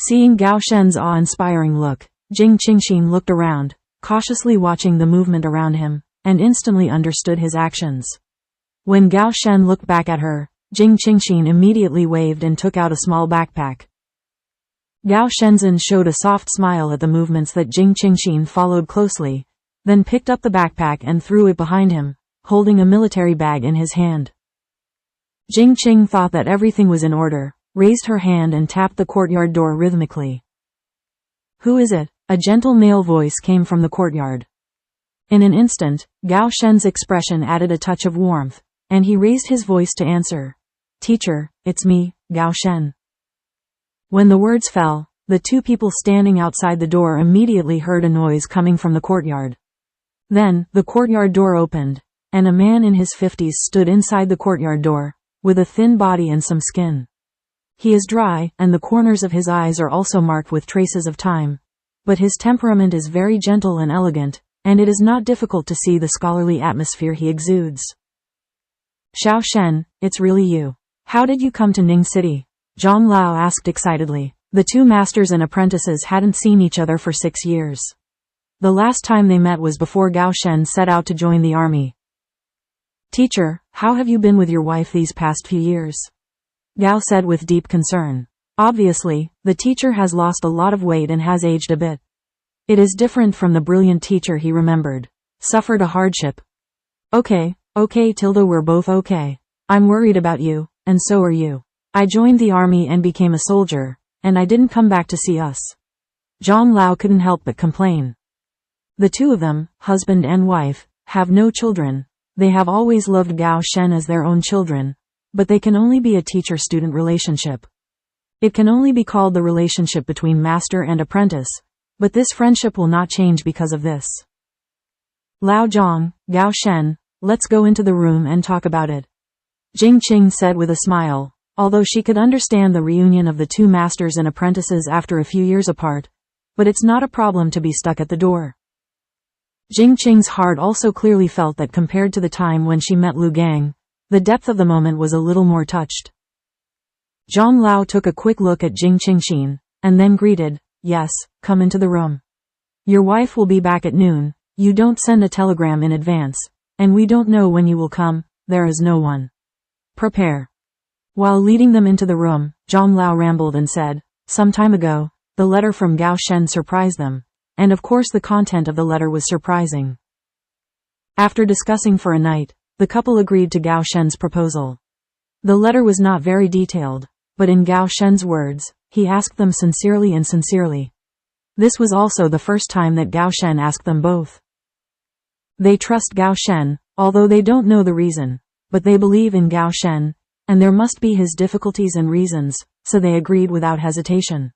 Seeing Gao Shen's awe-inspiring look, Jing Qingxin looked around, cautiously watching the movement around him, and instantly understood his actions. When Gao Shen looked back at her, Jing Qingxin immediately waved and took out a small backpack. Gao Shenzhen showed a soft smile at the movements that Jing Qingxin followed closely, then picked up the backpack and threw it behind him, holding a military bag in his hand. Jing Qing thought that everything was in order, raised her hand and tapped the courtyard door rhythmically. "Who is it?" A gentle male voice came from the courtyard. In an instant, Gao Shen's expression added a touch of warmth, and he raised his voice to answer. "Teacher, it's me, Gao Shen." When the words fell, the two people standing outside the door immediately heard a noise coming from the courtyard. Then, the courtyard door opened, and a man in his 50s stood inside the courtyard door, with a thin body and some skin. He is dry, and the corners of his eyes are also marked with traces of time. But his temperament is very gentle and elegant, and it is not difficult to see the scholarly atmosphere he exudes. "Xiao Shen, it's really you. How did you come to Ning City?" Zhang Lao asked excitedly. The two masters and apprentices hadn't seen each other for 6 years. The last time they met was before Gao Shen set out to join the army. "Teacher, how have you been with your wife these past few years?" Gao said with deep concern. Obviously, the teacher has lost a lot of weight and has aged a bit. It is different from the brilliant teacher he remembered. Suffered a hardship. Okay, Tilda, we're both okay. I'm worried about you, and so are you. I joined the army and became a soldier, and I didn't come back to see us." Zhang Lao couldn't help but complain. The two of them, husband and wife, have no children. They have always loved Gao Shen as their own children, but they can only be a teacher-student relationship. It can only be called the relationship between master and apprentice, but this friendship will not change because of this. "Lao Zhang, Gao Shen, let's go into the room and talk about it," Jing Qing said with a smile, although she could understand the reunion of the two masters and apprentices after a few years apart, but it's not a problem to be stuck at the door. Jing Qing's heart also clearly felt that compared to the time when she met Lu Gang, the depth of the moment was a little more touched. Zhang Lao took a quick look at Jing Qingxin, and then greeted, "Yes, come into the room. Your wife will be back at noon. You don't send a telegram in advance, and we don't know when you will come. There is no one. Prepare." While leading them into the room, Zhang Lao rambled and said, "Some time ago, the letter from Gao Shen surprised them, and of course the content of the letter was surprising." After discussing for a night, the couple agreed to Gao Shen's proposal. The letter was not very detailed, but in Gao Shen's words, he asked them sincerely and sincerely. This was also the first time that Gao Shen asked them both. They trust Gao Shen, although they don't know the reason, but they believe in Gao Shen, and there must be his difficulties and reasons, so they agreed without hesitation.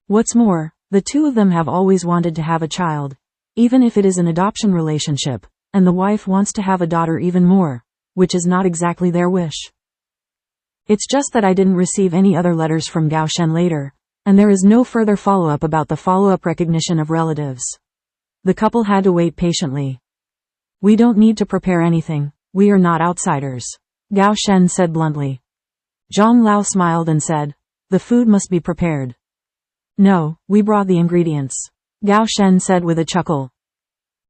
What's more, the two of them have always wanted to have a child, even if it is an adoption relationship, and the wife wants to have a daughter even more, which is not exactly their wish. "It's just that I didn't receive any other letters from Gao Shen later, and there is no further follow-up about the follow-up recognition of relatives." The couple had to wait patiently. "We don't need to prepare anything, we are not outsiders," Gao Shen said bluntly. Zhang Lao smiled and said, "The food must be prepared." "No, we brought the ingredients," Gao Shen said with a chuckle.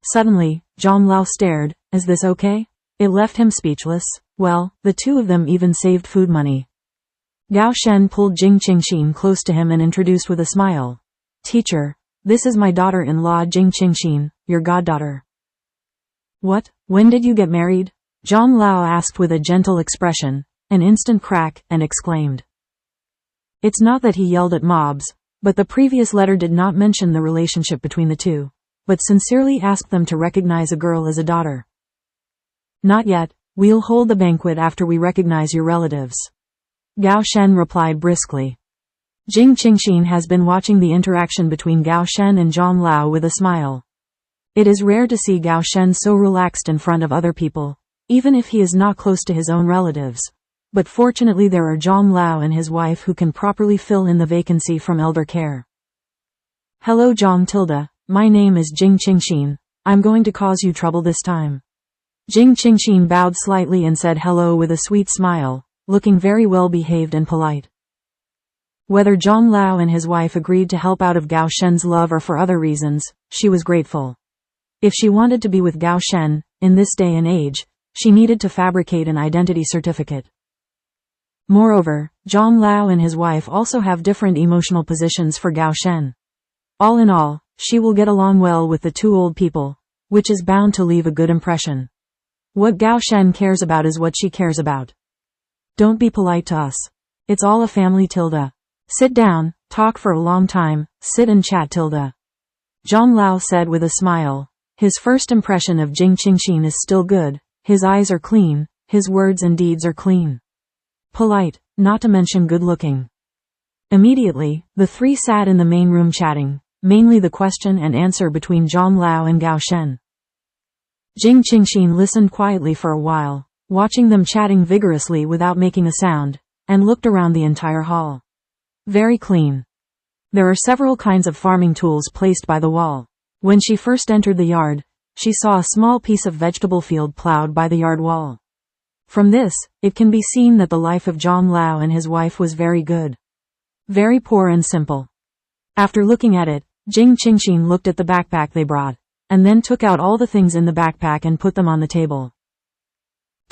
Suddenly, Zhang Lao stared. "Is this okay?" It left him speechless. Well, the two of them even saved food money. Gao Shen pulled Jing Qingxin close to him and introduced with a smile. "Teacher, this is my daughter-in-law Jing Qingxin, your goddaughter." "What? When did you get married?" Zhang Lao asked with a gentle expression, an instant crack, and exclaimed. It's not that he yelled at mobs, but the previous letter did not mention the relationship between the two, but sincerely asked them to recognize a girl as a daughter. "Not yet, we'll hold the banquet after we recognize your relatives," Gao Shen replied briskly. Jing Qingxin has been watching the interaction between Gao Shen and Zhang Lao with a smile. It is rare to see Gao Shen so relaxed in front of other people, even if he is not close to his own relatives. But fortunately there are Zhang Lao and his wife who can properly fill in the vacancy from elder care. "Hello Zhang Tilda, my name is Jing Qingxin. I'm going to cause you trouble this time." Jing Qingxin bowed slightly and said hello with a sweet smile, looking very well behaved and polite. Whether Zhang Lao and his wife agreed to help out of Gao Shen's love or for other reasons, she was grateful. If she wanted to be with Gao Shen, in this day and age, she needed to fabricate an identity certificate. Moreover, Zhang Lao and his wife also have different emotional positions for Gao Shen. All in all, she will get along well with the two old people, which is bound to leave a good impression. What Gao Shen cares about is what she cares about. Don't be polite to us. It's all a family. Sit down, talk for a long time, sit and chat. Zhang Lao said with a smile. His first impression of Jing Qingxin is still good, his eyes are clean, his words and deeds are clean. Polite, not to mention good-looking. Immediately, the three sat in the main room chatting, mainly the question and answer between Zhang Lao and Gao Shen. Jing Qingxin listened quietly for a while, watching them chatting vigorously without making a sound, and looked around the entire hall. Very clean. There are several kinds of farming tools placed by the wall. When she first entered the yard, she saw a small piece of vegetable field plowed by the yard wall. From this, it can be seen that the life of Zhang Lao and his wife was very good. Very poor and simple. After looking at it, Jing Qingxin looked at the backpack they brought, and then took out all the things in the backpack and put them on the table.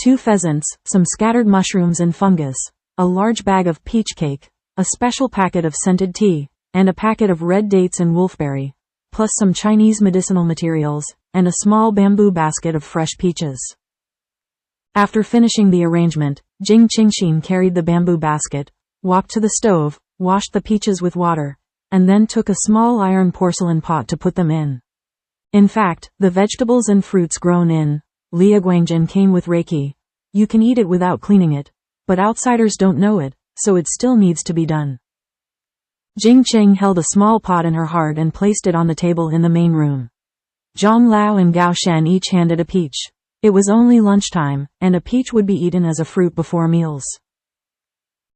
2 pheasants, some scattered mushrooms and fungus, a large bag of peach cake, a special packet of scented tea, and a packet of red dates and wolfberry, plus some Chinese medicinal materials, and a small bamboo basket of fresh peaches. After finishing the arrangement, Jing Qingxin carried the bamboo basket, walked to the stove, washed the peaches with water, and then took a small iron porcelain pot to put them in. In fact, the vegetables and fruits grown in Liaguangjin came with reiki. You can eat it without cleaning it, but outsiders don't know it, so it still needs to be done. Jing Qing held a small pot in her heart and placed it on the table in the main room. Zhang Lao and Gao Shen each handed a peach. It was only lunchtime, and a peach would be eaten as a fruit before meals.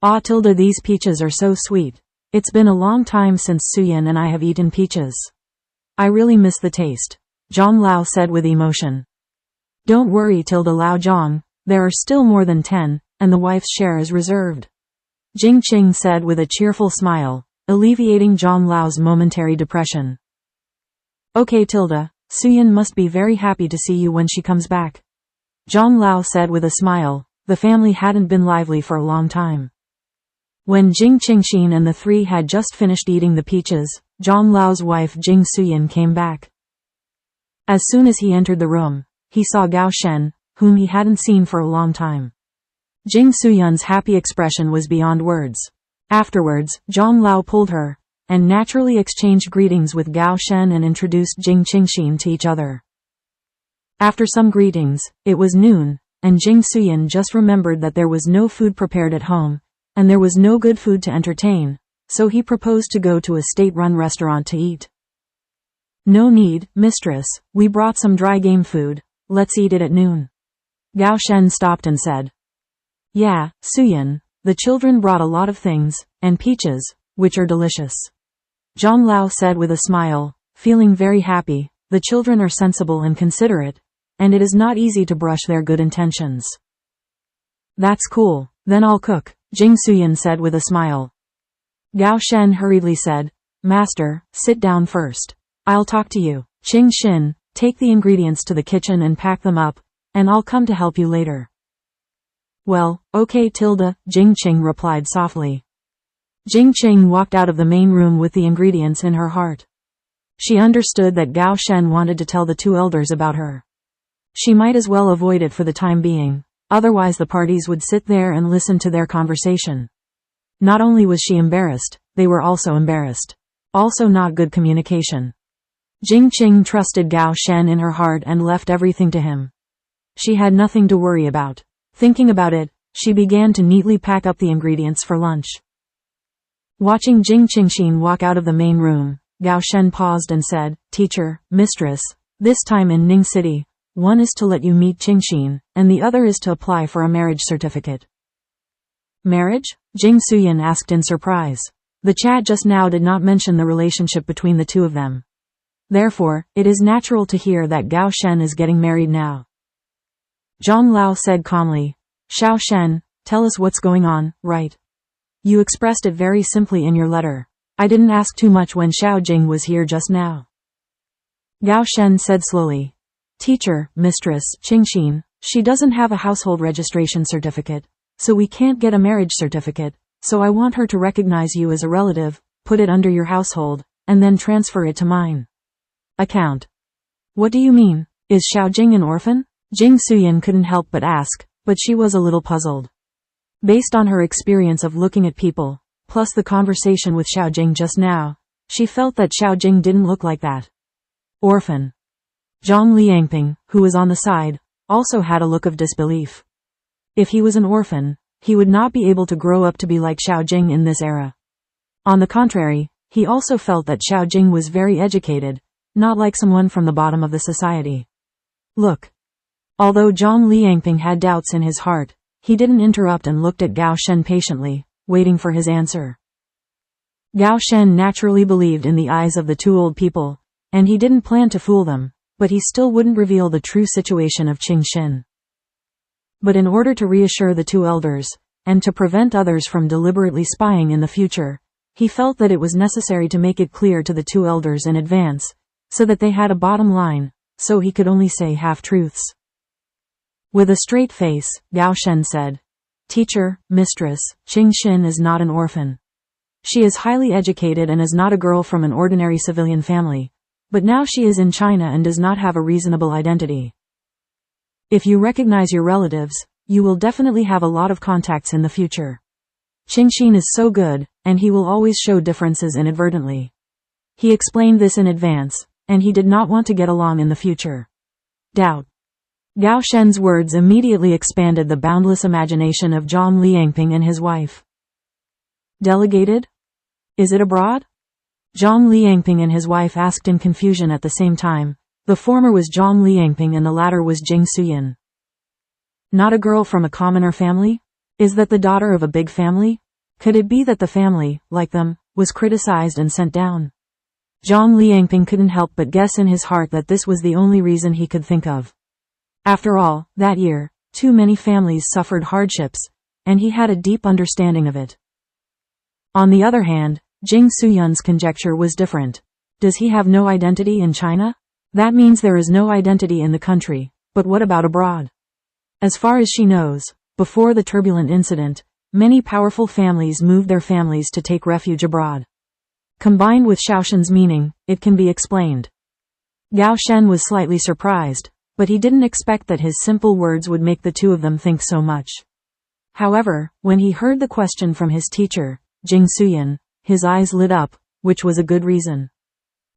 Ah, these peaches are so sweet. It's been a long time since Suyin and I have eaten peaches. I really miss the taste, Zhang Lao said with emotion. Don't worry, Lao Zhang, there are still more than 10, and the wife's share is reserved. Jing Qing said with a cheerful smile, alleviating Zhang Lao's momentary depression. Okay, Suyin must be very happy to see you when she comes back. Zhang Lao said with a smile. The family hadn't been lively for a long time. When Jing Qingxin and the three had just finished eating the peaches, Zhang Lao's wife Jing Suyin came back. As soon as he entered the room, he saw Gao Shen, whom he hadn't seen for a long time. Jing Suyun's happy expression was beyond words. Afterwards, Zhang Lao pulled her, and naturally exchanged greetings with Gao Shen and introduced Jing Qingxin to each other. After some greetings, it was noon, and Jing Suyin just remembered that there was no food prepared at home, and there was no good food to entertain, so he proposed to go to a state-run restaurant to eat. No need, mistress, we brought some dry game food, let's eat it at noon. Gao Shen stopped and said. Yeah, Suyin, the children brought a lot of things, and peaches, which are delicious. Zhang Lao said with a smile, feeling very happy. The children are sensible and considerate, and it is not easy to brush their good intentions. That's cool, then I'll cook, Jing Suyin said with a smile. Gao Shen hurriedly said, Master, sit down first. I'll talk to you. Qingxin, take the ingredients to the kitchen and pack them up, and I'll come to help you later. Well, okay Jing Qing replied softly. Jing Qing walked out of the main room with the ingredients in her heart. She understood that Gao Shen wanted to tell the two elders about her. She might as well avoid it for the time being, otherwise the parties would sit there and listen to their conversation. Not only was she embarrassed, they were also embarrassed. Also not good communication. Jing Qing trusted Gao Shen in her heart and left everything to him. She had nothing to worry about. Thinking about it, she began to neatly pack up the ingredients for lunch. Watching Jing Qingxin walk out of the main room, Gao Shen paused and said, Teacher, mistress, this time in Ning City, one is to let you meet Qingxin, and the other is to apply for a marriage certificate. Marriage? Jing Suyin asked in surprise. The chat just now did not mention the relationship between the two of them. Therefore, it is natural to hear that Gao Shen is getting married now. Zhang Lao said calmly, Xiao Shen, tell us what's going on, right? You expressed it very simply in your letter. I didn't ask too much when Xiao Jing was here just now. Gao Shen said slowly. Teacher, Mistress Qingxin, she doesn't have a household registration certificate, so we can't get a marriage certificate, so I want her to recognize you as a relative, put it under your household, and then transfer it to mine account. What do you mean? Is Xiao Jing an orphan? Jing Suyin couldn't help but ask, but she was a little puzzled. Based on her experience of looking at people, plus the conversation with Xiao Jing just now, she felt that Xiao Jing didn't look like that. Orphan. Zhang Liangping, who was on the side, also had a look of disbelief. If he was an orphan, he would not be able to grow up to be like Xiao Jing in this era. On the contrary, he also felt that Xiao Jing was very educated, not like someone from the bottom of the society. Look. Although Zhang Liangping had doubts in his heart, he didn't interrupt and looked at Gao Shen patiently, waiting for his answer. Gao Shen naturally believed in the eyes of the two old people, and he didn't plan to fool them, but he still wouldn't reveal the true situation of Qingxin. But in order to reassure the two elders, and to prevent others from deliberately spying in the future, he felt that it was necessary to make it clear to the two elders in advance, so that they had a bottom line, so he could only say half-truths. With a straight face, Gao Shen said, Teacher, Mistress, Qingxin is not an orphan. She is highly educated and is not a girl from an ordinary civilian family, but now she is in China and does not have a reasonable identity. If you recognize your relatives, you will definitely have a lot of contacts in the future. Qingxin is so good, and he will always show differences inadvertently. He explained this in advance, and he did not want to get along in the future. Doubt. Gao Shen's words immediately expanded the boundless imagination of Zhang Liangping and his wife. Delegated? Is it abroad? Zhang Liangping and his wife asked in confusion at the same time. The former was Zhang Liangping and the latter was Jing Suyin. Not a girl from a commoner family? Is that the daughter of a big family? Could it be that the family, like them, was criticized and sent down? Zhang Liangping couldn't help but guess in his heart that this was the only reason he could think of. After all, that year, too many families suffered hardships, and he had a deep understanding of it. On the other hand, Jing Suyun's conjecture was different. Does he have no identity in China? That means there is no identity in the country, but what about abroad? As far as she knows, before the turbulent incident, many powerful families moved their families to take refuge abroad. Combined with Xiaoshen's meaning, it can be explained. Gao Shen was slightly surprised, but he didn't expect that his simple words would make the two of them think so much. However, when he heard the question from his teacher, Jing Suyin, his eyes lit up, which was a good reason.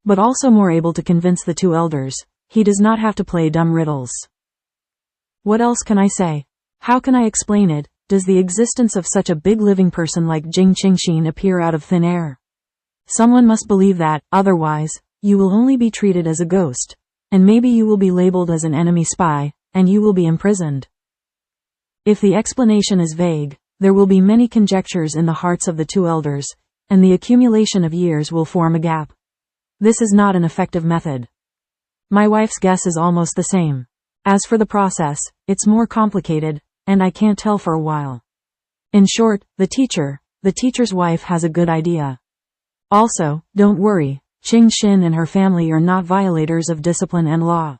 But also more able to convince the two elders, he does not have to play dumb riddles. What else can I say? How can I explain it? Does the existence of such a big living person like Jing Qingxin appear out of thin air? Someone must believe that, otherwise, you will only be treated as a ghost, and maybe you will be labeled as an enemy spy, and you will be imprisoned. If the explanation is vague, there will be many conjectures in the hearts of the two elders, and the accumulation of years will form a gap. This is not an effective method. My wife's guess is almost the same. As for the process, it's more complicated, and I can't tell for a while. In short, the teacher's wife has a good idea. Also, don't worry, Qingxin and her family are not violators of discipline and law.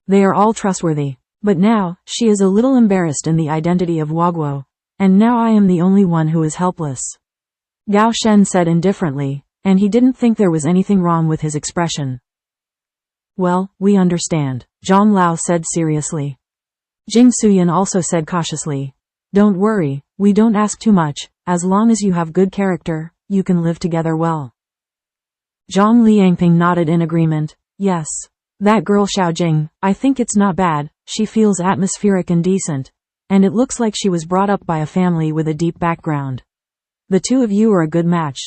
They are all trustworthy. But now, she is a little embarrassed in the identity of Waguo, and now I am the only one who is helpless. Gao Shen said indifferently, and he didn't think there was anything wrong with his expression. Well, we understand, Zhang Lao said seriously. Jing Suyin also said cautiously, don't worry, we don't ask too much, as long as you have good character, you can live together well. Zhang Liangping nodded in agreement. Yes. That girl Xiao Jing, I think it's not bad, she feels atmospheric and decent, and it looks like she was brought up by a family with a deep background. The two of you are a good match.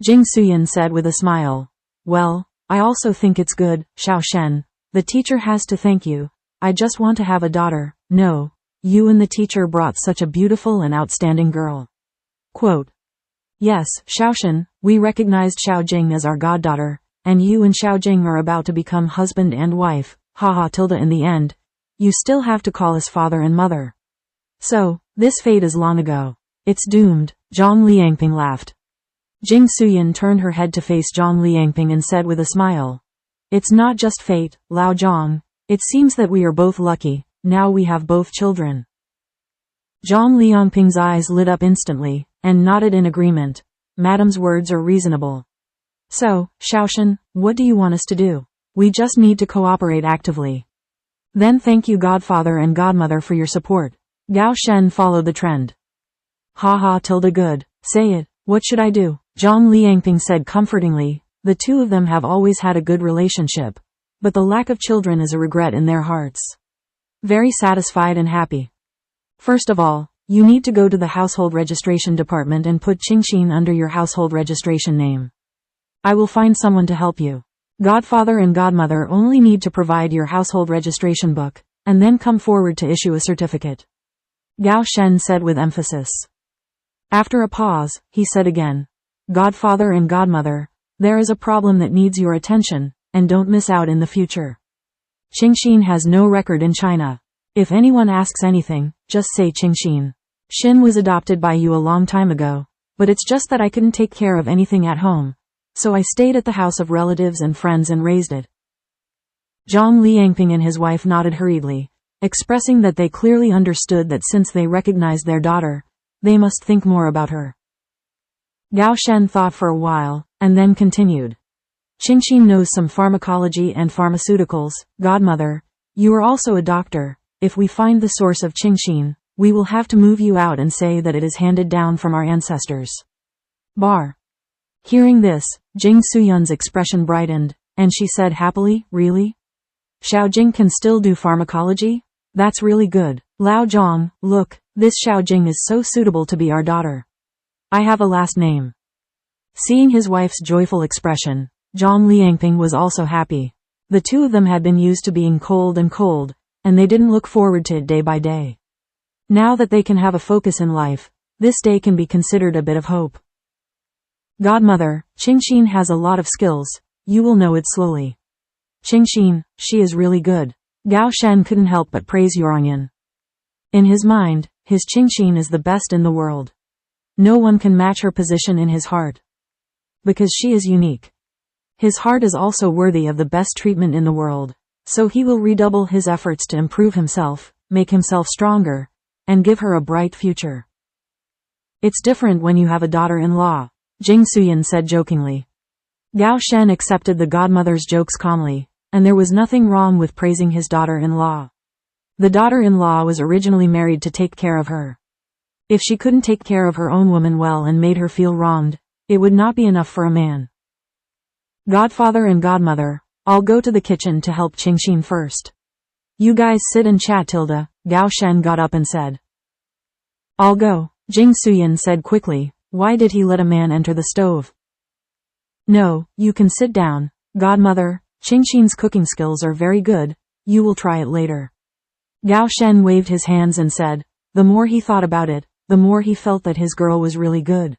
Jing Suyin said with a smile. Well, I also think it's good, Xiao Shen. The teacher has to thank you. I just want to have a daughter. No, you and the teacher brought such a beautiful and outstanding girl. Quote. Yes, Xiaoshen, we recognized Xiao Jing as our goddaughter, and you and Xiao Jing are about to become husband and wife, haha tilde in the end. You still have to call us father and mother. So, this fate is long ago. It's doomed, Zhang Liangping laughed. Jing Suyin turned her head to face Zhang Liangping and said with a smile. It's not just fate, Lao Zhang. It seems that we are both lucky, now we have both children. Zhang Liangping's eyes lit up instantly, and nodded in agreement. Madam's words are reasonable. So, Shaoshan, what do you want us to do? We just need to cooperate actively. Then thank you godfather and godmother for your support. Gao Shen followed the trend. Ha, tilde good. Say it, what should I do? Zhang Liangping said comfortingly. The two of them have always had a good relationship. But the lack of children is a regret in their hearts. Very satisfied and happy. First of all, you need to go to the household registration department and put Qingxin under your household registration name. I will find someone to help you. Godfather and godmother only need to provide your household registration book, and then come forward to issue a certificate. Gao Shen said with emphasis. After a pause, he said again. Godfather and godmother, there is a problem that needs your attention, and don't miss out in the future. Qingxin has no record in China. If anyone asks anything, just say Qingxin. Xin was adopted by you a long time ago, but it's just that I couldn't take care of anything at home. So I stayed at the house of relatives and friends and raised it. Zhang Liangping and his wife nodded hurriedly, expressing that they clearly understood that since they recognized their daughter, they must think more about her. Gao Shen thought for a while, and then continued. Qingxin knows some pharmacology and pharmaceuticals. Godmother, you are also a doctor. If we find the source of Qingxin, we will have to move you out and say that it is handed down from our ancestors. Bar. Hearing this, Jing Suyun's expression brightened, and she said happily, really? Xiaojing can still do pharmacology? That's really good. Lao Zhang, look, this Xiaojing is so suitable to be our daughter. I have a last name. Seeing his wife's joyful expression, Zhang Liangping was also happy. The two of them had been used to being cold, and they didn't look forward to it day by day. Now that they can have a focus in life, this day can be considered a bit of hope. Godmother, Qingxin has a lot of skills, you will know it slowly. Qingxin, she is really good. Gao Shen couldn't help but praise Yuanyan. In his mind, his Qingxin is the best in the world. No one can match her position in his heart. Because she is unique. His heart is also worthy of the best treatment in the world, so he will redouble his efforts to improve himself, make himself stronger, and give her a bright future. It's different when you have a daughter-in-law, Jing Suyin said jokingly. Gao Shen accepted the godmother's jokes calmly, and there was nothing wrong with praising his daughter-in-law. The daughter-in-law was originally married to take care of her. If she couldn't take care of her own woman well and made her feel wronged, it would not be enough for a man. Godfather and godmother, I'll go to the kitchen to help Qingxin first. You guys sit and chat tilde, Gao Shen got up and said. I'll go, Jing Suyin said quickly. Why did he let a man enter the stove? No, you can sit down, godmother, Qingxin's cooking skills are very good, you will try it later. Gao Shen waved his hands and said, the more he thought about it, the more he felt that his girl was really good.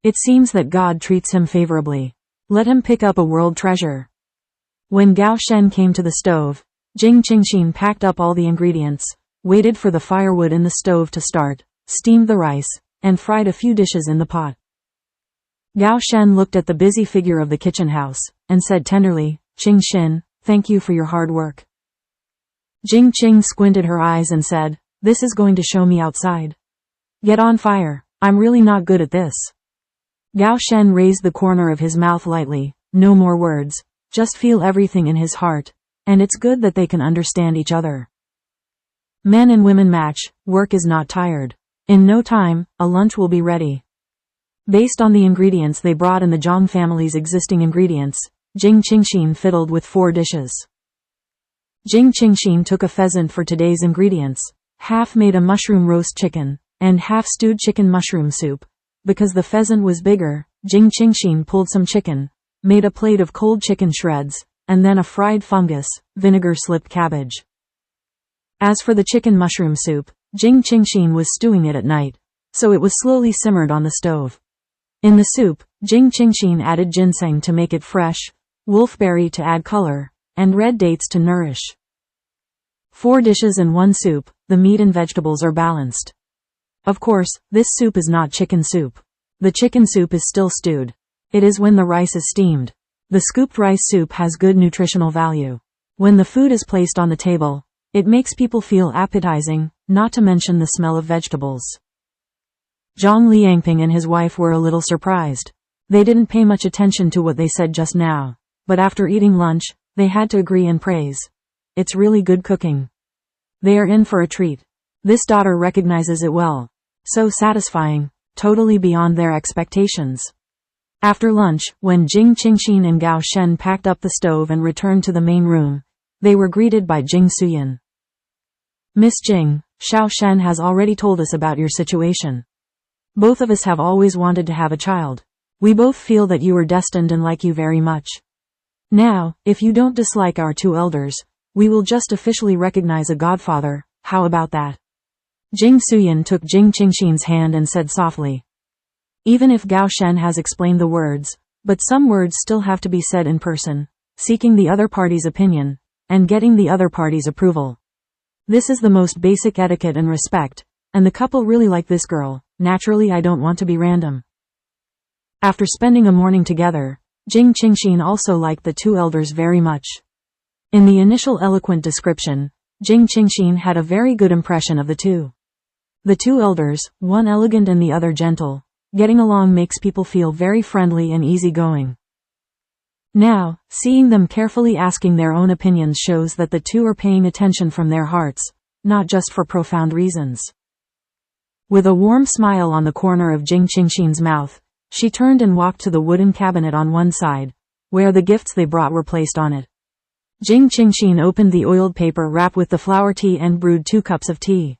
It seems that God treats him favorably. Let him pick up a world treasure. When Gao Shen came to the stove, Jing Qingxin packed up all the ingredients, waited for the firewood in the stove to start, steamed the rice, and fried a few dishes in the pot. Gao Shen looked at the busy figure of the kitchen house, and said tenderly, Qingxin, thank you for your hard work. Jing Qing squinted her eyes and said, this is going to show me outside. Get on fire, I'm really not good at this. Gao Shen raised the corner of his mouth lightly, no more words, just feel everything in his heart, and it's good that they can understand each other. Men and women match, work is not tired. In no time, a lunch will be ready. Based on the ingredients they brought in the Zhang family's existing ingredients, Jing Qingxin fiddled with 4 dishes. Jing Qingxin took a pheasant for today's ingredients, half made a mushroom roast chicken, and half stewed chicken mushroom soup. Because the pheasant was bigger, Jing Qingxin pulled some chicken, made a plate of cold chicken shreds, and then a fried fungus, vinegar-slipped cabbage. As for the chicken mushroom soup, Jing Qingxin was stewing it at night, so it was slowly simmered on the stove. In the soup, Jing Qingxin added ginseng to make it fresh, wolfberry to add color, and red dates to nourish. 4 dishes and 1 soup, the meat and vegetables are balanced. Of course, this soup is not chicken soup. The chicken soup is still stewed. It is when the rice is steamed. The scooped rice soup has good nutritional value. When the food is placed on the table, it makes people feel appetizing, not to mention the smell of vegetables. Zhang Liangping and his wife were a little surprised. They didn't pay much attention to what they said just now, but after eating lunch, they had to agree and praise. It's really good cooking. They are in for a treat. This daughter recognizes it well. So satisfying, totally beyond their expectations. After lunch, when Jing Qingxin and Gao Shen packed up the stove and returned to the main room, they were greeted by Jing Suyin. Miss Jing, Xiao Shen has already told us about your situation. Both of us have always wanted to have a child. We both feel that you are destined and like you very much. Now, if you don't dislike our two elders, we will just officially recognize a godfather. How about that? Jing Suyin took Jing Qingxin's hand and said softly. Even if Gao Shen has explained the words, but some words still have to be said in person, seeking the other party's opinion, and getting the other party's approval. This is the most basic etiquette and respect, and the couple really like this girl. Naturally, I don't want to be random. After spending a morning together, Jing Qingxin also liked the two elders very much. In the initial eloquent description, Jing Qingxin had a very good impression of the two. The two elders, one elegant and the other gentle, getting along makes people feel very friendly and easygoing. Now, seeing them carefully asking their own opinions shows that the two are paying attention from their hearts, not just for profound reasons. With a warm smile on the corner of Jing Qingxin's mouth, she turned and walked to the wooden cabinet on one side, where the gifts they brought were placed on it. Jing Qingxin opened the oiled paper wrap with the flower tea and brewed 2 cups of tea.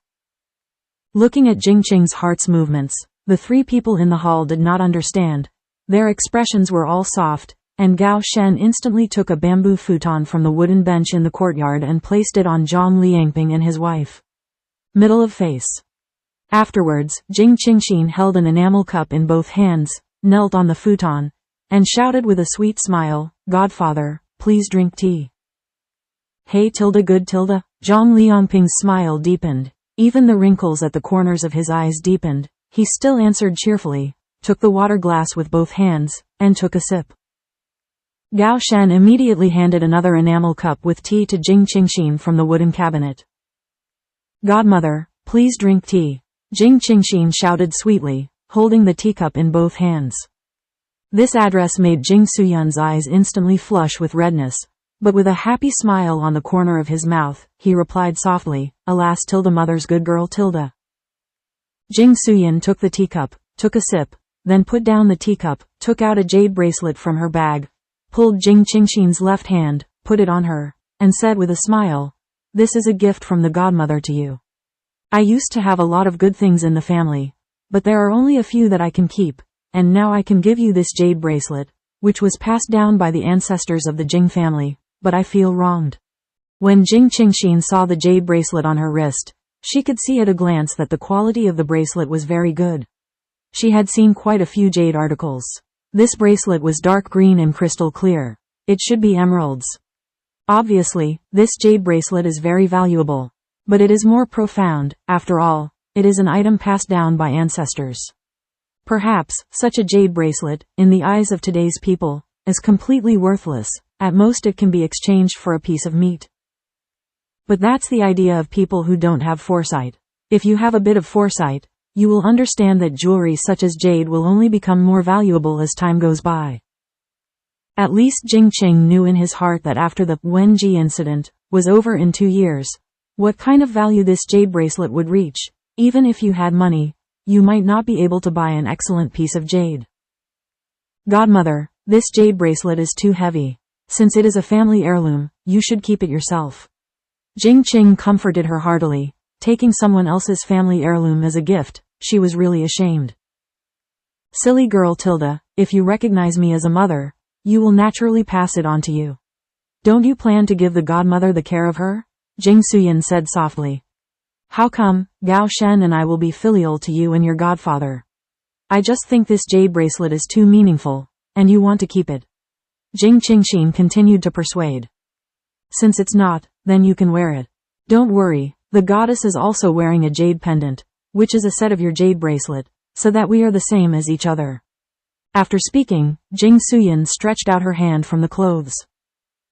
Looking at Jing Qing's heart's movements, the 3 people in the hall did not understand. Their expressions were all soft, and Gao Shen instantly took a bamboo futon from the wooden bench in the courtyard and placed it on Zhang Liangping and his wife. Middle of face. Afterwards, Jing Qingxin held an enamel cup in both hands, knelt on the futon, and shouted with a sweet smile, "Godfather, please drink tea." Hey good tilde. Zhang Liangping's smile deepened. Even the wrinkles at the corners of his eyes deepened. He still answered cheerfully, took the water glass with both hands, and took a sip. Gao Shen immediately handed another enamel cup with tea to Jing Qingxin from the wooden cabinet. "Godmother, please drink tea," Jing Qingxin shouted sweetly, holding the teacup in both hands. This address made Jing Suyun's eyes instantly flush with redness, but with a happy smile on the corner of his mouth, he replied softly, "Alas tilde mother's good girl tilde." Jing Suyun took the teacup, took a sip, then put down the teacup, took out a jade bracelet from her bag, pulled Jing Qingxin's left hand, put it on her, and said with a smile, "This is a gift from the godmother to you. I used to have a lot of good things in the family, but there are only a few that I can keep, and now I can give you this jade bracelet, which was passed down by the ancestors of the Jing family, but I feel wronged." When Jing Qingxin saw the jade bracelet on her wrist, she could see at a glance that the quality of the bracelet was very good. She had seen quite a few jade articles. This bracelet was dark green and crystal clear. It should be emeralds. Obviously, this jade bracelet is very valuable. But it is more profound. After all, it is an item passed down by ancestors. Perhaps, such a jade bracelet, in the eyes of today's people, is completely worthless. At most it can be exchanged for a piece of meat. But that's the idea of people who don't have foresight. If you have a bit of foresight, you will understand that jewelry such as jade will only become more valuable as time goes by. At least Jing Qing knew in his heart that after the Wenji incident was over in 2 years, what kind of value this jade bracelet would reach. Even if you had money, you might not be able to buy an excellent piece of jade. "Godmother, this jade bracelet is too heavy. Since it is a family heirloom, you should keep it yourself." Jing Qing comforted her heartily. Taking someone else's family heirloom as a gift, she was really ashamed. "Silly girl tilde, if you recognize me as a mother, you will naturally pass it on to you. Don't you plan to give the godmother the care of her?" Jing Suyin said softly. "How come? Gao Shen and I will be filial to you and your godfather. I just think this jade bracelet is too meaningful, and you want to keep it." Jing Qingxin continued to persuade. "Since it's not, then you can wear it. Don't worry, the goddess is also wearing a jade pendant, which is a set of your jade bracelet, so that we are the same as each other. After speaking, Jing Qingxin stretched out her hand from the clothes.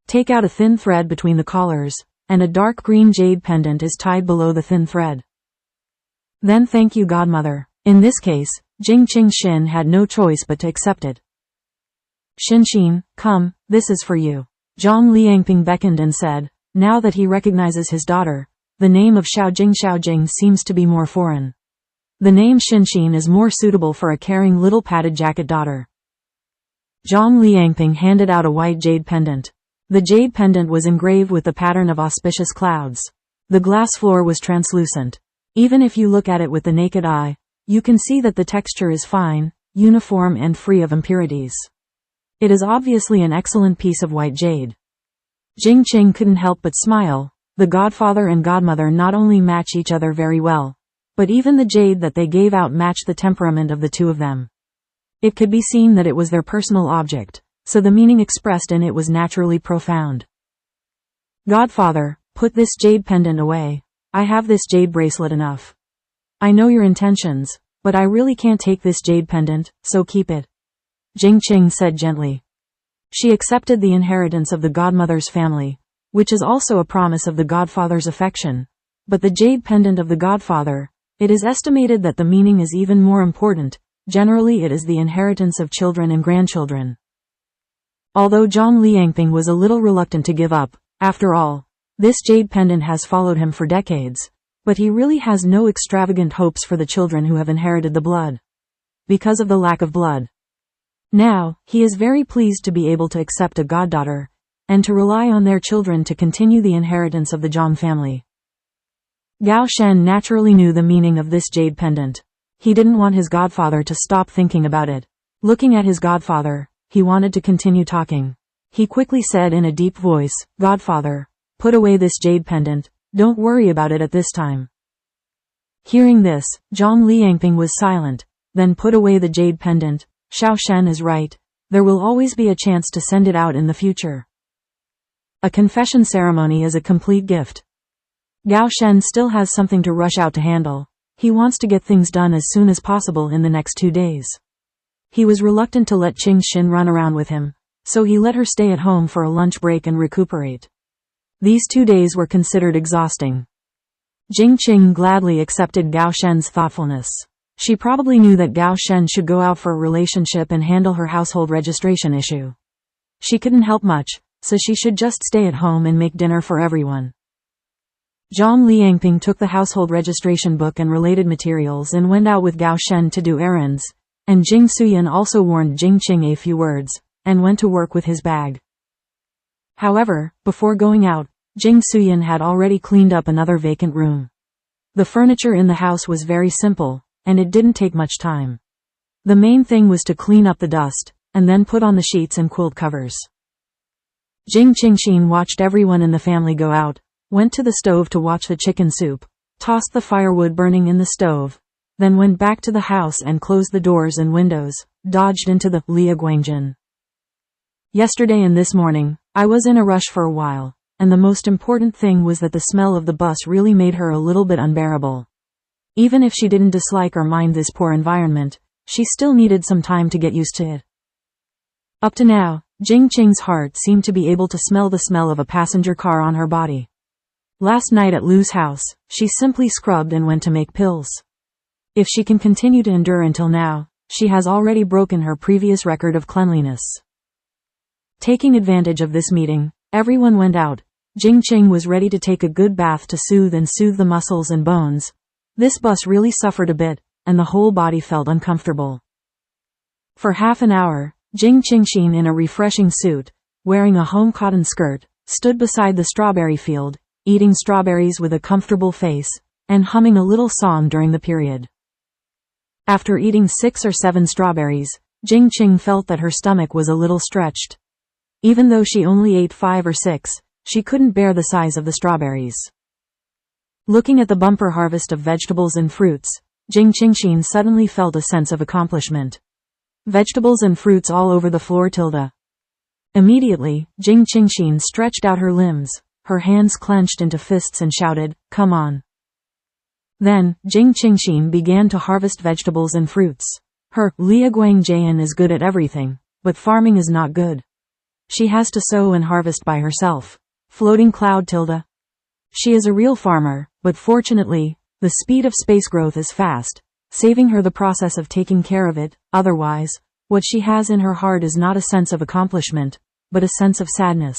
Take out a thin thread between the collars, and a dark green jade pendant is tied below the thin thread. Then thank you, godmother. In this case, Jing Qingxin had no choice but to accept it. Qingxin, come, this is for you. Zhang Liangping beckoned and said, now that he recognizes his daughter, the name of Xiaojing seems to be more foreign. The name Qingxin is more suitable for a caring little padded jacket daughter. Zhang Liangping handed out a white jade pendant. The jade pendant was engraved with the pattern of auspicious clouds. The glass floor was translucent. Even if you look at it with the naked eye, you can see that the texture is fine, uniform and free of impurities. It is obviously an excellent piece of white jade. Jing Qing couldn't help but smile. The godfather and godmother not only match each other very well, but even the jade that they gave out matched the temperament of the two of them. It could be seen that it was their personal object, so the meaning expressed in it was naturally profound. Godfather, put this jade pendant away. I have this jade bracelet enough. I know your intentions, but I really can't take this jade pendant, so keep it. Jing Qing said gently. She accepted the inheritance of the godmother's family, which is also a promise of the godfather's affection. But the jade pendant of the godfather, it is estimated that the meaning is even more important. Generally it is the inheritance of children and grandchildren. Although Zhang Liangping was a little reluctant to give up, after all, this jade pendant has followed him for decades, but he really has no extravagant hopes for the children who have inherited the blood. Because of the lack of blood. Now, he is very pleased to be able to accept a goddaughter, and to rely on their children to continue the inheritance of the Zhang family. Gao Shen naturally knew the meaning of this jade pendant. He didn't want his godfather to stop thinking about it. Looking at his godfather, he wanted to continue talking. He quickly said in a deep voice, Godfather, put away this jade pendant, don't worry about it at this time. Hearing this, Zhang Liangping was silent, then put away the jade pendant. Xiao Shen is right, there will always be a chance to send it out in the future. A confession ceremony is a complete gift. Gao Shen still has something to rush out to handle. He wants to get things done as soon as possible in the next 2 days. He was reluctant to let Qingxin run around with him, so he let her stay at home for a lunch break and recuperate. These 2 days were considered exhausting. Jing Qing gladly accepted Gao Shen's thoughtfulness. She probably knew that Gao Shen should go out for a relationship and handle her household registration issue. She couldn't help much, so she should just stay at home and make dinner for everyone. Zhang Liangping took the household registration book and related materials and went out with Gao Shen to do errands, and Jing Qingxin also warned Jing Qing a few words, and went to work with his bag. However, before going out, Jing Qingxin had already cleaned up another vacant room. The furniture in the house was very simple, and it didn't take much time. The main thing was to clean up the dust, and then put on the sheets and quilt covers. Jing Qingxin watched everyone in the family go out, went to the stove to watch the chicken soup, tossed the firewood burning in the stove, then went back to the house and closed the doors and windows, dodged into the Liaguangjin. Yesterday and this morning, I was in a rush for a while, and the most important thing was that the smell of the bus really made her a little bit unbearable. Even if she didn't dislike or mind this poor environment, she still needed some time to get used to it. Up to now, Jing Qing's heart seemed to be able to smell the smell of a passenger car on her body. Last night at Lu's house, she simply scrubbed and went to make pills. If she can continue to endure until now, she has already broken her previous record of cleanliness. Taking advantage of this meeting, everyone went out. Jing Qing was ready to take a good bath to soothe the muscles and bones. This bus really suffered a bit, and the whole body felt uncomfortable. For half an hour, Jing Qingxin in a refreshing suit, wearing a home cotton skirt, stood beside the strawberry field, eating strawberries with a comfortable face, and humming a little song during the period. After eating 6 or 7 strawberries, Jing Qing felt that her stomach was a little stretched. Even though she only ate 5 or 6, she couldn't bear the size of the strawberries. Looking at the bumper harvest of vegetables and fruits, Jing Qingxin suddenly felt a sense of accomplishment. Vegetables and fruits all over the floor tilde. Immediately, Jing Qingxin stretched out her limbs, her hands clenched into fists and shouted, "Come on. Then, Jing Qingxin began to harvest vegetables and fruits. Her Liaguang Jian is good at everything, but farming is not good. She has to sow and harvest by herself. Floating cloud tilde. She is a real farmer, but fortunately, the speed of space growth is fast, saving her the process of taking care of it. Otherwise, what she has in her heart is not a sense of accomplishment, but a sense of sadness.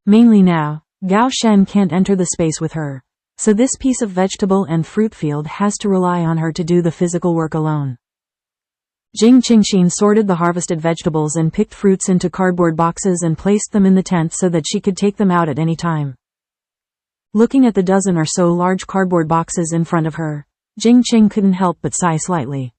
Mainly now, Gao Shen can't enter the space with her, so this piece of vegetable and fruit field has to rely on her to do the physical work alone. Jing Qingxin sorted the harvested vegetables and picked fruits into cardboard boxes and placed them in the tent so that she could take them out at any time. Looking at the dozen or so large cardboard boxes in front of her, Jing Qing couldn't help but sigh slightly.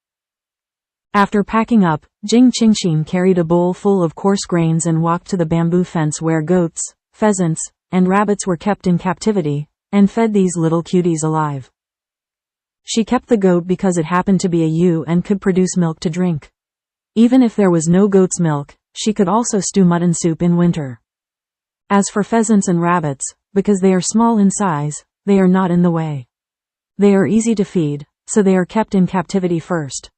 After packing up, Jing Qingxin carried a bowl full of coarse grains and walked to the bamboo fence where goats, pheasants, and rabbits were kept in captivity, and fed these little cuties alive. She kept the goat because it happened to be a ewe and could produce milk to drink. Even if there was no goat's milk, she could also stew mutton soup in winter. As for pheasants and rabbits, because they are small in size, they are not in the way. They are easy to feed, so they are kept in captivity first.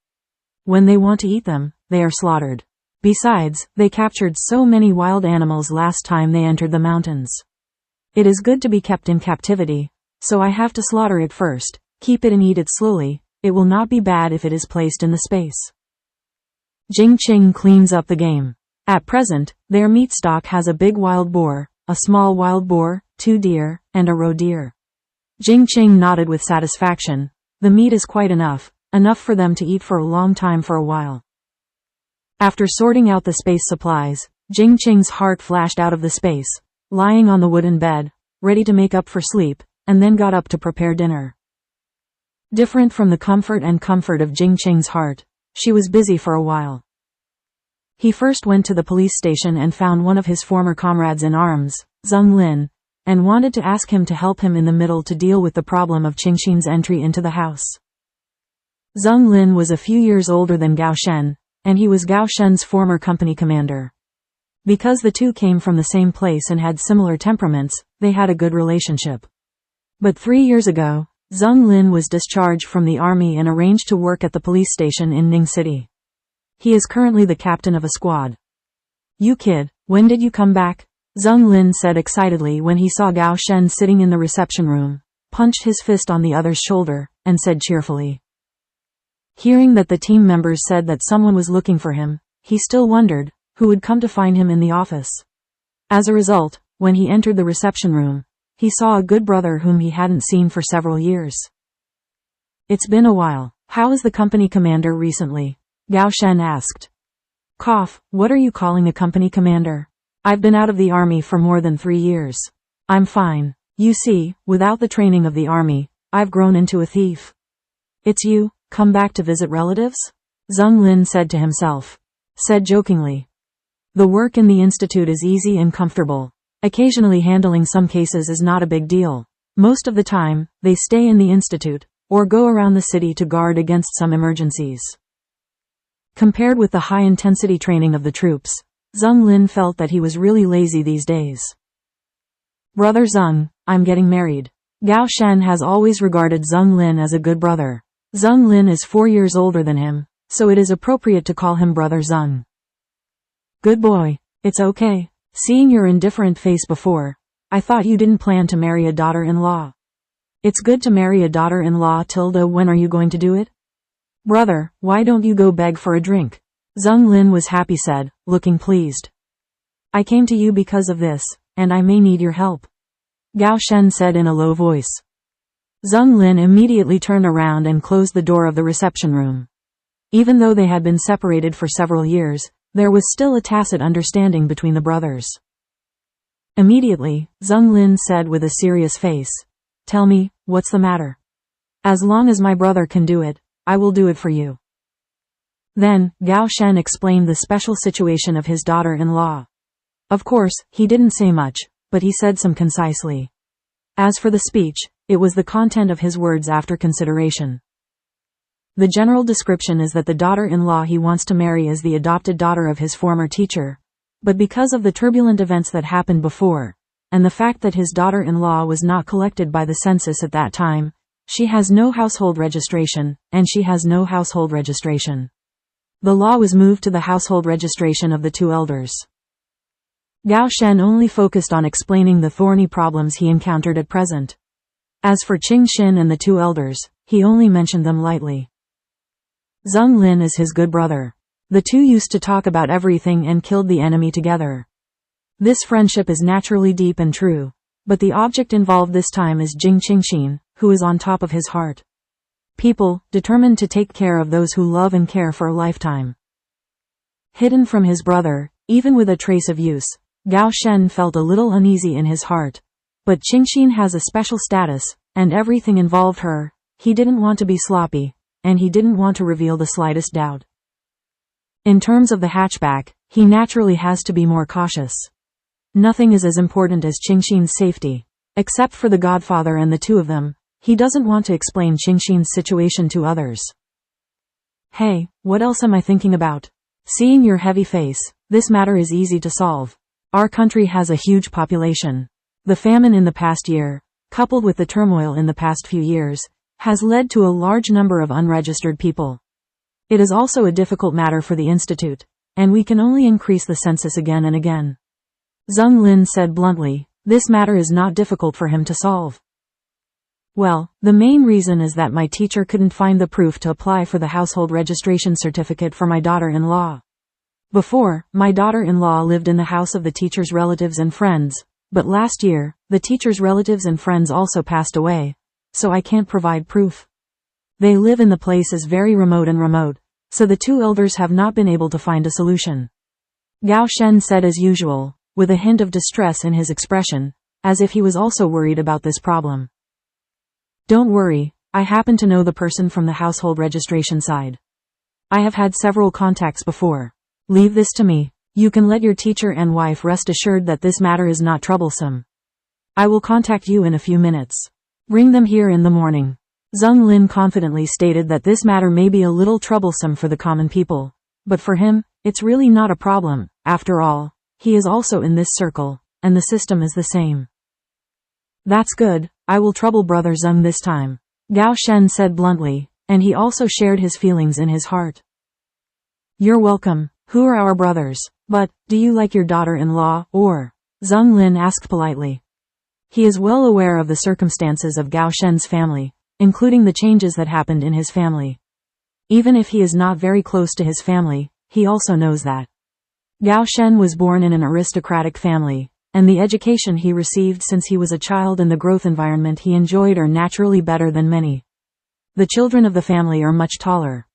When they want to eat them, they are slaughtered. Besides, they captured so many wild animals last time they entered the mountains. It is good to be kept in captivity, so I have to slaughter it first. Keep it and eat it slowly, it will not be bad if it is placed in the space. Jing Qing cleans up the game. At present, their meat stock has a big wild boar, a small wild boar, 2 deer, and a roe deer. Jing Qing nodded with satisfaction. The meat is quite enough for them to eat for a long time for a while. After sorting out the space supplies, Jing Qing's heart flashed out of the space, lying on the wooden bed, ready to make up for sleep, and then got up to prepare dinner. Different from the comfort of Jing Qing's heart, she was busy for a while. He first went to the police station and found one of his former comrades in arms, Zheng Lin, and wanted to ask him to help him in the middle to deal with the problem of Qingxin's entry into the house. Zheng Lin was a few years older than Gao Shen, and he was Gao Shen's former company commander. Because the two came from the same place and had similar temperaments, they had a good relationship. But 3 years ago, Zheng Lin was discharged from the army and arranged to work at the police station in Ning City. He is currently the captain of a squad. "You kid, when did you come back?" Zheng Lin said excitedly when he saw Gao Shen sitting in the reception room, punched his fist on the other's shoulder, and said cheerfully. Hearing that the team members said that someone was looking for him, he still wondered who would come to find him in the office. As a result, when he entered the reception room, he saw a good brother whom he hadn't seen for several years. "It's been a while. How is the company commander recently?" Gao Shen asked. "Cough, what are you calling a company commander? I've been out of the army for more than 3 years. I'm fine. You see, without the training of the army, I've grown into a thief." "It's you, come back to visit relatives?" Zheng Lin said to himself. Said jokingly. "The work in the institute is easy and comfortable. Occasionally handling some cases is not a big deal. Most of the time, they stay in the institute, or go around the city to guard against some emergencies." Compared with the high-intensity training of the troops, Zheng Lin felt that he was really lazy these days. "Brother Zheng, I'm getting married." Gao Shen has always regarded Zheng Lin as a good brother. Zheng Lin is 4 years older than him, so it is appropriate to call him Brother Zheng. "Good boy. It's okay. Seeing your indifferent face before, I thought you didn't plan to marry a daughter-in-law." "It's good to marry a daughter-in-law. When are you going to do it?" "Brother, why don't you go beg for a drink?" Zheng Lin was happy said, looking pleased. "I came to you because of this, and I may need your help," Gao Shen said in a low voice. Zheng Lin immediately turned around and closed the door of the reception room. Even though they had been separated for several years, there was still a tacit understanding between the brothers. Immediately, Zheng Lin said with a serious face, "Tell me, what's the matter? As long as my brother can do it, I will do it for you." Then, Gao Shen explained the special situation of his daughter-in-law. Of course, he didn't say much, but he said some concisely. As for the speech, it was the content of his words after consideration. The general description is that the daughter-in-law he wants to marry is the adopted daughter of his former teacher, but because of the turbulent events that happened before, and the fact that his daughter-in-law was not collected by the census at that time, She has no household registration, and she has no household registration. The law was moved to the household registration of the two elders. Gao Shen only focused on explaining the thorny problems he encountered at present. As for Qingxin and the two elders, he only mentioned them lightly. Zheng Lin is his good brother. The two used to talk about everything and killed the enemy together. This friendship is naturally deep and true, but the object involved this time is Jing Qingxin, who is on top of his heart. People, determined to take care of those who love and care for a lifetime. Hidden from his brother, even with a trace of use, Gao Shen felt a little uneasy in his heart. But Qingxin has a special status, and everything involved her. He didn't want to be sloppy, and he didn't want to reveal the slightest doubt. In terms of the hatchback, he naturally has to be more cautious. Nothing is as important as Qingxin's safety. Except for the godfather and the two of them, he doesn't want to explain Qingxin's situation to others. Hey, what else am I thinking about? Seeing your heavy face, this matter is easy to solve. Our country has a huge population. The famine in the past year, coupled with the turmoil in the past few years, has led to a large number of unregistered people. It is also a difficult matter for the institute, and we can only increase the census again and again. Zheng Lin said bluntly, this matter is not difficult for him to solve. Well, the main reason is that my teacher couldn't find the proof to apply for the household registration certificate for my daughter-in-law. Before, my daughter-in-law lived in the house of the teacher's relatives and friends, but last year, the teacher's relatives and friends also passed away, so I can't provide proof. They live in the place is very remote, so the two elders have not been able to find a solution. Gao Shen said as usual, with a hint of distress in his expression, as if he was also worried about this problem. Don't worry, I happen to know the person from the household registration side. I have had several contacts before. Leave this to me. You can let your teacher and wife rest assured that this matter is not troublesome. I will contact you in a few minutes. Bring them here in the morning. Zheng Lin confidently stated that this matter may be a little troublesome for the common people, but for him, it's really not a problem. After all, he is also in this circle, and the system is the same. That's good, I will trouble brother Zheng this time, Gao Shen said bluntly, and he also shared his feelings in his heart. You're welcome, who are our brothers? But, do you like your daughter-in-law, or? Zheng Lin asked politely. He is well aware of the circumstances of Gao Shen's family, including the changes that happened in his family. Even if he is not very close to his family, he also knows that. Gao Shen was born in an aristocratic family, and the education he received since he was a child and the growth environment he enjoyed are naturally better than many. The children of the family are much taller.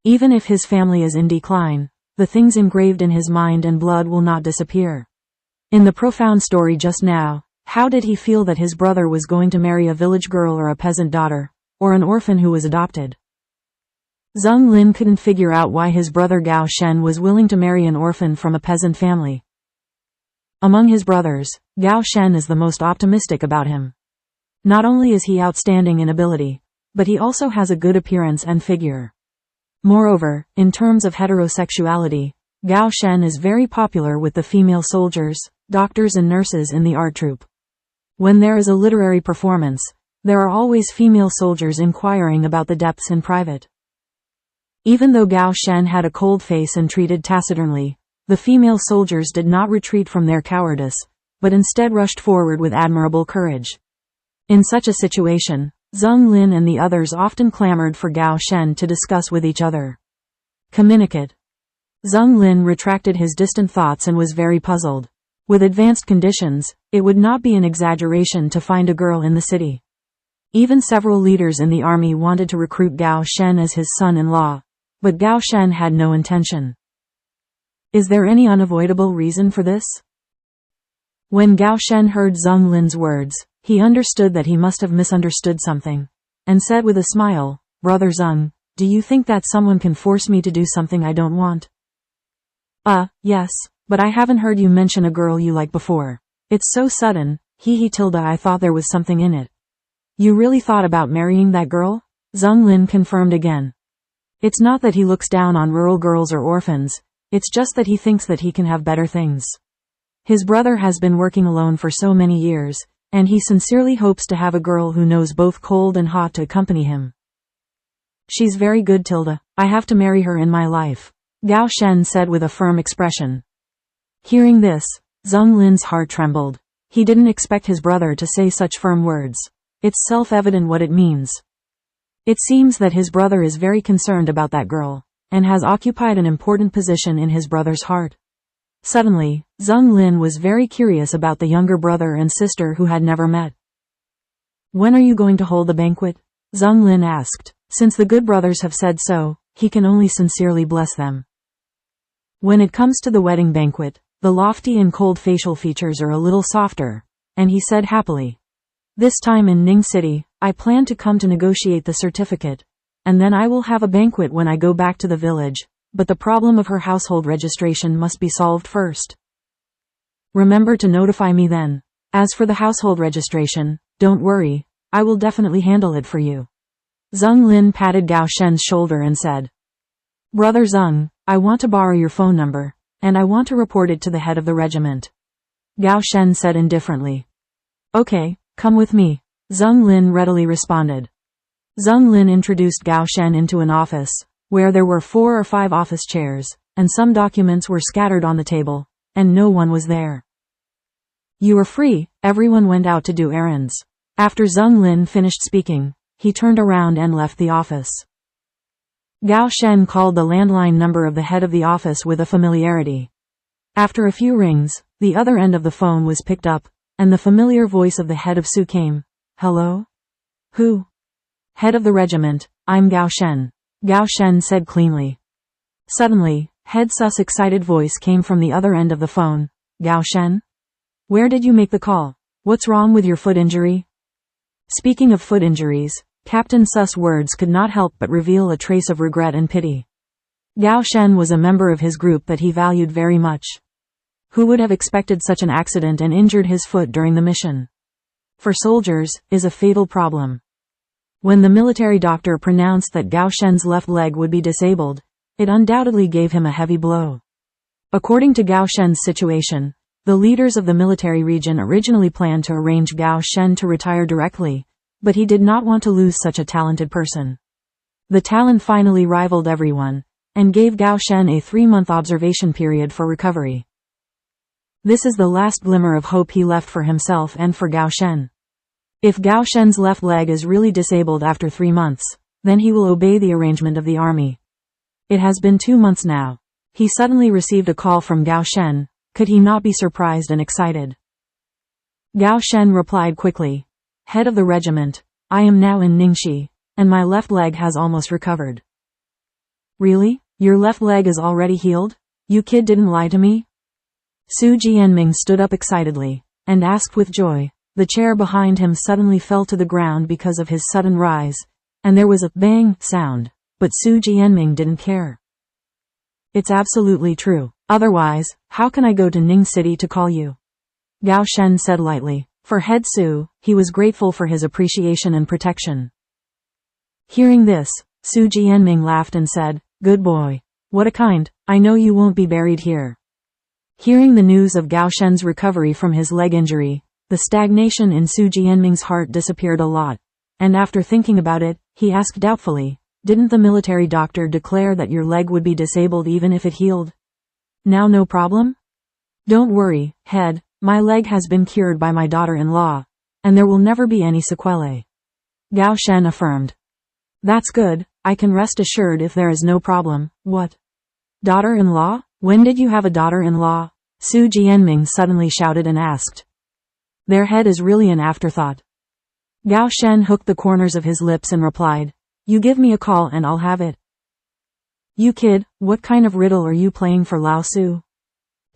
Even if his family is in decline, the things engraved in his mind and blood will not disappear. In the profound story just now, how did he feel that his brother was going to marry a village girl or a peasant daughter, or an orphan who was adopted? Zheng Lin couldn't figure out why his brother Gao Shen was willing to marry an orphan from a peasant family. Among his brothers, Gao Shen is the most optimistic about him. Not only is he outstanding in ability, but he also has a good appearance and figure. Moreover, in terms of heterosexuality, Gao Shen is very popular with the female soldiers, doctors and nurses in the art troupe. When there is a literary performance, there are always female soldiers inquiring about the depths in private. Even though Gao Shen had a cold face and treated taciturnly, the female soldiers did not retreat from their cowardice, but instead rushed forward with admirable courage. In such a situation, Zheng Lin and the others often clamored for Gao Shen to discuss with each other. Communicate. Zheng Lin retracted his distant thoughts and was very puzzled. With advanced conditions, it would not be an exaggeration to find a girl in the city. Even several leaders in the army wanted to recruit Gao Shen as his son-in-law, but Gao Shen had no intention. Is there any unavoidable reason for this? When Gao Shen heard Zheng Lin's words, he understood that he must have misunderstood something, and said with a smile, Brother Zheng, do you think that someone can force me to do something I don't want? Yes, but I haven't heard you mention a girl you like before. It's so sudden, I thought there was something in it. You really thought about marrying that girl? Zheng Lin confirmed again. It's not that he looks down on rural girls or orphans, it's just that he thinks that he can have better things. His brother has been working alone for so many years, and he sincerely hopes to have a girl who knows both cold and hot to accompany him. She's very good, Tilda. I have to marry her in my life, Gao Shen said with a firm expression. Hearing this, Zheng Lin's heart trembled. He didn't expect his brother to say such firm words. It's self-evident what it means. It seems that his brother is very concerned about that girl, and has occupied an important position in his brother's heart. Suddenly, Zheng Lin was very curious about the younger brother and sister who had never met. When are you going to hold the banquet? Zheng Lin asked. Since the good brothers have said so, he can only sincerely bless them. When it comes to the wedding banquet, the lofty and cold facial features are a little softer, and he said happily. This time in Ning City, I plan to come to negotiate the certificate, and then I will have a banquet when I go back to the village, but the problem of her household registration must be solved first. Remember to notify me then. As for the household registration, don't worry, I will definitely handle it for you. Zheng Lin patted Gao Shen's shoulder and said, Brother Zheng, I want to borrow your phone number, and I want to report it to the head of the regiment. Gao Shen said indifferently. Okay, come with me, Zheng Lin readily responded. Zheng Lin introduced Gao Shen into an office, where there were 4 or 5 office chairs, and some documents were scattered on the table, and no one was there. You are free, everyone went out to do errands. After Zheng Lin finished speaking, he turned around and left the office. Gao Shen called the landline number of the head of the office with a familiarity. After a few rings, the other end of the phone was picked up, and the familiar voice of the head of Su came. Hello? Who? Head of the regiment, I'm Gao Shen. Gao Shen said cleanly. Suddenly, head Su's excited voice came from the other end of the phone. Gao Shen? Where did you make the call? What's wrong with your foot injury? Speaking of foot injuries, Captain Su's words could not help but reveal a trace of regret and pity. Gao Shen was a member of his group that he valued very much. Who would have expected such an accident and injured his foot during the mission? For soldiers, is a fatal problem. When the military doctor pronounced that Gao Shen's left leg would be disabled, it undoubtedly gave him a heavy blow. According to Gao Shen's situation, the leaders of the military region originally planned to arrange Gao Shen to retire directly, but he did not want to lose such a talented person. The talent finally rivaled everyone, and gave Gao Shen a 3-month observation period for recovery. This is the last glimmer of hope he left for himself and for Gao Shen. If Gao Shen's left leg is really disabled after 3 months, then he will obey the arrangement of the army. It has been 2 months now. He suddenly received a call from Gao Shen. Could he not be surprised and excited? Gao Shen replied quickly. Head of the regiment, I am now in Ningxi, and my left leg has almost recovered. Really? Your left leg is already healed? You kid didn't lie to me? Su Jianming stood up excitedly, and asked with joy. The chair behind him suddenly fell to the ground because of his sudden rise, and there was a bang sound, but Su Jianming didn't care. It's absolutely true. Otherwise, how can I go to Ning City to call you? Gao Shen said lightly. For head Su, he was grateful for his appreciation and protection. Hearing this, Su Jianming laughed and said, Good boy. What a kind, I know you won't be buried here. Hearing the news of Gao Shen's recovery from his leg injury, the stagnation in Su Jianming's heart disappeared a lot, and after thinking about it, he asked doubtfully, Didn't the military doctor declare that your leg would be disabled even if it healed? Now no problem? Don't worry, head, my leg has been cured by my daughter-in-law, and there will never be any sequelae. Gao Shen affirmed. That's good, I can rest assured if there is no problem. What? Daughter-in-law? When did you have a daughter-in-law? Su Jianming suddenly shouted and asked. Their head is really an afterthought. Gao Shen hooked the corners of his lips and replied, You give me a call and I'll have it. You kid, what kind of riddle are you playing for Lao Su?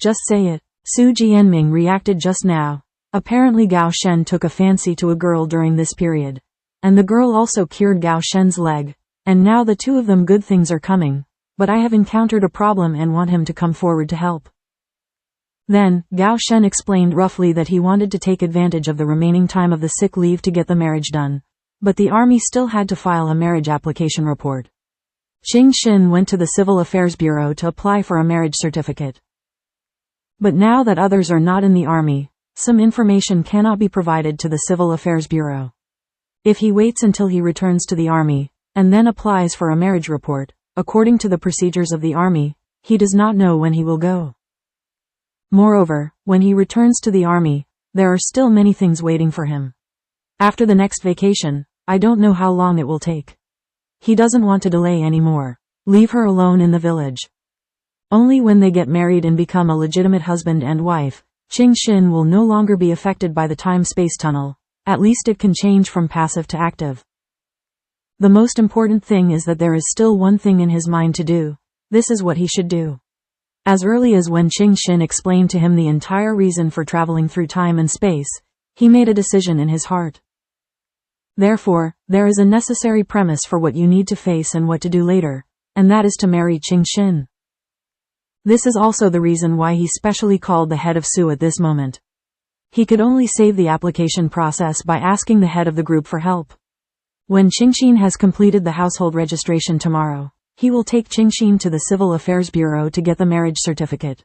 Just say it. Su Jianming reacted just now. Apparently Gao Shen took a fancy to a girl during this period. And the girl also cured Gao Shen's leg. And now the two of them good things are coming. But I have encountered a problem and want him to come forward to help. Then, Gao Shen explained roughly that he wanted to take advantage of the remaining time of the sick leave to get the marriage done. But the army still had to file a marriage application report. Jing Qingxin went to the Civil Affairs Bureau to apply for a marriage certificate. But now that others are not in the army, some information cannot be provided to the Civil Affairs Bureau. If he waits until he returns to the army, and then applies for a marriage report, according to the procedures of the army, he does not know when he will go. Moreover, when he returns to the army, there are still many things waiting for him. After the next vacation, I don't know how long it will take. He doesn't want to delay anymore. Leave her alone in the village. Only when they get married and become a legitimate husband and wife, Qingxin will no longer be affected by the time-space tunnel. At least it can change from passive to active. The most important thing is that there is still one thing in his mind to do. This is what he should do. As early as when Qingxin explained to him the entire reason for traveling through time and space, he made a decision in his heart. Therefore, there is a necessary premise for what you need to face and what to do later, and that is to marry Qingxin. This is also the reason why he specially called the head of Su at this moment. He could only save the application process by asking the head of the group for help. When Qingxin has completed the household registration tomorrow, he will take Qingxin to the Civil Affairs Bureau to get the marriage certificate.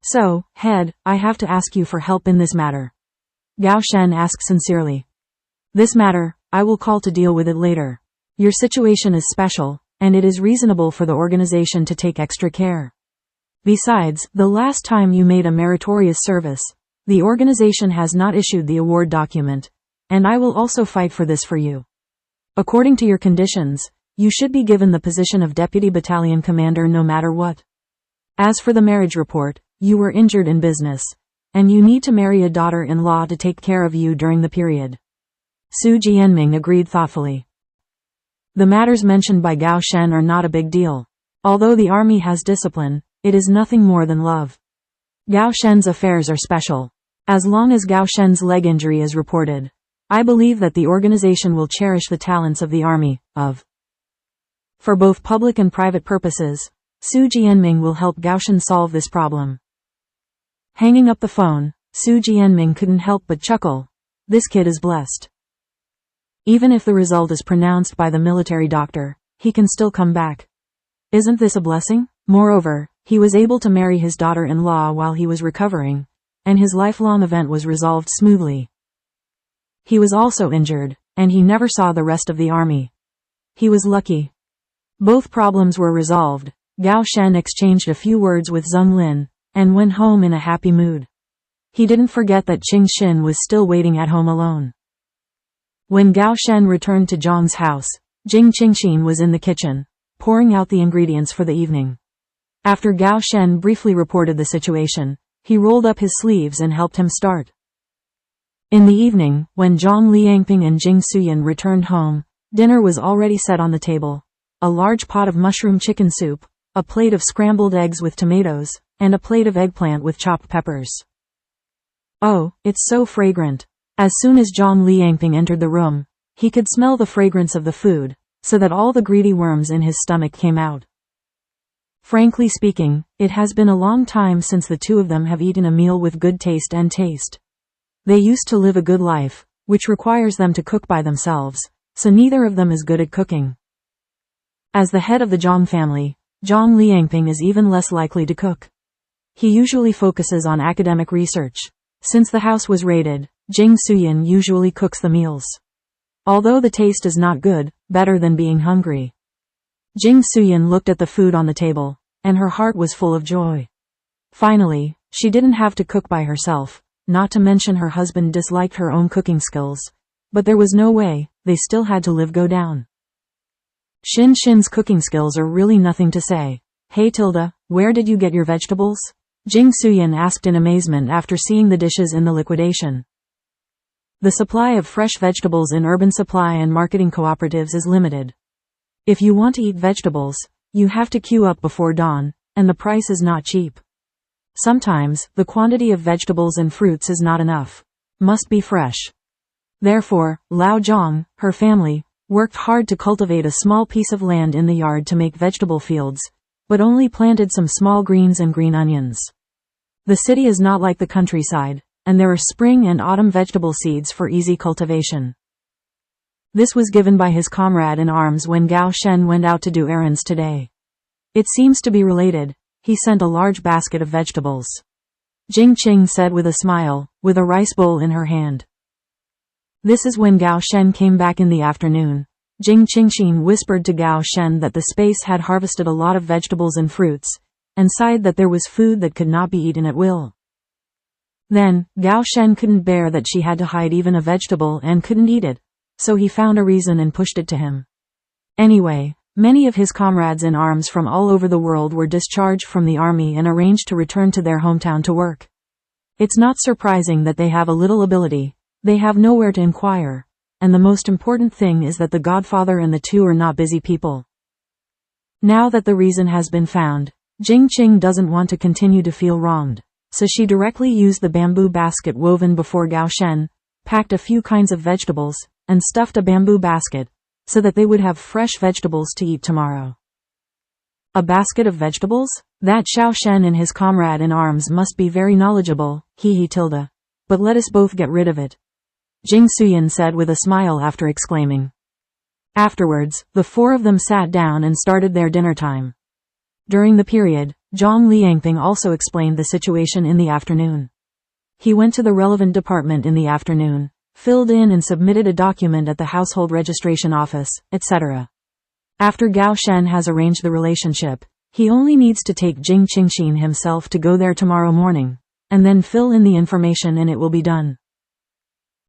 So, head, I have to ask you for help in this matter. Gao Shen asked sincerely. This matter, I will call to deal with it later. Your situation is special, and it is reasonable for the organization to take extra care. Besides, the last time you made a meritorious service, the organization has not issued the award document, and I will also fight for this for you. According to your conditions, you should be given the position of deputy battalion commander no matter what. As for the marriage report, you were injured in business, and you need to marry a daughter-in-law to take care of you during the period. Su Jianming agreed thoughtfully. The matters mentioned by Gao Shen are not a big deal. Although the army has discipline, it is nothing more than love. Gao Shen's affairs are special. As long as Gao Shen's leg injury is reported, I believe that the organization will cherish the talents of the army, For both public and private purposes, Su Jianming will help Gao Shen solve this problem. Hanging up the phone, Su Jianming couldn't help but chuckle. This kid is blessed. Even if the result is pronounced by the military doctor, he can still come back. Isn't this a blessing? Moreover, he was able to marry his daughter-in-law while he was recovering, and his lifelong event was resolved smoothly. He was also injured, and he never saw the rest of the army. He was lucky. Both problems were resolved. Gao Shen exchanged a few words with Zheng Lin, and went home in a happy mood. He didn't forget that Qingxin was still waiting at home alone. When Gao Shen returned to Zhang's house, Jing Qingxin was in the kitchen, pouring out the ingredients for the evening. After Gao Shen briefly reported the situation, he rolled up his sleeves and helped him start. In the evening, when Zhang Liangping and Jing Suyan returned home, dinner was already set on the table. A large pot of mushroom chicken soup, a plate of scrambled eggs with tomatoes, and a plate of eggplant with chopped peppers. Oh, it's so fragrant. As soon as Zhang Liangping entered the room, he could smell the fragrance of the food, so that all the greedy worms in his stomach came out. Frankly speaking, it has been a long time since the two of them have eaten a meal with good taste and taste. They used to live a good life, which requires them to cook by themselves, so neither of them is good at cooking. As the head of the Zhang family, Zhang Liangping is even less likely to cook. He usually focuses on academic research. Since the house was raided, Jing Suyan usually cooks the meals. Although the taste is not good, better than being hungry. Jing Suyan looked at the food on the table, and her heart was full of joy. Finally, she didn't have to cook by herself, not to mention her husband disliked her own cooking skills. But there was no way, they still had to live go down. Xin's cooking skills are really nothing to say. Hey Tilda, where did you get your vegetables? Jing Suyan asked in amazement after seeing the dishes in the liquidation. The supply of fresh vegetables in urban supply and marketing cooperatives is limited. If you want to eat vegetables, you have to queue up before dawn, and the price is not cheap. Sometimes, the quantity of vegetables and fruits is not enough. Must be fresh. Therefore, Lao Zhang, her family, worked hard to cultivate a small piece of land in the yard to make vegetable fields, but only planted some small greens and green onions. The city is not like the countryside, and there are spring and autumn vegetable seeds for easy cultivation. This was given by his comrade in arms when Gao Shen went out to do errands today. It seems to be related. He sent a large basket of vegetables. Jing Qing said with a smile, with a rice bowl in her hand. This is when Gao Shen came back in the afternoon. Jing Qingxin whispered to Gao Shen that the space had harvested a lot of vegetables and fruits, and sighed that there was food that could not be eaten at will. Then, Gao Shen couldn't bear that she had to hide even a vegetable and couldn't eat it, so he found a reason and pushed it to him. Anyway, many of his comrades in arms from all over the world were discharged from the army and arranged to return to their hometown to work. It's not surprising that they have a little ability, they have nowhere to inquire, and the most important thing is that the godfather and the two are not busy people. Now that the reason has been found, Jing Qing doesn't want to continue to feel wronged, so she directly used the bamboo basket woven before Gao Shen, packed a few kinds of vegetables, and stuffed a bamboo basket, so that they would have fresh vegetables to eat tomorrow. A basket of vegetables? That Xiao Shen and his comrade in arms must be very knowledgeable, tilde. But let us both get rid of it. Jing Suyin said with a smile after exclaiming. Afterwards, the four of them sat down and started their dinner time. During the period, Zhang Liangping also explained the situation in the afternoon. He went to the relevant department in the afternoon, filled in and submitted a document at the household registration office, etc. After Gao Shen has arranged the relationship, he only needs to take Jing Qingxin himself to go there tomorrow morning, and then fill in the information and it will be done.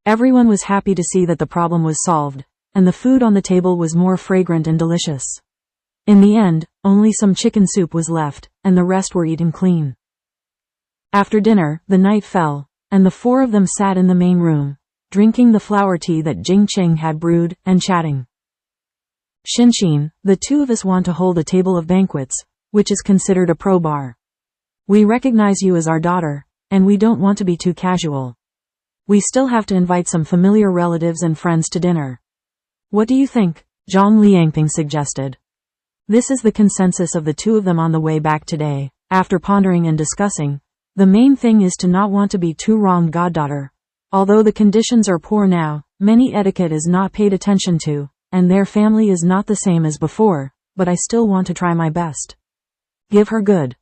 Everyone was happy to see that the problem was solved, and the food on the table was more fragrant and delicious. In the end, only some chicken soup was left, and the rest were eaten clean. After dinner, the night fell, and the four of them sat in the main room, drinking the flower tea that Jing Qing had brewed, and chatting. Xinxin, the two of us want to hold a table of banquets, which is considered a pro bar. We recognize you as our daughter, and we don't want to be too casual. We still have to invite some familiar relatives and friends to dinner. What do you think? Zhang Liangping suggested. This is the consensus of the two of them on the way back today. After pondering and discussing, the main thing is to not want to be too wrong goddaughter. Although the conditions are poor now, many etiquette is not paid attention to, and their family is not the same as before, but I still want to try my best. Give her good.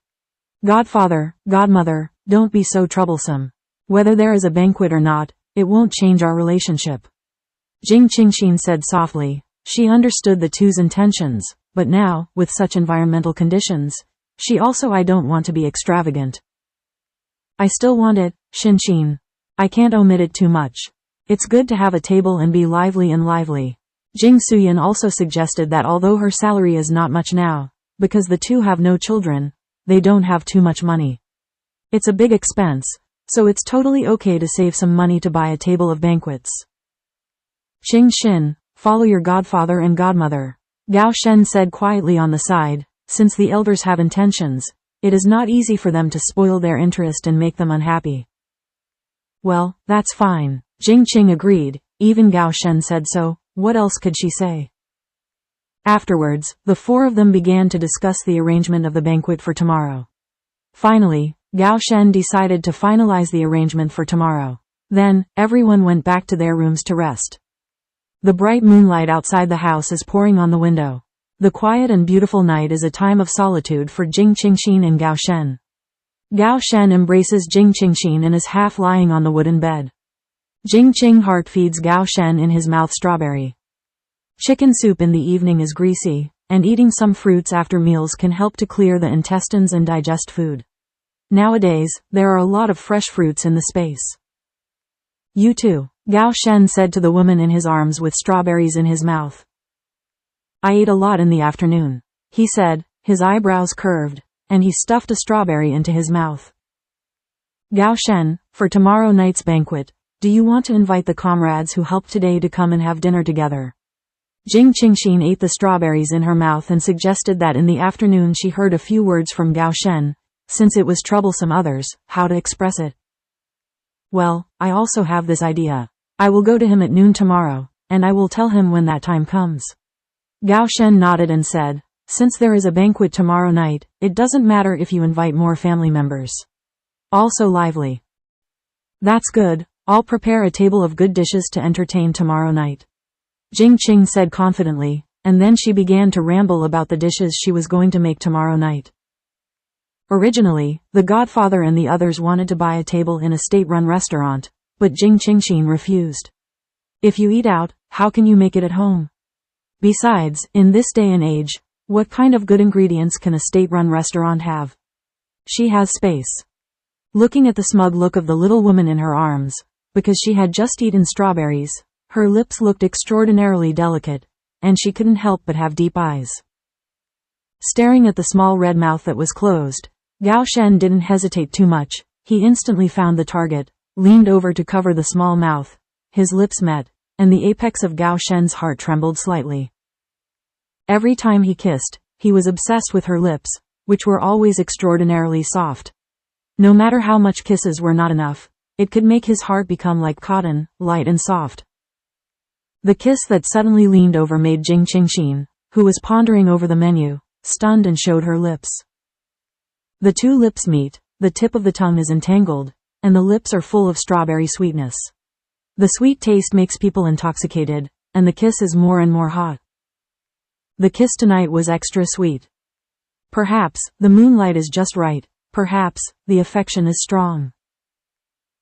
Godfather, godmother, don't be so troublesome. Whether there is a banquet or not, it won't change our relationship. Jing Qingxin said softly. She understood the two's intentions, but now, with such environmental conditions, I don't want to be extravagant. I still want it, Xinxin. I can't omit it too much. It's good to have a table and be lively and lively. Jing Suyin also suggested that although her salary is not much now, because the two have no children, they don't have too much money. It's a big expense, so it's totally okay to save some money to buy a table of banquets. Qingxin, follow your godfather and godmother. Gao Shen said quietly on the side. Since the elders have intentions, it is not easy for them to spoil their interest and make them unhappy. Well, that's fine. Jing Qing agreed. Even Gao Shen said so. What else could she say? Afterwards, the four of them began to discuss the arrangement of the banquet for tomorrow. Finally, Gao Shen decided to finalize the arrangement for tomorrow. Then, everyone went back to their rooms to rest. The bright moonlight outside the house is pouring on the window. The quiet and beautiful night is a time of solitude for Jing Qingxin and Gao Shen. Gao Shen embraces Jing Qingxin and is half lying on the wooden bed. Jing Qing heart feeds Gao Shen in his mouth strawberry. Chicken soup in the evening is greasy, and eating some fruits after meals can help to clear the intestines and digest food. Nowadays, there are a lot of fresh fruits in the space. You too, Gao Shen said to the woman in his arms with strawberries in his mouth. I ate a lot in the afternoon, he said, his eyebrows curved, and he stuffed a strawberry into his mouth. Gao Shen, for tomorrow night's banquet, do you want to invite the comrades who helped today to come and have dinner together? Jing Qingxin ate the strawberries in her mouth and suggested that in the afternoon she heard a few words from Gao Shen, since it was troublesome others, how to express it. Well, I also have this idea. I will go to him at noon tomorrow, and I will tell him when that time comes. Gao Shen nodded and said, since there is a banquet tomorrow night, it doesn't matter if you invite more family members. Also lively. That's good, I'll prepare a table of good dishes to entertain tomorrow night. Jing Qing said confidently, and then she began to ramble about the dishes she was going to make tomorrow night. Originally, the godfather and the others wanted to buy a table in a state-run restaurant, but Jing Qingxin refused. If you eat out, how can you make it at home? Besides, in this day and age, what kind of good ingredients can a state-run restaurant have? She has space. Looking at the smug look of the little woman in her arms, because she had just eaten strawberries, her lips looked extraordinarily delicate, and she couldn't help but have deep eyes. Staring at the small red mouth that was closed, Gao Shen didn't hesitate too much. He instantly found the target, leaned over to cover the small mouth. His lips met, and the apex of Gao Shen's heart trembled slightly. Every time he kissed, he was obsessed with her lips, which were always extraordinarily soft. No matter how much kisses were not enough, it could make his heart become like cotton, light and soft. The kiss that suddenly leaned over made Jing Qingxin, who was pondering over the menu, stunned and showed her lips. The two lips meet, the tip of the tongue is entangled, and the lips are full of strawberry sweetness. The sweet taste makes people intoxicated, and the kiss is more and more hot. The kiss tonight was extra sweet. Perhaps, the moonlight is just right, perhaps, the affection is strong.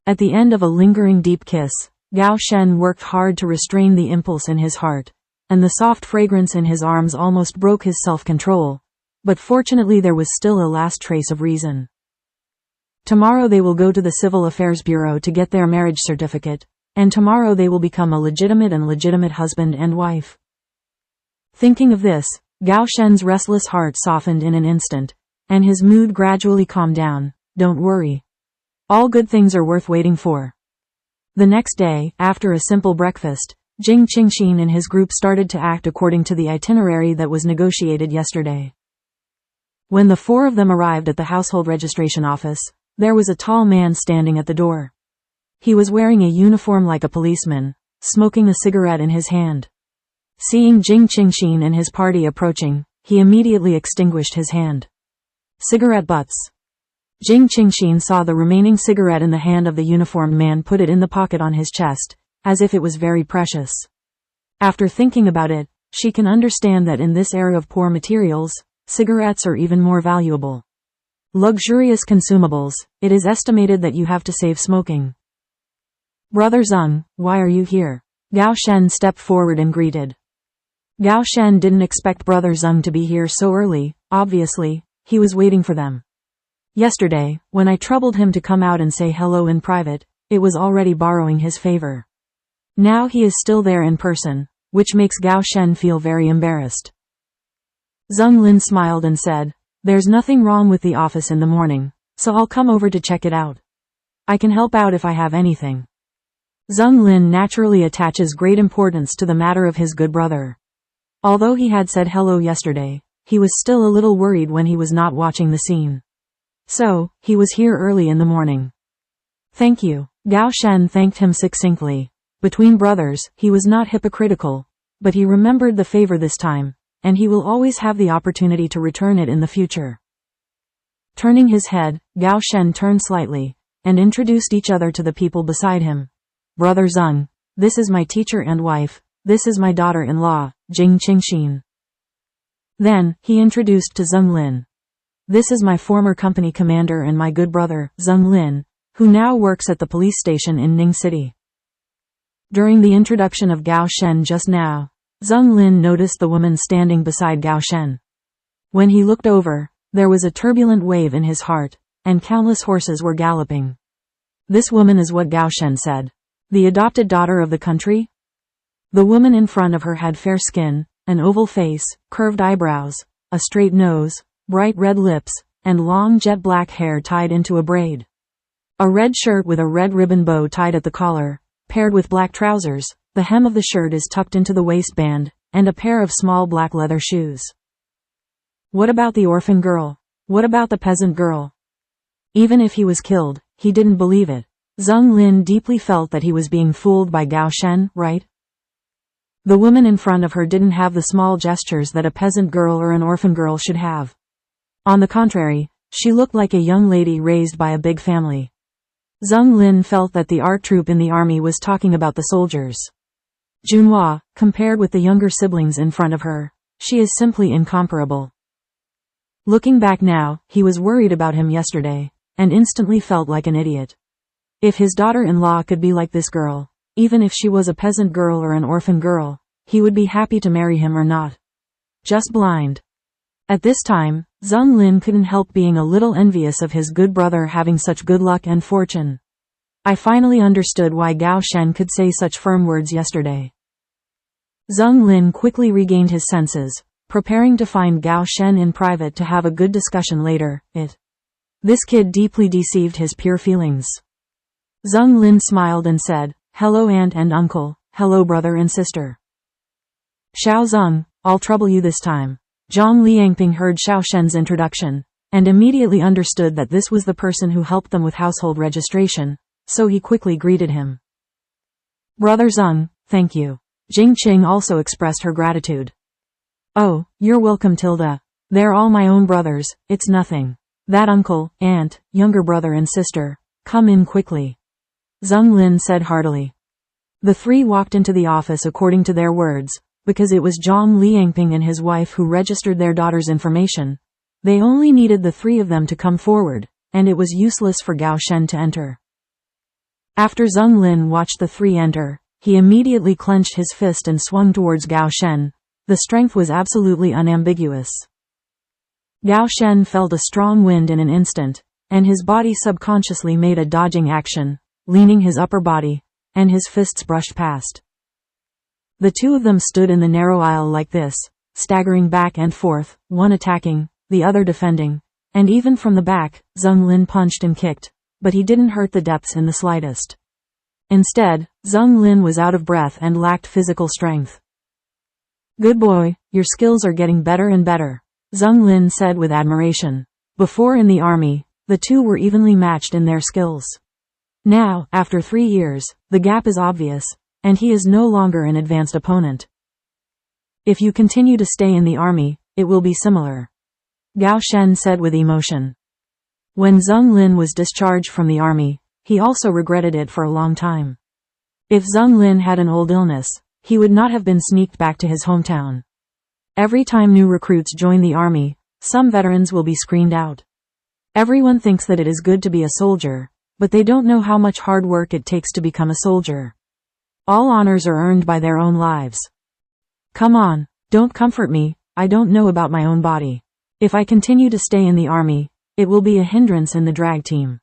At the end of a lingering deep kiss, Gao Shen worked hard to restrain the impulse in his heart, and the soft fragrance in his arms almost broke his self-control. But fortunately there was still a last trace of reason. Tomorrow they will go to the Civil Affairs Bureau to get their marriage certificate, and tomorrow they will become a legitimate husband and wife. Thinking of this, Gao Shen's restless heart softened in an instant, and his mood gradually calmed down. Don't worry. All good things are worth waiting for. The next day, after a simple breakfast, Jing Qingxin and his group started to act according to the itinerary that was negotiated yesterday. When the four of them arrived at the household registration office, there was a tall man standing at the door. He was wearing a uniform like a policeman, smoking a cigarette in his hand. Seeing Jing Qingxin and his party approaching, he immediately extinguished his hand. Cigarette butts. Jing Qingxin saw the remaining cigarette in the hand of the uniformed man, put it in the pocket on his chest, as if it was very precious. After thinking about it, she can understand that in this era of poor materials, cigarettes are even more valuable. Luxurious consumables, it is estimated that you have to save smoking. Brother Zeng, why are you here? Gao Shen stepped forward and greeted. Gao Shen didn't expect Brother Zeng to be here so early. Obviously, he was waiting for them. Yesterday, when I troubled him to come out and say hello in private, it was already borrowing his favor. Now he is still there in person, which makes Gao Shen feel very embarrassed. Zeng Lin smiled and said, "There's nothing wrong with the office in the morning, so I'll come over to check it out. I can help out if I have anything." Zeng Lin naturally attaches great importance to the matter of his good brother. Although he had said hello yesterday, he was still a little worried when he was not watching the scene. So, he was here early in the morning. Thank you. Gao Shen thanked him succinctly. Between brothers, he was not hypocritical, but he remembered the favor this time, and he will always have the opportunity to return it in the future. Turning his head, Gao Shen turned slightly, and introduced each other to the people beside him. Brother Zeng, this is my teacher and wife, this is my daughter-in-law, Jing Qingxin. Then, he introduced to Zeng Lin. This is my former company commander and my good brother, Zeng Lin, who now works at the police station in Ning City. During the introduction of Gao Shen just now, Zeng Lin noticed the woman standing beside Gao Shen. When he looked over, there was a turbulent wave in his heart, and countless horses were galloping. This woman is what Gao Shen said. The adopted daughter of the country? The woman in front of her had fair skin, an oval face, curved eyebrows, a straight nose, bright red lips, and long jet black hair tied into a braid. A red shirt with a red ribbon bow tied at the collar, paired with black trousers, the hem of the shirt is tucked into the waistband, and a pair of small black leather shoes. What about the orphan girl? What about the peasant girl? Even if he was killed, he didn't believe it. Zeng Lin deeply felt that he was being fooled by Gao Shen, right? The woman in front of her didn't have the small gestures that a peasant girl or an orphan girl should have. On the contrary, she looked like a young lady raised by a big family. Zeng Lin felt that the art troupe in the army was talking about the soldiers. Junhua, compared with the younger siblings in front of her, she is simply incomparable. Looking back now, he was worried about him yesterday, and instantly felt like an idiot. If his daughter-in-law could be like this girl, even if she was a peasant girl or an orphan girl, he would be happy to marry him or not. Just blind. At this time, Zheng Lin couldn't help being a little envious of his good brother having such good luck and fortune. I finally understood why Gao Shen could say such firm words yesterday. Zheng Lin quickly regained his senses, preparing to find Gao Shen in private to have a good discussion later. This kid deeply deceived his pure feelings. Zheng Lin smiled and said, "Hello aunt and uncle, hello brother and sister." "Xiao Zheng, I'll trouble you this time." Zhang Liangping heard Xiao Shen's introduction, and immediately understood that this was the person who helped them with household registration, so he quickly greeted him. "Brother Zheng, thank you." Jing Qing also expressed her gratitude. "Oh, you're welcome Tilda. They're all my own brothers, it's nothing. That uncle, aunt, younger brother and sister, come in quickly," Zheng Lin said heartily. The three walked into the office according to their words, because it was Zhang Liangping and his wife who registered their daughter's information. They only needed the three of them to come forward, and it was useless for Gao Shen to enter. After Zheng Lin watched the three enter, he immediately clenched his fist and swung towards Gao Shen. The strength was absolutely unambiguous. Gao Shen felt a strong wind in an instant, and his body subconsciously made a dodging action, leaning his upper body, and his fists brushed past. The two of them stood in the narrow aisle like this, staggering back and forth, one attacking, the other defending, and even from the back, Zheng Lin punched and kicked, but he didn't hurt the depths in the slightest. Instead, Zheng Lin was out of breath and lacked physical strength. "Good boy, your skills are getting better and better," Zheng Lin said with admiration. Before in the army, the two were evenly matched in their skills. Now, after 3 years, the gap is obvious, and he is no longer an advanced opponent. "If you continue to stay in the army, it will be similar," Gao Shen said with emotion. When Zheng Lin was discharged from the army, he also regretted it for a long time. If Zheng Lin had an old illness, he would not have been sneaked back to his hometown. Every time new recruits join the army, some veterans will be screened out. Everyone thinks that it is good to be a soldier, but they don't know how much hard work it takes to become a soldier. All honors are earned by their own lives. Come on, don't comfort me, I don't know about my own body. If I continue to stay in the army, it will be a hindrance in the drag team.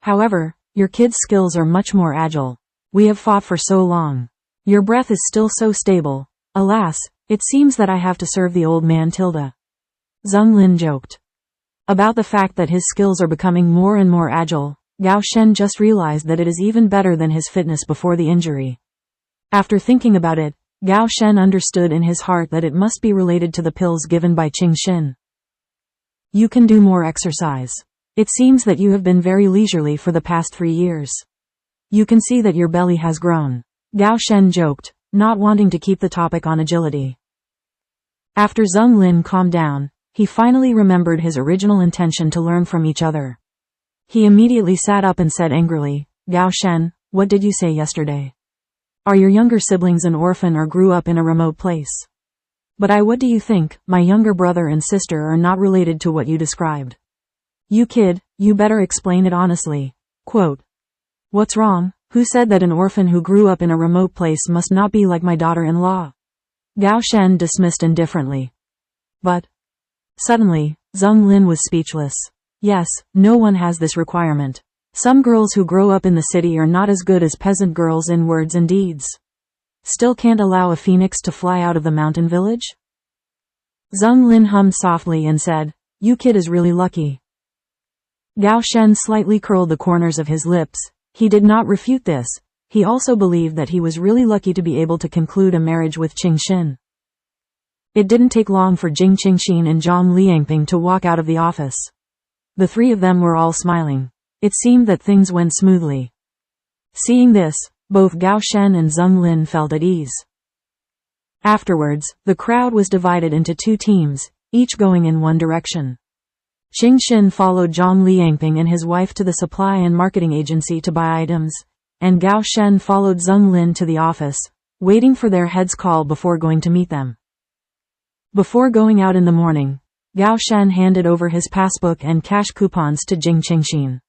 However, your kids' skills are much more agile. We have fought for so long. Your breath is still so stable. Alas, it seems that I have to serve the old man Tilda. Zheng Lin joked. About the fact that his skills are becoming more and more agile, Gao Shen just realized that it is even better than his fitness before the injury. After thinking about it, Gao Shen understood in his heart that it must be related to the pills given by Qingxin. "You can do more exercise. It seems that you have been very leisurely for the past 3 years. You can see that your belly has grown," Gao Shen joked, not wanting to keep the topic on agility. After Zheng Lin calmed down, he finally remembered his original intention to learn from each other. He immediately sat up and said angrily, "Gao Shen, what did you say yesterday? Are your younger siblings an orphan or grew up in a remote place? But what do you think, my younger brother and sister are not related to what you described? You kid, you better explain it honestly." Quote, "What's wrong? Who said that an orphan who grew up in a remote place must not be like my daughter-in-law?" Gao Shen dismissed indifferently. But suddenly, Zheng Lin was speechless. Yes, no one has this requirement. Some girls who grow up in the city are not as good as peasant girls in words and deeds. Still can't allow a phoenix to fly out of the mountain village? Zheng Lin hummed softly and said, "You kid is really lucky." Gao Shen slightly curled the corners of his lips. He did not refute this. He also believed that he was really lucky to be able to conclude a marriage with Qingxin. It didn't take long for Jing Qingxin and Zhang Liangping to walk out of the office. The three of them were all smiling. It seemed that things went smoothly. Seeing this, both Gao Shen and Zheng Lin felt at ease. Afterwards, the crowd was divided into 2 teams, each going in one direction. Qingxin followed Zhang Liangping and his wife to the supply and marketing agency to buy items, and Gao Shen followed Zheng Lin to the office, waiting for their head's call before going to meet them. Before going out in the morning, Gao Shen handed over his passbook and cash coupons to Jing Qingxin.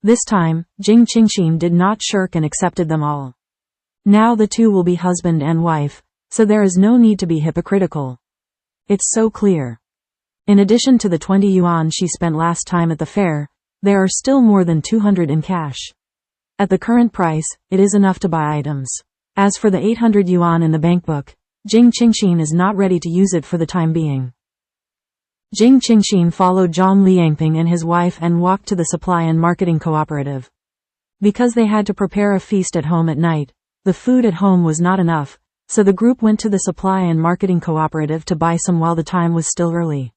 This time, Jing Qingxin did not shirk and accepted them all. Now the two will be husband and wife, so there is no need to be hypocritical. It's so clear. In addition to the 20 yuan she spent last time at the fair, there are still more than 200 in cash. At the current price, it is enough to buy items. As for the 800 yuan in the bankbook, Jing Qingxin is not ready to use it for the time being. Jing Qingxin followed Zhang Liangping and his wife and walked to the supply and marketing cooperative. Because they had to prepare a feast at home at night, the food at home was not enough, so the group went to the supply and marketing cooperative to buy some while the time was still early.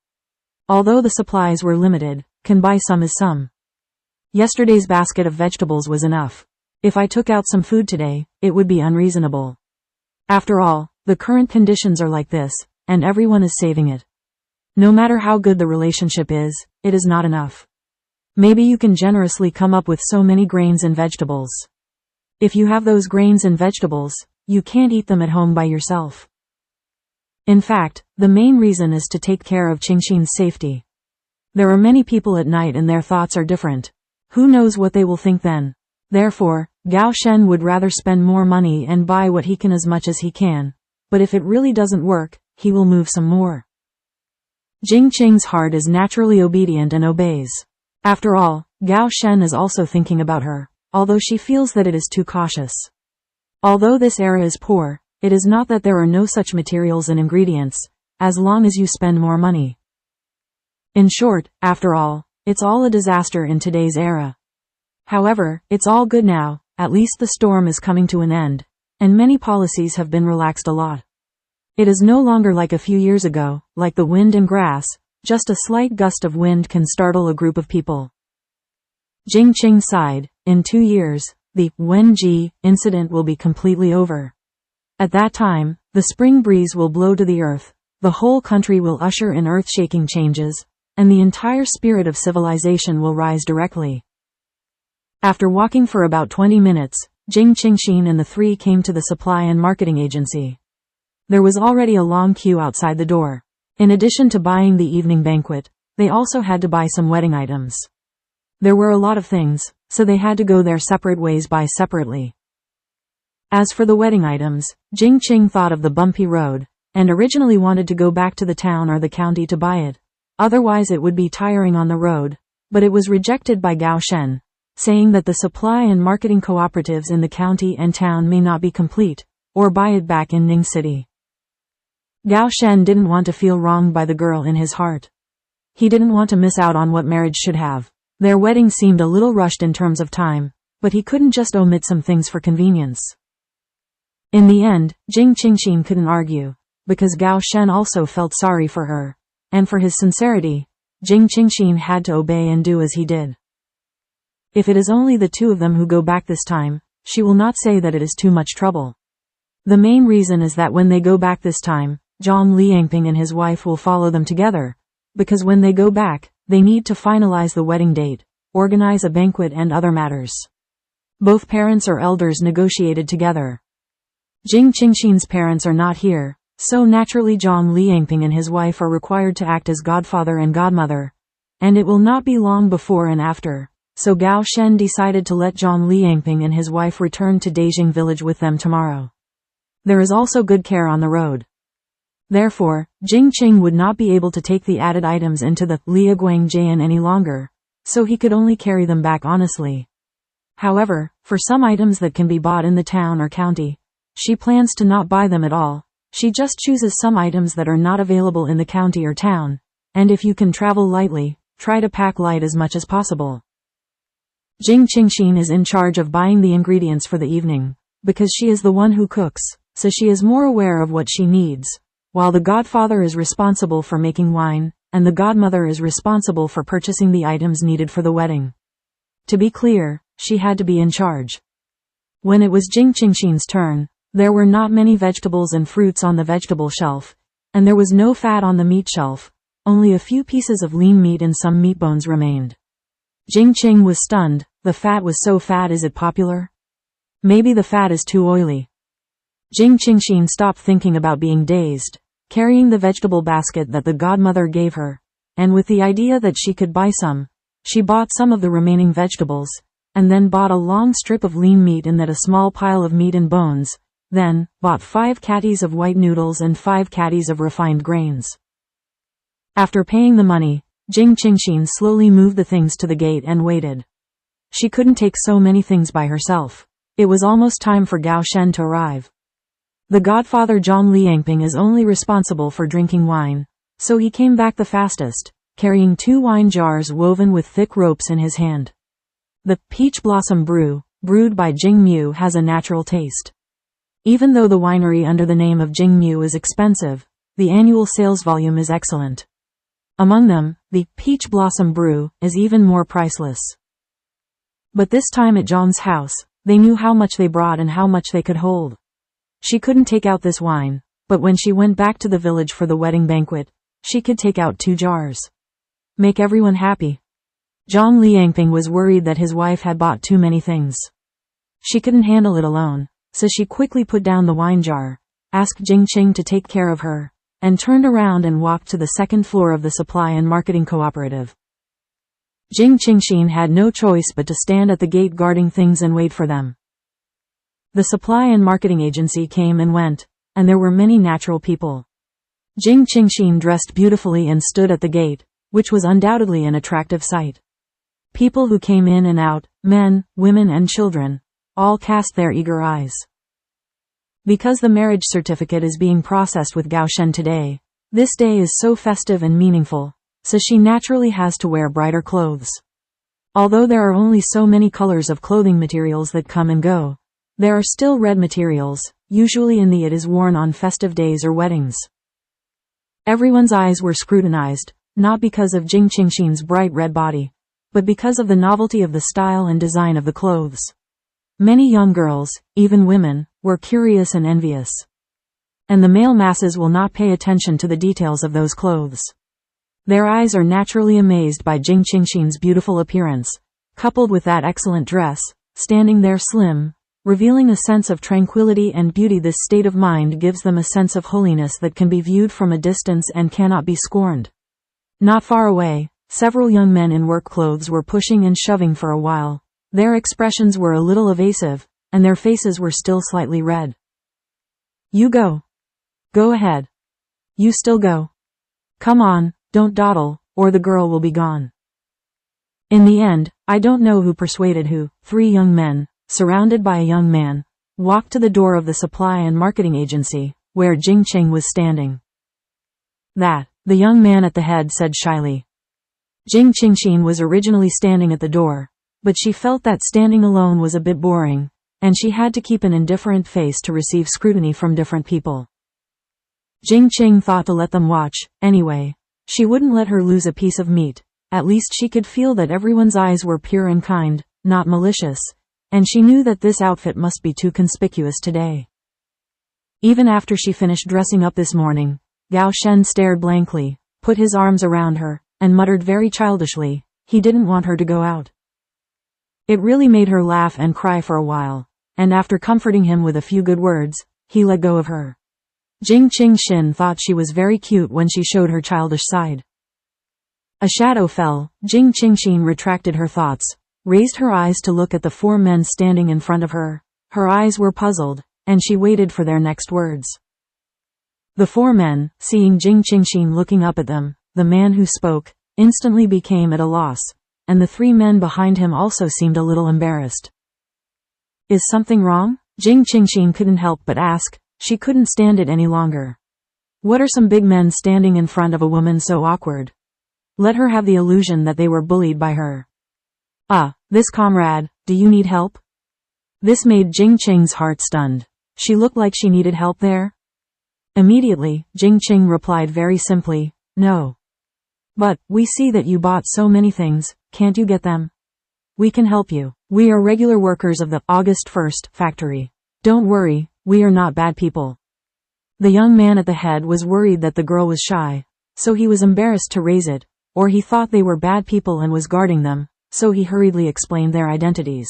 Although the supplies were limited, can buy some is some. Yesterday's basket of vegetables was enough. If I took out some food today, it would be unreasonable. After all, the current conditions are like this, and everyone is saving it. No matter how good the relationship is, it is not enough. Maybe you can generously come up with so many grains and vegetables. If you have those grains and vegetables, you can't eat them at home by yourself. In fact, the main reason is to take care of Qingxin's safety. There are many people at night and their thoughts are different. Who knows what they will think then? Therefore, Gao Shen would rather spend more money and buy what he can as much as he can. But if it really doesn't work, he will move some more. Jing Qing's heart is naturally obedient and obeys. After all, Gao Shen is also thinking about her, although she feels that it is too cautious. Although this era is poor, it is not that there are no such materials and ingredients, as long as you spend more money. In short, after all, it's all a disaster in today's era. However, it's all good now, at least the storm is coming to an end, and many policies have been relaxed a lot. It is no longer like a few years ago, like the wind and grass, just a slight gust of wind can startle a group of people. Jing Qing sighed. In 2 years, the Wenji incident will be completely over. At that time, the spring breeze will blow to the earth, the whole country will usher in earth-shaking changes, and the entire spirit of civilization will rise directly. After walking for about 20 minutes, Jing Qingxin and the three came to the supply and marketing agency. There was already a long queue outside the door. In addition to buying the evening banquet, they also had to buy some wedding items. There were a lot of things, so they had to go their separate ways buy separately. As for the wedding items, Jing Qing thought of the bumpy road, and originally wanted to go back to the town or the county to buy it. Otherwise it would be tiring on the road, but it was rejected by Gao Shen, saying that the supply and marketing cooperatives in the county and town may not be complete, or buy it back in Ning City. Gao Shen didn't want to feel wronged by the girl in his heart. He didn't want to miss out on what marriage should have. Their wedding seemed a little rushed in terms of time, but he couldn't just omit some things for convenience. In the end, Jing Qingxin couldn't argue, because Gao Shen also felt sorry for her, and for his sincerity, Jing Qingxin had to obey and do as he did. If it is only the two of them who go back this time, she will not say that it is too much trouble. The main reason is that when they go back this time, Zhang Liangping and his wife will follow them together, because when they go back, they need to finalize the wedding date, organize a banquet and other matters. Both parents or elders negotiated together. Jing Qingxin's parents are not here, so naturally Zhang Liangping and his wife are required to act as godfather and godmother, and it will not be long before and after, so Gao Shen decided to let Zhang Liangping and his wife return to Dejing village with them tomorrow. There is also good care on the road. Therefore, Jing Qing would not be able to take the added items into the Liaguang Jian any longer, so he could only carry them back honestly. However, for some items that can be bought in the town or county, she plans to not buy them at all. She just chooses some items that are not available in the county or town, and if you can travel lightly, try to pack light as much as possible. Jing Qingxin is in charge of buying the ingredients for the evening, because she is the one who cooks, so she is more aware of what she needs, while the godfather is responsible for making wine, and the godmother is responsible for purchasing the items needed for the wedding. To be clear, she had to be in charge. When it was Jing Qingxin's turn, there were not many vegetables and fruits on the vegetable shelf, and there was no fat on the meat shelf, only a few pieces of lean meat and some meat bones remained. Jing Qing was stunned. The fat was so fat. Is it popular? Maybe the fat is too oily. Jing Qingxin stopped thinking about being dazed. Carrying the vegetable basket that the godmother gave her, and with the idea that she could buy some, she bought some of the remaining vegetables, and then bought a long strip of lean meat and then a small pile of meat and bones, then bought 5 caddies of white noodles and 5 caddies of refined grains. After paying the money, Jing Qingxin slowly moved the things to the gate and waited. She couldn't take so many things by herself. It was almost time for Gao Shen to arrive. The godfather Zhang Liangping is only responsible for drinking wine, so he came back the fastest, carrying 2 wine jars woven with thick ropes in his hand. The peach blossom brew, brewed by Jing Mu, has a natural taste. Even though the winery under the name of Jing Mu is expensive, the annual sales volume is excellent. Among them, the peach blossom brew is even more priceless. But this time at Zhang's house, they knew how much they brought and how much they could hold. She couldn't take out this wine, but when she went back to the village for the wedding banquet, she could take out 2 jars. Make everyone happy. Zhang Liangping was worried that his wife had bought too many things. She couldn't handle it alone, so she quickly put down the wine jar, asked Jing Qing to take care of her, and turned around and walked to the 2nd floor of the supply and marketing cooperative. Jing Qingxin had no choice but to stand at the gate guarding things and wait for them. The supply and marketing agency came and went, and there were many natural people. Jing Qingxin dressed beautifully and stood at the gate, which was undoubtedly an attractive sight. People who came in and out, men, women and children, all cast their eager eyes. Because the marriage certificate is being processed with Gao Shen today, this day is so festive and meaningful, so she naturally has to wear brighter clothes. Although there are only so many colors of clothing materials that come and go, there are still red materials, usually in the it is worn on festive days or weddings. Everyone's eyes were scrutinized, not because of Jing Qingxin's bright red body, but because of the novelty of the style and design of the clothes. Many young girls, even women, were curious and envious. And the male masses will not pay attention to the details of those clothes. Their eyes are naturally amazed by Jing Qingxin's beautiful appearance, coupled with that excellent dress, standing there slim, revealing a sense of tranquility and beauty. This state of mind gives them a sense of holiness that can be viewed from a distance and cannot be scorned. Not far away, several young men in work clothes were pushing and shoving for a while. Their expressions were a little evasive, and their faces were still slightly red. You go. Go ahead. You still go. Come on, don't dawdle, or the girl will be gone. In the end, I don't know who persuaded who. 3 young men, surrounded by a young man, walked to the door of the supply and marketing agency, where Jing Qing was standing. That, the young man at the head said shyly. Jing Qingxin was originally standing at the door, but she felt that standing alone was a bit boring, and she had to keep an indifferent face to receive scrutiny from different people. Jing Qing thought to let them watch, anyway. She wouldn't let her lose a piece of meat. At least she could feel that everyone's eyes were pure and kind, not malicious, and she knew that this outfit must be too conspicuous today. Even after she finished dressing up this morning, Gao Shen stared blankly, put his arms around her, and muttered very childishly, he didn't want her to go out. It really made her laugh and cry for a while, and after comforting him with a few good words, he let go of her. Jing Qingxin thought she was very cute when she showed her childish side. A shadow fell. Jing Qingxin retracted her thoughts, raised her eyes to look at the 4 men standing in front of her. Her eyes were puzzled, and she waited for their next words. The 4 men, seeing Jing Qingxin looking up at them, the man who spoke, instantly became at a loss, and the 3 men behind him also seemed a little embarrassed. Is something wrong? Jing Qingxin couldn't help but ask. She couldn't stand it any longer. What are some big men standing in front of a woman so awkward? Let her have the illusion that they were bullied by her. This comrade, do you need help? This made Jing Qing's heart stunned. She looked like she needed help there. Immediately, Jing Qing replied very simply, no. But, we see that you bought so many things, can't you get them? We can help you. We are regular workers of the August 1st factory. Don't worry, we are not bad people. The young man at the head was worried that the girl was shy, so he was embarrassed to raise it, or he thought they were bad people and was guarding them, so he hurriedly explained their identities.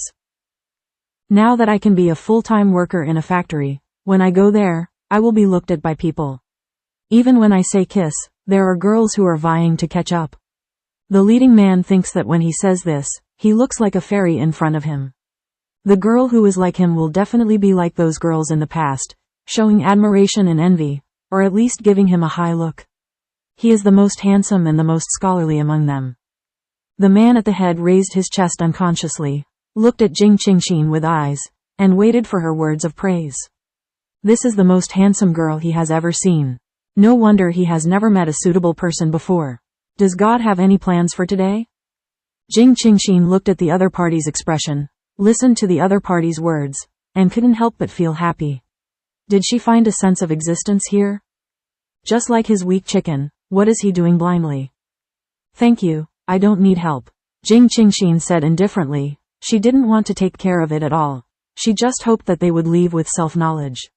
Now that I can be a full-time worker in a factory, when I go there, I will be looked at by people. Even when I say kiss, there are girls who are vying to catch up. The leading man thinks that when he says this, he looks like a fairy in front of him. The girl who is like him will definitely be like those girls in the past, showing admiration and envy, or at least giving him a high look. He is the most handsome and the most scholarly among them. The man at the head raised his chest unconsciously, looked at Jing Qingxin with eyes, and waited for her words of praise. This is the most handsome girl he has ever seen. No wonder he has never met a suitable person before. Does God have any plans for today? Jing Qingxin looked at the other party's expression, listened to the other party's words, and couldn't help but feel happy. Did she find a sense of existence here? Just like his weak chicken, what is he doing blindly? Thank you, I don't need help, Jing Qingxin said indifferently. She didn't want to take care of it at all. She just hoped that they would leave with self-knowledge.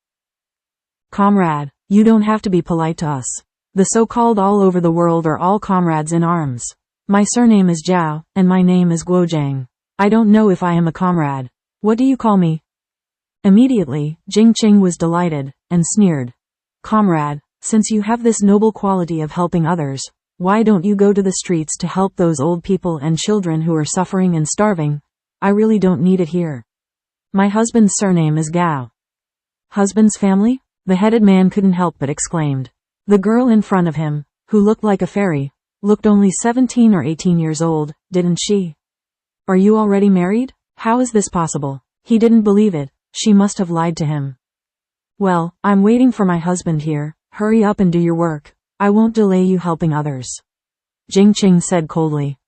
Comrade, you don't have to be polite to us. The so-called all over the world are all comrades in arms. My surname is Zhao, and my name is Guozhang. I don't know if I am a comrade. What do you call me? Immediately, Jing Qing was delighted, and sneered. Comrade, since you have this noble quality of helping others, why don't you go to the streets to help those old people and children who are suffering and starving? I really don't need it here. My husband's surname is Gao. Husband's family? The headed man couldn't help but exclaimed. The girl in front of him, who looked like a fairy, looked only 17 or 18 years old, didn't she? Are you already married? How is this possible? He didn't believe it. She must have lied to him. Well, I'm waiting for my husband here. Hurry up and do your work. I won't delay you helping others. Jing Qing said coldly.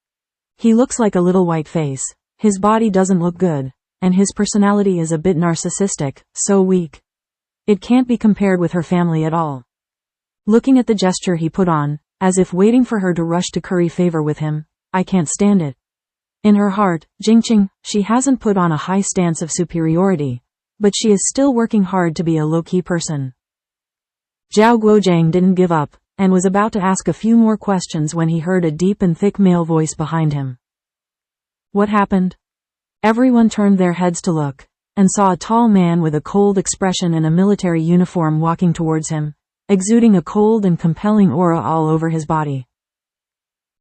He looks like a little white face. His body doesn't look good, and his personality is a bit narcissistic, so weak. It can't be compared with her family at all. Looking at the gesture he put on, as if waiting for her to rush to curry favor with him, I can't stand it. In her heart, Jing Qing, she hasn't put on a high stance of superiority, but she is still working hard to be a low-key person. Zhao Guozhang didn't give up, and was about to ask a few more questions when he heard a deep and thick male voice behind him. What happened? Everyone turned their heads to look, and saw a tall man with a cold expression and a military uniform walking towards him, exuding a cold and compelling aura all over his body.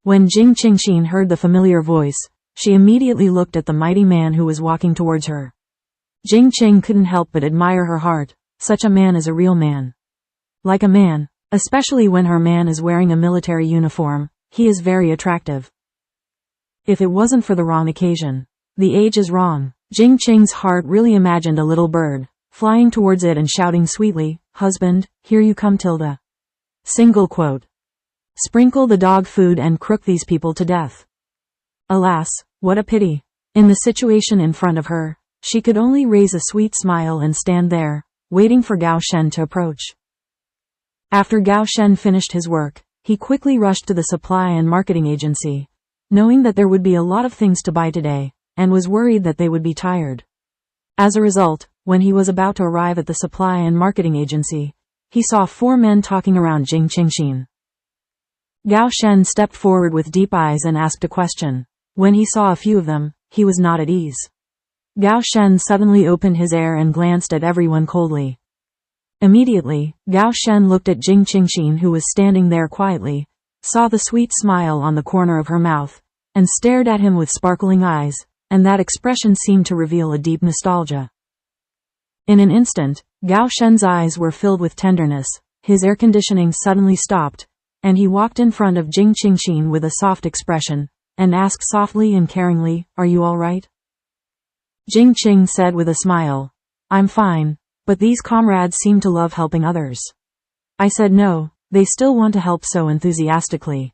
When Jing Qingxin heard the familiar voice, she immediately looked at the mighty man who was walking towards her. Jing Qing couldn't help but admire her heart. Such a man is a real man. Like a man, especially when her man is wearing a military uniform, he is very attractive. If it wasn't for the wrong occasion. The age is wrong. Jing Qing's heart really imagined a little bird, flying towards it and shouting sweetly, "Husband, here you come, Tilda." Single quote. Sprinkle the dog food and crook these people to death. Alas, what a pity. In the situation in front of her, she could only raise a sweet smile and stand there, waiting for Gao Shen to approach. After Gao Shen finished his work, he quickly rushed to the supply and marketing agency, knowing that there would be a lot of things to buy today, and was worried that they would be tired. As a result, when he was about to arrive at the supply and marketing agency, he saw 4 men talking around Jing Qingxin. Gao Shen stepped forward with deep eyes and asked a question. When he saw a few of them, he was not at ease. Gao Shen suddenly opened his air and glanced at everyone coldly. Immediately, Gao Shen looked at Jing Qingxin, who was standing there quietly, saw the sweet smile on the corner of her mouth, and stared at him with sparkling eyes, and that expression seemed to reveal a deep nostalgia. In an instant, Gao Shen's eyes were filled with tenderness, his air conditioning suddenly stopped, and he walked in front of Jing Qingxin with a soft expression, and asked softly and caringly, "Are you all right?" Jing Qing said with a smile, "I'm fine, but these comrades seem to love helping others." I said no, they still want to help so enthusiastically.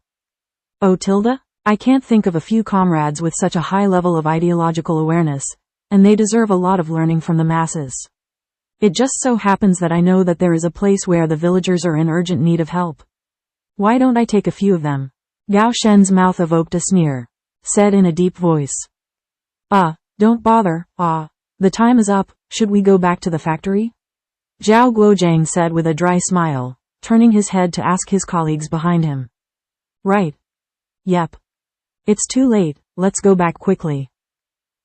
Oh Tilda? I can't think of a few comrades with such a high level of ideological awareness, and they deserve a lot of learning from the masses. It just so happens that I know that there is a place where the villagers are in urgent need of help. Why don't I take a few of them? Gao Shen's mouth evoked a sneer, said in a deep voice. Don't bother, the time is up, should we go back to the factory? Zhao Guozhang said with a dry smile, turning his head to ask his colleagues behind him. Right. Yep. It's too late, let's go back quickly.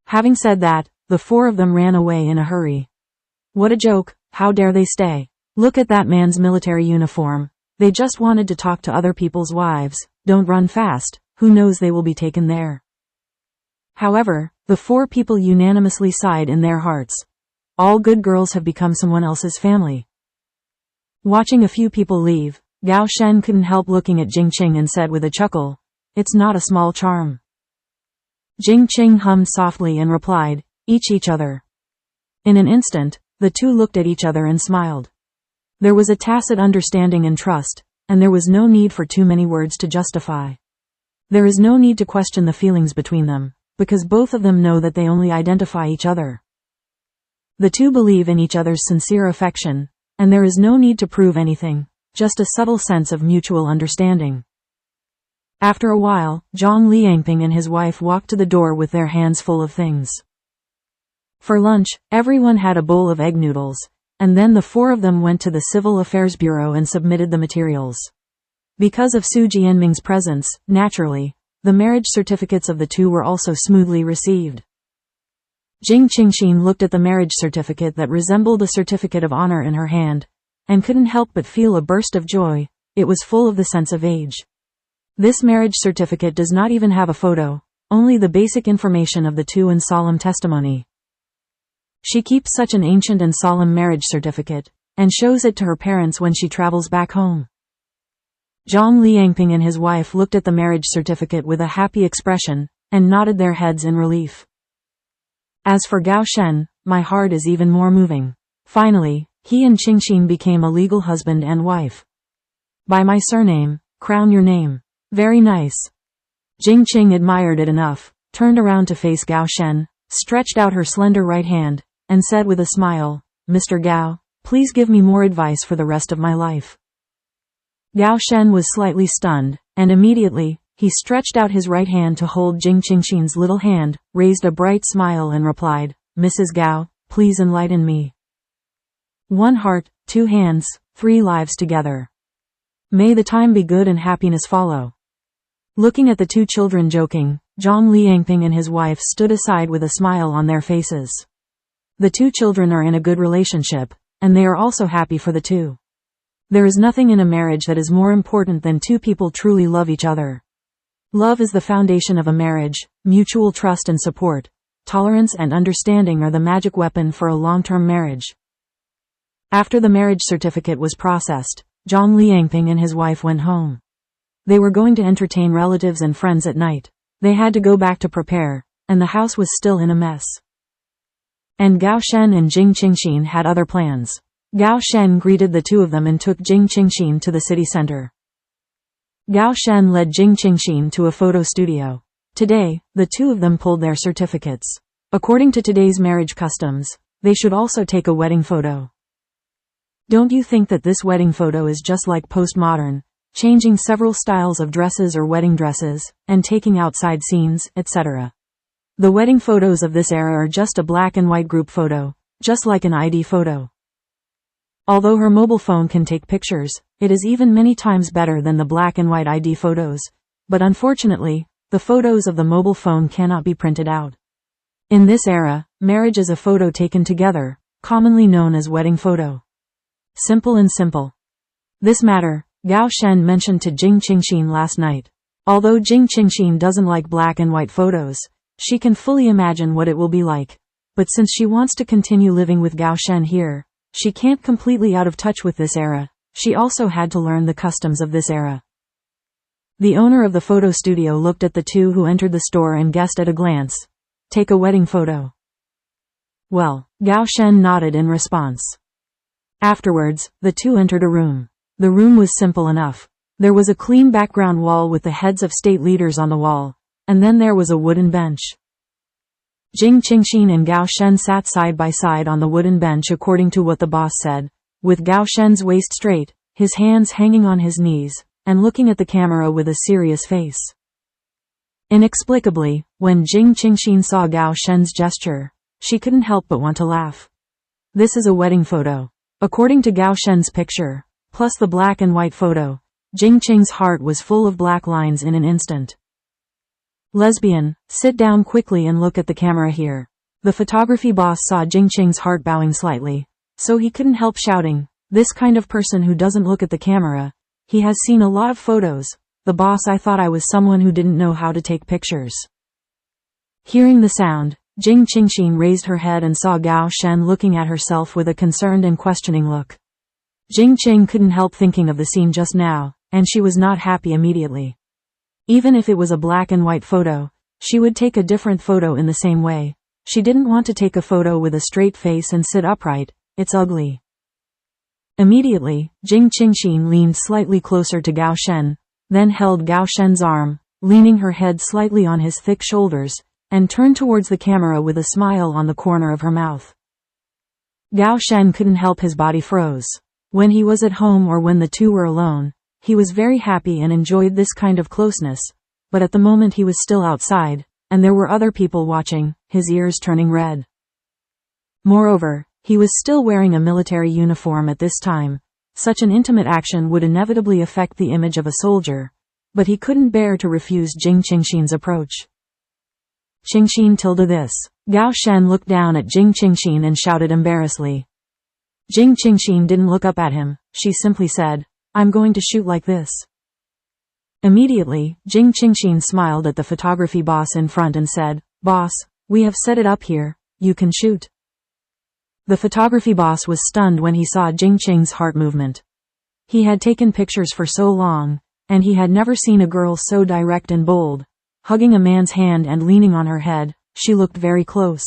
Having said that, the 4 of them ran away in a hurry. What a joke, how dare they stay? Look at that man's military uniform. They just wanted to talk to other people's wives. Don't run fast, who knows, they will be taken there. However, the 4 people unanimously sighed in their hearts. All good girls have become someone else's family. Watching a few people leave, Gao Shen couldn't help looking at Jing Qing and said with a chuckle, "It's not a small charm." Jing Qing hummed softly and replied, each other." In an instant, the two looked at each other and smiled. There was a tacit understanding and trust, and there was no need for too many words to justify. There is no need to question the feelings between them, because both of them know that they only identify each other. The two believe in each other's sincere affection, and there is no need to prove anything, just a subtle sense of mutual understanding. After a while, Zhang Liangping and his wife walked to the door with their hands full of things. For lunch, everyone had a bowl of egg noodles, and then the 4 of them went to the Civil Affairs Bureau and submitted the materials. Because of Su Jianming's presence, naturally, the marriage certificates of the two were also smoothly received. Jing Qingxin looked at the marriage certificate that resembled a certificate of honor in her hand, and couldn't help but feel a burst of joy. It was full of the sense of age. This marriage certificate does not even have a photo, only the basic information of the two and solemn testimony. She keeps such an ancient and solemn marriage certificate, and shows it to her parents when she travels back home. Zhang Liangping and his wife looked at the marriage certificate with a happy expression, and nodded their heads in relief. As for Gao Shen, my heart is even more moving. Finally, he and Qingxin became a legal husband and wife. By my surname, crown your name. Very nice. Jing Qing admired it enough, turned around to face Gao Shen, stretched out her slender right hand, and said with a smile, "Mr. Gao, please give me more advice for the rest of my life." Gao Shen was slightly stunned, and immediately, he stretched out his right hand to hold Jing Qingxin's little hand, raised a bright smile and replied, "Mrs. Gao, please enlighten me." 1 heart, 2 hands, 3 lives together. May the time be good and happiness follow. Looking at the 2 children joking, Zhang Liangping and his wife stood aside with a smile on their faces. The 2 children are in a good relationship, and they are also happy for the 2. There is nothing in a marriage that is more important than 2 people truly love each other. Love is the foundation of a marriage. Mutual trust and support, tolerance and understanding are the magic weapon for a long-term marriage. After the marriage certificate was processed, Zhang Liangping and his wife went home. They were going to entertain relatives and friends at night. They had to go back to prepare, and the house was still in a mess. And Gao Shen and Jing Qingxin had other plans. Gao Shen greeted the 2 of them and took Jing Qingxin to the city center. Gao Shen led Jing Qingxin to a photo studio. Today, the 2 of them pulled their certificates. According to today's marriage customs, they should also take a wedding photo. Don't you think that this wedding photo is just like postmodern, changing several styles of dresses or wedding dresses, and taking outside scenes, etc.? The wedding photos of this era are just a black and white group photo, just like an ID photo. Although her mobile phone can take pictures, it is even many times better than the black and white ID photos, but unfortunately, the photos of the mobile phone cannot be printed out. In this era, marriage is a photo taken together, commonly known as wedding photo. Simple and simple. This matter, Gao Shen mentioned to Jing Qingxin last night. Although Jing Qingxin doesn't like black and white photos, she can fully imagine what it will be like. But since she wants to continue living with Gao Shen here, she can't completely out of touch with this era. She also had to learn the customs of this era. The owner of the photo studio looked at the 2 who entered the store and guessed at a glance. Take a wedding photo. Well, Gao Shen nodded in response. Afterwards, the 2 entered a room. The room was simple enough. There was a clean background wall with the heads of state leaders on the wall, and then there was a wooden bench. Jing Qingxin and Gao Shen sat side by side on the wooden bench according to what the boss said, with Gao Shen's waist straight, his hands hanging on his knees, and looking at the camera with a serious face. Inexplicably, when Jing Qingxin saw Gao Shen's gesture, she couldn't help but want to laugh. This is a wedding photo. According to Gao Shen's picture, plus the black and white photo, Jing Qing's heart was full of black lines in an instant. Lesbian, sit down quickly and look at the camera here. The photography boss saw Jing Qing's heart bowing slightly, so he couldn't help shouting, this kind of person who doesn't look at the camera, He has seen a lot of photos. The boss, I thought I was someone who didn't know how to take pictures. Hearing the sound, Jing Qingxin raised her head and saw Gao Shen looking at herself with a concerned and questioning look. Jing Qing couldn't help thinking of the scene just now, and she was not happy immediately. Even if it was a black and white photo, she would take a different photo in the same way. She didn't want to take a photo with a straight face and sit upright. It's ugly. Immediately, Jing Qingxin leaned slightly closer to Gao Shen, then held Gao Shen's arm, leaning her head slightly on his thick shoulders, and turned towards the camera with a smile on the corner of her mouth. Gao Shen couldn't help his body froze. When he was at home or when the two were alone, he was very happy and enjoyed this kind of closeness, but at the moment he was still outside, and there were other people watching, his ears turning red. Moreover, he was still wearing a military uniform at this time. Such an intimate action would inevitably affect the image of a soldier, but he couldn't bear to refuse Jing Qingxin's approach. Qingxin tilde this. Gao Shen looked down at Jing Qingxin and shouted embarrassedly. Jing Qingxin didn't look up at him, she simply said, I'm going to shoot like this. Immediately, Jing Qingxin smiled at the photography boss in front and said, Boss, we have set it up here, you can shoot. The photography boss was stunned when he saw Jing Qing's heart movement. He had taken pictures for so long, and he had never seen a girl so direct and bold. Hugging a man's hand and leaning on her head, she looked very close.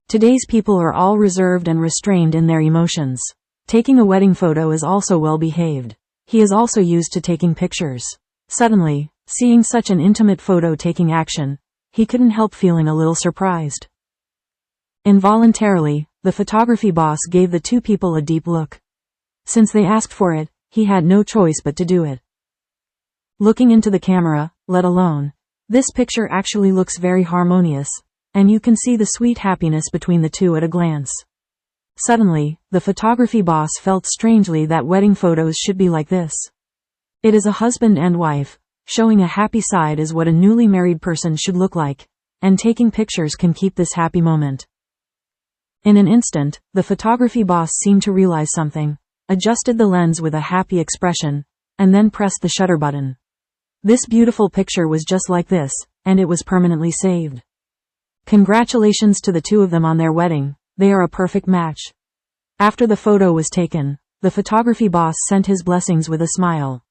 Today's people are all reserved and restrained in their emotions. Taking a wedding photo is also well behaved. He is also used to taking pictures. Suddenly, seeing such an intimate photo-taking action, he couldn't help feeling a little surprised. Involuntarily, the photography boss gave the two people a deep look. Since they asked for it, he had no choice but to do it. Looking into the camera, let alone, this picture actually looks very harmonious, and you can see the sweet happiness between the two at a glance. Suddenly, the photography boss felt strangely that wedding photos should be like this. It is a husband and wife, showing a happy side is what a newly married person should look like, and taking pictures can keep this happy moment. In an instant, the photography boss seemed to realize something, adjusted the lens with a happy expression, and then pressed the shutter button. This beautiful picture was just like this, and it was permanently saved. Congratulations to the two of them on their wedding, they are a perfect match. After the photo was taken, the photography boss sent his blessings with a smile.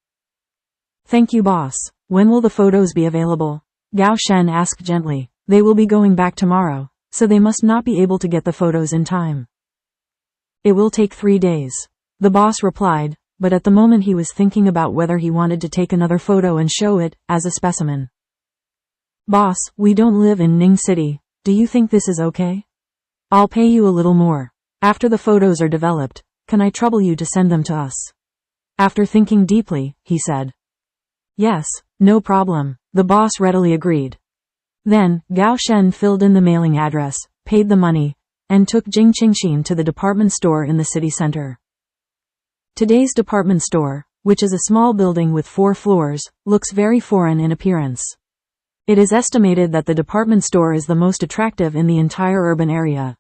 Thank you, boss. When will the photos be available? Gao Shen asked gently. They will be going back tomorrow, so they must not be able to get the photos in time. It will take 3 days. The boss replied, but at the moment he was thinking about whether he wanted to take another photo and show it, as a specimen. Boss, we don't live in Ning City, do you think this is okay? I'll pay you a little more. After the photos are developed, can I trouble you to send them to us? After thinking deeply, he said. Yes, no problem, the boss readily agreed. Then, Gao Shen filled in the mailing address, paid the money, and took Jing Qingxin to the department store in the city center. Today's department store, which is a small building with 4 floors, looks very foreign in appearance. It is estimated that the department store is the most attractive in the entire urban area.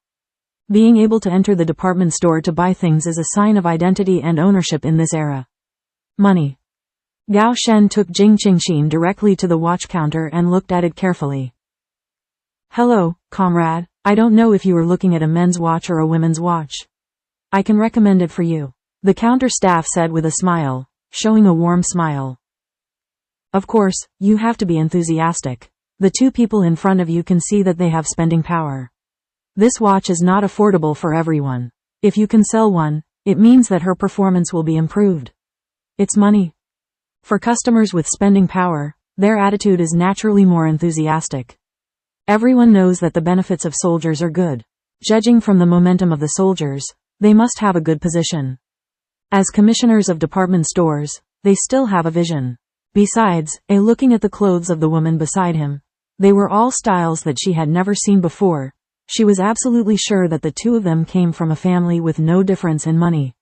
Being able to enter the department store to buy things is a sign of identity and ownership in this era. Money. Gao Shen took Jing Qingxin directly to the watch counter and looked at it carefully. Hello, comrade, I don't know if you are looking at a men's watch or a women's watch. I can recommend it for you. The counter staff said with a smile, showing a warm smile. Of course, you have to be enthusiastic. The two people in front of you can see that they have spending power. This watch is not affordable for everyone. If you can sell one, it means that her performance will be improved. It's money. For customers with spending power, their attitude is naturally more enthusiastic. Everyone knows that the benefits of soldiers are good. Judging from the momentum of the soldiers, they must have a good position. As commissioners of department stores, they still have a vision. Besides, looking at the clothes of the woman beside him, they were all styles that she had never seen before. She was absolutely sure that the two of them came from a family with no difference in money.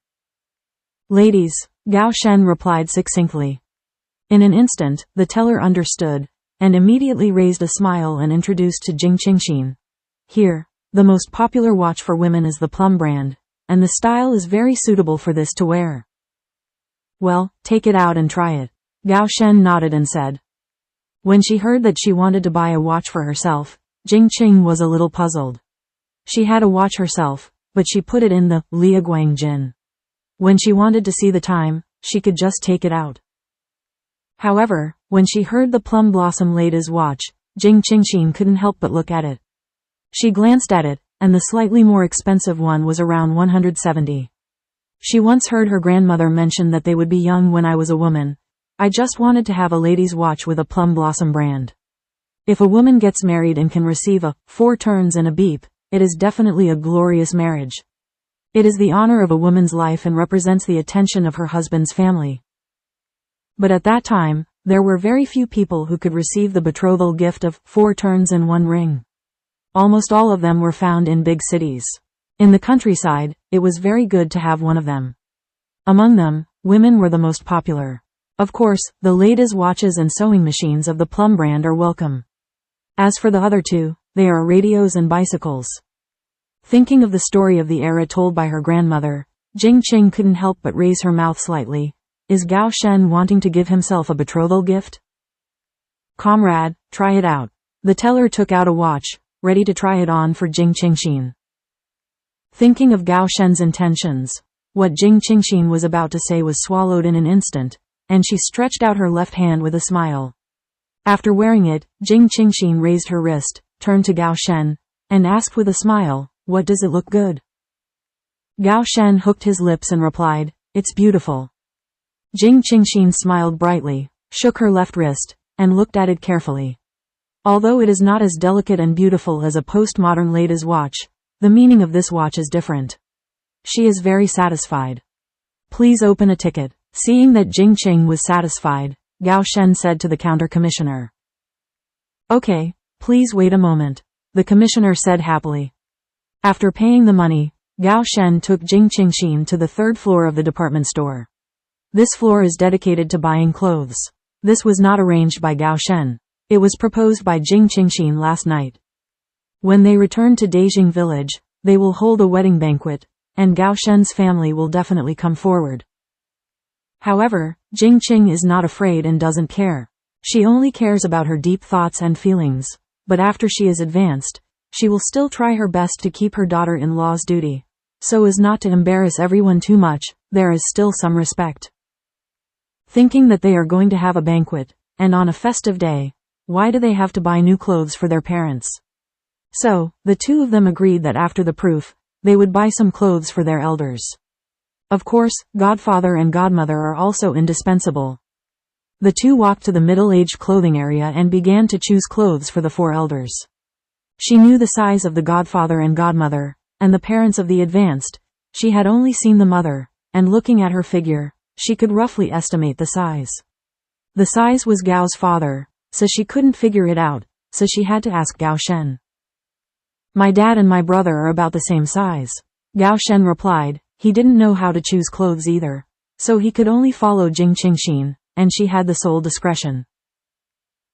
Ladies, Gao Shen replied succinctly. In an instant, the teller understood, and immediately raised a smile and introduced to Jing Qingxin. Here, the most popular watch for women is the Plum brand, and the style is very suitable for this to wear. Well, take it out and try it. Gao Shen nodded and said. When she heard that she wanted to buy a watch for herself, Jing Qing was a little puzzled. She had a watch herself, but she put it in the Liaguang Jin. When she wanted to see the time, she could just take it out. However, when she heard the plum blossom lady's watch, Jing Qingxin couldn't help but look at it. She glanced at it, and the slightly more expensive one was around 170. She once heard her grandmother mention that they would be young when I was a woman. I just wanted to have a lady's watch with a plum blossom brand. If a woman gets married and can receive a 4 turns and a beep, it is definitely a glorious marriage. It is the honor of a woman's life and represents the attention of her husband's family. But at that time, there were very few people who could receive the betrothal gift of 4 turns and 1 ring. Almost all of them were found in big cities. In the countryside, it was very good to have one of them. Among them, women were the most popular. Of course, the ladies' watches and sewing machines of the Plum brand are welcome. As for the other two, they are radios and bicycles. Thinking of the story of the era told by her grandmother, Jing Qing couldn't help but raise her mouth slightly. Is Gao Shen wanting to give himself a betrothal gift? Comrade, try it out. The teller took out a watch, ready to try it on for Jing Qingxin. Thinking of Gao Shen's intentions, what Jing Qingxin was about to say was swallowed in an instant, and she stretched out her left hand with a smile. After wearing it, Jing Qingxin raised her wrist, turned to Gao Shen, and asked with a smile, what does it look good? Gao Shen hooked his lips and replied, it's beautiful. Jing Qingxin smiled brightly, shook her left wrist, and looked at it carefully. Although it is not as delicate and beautiful as a postmodern lady's watch, the meaning of this watch is different. She is very satisfied. Please open a ticket. Seeing that Jing Qing was satisfied, Gao Shen said to the counter commissioner. Okay, please wait a moment, the commissioner said happily. After paying the money, Gao Shen took Jing Qingxin to the 3rd floor of the department store. This floor is dedicated to buying clothes. This was not arranged by Gao Shen. It was proposed by Jing Qingxin last night. When they return to Beijing village, they will hold a wedding banquet, and Gao Shen's family will definitely come forward. However, Jing Qing is not afraid and doesn't care. She only cares about her deep thoughts and feelings, but after she is advanced, she will still try her best to keep her daughter-in-law's duty. So as not to embarrass everyone too much, there is still some respect. Thinking that they are going to have a banquet, and on a festive day, why do they have to buy new clothes for their parents? So, the two of them agreed that after the proof, they would buy some clothes for their elders. Of course, godfather and godmother are also indispensable. The two walked to the middle-aged clothing area and began to choose clothes for the 4 elders. She knew the size of the godfather and godmother, and the parents of the advanced. She had only seen the mother, and looking at her figure, she could roughly estimate the size. The size was Gao's father, so she couldn't figure it out, so she had to ask Gao Shen. My dad and my brother are about the same size. Gao Shen replied. He didn't know how to choose clothes either, so he could only follow Jing Qingxin, and she had the sole discretion.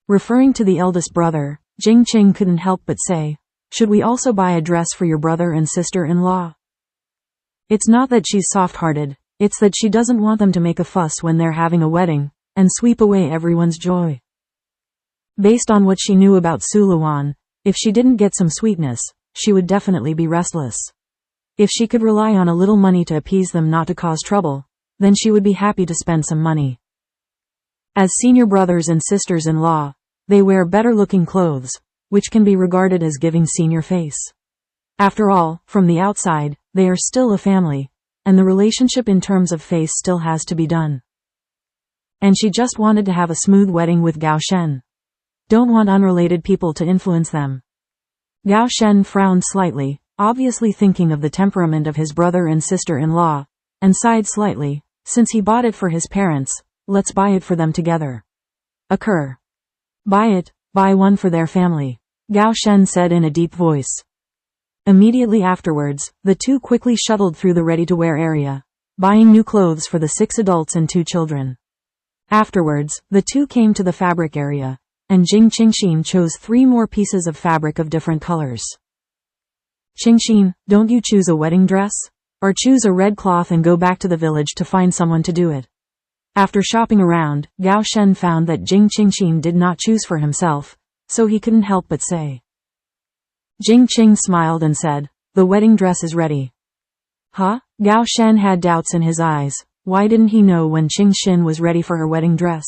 Referring to the eldest brother, Jing Qing couldn't help but say, should we also buy a dress for your brother and sister-in-law? It's not that she's soft-hearted, it's that she doesn't want them to make a fuss when they're having a wedding, and sweep away everyone's joy. Based on what she knew about Su Luan, if she didn't get some sweetness, she would definitely be restless. If she could rely on a little money to appease them not to cause trouble, then she would be happy to spend some money. As senior brothers and sisters-in-law, they wear better-looking clothes, which can be regarded as giving senior face. After all, from the outside, they are still a family, and the relationship in terms of face still has to be done. And she just wanted to have a smooth wedding with Gao Shen. Don't want unrelated people to influence them. Gao Shen frowned slightly, obviously thinking of the temperament of his brother and sister-in-law, and sighed slightly. Since he bought it for his parents, let's buy it for them together. Occur. Buy it, buy one for their family, Gao Shen said in a deep voice. Immediately afterwards, the two quickly shuttled through the ready-to-wear area, buying new clothes for the 6 adults and 2 children. Afterwards, the two came to the fabric area, and Jing Qingxin chose 3 more pieces of fabric of different colors. Qingxin, don't you choose a wedding dress? Or choose a red cloth and go back to the village to find someone to do it? After shopping around, Gao Shen found that Jing Qingxin did not choose for himself, so he couldn't help but say. Jing Qing smiled and said, "The wedding dress is ready." Huh? Gao Shen had doubts in his eyes. Why didn't he know when Qingxin was ready for her wedding dress?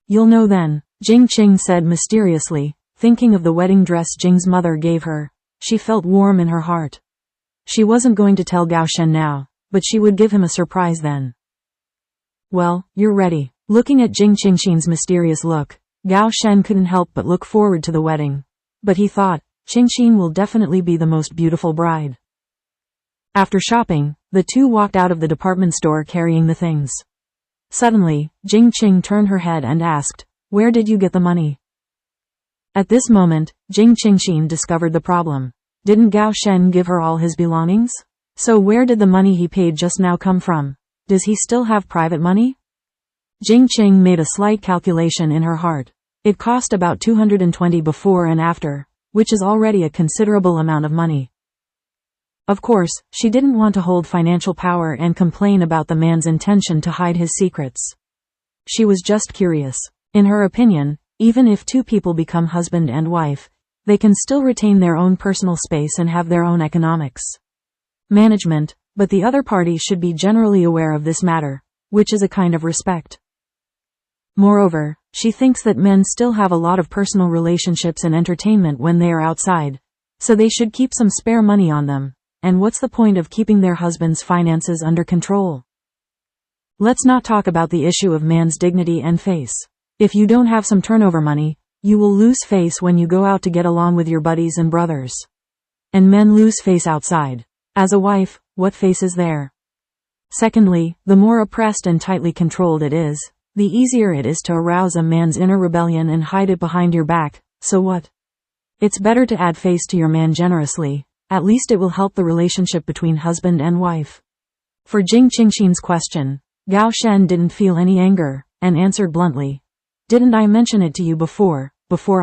"You'll know then," Jing Qing said mysteriously, thinking of the wedding dress Jing's mother gave her. She felt warm in her heart. She wasn't going to tell Gao Shen now, but she would give him a surprise then. "Well, you're ready." Looking at Jing Qingxin's mysterious look, Gao Shen couldn't help but look forward to the wedding. But he thought, Qingxin will definitely be the most beautiful bride. After shopping, the two walked out of the department store carrying the things. Suddenly, Jing Qing turned her head and asked, "Where did you get the money?" At this moment, Jing Qingxin discovered the problem. Didn't Gao Shen give her all his belongings? So where did the money he paid just now come from? Does he still have private money? Jing Qing made a slight calculation in her heart. It cost about 220 before and after, which is already a considerable amount of money. Of course, she didn't want to hold financial power and complain about the man's intention to hide his secrets. She was just curious. In her opinion, even if two people become husband and wife, they can still retain their own personal space and have their own economics management, but the other party should be generally aware of this matter, which is a kind of respect. Moreover, she thinks that men still have a lot of personal relationships and entertainment when they are outside, so they should keep some spare money on them. And what's the point of keeping their husband's finances under control? Let's not talk about the issue of man's dignity and face. If you don't have some turnover money, you will lose face when you go out to get along with your buddies and brothers. And men lose face outside. As a wife, what face is there? Secondly, the more oppressed and tightly controlled it is, the easier it is to arouse a man's inner rebellion and hide it behind your back. So what? It's better to add face to your man generously. At least it will help the relationship between husband and wife. For Jing Qingxin's question, Gao Shen didn't feel any anger, and answered bluntly. "Didn't I mention it to you before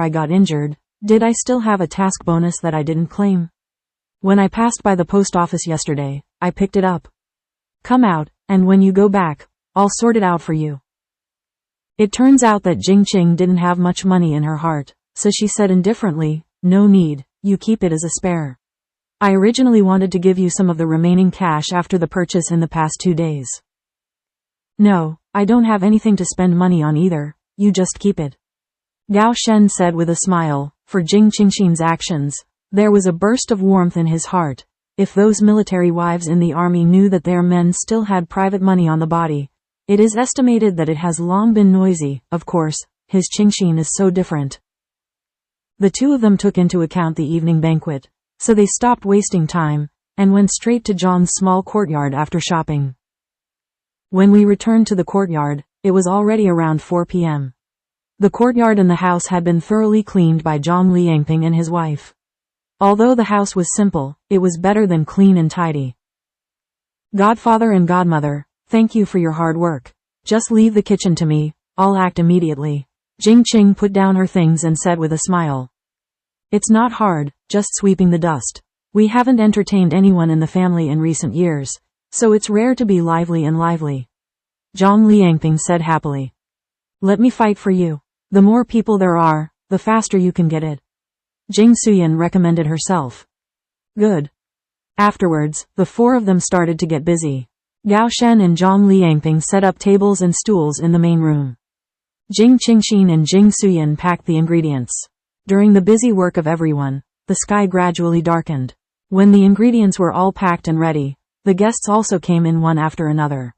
I got injured? Did I still have a task bonus that I didn't claim? When I passed by the post office yesterday, I picked it up. Come out, and when you go back, I'll sort it out for you." It turns out that Jing Qing didn't have much money in her heart, so she said indifferently, "No need, you keep it as a spare. I originally wanted to give you some of the remaining cash after the purchase in the past 2 days." "No, I don't have anything to spend money on either, you just keep it," Gao Shen said with a smile. For Jing Qingxin's actions, there was a burst of warmth in his heart. If those military wives in the army knew that their men still had private money on the body, it is estimated that it has long been noisy. Of course, his Qingxin is so different. The two of them took into account the evening banquet. So they stopped wasting time, and went straight to Zhang's small courtyard after shopping. When we returned to the courtyard, it was already around 4 p.m. The courtyard and the house had been thoroughly cleaned by Zhang Liangping and his wife. Although the house was simple, it was better than clean and tidy. "Godfather and godmother, thank you for your hard work. Just leave the kitchen to me, I'll act immediately." Jing Qing put down her things and said with a smile. "It's not hard, just sweeping the dust. We haven't entertained anyone in the family in recent years, so it's rare to be lively and lively." Zhang Liangping said happily. "Let me fight for you. The more people there are, the faster you can get it." Jing Suyan recommended herself. "Good." Afterwards, the four of them started to get busy. Gao Shen and Zhang Liangping set up tables and stools in the main room. Jing Qingxin and Jing Suyan packed the ingredients. During the busy work of everyone, the sky gradually darkened. When the ingredients were all packed and ready, the guests also came in one after another.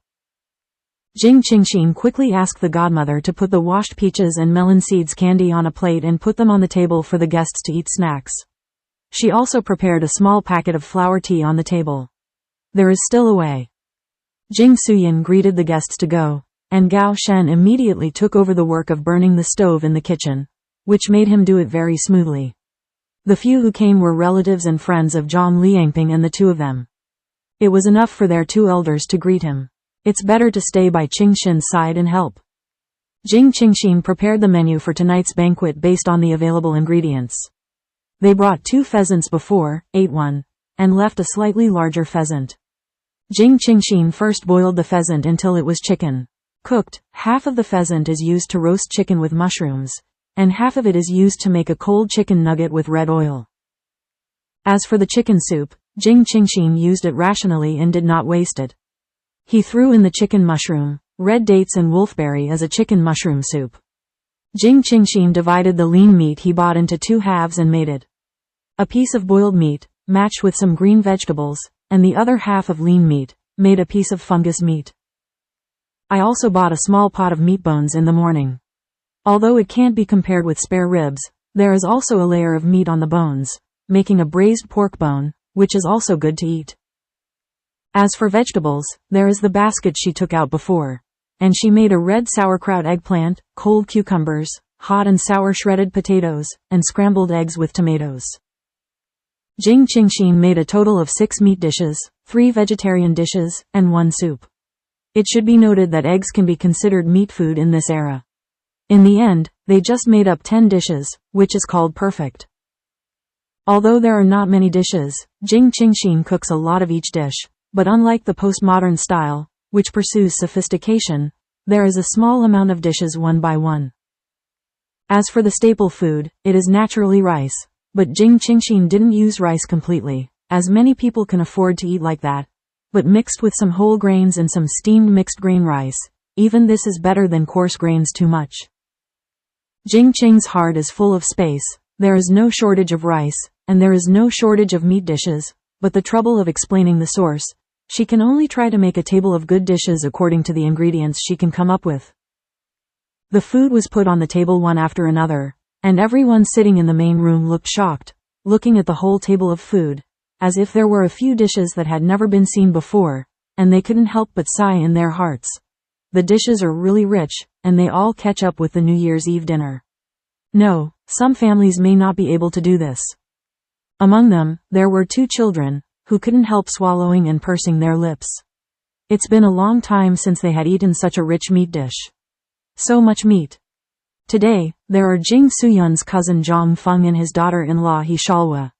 Jing Qingxin quickly asked the godmother to put the washed peaches and melon seeds candy on a plate and put them on the table for the guests to eat snacks. She also prepared a small packet of flower tea on the table. "There is still a way." Jing Suyan greeted the guests to go, and Gao Shen immediately took over the work of burning the stove in the kitchen, which made him do it very smoothly. The few who came were relatives and friends of Zhang Liangping and the two of them. It was enough for their two elders to greet him. It's better to stay by Qingxin's side and help. Jing Qingxin prepared the menu for tonight's banquet based on the available ingredients. They brought 2 pheasants before, ate one, and left a slightly larger pheasant. Jing Qingxin first boiled the pheasant until it was chicken. Cooked, half of the pheasant is used to roast chicken with mushrooms, and half of it is used to make a cold chicken nugget with red oil. As for the chicken soup, Jing Qingxin used it rationally and did not waste it. He threw in the chicken mushroom, red dates and wolfberry as a chicken mushroom soup. Jing Qingxin divided the lean meat he bought into 2 halves and made it a piece of boiled meat, matched with some green vegetables, and the other half of lean meat, made a piece of fungus meat. I also bought a small pot of meat bones in the morning. Although it can't be compared with spare ribs, there is also a layer of meat on the bones, making a braised pork bone, which is also good to eat. As for vegetables, there is the basket she took out before, and she made a red sauerkraut eggplant, cold cucumbers, hot and sour shredded potatoes, and scrambled eggs with tomatoes. Jing Qingxin made a total of 6 meat dishes, 3 vegetarian dishes, and 1 soup. It should be noted that eggs can be considered meat food in this era. In the end, they just made up 10 dishes, which is called perfect. Although there are not many dishes, Jing Qingxin cooks a lot of each dish, but unlike the postmodern style, which pursues sophistication, there is a small amount of dishes one by one. As for the staple food, it is naturally rice, but Jing Qingxin didn't use rice completely, as many people can afford to eat like that, but mixed with some whole grains and some steamed mixed grain rice. Even this is better than coarse grains too much. Jing Qing's heart is full of space, there is no shortage of rice, and there is no shortage of meat dishes, but the trouble of explaining the source, she can only try to make a table of good dishes according to the ingredients she can come up with. The food was put on the table one after another, and everyone sitting in the main room looked shocked, looking at the whole table of food, as if there were a few dishes that had never been seen before, and they couldn't help but sigh in their hearts. The dishes are really rich, and they all catch up with the New Year's Eve dinner. No, some families may not be able to do this. Among them, there were 2 children, who couldn't help swallowing and pursing their lips. It's been a long time since they had eaten such a rich meat dish. So much meat. Today, there are Jing Suyun's cousin Zhang Feng and his daughter-in-law He Shalwa.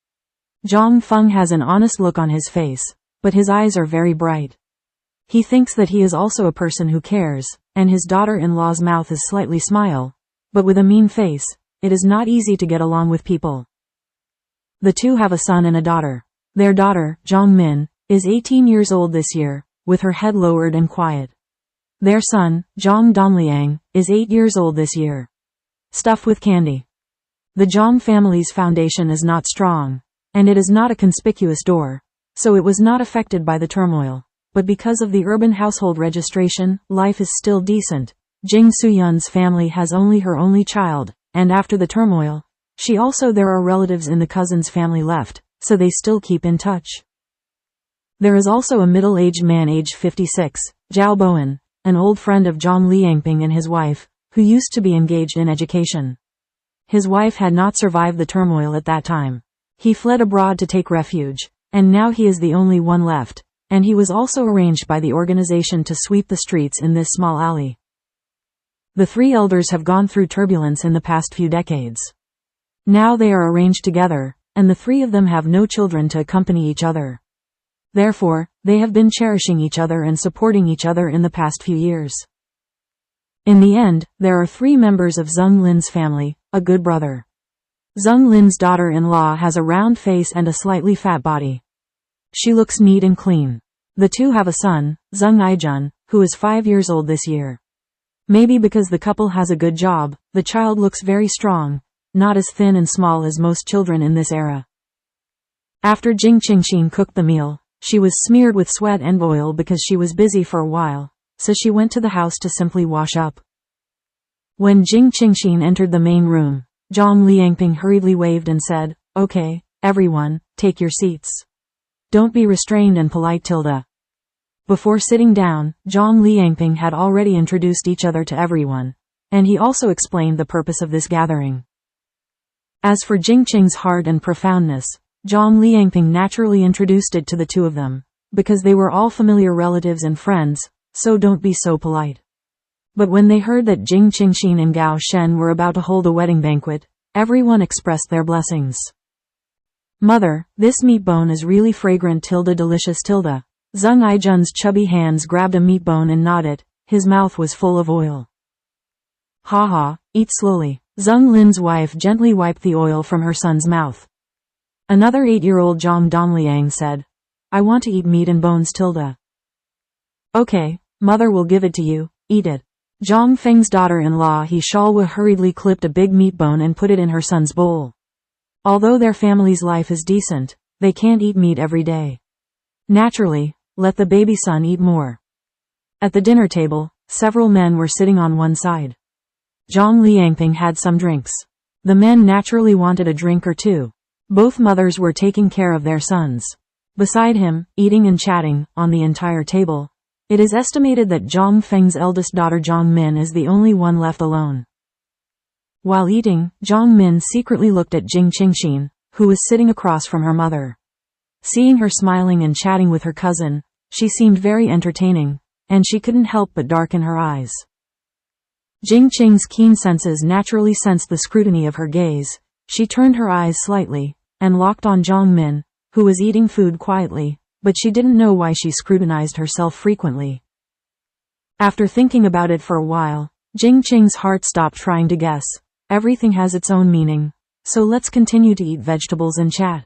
Zhang Feng has an honest look on his face, but his eyes are very bright. He thinks that he is also a person who cares, and his daughter-in-law's mouth is slightly smile, but with a mean face. It is not easy to get along with people. The 2 have a son and a daughter. Their daughter, Zhang Min, is 18 years old this year, with her head lowered and quiet. Their son, Zhang Donliang, is 8 years old this year. Stuffed with candy. The Zhang family's foundation is not strong, and it is not a conspicuous door, so it was not affected by the turmoil. But because of the urban household registration, life is still decent. Jing Suyun's family has only her only child, and after the turmoil, there are relatives in the cousin's family left, so they still keep in touch. There is also a middle-aged man aged 56, Zhao Bowen, an old friend of Zhang Liangping and his wife, who used to be engaged in education. His wife had not survived the turmoil at that time. He fled abroad to take refuge, and now he is the only one left, and he was also arranged by the organization to sweep the streets in this small alley. The 3 elders have gone through turbulence in the past few decades. Now they are arranged together, and the 3 of them have no children to accompany each other. Therefore, they have been cherishing each other and supporting each other in the past few years. In the end, there are 3 members of Zheng Lin's family, a good brother. Zheng Lin's daughter-in-law has a round face and a slightly fat body. She looks neat and clean. The 2 have a son, Zheng Aijun, who is 5 years old this year. Maybe because the couple has a good job, the child looks very strong, not as thin and small as most children in this era. After Jing Qingxin cooked the meal, she was smeared with sweat and oil because she was busy for a while, so she went to the house to simply wash up. When Jing Qingxin entered the main room, Zhang Liangping hurriedly waved and said, "Okay, everyone, take your seats. Don't be restrained and polite, Tilda." Before sitting down, Zhang Liangping had already introduced each other to everyone, and he also explained the purpose of this gathering. As for Jing Qing's heart and profoundness, Zhang Liangping naturally introduced it to the 2 of them, because they were all familiar relatives and friends, so don't be so polite. But when they heard that Jing Qingxin and Gao Shen were about to hold a wedding banquet, everyone expressed their blessings. "Mother, this meat bone is really fragrant, delicious." Zheng Aijun's chubby hands grabbed a meat bone and gnawed it, his mouth was full of oil. Ha ha, eat slowly. Zheng Lin's wife gently wiped the oil from her son's mouth. Another 8-year-old Zhang Dongliang said, I want to eat meat and bones tilde. Okay, mother will give it to you, eat it. Zhang Feng's daughter-in-law He Shalwa hurriedly clipped a big meat bone and put it in her son's bowl. Although their family's life is decent, they can't eat meat every day. Naturally, let the baby son eat more. At the dinner table, several men were sitting on one side. Zhang Liangping had some drinks. The men naturally wanted a drink or two. Both mothers were taking care of their sons. Beside him, eating and chatting, on the entire table, it is estimated that Zhang Feng's eldest daughter Zhang Min is the only one left alone. While eating, Zhang Min secretly looked at Jing Qingxin, who was sitting across from her mother. Seeing her smiling and chatting with her cousin, she seemed very entertaining, and she couldn't help but darken her eyes. Jing Qing's keen senses naturally sensed the scrutiny of her gaze. She turned her eyes slightly, and locked on Zhang Min, who was eating food quietly, but she didn't know why she scrutinized herself frequently. After thinking about it for a while, Jing Qing's heart stopped trying to guess. Everything has its own meaning, so let's continue to eat vegetables and chat.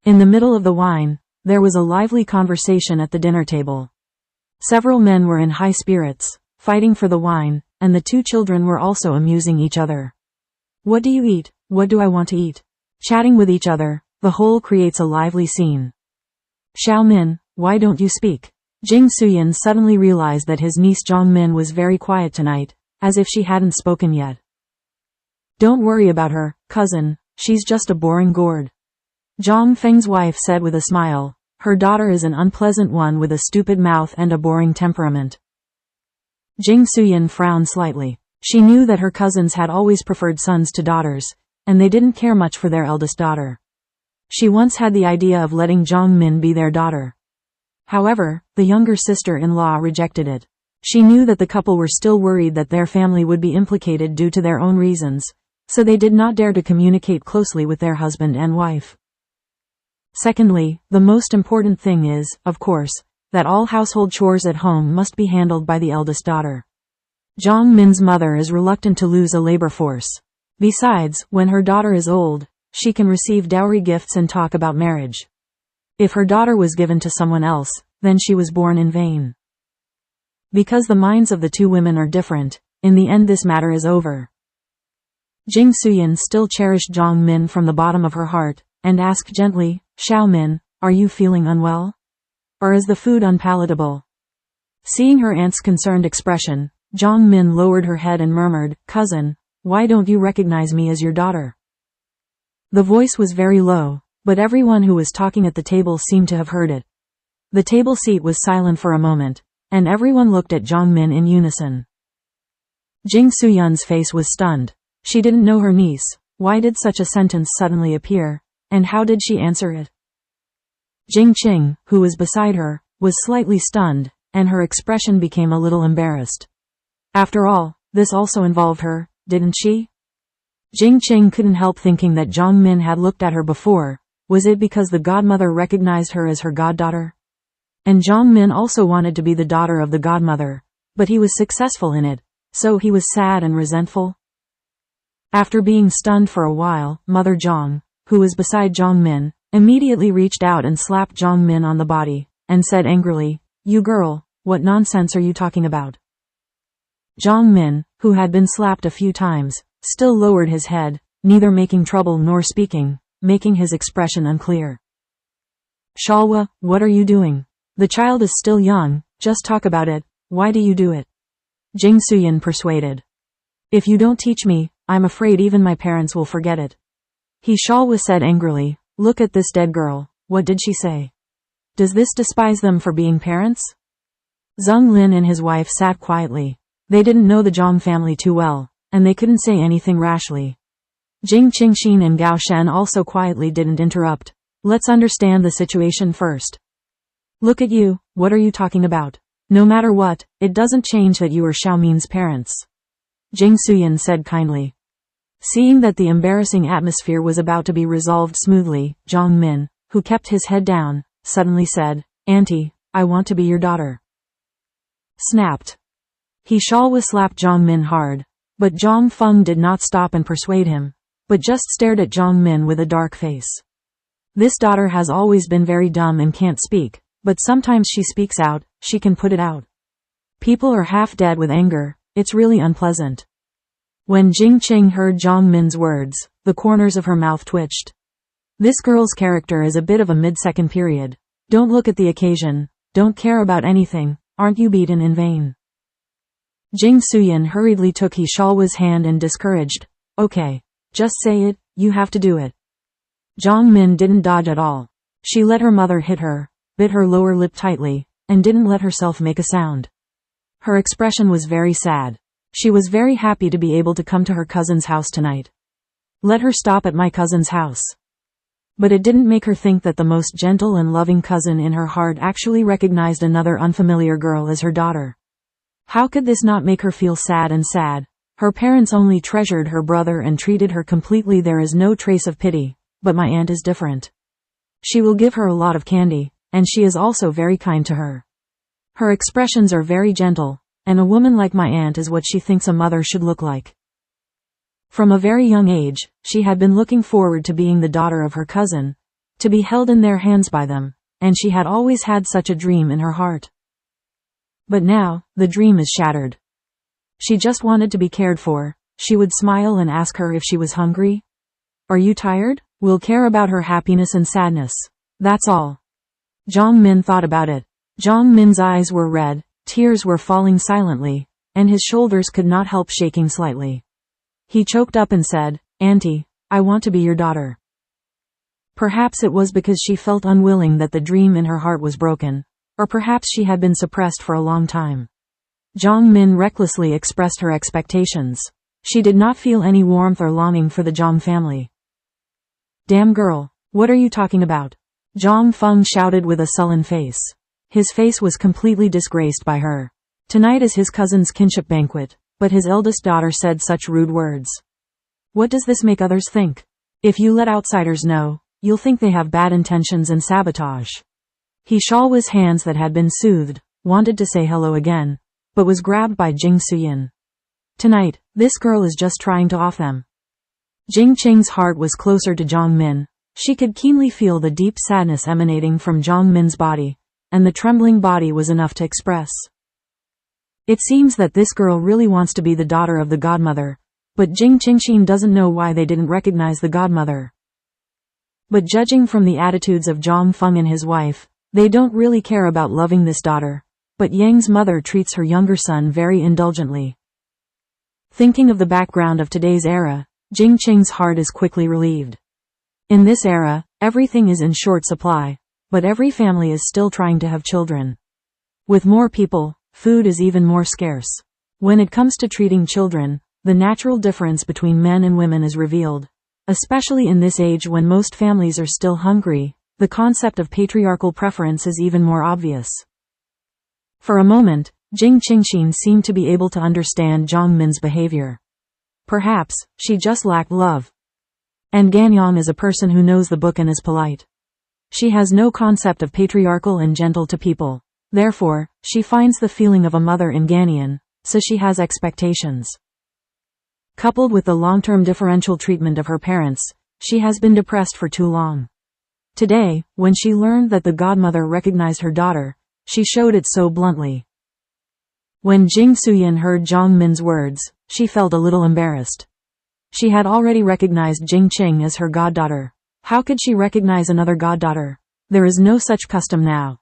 In the middle of the wine, there was a lively conversation at the dinner table. Several men were in high spirits, fighting for the wine, and the two children were also amusing each other. What do you eat? What do I want to eat? Chatting with each other, the whole creates a lively scene. Xiao Min, why don't you speak? Jing Suyan suddenly realized that his niece Zhang Min was very quiet tonight, as if she hadn't spoken yet. Don't worry about her, cousin, she's just a boring gourd. Zhang Feng's wife said with a smile, her daughter is an unpleasant one with a stupid mouth and a boring temperament. Jing Suyan frowned slightly. She knew that her cousins had always preferred sons to daughters, and they didn't care much for their eldest daughter. She once had the idea of letting Zhang Min be their daughter. However, the younger sister-in-law rejected it. She knew that the couple were still worried that their family would be implicated due to their own reasons, so they did not dare to communicate closely with their husband and wife. Secondly, the most important thing is, of course, that all household chores at home must be handled by the eldest daughter. Zhang Min's mother is reluctant to lose a labor force. Besides, when her daughter is old, she can receive dowry gifts and talk about marriage. If her daughter was given to someone else, then she was born in vain. Because the minds of the two women are different, in the end this matter is over. Jing Suyan still cherished Zhang Min from the bottom of her heart, and asked gently, Xiao Min, are you feeling unwell? Or is the food unpalatable? Seeing her aunt's concerned expression, Zhang Min lowered her head and murmured, Cousin, why don't you recognize me as your daughter? The voice was very low, but everyone who was talking at the table seemed to have heard it. The table seat was silent for a moment, and everyone looked at Zhang Min in unison. Jing Suyan's face was stunned. She didn't know her niece. Why did such a sentence suddenly appear, and how did she answer it? Jing Qing, who was beside her, was slightly stunned, and her expression became a little embarrassed. After all, this also involved her, didn't she? Jing Qing couldn't help thinking that Zhang Min had looked at her before. Was it because the godmother recognized her as her goddaughter? And Zhang Min also wanted to be the daughter of the godmother, but he was successful in it, so he was sad and resentful. After being stunned for a while, Mother Zhang, who was beside Zhang Min, immediately reached out and slapped Zhang Min on the body, and said angrily, You girl, what nonsense are you talking about? Zhang Min, who had been slapped a few times, still lowered his head, neither making trouble nor speaking, making his expression unclear. Shalwa, what are you doing? The child is still young, just talk about it, why do you do it? Jing Suyan persuaded. If you don't teach me, I'm afraid even my parents will forget it. He Shalwa said angrily, Look at this dead girl, what did she say? Does this despise them for being parents? Zheng Lin and his wife sat quietly. They didn't know the Zhang family too well, and they couldn't say anything rashly. Jing Qingxin and Gao Shen also quietly didn't interrupt. Let's understand the situation first. Look at you, what are you talking about? No matter what, it doesn't change that you are Xiaomin's parents. Jing Suyan said kindly. Seeing that the embarrassing atmosphere was about to be resolved smoothly, Zhang Min, who kept his head down, suddenly said, Auntie, I want to be your daughter. snapped. He Shalwa slapped Zhang Min hard. But Zhang Feng did not stop and persuade him, but just stared at Zhang Min with a dark face. This daughter has always been very dumb and can't speak, but sometimes she speaks out, she can put it out. People are half dead with anger, it's really unpleasant. When Jing Qing heard Zhang Min's words, the corners of her mouth twitched. This girl's character is a bit of a mid-second period. Don't look at the occasion, don't care about anything, aren't you beaten in vain? Jing Suyin hurriedly took He Shalwa's hand and discouraged, okay, just say it, you have to do it. Zhang Min didn't dodge at all. She let her mother hit her, bit her lower lip tightly, and didn't let herself make a sound. Her expression was very sad. She was very happy to be able to come to her cousin's house tonight. Let her stop at my cousin's house. But it didn't make her think that the most gentle and loving cousin in her heart actually recognized another unfamiliar girl as her daughter. How could this not make her feel sad and sad? Her parents only treasured her brother and treated her completely. There is no trace of pity, but my aunt is different. She will give her a lot of candy, and she is also very kind to her. Her expressions are very gentle, and a woman like my aunt is what she thinks a mother should look like. From a very young age, she had been looking forward to being the daughter of her cousin, to be held in their hands by them, and she had always had such a dream in her heart. But now, the dream is shattered. She just wanted to be cared for. She would smile and ask her if she was hungry. Are you tired? We'll care about her happiness and sadness. That's all. Zhang Min thought about it. Zhang Min's eyes were red, tears were falling silently, and his shoulders could not help shaking slightly. He choked up and said, Auntie, I want to be your daughter. Perhaps it was because she felt unwilling that the dream in her heart was broken. Or perhaps she had been suppressed for a long time. Zhang Min recklessly expressed her expectations. She did not feel any warmth or longing for the Zhang family. Damn girl, what are you talking about? Zhang Feng shouted with a sullen face. His face was completely disgraced by her. Tonight is his cousin's kinship banquet, but his eldest daughter said such rude words. What does this make others think? If you let outsiders know, you'll think they have bad intentions and sabotage. He Shalwa's hands that had been soothed, wanted to say hello again, but was grabbed by Jing Suyin. Tonight, this girl is just trying to off them. Jing Qing's heart was closer to Zhang Min. She could keenly feel the deep sadness emanating from Zhang Min's body, and the trembling body was enough to express. It seems that this girl really wants to be the daughter of the godmother, but Jing Qingxin doesn't know why they didn't recognize the godmother. But judging from the attitudes of Zhang Feng and his wife, they don't really care about loving this daughter, but Yang's mother treats her younger son very indulgently. Thinking of the background of today's era, Jing Qing's heart is quickly relieved. In this era, everything is in short supply, but every family is still trying to have children. With more people, food is even more scarce. When it comes to treating children, the natural difference between men and women is revealed. Especially in this age when most families are still hungry, the concept of patriarchal preference is even more obvious. For a moment, Jing Qingxin seemed to be able to understand Zhang Min's behavior. Perhaps, she just lacked love. And Ganyang is a person who knows the book and is polite. She has no concept of patriarchal and gentle to people. Therefore, she finds the feeling of a mother in Ganyang, so she has expectations. Coupled with the long-term differential treatment of her parents, she has been depressed for too long. Today, when she learned that the godmother recognized her daughter, she showed it so bluntly. When Jing Suyin heard Zhang Min's words, she felt a little embarrassed. She had already recognized Jing Qing as her goddaughter. How could she recognize another goddaughter? There is no such custom now.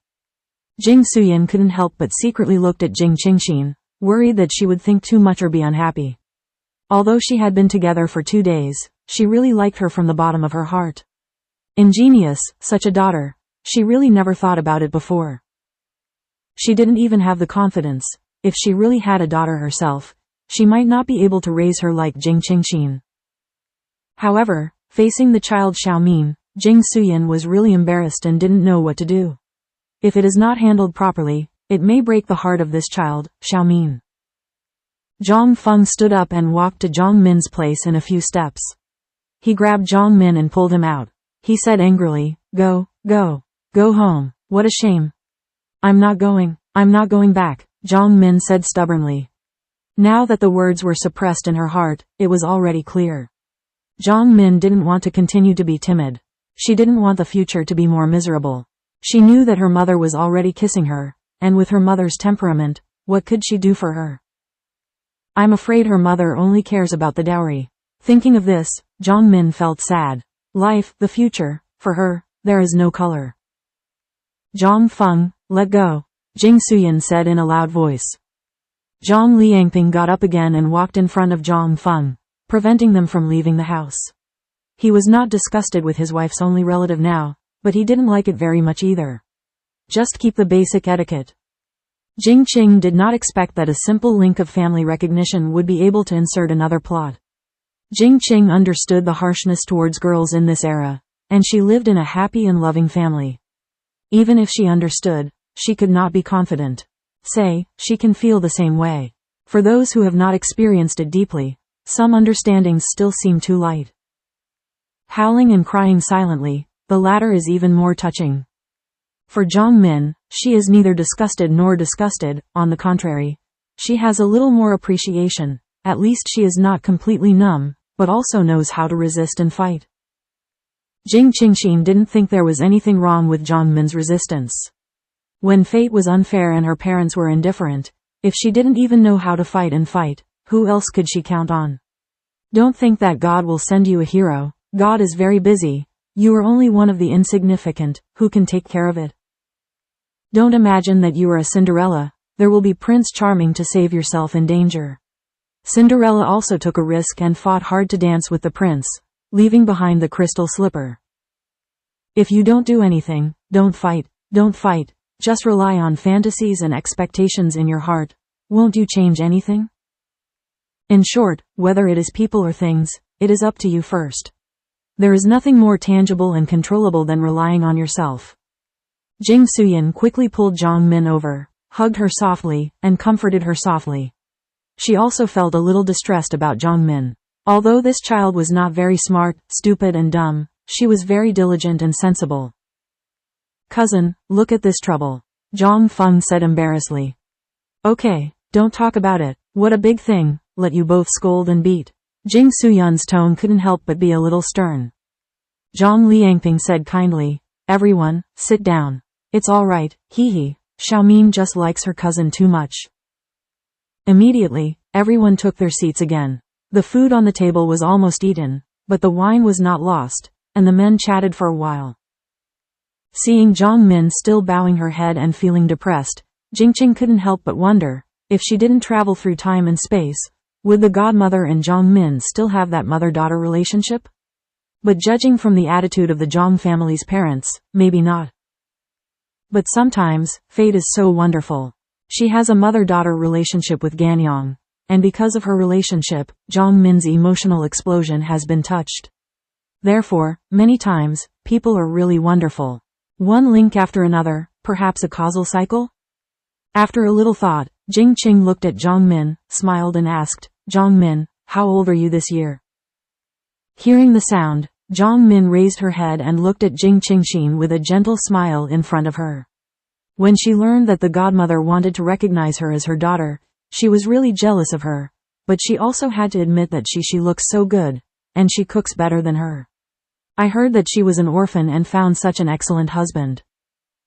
Jing Suyin couldn't help but secretly looked at Jing Qingxin, worried that she would think too much or be unhappy. Although she had been together for 2 days, she really liked her from the bottom of her heart. Ingenious, such a daughter. She really never thought about it before. She didn't even have the confidence. If she really had a daughter herself, she might not be able to raise her like Jing Qingxin. However, facing the child Xiaomin, Jing Suyin was really embarrassed and didn't know what to do. If it is not handled properly, it may break the heart of this child, Xiaomin. Zhang Feng stood up and walked to Zhang Min's place in a few steps. He grabbed Zhang Min and pulled him out. He said angrily, Go home. What a shame. I'm not going back. Zhang Min said stubbornly. Now that the words were suppressed in her heart, it was already clear. Zhang Min didn't want to continue to be timid. She didn't want the future to be more miserable. She knew that her mother was already kissing her, and with her mother's temperament, what could she do for her? I'm afraid her mother only cares about the dowry. Thinking of this, Zhang Min felt sad. Life, the future, for her, there is no color. Zhang Feng, let go, Jing Qingxin said in a loud voice. Zhang Liangping got up again and walked in front of Zhang Feng, preventing them from leaving the house. He was not disgusted with his wife's only relative now, but he didn't like it very much either. Just keep the basic etiquette. Jing Qing did not expect that a simple link of family recognition would be able to insert another plot. Jing Qing understood the harshness towards girls in this era, and she lived in a happy and loving family. Even if she understood, she could not be confident. Say, she can feel the same way. For those who have not experienced it deeply, some understandings still seem too light. Howling and crying silently, the latter is even more touching. For Zhang Min, she is neither disgusted nor disgusted, on the contrary. She has a little more appreciation, at least she is not completely numb, but also knows how to resist and fight. Jing Qingxin didn't think there was anything wrong with Zhang Min's resistance. When fate was unfair and her parents were indifferent, if she didn't even know how to fight and fight, who else could she count on? Don't think that God will send you a hero. God is very busy. You are only one of the insignificant, who can take care of it. Don't imagine that you are a Cinderella. There will be Prince Charming to save yourself in danger. Cinderella also took a risk and fought hard to dance with the prince, leaving behind the crystal slipper. If you don't do anything, don't fight, just rely on fantasies and expectations in your heart, won't you change anything? In short, whether it is people or things, it is up to you first. There is nothing more tangible and controllable than relying on yourself. Jing Qingxin quickly pulled Zhang Min over, hugged her softly, and comforted her softly. She also felt a little distressed about Zhang Min. Although this child was not very smart, stupid and dumb, she was very diligent and sensible. Cousin, look at this trouble, Zhang Feng said embarrassedly. Okay, don't talk about it. What a big thing, let you both scold and beat. Jing Qingxin's tone couldn't help but be a little stern. Zhang Liangping said kindly, everyone, sit down. It's all right, hee. Xiaoming just likes her cousin too much. Immediately, everyone took their seats again. The food on the table was almost eaten, but the wine was not lost, and the men chatted for a while. Seeing Zhang Min still bowing her head and feeling depressed, Jing Qing couldn't help but wonder, if she didn't travel through time and space, would the godmother and Zhang Min still have that mother-daughter relationship? But judging from the attitude of the Zhang family's parents, maybe not. But sometimes, fate is so wonderful. She has a mother-daughter relationship with Ganyang, and because of her relationship, Zhang Min's emotional explosion has been touched. Therefore, many times, people are really wonderful. One link after another, perhaps a causal cycle? After a little thought, Jing Qing looked at Zhang Min, smiled and asked, Zhang Min, how old are you this year? Hearing the sound, Zhang Min raised her head and looked at Jing Qingxin with a gentle smile in front of her. When she learned that the godmother wanted to recognize her as her daughter, she was really jealous of her, but she also had to admit that she looks so good, and she cooks better than her. I heard that she was an orphan and found such an excellent husband.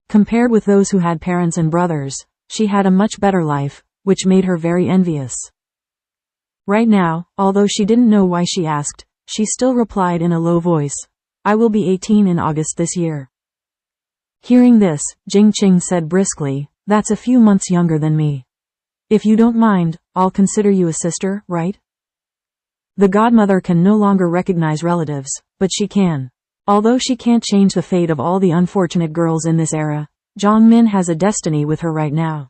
Compared with those who had parents and brothers, she had a much better life, which made her very envious. Right now, although she didn't know why she asked, she still replied in a low voice, I will be 18 in August this year. Hearing this, Jing Qing said briskly, that's a few months younger than me. If you don't mind, I'll consider you a sister, right? The godmother can no longer recognize relatives, but she can. Although she can't change the fate of all the unfortunate girls in this era, Zhang Min has a destiny with her right now.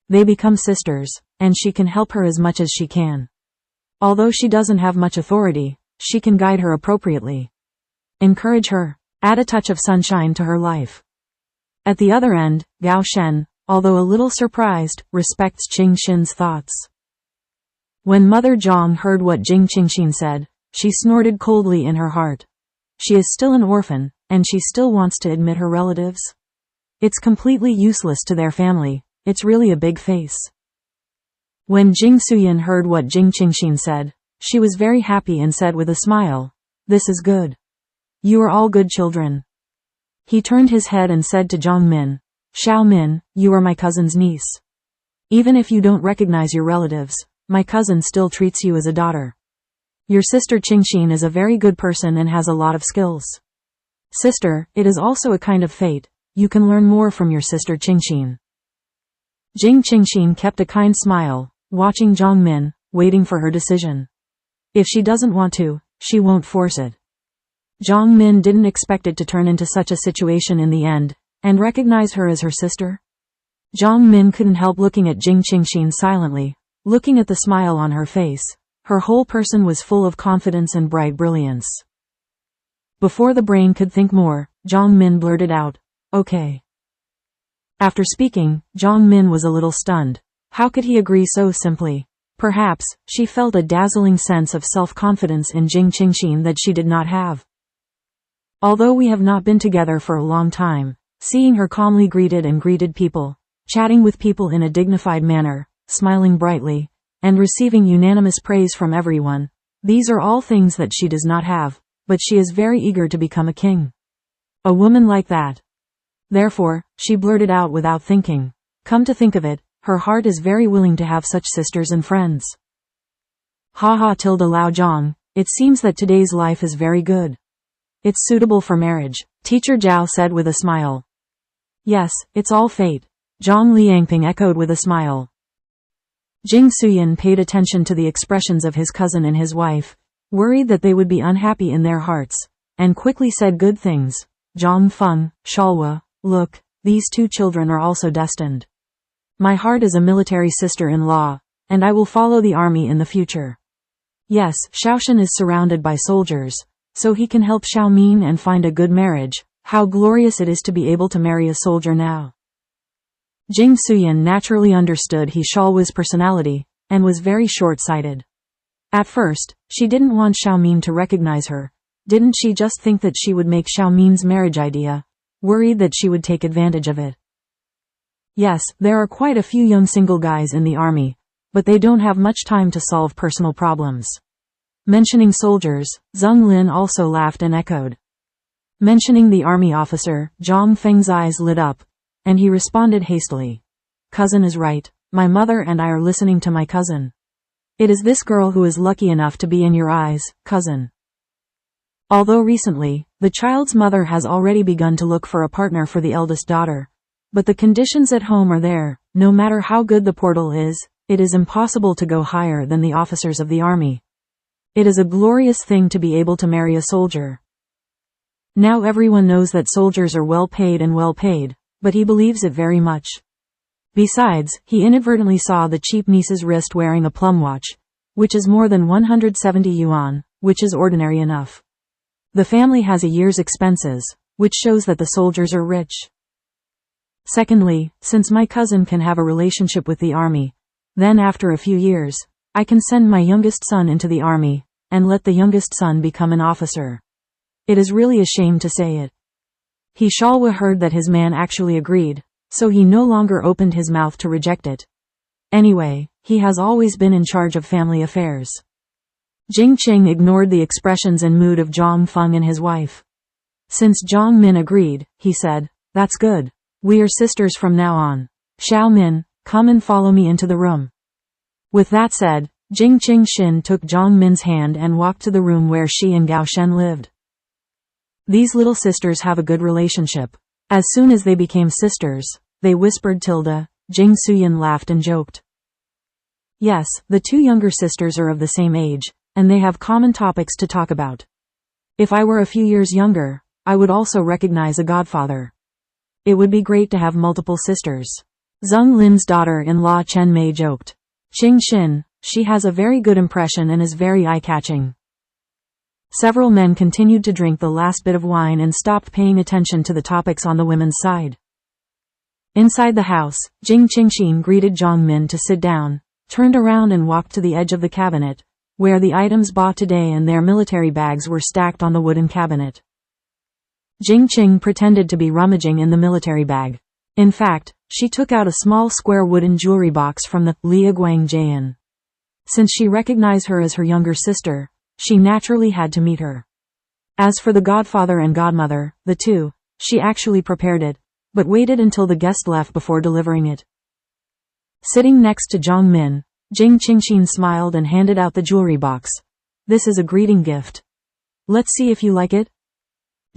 They become sisters, and she can help her as much as she can. Although she doesn't have much authority, she can guide her appropriately. Encourage her. Add a touch of sunshine to her life. At the other end, Gao Shen, although a little surprised, respects Qingxin's thoughts. When Mother Zhang heard what Jing Qingxin said, she snorted coldly in her heart. She is still an orphan, and she still wants to admit her relatives. It's completely useless to their family, it's really a big face. When Jing Qingxin heard what Jing Qingxin said, she was very happy and said with a smile, "This is good. You are all good children." He turned his head and said to Zhang Min, "Xiao Min, you are my cousin's niece. Even if you don't recognize your relatives, my cousin still treats you as a daughter. Your sister Qingxin is a very good person and has a lot of skills. Sister, it is also a kind of fate. You can learn more from your sister Qingxin." Jing Qingxin kept a kind smile, watching Zhang Min, waiting for her decision. If she doesn't want to, she won't force it. Zhang Min didn't expect it to turn into such a situation in the end, and recognize her as her sister. Zhang Min couldn't help looking at Jing Qingxin silently, looking at the smile on her face. Her whole person was full of confidence and bright brilliance. Before the brain could think more, Zhang Min blurted out, "Okay." After speaking, Zhang Min was a little stunned. How could he agree so simply? Perhaps, she felt a dazzling sense of self-confidence in Jing Qingxin that she did not have. Although we have not been together for a long time, seeing her calmly greeted people, chatting with people in a dignified manner, smiling brightly, and receiving unanimous praise from everyone, these are all things that she does not have, but she is very eager to become a king. A woman like that. Therefore, she blurted out without thinking. Come to think of it, her heart is very willing to have such sisters and friends. Ha ha tilde Lao Zhang, it seems that today's life is very good. It's suitable for marriage, Teacher Zhao said with a smile. Yes, it's all fate, Zhang Liangping echoed with a smile. Jing Qingxin paid attention to the expressions of his cousin and his wife, worried that they would be unhappy in their hearts, and quickly said good things. Zhang Feng, Shalwa, look, these two children are also destined. My heart is a military sister-in-law, and I will follow the army in the future. Yes, Shaoshan is surrounded by soldiers, so he can help Xiaomin and find a good marriage. How glorious it is to be able to marry a soldier now. Jing Qingxin naturally understood he Shalwa's personality, and was very short-sighted. At first, she didn't want Xiaomin to recognize her. Didn't she just think that she would make Xiaomin's marriage idea, worried that she would take advantage of it? Yes, there are quite a few young single guys in the army, but they don't have much time to solve personal problems. Mentioning soldiers, Zheng Lin also laughed and echoed. Mentioning the army officer, Zhang Feng's eyes lit up, and he responded hastily. Cousin is right, my mother and I are listening to my cousin. It is this girl who is lucky enough to be in your eyes, cousin. Although recently, the child's mother has already begun to look for a partner for the eldest daughter. But the conditions at home are there. No matter how good the portal is, it is impossible to go higher than the officers of the army. It is a glorious thing to be able to marry a soldier. Now everyone knows that soldiers are well paid, but he believes it very much. Besides, he inadvertently saw the cheap niece's wrist wearing a plum watch, which is more than 170 yuan, which is ordinary enough. The family has a year's expenses, which shows that the soldiers are rich. Secondly, since my cousin can have a relationship with the army, then after a few years, I can send my youngest son into the army, and let the youngest son become an officer. It is really a shame to say it. He Shalwa heard that his man actually agreed, so he no longer opened his mouth to reject it. Anyway, he has always been in charge of family affairs. Jing Qing ignored the expressions and mood of Zhang Feng and his wife. Since Zhang Min agreed, he said, that's good. We are sisters from now on. Xiao Min, come and follow me into the room. With that said, Jing Qingxin took Zhang Min's hand and walked to the room where she and Gao Shen lived. These little sisters have a good relationship. As soon as they became sisters, they whispered tilde. Jing Qingxin laughed and joked. Yes, the two younger sisters are of the same age, and they have common topics to talk about. If I were a few years younger, I would also recognize a godfather. It would be great to have multiple sisters. Zheng Lin's daughter-in-law Chen Mei joked. Qingxin, she has a very good impression and is very eye-catching. Several men continued to drink the last bit of wine and stopped paying attention to the topics on the women's side. Inside the house, Jing Qingxin greeted Zhang Min to sit down, turned around and walked to the edge of the cabinet, where the items bought today and their military bags were stacked on the wooden cabinet. Jing Qing pretended to be rummaging in the military bag. In fact, She took out a small square wooden jewelry box from the Jade. Since she recognized her as her younger sister, she naturally had to meet her. As for the godfather and godmother, the two, she actually prepared it, but waited until the guest left before delivering it. Sitting next to Zhang Min, Jing Qingxin smiled and handed out the jewelry box. This is a greeting gift. Let's see if you like it.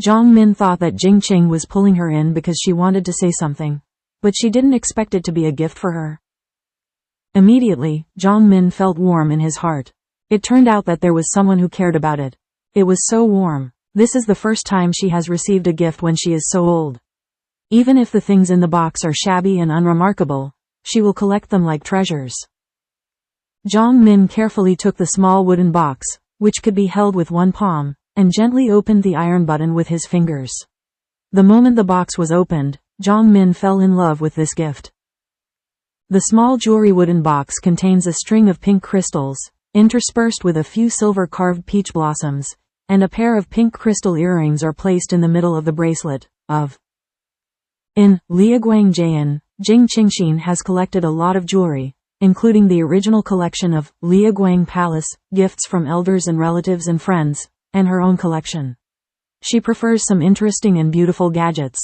Zhang Min thought that Jing Qing was pulling her in because she wanted to say something, but she didn't expect it to be a gift for her. Immediately, Zhang Min felt warm in his heart. It turned out that there was someone who cared about it. It was so warm. This is the first time she has received a gift when she is so old. Even if the things in the box are shabby and unremarkable, she will collect them like treasures. Zhang Min carefully took the small wooden box, which could be held with one palm, and gently opened the iron button with his fingers. The moment the box was opened, Zhang Min fell in love with this gift. The small jewelry wooden box contains a string of pink crystals, interspersed with a few silver carved peach blossoms, and a pair of pink crystal earrings are placed in the middle of the bracelet. In Jade, Jing Qingxin has collected a lot of jewelry, including the original collection of Liaguang Palace, gifts from elders and relatives and friends, and her own collection. She prefers some interesting and beautiful gadgets.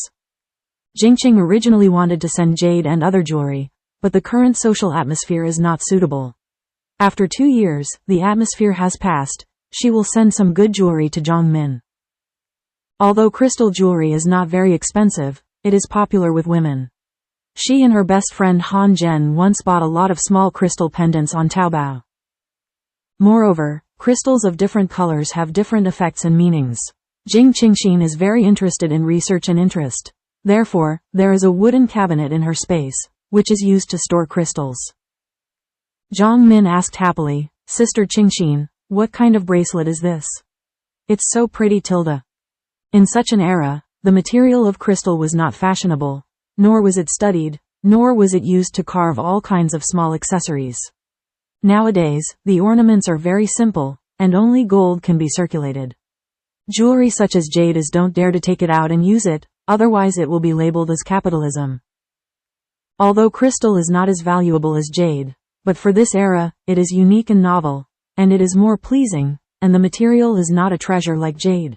Jingqing originally wanted to send jade and other jewelry, but the current social atmosphere is not suitable. After 2 years, the atmosphere has passed. She will send some good jewelry to Zhang Min. Although crystal jewelry is not very expensive, it is popular with women. She and her best friend Han Zhen once bought a lot of small crystal pendants on Taobao. Moreover, crystals of different colors have different effects and meanings. Jing Qingxin is very interested in research and interest. Therefore, there is a wooden cabinet in her space, which is used to store crystals. Zhang Min asked happily, Sister Qingxin, what kind of bracelet is this? It's so pretty. In such an era, the material of crystal was not fashionable, nor was it studied, nor was it used to carve all kinds of small accessories. Nowadays, the ornaments are very simple, and only gold can be circulated. Jewelry such as jade don't dare to take it out and use it, otherwise it will be labeled as capitalism. Although crystal is not as valuable as jade, but for this era, it is unique and novel, and it is more pleasing, and the material is not a treasure like jade.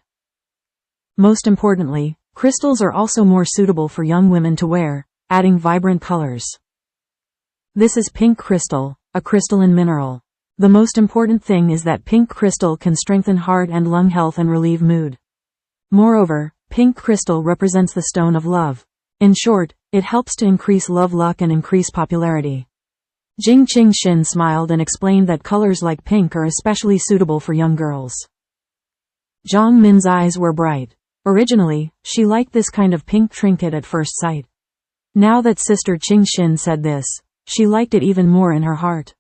Most importantly, crystals are also more suitable for young women to wear, adding vibrant colors. This is pink crystal, a crystalline mineral. The most important thing is that pink crystal can strengthen heart and lung health and relieve mood. Moreover, pink crystal represents the stone of love. In short, it helps to increase love luck and increase popularity. Jing Qingxin smiled and explained that colors like pink are especially suitable for young girls. Zhang Min's eyes were bright. Originally, she liked this kind of pink trinket at first sight. Now that Sister Qingxin said this, she liked it even more in her heart.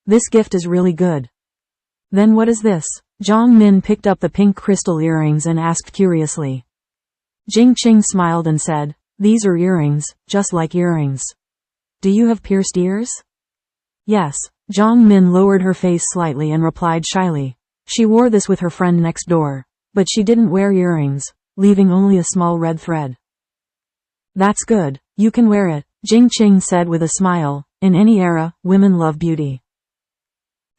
This gift is really good. Then what is this? Zhang Min picked up the pink crystal earrings and asked curiously. Jing Qing smiled and said, these are earrings, just like earrings. Do you have pierced ears? Yes. Zhang Min lowered her face slightly and replied shyly. She wore this with her friend next door, but she didn't wear earrings, leaving only a small red thread. That's good, you can wear it, Jing Qing said with a smile. In any era, women love beauty.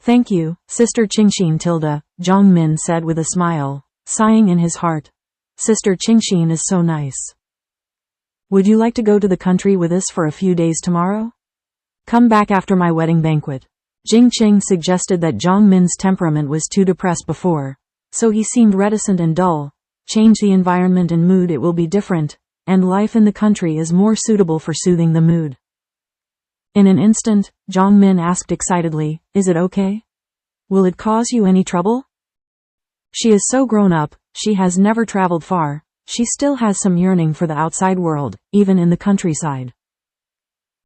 Thank you, Sister Qingxin. Zhang Min said with a smile, sighing in his heart. Sister Qingxin is so nice. Would you like to go to the country with us for a few days tomorrow? Come back after my wedding banquet. Jing Qing suggested that Zhang Min's temperament was too depressed before, so he seemed reticent and dull. Change the environment and mood, it will be different, and life in the country is more suitable for soothing the mood. In an instant, Zhang Min asked excitedly, is it okay? Will it cause you any trouble? She is so grown up, she has never traveled far, she still has some yearning for the outside world, even in the countryside.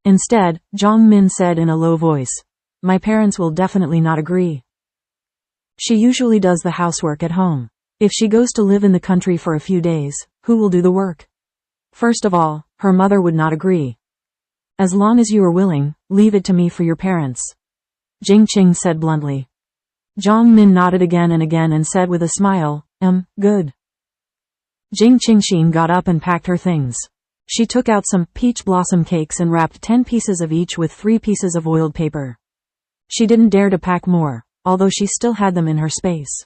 Instead, Zhang Min said in a low voice, my parents will definitely not agree. She usually does the housework at home. If she goes to live in the country for a few days, who will do the work? First of all, her mother would not agree. As long as you are willing, leave it to me for your parents. Jing Qing said bluntly. Zhang Min nodded again and said with a smile, good. Jing Qingxin got up and packed her things. She took out some peach blossom cakes and wrapped 10 pieces of each with 3 pieces of oiled paper. She didn't dare to pack more, although she still had them in her space.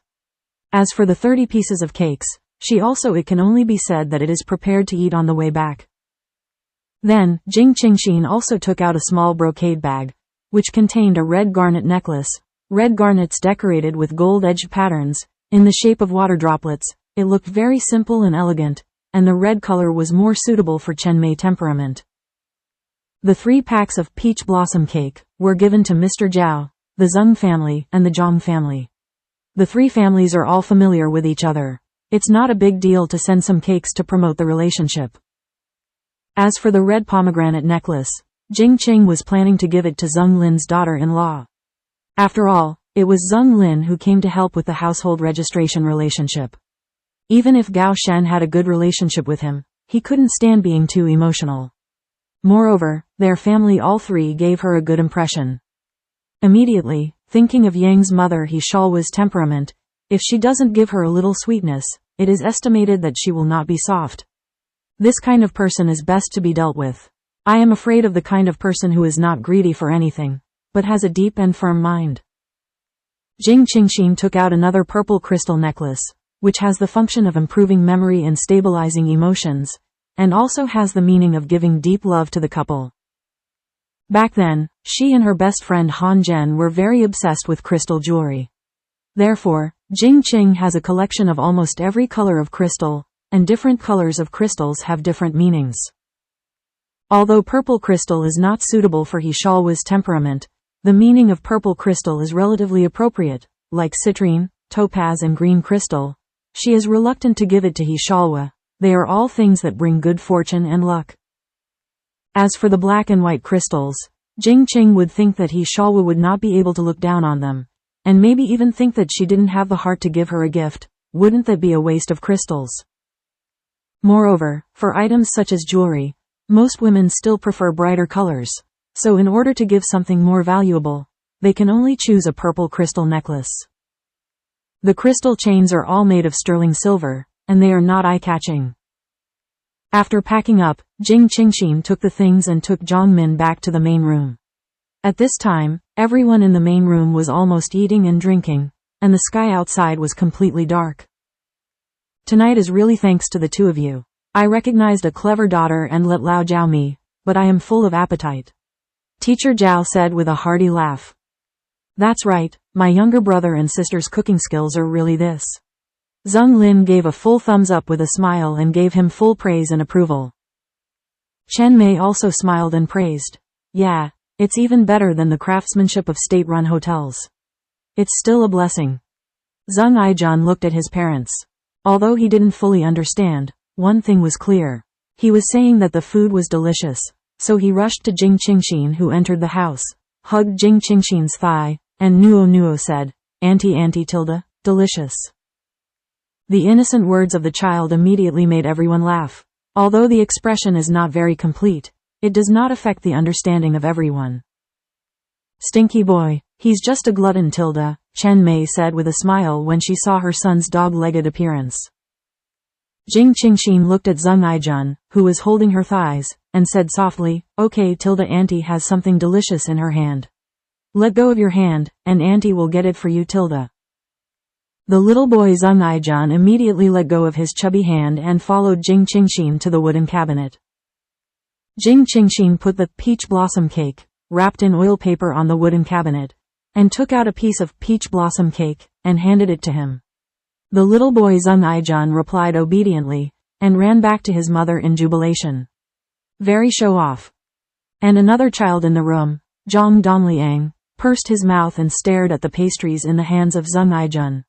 As for the 30 pieces of cakes, it can only be said that it is prepared to eat on the way back. Then, Jing Qingxin also took out a small brocade bag, which contained a red garnet necklace, red garnets decorated with gold-edged patterns, in the shape of water droplets. It looked very simple and elegant, and the red color was more suitable for Chen Mei temperament. The 3 packs of peach blossom cake were given to Mr. Zhao, the Zheng family, and the Zhang family. The 3 families are all familiar with each other. It's not a big deal to send some cakes to promote the relationship. As for the red pomegranate necklace, Jing Qing was planning to give it to Zheng Lin's daughter-in-law. After all, it was Zheng Lin who came to help with the household registration relationship. Even if Gao Shen had a good relationship with him, he couldn't stand being too emotional. Moreover, their family all 3 gave her a good impression. Immediately, thinking of Yang's mother He Shalwa's temperament, if she doesn't give her a little sweetness, it is estimated that she will not be soft. This kind of person is best to be dealt with. I am afraid of the kind of person who is not greedy for anything, but has a deep and firm mind. Jing Qingxin took out another purple crystal necklace, which has the function of improving memory and stabilizing emotions, and also has the meaning of giving deep love to the couple. Back then, she and her best friend Han Zhen were very obsessed with crystal jewelry. Therefore, Jing Qing has a collection of almost every color of crystal, and different colors of crystals have different meanings. Although purple crystal is not suitable for He Shalwa's temperament, the meaning of purple crystal is relatively appropriate, like citrine, topaz and green crystal. She is reluctant to give it to He Shalwa. They are all things that bring good fortune and luck. As for the black and white crystals, Jing Qing would think that He Shalwa would not be able to look down on them, and maybe even think that she didn't have the heart to give her a gift. Wouldn't that be a waste of crystals? Moreover, for items such as jewelry, most women still prefer brighter colors, so in order to give something more valuable, they can only choose a purple crystal necklace. The crystal chains are all made of sterling silver, and they are not eye-catching. After packing up, Jing Qingxin took the things and took Zhang Min back to the main room. At this time, everyone in the main room was almost eating and drinking, and the sky outside was completely dark. Tonight is really thanks to the 2 of you. I recognized a clever daughter and let Lao Jiao me, but I am full of appetite. Teacher Zhao said with a hearty laugh. That's right, my younger brother and sister's cooking skills are really this. Zheng Lin gave a full thumbs up with a smile and gave him full praise and approval. Chen Mei also smiled and praised. Yeah, it's even better than the craftsmanship of state-run hotels. It's still a blessing. Zheng Aizhan looked at his parents. Although he didn't fully understand, one thing was clear. He was saying that the food was delicious, so he rushed to Jing Qingxin who entered the house, hugged Jing Qingxin's thigh, and Nuo said, Auntie Tilda, delicious. The innocent words of the child immediately made everyone laugh. Although the expression is not very complete, it does not affect the understanding of everyone. Stinky boy, he's just a glutton Tilda, Chen Mei said with a smile when she saw her son's dog-legged appearance. Jing Qingxin looked at Zheng Aizhan, who was holding her thighs, and said softly, Okay Tilda, Auntie has something delicious in her hand. Let go of your hand, and Auntie will get it for you Tilda. The little boy Zheng Aizhan immediately let go of his chubby hand and followed Jing Qingxin to the wooden cabinet. Jing Qingxin put the peach blossom cake, wrapped in oil paper on the wooden cabinet, and took out a piece of peach blossom cake, and handed it to him. The little boy Zheng Aizhan replied obediently, and ran back to his mother in jubilation. Very show-off. And another child in the room, Zhang Dongliang, pursed his mouth and stared at the pastries in the hands of Zheng Aizhan.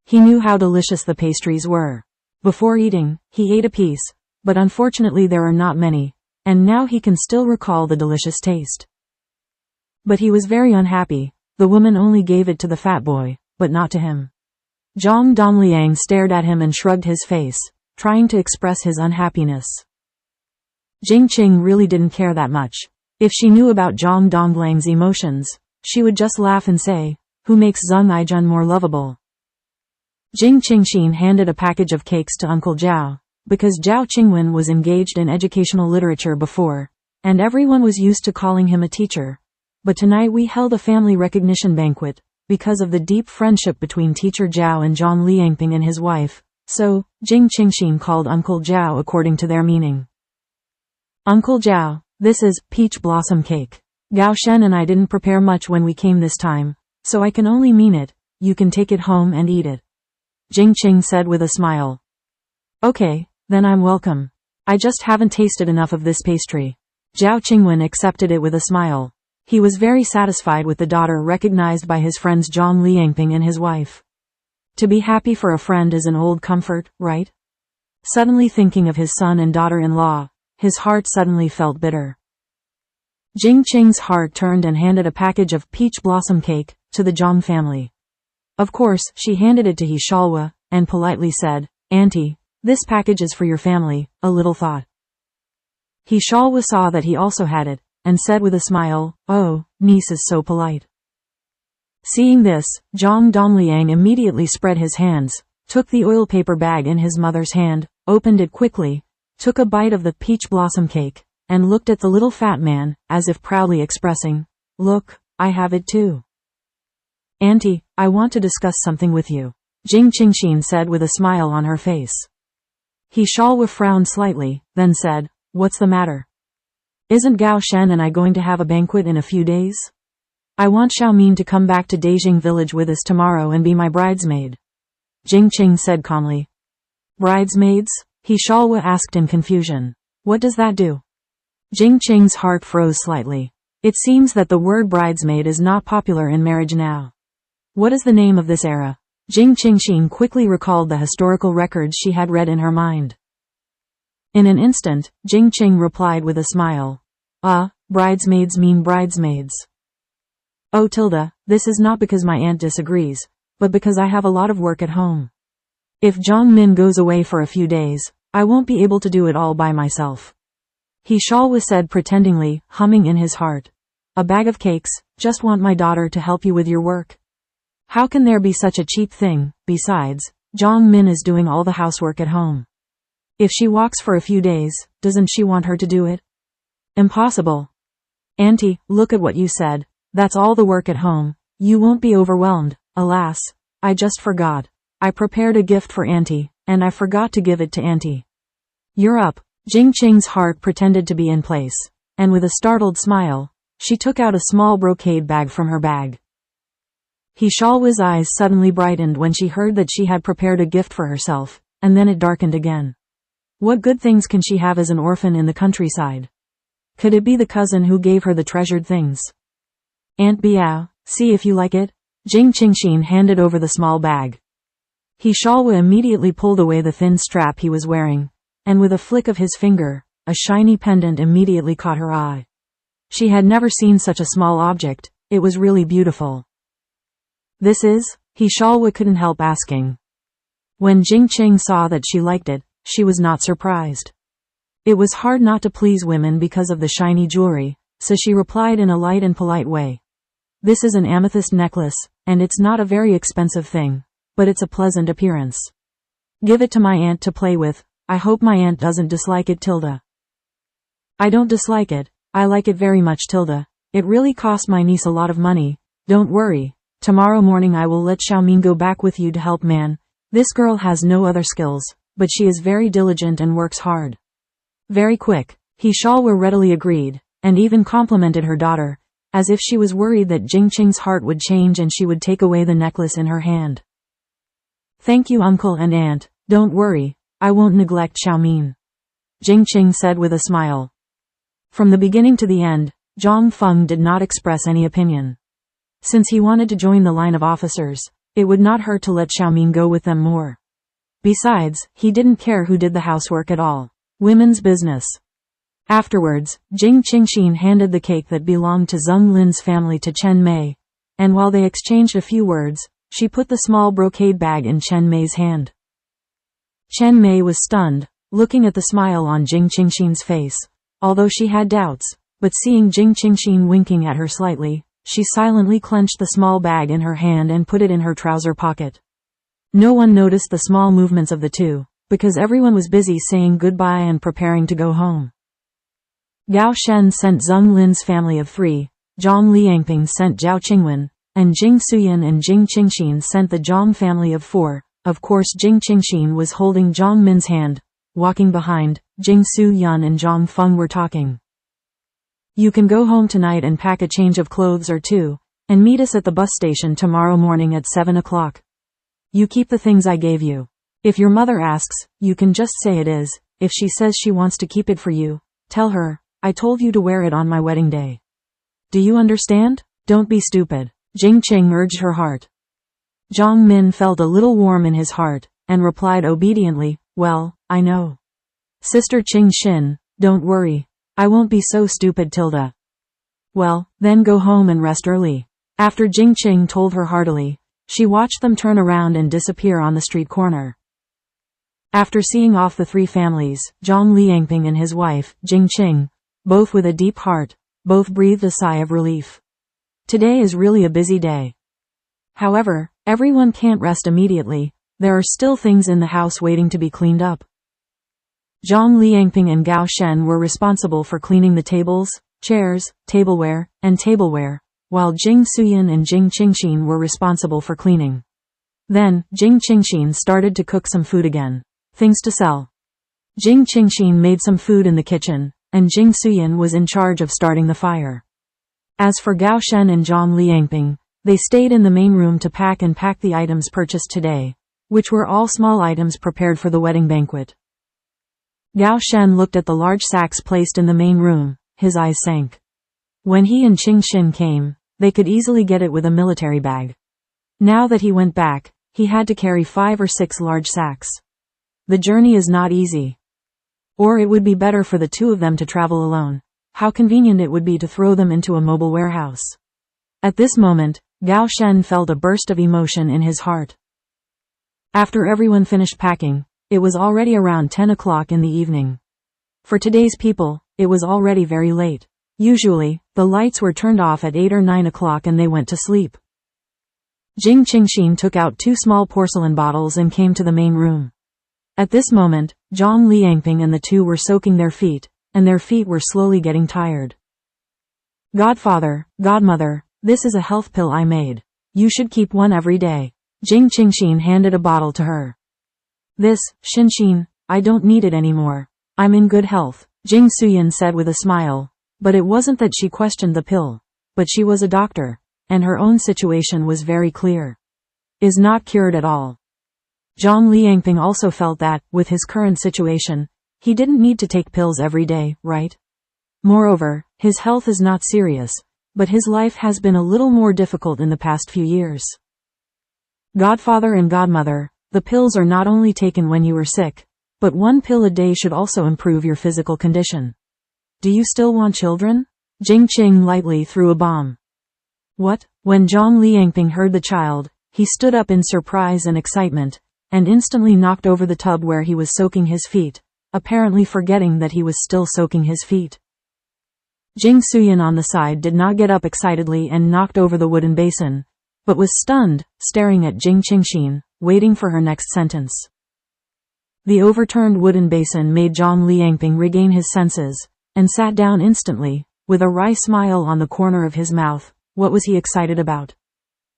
He knew how delicious the pastries were. Before eating, he ate a piece, but unfortunately there are not many, and now he can still recall the delicious taste. But he was very unhappy. The woman only gave it to the fat boy, but not to him. Zhang Dongliang stared at him and shrugged his face, trying to express his unhappiness. Jing Qing really didn't care that much. If she knew about Zhang Dongliang's emotions, she would just laugh and say, who makes Zheng Aizhan more lovable? Jing Qingxin handed a package of cakes to Uncle Zhao, because Zhao Qingwen was engaged in educational literature before, and everyone was used to calling him a teacher. But tonight we held a family recognition banquet, because of the deep friendship between teacher Zhao and Zhang Liangping and his wife, so, Jing Qingxin called Uncle Zhao according to their meaning. Uncle Zhao, this is peach blossom cake. Gao Shen and I didn't prepare much when we came this time, so I can only mean it. You can take it home and eat it. Jing Qing said with a smile. Okay, then I'm welcome. I just haven't tasted enough of this pastry. Zhao Qingwen accepted it with a smile. He was very satisfied with the daughter recognized by his friends Zhang Liangping and his wife. To be happy for a friend is an old comfort, right? Suddenly thinking of his son and daughter-in-law, his heart suddenly felt bitter. Jing Qing's heart turned and handed a package of peach blossom cake to the Zhang family. Of course, she handed it to He Shalwa, and politely said, Auntie, this package is for your family, a little thought. He Shalwa saw that he also had it, and said with a smile, oh, niece is so polite. Seeing this, Zhang Dongliang immediately spread his hands, took the oil paper bag in his mother's hand, opened it quickly, took a bite of the peach blossom cake, and looked at the little fat man, as if proudly expressing, look, I have it too. Auntie, I want to discuss something with you, Jing Qingxin said with a smile on her face. He Shalwa frowned slightly, then said, what's the matter? Isn't Gao Shen and I going to have a banquet in a few days? I want Xiaomin to come back to Beijing village with us tomorrow and be my bridesmaid. Jing Qing said calmly. Bridesmaids? He Shalwa asked in confusion. What does that do? Jing Qing's heart froze slightly. It seems that the word bridesmaid is not popular in marriage now. What is the name of this era? Jing Qingxin quickly recalled the historical records she had read in her mind. In an instant, Jing Qing replied with a smile. Bridesmaids mean bridesmaids. Oh Tilda, this is not because my aunt disagrees, but because I have a lot of work at home. If Zhang Min goes away for a few days, I won't be able to do it all by myself. He Shalwa said pretendingly, humming in his heart. A bag of cakes, just want my daughter to help you with your work. How can there be such a cheap thing? Besides, Zhang Min is doing all the housework at home. If she walks for a few days, doesn't she want her to do it? Impossible. Auntie, look at what you said. That's all the work at home. You won't be overwhelmed. Alas, I just forgot. I prepared a gift for Auntie, and I forgot to give it to Auntie. You're up. Jing Qing's heart pretended to be in place, and with a startled smile, she took out a small brocade bag from her bag. He Shalwa's eyes suddenly brightened when she heard that she had prepared a gift for herself, and then it darkened again. What good things can she have as an orphan in the countryside? Could it be the cousin who gave her the treasured things? Aunt Biao, see if you like it. Jing Qingxin handed over the small bag. He Shalwa immediately pulled away the thin strap he was wearing, and with a flick of his finger, a shiny pendant immediately caught her eye. She had never seen such a small object, it was really beautiful. This is? He Shalwa couldn't help asking. When Jing Qing saw that she liked it, she was not surprised. It was hard not to please women because of the shiny jewelry, so she replied in a light and polite way. This is an amethyst necklace, and it's not a very expensive thing, but it's a pleasant appearance. Give it to my aunt to play with. I hope my aunt doesn't dislike it, Tilda. I don't dislike it. I like it very much, Tilda. It really cost my niece a lot of money. Don't worry. Tomorrow morning I will let Xiaomin go back with you to help man. This girl has no other skills, but she is very diligent and works hard. Very quick. He Shalwa readily agreed, and even complimented her daughter, as if she was worried that Jing Qing's heart would change and she would take away the necklace in her hand. Thank you, uncle and aunt. Don't worry. I won't neglect Xiaomin. Jing Qing said with a smile. From the beginning to the end, Zhang Feng did not express any opinion. Since he wanted to join the line of officers, it would not hurt to let Xiaomin go with them more. Besides, he didn't care who did the housework at all. Women's business. Afterwards, Jing Qingxin handed the cake that belonged to Zheng Lin's family to Chen Mei, and while they exchanged a few words, she put the small brocade bag in Chen Mei's hand. Chen Mei was stunned, looking at the smile on Jing Qingxin's face, although she had doubts, but seeing Jing Qingxin winking at her slightly, she silently clenched the small bag in her hand and put it in her trouser pocket. No one noticed the small movements of the two, because everyone was busy saying goodbye and preparing to go home. Gao Shen sent Zeng Lin's family of 3, Zhang Liangping sent Zhao Qingwen, and Jing Suyan and Jing Qingxin sent the Zhang family of 4. Of course Jing Qingxin was holding Zhang Min's hand. Walking behind, Jing Su-yun and Zhang Feng were talking. You can go home tonight and pack a change of clothes or 2, and meet us at the bus station tomorrow morning at 7 o'clock. You keep the things I gave you. If your mother asks, you can just say it is. If she says she wants to keep it for you, tell her, I told you to wear it on my wedding day. Do you understand? Don't be stupid. Jing Qing urged her heart. Zhang Min felt a little warm in his heart, and replied obediently, well, I know. Sister Qingxin, don't worry. I won't be so stupid. Tilda. Well, then go home and rest early. After Jing Qing told her heartily, she watched them turn around and disappear on the street corner. After seeing off the 3 families, Zhang Liangping and his wife, Jing Qing, both with a deep heart, both breathed a sigh of relief. Today is really a busy day. However, everyone can't rest immediately. There are still things in the house waiting to be cleaned up. Zhang Liangping and Gao Shen were responsible for cleaning the tables, chairs, tableware, and tableware, while Jing Suyan and Jing Qingxin were responsible for cleaning. Then, Jing Qingxin started to cook some food again. Things to sell. Jing Qingxin made some food in the kitchen, and Jing Suyan was in charge of starting the fire. As for Gao Shen and Zhang Liangping, they stayed in the main room to pack the items purchased today, which were all small items prepared for the wedding banquet. Gao Shen looked at the large sacks placed in the main room, his eyes sank. When he and Qingxin came, they could easily get it with a military bag. Now that he went back, he had to carry 5 or 6 large sacks. The journey is not easy. Or it would be better for the 2 of them to travel alone. How convenient it would be to throw them into a mobile warehouse. At this moment, Gao Shen felt a burst of emotion in his heart. After everyone finished packing, it was already around 10 o'clock in the evening. For today's people, it was already very late. Usually, the lights were turned off at 8 or 9 o'clock and they went to sleep. Jing Qingxin took out 2 small porcelain bottles and came to the main room. At this moment, Zhang Liangping and the 2 were soaking their feet, and their feet were slowly getting tired. Godfather, godmother, this is a health pill I made. You should keep one every day. Jing Qingxin handed a bottle to her. This, Xinxin, I don't need it anymore. I'm in good health, Jing Suyan said with a smile. But it wasn't that she questioned the pill. But she was a doctor, and her own situation was very clear. Is not cured at all. Zhang Liangping also felt that, with his current situation, he didn't need to take pills every day, right? Moreover, his health is not serious, but his life has been a little more difficult in the past few years. Godfather and godmother, the pills are not only taken when you are sick, but 1 pill a day should also improve your physical condition. Do you still want children? Jing Qing lightly threw a bomb. What? When Zhang Liangping heard the child, he stood up in surprise and excitement, and instantly knocked over the tub where he was soaking his feet, apparently forgetting that he was still soaking his feet. Jing Suyan on the side did not get up excitedly and knocked over the wooden basin, but was stunned, staring at Jing Qingxin, waiting for her next sentence. The overturned wooden basin made Zhang Liangping regain his senses, and sat down instantly, with a wry smile on the corner of his mouth. What was he excited about?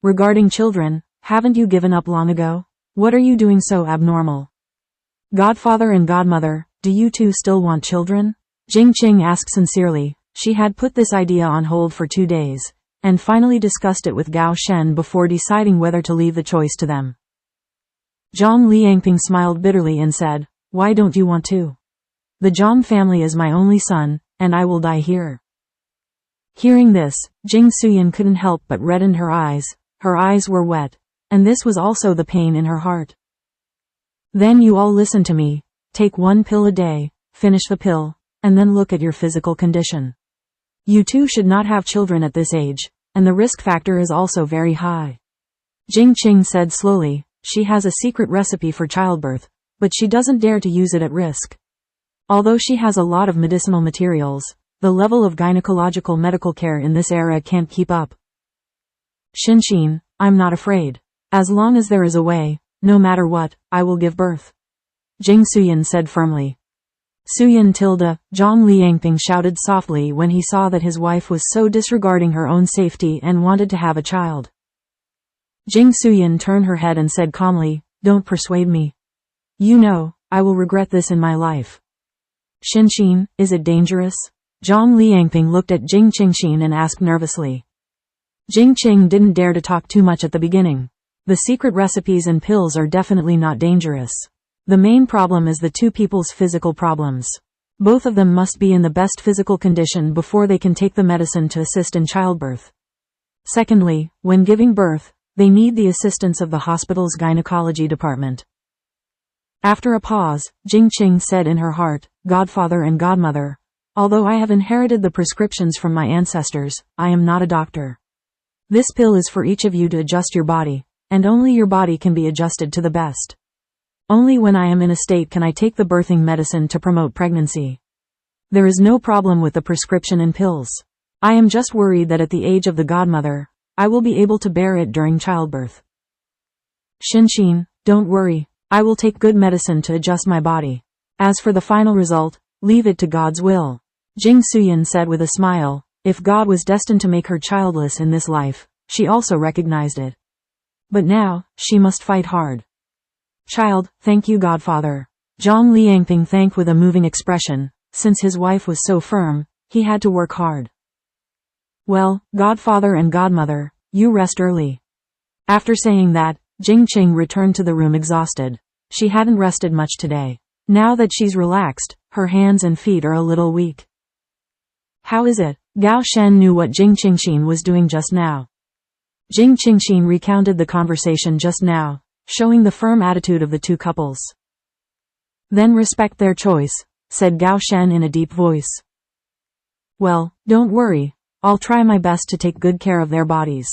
Regarding children, haven't you given up long ago? What are you doing so abnormal? Godfather and godmother, do you 2 still want children? Jing Qing asked sincerely. She had put this idea on hold for 2 days, and finally discussed it with Gao Shen before deciding whether to leave the choice to them. Zhang Liangping smiled bitterly and said, why don't you want to? The Zhang family is my only son, and I will die here. Hearing this, Jing Suyan couldn't help but reddened her eyes. Her eyes were wet, and this was also the pain in her heart. Then you all listen to me. Take 1 pill a day, finish the pill, and then look at your physical condition. You 2 should not have children at this age, and the risk factor is also very high. Jing Qing said slowly, she has a secret recipe for childbirth, but she doesn't dare to use it at risk. Although she has a lot of medicinal materials, the level of gynecological medical care in this era can't keep up. Xinxin, I'm not afraid. As long as there is a way, no matter what, I will give birth. Jing Suyin said firmly. Suyin tilde, Zhang Liangping shouted softly when he saw that his wife was so disregarding her own safety and wanted to have a child. Jing Suyin turned her head and said calmly, "Don't persuade me. You know, I will regret this in my life." "Qingxin, is it dangerous?" Zhang Liangping looked at Jing Qingxin and asked nervously. Jing Qing didn't dare to talk too much at the beginning. The secret recipes and pills are definitely not dangerous. The main problem is the two people's physical problems. Both of them must be in the best physical condition before they can take the medicine to assist in childbirth. Secondly, when giving birth, they need the assistance of the hospital's gynecology department. After a pause, Jing Qing said in her heart, "Godfather and godmother, although I have inherited the prescriptions from my ancestors, I am not a doctor. This pill is for each of you to adjust your body, and only your body can be adjusted to the best. Only when I am in a state can I take the birthing medicine to promote pregnancy. There is no problem with the prescription and pills. I am just worried that at the age of the godmother, I will be able to bear it during childbirth. Qingxin, don't worry, I will take good medicine to adjust my body. As for the final result, leave it to God's will." Jing Suyin said with a smile, if God was destined to make her childless in this life, she also recognized it. But now, she must fight hard. "Child, thank you godfather." Zhang Liangping thanked with a moving expression. Since his wife was so firm, he had to work hard. "Well, godfather and godmother, you rest early." After saying that, Jing Qing returned to the room exhausted. She hadn't rested much today. Now that she's relaxed, her hands and feet are a little weak. "How is it?" Gao Shen knew what Jing Qingxin was doing just now. Jing Qingxin recounted the conversation just now, showing the firm attitude of the two couples. "Then respect their choice," said Gao Shen in a deep voice. "Well, don't worry, I'll try my best to take good care of their bodies."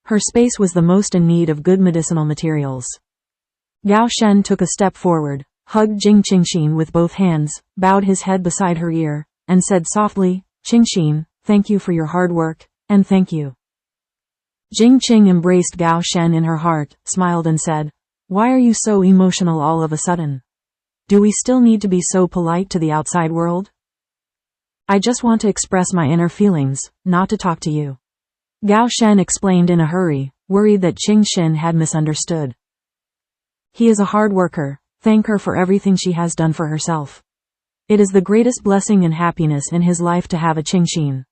Her space was the most in need of good medicinal materials. Gao Shen took a step forward, hugged Jing Qingxin with both hands, bowed his head beside her ear, and said softly, "Qingxin, thank you for your hard work, and thank you." Jing Qing embraced Gao Shen in her heart, smiled and said, "Why are you so emotional all of a sudden? Do we still need to be so polite to the outside world?" "I just want to express my inner feelings, not to talk to you." Gao Shen explained in a hurry, worried that Qingxin had misunderstood. "He is a hard worker, thank her for everything she has done for herself. It is the greatest blessing and happiness in his life to have a Qingxin."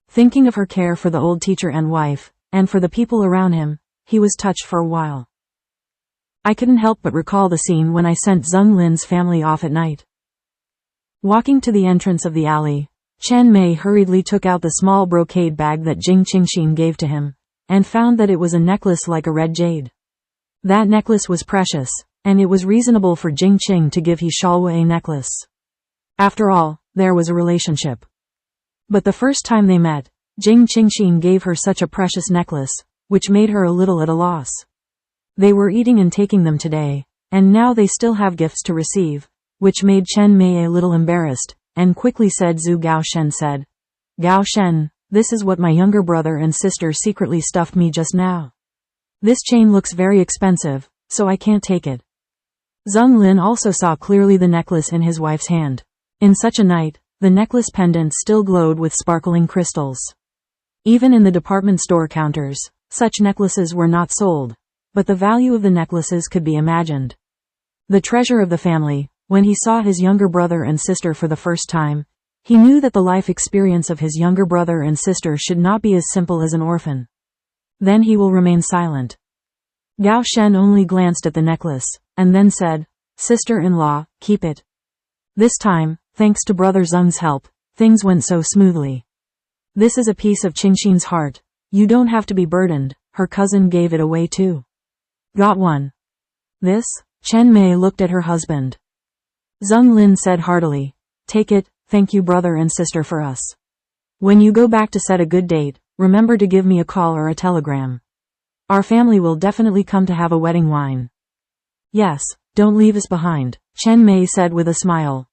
Thinking of her care for the old teacher and wife, and for the people around him, he was touched for a while. "I couldn't help but recall the scene when I sent Zheng Lin's family off at night." Walking to the entrance of the alley, Chen Mei hurriedly took out the small brocade bag that Jing Qingxin gave to him, and found that it was a necklace like a red jade. That necklace was precious, and it was reasonable for Jing Qing to give He Shalwa a necklace. After all, there was a relationship. But the first time they met, Jing Qingxin gave her such a precious necklace, which made her a little at a loss. They were eating and taking them today, and now they still have gifts to receive, which made Chen Mei a little embarrassed, and quickly said Zhu Gao Shen said, "Gao Shen, this is what my younger brother and sister secretly stuffed me just now. This chain looks very expensive, so I can't take it." Zheng Lin also saw clearly the necklace in his wife's hand. In such a night, the necklace pendant still glowed with sparkling crystals. Even in the department store counters, such necklaces were not sold, but the value of the necklaces could be imagined. The treasure of the family, when he saw his younger brother and sister for the first time, he knew that the life experience of his younger brother and sister should not be as simple as an orphan. Then he will remain silent. Gao Shen only glanced at the necklace, and then said, "Sister-in-law, keep it." This time, thanks to brother Zheng's help, things went so smoothly. "This is a piece of Qingxin's heart. You don't have to be burdened, her cousin gave it away too." "Got one." "This?" Chen Mei looked at her husband. Zheng Lin said heartily, "Take it, thank you brother and sister for us. When you go back to set a good date, remember to give me a call or a telegram. Our family will definitely come to have a wedding wine." "Yes, don't leave us behind," Chen Mei said with a smile.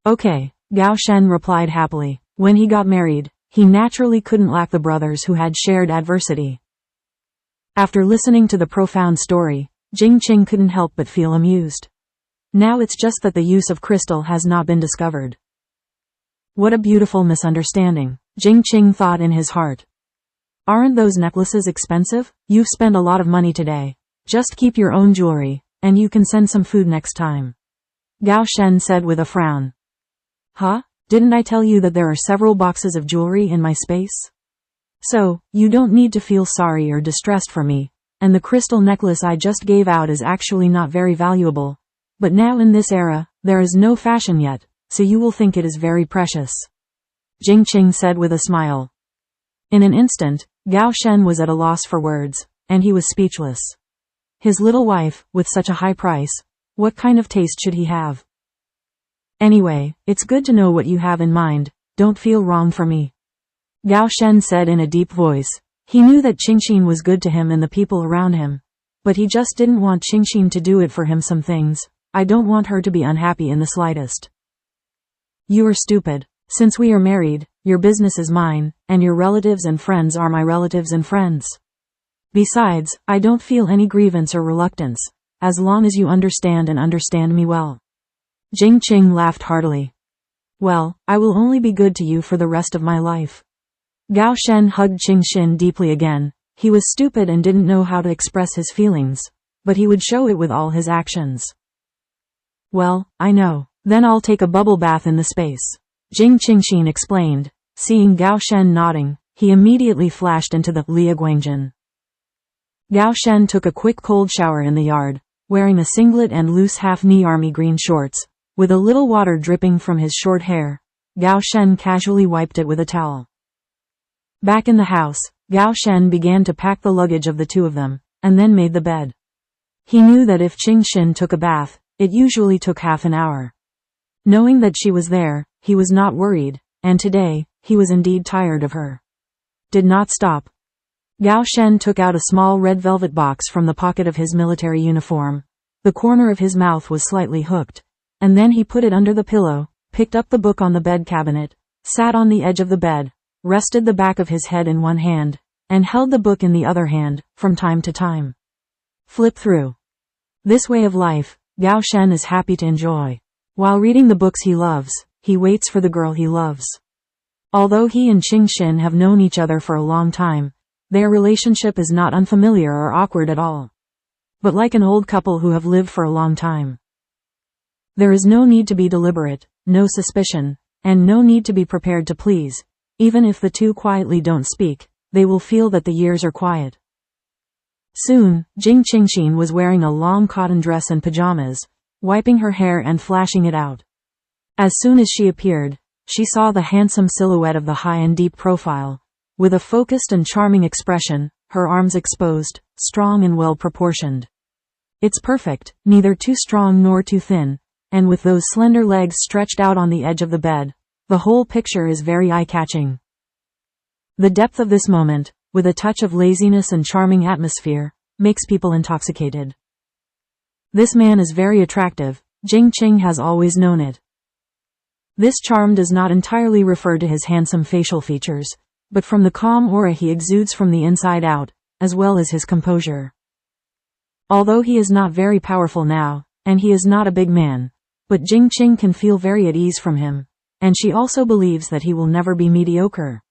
"Okay," Gao Shen replied happily. When he got married, he naturally couldn't lack the brothers who had shared adversity. After listening to the profound story, Jing Qing couldn't help but feel amused. Now it's just that the use of crystal has not been discovered. What a beautiful misunderstanding, Jing Qing thought in his heart. Aren't those necklaces expensive? You've spent a lot of money today. Just keep your own jewelry, and you can send some food next time. Gao Shen said with a frown. Huh? Didn't I tell you that there are several boxes of jewelry in my space? So, you don't need to feel sorry or distressed for me, and the crystal necklace I just gave out is actually not very valuable. But now in this era, there is no fashion yet, so you will think it is very precious. Jing Qing said with a smile. In an instant, Gao Shen was at a loss for words, and he was speechless. His little wife, with such a high price, what kind of taste should he have? Anyway, it's good to know what you have in mind, don't feel wrong for me. Gao Shen said in a deep voice. He knew that Qingxin was good to him and the people around him. But he just didn't want Qingxin to do it for him some things. I don't want her to be unhappy in the slightest. You are stupid. Since we are married, your business is mine, and your relatives and friends are my relatives and friends. Besides, I don't feel any grievance or reluctance, as long as you understand and understand me well. Jing Qing laughed heartily. Well, I will only be good to you for the rest of my life. Gao Shen hugged Qingxin deeply again. He was stupid and didn't know how to express his feelings, but he would show it with all his actions. Well, I know. Then I'll take a bubble bath in the space. Jing Qingxin explained. Seeing Gao Shen nodding, he immediately flashed into the Liaguangjin. Gao Shen took a quick cold shower in the yard, wearing a singlet and loose half-knee army green shorts. With a little water dripping from his short hair, Gao Shen casually wiped it with a towel. Back in the house, Gao Shen began to pack the luggage of the two of them, and then made the bed. He knew that if Qingxin took a bath, it usually took half an hour. Knowing that she was there, he was not worried, and today, he was indeed tired of her. Did not stop. Gao Shen took out a small red velvet box from the pocket of his military uniform. The corner of his mouth was slightly hooked, and then he put it under the pillow, picked up the book on the bed cabinet, sat on the edge of the bed, rested the back of his head in one hand, and held the book in the other hand, from time to time. Flip through. This way of life, Gao Shen is happy to enjoy. While reading the books he loves, he waits for the girl he loves. Although he and Qingxin have known each other for a long time, their relationship is not unfamiliar or awkward at all. But like an old couple who have lived for a long time. There is no need to be deliberate, no suspicion, and no need to be prepared to please. Even if the two quietly don't speak, they will feel that the years are quiet. Soon, Jing Qingxin was wearing a long cotton dress and pajamas, wiping her hair and flashing it out. As soon as she appeared, she saw the handsome silhouette of the high and deep profile, with a focused and charming expression, her arms exposed, strong and well proportioned. It's perfect, neither too strong nor too thin, and with those slender legs stretched out on the edge of the bed, the whole picture is very eye-catching. The depth of this moment, with a touch of laziness and charming atmosphere, makes people intoxicated. This man is very attractive, Jing Qing has always known it. This charm does not entirely refer to his handsome facial features, but from the calm aura he exudes from the inside out, as well as his composure. Although he is not very powerful now, and he is not a big man, but Jing Qing can feel very at ease from him, and she also believes that he will never be mediocre.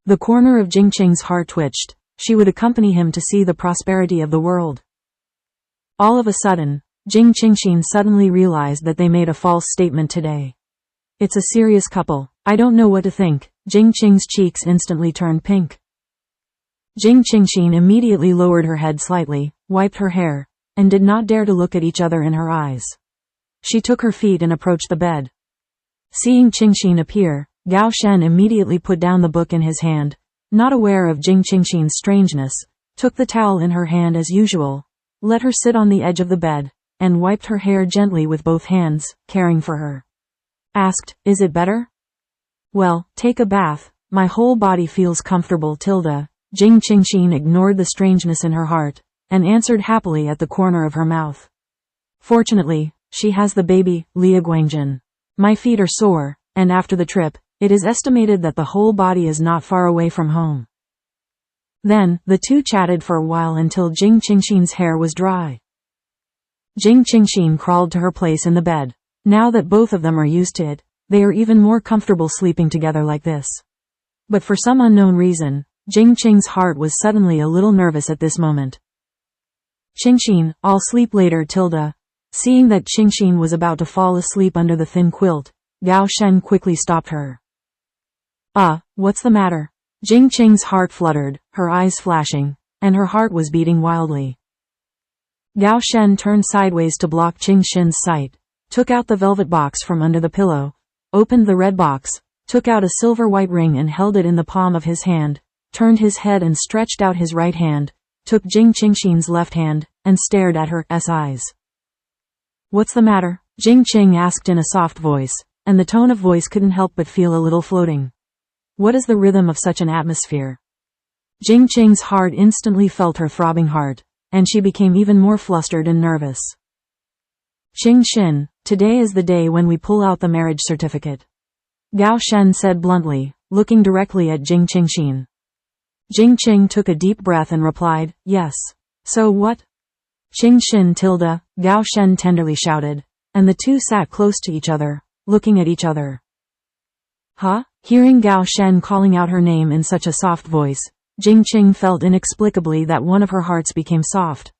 The corner of Jing Qing's heart twitched. She would accompany him to see the prosperity of the world. All of a sudden, Jing Qingxin suddenly realized that they made a false statement today. It's a serious couple. I don't know what to think. Jing Qing's cheeks instantly turned pink. Jing Qingxin immediately lowered her head slightly, wiped her hair, and did not dare to look at each other in her eyes. She took her feet and approached the bed. Seeing Qingxin appear, Gao Shen immediately put down the book in his hand, not aware of Jing Qingxin's strangeness, took the towel in her hand as usual, let her sit on the edge of the bed, and wiped her hair gently with both hands, caring for her. Asked, "Is it better?" "Well, take a bath, my whole body feels comfortable." Jing Qingxin ignored the strangeness in her heart, and answered happily at the corner of her mouth. "Fortunately, she has the baby, Liaguangjin. My feet are sore, and after the trip, it is estimated that the whole body is not far away from home." Then, the two chatted for a while until Jing Qingxin's hair was dry. Jing Qingxin crawled to her place in the bed. Now that both of them are used to it, they are even more comfortable sleeping together like this. But for some unknown reason, Jing Qing's heart was suddenly a little nervous at this moment. Qingxin, I'll sleep later, tilde. Seeing that Qingxin was about to fall asleep under the thin quilt, Gao Shen quickly stopped her. What's the matter? Jing Qing's heart fluttered, her eyes flashing, and her heart was beating wildly. Gao Shen turned sideways to block Qingxin's sight, took out the velvet box from under the pillow, opened the red box, took out a silver-white ring and held it in the palm of his hand, turned his head and stretched out his right hand, took Jing Qingxin's left hand, and stared at her eyes. What's the matter? Jing Qing asked in a soft voice, and the tone of voice couldn't help but feel a little floating. What is the rhythm of such an atmosphere? Jing Qing's heart instantly felt her throbbing heart, and she became even more flustered and nervous. Qingxin, today is the day when we pull out the marriage certificate. Gao Shen said bluntly, looking directly at Jing Qingxin. Jing Qing took a deep breath and replied, yes. So what? Qingxin tilde, Gao Shen tenderly shouted, and the two sat close to each other, looking at each other. Huh? Hearing Gao Shen calling out her name in such a soft voice, Jing Qing felt inexplicably that one of her hearts became soft.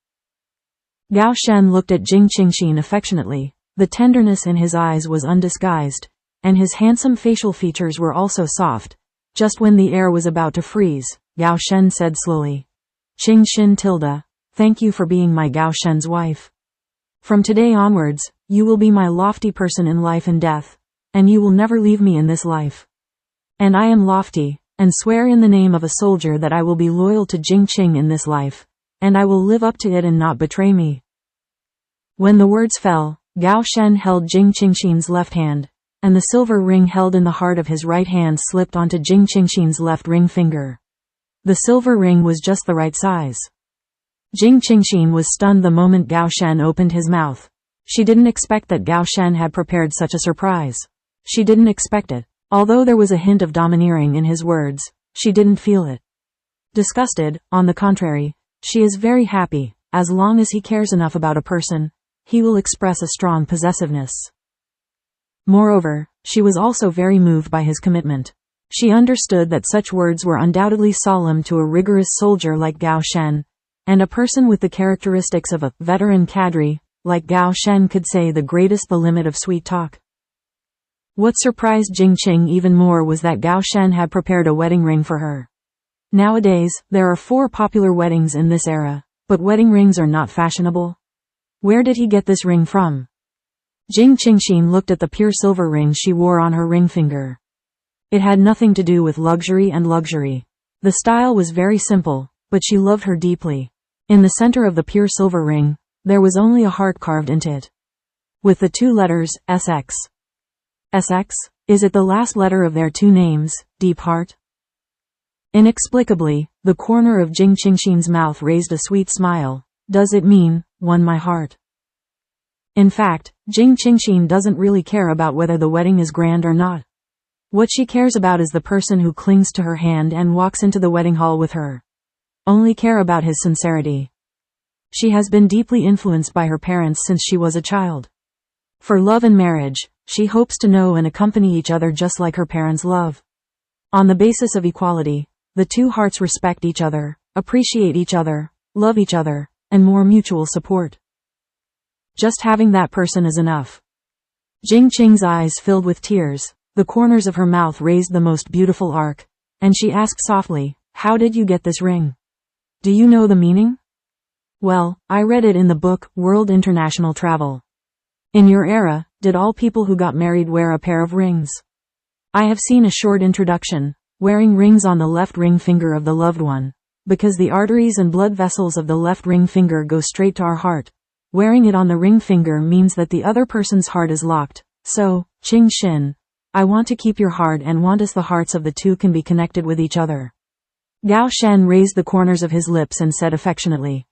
Gao Shen looked at Jing Qingxin affectionately, the tenderness in his eyes was undisguised, and his handsome facial features were also soft. Just when the air was about to freeze, Gao Shen said slowly. Qingxin tilde, thank you for being my Gao Shen's wife. From today onwards, you will be my lofty person in life and death, and you will never leave me in this life. And I am lofty, and swear in the name of a soldier that I will be loyal to Jing Qing in this life, and I will live up to it and not betray me. When the words fell, Gao Shen held Jing Qingxin's left hand, and the silver ring held in the heart of his right hand slipped onto Jing Qingxin's left ring finger. The silver ring was just the right size. Jing Qingxin was stunned the moment Gao Shen opened his mouth. She didn't expect that Gao Shen had prepared such a surprise. She didn't expect it. Although there was a hint of domineering in his words, she didn't feel it. Disgusted, on the contrary, she is very happy. As long as he cares enough about a person, he will express a strong possessiveness. Moreover, she was also very moved by his commitment. She understood that such words were undoubtedly solemn to a rigorous soldier like Gao Shen, and a person with the characteristics of a veteran cadre, like Gao Shen could say the greatest the limit of sweet talk. What surprised Jing Qing even more was that Gao Shen had prepared a wedding ring for her. Nowadays, there are 4 popular weddings in this era, but wedding rings are not fashionable. Where did he get this ring from? Jing Qingxin looked at the pure silver ring she wore on her ring finger. It had nothing to do with luxury and luxury. The style was very simple, but she loved her deeply. In the center of the pure silver ring, there was only a heart carved into it, with the 2 letters, SX. SX? Is it the last letter of their 2 names, Deep Heart? Inexplicably, the corner of Jing Qingxin's mouth raised a sweet smile. Does it mean, won my heart? In fact, Jing Qingxin doesn't really care about whether the wedding is grand or not. What she cares about is the person who clings to her hand and walks into the wedding hall with her. Only care about his sincerity. She has been deeply influenced by her parents since she was a child. For love and marriage, she hopes to know and accompany each other just like her parents love. On the basis of equality, the 2 hearts respect each other, appreciate each other, love each other, and more mutual support. Just having that person is enough. Jing Qing's eyes filled with tears, the corners of her mouth raised the most beautiful arc, and she asked softly, how did you get this ring? Do you know the meaning? Well, I read it in the book, World International Travel. In your era, did all people who got married wear a pair of rings? I have seen a short introduction, wearing rings on the left ring finger of the loved one, because the arteries and blood vessels of the left ring finger go straight to our heart. Wearing it on the ring finger means that the other person's heart is locked. So, Qingxin, I want to keep your heart and want us the hearts of the 2 can be connected with each other. Gao Shen raised the corners of his lips and said affectionately.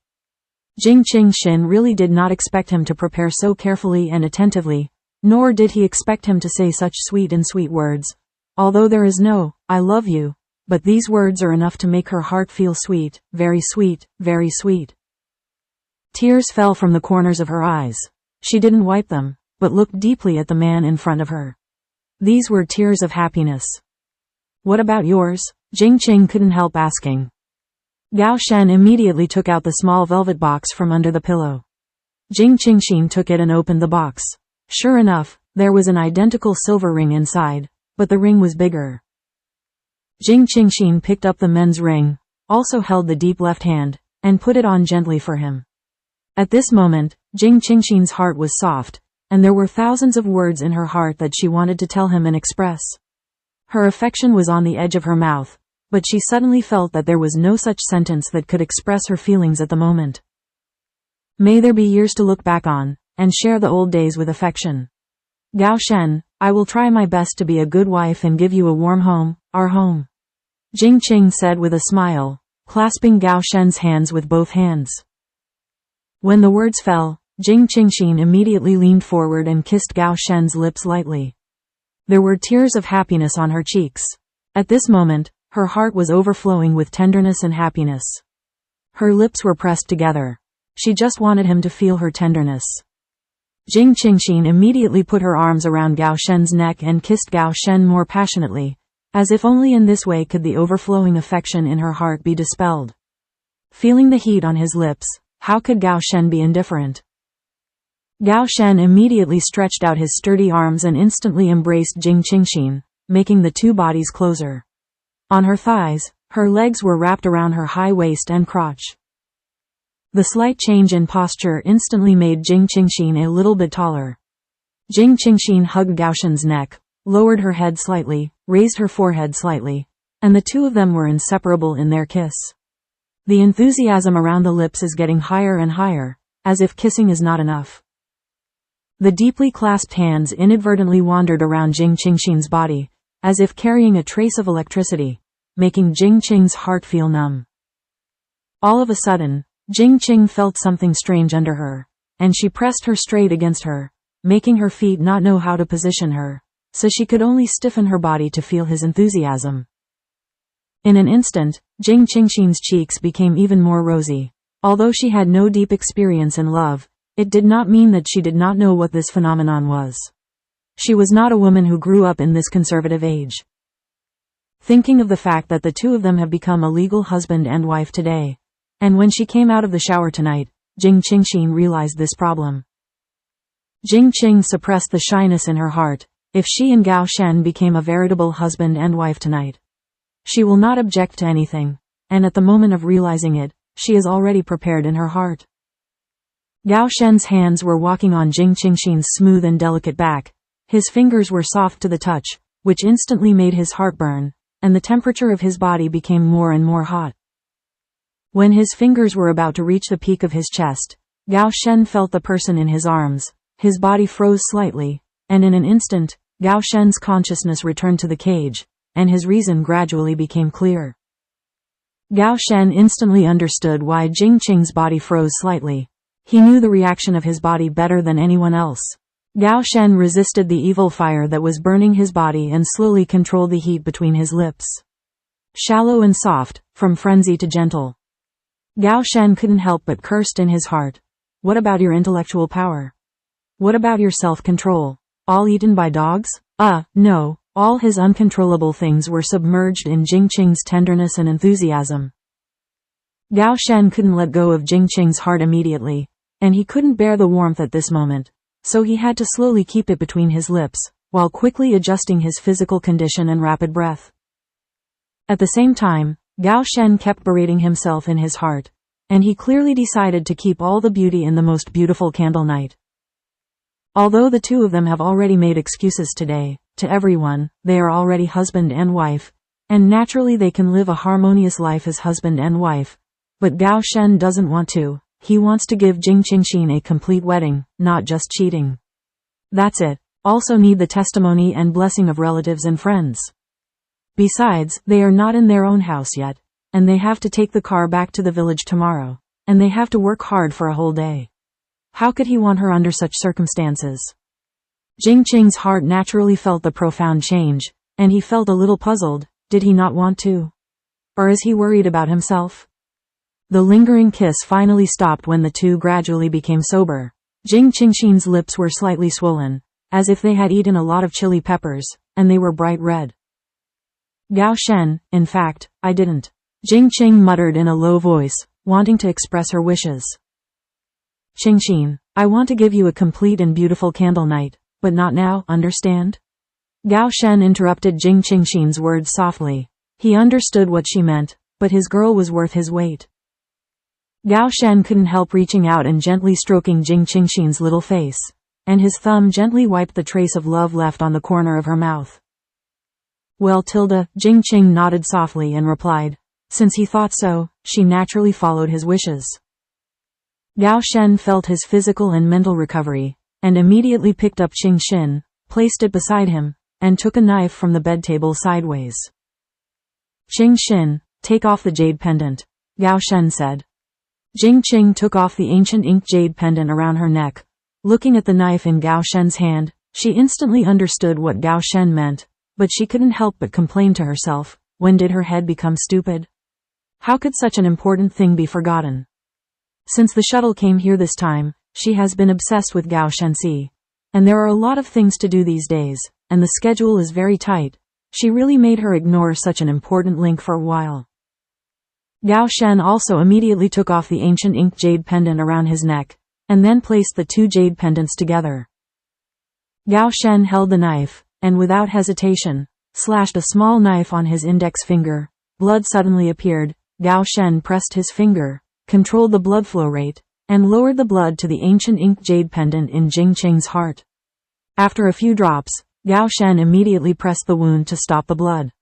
Jing Qingxin really did not expect him to prepare so carefully and attentively, nor did he expect him to say such sweet words. Although there is no, I love you, but these words are enough to make her heart feel sweet, very sweet, very sweet. Tears fell from the corners of her eyes. She didn't wipe them, but looked deeply at the man in front of her. These were tears of happiness. What about yours? Jing Qing couldn't help asking. Gao Shen immediately took out the small velvet box from under the pillow. Jing Qingxin took it and opened the box. Sure enough, there was an identical silver ring inside, but the ring was bigger. Jing Qingxin picked up the men's ring, also held the deep left hand, and put it on gently for him. At this moment, Jing Qingxin's heart was soft, and there were thousands of words in her heart that she wanted to tell him and express. Her affection was on the edge of her mouth, but she suddenly felt that there was no such sentence that could express her feelings at the moment. May there be years to look back on, and share the old days with affection. Gao Shen, I will try my best to be a good wife and give you a warm home, our home. Jing Qing said with a smile, clasping Gao Shen's hands with both hands. When the words fell, Jing Qingxin immediately leaned forward and kissed Gao Shen's lips lightly. There were tears of happiness on her cheeks. At this moment, her heart was overflowing with tenderness and happiness. Her lips were pressed together. She just wanted him to feel her tenderness. Jing Qingxin immediately put her arms around Gao Shen's neck and kissed Gao Shen more passionately, as if only in this way could the overflowing affection in her heart be dispelled. Feeling the heat on his lips, how could Gao Shen be indifferent? Gao Shen immediately stretched out his sturdy arms and instantly embraced Jing Qingxin, making the two bodies closer. On her thighs, her legs were wrapped around her high waist and crotch. The slight change in posture instantly made Jing Qingxin a little bit taller. Jing Qingxin hugged Gao Shen's neck, lowered her head slightly, raised her forehead slightly, and the two of them were inseparable in their kiss. The enthusiasm around the lips is getting higher and higher, as if kissing is not enough. The deeply clasped hands inadvertently wandered around Jing Qingxin's body, as if carrying a trace of electricity, making Jing Qing's heart feel numb. All of a sudden, Jing Qing felt something strange under her, and she pressed her straight against her, making her feet not know how to position her, so she could only stiffen her body to feel his enthusiasm. In an instant, Jing Qingxin's cheeks became even more rosy. Although she had no deep experience in love, it did not mean that she did not know what this phenomenon was. She was not a woman who grew up in this conservative age. Thinking of the fact that the two of them have become a legal husband and wife today, and when she came out of the shower tonight, Jing Qingxin realized this problem. Jing Qing suppressed the shyness in her heart. If she and Gao Shen became a veritable husband and wife tonight, she will not object to anything, and at the moment of realizing it, she is already prepared in her heart. Gao Shen's hands were walking on Jing Qingxin's smooth and delicate back. His fingers were soft to the touch, which instantly made his heart burn, and the temperature of his body became more and more hot. When his fingers were about to reach the peak of his chest, Gao Shen felt the person in his arms. His body froze slightly, and in an instant, Gao Shen's consciousness returned to the cage, and his reason gradually became clear. Gao Shen instantly understood why Jing Qing's body froze slightly. He knew the reaction of his body better than anyone else. Gao Shen resisted the evil fire that was burning his body and slowly controlled the heat between his lips. Shallow and soft, from frenzy to gentle. Gao Shen couldn't help but cursed in his heart. What about your intellectual power? What about your self-control? All eaten by dogs? No. All his uncontrollable things were submerged in Jing Qing's tenderness and enthusiasm. Gao Shen couldn't let go of Jing Qing's heart immediately, and he couldn't bear the warmth at this moment, so he had to slowly keep it between his lips, while quickly adjusting his physical condition and rapid breath. At the same time, Gao Shen kept berating himself in his heart, and he clearly decided to keep all the beauty in the most beautiful candle night. Although the two of them have already made excuses today, to everyone, they are already husband and wife, and naturally they can live a harmonious life as husband and wife, but Gao Shen doesn't want to. He wants to give Jing Qingxin a complete wedding, not just cheating. That's it. Also need the testimony and blessing of relatives and friends. Besides, they are not in their own house yet, and they have to take the car back to the village tomorrow, and they have to work hard for a whole day. How could he want her under such circumstances? Jing Qing's heart naturally felt the profound change, and he felt a little puzzled. Did he not want to? Or is he worried about himself? The lingering kiss finally stopped when the two gradually became sober. Jing Qingxin's lips were slightly swollen, as if they had eaten a lot of chili peppers, and they were bright red. Gao Shen, in fact, I didn't. Jing Qing muttered in a low voice, wanting to express her wishes. Qingxin, I want to give you a complete and beautiful candle night, but not now, understand? Gao Shen interrupted Jing Qingxin's words softly. He understood what she meant, but his girl was worth his weight. Gao Shen couldn't help reaching out and gently stroking Jing Qingxin's little face, and his thumb gently wiped the trace of love left on the corner of her mouth. Well, Tilda, Jing Qing nodded softly and replied. Since he thought so, she naturally followed his wishes. Gao Shen felt his physical and mental recovery, and immediately picked up Qingxin, placed it beside him, and took a knife from the bed table sideways. Qingxin, take off the jade pendant, Gao Shen said. Jing Qing took off the ancient ink jade pendant around her neck. Looking at the knife in Gao Shen's hand, she instantly understood what Gao Shen meant, but she couldn't help but complain to herself, when did her head become stupid? How could such an important thing be forgotten? Since the shuttle came here this time, she has been obsessed with Gao Shenxi. And there are a lot of things to do these days, and the schedule is very tight. She really made her ignore such an important link for a while. Gao Shen also immediately took off the ancient ink jade pendant around his neck, and then placed the two jade pendants together. Gao Shen held the knife, and without hesitation, slashed a small knife on his index finger. Blood suddenly appeared. Gao Shen pressed his finger, controlled the blood flow rate, and lowered the blood to the ancient ink jade pendant in Jing Qing's heart. After a few drops, Gao Shen immediately pressed the wound to stop the blood.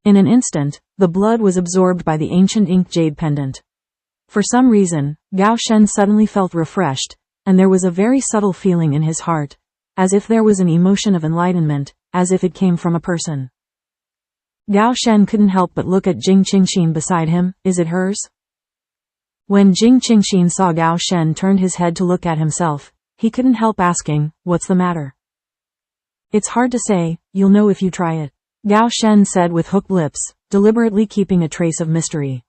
In an instant, the blood was absorbed by the ancient ink jade pendant. For some reason, Gao Shen suddenly felt refreshed, and there was a very subtle feeling in his heart, as if there was an emotion of enlightenment, as if it came from a person. Gao Shen couldn't help but look at Jing Qingxin beside him. Is it hers? When Jing Qingxin saw Gao Shen turned his head to look at himself, he couldn't help asking, what's the matter? It's hard to say, you'll know if you try it, Gao Shen said with hooked lips, deliberately keeping a trace of mystery.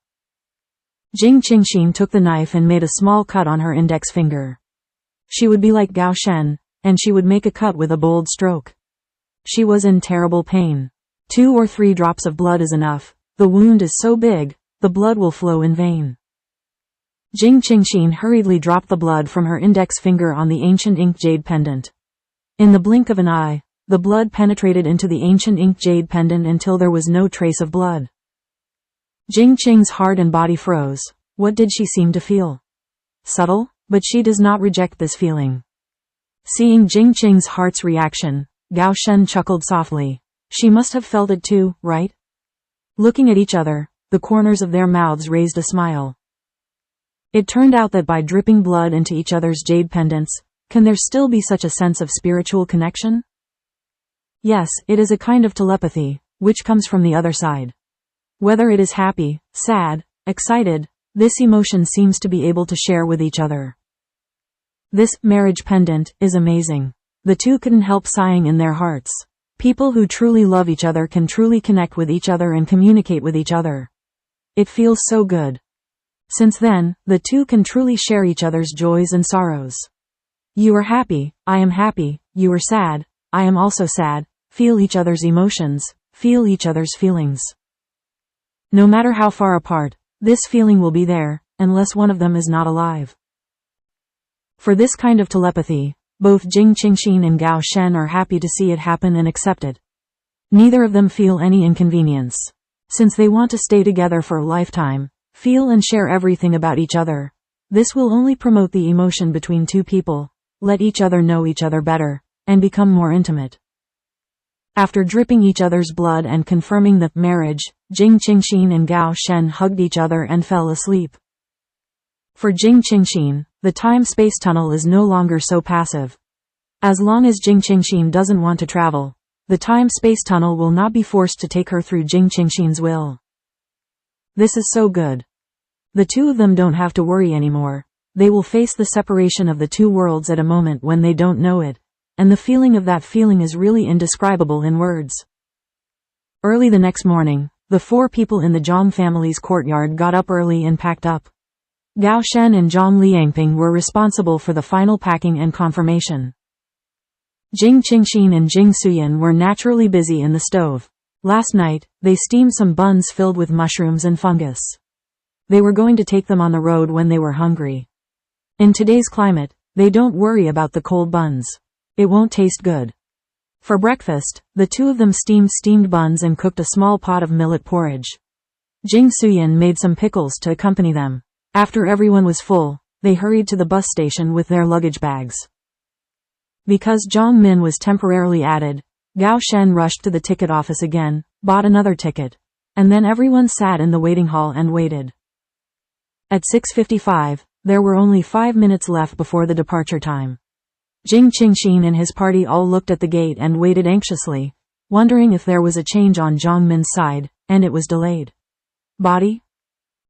Jing Qingxin took the knife and made a small cut on her index finger. She would be like Gao Shen, and she would make a cut with a bold stroke. She was in terrible pain. 2 or 3 drops of blood is enough. The wound is so big, the blood will flow in vain. Jing Qingxin hurriedly dropped the blood from her index finger on the ancient ink jade pendant. In the blink of an eye, the blood penetrated into the ancient ink jade pendant until there was no trace of blood. Jing Qing's heart and body froze. What did she seem to feel? Subtle, but she does not reject this feeling. Seeing Jing Qing's heart's reaction, Gao Shen chuckled softly. She must have felt it too, right? Looking at each other, the corners of their mouths raised a smile. It turned out that by dripping blood into each other's jade pendants, can there still be such a sense of spiritual connection? Yes, it is a kind of telepathy, which comes from the other side. Whether it is happy, sad, excited, this emotion seems to be able to share with each other. This marriage pendant is amazing. The two couldn't help sighing in their hearts. People who truly love each other can truly connect with each other and communicate with each other. It feels so good. Since then, the two can truly share each other's joys and sorrows. You are happy, I am happy, you are sad, I am also sad, feel each other's emotions, feel each other's feelings. No matter how far apart, this feeling will be there, unless one of them is not alive. For this kind of telepathy, both Jing Qingxin and Gao Shen are happy to see it happen and accept it. Neither of them feel any inconvenience. Since they want to stay together for a lifetime, feel and share everything about each other. This will only promote the emotion between two people, let each other know each other better, and become more intimate. After dripping each other's blood and confirming the marriage, Jing Qingxin and Gao Shen hugged each other and fell asleep. For Jing Qingxin, the time-space tunnel is no longer so passive. As long as Jing Qingxin doesn't want to travel, the time-space tunnel will not be forced to take her through Jing Qingxin's will. This is so good. The two of them don't have to worry anymore. They will face the separation of the two worlds at a moment when they don't know it, and the feeling of that feeling is really indescribable in words. Early the next morning, The 4 people in the Zhang family's courtyard got up early and packed up. Gao Shen and Zhang Liangping were responsible for the final packing and confirmation. Jing Qingxin and Jing Suyan were naturally busy in the stove. Last night, they steamed some buns filled with mushrooms and fungus. They were going to take them on the road when they were hungry. In today's climate, they don't worry about the cold buns. It won't taste good. For breakfast, the 2 of them steamed buns and cooked a small pot of millet porridge. Jing Suyan made some pickles to accompany them. After everyone was full, they hurried to the bus station with their luggage bags. Because Zhang Min was temporarily added, Gao Shen rushed to the ticket office again, bought another ticket, and then everyone sat in the waiting hall and waited. At 6:55, there were only 5 minutes left before the departure time. Jing Qingxin and his party all looked at the gate and waited anxiously, wondering if there was a change on Zhang Min's side, and it was delayed. Body?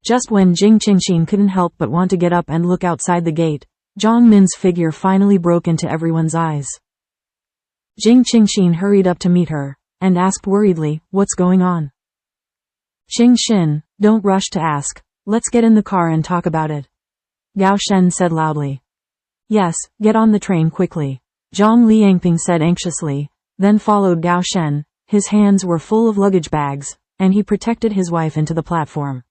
Just when Jing Qingxin couldn't help but want to get up and look outside the gate, Zhang Min's figure finally broke into everyone's eyes. Jing Qingxin hurried up to meet her, and asked worriedly, "What's going on?" "Qingxin, don't rush to ask, let's get in the car and talk about it," Gao Shen said loudly. "Yes, get on the train quickly," Zhang Liangping said anxiously, then followed Gao Shen. His hands were full of luggage bags, and he protected his wife into the platform.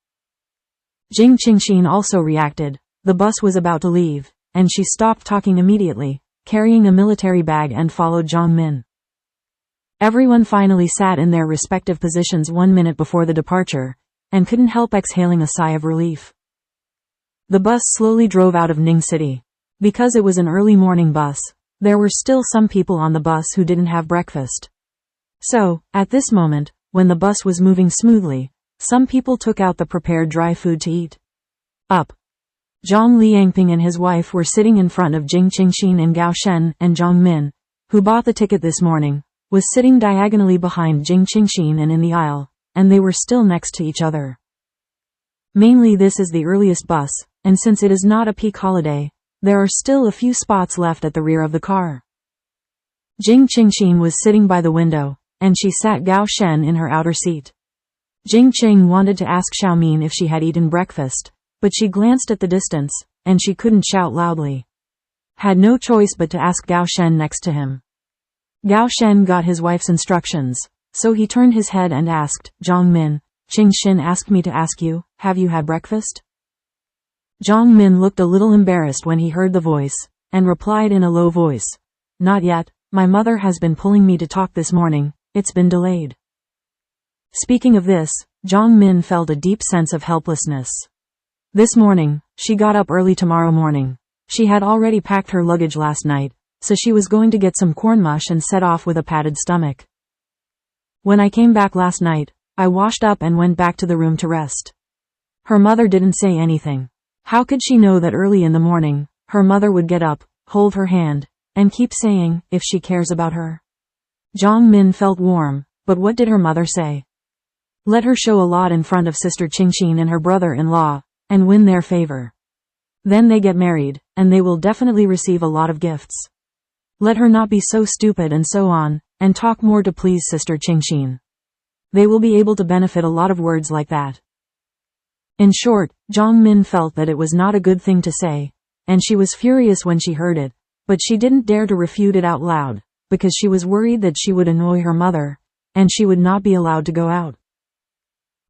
Jing Qingxin also reacted. The bus was about to leave, and she stopped talking immediately, carrying a military bag and followed Zhang Min. Everyone finally sat in their respective positions 1 minute before the departure, and couldn't help exhaling a sigh of relief. The bus slowly drove out of Ning City. Because it was an early morning bus, there were still some people on the bus who didn't have breakfast. So, at this moment, when the bus was moving smoothly, some people took out the prepared dry food to eat. Up. Zhang Liangping and his wife were sitting in front of Jing Qingxin, and Gao Shen and Zhang Min, who bought the ticket this morning, was sitting diagonally behind Jing Qingxin and in the aisle, and they were still next to each other. Mainly this is the earliest bus, and since it is not a peak holiday, there are still a few spots left at the rear of the car. Jing Qingxin was sitting by the window, and she sat Gao Shen in her outer seat. Jing Qing wanted to ask Xiaomin if she had eaten breakfast, but she glanced at the distance, and she couldn't shout loudly. Had no choice but to ask Gao Shen next to him. Gao Shen got his wife's instructions, so he turned his head and asked, "Zhang Min, Qingxin asked me to ask you, have you had breakfast?" Zhang Min looked a little embarrassed when he heard the voice, and replied in a low voice, "Not yet, my mother has been pulling me to talk this morning, it's been delayed." Speaking of this, Zhang Min felt a deep sense of helplessness. This morning, she got up early tomorrow morning. She had already packed her luggage last night, so she was going to get some corn mush and set off with a padded stomach. When I came back last night, I washed up and went back to the room to rest. Her mother didn't say anything. How could she know that early in the morning, her mother would get up, hold her hand, and keep saying, if she cares about her? Zhang Min felt warm, but what did her mother say? Let her show a lot in front of Sister Qingxin and her brother-in-law, and win their favor. Then they get married, and they will definitely receive a lot of gifts. Let her not be so stupid and so on, and talk more to please Sister Qingxin. They will be able to benefit a lot of words like that. In short, Zhang Min felt that it was not a good thing to say, and she was furious when she heard it, but she didn't dare to refute it out loud, because she was worried that she would annoy her mother, and she would not be allowed to go out.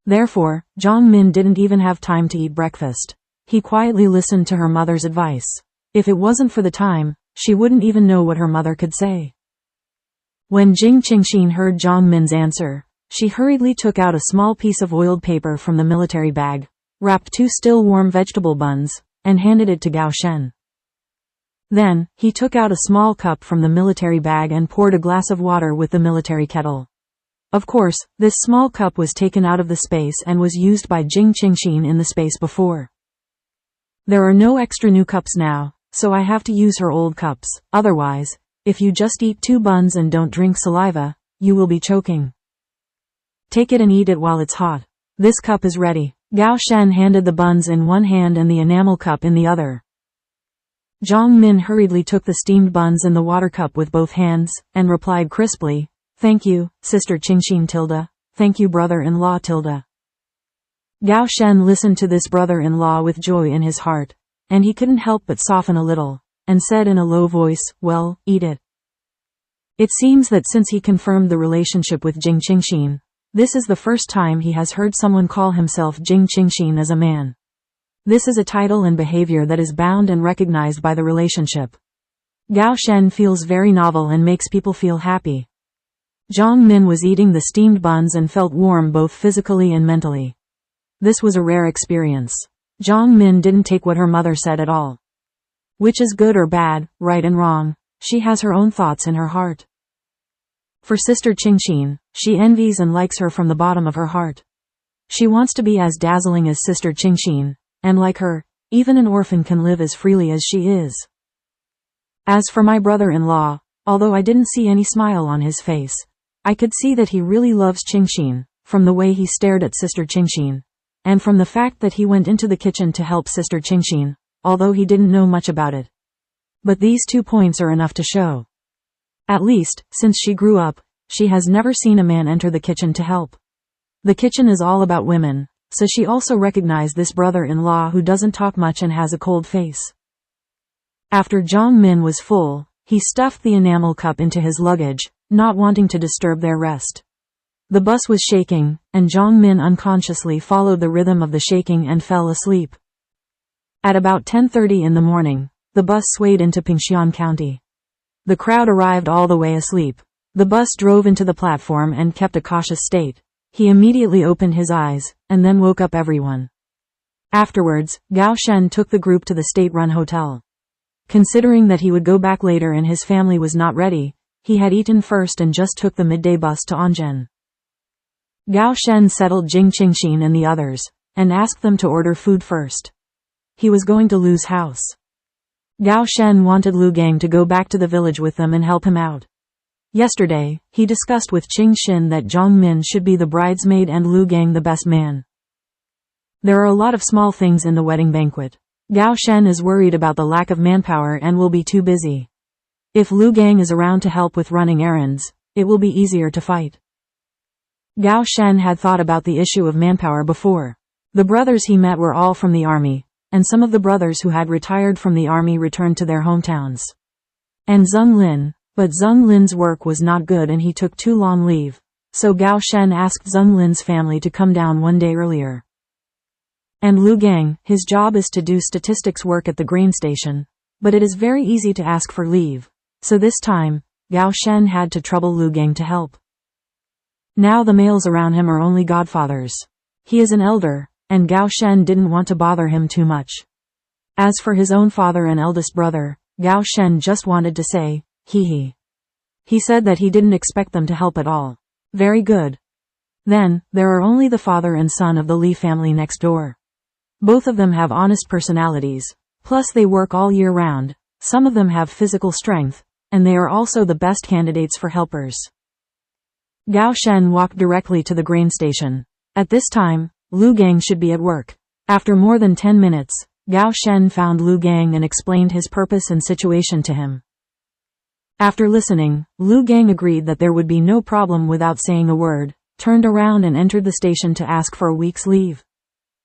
Therefore, Zhang Min didn't even have time to eat breakfast. He quietly listened to her mother's advice. If it wasn't for the time, she wouldn't even know what her mother could say. When Jing Qingxin heard Zhang Min's answer, she hurriedly took out a small piece of oiled paper from the military bag, wrapped 2 still warm vegetable buns, and handed it to Gao Shen. Then, he took out a small cup from the military bag and poured a glass of water with the military kettle. Of course, this small cup was taken out of the space and was used by Jing Qingxin in the space before. There are no extra new cups now, so I have to use her old cups. Otherwise, if you just eat 2 buns and don't drink saliva, you will be choking. Take it and eat it while it's hot. This cup is ready. Gao Shen handed the buns in one hand and the enamel cup in the other. Zhang Min hurriedly took the steamed buns and the water cup with both hands, and replied crisply, "Thank you, Sister Qingxin tilde, Thank you, brother-in-law tilde. Gao Shen listened to this brother-in-law with joy in his heart, and he couldn't help but soften a little, and said in a low voice, well, eat it. It seems that since he confirmed the relationship with Jing Qingxin, this is the first time he has heard someone call himself Jing Qingxin as a man. This is a title and behavior that is bound and recognized by the relationship. Gao Shen feels very novel and makes people feel happy. Zhang Min was eating the steamed buns and felt warm both physically and mentally. This was a rare experience. Zhang Min didn't take what her mother said at all. Which is good or bad, right and wrong, she has her own thoughts in her heart. For Sister Qingxin, she envies and likes her from the bottom of her heart. She wants to be as dazzling as Sister Qingxin, and like her, even an orphan can live as freely as she is. As for my brother-in-law, although I didn't see any smile on his face, I could see that he really loves Qingxin, from the way he stared at Sister Qingxin, and from the fact that he went into the kitchen to help Sister Qingxin, although he didn't know much about it. But these 2 points are enough to show. At least, since she grew up, she has never seen a man enter the kitchen to help. The kitchen is all about women, so she also recognized this brother-in-law who doesn't talk much and has a cold face. After Zhang Min was full, he stuffed the enamel cup into his luggage, not wanting to disturb their rest. The bus was shaking, and Zhang Min unconsciously followed the rhythm of the shaking and fell asleep. At about 10:30 in the morning, the bus swayed into Pingxian County. The crowd arrived all the way asleep. The bus drove into the platform and kept a cautious state. He immediately opened his eyes, and then woke up everyone. Afterwards, Gao Shen took the group to the state-run hotel. Considering that he would go back later and his family was not ready, he had eaten first and just took the midday bus to Anzhen. Gao Shen settled Jing Qingxin and the others, and asked them to order food first. He was going to Lu's house. Gao Shen wanted Lu Gang to go back to the village with them and help him out. Yesterday, he discussed with Qingxin that Zhang Min should be the bridesmaid and Lu Gang the best man. There are a lot of small things in the wedding banquet. Gao Shen is worried about the lack of manpower and will be too busy. If Lu Gang is around to help with running errands, it will be easier to fight. Gao Shen had thought about the issue of manpower before. The brothers he met were all from the army, and some of the brothers who had retired from the army returned to their hometowns. And Zheng Lin, but Zheng Lin's work was not good and he took too long leave, so Gao Shen asked Zheng Lin's family to come down one day earlier. And Lu Gang, his job is to do statistics work at the grain station, but it is very easy to ask for leave, so this time, Gao Shen had to trouble Lu Gang to help. Now the males around him are only godfathers. He is an elder, and Gao Shen didn't want to bother him too much. As for his own father and eldest brother, Gao Shen just wanted to say, hee. He said that he didn't expect them to help at all. Very good. Then, there are only the father and son of the Li family next door. Both of them have honest personalities, plus they work all year round, some of them have physical strength, and they are also the best candidates for helpers. Gao Shen walked directly to the grain station. At this time, Lu Gang should be at work. After more than 10 minutes, Gao Shen found Lu Gang and explained his purpose and situation to him. After listening, Lu Gang agreed that there would be no problem without saying a word, turned around and entered the station to ask for a week's leave.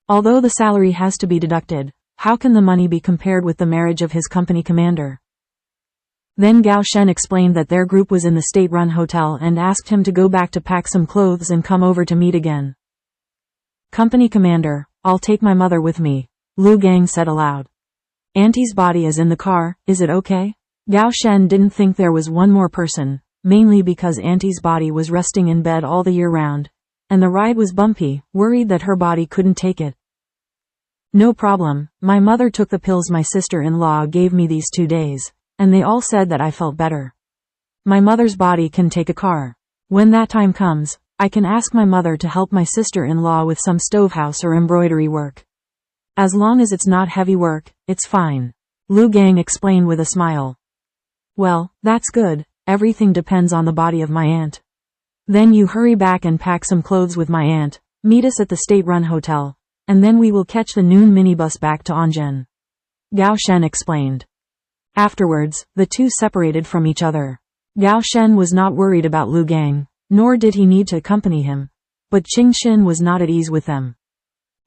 Although the salary has to be deducted, how can the money be compared with the marriage of his company commander? Then Gao Shen explained that their group was in the state-run hotel and asked him to go back to pack some clothes and come over to meet again. Company commander, I'll take my mother with me, Lu Gang said aloud. Auntie's body is in the car, is it okay? Gao Shen didn't think there was one more person, mainly because Auntie's body was resting in bed all the year round, and the ride was bumpy, worried that her body couldn't take it. No problem, my mother took the pills my sister-in-law gave me these 2 days, and they all said that I felt better. My mother's body can take a car. When that time comes, I can ask my mother to help my sister-in-law with some stovehouse or embroidery work. As long as it's not heavy work, it's fine. Lu Gang explained with a smile. Well, that's good, everything depends on the body of my aunt. Then you hurry back and pack some clothes with my aunt, meet us at the state-run hotel, and then we will catch the noon minibus back to Anzhen. Gao Shen explained. Afterwards, the two separated from each other. Gao Shen was not worried about Lu Gang, nor did he need to accompany him. But Qingxin was not at ease with them.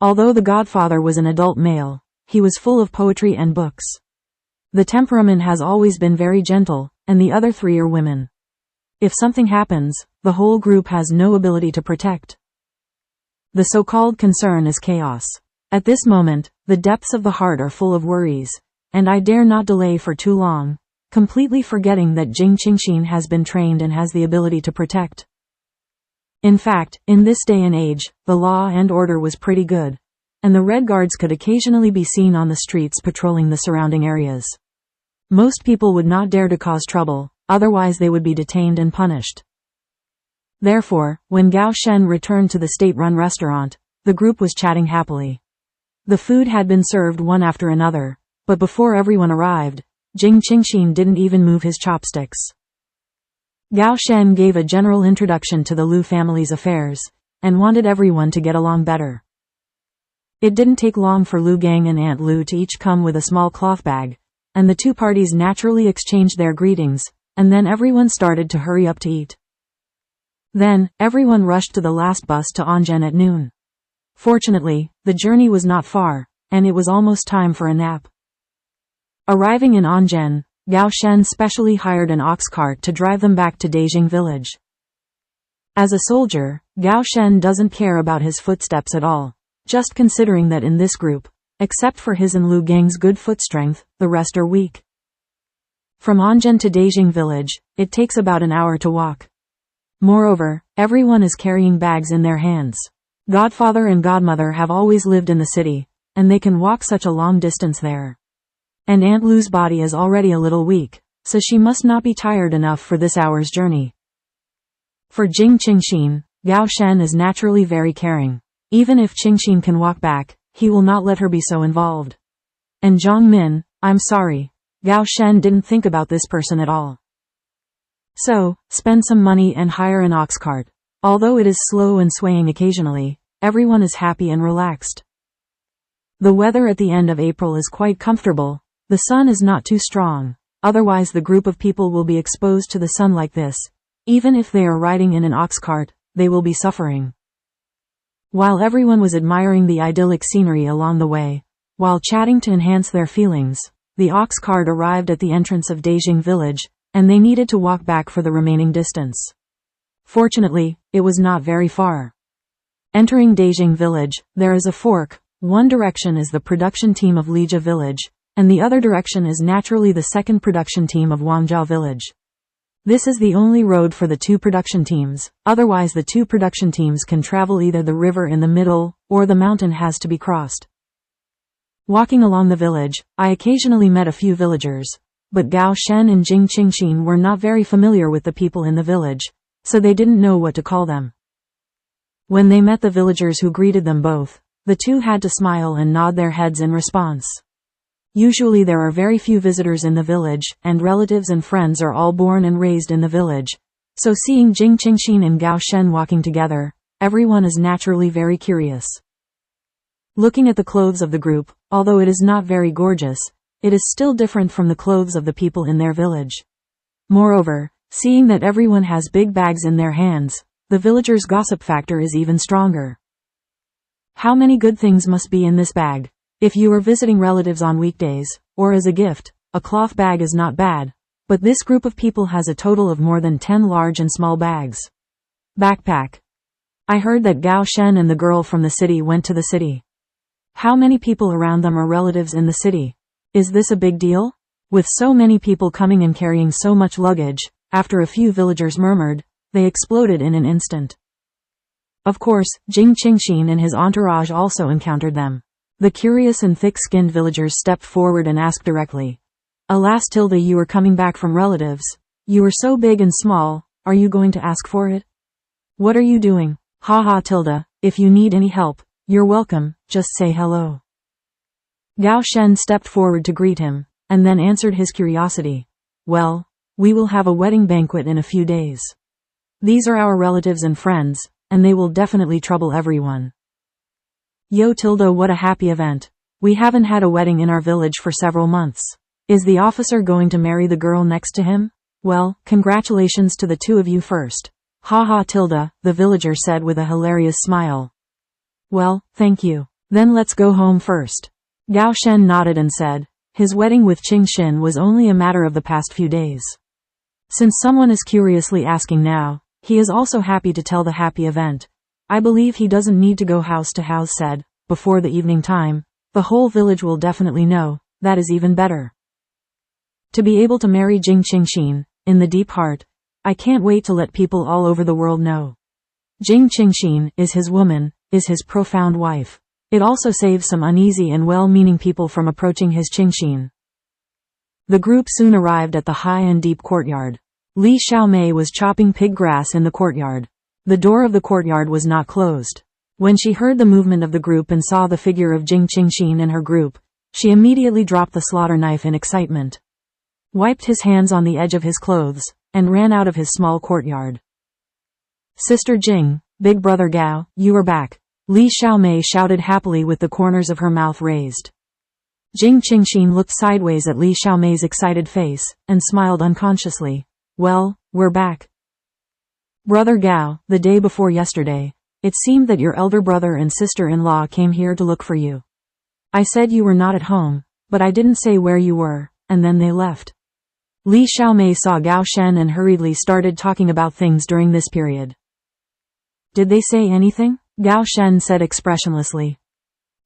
Although the godfather was an adult male, he was full of poetry and books. The temperament has always been very gentle, and the other three are women. If something happens, the whole group has no ability to protect. The so-called concern is chaos. At this moment, the depths of the heart are full of worries, and I dare not delay for too long, completely forgetting that Jing Qingxin has been trained and has the ability to protect. In fact, in this day and age, the law and order was pretty good, and the Red Guards could occasionally be seen on the streets patrolling the surrounding areas. Most people would not dare to cause trouble, otherwise they would be detained and punished. Therefore, when Gao Shen returned to the state-run restaurant, the group was chatting happily. The food had been served one after another, but before everyone arrived, Jing Qingxin didn't even move his chopsticks. Gao Shen gave a general introduction to the Lu family's affairs, and wanted everyone to get along better. It didn't take long for Lu Gang and Aunt Lu to each come with a small cloth bag, and the two parties naturally exchanged their greetings, and then everyone started to hurry up to eat. Then, everyone rushed to the last bus to Anjen at noon. Fortunately, the journey was not far, and it was almost time for a nap. Arriving in Anjen, Gao Shen specially hired an ox cart to drive them back to Dejing village. As a soldier, Gao Shen doesn't care about his footsteps at all, just considering that in this group, except for his and Lu Gang's good foot strength, the rest are weak. From Anjen to Dejing village, it takes about an hour to walk. Moreover, everyone is carrying bags in their hands. Godfather and godmother have always lived in the city, and they can walk such a long distance there. And Aunt Lu's body is already a little weak, so she must not be tired enough for this hour's journey. For Jing Qingxin, Gao Shen is naturally very caring. Even if Qingxin can walk back, he will not let her be so involved. And Zhang Min, I'm sorry, Gao Shen didn't think about this person at all. So, spend some money and hire an ox cart. Although it is slow and swaying occasionally, everyone is happy and relaxed. The weather at the end of April is quite comfortable. The sun is not too strong, otherwise the group of people will be exposed to the sun like this. Even if they are riding in an ox cart, they will be suffering. While everyone was admiring the idyllic scenery along the way, while chatting to enhance their feelings, the ox cart arrived at the entrance of Dejing village, and they needed to walk back for the remaining distance. Fortunately, it was not very far. Entering Dejing village, there is a fork. One direction is the production team of Lija village, and the other direction is naturally the second production team of Wangzhou village. This is the only road for the two production teams, otherwise the two production teams can travel either the river in the middle, or the mountain has to be crossed. Walking along the village, I occasionally met a few villagers, but Gao Shen and Jing Qingxin were not very familiar with the people in the village, so they didn't know what to call them. When they met the villagers who greeted them both, the two had to smile and nod their heads in response. Usually there are very few visitors in the village, and relatives and friends are all born and raised in the village, so seeing Jing Qingxin and Gao Shen walking together, everyone is naturally very curious. Looking at the clothes of the group, although it is not very gorgeous, it is still different from the clothes of the people in their village. Moreover, seeing that everyone has big bags in their hands, the villagers' gossip factor is even stronger. How many good things must be in this bag? If you are visiting relatives on weekdays, or as a gift, a cloth bag is not bad, but this group of people has a total of more than 10 large and small bags. Backpack. I heard that Gao Shen and the girl from the city went to the city. How many people around them are relatives in the city? Is this a big deal? With so many people coming and carrying so much luggage, after a few villagers murmured, they exploded in an instant. Of course, Jing Qingxin and his entourage also encountered them. The curious and thick-skinned villagers stepped forward and asked directly, "Alas Tilda, you are coming back from relatives. You are so big and small, are you going to ask for it? What are you doing? Ha Tilda, if you need any help, you're welcome, just say hello." Gao Shen stepped forward to greet him, and then answered his curiosity. "Well, we will have a wedding banquet in a few days. These are our relatives and friends, and they will definitely trouble everyone." Yo Tilda, what a happy event. We haven't had a wedding in our village for several months. Is the officer going to marry the girl next to him? Well, congratulations to the two of you first. Ha ha Tilda, the villager said with a hilarious smile. Well, thank you. Then let's go home first. Gao Shen nodded and said, his wedding with Qingxin was only a matter of the past few days. Since someone is curiously asking now, he is also happy to tell the happy event. I believe he doesn't need to go house to house said, before the evening time. The whole village will definitely know, that is even better. To be able to marry Jing Qingxin, in the deep heart, I can't wait to let people all over the world know. Jing Qingxin is his woman, is his profound wife. It also saves some uneasy and well-meaning people from approaching his Qingxin. The group soon arrived at the high and deep courtyard. Li Xiaomei was chopping pig grass in the courtyard. The door of the courtyard was not closed. When she heard the movement of the group and saw the figure of Jing Qingxin and her group, she immediately dropped the slaughter knife in excitement, wiped his hands on the edge of his clothes, and ran out of his small courtyard. Sister Jing, big brother Gao, you are back. Li Xiaomei shouted happily with the corners of her mouth raised. Jing Qingxin looked sideways at Li Xiaomei's excited face, and smiled unconsciously. Well, we're back. Brother Gao, the day before yesterday, it seemed that your elder brother and sister-in-law came here to look for you. I said you were not at home, but I didn't say where you were, and then they left. Li Xiaomei saw Gao Shen and hurriedly started talking about things during this period. Did they say anything? Gao Shen said expressionlessly.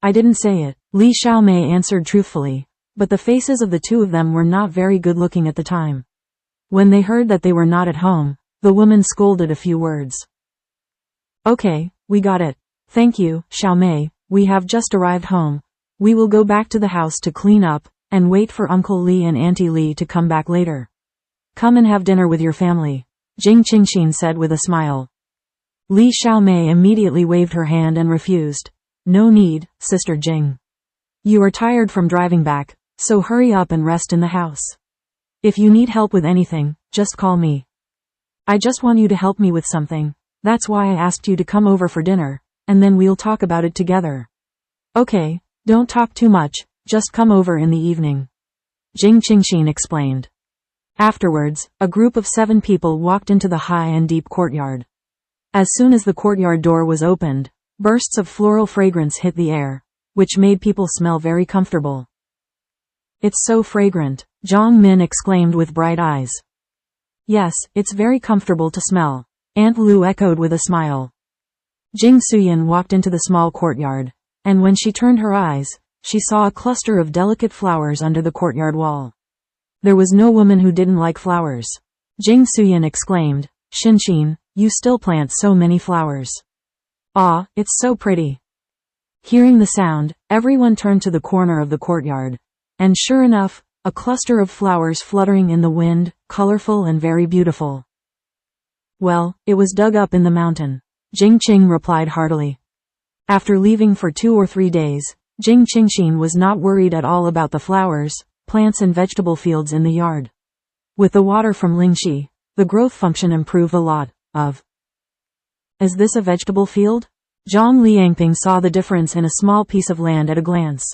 I didn't say it, Li Xiaomei answered truthfully, but the faces of the two of them were not very good looking at the time. When they heard that they were not at home, the woman scolded a few words. Okay, we got it. Thank you, Xiaomei, we have just arrived home. We will go back to the house to clean up, and wait for Uncle Li and Auntie Li to come back later. Come and have dinner with your family, Jing Qingxin said with a smile. Li Xiaomei immediately waved her hand and refused. No need, Sister Jing. You are tired from driving back, so hurry up and rest in the house. If you need help with anything, just call me. I just want you to help me with something, that's why I asked you to come over for dinner, and then we'll talk about it together. Okay, don't talk too much, just come over in the evening. Jing Qingxin explained. Afterwards, a group of 7 people walked into the high and deep courtyard. As soon as the courtyard door was opened, bursts of floral fragrance hit the air, which made people smell very comfortable. It's so fragrant, Zhang Min exclaimed with bright eyes. Yes, it's very comfortable to smell, Aunt Lu echoed with a smile. Jing Suyin walked into the small courtyard, and when she turned her eyes, she saw a cluster of delicate flowers under the courtyard wall. There was no woman who didn't like flowers. Jing Suyin exclaimed, Xinxin, you still plant so many flowers. Ah, it's so pretty. Hearing the sound, everyone turned to the corner of the courtyard, and sure enough, a cluster of flowers fluttering in the wind, colorful and very beautiful. Well, it was dug up in the mountain, Jing Qing replied heartily. After leaving for 2 or 3 days, Jing Qingxin was not worried at all about the flowers, plants and vegetable fields in the yard. With the water from Lingxi, the growth function improved a lot. Is this a vegetable field? Zhang Liangping saw the difference in a small piece of land at a glance.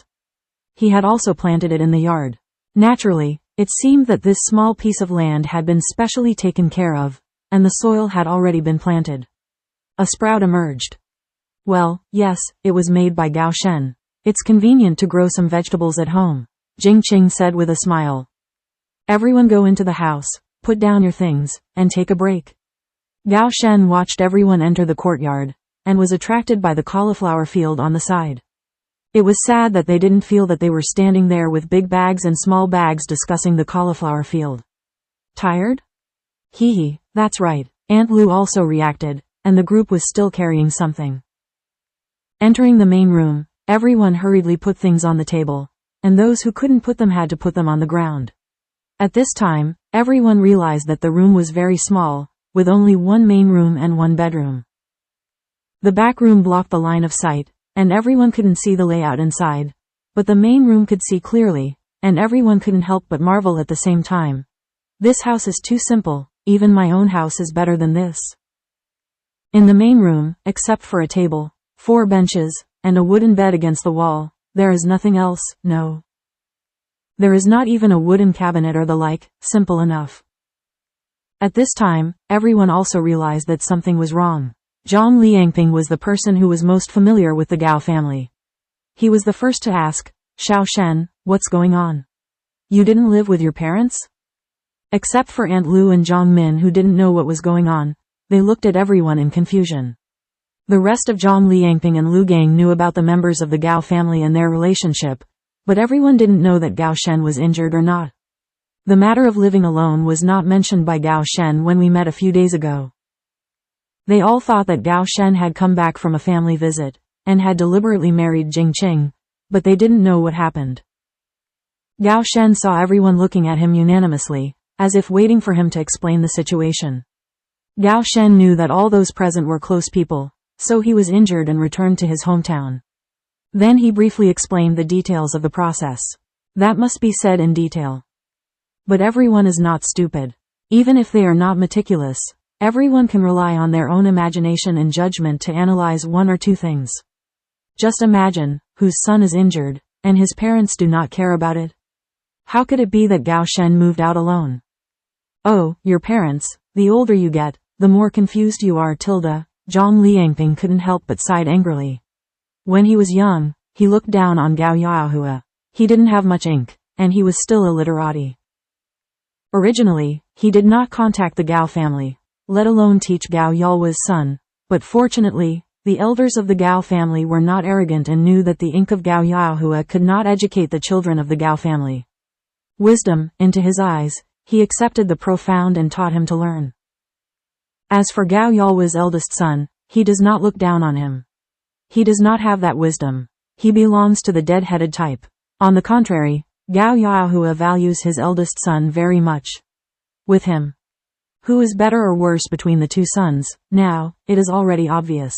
He had also planted it in the yard. Naturally, it seemed that this small piece of land had been specially taken care of, and the soil had already been planted. A sprout emerged. Well, yes, it was made by Gao Shen. It's convenient to grow some vegetables at home, Jing Qing said with a smile. Everyone go into the house, put down your things, and take a break. Gao Shen watched everyone enter the courtyard, and was attracted by the cauliflower field on the side. It was sad that they didn't feel that they were standing there with big bags and small bags discussing the cauliflower field. Tired? Hee hee, that's right, Aunt Lu also reacted, and the group was still carrying something. Entering the main room, everyone hurriedly put things on the table, and those who couldn't put them had to put them on the ground. At this time, everyone realized that the room was very small, with only one main room and one bedroom. The back room blocked the line of sight, and everyone couldn't see the layout inside, but the main room could see clearly, and everyone couldn't help but marvel at the same time. This house is too simple, even my own house is better than this. In the main room, except for a table, 4 benches, and a wooden bed against the wall, there is nothing else, no. There is not even a wooden cabinet or the like, simple enough. At this time, everyone also realized that something was wrong. Zhang Liangping was the person who was most familiar with the Gao family. He was the first to ask, Xiao Shen, what's going on? You didn't live with your parents? Except for Aunt Lu and Zhang Min, who didn't know what was going on, they looked at everyone in confusion. The rest of Zhang Liangping and Lu Gang knew about the members of the Gao family and their relationship, but everyone didn't know that Gao Shen was injured or not. The matter of living alone was not mentioned by Gao Shen when we met a few days ago. They all thought that Gao Shen had come back from a family visit, and had deliberately married Jing Qing, but they didn't know what happened. Gao Shen saw everyone looking at him unanimously, as if waiting for him to explain the situation. Gao Shen knew that all those present were close people, so he was injured and returned to his hometown. Then he briefly explained the details of the process. That must be said in detail. But everyone is not stupid. Even if they are not meticulous, everyone can rely on their own imagination and judgment to analyze one or two things. Just imagine, whose son is injured, and his parents do not care about it. How could it be that Gao Shen moved out alone? Oh, your parents, the older you get, the more confused you are. Zhang Liangping couldn't help but sighed angrily. When he was young, he looked down on Gao Yaohua. He didn't have much ink, and he was still a literati. Originally, he did not contact the Gao family, let alone teach Gao Yaohua's son, but fortunately, the elders of the Gao family were not arrogant and knew that the ink of Gao Yaohua could not educate the children of the Gao family. Wisdom, into his eyes, he accepted the profound and taught him to learn. As for Gao Yaohua's eldest son, he does not look down on him. He does not have that wisdom. He belongs to the dead-headed type. On the contrary, Gao Yaohua values his eldest son very much. With him, who is better or worse between the two sons, now, it is already obvious.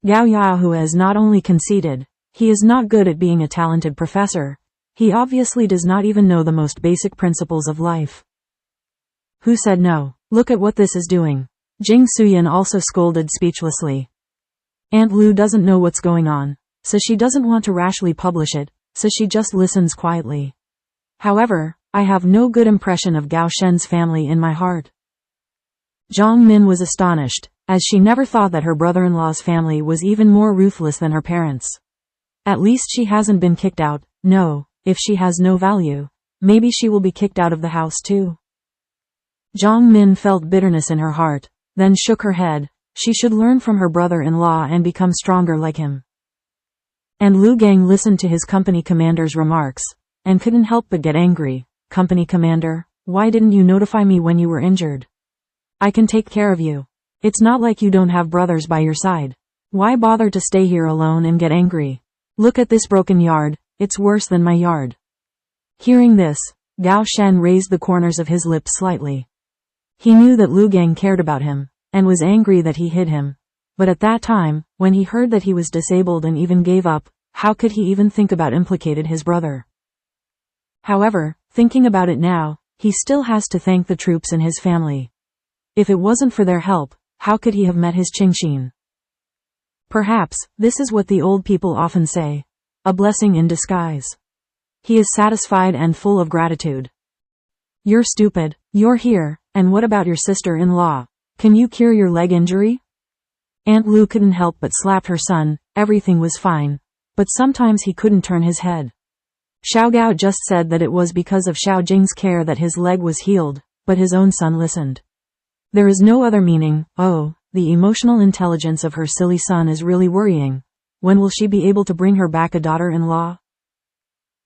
Gao Yaohua is not only conceited, he is not good at being a talented professor. He obviously does not even know the most basic principles of life. Who said no? Look at what this is doing. Jing Suyan also scolded speechlessly. Aunt Lu doesn't know what's going on, so she doesn't want to rashly publish it, so she just listens quietly. However, I have no good impression of Gao Shen's family in my heart. Zhang Min was astonished, as she never thought that her brother-in-law's family was even more ruthless than her parents. At least she hasn't been kicked out. No, if she has no value, maybe she will be kicked out of the house too. Zhang Min felt bitterness in her heart, then shook her head. She should learn from her brother-in-law and become stronger like him. And Lu Gang listened to his company commander's remarks, and couldn't help but get angry. Company commander, why didn't you notify me when you were injured? I can take care of you. It's not like you don't have brothers by your side. Why bother to stay here alone and get angry? Look at this broken yard, it's worse than my yard. Hearing this, Gao Shen raised the corners of his lips slightly. He knew that Lu Gang cared about him, and was angry that he hid him. But at that time, when he heard that he was disabled and even gave up, how could he even think about implicated his brother? However, thinking about it now, he still has to thank the troops in his family. If it wasn't for their help, how could he have met his Qingxin? Perhaps, this is what the old people often say. A blessing in disguise. He is satisfied and full of gratitude. You're stupid, you're here, and what about your sister-in-law? Can you cure your leg injury? Aunt Lu couldn't help but slap her son. Everything was fine, but sometimes he couldn't turn his head. Xiao Gao just said that it was because of Xiao Jing's care that his leg was healed, but his own son listened. There is no other meaning. Oh, the emotional intelligence of her silly son is really worrying. When will she be able to bring her back a daughter-in-law?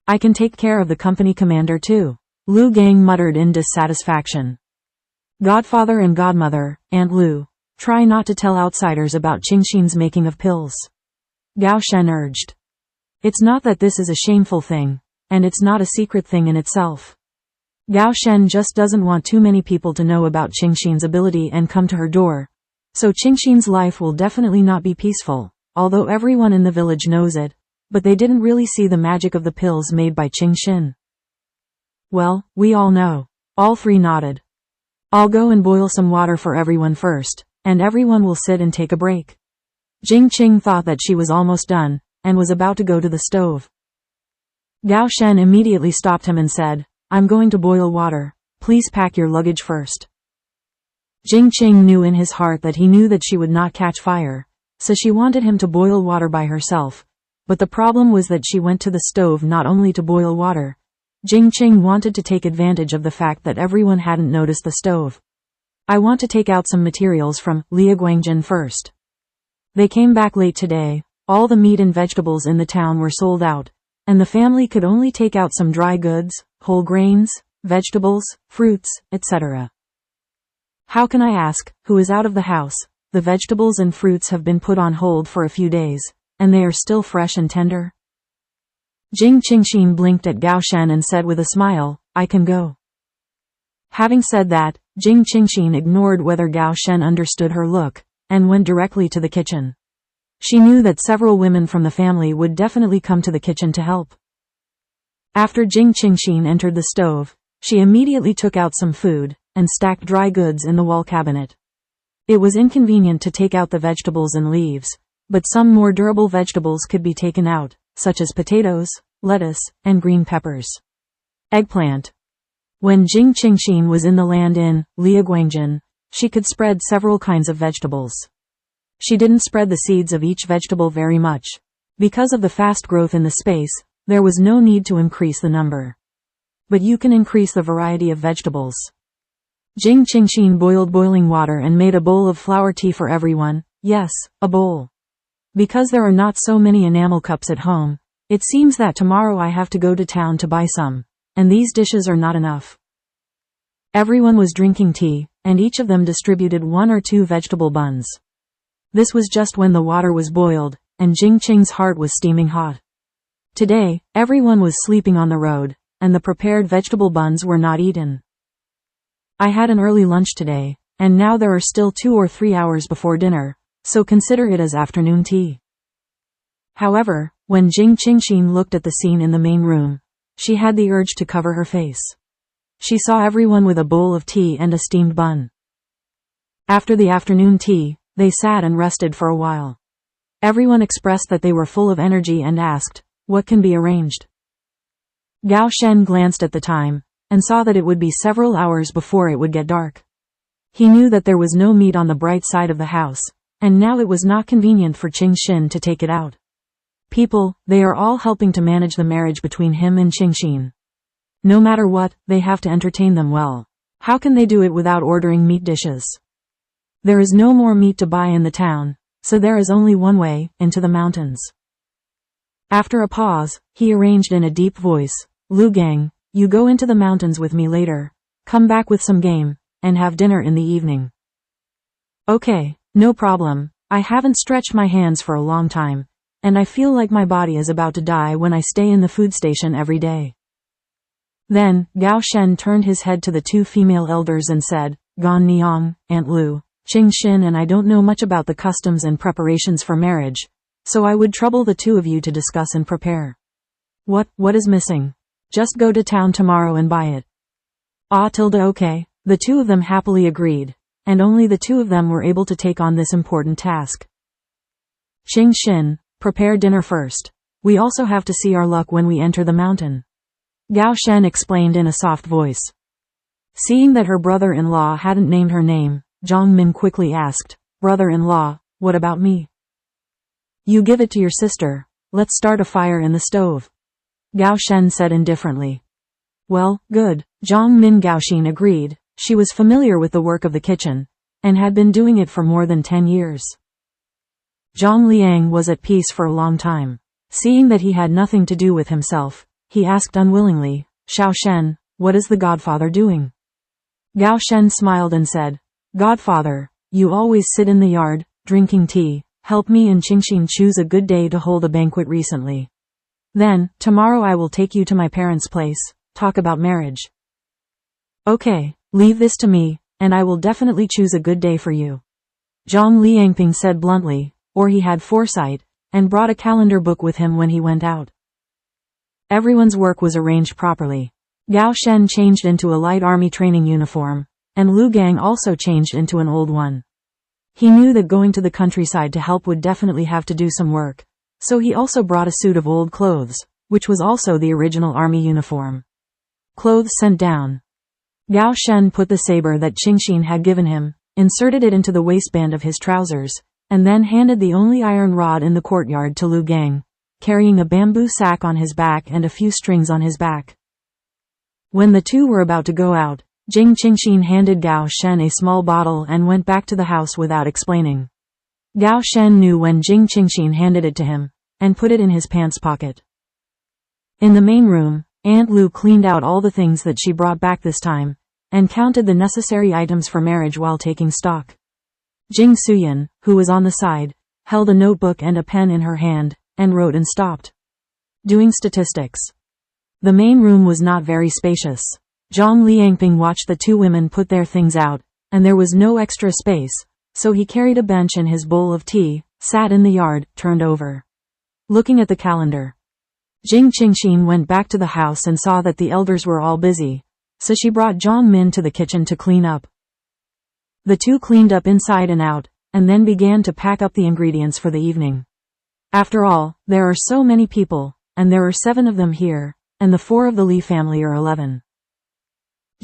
I can take care of the company commander too, Lu Gang muttered in dissatisfaction. Godfather and godmother, Aunt Lu, try not to tell outsiders about Qingxin's making of pills. Gao Shen urged. It's not that this is a shameful thing, and it's not a secret thing in itself. Gao Shen just doesn't want too many people to know about Qingxin's ability and come to her door. So Qingxin's life will definitely not be peaceful, although everyone in the village knows it, but they didn't really see the magic of the pills made by Qingxin. Well, we all know. All three nodded. I'll go and boil some water for everyone first, and everyone will sit and take a break. Jing Qing thought that she was almost done, and was about to go to the stove. Gao Shen immediately stopped him and said, I'm going to boil water. Please pack your luggage first. Jing Qing knew in his heart that he knew that she would not catch fire, so she wanted him to boil water by herself. But the problem was that she went to the stove not only to boil water. Jing Qing wanted to take advantage of the fact that everyone hadn't noticed the stove. I want to take out some materials from Guangjin first. They came back late today. All the meat and vegetables in the town were sold out, and the family could only take out some dry goods, whole grains, vegetables, fruits, etc. How can I ask, who is out of the house? The vegetables and fruits have been put on hold for a few days, and they are still fresh and tender. Jing Qingxin blinked at Gao Shen and said with a smile, I can go. Having said that, Jing Qingxin ignored whether Gao Shen understood her look, and went directly to the kitchen. She knew that several women from the family would definitely come to the kitchen to help. After Jing Qingxin entered the stove, she immediately took out some food, and stacked dry goods in the wall cabinet. It was inconvenient to take out the vegetables and leaves, but some more durable vegetables could be taken out, such as potatoes, lettuce, and green peppers. Eggplant. When Jing Qingxin was in the land in Guangjin, she could spread several kinds of vegetables. She didn't spread the seeds of each vegetable very much. Because of the fast growth in the space, there was no need to increase the number. But you can increase the variety of vegetables. Jing Qingxin boiled boiling water and made a bowl of flower tea for everyone. Yes, a bowl. Because there are not so many enamel cups at home, it seems that tomorrow I have to go to town to buy some, and these dishes are not enough. Everyone was drinking tea, and each of them distributed 1 or 2 vegetable buns. This was just when the water was boiled, and Jing Qing's heart was steaming hot. Today, everyone was sleeping on the road, and the prepared vegetable buns were not eaten. I had an early lunch today, and now there are still 2 or 3 hours before dinner, so consider it as afternoon tea. However, when Jing Qingxin looked at the scene in the main room, she had the urge to cover her face. She saw everyone with a bowl of tea and a steamed bun. After the afternoon tea, they sat and rested for a while. Everyone expressed that they were full of energy and asked, what can be arranged? Gao Shen glanced at the time, and saw that it would be several hours before it would get dark. He knew that there was no meat on the bright side of the house, and now it was not convenient for Qingxin to take it out. People, they are all helping to manage the marriage between him and Qingxin. No matter what, they have to entertain them well. How can they do it without ordering meat dishes? There is no more meat to buy in the town, so there is only one way, into the mountains. After a pause, he arranged in a deep voice, Lu Gang, you go into the mountains with me later, come back with some game, and have dinner in the evening. Okay, no problem, I haven't stretched my hands for a long time, and I feel like my body is about to die when I stay in the food station every day. Then, Gao Shen turned his head to the 2 female elders and said, Gan Niang, Aunt Lu, Qingxin and I don't know much about the customs and preparations for marriage, so I would trouble the 2 of you to discuss and prepare. What is missing? Just go to town tomorrow and buy it. Okay. The 2 of them happily agreed, and only the 2 of them were able to take on this important task. Qingxin, prepare dinner first. We also have to see our luck when we enter the mountain. Gao Shen explained in a soft voice. Seeing that her brother-in-law hadn't named her name, Zhang Min quickly asked, Brother-in-law, what about me? You give it to your sister. Let's start a fire in the stove. Gao Shen said indifferently. Well, good. Zhang Min Gaoxin agreed. She was familiar with the work of the kitchen, and had been doing it for more than 10 years. Zhang Liang was at peace for a long time. Seeing that he had nothing to do with himself, he asked unwillingly, Xiao Shen, what is the godfather doing? Gao Shen smiled and said, Godfather, you always sit in the yard, drinking tea, help me and Qingxin choose a good day to hold a banquet recently. Then, tomorrow I will take you to my parents' place, talk about marriage. Okay, leave this to me, and I will definitely choose a good day for you. Zhang Liangping said bluntly, or he had foresight, and brought a calendar book with him when he went out. Everyone's work was arranged properly. Gao Shen changed into a light army training uniform, and Lu Gang also changed into an old one. He knew that going to the countryside to help would definitely have to do some work, so he also brought a suit of old clothes, which was also the original army uniform. Clothes sent down. Gao Shen put the saber that Qingxin had given him inserted it into the waistband of his trousers, and then handed the only iron rod in the courtyard to Lu Gang, carrying a bamboo sack on his back and a few strings on his back. When the two were about to go out, Jing Qingxin handed Gao Shen a small bottle and went back to the house without explaining. Gao Shen knew when Jing Qingxin handed it to him, and put it in his pants pocket. In the main room, Aunt Lu cleaned out all the things that she brought back this time, and counted the necessary items for marriage while taking stock. Jing Suyan, who was on the side, held a notebook and a pen in her hand, and wrote and stopped. Doing statistics. The main room was not very spacious. Zhang Liangping watched the two women put their things out, and there was no extra space, so he carried a bench and his bowl of tea, sat in the yard, turned over. Looking at the calendar. Jing Qingxin went back to the house and saw that the elders were all busy, so she brought Zhang Min to the kitchen to clean up. The two cleaned up inside and out, and then began to pack up the ingredients for the evening. After all, there are so many people, and there are 7 of them here, and the 4 of the Li family are 11.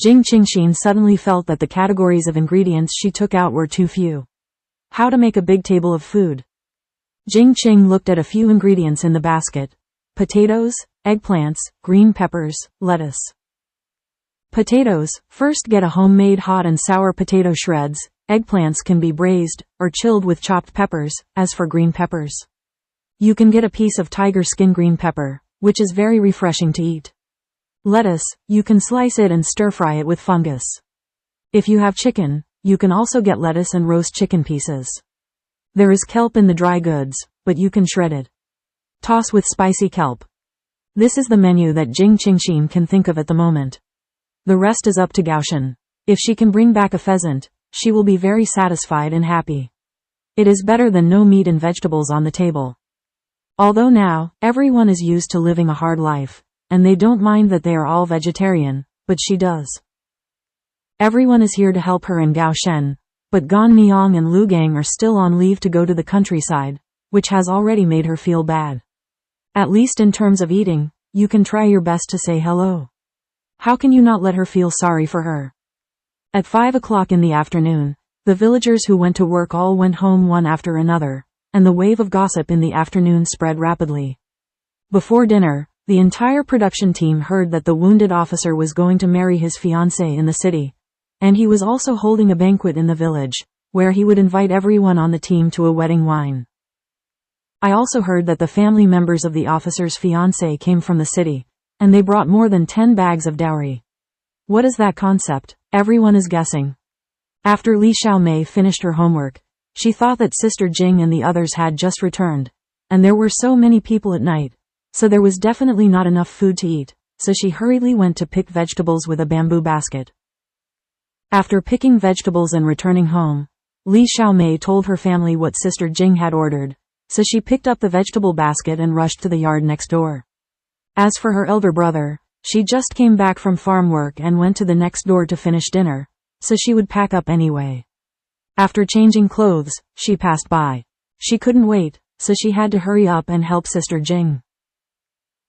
Jing Qingxin suddenly felt that the categories of ingredients she took out were too few. How to make a big table of food. Jing Qing looked at a few ingredients in the basket. Potatoes, eggplants, green peppers, lettuce. Potatoes, first get a homemade hot and sour potato shreds. Eggplants can be braised, or chilled with chopped peppers. As for green peppers, you can get a piece of tiger skin green pepper, which is very refreshing to eat. Lettuce, you can slice it and stir-fry it with fungus. If you have chicken, you can also get lettuce and roast chicken pieces. There is kelp in the dry goods, but you can shred it. Toss with spicy kelp. This is the menu that Jing Qingxin can think of at the moment. The rest is up to Gao Shen. If she can bring back a pheasant, she will be very satisfied and happy. It is better than no meat and vegetables on the table. Although now, everyone is used to living a hard life, and they don't mind that they are all vegetarian, but she does. Everyone is here to help her and Gao Shen, but Gan Niang and Lu Gang are still on leave to go to the countryside, which has already made her feel bad. At least in terms of eating, you can try your best to say hello. How can you not let her feel sorry for her? At 5 o'clock in the afternoon, the villagers who went to work all went home one after another, and the wave of gossip in the afternoon spread rapidly. Before dinner, the entire production team heard that the wounded officer was going to marry his fiancée in the city, and he was also holding a banquet in the village, where he would invite everyone on the team to a wedding wine. I also heard that the family members of the officer's fiancée came from the city, and they brought more than 10 bags of dowry. What is that concept? Everyone is guessing. After Li Xiaomei finished her homework, she thought that Sister Jing and the others had just returned, and there were so many people at night, so there was definitely not enough food to eat, so she hurriedly went to pick vegetables with a bamboo basket. After picking vegetables and returning home, Li Xiaomei told her family what Sister Jing had ordered, so she picked up the vegetable basket and rushed to the yard next door. As for her elder brother, she just came back from farm work and went to the next door to finish dinner, so she would pack up anyway. After changing clothes, she passed by. She couldn't wait, so she had to hurry up and help Sister Jing.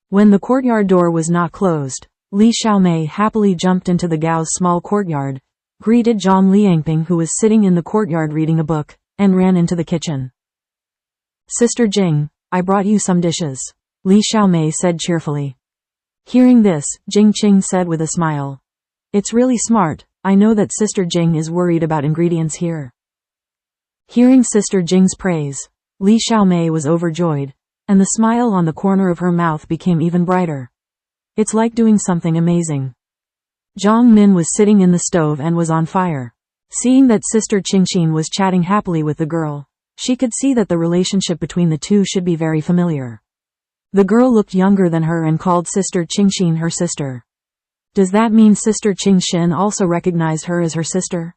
When the courtyard door was not closed, Li Xiaomei happily jumped into the Gao's small courtyard, greeted Zhang Liangping who was sitting in the courtyard reading a book, and ran into the kitchen. Sister Jing, I brought you some dishes, Li Xiaomei said cheerfully. Hearing this, Jing Qing said with a smile. It's really smart, I know that Sister Jing is worried about ingredients here. Hearing Sister Jing's praise, Li Xiaomei was overjoyed, and the smile on the corner of her mouth became even brighter. It's like doing something amazing. Zhang Min was sitting in the stove and was on fire. Seeing that Sister Qingxin was chatting happily with the girl, she could see that the relationship between the two should be very familiar. The girl looked younger than her and called Sister Qingxin her sister. Does that mean Sister Qingxin also recognized her as her sister?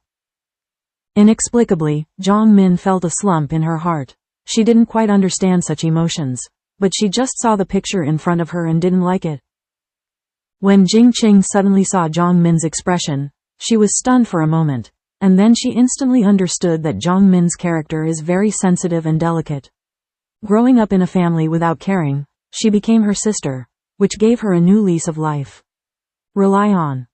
Inexplicably, Zhang Min felt a slump in her heart. She didn't quite understand such emotions, but she just saw the picture in front of her and didn't like it. When Jing Qing suddenly saw Zhang Min's expression, she was stunned for a moment, and then she instantly understood that Zhang Min's character is very sensitive and delicate. Growing up in a family without caring, she became her sister, which gave her a new lease of life. Rely on.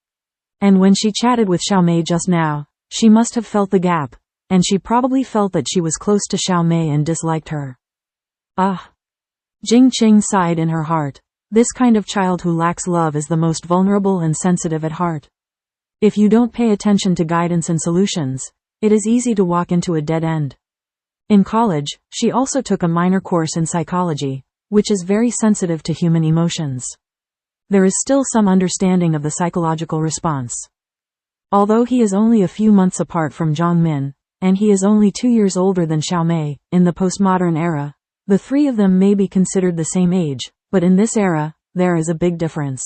And when she chatted with Xiaomei just now, she must have felt the gap, and she probably felt that she was close to Xiao Mei and disliked her. Ah! Jing Qing sighed in her heart. This kind of child who lacks love is the most vulnerable and sensitive at heart. If you don't pay attention to guidance and solutions, it is easy to walk into a dead end. In college, she also took a minor course in psychology, which is very sensitive to human emotions. There is still some understanding of the psychological response. Although he is only a few months apart from Zhang Min, and he is only 2 years older than Xiao Mei, in the postmodern era, the three of them may be considered the same age, but in this era, there is a big difference.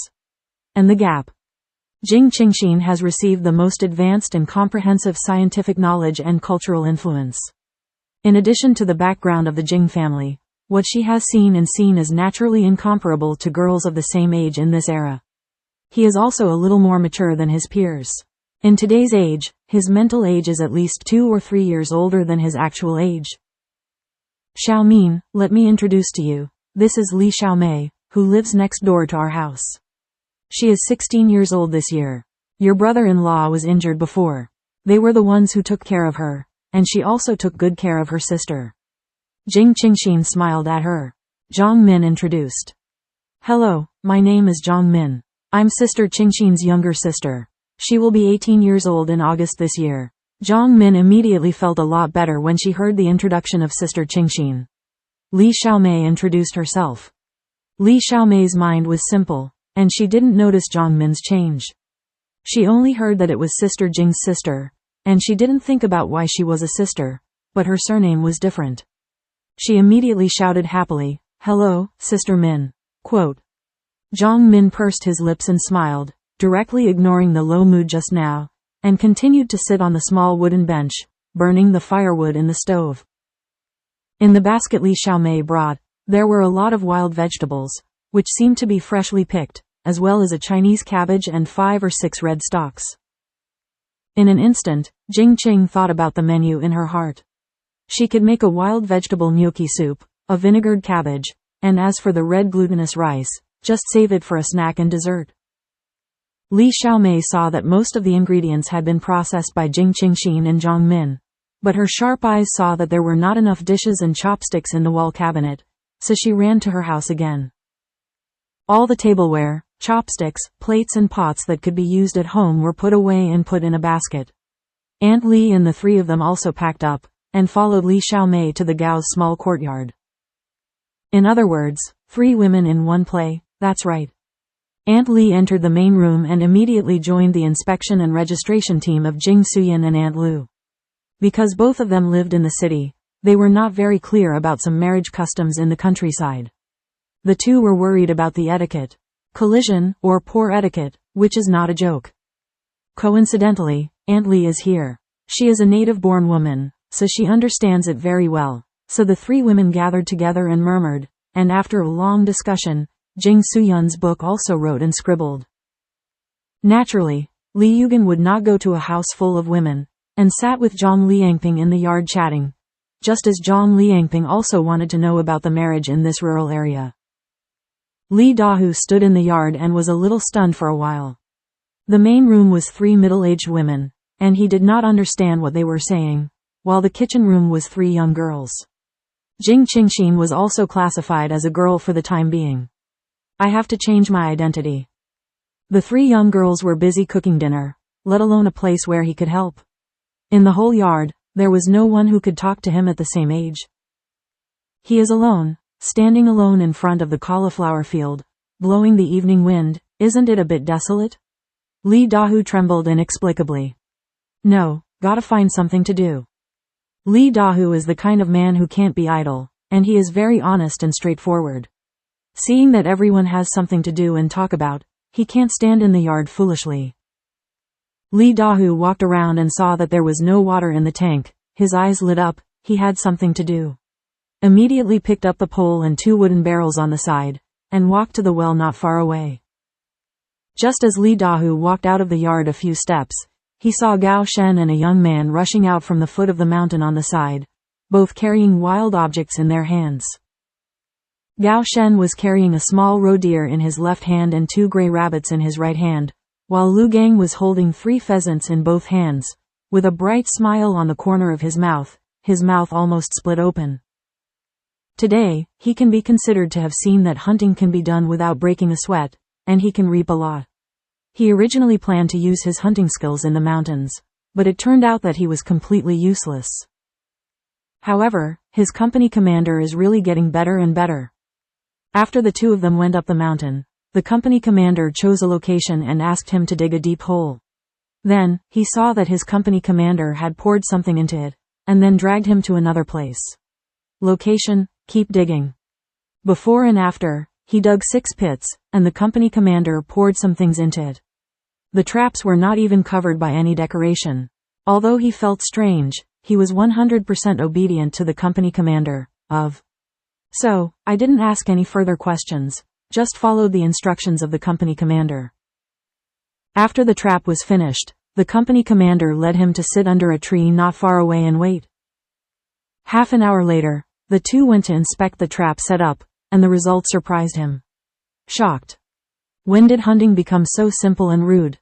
And the gap. Jing Qingxin has received the most advanced and comprehensive scientific knowledge and cultural influence. In addition to the background of the Jing family, what she has seen is naturally incomparable to girls of the same age in this era. He is also a little more mature than his peers. In today's age, his mental age is at least 2 or 3 years older than his actual age. Xiao Min, let me introduce to you. This is Li Xiao Mei, who lives next door to our house. She is 16 years old this year. Your brother-in-law was injured before. They were the ones who took care of her, and she also took good care of her sister. Jing Qingxin smiled at her. Zhang Min introduced. Hello, my name is Zhang Min. I'm Sister Qingxin's younger sister. She will be 18 years old in August this year. Zhang Min immediately felt a lot better when she heard the introduction of Sister Qingxin. Li Xiao Mei introduced herself. Li Xiao Mei's mind was simple, and she didn't notice Zhang Min's change. She only heard that it was Sister Jing's sister, and she didn't think about why she was a sister, but her surname was different. She immediately shouted happily, "Hello, Sister Min." Quote. Zhang Min pursed his lips and smiled, directly ignoring the low mood just now, and continued to sit on the small wooden bench, burning the firewood in the stove. In the basket Li Xiao Mei brought, there were a lot of wild vegetables, which seemed to be freshly picked, as well as a Chinese cabbage and 5 or 6 red stalks. In an instant, Jing Qing thought about the menu in her heart. She could make a wild vegetable gnocchi soup, a vinegared cabbage, and as for the red glutinous rice, just save it for a snack and dessert. Li Xiao Mei saw that most of the ingredients had been processed by Jing Qingxin and Zhang Min, but her sharp eyes saw that there were not enough dishes and chopsticks in the wall cabinet, so she ran to her house again. All the tableware, chopsticks, plates and pots that could be used at home were put away and put in a basket. Aunt Li and the three of them also packed up, and followed Li Xiao Mei to the Gao's small courtyard. In other words, 3 women in one play, that's right. Aunt Li entered the main room and immediately joined the inspection and registration team of Jing Suyin and Aunt Lu. Because both of them lived in the city, they were not very clear about some marriage customs in the countryside. The two were worried about the etiquette. Collision, or poor etiquette, which is not a joke. Coincidentally, Aunt Li is here. She is a native-born woman, so she understands it very well. So the 3 women gathered together and murmured, and after a long discussion, Jing Suyun's book also wrote and scribbled. Naturally, Li Yugen would not go to a house full of women, and sat with Zhang Liangping in the yard chatting, just as Zhang Liangping also wanted to know about the marriage in this rural area. Li Dahu stood in the yard and was a little stunned for a while. The main room was 3 middle-aged women, and he did not understand what they were saying, while the kitchen room was 3 young girls. Jing Qingxin was also classified as a girl for the time being. I have to change my identity. The 3 young girls were busy cooking dinner, let alone a place where he could help. In the whole yard, there was no one who could talk to him at the same age. He is alone, standing alone in front of the cauliflower field, blowing the evening wind. Isn't it a bit desolate? Li Dahu trembled inexplicably. No, gotta find something to do. Li Dahu is the kind of man who can't be idle, and he is very honest and straightforward. Seeing that everyone has something to do and talk about, he can't stand in the yard foolishly. Li Dahu walked around and saw that there was no water in the tank. His eyes lit up. He had something to do. Immediately picked up the pole and 2 wooden barrels on the side, and walked to the well not far away. Just as Li Dahu walked out of the yard a few steps, he saw Gao Shen and a young man rushing out from the foot of the mountain on the side, both carrying wild objects in their hands. Gao Shen was carrying a small roe deer in his left hand and 2 gray rabbits in his right hand, while Lu Gang was holding 3 pheasants in both hands, with a bright smile on the corner of his mouth almost split open. Today, he can be considered to have seen that hunting can be done without breaking a sweat, and he can reap a lot. He originally planned to use his hunting skills in the mountains, but it turned out that he was completely useless. However, his company commander is really getting better and better. After the two of them went up the mountain, the company commander chose a location and asked him to dig a deep hole. Then, he saw that his company commander had poured something into it, and then dragged him to another place. Location, keep digging. Before and after, he dug 6 pits, and the company commander poured some things into it. The traps were not even covered by any decoration. Although he felt strange, he was 100% obedient to the company commander. So, I didn't ask any further questions, just followed the instructions of the company commander. After the trap was finished, the company commander led him to sit under a tree not far away and wait. Half an hour later, the two went to inspect the trap set up, and the result surprised him. Shocked. When did hunting become so simple and rude?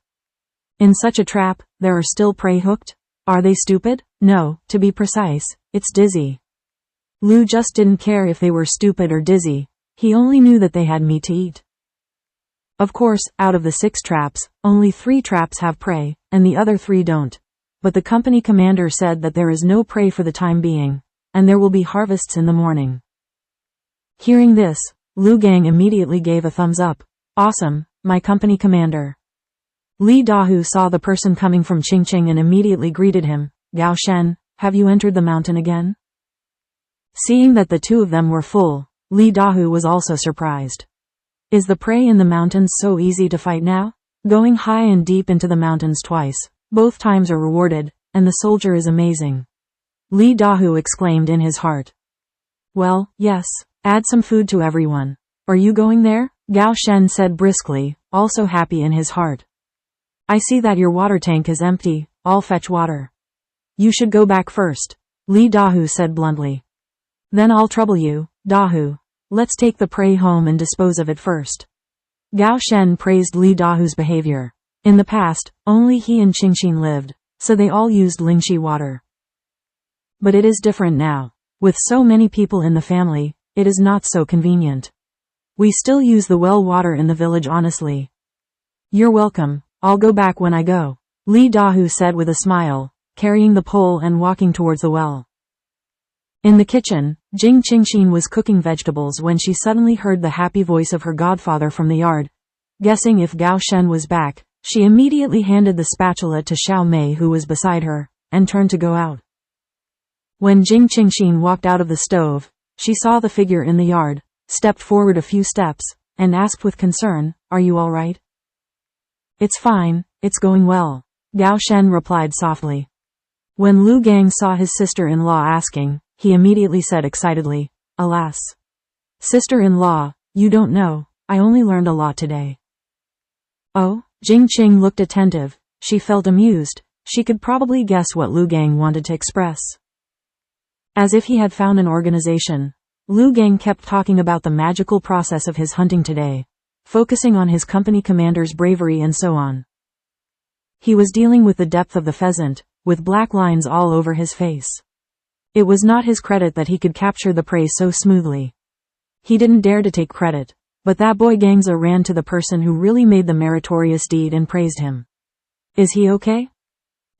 In such a trap, there are still prey hooked? Are they stupid? No, to be precise, it's dizzy. Lu just didn't care if they were stupid or dizzy, he only knew that they had meat to eat. Of course, out of the 6 traps, only 3 traps have prey, and the other 3 don't. But the company commander said that there is no prey for the time being, and there will be harvests in the morning. Hearing this, Lu Gang immediately gave a thumbs up. Awesome, my company commander. Li Dahu saw the person coming from Qingqing and immediately greeted him. Gao Shen, have you entered the mountain again? Seeing that the two of them were full, Li Dahu was also surprised. Is the prey in the mountains so easy to fight now? Going high and deep into the mountains twice, both times are rewarded, and the soldier is amazing. Li Dahu exclaimed in his heart. Well, yes, add some food to everyone. Are you going there? Gao Shen said briskly, also happy in his heart. I see that your water tank is empty, I'll fetch water. You should go back first, Li Dahu said bluntly. Then I'll trouble you, Dahu. Let's take the prey home and dispose of it first. Gao Shen praised Li Dahu's behavior. In the past, only he and Qingxin lived, so they all used Lingxi water. But it is different now. With so many people in the family, it is not so convenient. We still use the well water in the village honestly. You're welcome, I'll go back when I go, Li Dahu said with a smile, carrying the pole and walking towards the well. In the kitchen, Jing Qingxin was cooking vegetables when she suddenly heard the happy voice of her godfather from the yard. Guessing if Gao Shen was back, she immediately handed the spatula to Xiao Mei who was beside her, and turned to go out. When Jing Qingxin walked out of the stove, she saw the figure in the yard, stepped forward a few steps, and asked with concern, Are you all right? It's fine, it's going well, Gao Shen replied softly. When Lu Gang saw his sister-in-law asking, he immediately said excitedly, Alas. Sister-in-law, you don't know, I only learned a lot today. Oh, Jing Qing looked attentive, she felt amused, she could probably guess what Lu Gang wanted to express. As if he had found an organization, Lu Gang kept talking about the magical process of his hunting today, focusing on his company commander's bravery and so on. He was dealing with the depth of the pheasant, with black lines all over his face. It was not his credit that he could capture the prey so smoothly. He didn't dare to take credit, but that boy Gangza ran to the person who really made the meritorious deed and praised him. Is he okay?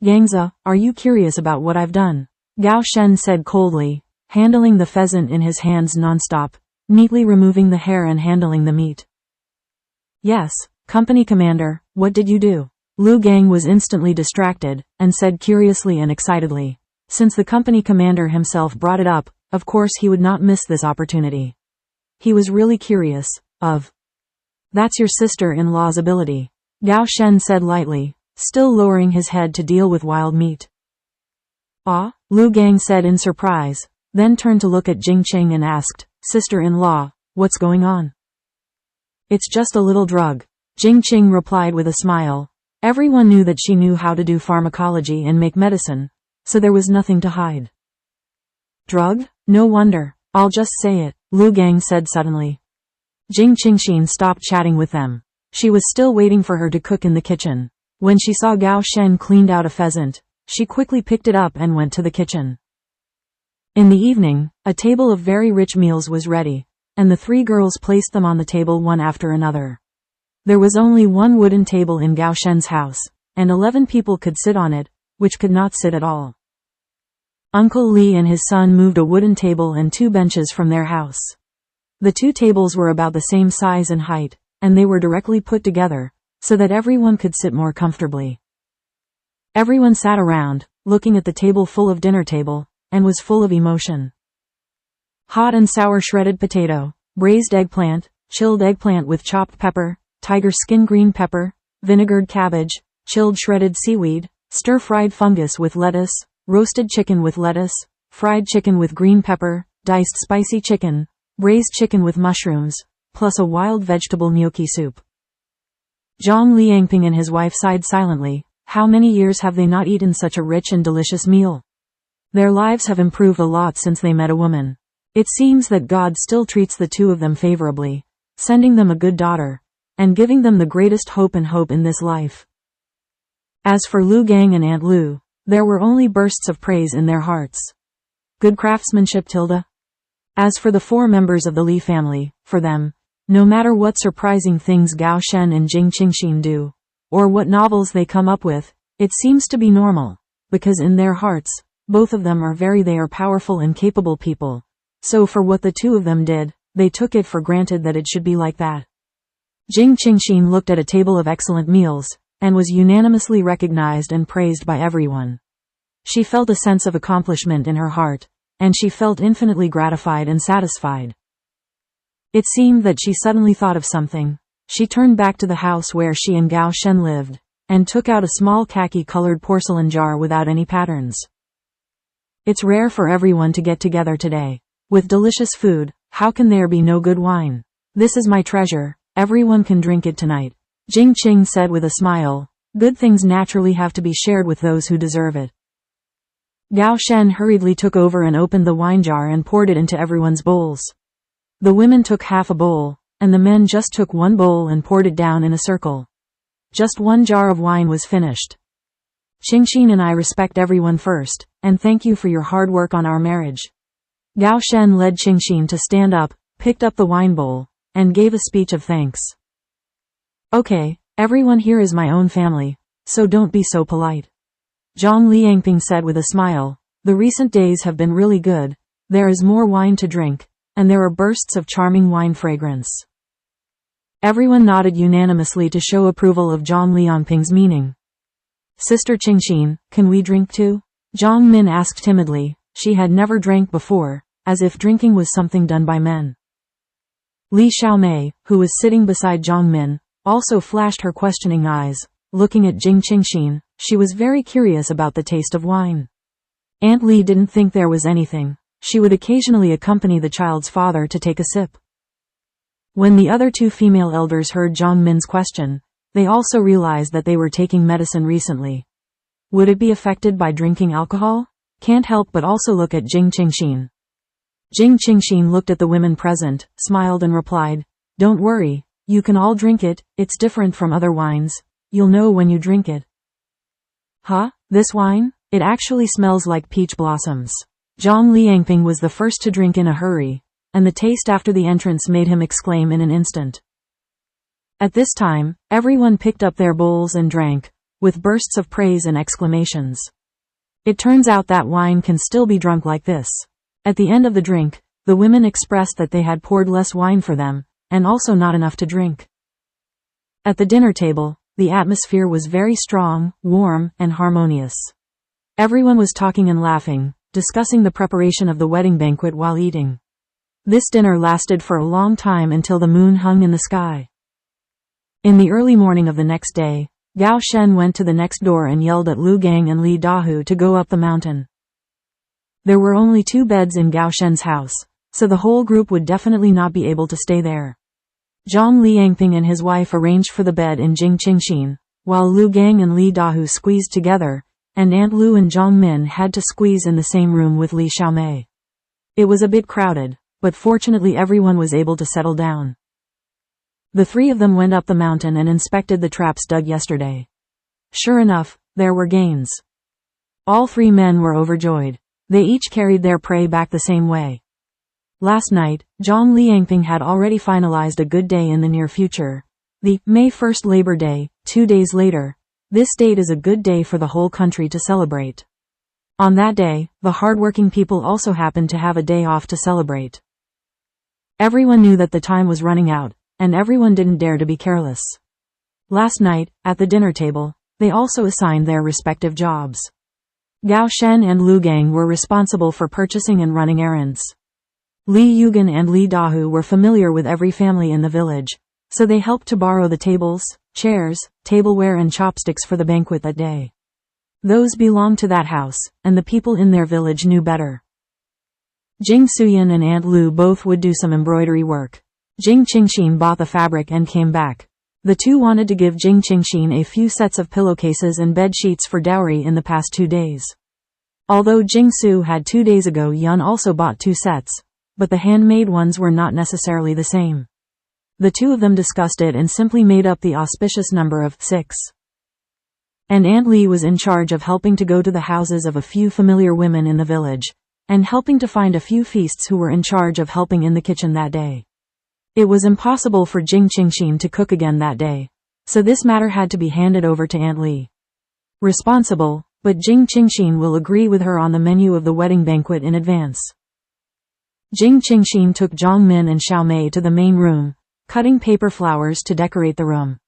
Gangza, are you curious about what I've done? Gao Shen said coldly, handling the pheasant in his hands non-stop, neatly removing the hair and handling the meat. Yes, company commander, what did you do? Lu Gang was instantly distracted, and said curiously and excitedly. Since the company commander himself brought it up, of course he would not miss this opportunity. He was really curious. That's your sister-in-law's ability, Gao Shen said lightly, still lowering his head to deal with wild meat. Ah, Lu Gang said in surprise, then turned to look at Jing Qing and asked, Sister-in-law, what's going on? It's just a little drug, Jing Qing replied with a smile. Everyone knew that she knew how to do pharmacology and make medicine, so there was nothing to hide. Drug? No wonder, I'll just say it, Lu Gang said suddenly. Jing Qingxin stopped chatting with them. She was still waiting for her to cook in the kitchen. When she saw Gao Shen cleaned out a pheasant, She quickly picked it up and went to the kitchen. In the evening, a table of very rich meals was ready, and the 3 girls placed them on the table one after another. There was only one wooden table in Gao Shen's house, and 11 people could sit on it, which could not sit at all. Uncle Li and his son moved a wooden table and 2 benches from their house. The 2 tables were about the same size and height, and they were directly put together, so that everyone could sit more comfortably. Everyone sat around, looking at the table full of dinner table, and was full of emotion. Hot and sour shredded potato, braised eggplant, chilled eggplant with chopped pepper, tiger skin green pepper, vinegared cabbage, chilled shredded seaweed, stir-fried fungus with lettuce, roasted chicken with lettuce, fried chicken with green pepper, diced spicy chicken, braised chicken with mushrooms, plus a wild vegetable gnocchi soup. Zhang Liangping and his wife sighed silently. How many years have they not eaten such a rich and delicious meal? Their lives have improved a lot since they met a woman. It seems that God still treats the 2 of them favorably, sending them a good daughter, and giving them the greatest hope in this life. As for Lu Gang and Aunt Lu, there were only bursts of praise in their hearts. Good craftsmanship, Tilda. As for the 4 members of the Li family, for them, no matter what surprising things Gao Shen and Jing Qingxin do, or what novels they come up with, it seems to be normal, because in their hearts, both of them they are powerful and capable people. So for what the 2 of them did, they took it for granted that it should be like that. Jing Qingxin looked at a table of excellent meals, and was unanimously recognized and praised by everyone. She felt a sense of accomplishment in her heart, and she felt infinitely gratified and satisfied. It seemed that she suddenly thought of something. She turned back to the house where she and Gao Shen lived, and took out a small khaki-colored porcelain jar without any patterns. It's rare for everyone to get together today. With delicious food, how can there be no good wine? This is my treasure, everyone can drink it tonight. Jing Qing said with a smile. Good things naturally have to be shared with those who deserve it. Gao Shen hurriedly took over and opened the wine jar and poured it into everyone's bowls. The women took half a bowl, and the men just took 1 bowl and poured it down in a circle. Just 1 jar of wine was finished. Qingxin and I respect everyone first, and thank you for your hard work on our marriage. Gao Shen led Qingxin to stand up, picked up the wine bowl, and gave a speech of thanks. Okay, everyone here is my own family, so don't be so polite. Zhang Liangping said with a smile. The recent days have been really good. There is more wine to drink, and there are bursts of charming wine fragrance. Everyone nodded unanimously to show approval of Zhang Liangping's meaning. Sister Qingxin, can we drink too? Zhang Min asked timidly. She had never drank before, as if drinking was something done by men. Li Xiaomei, who was sitting beside Zhang Min, also flashed her questioning eyes, looking at Jing Qingxin. She was very curious about the taste of wine. Aunt Li didn't think there was anything. She would occasionally accompany the child's father to take a sip. When the other 2 female elders heard Zhang Min's question, they also realized that they were taking medicine recently. Would it be affected by drinking alcohol? Can't help but also look at Jing Qingxin. Jing Qingxin looked at the women present, smiled and replied, Don't worry, you can all drink it, it's different from other wines. You'll know when you drink it. Huh? This wine? It actually smells like peach blossoms. Zhang Liangping was the first to drink in a hurry, and the taste after the entrance made him exclaim in an instant. At this time, everyone picked up their bowls and drank, with bursts of praise and exclamations. It turns out that wine can still be drunk like this. At the end of the drink, the women expressed that they had poured less wine for them, and also not enough to drink. At the dinner table, the atmosphere was very strong, warm, and harmonious. Everyone was talking and laughing, discussing the preparation of the wedding banquet while eating. This dinner lasted for a long time until the moon hung in the sky. In the early morning of the next day, Gao Shen went to the next door and yelled at Lu Gang and Li Dahu to go up the mountain. There were only 2 beds in Gao Shen's house, so the whole group would definitely not be able to stay there. Zhang Liangping and his wife arranged for the bed in Jing Qingxin, while Lu Gang and Li Dahu squeezed together, and Aunt Lu and Zhang Min had to squeeze in the same room with Li Xiaomei. It was a bit crowded, but fortunately everyone was able to settle down. The 3 of them went up the mountain and inspected the traps dug yesterday. Sure enough, there were gains. All three men were overjoyed. They each carried their prey back the same way. Last night, Zhang Liangping had already finalized a good day in the near future. The May 1st Labor Day, 2 days later. This date is a good day for the whole country to celebrate. On that day, the hardworking people also happened to have a day off to celebrate. Everyone knew that the time was running out, and everyone didn't dare to be careless. Last night, at the dinner table, they also assigned their respective jobs. Gao Shen and Lu Gang were responsible for purchasing and running errands. Li Yugan and Li Dahu were familiar with every family in the village, so they helped to borrow the tables, chairs, tableware and chopsticks for the banquet that day. Those belonged to that house, and the people in their village knew better. Jing Suyan and Aunt Lu both would do some embroidery work. Jing Qingxin bought the fabric and came back. The two wanted to give Jing Qingxin a few sets of pillowcases and bed sheets for dowry in the past 2 days. Although Jing Su had 2 days ago, Yun also bought 2 sets, but the handmade ones were not necessarily the same. The two of them discussed it and simply made up the auspicious number of 6. And Aunt Li was in charge of helping to go to the houses of a few familiar women in the village, and helping to find a few feasts who were in charge of helping in the kitchen that day. It was impossible for Jing Qingxin to cook again that day, so this matter had to be handed over to Aunt Li. Responsible, but Jing Qingxin will agree with her on the menu of the wedding banquet in advance. Jing Qingxin took Zhang Min and Xiao Mei to the main room, cutting paper flowers to decorate the room.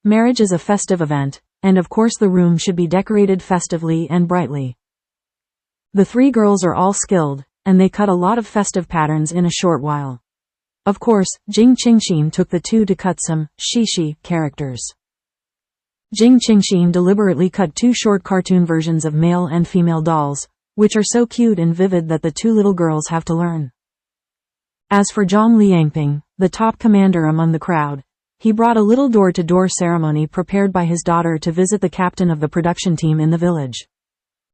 Marriage is a festive event, and of course the room should be decorated festively and brightly. The 3 girls are all skilled, and they cut a lot of festive patterns in a short while. Of course, Jing Qingxin took the 2 to cut some shishi characters. Jing Qingxin deliberately cut 2 short cartoon versions of male and female dolls, which are so cute and vivid that the 2 little girls have to learn. As for Zhang Liangping, the top commander among the crowd, he brought a little door-to-door ceremony prepared by his daughter to visit the captain of the production team in the village.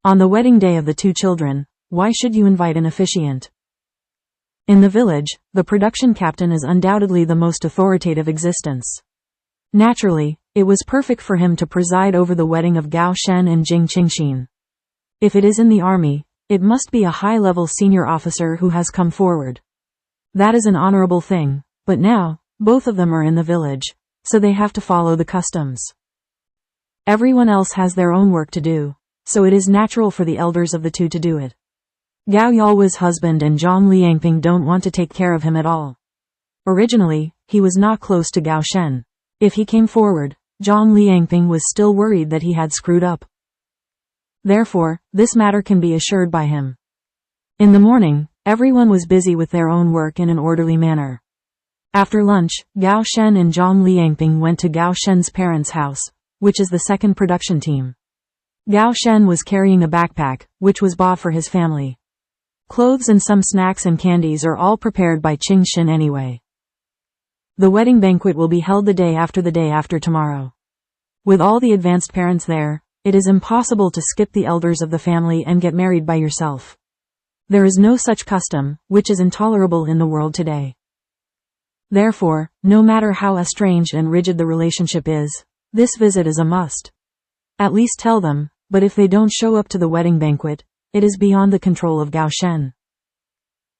On the wedding day of the 2 children, why should you invite an officiant? In the village, the production captain is undoubtedly the most authoritative existence. Naturally, it was perfect for him to preside over the wedding of Gao Shen and Jing Qingxin. If it is in the army, it must be a high-level senior officer who has come forward. That is an honorable thing, but now, both of them are in the village, so they have to follow the customs. Everyone else has their own work to do, so it is natural for the elders of the 2 to do it. Gao Yalwa's husband and Zhang Liangping don't want to take care of him at all. Originally, he was not close to Gao Shen. If he came forward, Zhang Liangping was still worried that he had screwed up. Therefore, this matter can be assured by him. In the morning, everyone was busy with their own work in an orderly manner. After lunch, Gao Shen and Zhang Liangping went to Gao Shen's parents' house, which is the second production team. Gao Shen was carrying a backpack, which was bought for his family. Clothes and some snacks and candies are all prepared by Qingxin anyway. The wedding banquet will be held the day after tomorrow. With all the advanced parents there, it is impossible to skip the elders of the family and get married by yourself. There is no such custom, which is intolerable in the world today. Therefore, no matter how estranged and rigid the relationship is, this visit is a must. At least tell them, but if they don't show up to the wedding banquet, it is beyond the control of Gao Shen.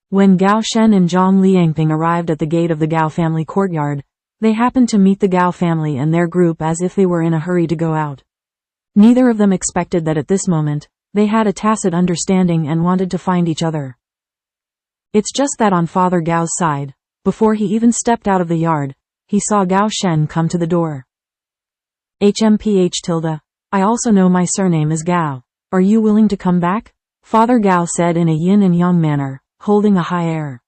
When Gao Shen and Zhang Liangping arrived at the gate of the Gao family courtyard, they happened to meet the Gao family and their group as if they were in a hurry to go out. Neither of them expected that at this moment, they had a tacit understanding and wanted to find each other. It's just that on Father Gao's side, before he even stepped out of the yard, he saw Gao Shen come to the door. HMPH. I also know my surname is Gao. Are you willing to come back? Father Gao said in a yin and yang manner, holding a high air.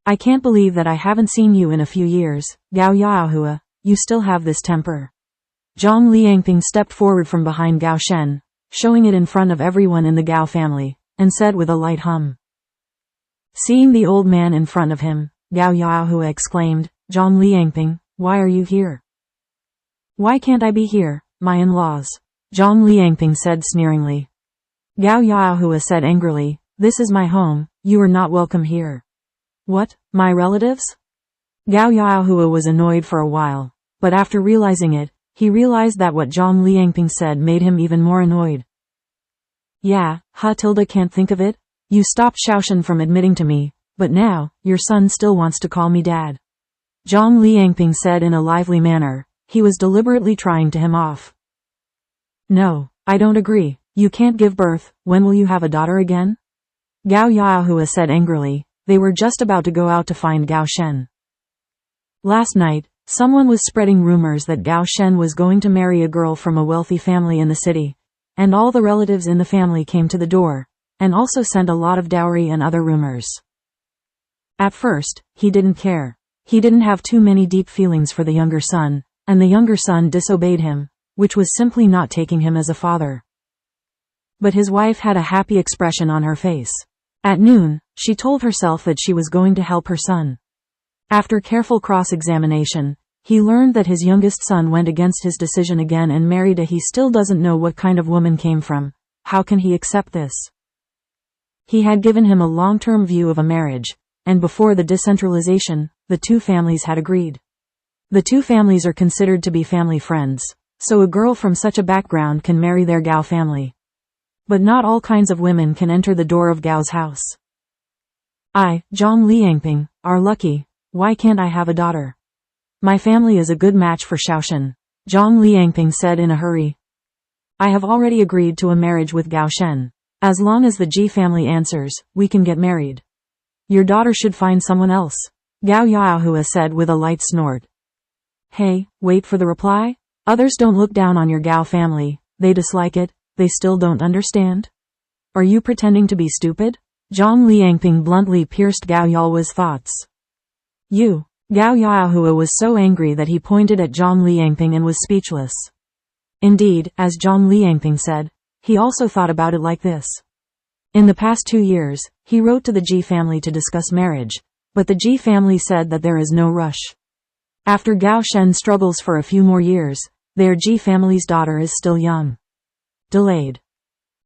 I can't believe that I haven't seen you in a few years, Gao Yaohua, you still have this temper. Zhang Liangping stepped forward from behind Gao Shen, showing it in front of everyone in the Gao family, and said with a light hum. Seeing the old man in front of him, Gao Yaohua exclaimed, Zhang Liangping, why are you here? Why can't I be here, my in-laws? Zhang Liangping said sneeringly. Gao Yaohua said angrily, this is my home, you are not welcome here. What, my relatives? Gao Yaohua was annoyed for a while, but after realizing it, he realized that what Zhang Liangping said made him even more annoyed. Yeah, Tilda can't think of it? You stopped Xiaoshen from admitting to me, but now, your son still wants to call me dad. Zhang Liangping said in a lively manner. He was deliberately trying to him off. No, I don't agree. You can't give birth. When will you have a daughter again? Gao Yaohua said angrily. They were just about to go out to find Gao Shen. Last night, someone was spreading rumors that Gao Shen was going to marry a girl from a wealthy family in the city, and all the relatives in the family came to the door, and also sent a lot of dowry and other rumors. At first, he didn't care. He didn't have too many deep feelings for the younger son, and the younger son disobeyed him, which was simply not taking him as a father. But his wife had a happy expression on her face. At noon, she told herself that she was going to help her son. After careful cross-examination, he learned that his youngest son went against his decision again and married a he still doesn't know what kind of woman came from. How can he accept this? He had given him a long-term view of a marriage, and before the decentralization, the two families had agreed. The two families are considered to be family friends, so a girl from such a background can marry their Gao family. But not all kinds of women can enter the door of Gao's house. I, Zhang Liangping, are lucky. Why can't I have a daughter? My family is a good match for Xiaoshen, Zhang Liangping said in a hurry. I have already agreed to a marriage with Gao Shen. As long as the Ji family answers, we can get married. Your daughter should find someone else, Gao Yaohua said with a light snort. Hey, wait for the reply? Others don't look down on your Gao family, they dislike it, they still don't understand? Are you pretending to be stupid? Zhang Liangping bluntly pierced Gao Yaohua's thoughts. You. Gao Yaohua was so angry that he pointed at Zhang Liangping and was speechless. Indeed, as Zhang Liangping said, he also thought about it like this. In the past 2 years, he wrote to the Ji family to discuss marriage, but the Ji family said that there is no rush. After Gao Shen struggles for a few more years, their Ji family's daughter is still young. Delayed.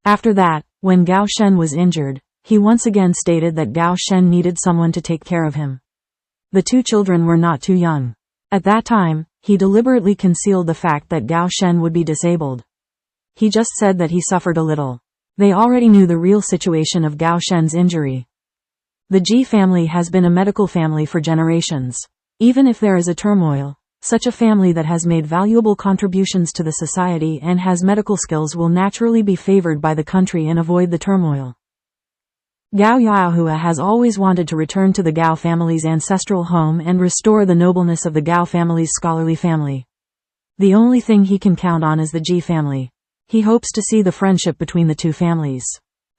After that, when Gao Shen was injured, he once again stated that Gao Shen needed someone to take care of him. The two children were not too young. At that time, he deliberately concealed the fact that Gao Shen would be disabled. He just said that he suffered a little. They already knew the real situation of Gao Shen's injury. The Ji family has been a medical family for generations. Even if there is a turmoil, such a family that has made valuable contributions to the society and has medical skills will naturally be favored by the country and avoid the turmoil. Gao Yaohua has always wanted to return to the Gao family's ancestral home and restore the nobleness of the Gao family's scholarly family. The only thing he can count on is the Ji family. He hopes to see the friendship between the two families.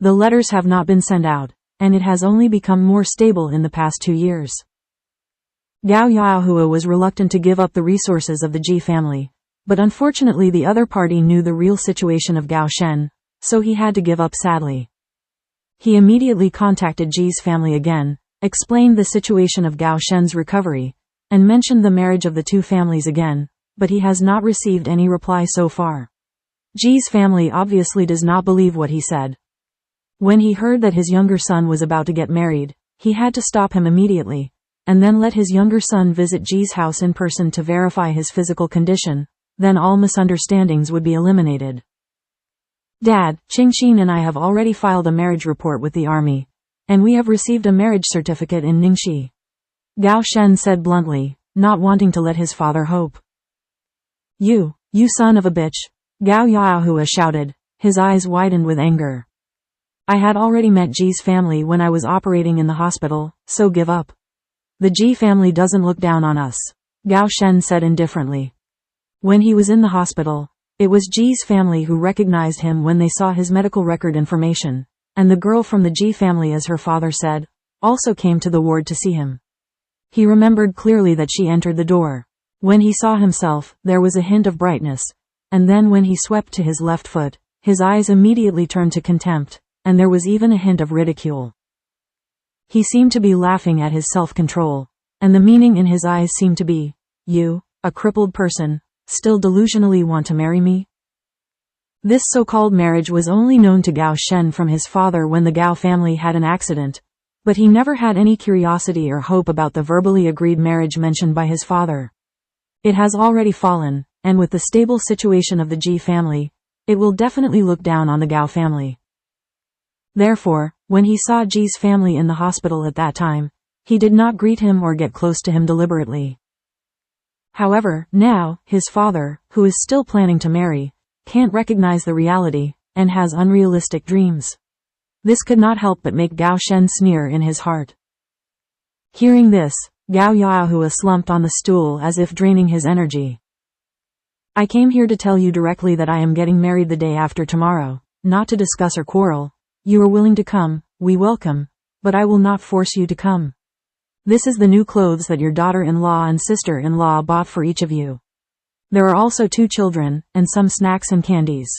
The letters have not been sent out, and it has only become more stable in the past 2 years. Gao Yaohua was reluctant to give up the resources of the Ji family, but unfortunately the other party knew the real situation of Gao Shen, so he had to give up sadly. He immediately contacted Ji's family again, explained the situation of Gao Shen's recovery, and mentioned the marriage of the two families again, but he has not received any reply so far. Ji's family obviously does not believe what he said. When he heard that his younger son was about to get married, he had to stop him immediately, and then let his younger son visit Ji's house in person to verify his physical condition, then all misunderstandings would be eliminated. Dad, Qingxin and I have already filed a marriage report with the army, and we have received a marriage certificate in Ningxi. Gao Shen said bluntly, not wanting to let his father hope. You son of a bitch, Gao Yaohua shouted, his eyes widened with anger. I had already met Ji's family when I was operating in the hospital, so give up. The Ji family doesn't look down on us, Gao Shen said indifferently. When he was in the hospital, it was Ji's family who recognized him when they saw his medical record information, and the girl from the Ji family, as her father said, also came to the ward to see him. He remembered clearly that she entered the door. When he saw himself, there was a hint of brightness, and then when he swept to his left foot, his eyes immediately turned to contempt, and there was even a hint of ridicule. He seemed to be laughing at his self-control, and the meaning in his eyes seemed to be, you, a crippled person, still delusionally want to marry me? This so-called marriage was only known to Gao Shen from his father when the Gao family had an accident, but he never had any curiosity or hope about the verbally agreed marriage mentioned by his father. It has already fallen, and with the stable situation of the Ji family, it will definitely look down on the Gao family. Therefore, when he saw Ji's family in the hospital at that time, he did not greet him or get close to him deliberately. However, now, his father, who is still planning to marry, can't recognize the reality, and has unrealistic dreams. This could not help but make Gao Shen sneer in his heart. Hearing this, Gao Yahua slumped on the stool as if draining his energy. I came here to tell you directly that I am getting married the day after tomorrow, not to discuss or quarrel. You are willing to come, we welcome, but I will not force you to come. This is the new clothes that your daughter-in-law and sister-in-law bought for each of you. There are also 2 children, and some snacks and candies.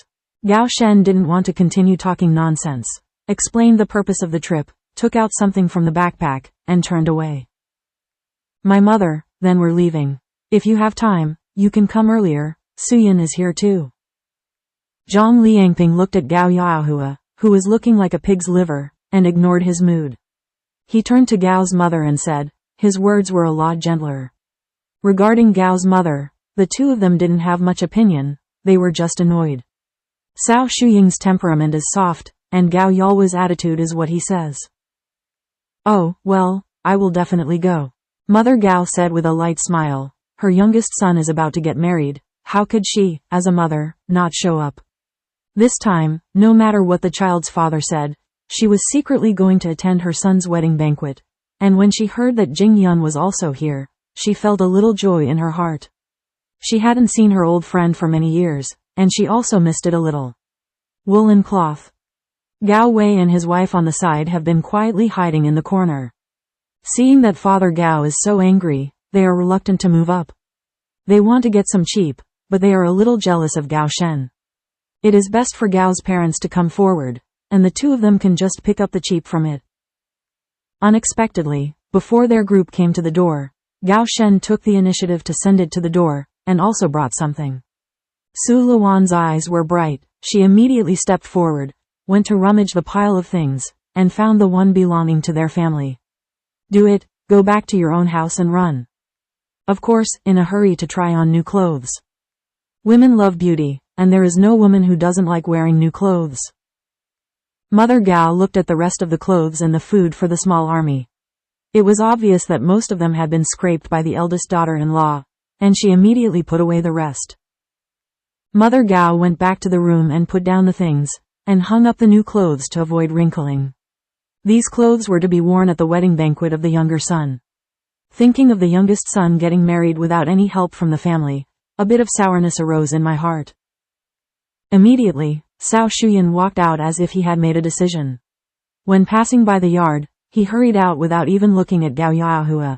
Gao Shen didn't want to continue talking nonsense, explained the purpose of the trip, took out something from the backpack, and turned away. My mother, then we're leaving. If you have time, you can come earlier, Suyin is here too. Zhang Liangping looked at Gao Yahua, who was looking like a pig's liver, and ignored his mood. He turned to Gao's mother and said, his words were a lot gentler. Regarding Gao's mother, the 2 of them didn't have much opinion, they were just annoyed. Cao Shuying's temperament is soft, and Gao Yalwa's attitude is what he says. Oh, well, I will definitely go. Mother Gao said with a light smile, her youngest son is about to get married, how could she, as a mother, not show up? This time, no matter what the child's father said, she was secretly going to attend her son's wedding banquet, and when she heard that Jing Yun was also here, she felt a little joy in her heart. She hadn't seen her old friend for many years, and she also missed it a little. Woolen cloth. Gao Wei and his wife on the side have been quietly hiding in the corner. Seeing that Father Gao is so angry, they are reluctant to move up. They want to get some cheap, but they are a little jealous of Gao Shen. It is best for Gao's parents to come forward, and the 2 of them can just pick up the cheap from it. Unexpectedly, before their group came to the door, Gao Shen took the initiative to send it to the door, and also brought something. Su Luan's eyes were bright, she immediately stepped forward, went to rummage the pile of things, and found the one belonging to their family. Do it, go back to your own house and run. Of course, in a hurry to try on new clothes. Women love beauty, and there is no woman who doesn't like wearing new clothes. Mother Gao looked at the rest of the clothes and the food for the small army. It was obvious that most of them had been scraped by the eldest daughter-in-law, and she immediately put away the rest. Mother Gao went back to the room and put down the things, and hung up the new clothes to avoid wrinkling. These clothes were to be worn at the wedding banquet of the younger son. Thinking of the youngest son getting married without any help from the family, a bit of sourness arose in my heart. Immediately, Cao Shuyan walked out as if he had made a decision. When passing by the yard, he hurried out without even looking at Gao Yahua.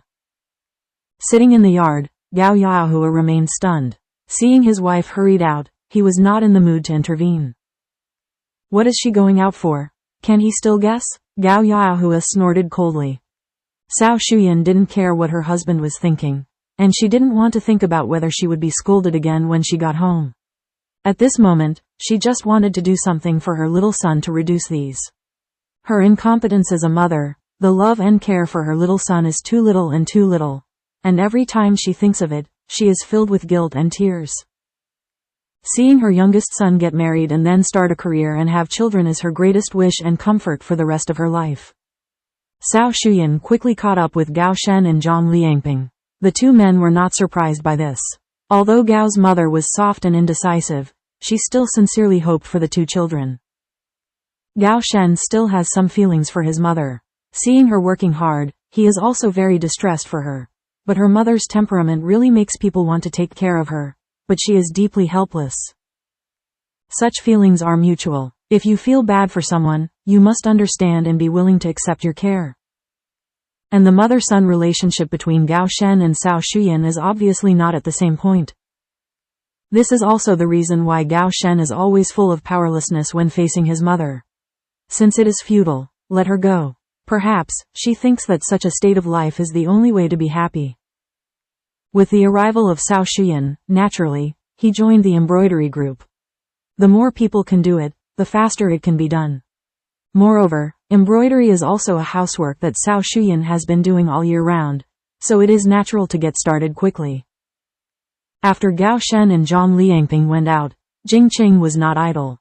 Sitting in the yard, Gao Yahua remained stunned. Seeing his wife hurried out, he was not in the mood to intervene. What is she going out for? Can he still guess? Gao Yahua snorted coldly. Cao Shuyan didn't care what her husband was thinking, and she didn't want to think about whether she would be scolded again when she got home. At this moment, she just wanted to do something for her little son to reduce these. Her incompetence as a mother, the love and care for her little son is too little, and every time she thinks of it, she is filled with guilt and tears. Seeing her youngest son get married and then start a career and have children is her greatest wish and comfort for the rest of her life. Cao Shuyan quickly caught up with Gao Shen and Zhang Liangping. The 2 men were not surprised by this. Although Gao's mother was soft and indecisive, she still sincerely hoped for the 2 children. Gao Shen still has some feelings for his mother. Seeing her working hard, he is also very distressed for her. But her mother's temperament really makes people want to take care of her, but she is deeply helpless. Such feelings are mutual. If you feel bad for someone, you must understand and be willing to accept your care. And the mother-son relationship between Gao Shen and Cao Shuyan is obviously not at the same point. This is also the reason why Gao Shen is always full of powerlessness when facing his mother. Since it is futile, let her go. Perhaps, she thinks that such a state of life is the only way to be happy. With the arrival of Cao Shuyan, naturally, he joined the embroidery group. The more people can do it, the faster it can be done. Moreover, embroidery is also a housework that Cao Shuyan has been doing all year round, so it is natural to get started quickly. After Gao Shen and Zhang Liangping went out, Jing Qing was not idle.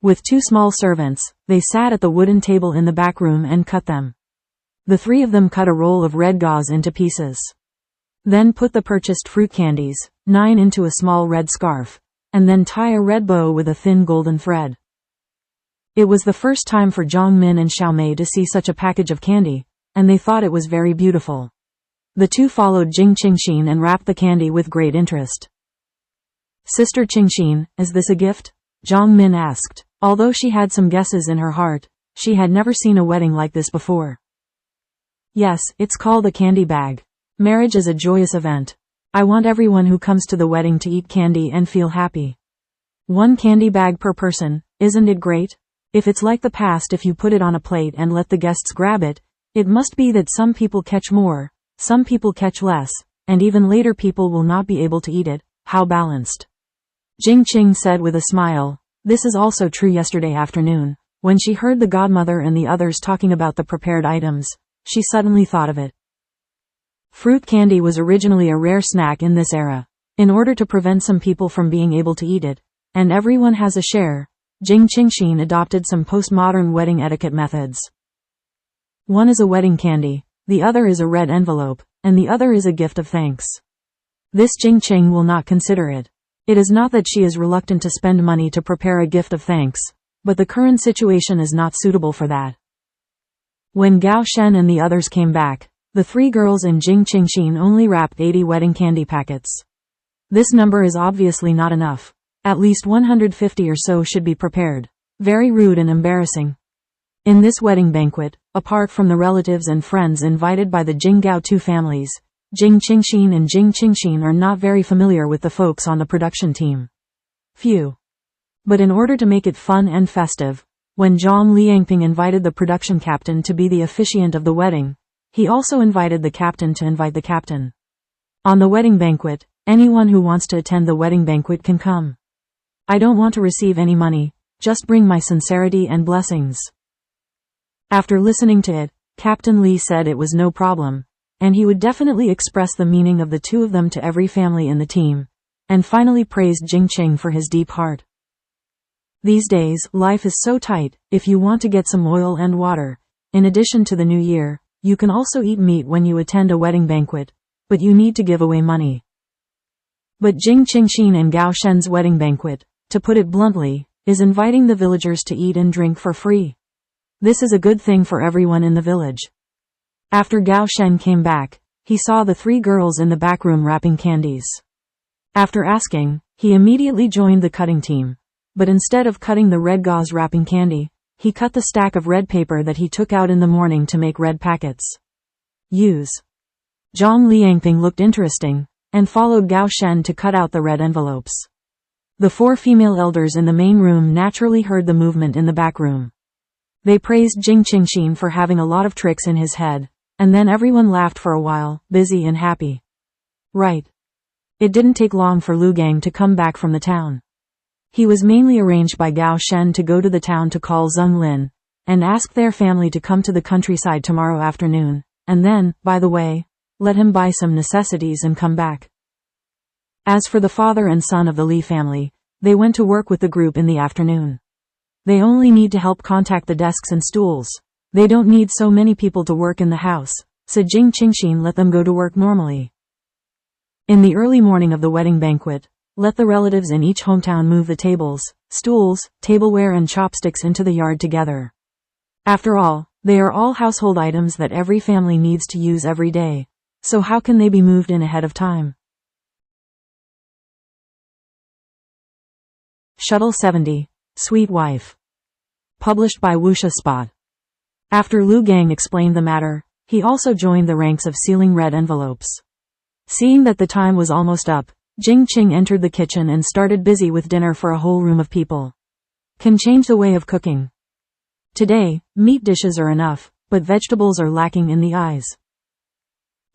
With 2 small servants, they sat at the wooden table in the back room and cut them. The 3 of them cut a roll of red gauze into pieces. Then put the purchased fruit candies, 9 into a small red scarf, and then tie a red bow with a thin golden thread. It was the first time for Zhang Min and Xiaomei to see such a package of candy, and they thought it was very beautiful. The 2 followed Jing Qingxin and wrapped the candy with great interest. Sister Qingxin, is this a gift? Zhang Min asked. Although she had some guesses in her heart, she had never seen a wedding like this before. Yes, it's called a candy bag. Marriage is a joyous event. I want everyone who comes to the wedding to eat candy and feel happy. 1 candy bag per person, isn't it great? If it's like the past, if you put it on a plate and let the guests grab it, it must be that some people catch more, some people catch less, and even later people will not be able to eat it. How balanced. Jing Qing said with a smile. This is also true. Yesterday afternoon, when she heard the godmother and the others talking about the prepared items, she suddenly thought of it. Fruit candy was originally a rare snack in this era. In order to prevent some people from being able to eat it, and everyone has a share, Jing Qingxin adopted some postmodern wedding etiquette methods. 1 is a wedding candy, the other is a red envelope, and the other is a gift of thanks. This Jing Qing will not consider it. It is not that she is reluctant to spend money to prepare a gift of thanks, but the current situation is not suitable for that. When Gao Shen and the others came back, the 3 girls and Jing Qingxin only wrapped 80 wedding candy packets. This number is obviously not enough. At least 150 or so should be prepared. Very rude and embarrassing. In this wedding banquet, apart from the relatives and friends invited by the Jing Gao 2 families, Jing Qingxin and Jing Qingxin are not very familiar with the folks on the production team. Few. But in order to make it fun and festive, when Zhang Liangping invited the production captain to be the officiant of the wedding, he also invited the captain to invite the captain. On the wedding banquet, anyone who wants to attend the wedding banquet can come. I don't want to receive any money, just bring my sincerity and blessings. After listening to it, Captain Li said it was no problem, and he would definitely express the meaning of the 2 of them to every family in the team, and finally praised Jing Qing for his deep heart. These days, life is so tight. If you want to get some oil and water, in addition to the new year, you can also eat meat when you attend a wedding banquet, but you need to give away money. But Jing Qingxin and Gao Shen's wedding banquet, to put it bluntly, is inviting the villagers to eat and drink for free. This is a good thing for everyone in the village. After Gao Shen came back, he saw the 3 girls in the back room wrapping candies. After asking, he immediately joined the cutting team. But instead of cutting the red gauze wrapping candy, he cut the stack of red paper that he took out in the morning to make red packets. Use. Zhang Liangping looked interesting, and followed Gao Shen to cut out the red envelopes. The 4 female elders in the main room naturally heard the movement in the back room. They praised Jing Qingxin for having a lot of tricks in his head, and then everyone laughed for a while, busy and happy. Right. It didn't take long for Lu Gang to come back from the town. He was mainly arranged by Gao Shen to go to the town to call Zheng Lin, and ask their family to come to the countryside tomorrow afternoon, and then, by the way, let him buy some necessities and come back. As for the father and son of the Li family, they went to work with the group in the afternoon. They only need to help contact the desks and stools. They don't need so many people to work in the house, so Jing Qingxin let them go to work normally. In the early morning of the wedding banquet, let the relatives in each hometown move the tables, stools, tableware and chopsticks into the yard together. After all, they are all household items that every family needs to use every day, so how can they be moved in ahead of time? Shuttle 70, Sweet Wife. Published by Wuxia Spot. After Lu Gang explained the matter, he also joined the ranks of sealing red envelopes. Seeing that the time was almost up, Jing Qing entered the kitchen and started busy with dinner for a whole room of people. Can change the way of cooking. Today, meat dishes are enough, but vegetables are lacking in the eyes.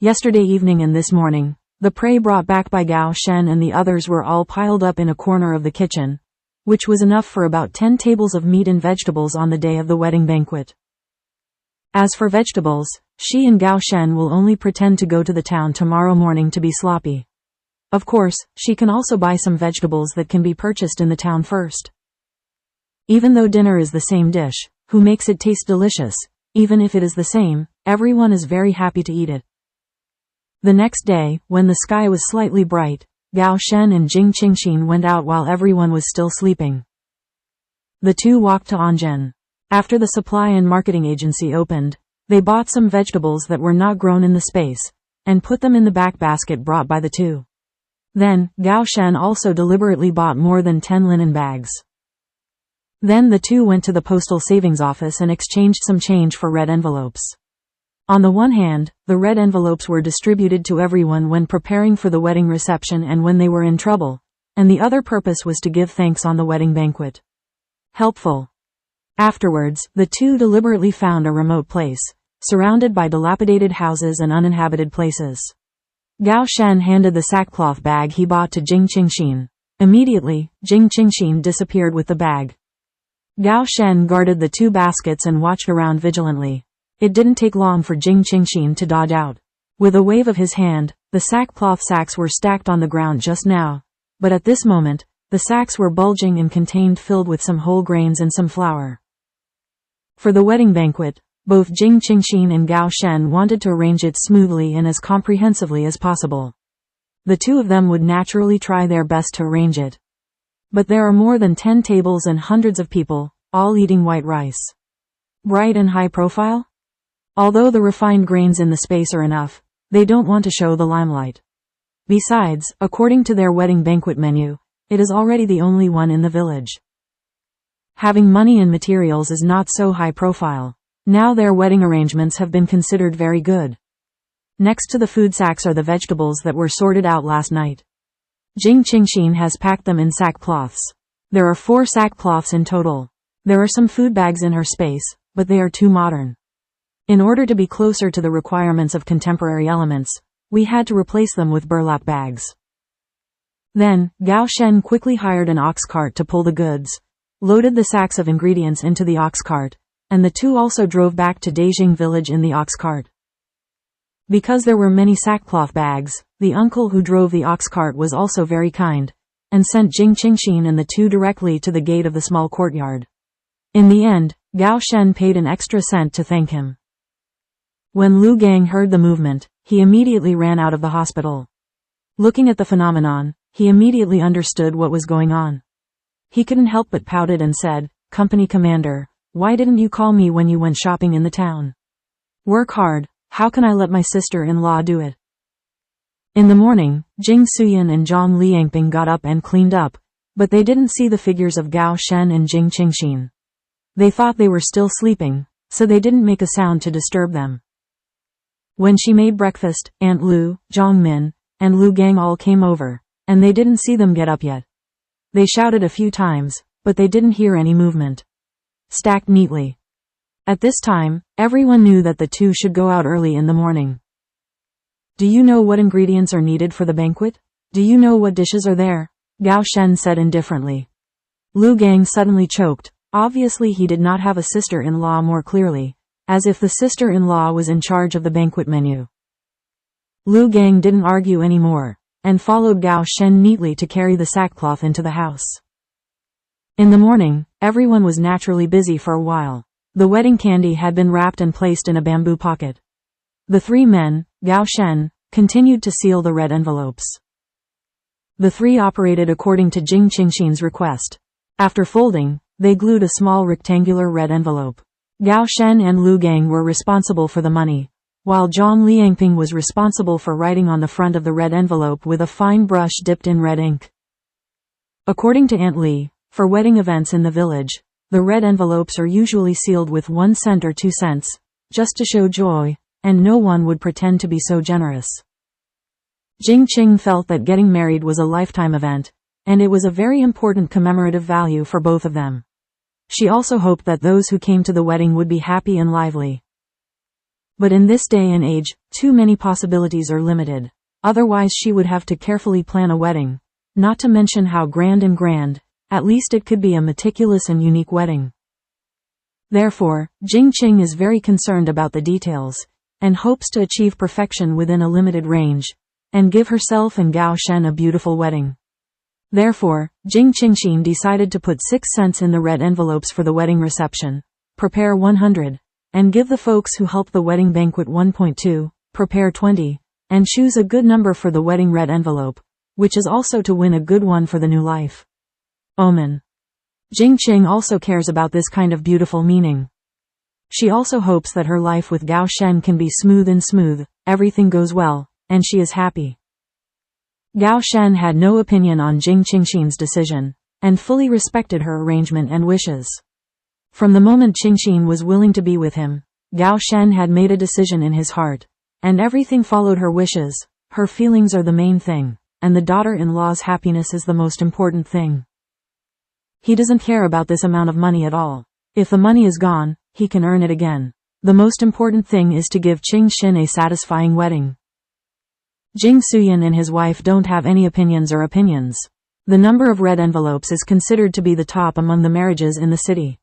Yesterday evening and this morning, the prey brought back by Gao Shen and the others were all piled up in a corner of the kitchen, which was enough for about 10 tables of meat and vegetables on the day of the wedding banquet. As for vegetables, she and Gao Shen will only pretend to go to the town tomorrow morning to be sloppy. Of course, she can also buy some vegetables that can be purchased in the town first. Even though dinner is the same dish, who makes it taste delicious? Even if it is the same, everyone is very happy to eat it. The next day, when the sky was slightly bright, Gao Shen and Jing Qingxin went out while everyone was still sleeping. The two walked to Anzhen. After the supply and marketing agency opened, they bought some vegetables that were not grown in the space, and put them in the back basket brought by the two. Then, Gao Shen also deliberately bought more than 10 linen bags. Then the two went to the postal savings office and exchanged some change for red envelopes. On the one hand, the red envelopes were distributed to everyone when preparing for the wedding reception and when they were in trouble, and the other purpose was to give thanks on the wedding banquet. Helpful. Afterwards, the two deliberately found a remote place, surrounded by dilapidated houses and uninhabited places. Gao Shen handed the sackcloth bag he bought to Jing Qingxin. Immediately, Jing Qingxin disappeared with the bag. Gao Shen guarded the two baskets and watched around vigilantly. It didn't take long for Jing Qingxin to dodge out. With a wave of his hand, the sackcloth sacks were stacked on the ground just now. But at this moment, the sacks were bulging and contained filled with some whole grains and some flour. For the wedding banquet, both Jing Qingxin and Gao Shen wanted to arrange it smoothly and as comprehensively as possible. The two of them would naturally try their best to arrange it. But there are more than 10 tables and hundreds of people, all eating white rice. Bright and high profile? Although the refined grains in the space are enough, they don't want to show the limelight. Besides, according to their wedding banquet menu, it is already the only one in the village. Having money and materials is not so high profile. Now their wedding arrangements have been considered very good. Next to the food sacks are the vegetables that were sorted out last night. Jing Qingxin has packed them in sackcloths. There are 4 sackcloths in total. There are some food bags in her space, but they are too modern. In order to be closer to the requirements of contemporary elements, we had to replace them with burlap bags. Then, Gao Shen quickly hired an ox cart to pull the goods, loaded the sacks of ingredients into the ox cart, and the two also drove back to Dejing village in the ox cart. Because there were many sackcloth bags, the uncle who drove the ox cart was also very kind, and sent Jing Qingxin and the two directly to the gate of the small courtyard. In the end, Gao Shen paid an extra cent to thank him. When Lu Gang heard the movement, he immediately ran out of the hospital. Looking at the phenomenon, he immediately understood what was going on. He couldn't help but pouted and said, "Company commander, why didn't you call me when you went shopping in the town? Work hard, how can I let my sister-in-law do it?" In the morning, Jing Suyan and Zhang Liangping got up and cleaned up, but they didn't see the figures of Gao Shen and Jing Qingxin. They thought they were still sleeping, so they didn't make a sound to disturb them. When she made breakfast, Aunt Lu, Zhang Min, and Lu Gang all came over, and they didn't see them get up yet. They shouted a few times, but they didn't hear any movement. Stacked neatly. At this time, everyone knew that the two should go out early in the morning. "Do you know what ingredients are needed for the banquet? Do you know what dishes are there?" Gao Shen said indifferently. Lu Gang suddenly choked. Obviously he did not have a sister-in-law more clearly, as if the sister-in-law was in charge of the banquet menu. Lu Gang didn't argue anymore, and followed Gao Shen neatly to carry the sackcloth into the house. In the morning, everyone was naturally busy for a while. The wedding candy had been wrapped and placed in a bamboo pocket. The 3 men, Gao Shen, continued to seal the red envelopes. The 3 operated according to Jing Qingxin's request. After folding, they glued a small rectangular red envelope. Gao Shen and Lu Gang were responsible for the money, while Zhang Liangping was responsible for writing on the front of the red envelope with a fine brush dipped in red ink. According to Aunt Li, for wedding events in the village, the red envelopes are usually sealed with 1 cent or 2 cents, just to show joy, and no one would pretend to be so generous. Jing Qing felt that getting married was a lifetime event, and it was a very important commemorative value for both of them. She also hoped that those who came to the wedding would be happy and lively. But in this day and age, too many possibilities are limited. Otherwise she would have to carefully plan a wedding, not to mention how grand, at least it could be a meticulous and unique wedding. Therefore, Jing Qing is very concerned about the details, and hopes to achieve perfection within a limited range, and give herself and Gao Shen a beautiful wedding. Therefore, Jing Qingxin decided to put 6 cents in the red envelopes for the wedding reception, prepare 100, and give the folks who helped the wedding banquet 1.2, prepare 20, and choose a good number for the wedding red envelope, which is also to win a good one for the new life. Omen. Jing Qing also cares about this kind of beautiful meaning. She also hopes that her life with Gao Shen can be smooth and smooth, everything goes well, and she is happy. Gao Shen had no opinion on Jing Qingxin's decision, and fully respected her arrangement and wishes. From the moment Qingxin was willing to be with him, Gao Shen had made a decision in his heart, and everything followed her wishes. Her feelings are the main thing, and the daughter-in-law's happiness is the most important thing. He doesn't care about this amount of money at all. If the money is gone, he can earn it again. The most important thing is to give Qingxin a satisfying wedding. Jing Suyan and his wife don't have any opinions. The number of red envelopes is considered to be the top among the marriages in the city.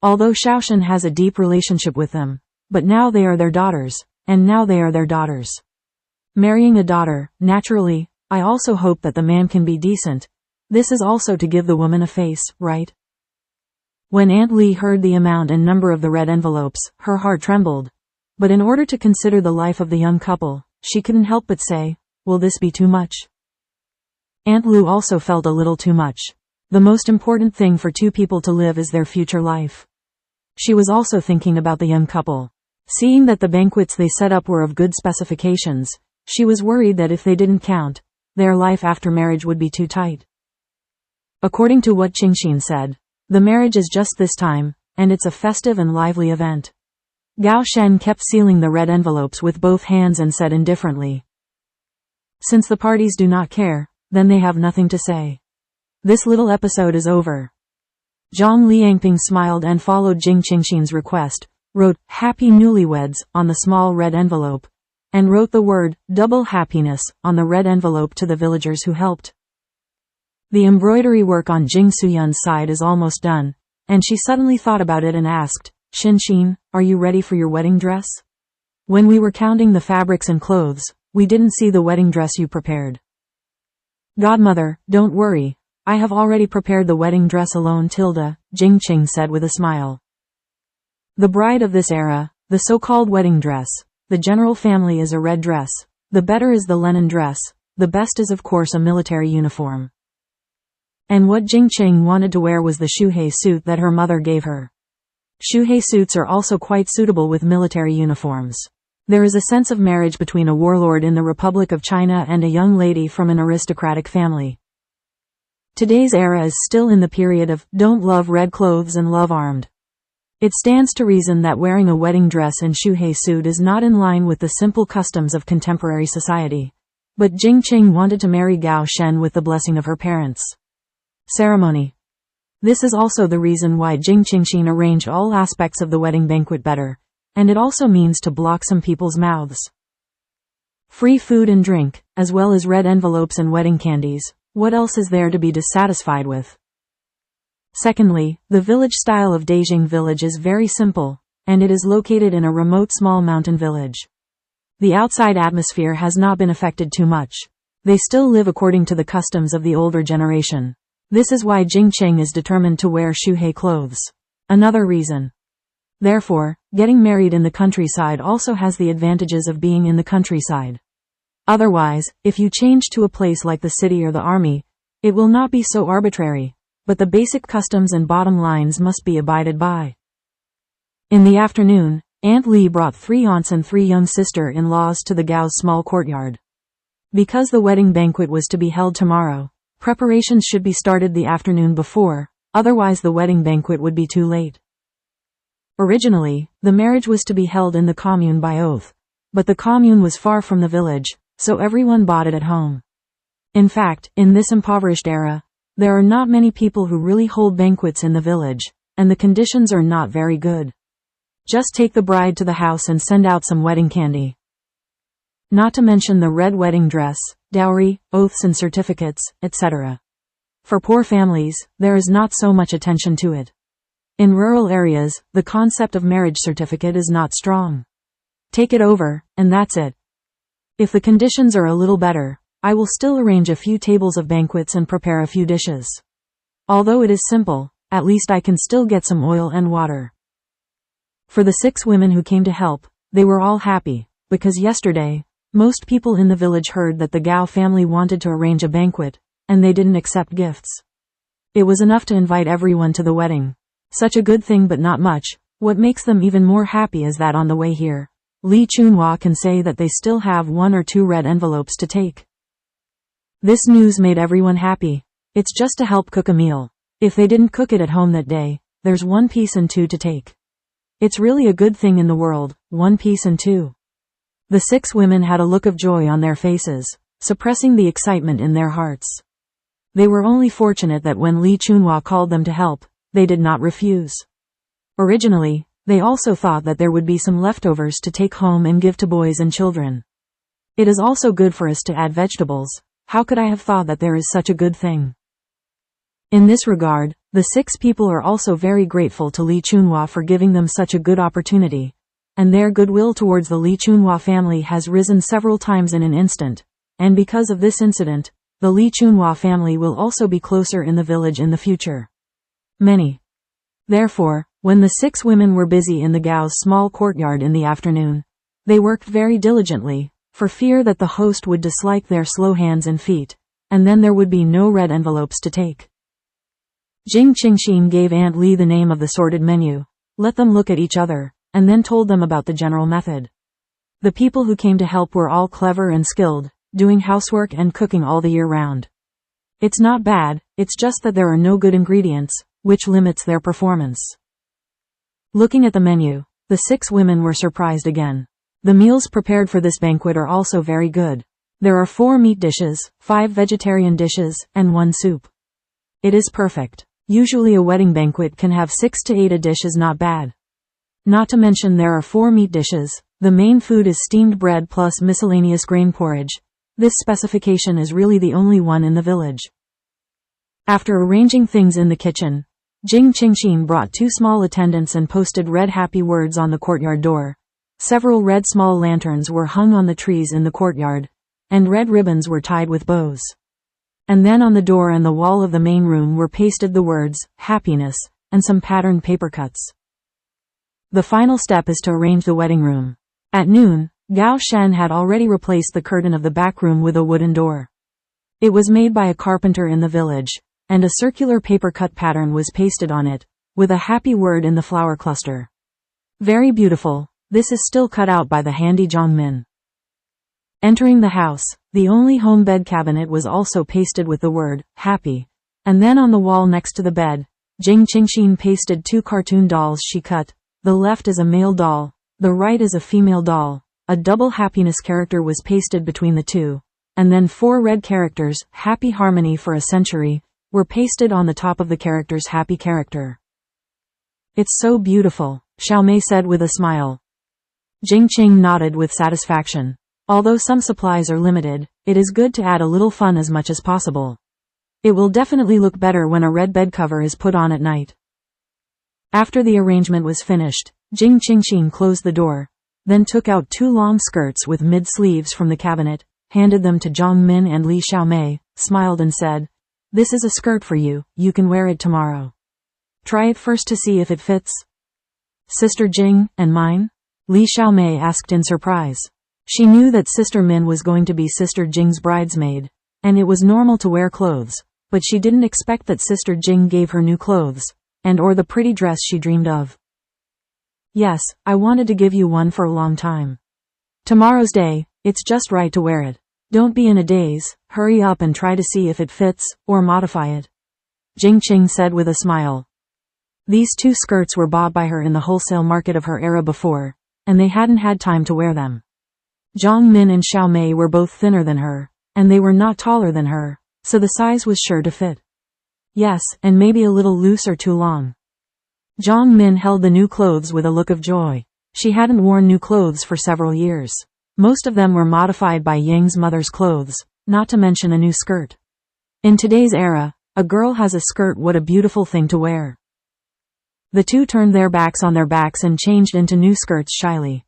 Although Shaoshan has a deep relationship with them, but now they are their daughters, and now they are their daughters. Marrying a daughter, naturally, I also hope that the man can be decent. This is also to give the woman a face, right? When Aunt Li heard the amount and number of the red envelopes, her heart trembled. But in order to consider the life of the young couple, she couldn't help but say, will this be too much? Aunt Lu also felt a little too much. The most important thing for two people to live is their future life. She was also thinking about the young couple. Seeing that the banquets they set up were of good specifications, she was worried that if they didn't count, their life after marriage would be too tight. According to what Qingxin said, the marriage is just this time, and it's a festive and lively event. Gao Shen kept sealing the red envelopes with both hands and said indifferently, since the parties do not care, then they have nothing to say. This little episode is over. Zhang Liangping smiled and followed Jing Qingxin's request, wrote, Happy Newlyweds, on the small red envelope, and wrote the word, double happiness, on the red envelope to the villagers who helped. The embroidery work on Jing Suyan's side is almost done, and she suddenly thought about it and asked, Qingxin, are you ready for your wedding dress? When we were counting the fabrics and clothes, we didn't see the wedding dress you prepared. Godmother, don't worry. I have already prepared the wedding dress alone. Jing Qing said with a smile. The bride of this era, the so-called wedding dress, the general family is a red dress. The better is the linen dress. The best is of course a military uniform. And what Jing Qing wanted to wear was the shuhei suit that her mother gave her. Shuhei suits are also quite suitable with military uniforms. There is a sense of marriage between a warlord in the Republic of China and a young lady from an aristocratic family. Today's era is still in the period of don't love red clothes and love armed. It stands to reason that wearing a wedding dress and shuhei suit is not in line with the simple customs of contemporary society. But Jing Qing wanted to marry Gao Shen with the blessing of her parents. Ceremony. This is also the reason why Jing Qingxin arranged all aspects of the wedding banquet better, and it also means to block some people's mouths. Free food and drink, as well as red envelopes and wedding candies. What else is there to be dissatisfied with? Secondly, the village style of Beijing village is very simple, and it is located in a remote small mountain village. The outside atmosphere has not been affected too much. They still live according to the customs of the older generation. This is why Jing Qing is determined to wear shuhei clothes. Another reason. Therefore, getting married in the countryside also has the advantages of being in the countryside. Otherwise, if you change to a place like the city or the army, it will not be so arbitrary, but the basic customs and bottom lines must be abided by. In the afternoon, Aunt Li brought 3 aunts and 3 young sister-in-laws to the Gao's small courtyard. Because the wedding banquet was to be held tomorrow, preparations should be started the afternoon before, otherwise the wedding banquet would be too late. Originally, the marriage was to be held in the commune by oath, but the commune was far from the village, so everyone bought it at home. In fact, in this impoverished era, there are not many people who really hold banquets in the village, and the conditions are not very good. Just take the bride to the house and send out some wedding candy. Not to mention the red wedding dress, dowry, oaths and certificates, etc. For poor families, there is not so much attention to it. In rural areas, the concept of marriage certificate is not strong. Take it over, and that's it. If the conditions are a little better, I will still arrange a few tables of banquets and prepare a few dishes. Although it is simple, at least I can still get some oil and water. For the 6 women who came to help, they were all happy, because yesterday, most people in the village heard that the Gao family wanted to arrange a banquet, and they didn't accept gifts. It was enough to invite everyone to the wedding. Such a good thing, but not much. What makes them even more happy is that on the way here, Li Chunhua can say that they still have 1 or 2 red envelopes to take. This news made everyone happy. It's just to help cook a meal. If they didn't cook it at home that day, there's 1 piece and 2 to take. It's really a good thing in the world, 1 piece and 2. The 6 women had a look of joy on their faces, suppressing the excitement in their hearts. They were only fortunate that when Li Chunhua called them to help, they did not refuse. Originally, they also thought that there would be some leftovers to take home and give to boys and children. It is also good for us to add vegetables. How could I have thought that there is such a good thing? In this regard, the 6 people are also very grateful to Li Chunhua for giving them such a good opportunity, and their goodwill towards the Li Chunhua family has risen several times in an instant, and because of this incident, the Li Chunhua family will also be closer in the village in the future. Therefore, when the 6 women were busy in the Gao's small courtyard in the afternoon, they worked very diligently, for fear that the host would dislike their slow hands and feet, and then there would be no red envelopes to take. Jing Qingxin gave Aunt Li the name of the sorted menu, let them look at each other, and then told them about the general method. The people who came to help were all clever and skilled, doing housework and cooking all the year round. It's not bad, it's just that there are no good ingredients, which limits their performance. Looking at the menu, the 6 women were surprised again. The meals prepared for this banquet are also very good. There are 4 meat dishes, 5 vegetarian dishes, and 1 soup. It is perfect. Usually a wedding banquet can have 6 to 8 a dish is not bad. Not to mention there are 4 meat dishes. The main food is steamed bread plus miscellaneous grain porridge. This specification is really the only one in the village. After arranging things in the kitchen, Jing Qingxin brought 2 small attendants and posted red happy words on the courtyard door. Several red small lanterns were hung on the trees in the courtyard, and red ribbons were tied with bows. And then on the door and the wall of the main room were pasted the words, happiness, and some patterned paper cuts. The final step is to arrange the wedding room. At noon, Gao Shen had already replaced the curtain of the back room with a wooden door. It was made by a carpenter in the village, and a circular paper cut pattern was pasted on it, with a happy word in the flower cluster. Very beautiful. This is still cut out by the handy Zhang Min. Entering the house, the only home bed cabinet was also pasted with the word, happy. And then on the wall next to the bed, Jing Qingxin pasted 2 cartoon dolls she cut. The left is a male doll, the right is a female doll. A double happiness character was pasted between the 2. And then 4 red characters, happy harmony for a century, were pasted on the top of the character's happy character. It's so beautiful, Xiaomei said with a smile. Jing Qing nodded with satisfaction. Although some supplies are limited, it is good to add a little fun as much as possible. It will definitely look better when a red bed cover is put on at night. After the arrangement was finished, Jing Qingxin closed the door, then took out 2 long skirts with mid-sleeves from the cabinet, handed them to Zhang Min and Li Xiaomei, smiled and said, "This is a skirt for you, you can wear it tomorrow. Try it first to see if it fits." "Sister Jing, and mine?" Li Xiaomei asked in surprise. She knew that Sister Min was going to be Sister Jing's bridesmaid, and it was normal to wear clothes, but she didn't expect that Sister Jing gave her new clothes, and or the pretty dress she dreamed of. "Yes, I wanted to give you one for a long time. Tomorrow's day, it's just right to wear it. Don't be in a daze, hurry up and try to see if it fits, or modify it," Jing Qing said with a smile. These 2 skirts were bought by her in the wholesale market of her era before, and they hadn't had time to wear them. Zhang Min and Xiaomei were both thinner than her, and they were not taller than her, so the size was sure to fit. Yes, and maybe a little loose or too long. Zhang Min held the new clothes with a look of joy. She hadn't worn new clothes for several years. Most of them were modified by Yang's mother's clothes, not to mention a new skirt. In today's era, a girl has a skirt, what a beautiful thing to wear. The 2 turned their backs on their backs and changed into new skirts shyly.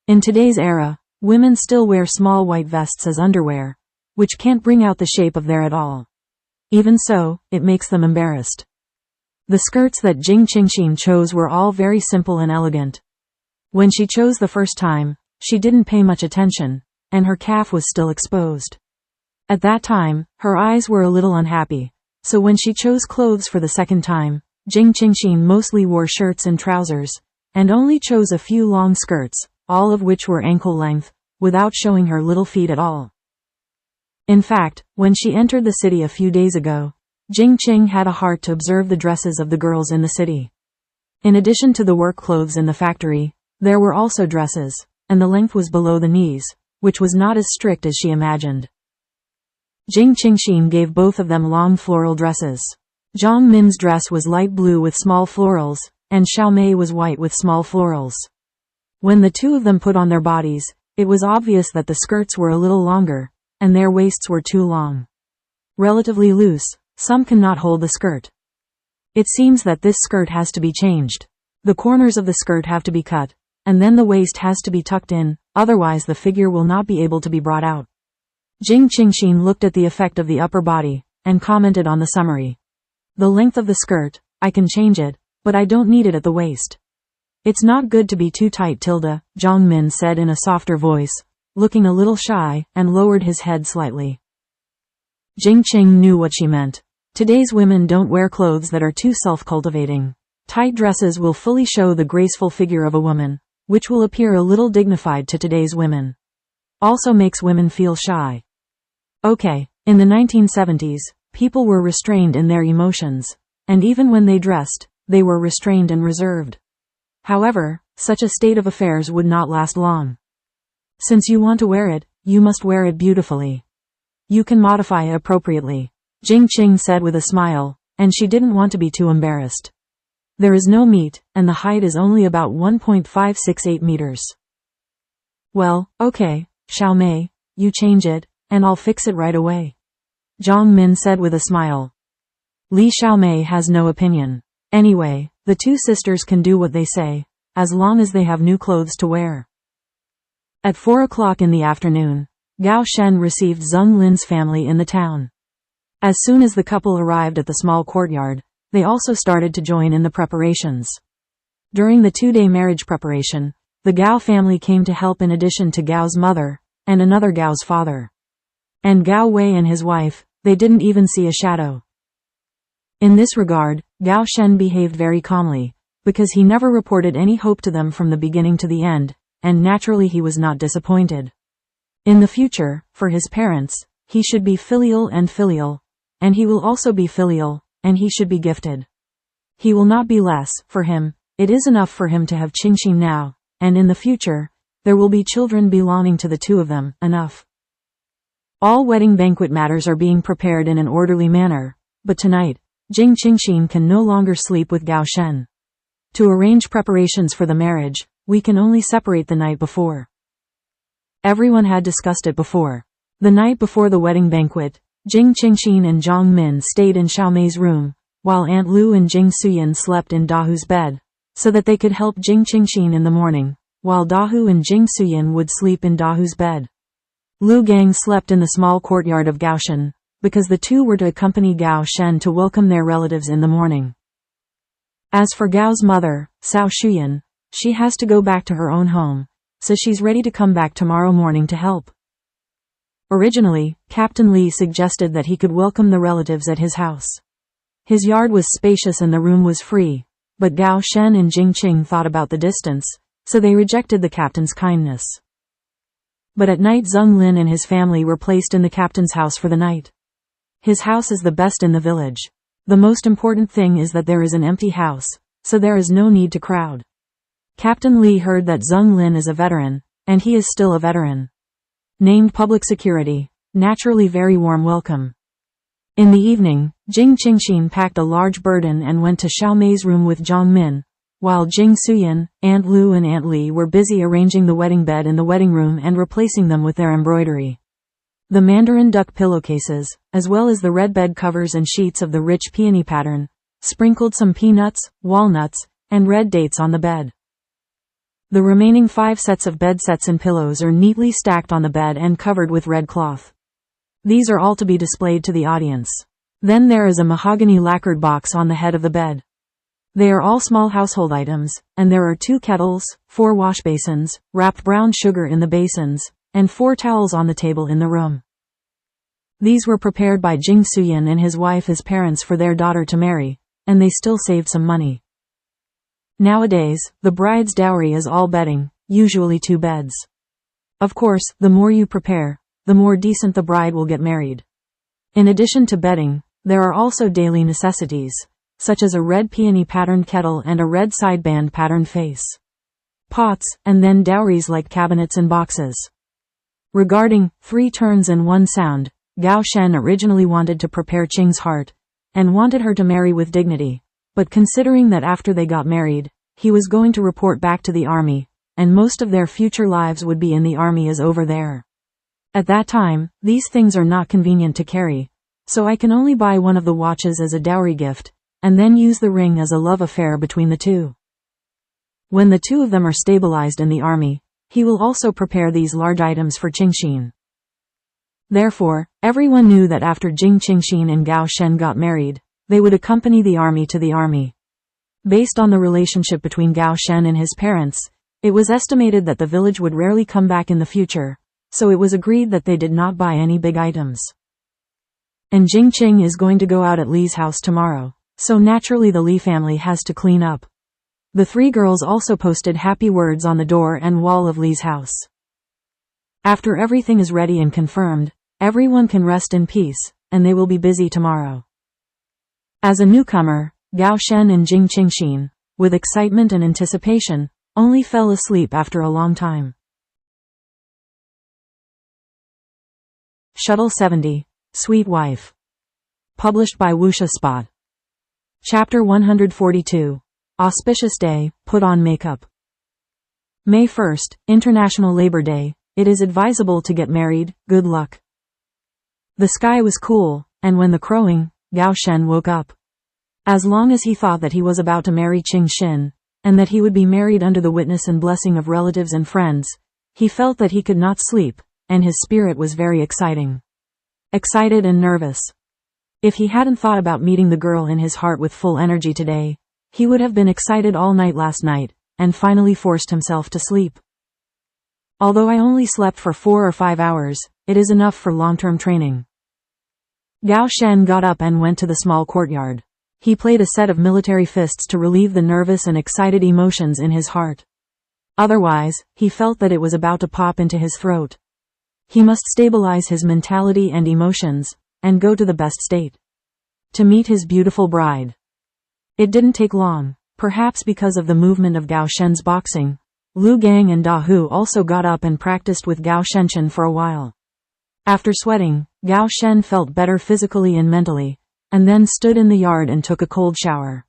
In today's era, women still wear small white vests as underwear. which can't bring out the shape of their at all. Even so, it makes them embarrassed. The skirts that Jing Qingxin chose were all very simple and elegant. When she chose the first time, she didn't pay much attention, and her calf was still exposed. At that time, her eyes were a little unhappy, so when she chose clothes for the second time, Jing Qingxin mostly wore shirts and trousers, and only chose a few long skirts, all of which were ankle length, without showing her little feet at all. In fact, when she entered the city a few days ago, Jing Qing had a heart to observe the dresses of the girls in the city. In addition to the work clothes in the factory, there were also dresses, and the length was below the knees, which was not as strict as she imagined. Jing Qingxin gave both of them long floral dresses. Zhang Min's dress was light blue with small florals, and Xiao Mei was white with small florals. When the two of them put on their bodies, it was obvious that the skirts were a little longer, and their waists were too long. Relatively loose, some cannot hold the skirt. It seems that this skirt has to be changed. The corners of the skirt have to be cut, and then the waist has to be tucked in, otherwise the figure will not be able to be brought out. Jing Qingxin looked at the effect of the upper body, and commented on the summary. The length of the skirt, I can change it, but I don't need it at the waist. It's not good to be too tight, Zhang Min said in a softer voice, looking a little shy, and lowered his head slightly. Jing Qing knew what she meant. Today's women don't wear clothes that are too self-cultivating. Tight dresses will fully show the graceful figure of a woman, which will appear a little dignified to today's women. Also makes women feel shy. Okay, in the 1970s, people were restrained in their emotions, and even when they dressed, they were restrained and reserved. However, such a state of affairs would not last long. Since you want to wear it, you must wear it beautifully. You can modify it appropriately, Jing Qing said with a smile, and she didn't want to be too embarrassed. There is no meat, and the height is only about 1.568 meters. Well, okay, Xiao Mei, you change it, and I'll fix it right away, Zhang Min said with a smile. Li Xiaomei has no opinion. Anyway, the two sisters can do what they say, as long as they have new clothes to wear. At 4 o'clock in the afternoon, Gao Shen received Zeng Lin's family in the town. As soon as the couple arrived at the small courtyard, they also started to join in the preparations. During the 2-day marriage preparation, the Gao family came to help in addition to Gao's mother, and another Gao's father. And Gao Wei and his wife, they didn't even see a shadow. In this regard, Gao Shen behaved very calmly, because he never reported any hope to them from the beginning to the end, and naturally he was not disappointed. In the future, for his parents, he should be filial, and he will also be filial, and he should be gifted. He will not be less, for him, it is enough for him to have Qingxin now, and in the future, there will be children belonging to the two of them, enough. All wedding banquet matters are being prepared in an orderly manner, but tonight, Jing Qingxin can no longer sleep with Gao Shen. To arrange preparations for the marriage, we can only separate the night before. Everyone had discussed it before. The night before the wedding banquet, Jing Qingxin and Zhang Min stayed in Xiao Mei's room, while Aunt Lu and Jing Suyin slept in Dahu's bed, so that they could help Jing Qingxin in the morning, while Dahu and Jing Suyin would sleep in Dahu's bed. Lu Gang slept in the small courtyard of Gaoshan, because the two were to accompany Gao Shen to welcome their relatives in the morning. As for Gao's mother, Cao Shuyan, she has to go back to her own home, so she's ready to come back tomorrow morning to help. Originally, Captain Li suggested that he could welcome the relatives at his house. His yard was spacious and the room was free, but Gao Shen and Jing Qing thought about the distance, so they rejected the captain's kindness. But at night Zeng Lin and his family were placed in the captain's house for the night. His house is the best in the village. The most important thing is that there is an empty house, so there is no need to crowd. Captain Li heard that Zeng Lin is a veteran, and he is still a veteran. Named public security, naturally very warm welcome. In the evening, Jing Qingxin packed a large burden and went to Xiao Mei's room with Zhang Min, while Jing Suyin, Aunt Lu and Aunt Li were busy arranging the wedding bed in the wedding room and replacing them with their embroidery. The mandarin duck pillowcases, as well as the red bed covers and sheets of the rich peony pattern, sprinkled some peanuts, walnuts, and red dates on the bed. The remaining 5 sets of bed sets and pillows are neatly stacked on the bed and covered with red cloth. These are all to be displayed to the audience. Then there is a mahogany lacquered box on the head of the bed. They are all small household items, and there are 2 kettles, 4 wash basins, wrapped brown sugar in the basins, and 4 towels on the table in the room. These were prepared by Jing Qingxin and his wife as parents for their daughter to marry, and they still saved some money. Nowadays, the bride's dowry is all bedding, usually 2 beds. Of course, the more you prepare, the more decent the bride will get married. In addition to bedding, there are also daily necessities, such as a red peony patterned kettle and a red sideband patterned face. Pots, and then dowries like cabinets and boxes. Regarding 3 turns and 1 sound, Gao Shen originally wanted to prepare Qing's heart, and wanted her to marry with dignity, but considering that after they got married, he was going to report back to the army, and most of their future lives would be in the army as over there. At that time, these things are not convenient to carry, so I can only buy one of the watches as a dowry gift, and then use the ring as a love affair between the 2. When the 2 of them are stabilized in the army, he will also prepare these large items for Qingxin. Therefore, everyone knew that after Jing Qingxin and Gao Shen got married, they would accompany the army to the army. Based on the relationship between Gao Shen and his parents, it was estimated that the village would rarely come back in the future, so it was agreed that they did not buy any big items. And Jing Qing is going to go out at Li's house tomorrow, so naturally the Li family has to clean up. The 3 girls also posted happy words on the door and wall of Li's house. After everything is ready and confirmed, everyone can rest in peace, and they will be busy tomorrow. As a newcomer, Gao Shen and Jing Qingxin, with excitement and anticipation, only fell asleep after a long time. Shuttle 70, Sweet Wife. Published by Wuxia Spot. Chapter 142. Auspicious Day, Put on Makeup. May 1st, International Labor Day. It is advisable to get married, good luck. The sky was cool, and when the crowing, Gao Shen woke up. As long as he thought that he was about to marry Qingxin, and that he would be married under the witness and blessing of relatives and friends, he felt that he could not sleep, and his spirit was very exciting. Excited and nervous. If he hadn't thought about meeting the girl in his heart with full energy today, he would have been excited all night last night, and finally forced himself to sleep. Although I only slept for 4 or 5 hours, it is enough for long-term training. Gao Shen got up and went to the small courtyard. He played a set of military fists to relieve the nervous and excited emotions in his heart. Otherwise, he felt that it was about to pop into his throat. He must stabilize his mentality and emotions, and go to the best state. To meet his beautiful bride. It didn't take long, perhaps because of the movement of Gao Shen's boxing. Lu Gang and Da Hu also got up and practiced with Gao Shenchen for a while. After sweating, Gao Shen felt better physically and mentally, and then stood in the yard and took a cold shower.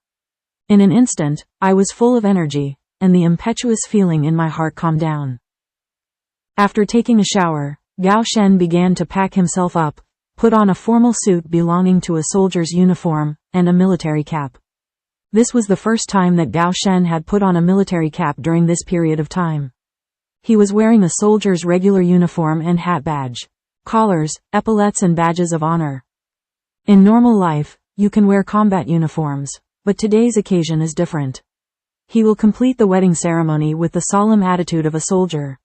In an instant, I was full of energy, and the impetuous feeling in my heart calmed down. After taking a shower, Gao Shen began to pack himself up, put on a formal suit belonging to a soldier's uniform, and a military cap. This was the first time that Gao Shen had put on a military cap during this period of time. He was wearing a soldier's regular uniform and hat badge, collars, epaulets and badges of honor. In normal life, you can wear combat uniforms, but today's occasion is different. He will complete the wedding ceremony with the solemn attitude of a soldier.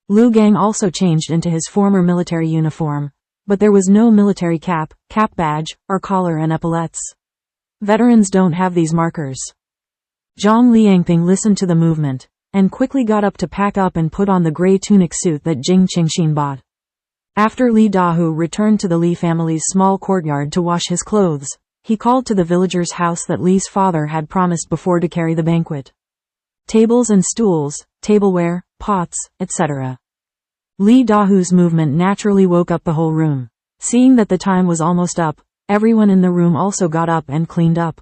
Lu Gang also changed into his former military uniform, but there was no military cap, cap badge, or collar and epaulets. Veterans don't have these markers. Zhang Liangping listened to the movement, and quickly got up to pack up and put on the gray tunic suit that Jing Qingxin bought. After Li Dahu returned to the Li family's small courtyard to wash his clothes, he called to the villager's house that Li's father had promised before to carry the banquet. Tables and stools, tableware, pots, etc. Li Dahu's movement naturally woke up the whole room. Seeing that the time was almost up, everyone in the room also got up and cleaned up.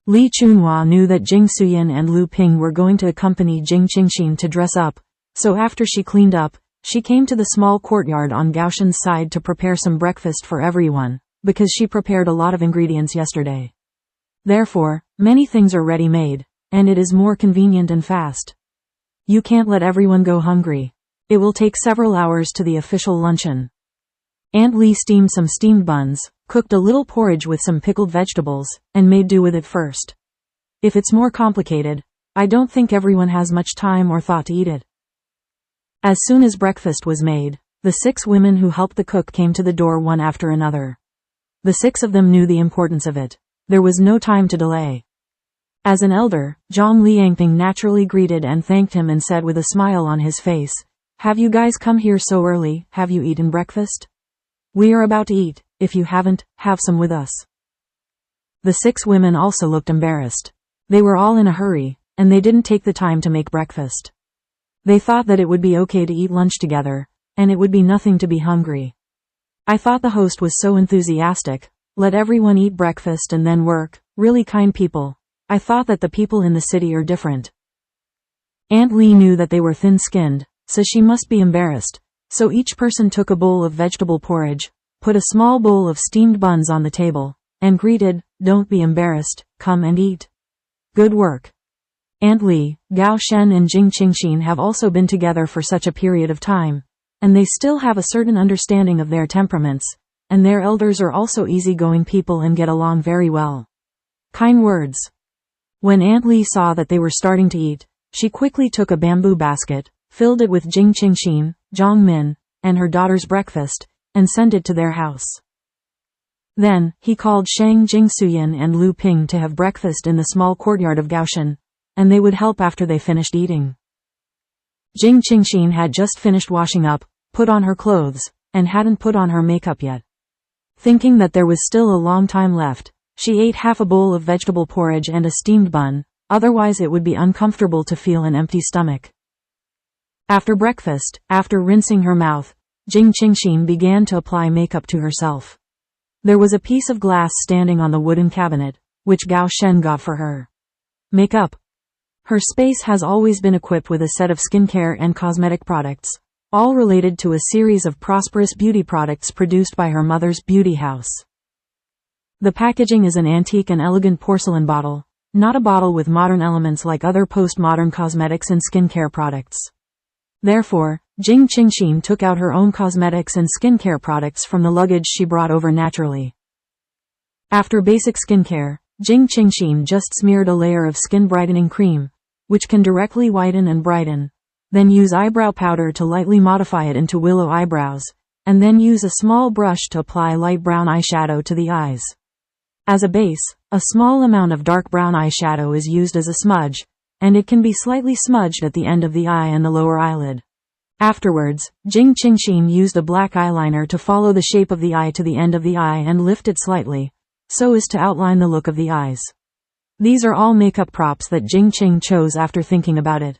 Li Chunhua knew that Jing Suyin and Lu Ping were going to accompany Jing Qingxin to dress up, so after she cleaned up, she came to the small courtyard on Gao Shen's side to prepare some breakfast for everyone, because she prepared a lot of ingredients yesterday. Therefore, many things are ready-made, and it is more convenient and fast. You can't let everyone go hungry. It will take several hours to the official luncheon. Aunt Lee steamed some steamed buns, cooked a little porridge with some pickled vegetables, and made do with it first. If it's more complicated, I don't think everyone has much time or thought to eat it. As soon as breakfast was made, the 6 women who helped the cook came to the door one after another. The 6 of them knew the importance of it. There was no time to delay. As an elder, Zhang Liangping naturally greeted and thanked him and said with a smile on his face, "Have you guys come here so early? Have you eaten breakfast? We are about to eat. If you haven't, have some with us." The 6 women also looked embarrassed. They were all in a hurry, and they didn't take the time to make breakfast. They thought that it would be okay to eat lunch together, and it would be nothing to be hungry. I thought the host was so enthusiastic. Let everyone eat breakfast and then work. Really kind people. I thought that the people in the city are different. Aunt Lee knew that they were thin-skinned, so she must be embarrassed. So each person took a bowl of vegetable porridge, put a small bowl of steamed buns on the table, and greeted, "Don't be embarrassed, come and eat." Good work. Aunt Lee, Gao Shen and Jing Qingxin have also been together for such a period of time, and they still have a certain understanding of their temperaments, and their elders are also easygoing people and get along very well. Kind words. When Aunt Lee saw that they were starting to eat, she quickly took a bamboo basket, filled it with Jing Qingxin, Zhang Min, and her daughter's breakfast, and sent it to their house. Then, he called Shang Jingsuyan and Lu Ping to have breakfast in the small courtyard of Gaoshan, and they would help after they finished eating. Jing Qingxin had just finished washing up, put on her clothes, and hadn't put on her makeup yet. Thinking that there was still a long time left, she ate half a bowl of vegetable porridge and a steamed bun, otherwise it would be uncomfortable to feel an empty stomach. After breakfast, after rinsing her mouth, Jing Qingxin began to apply makeup to herself. There was a piece of glass standing on the wooden cabinet, which Gao Shen got for her. Makeup. Her space has always been equipped with a set of skincare and cosmetic products, all related to a series of prosperous beauty products produced by her mother's beauty house. The packaging is an antique and elegant porcelain bottle, not a bottle with modern elements like other postmodern cosmetics and skincare products. Therefore, Jing Qingxin took out her own cosmetics and skincare products from the luggage she brought over naturally. After basic skincare, Jing Qingxin just smeared a layer of skin brightening cream, which can directly whiten and brighten, then use eyebrow powder to lightly modify it into willow eyebrows, and then use a small brush to apply light brown eyeshadow to the eyes. As a base, a small amount of dark brown eyeshadow is used as a smudge, and it can be slightly smudged at the end of the eye and the lower eyelid. Afterwards, Jing Qingxin used a black eyeliner to follow the shape of the eye to the end of the eye and lift it slightly, so as to outline the look of the eyes. These are all makeup props that Jing Qing chose after thinking about it.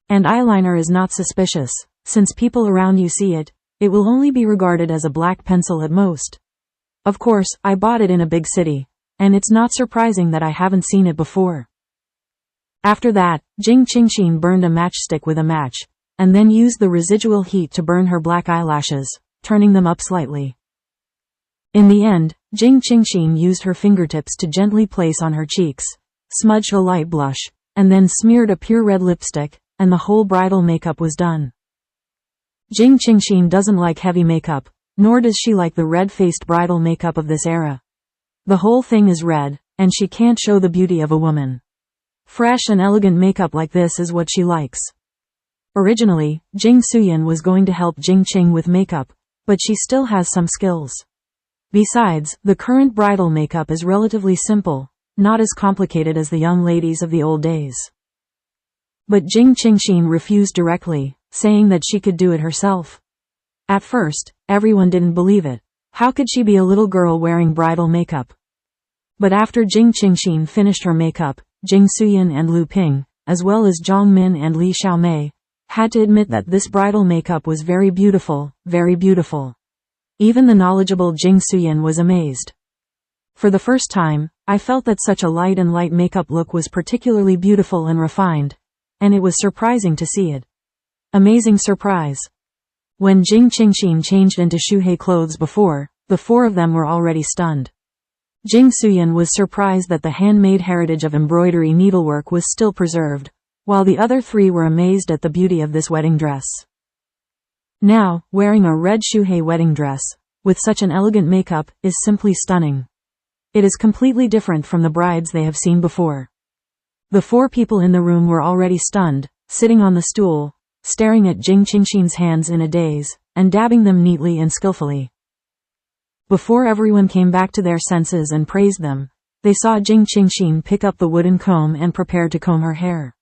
And eyeliner is not suspicious, since people around you see it, it will only be regarded as a black pencil at most. Of course, I bought it in a big city, and it's not surprising that I haven't seen it before. After that, Jing Qingxin burned a matchstick with a match, and then used the residual heat to burn her black eyelashes, turning them up slightly. In the end, Jing Qingxin used her fingertips to gently place on her cheeks, smudged a light blush, and then smeared a pure red lipstick, and the whole bridal makeup was done. Jing Qingxin doesn't like heavy makeup, nor does she like the red-faced bridal makeup of this era. The whole thing is red, and she can't show the beauty of a woman. Fresh and elegant makeup like this is what she likes. Originally, Jing Suyan was going to help Jing Qing with makeup, but she still has some skills. Besides, the current bridal makeup is relatively simple, not as complicated as the young ladies of the old days. But Jing Qingxin refused directly, saying that she could do it herself. At first, everyone didn't believe it. How could she be a little girl wearing bridal makeup? But after Jing Qingxin finished her makeup, Jing Suyan and Lu Ping, as well as Zhang Min and Li Xiaomei, had to admit that this bridal makeup was very beautiful, very beautiful. Even the knowledgeable Jing Suyan was amazed. For the first time, I felt that such a light makeup look was particularly beautiful and refined, and it was surprising to see it. Amazing surprise. When Jing Qingxin changed into Shuhei clothes before, the 4 of them were already stunned. Jing Suyan was surprised that the handmade heritage of embroidery needlework was still preserved, while the other 3 were amazed at the beauty of this wedding dress. Now, wearing a red shuhei wedding dress, with such an elegant makeup, is simply stunning. It is completely different from the brides they have seen before. The 4 people in the room were already stunned, sitting on the stool, staring at Jing Qingxin's hands in a daze, and dabbing them neatly and skillfully. Before everyone came back to their senses and praised them, they saw Jing Qingxin pick up the wooden comb and prepare to comb her hair.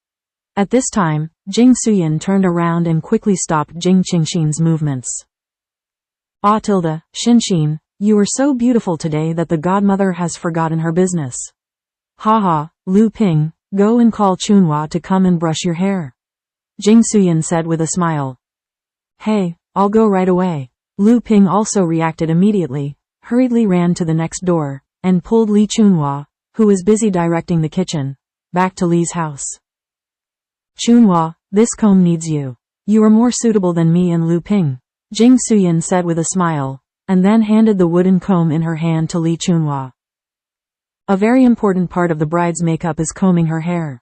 At this time, Jing Suyin turned around and quickly stopped Jing Qingxin's movements. Ah tilde, Xinxin, you are so beautiful today that the godmother has forgotten her business. Haha, Lu Ping, go and call Chunhua to come and brush your hair. Jing Suyin said with a smile. Hey, I'll go right away. Lu Ping also reacted immediately, hurriedly ran to the next door, and pulled Li Chunhua, who was busy directing the kitchen, back to Li's house. Chunhua, this comb needs you. You are more suitable than me and Lu Ping, Jing Suyin said with a smile, and then handed the wooden comb in her hand to Li Chunhua. A very important part of the bride's makeup is combing her hair.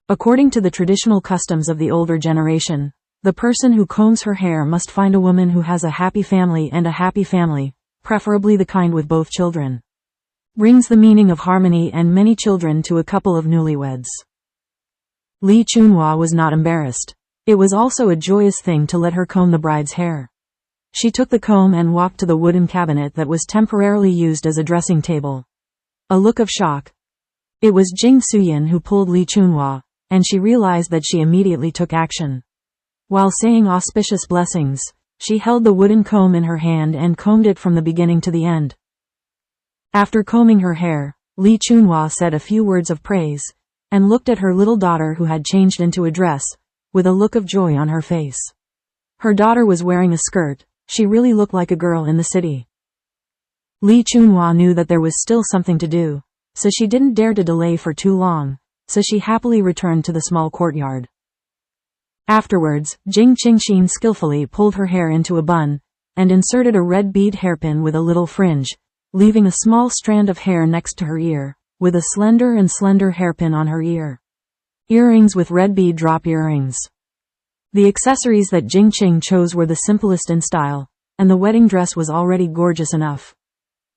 According to the traditional customs of the older generation, the person who combs her hair must find a woman who has a happy family, and a happy family, preferably the kind with both children, brings the meaning of harmony and many children to a couple of newlyweds. Li Chunhua was not embarrassed. It was also a joyous thing to let her comb the bride's hair. She took the comb and walked to the wooden cabinet that was temporarily used as a dressing table. A look of shock. It was Jing Suyin who pulled Li Chunhua, and she realized that she immediately took action. While saying auspicious blessings, she held the wooden comb in her hand and combed it from the beginning to the end. After combing her hair, Li Chunhua said a few words of praise, and looked at her little daughter who had changed into a dress, with a look of joy on her face. Her daughter was wearing a skirt. She really looked like a girl in the city. Li Chunhua knew that there was still something to do, so she didn't dare to delay for too long, so she happily returned to the small courtyard. Afterwards, Jing Qingxin skillfully pulled her hair into a bun, and inserted a red bead hairpin with a little fringe, leaving a small strand of hair next to her ear, with a slender hairpin on her ear. Earrings with red bead drop earrings. The accessories that Jing Qing chose were the simplest in style, and the wedding dress was already gorgeous enough.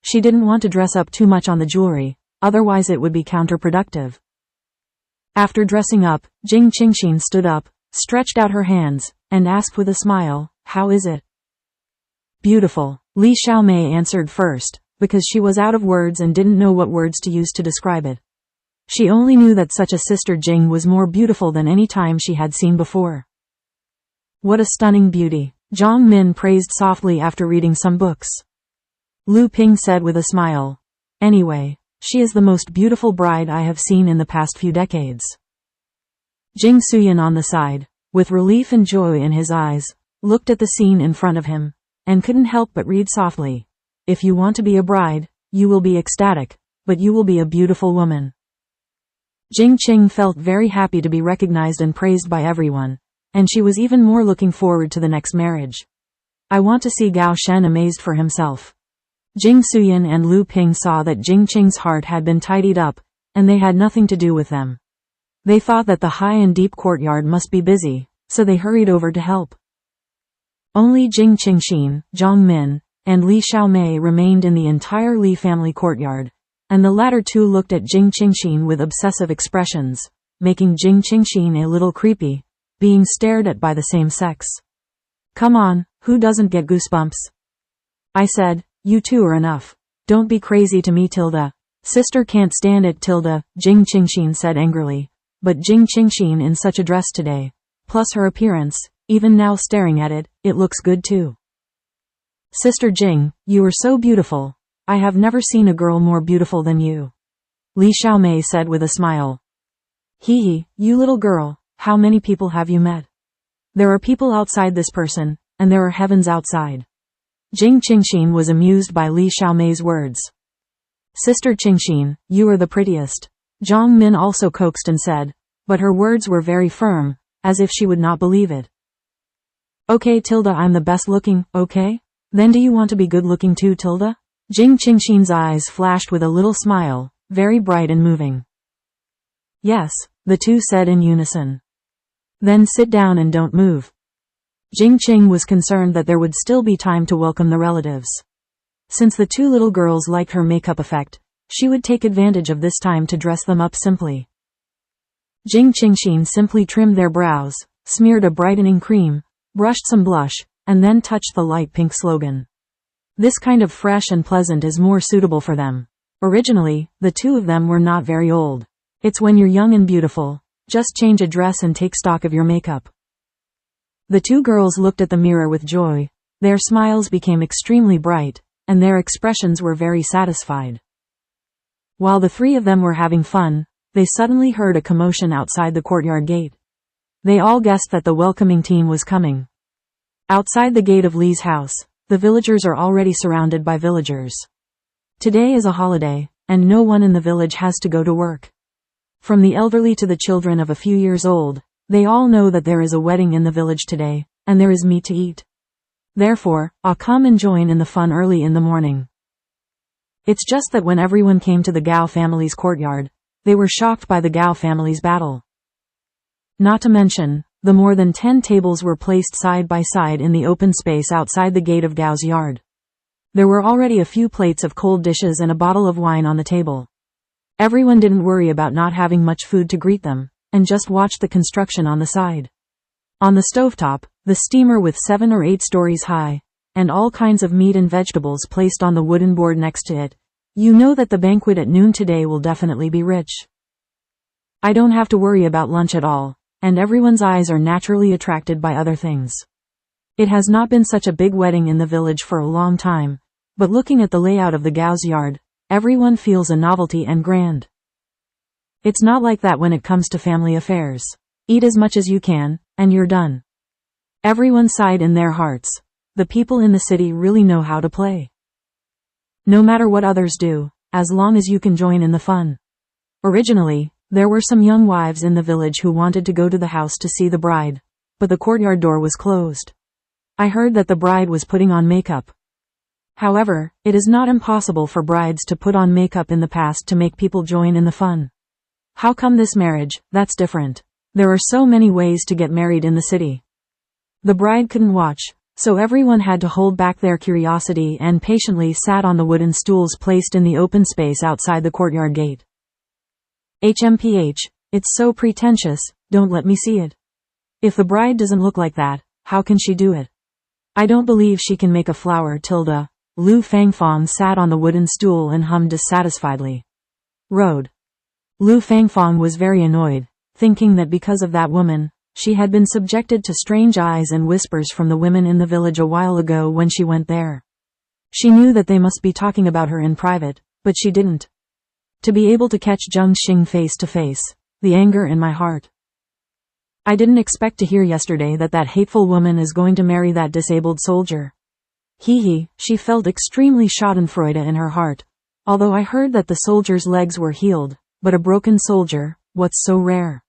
She didn't want to dress up too much on the jewelry, otherwise it would be counterproductive. After dressing up, Jing Qingxin stood up, stretched out her hands, and asked with a smile, "How is it?" "Beautiful," Li Xiaomei answered first, because she was out of words and didn't know what words to use to describe it. She only knew that such a sister Jing was more beautiful than any time she had seen before. "What a stunning beauty," Zhang Min praised softly after reading some books. Lu Ping said with a smile, "Anyway, she is the most beautiful bride I have seen in the past few decades." Jing Suyin on the side, with relief and joy in his eyes, looked at the scene in front of him, and couldn't help but read softly, "If you want to be a bride, you will be ecstatic, but you will be a beautiful woman." Jing Qing felt very happy to be recognized and praised by everyone, and she was even more looking forward to the next marriage. "I want to see Gao Shen amazed for himself." Jing Suyin and Lu Ping saw that Jing Qing's heart had been tidied up, and they had nothing to do with them. They thought that the high and deep courtyard must be busy, so they hurried over to help. Only Jing Qingxin, Zhang Min, and Li Xiaomei remained in the entire Li family courtyard, and the latter two looked at Jing Qingxin with obsessive expressions, making Jing Qingxin a little creepy, being stared at by the same sex. "Come on, who doesn't get goosebumps?" I said, "You two are enough. Don't be crazy to me tilde. Sister can't stand it tilde," Jing Qingxin said angrily. But Jing Qingxin in such a dress today, plus her appearance, even now staring at it, it looks good too. "Sister Jing, you are so beautiful. I have never seen a girl more beautiful than you," Li Xiaomei said with a smile. "Hee, you little girl. How many people have you met? There are people outside this person, and there are heavens outside." Jing Qingxin was amused by Li Xiaomei's words. "Sister Qingxin, you are the prettiest," Zhang Min also coaxed and said, but her words were very firm, as if she would not believe it. "Okay tilde, I'm the best looking, okay? Then do you want to be good looking too tilde?" Jing Qingxin's eyes flashed with a little smile, very bright and moving. "Yes," the two said in unison. "Then sit down and don't move." Jing Qing was concerned that there would still be time to welcome the relatives. Since the two little girls liked her makeup effect, she would take advantage of this time to dress them up simply. Jing Qingxin simply trimmed their brows, smeared a brightening cream, brushed some blush, and then touched the light pink slogan. This kind of fresh and pleasant is more suitable for them. Originally, the two of them were not very old. It's when you're young and beautiful, just change a dress and take stock of your makeup. The two girls looked at the mirror with joy. Their smiles became extremely bright, and their expressions were very satisfied. While the three of them were having fun, they suddenly heard a commotion outside the courtyard gate. They all guessed that the welcoming team was coming. Outside the gate of Li's house, the villagers are already surrounded by villagers. Today is a holiday, and no one in the village has to go to work. From the elderly to the children of a few years old, they all know that there is a wedding in the village today, and there is meat to eat. Therefore, come and join in the fun early in the morning. It's just that when everyone came to the Gao family's courtyard, they were shocked by the Gao family's battle. Not to mention, the more than 10 tables were placed side by side in the open space outside the gate of Gao's yard. There were already a few plates of cold dishes and a bottle of wine on the table. Everyone didn't worry about not having much food to greet them, and just watched the construction on the side. On the stovetop, the steamer with 7 or 8 stories high, and all kinds of meat and vegetables placed on the wooden board next to it. You know that the banquet at noon today will definitely be rich. I don't have to worry about lunch at all, and everyone's eyes are naturally attracted by other things. It has not been such a big wedding in the village for a long time, but looking at the layout of the Gao's yard, everyone feels a novelty and grand. It's not like that when it comes to family affairs. Eat as much as you can, and you're done. Everyone sighed in their hearts. The people in the city really know how to play. No matter what others do, as long as you can join in the fun. Originally, there were some young wives in the village who wanted to go to the house to see the bride, but the courtyard door was closed. I heard that the bride was putting on makeup. However, it is not impossible for brides to put on makeup in the past to make people join in the fun. How come this marriage, that's different? There are so many ways to get married in the city. The bride couldn't watch, so everyone had to hold back their curiosity and patiently sat on the wooden stools placed in the open space outside the courtyard gate. HMPH, it's so pretentious, don't let me see it. If the bride doesn't look like that, how can she do it? I don't believe she can make a flower. Lu Fangfang sat on the wooden stool and hummed dissatisfiedly. Road. Lu Fangfang was very annoyed, thinking that because of that woman, she had been subjected to strange eyes and whispers from the women in the village a while ago when she went there. She knew that they must be talking about her in private, but she didn't. To be able to catch Zheng Xing face to face, the anger in my heart. I didn't expect to hear yesterday that that hateful woman is going to marry that disabled soldier. She felt extremely schadenfreude in her heart. Although I heard that the soldier's legs were healed, but a broken soldier, what's so rare?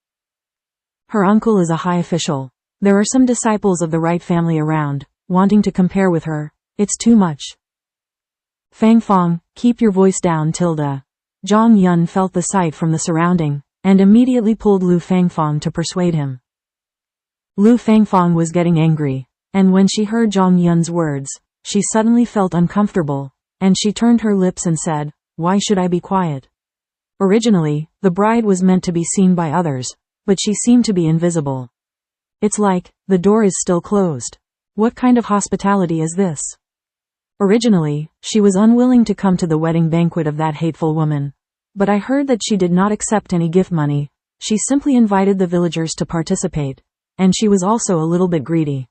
Her uncle is a high official. There are some disciples of the right family around, wanting to compare with her. It's too much. Fangfang, keep your voice down. Zhang Yun felt the sight from the surrounding, and immediately pulled Lu Fangfang to persuade him. Lu Fangfang was getting angry, and when she heard Zhang Yun's words, she suddenly felt uncomfortable, and she turned her lips and said, "Why should I be quiet?" Originally, the bride was meant to be seen by others, but she seemed to be invisible. It's like, the door is still closed. What kind of hospitality is this? Originally, she was unwilling to come to the wedding banquet of that hateful woman. But I heard that she did not accept any gift money. She simply invited the villagers to participate, and she was also a little bit greedy.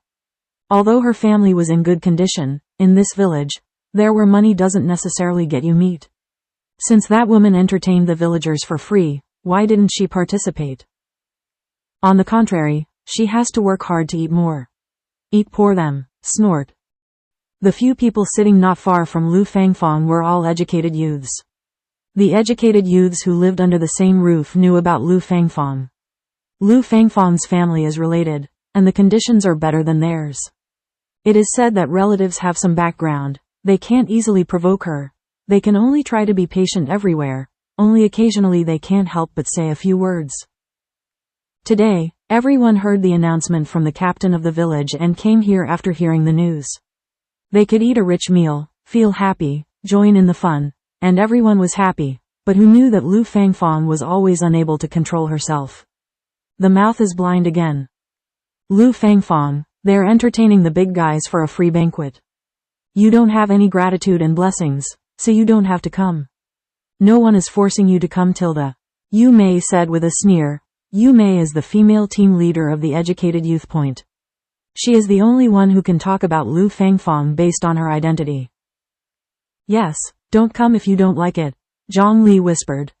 Although her family was in good condition, in this village, there where money doesn't necessarily get you meat. Since that woman entertained the villagers for free, why didn't she participate? On the contrary, she has to work hard to eat more. Eat pour them, snort. The few people sitting not far from Lu Fangfang were all educated youths. The educated youths who lived under the same roof knew about Lu Fangfang. Lu Fangfang's family is related, and the conditions are better than theirs. It is said that relatives have some background. They can't easily provoke her. They can only try to be patient everywhere. Only occasionally they can't help but say a few words. Today, Everyone heard the announcement from the captain of the village and came here after hearing the news. They could eat a rich meal, feel happy, join in the fun, and everyone was happy, but who knew that Lu Fangfang was always unable to control herself? The mouth is blind again. Lu Fangfang, they're entertaining the big guys for a free banquet. You don't have any gratitude and blessings, so you don't have to come. No one is forcing you to come. Yu Mei said with a sneer. Yu Mei is the female team leader of the educated youth point. She is the only one who can talk about Lu Fangfang based on her identity. Yes, don't come if you don't like it, Zhang Li whispered.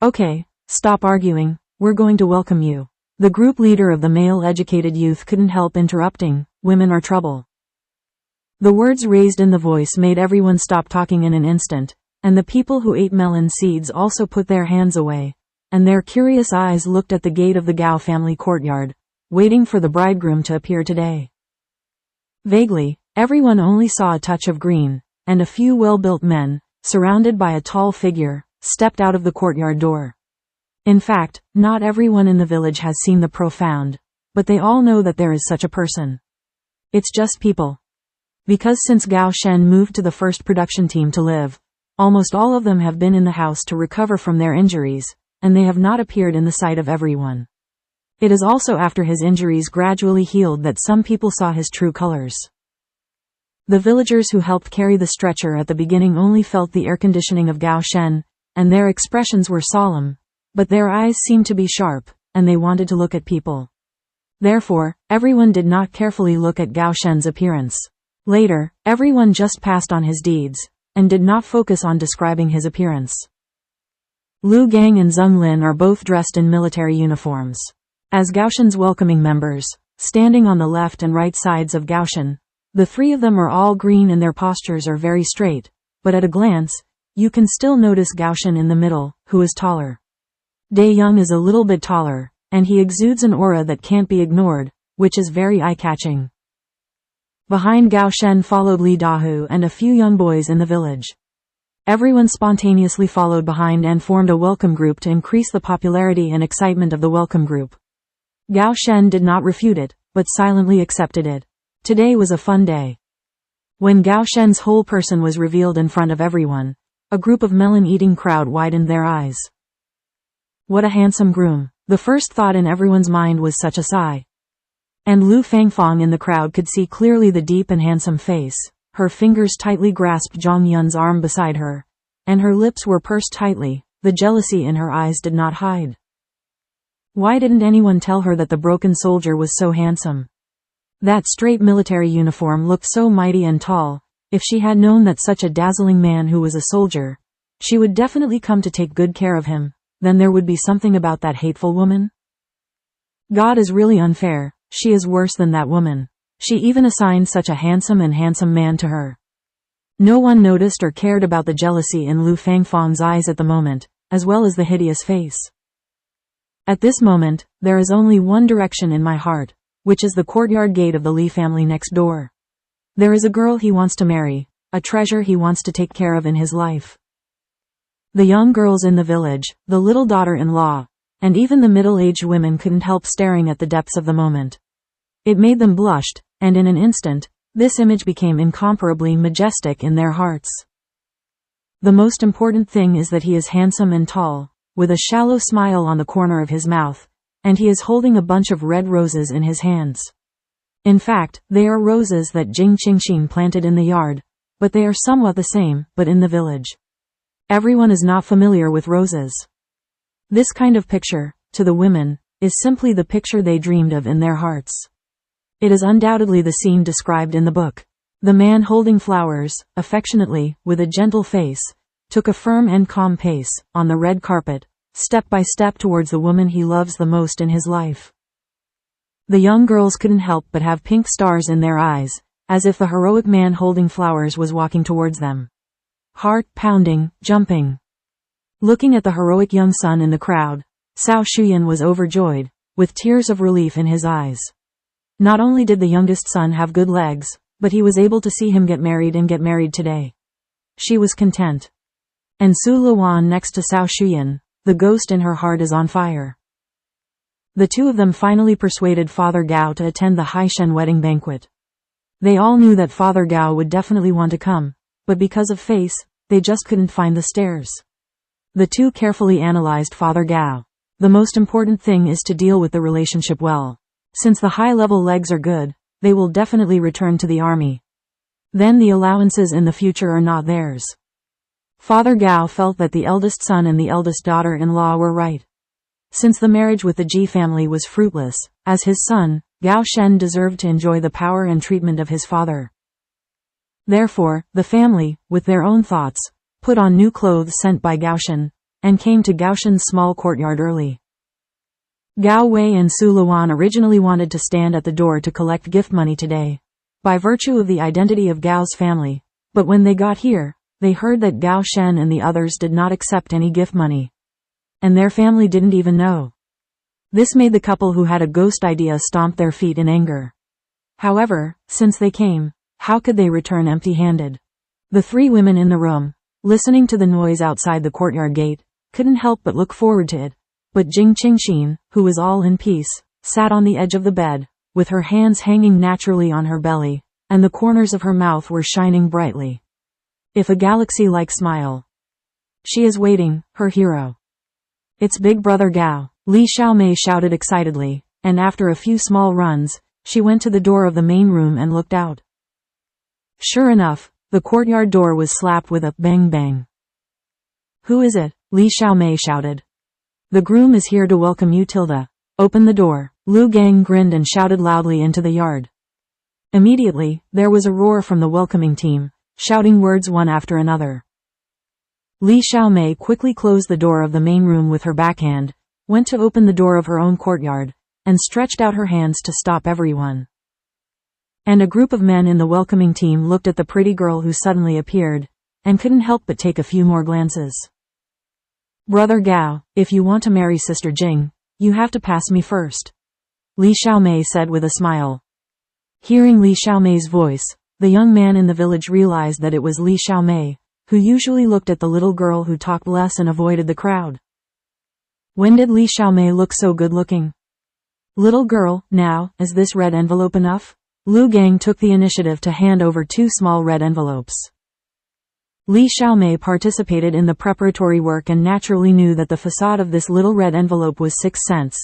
Okay, stop arguing, we're going to welcome you. The group leader of the male educated youth couldn't help interrupting. Women are trouble. The words raised in the voice made everyone stop talking in an instant, and the people who ate melon seeds also put their hands away, and their curious eyes looked at the gate of the Gao family courtyard, waiting for the bridegroom to appear today. Vaguely, everyone only saw a touch of green, and a few well-built men, surrounded by a tall figure, stepped out of the courtyard door. In fact, not everyone in the village has seen the profound, but they all know that there is such a person. It's just people. Because since Gao Shen moved to the first production team to live, almost all of them have been in the house to recover from their injuries, and they have not appeared in the sight of everyone. It is also after his injuries gradually healed that some people saw his true colors. The villagers who helped carry the stretcher at the beginning only felt the air conditioning of Gao Shen, and their expressions were solemn, but their eyes seemed to be sharp, and they wanted to look at people. Therefore, everyone did not carefully look at Gao Shen's appearance. Later, everyone just passed on his deeds, and did not focus on describing his appearance. Lu Gang and Zheng Lin are both dressed in military uniforms. As Gao Shen's welcoming members, standing on the left and right sides of Gao Shen, the three of them are all green and their postures are very straight, but at a glance, you can still notice Gao Shen in the middle, who is taller. De Young is a little bit taller, and he exudes an aura that can't be ignored, which is very eye-catching. Behind Gao Shen followed Li Dahu and a few young boys in the village. Everyone spontaneously followed behind and formed a welcome group to increase the popularity and excitement of the welcome group. Gao Shen did not refute it, but silently accepted it. Today was a fun day. When Gao Shen's whole person was revealed in front of everyone, a group of melon-eating crowd widened their eyes. What a handsome groom. The first thought in everyone's mind was such a sigh. And Lu Fangfang in the crowd could see clearly the deep and handsome face. Her fingers tightly grasped Zhang Yun's arm beside her, and her lips were pursed tightly. The jealousy in her eyes did not hide. Why didn't anyone tell her that the broken soldier was so handsome? That straight military uniform looked so mighty and tall. If she had known that such a dazzling man who was a soldier, she would definitely come to take good care of him. Then there would be something about that hateful woman. God is really unfair. She is worse than that woman. She even assigned such a handsome man to her. No one noticed or cared about the jealousy in Lu Fangfang's eyes at the moment, as well as the hideous face. At this moment, there is only one direction in my heart, which is the courtyard gate of the Li family next door. There is a girl he wants to marry, a treasure he wants to take care of in his life. The young girls in the village, the little daughter-in-law, and even the middle-aged women couldn't help staring at the depths of the moment. It made them blush, and in an instant, this image became incomparably majestic in their hearts. The most important thing is that he is handsome and tall, with a shallow smile on the corner of his mouth, and he is holding a bunch of red roses in his hands. In fact, they are roses that Jing Qingxin planted in the yard, but they are somewhat the same, but in the village. Everyone is not familiar with roses. This kind of picture, to the women, is simply the picture they dreamed of in their hearts. It is undoubtedly the scene described in the book. The man holding flowers, affectionately, with a gentle face, took a firm and calm pace, on the red carpet, step by step towards the woman he loves the most in his life. The young girls couldn't help but have pink stars in their eyes, as if the heroic man holding flowers was walking towards them. Heart pounding, jumping. Looking at the heroic young son in the crowd, Cao Shuyan was overjoyed, with tears of relief in his eyes. Not only did the youngest son have good legs, but he was able to see him get married today. She was content. And Su Luan next to Cao Shuyan, the ghost in her heart is on fire. The two of them finally persuaded Father Gao to attend the Haishen wedding banquet. They all knew that Father Gao would definitely want to come, but because of face, they just couldn't find the stairs. The two carefully analyzed Father Gao. The most important thing is to deal with the relationship well. Since the high-level legs are good, they will definitely return to the army. Then the allowances in the future are not theirs. Father Gao felt that the eldest son and the eldest daughter-in-law were right. Since the marriage with the Ji family was fruitless, as his son, Gao Shen deserved to enjoy the power and treatment of his father. Therefore, the family, with their own thoughts, put on new clothes sent by Gao Shen, and came to Gao Shen's small courtyard early. Gao Wei and Su Luan originally wanted to stand at the door to collect gift money today, by virtue of the identity of Gao's family, but when they got here, they heard that Gao Shen and the others did not accept any gift money. And their family didn't even know. This made the couple who had a ghost idea stomp their feet in anger. However, since they came, how could they return empty-handed? The three women in the room, listening to the noise outside the courtyard gate, couldn't help but look forward to it. But Jing Qingxin, who was all in peace, sat on the edge of the bed, with her hands hanging naturally on her belly, and the corners of her mouth were shining brightly. If a galaxy-like smile. She is waiting, her hero. It's Big Brother Gao, Li Xiaomei shouted excitedly, and after a few small runs, she went to the door of the main room and looked out. Sure enough, the courtyard door was slapped with a bang bang. Who is it? Li Xiaomei shouted. The groom is here to welcome you, Tilda. Open the door. Lu Gang grinned and shouted loudly into the yard. Immediately, there was a roar from the welcoming team, shouting words one after another. Li Xiaomei quickly closed the door of the main room with her backhand, went to open the door of her own courtyard, and stretched out her hands to stop everyone. And a group of men in the welcoming team looked at the pretty girl who suddenly appeared, and couldn't help but take a few more glances. Brother Gao, if you want to marry Sister Jing, you have to pass me first. Li Xiaomei said with a smile. Hearing Li Xiaomei's voice, the young man in the village realized that it was Li Xiaomei, who usually looked at the little girl who talked less and avoided the crowd. When did Li Xiaomei look so good looking? Little girl, now, is this red envelope enough? Lu Gang took the initiative to hand over 2 small red envelopes. Li Xiaomei participated in the preparatory work and naturally knew that the facade of this little red envelope was 6 cents,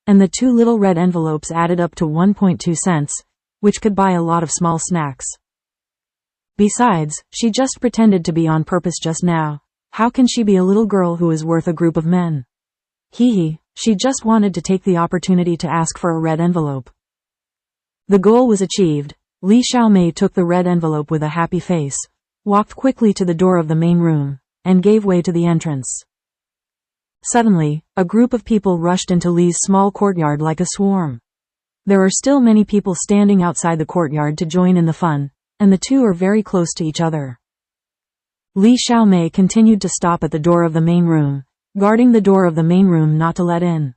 and the 2 little red envelopes added up to 1.2 cents, which could buy a lot of small snacks. Besides, she just pretended to be on purpose just now. How can she be a little girl who is worth a group of men? Hee, she just wanted to take the opportunity to ask for a red envelope. The goal was achieved. Li Xiaomei took the red envelope with a happy face, walked quickly to the door of the main room, and gave way to the entrance. Suddenly, a group of people rushed into Li's small courtyard like a swarm. There are still many people standing outside the courtyard to join in the fun, and the two are very close to each other. Li Xiaomei continued to stop at the door of the main room, guarding the door of the main room not to let in.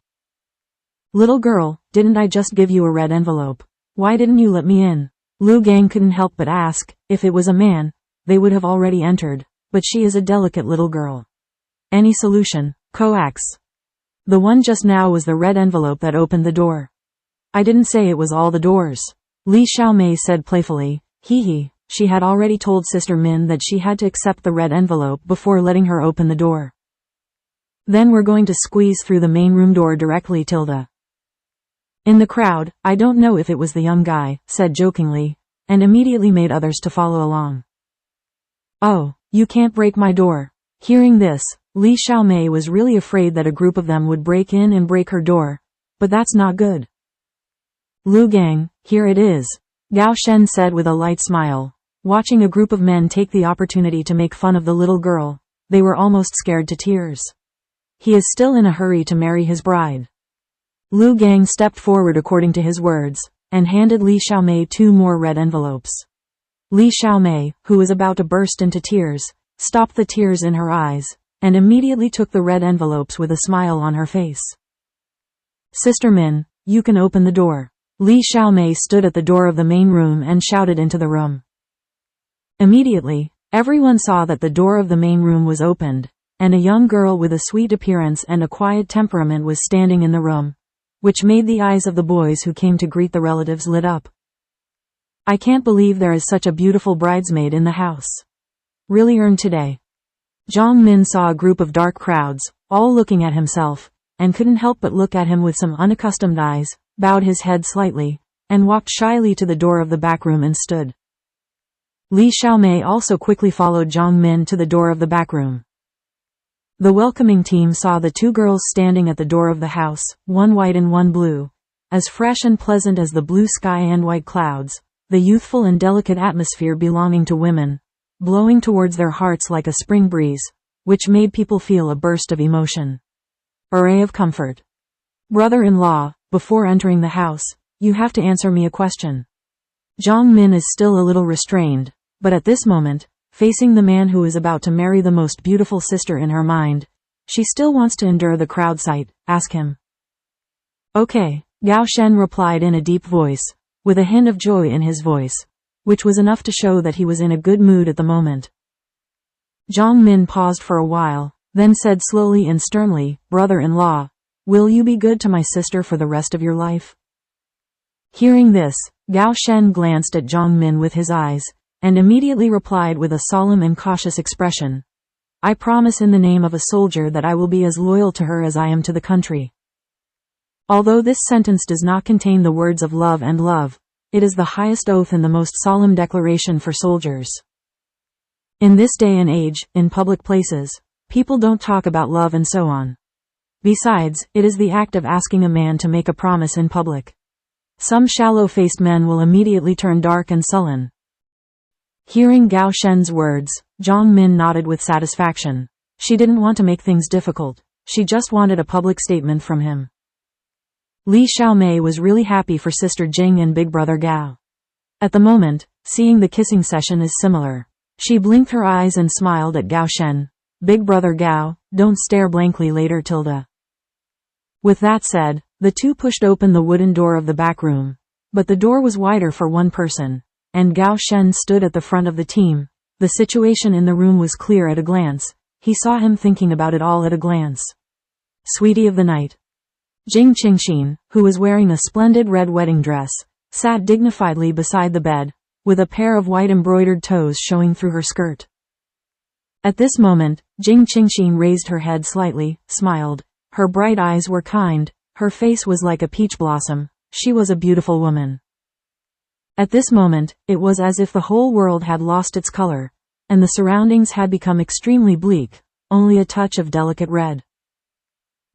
Little girl, didn't I just give you a red envelope? Why didn't you let me in? Lu Gang couldn't help but ask. If it was a man, they would have already entered, but she is a delicate little girl. Any solution? Coax. The one just now was the red envelope that opened the door. I didn't say it was all the doors. Li Xiaomei said playfully. She had already told Sister Min that she had to accept the red envelope before letting her open the door. Then we're going to squeeze through the main room door directly, Tilda. In the crowd, I don't know if it was the young guy, said jokingly, and immediately made others to follow along. Oh, you can't break my door. Hearing this, Li Xiaomei was really afraid that a group of them would break in and break her door, but that's not good. Lu Gang, here it is, Gao Shen said with a light smile. Watching a group of men take the opportunity to make fun of the little girl, they were almost scared to tears. He is still in a hurry to marry his bride. Lu Gang stepped forward according to his words, and handed Li Xiaomei 2 more red envelopes. Li Xiaomei, who was about to burst into tears, stopped the tears in her eyes, and immediately took the red envelopes with a smile on her face. Sister Min, you can open the door. Li Xiaomei stood at the door of the main room and shouted into the room. Immediately, everyone saw that the door of the main room was opened, and a young girl with a sweet appearance and a quiet temperament was standing in the room. which made the eyes of the boys who came to greet the relatives lit up. I can't believe there is such a beautiful bridesmaid in the house. Really earned today. Zhang Min saw a group of dark crowds, all looking at himself, and couldn't help but look at him with some unaccustomed eyes, bowed his head slightly, and walked shyly to the door of the back room and stood. Li Xiaomei also quickly followed Zhang Min to the door of the back room. The welcoming team saw the two girls standing at the door of the house, one white and one blue, as fresh and pleasant as the blue sky and white clouds, the youthful and delicate atmosphere belonging to women, blowing towards their hearts like a spring breeze, which made people feel a burst of emotion. A ray of comfort. Brother-in-law, before entering the house, you have to answer me a question. Zhang Min is still a little restrained, but at this moment, facing the man who is about to marry the most beautiful sister in her mind, she still wants to endure the crowd sight. Ask him. Okay, Gao Shen replied in a deep voice, with a hint of joy in his voice, which was enough to show that he was in a good mood at the moment. Zhang Min paused for a while, then said slowly and sternly, Brother-in-law, will you be good to my sister for the rest of your life? Hearing this, Gao Shen glanced at Zhang Min with his eyes, and immediately replied with a solemn and cautious expression. I promise in the name of a soldier that I will be as loyal to her as I am to the country. Although this sentence does not contain the words of love and love, it is the highest oath and the most solemn declaration for soldiers. In this day and age, in public places, people don't talk about love and so on. Besides, it is the act of asking a man to make a promise in public. Some shallow-faced men will immediately turn dark and sullen. Hearing Gao Shen's words, Zhang Min nodded with satisfaction. She didn't want to make things difficult, she just wanted a public statement from him. Li Xiaomei was really happy for Sister Jing and Big Brother Gao. At the moment, seeing the kissing session is similar. She blinked her eyes and smiled at Gao Shen. Big Brother Gao, don't stare blankly later tilde. With that said, the two pushed open the wooden door of the back room. But the door was wider for one person, and Gao Shen stood at the front of the team. The situation in the room was clear at a glance. He saw him thinking about it all at a glance. Sweetie of the night. Jing Qingxin, who was wearing a splendid red wedding dress, sat dignifiedly beside the bed, with a pair of white embroidered toes showing through her skirt. At this moment, Jing Qingxin raised her head slightly, smiled. Her bright eyes were kind, her face was like a peach blossom, she was a beautiful woman. At this moment, it was as if the whole world had lost its color, and the surroundings had become extremely bleak, only a touch of delicate red.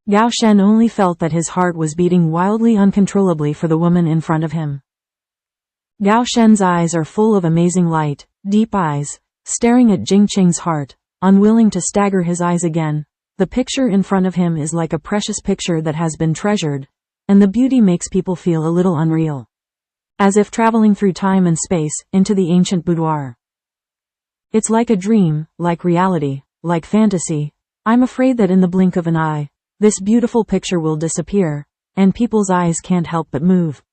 Gao Shen only felt that his heart was beating wildly uncontrollably for the woman in front of him. Gao Shen's eyes are full of amazing light, deep eyes, staring at Jing Qing's heart, unwilling to stagger his eyes again. The picture in front of him is like a precious picture that has been treasured, and the beauty makes people feel a little unreal. As if traveling through time and space, into the ancient boudoir. It's like a dream, like reality, like fantasy. I'm afraid that in the blink of an eye, this beautiful picture will disappear, and people's eyes can't help but move.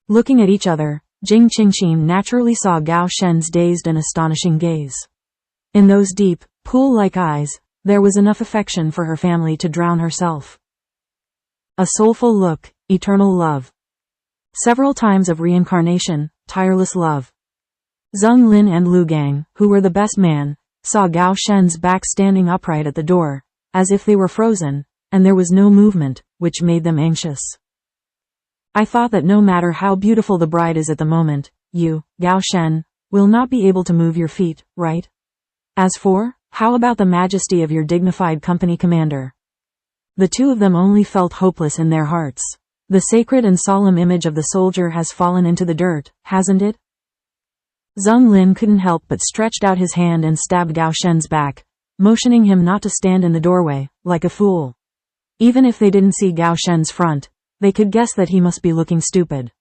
Looking at each other, Jing Qingxin naturally saw Gao Shen's dazed and astonishing gaze. In those deep, pool-like eyes, there was enough affection for her family to drown herself. A soulful look, eternal love. Several times of reincarnation, tireless love. Zheng Lin and Lu Gang, who were the best man, saw Gao Shen's back standing upright at the door, as if they were frozen, and there was no movement, which made them anxious. I thought that no matter how beautiful the bride is at the moment, you, Gao Shen, will not be able to move your feet, right? As for, how about the majesty of your dignified company commander? The two of them only felt hopeless in their hearts. The sacred and solemn image of the soldier has fallen into the dirt, hasn't it? Zheng Lin couldn't help but stretched out his hand and stabbed Gao Shen's back, motioning him not to stand in the doorway, like a fool. Even if they didn't see Gao Shen's front, they could guess that he must be looking stupid.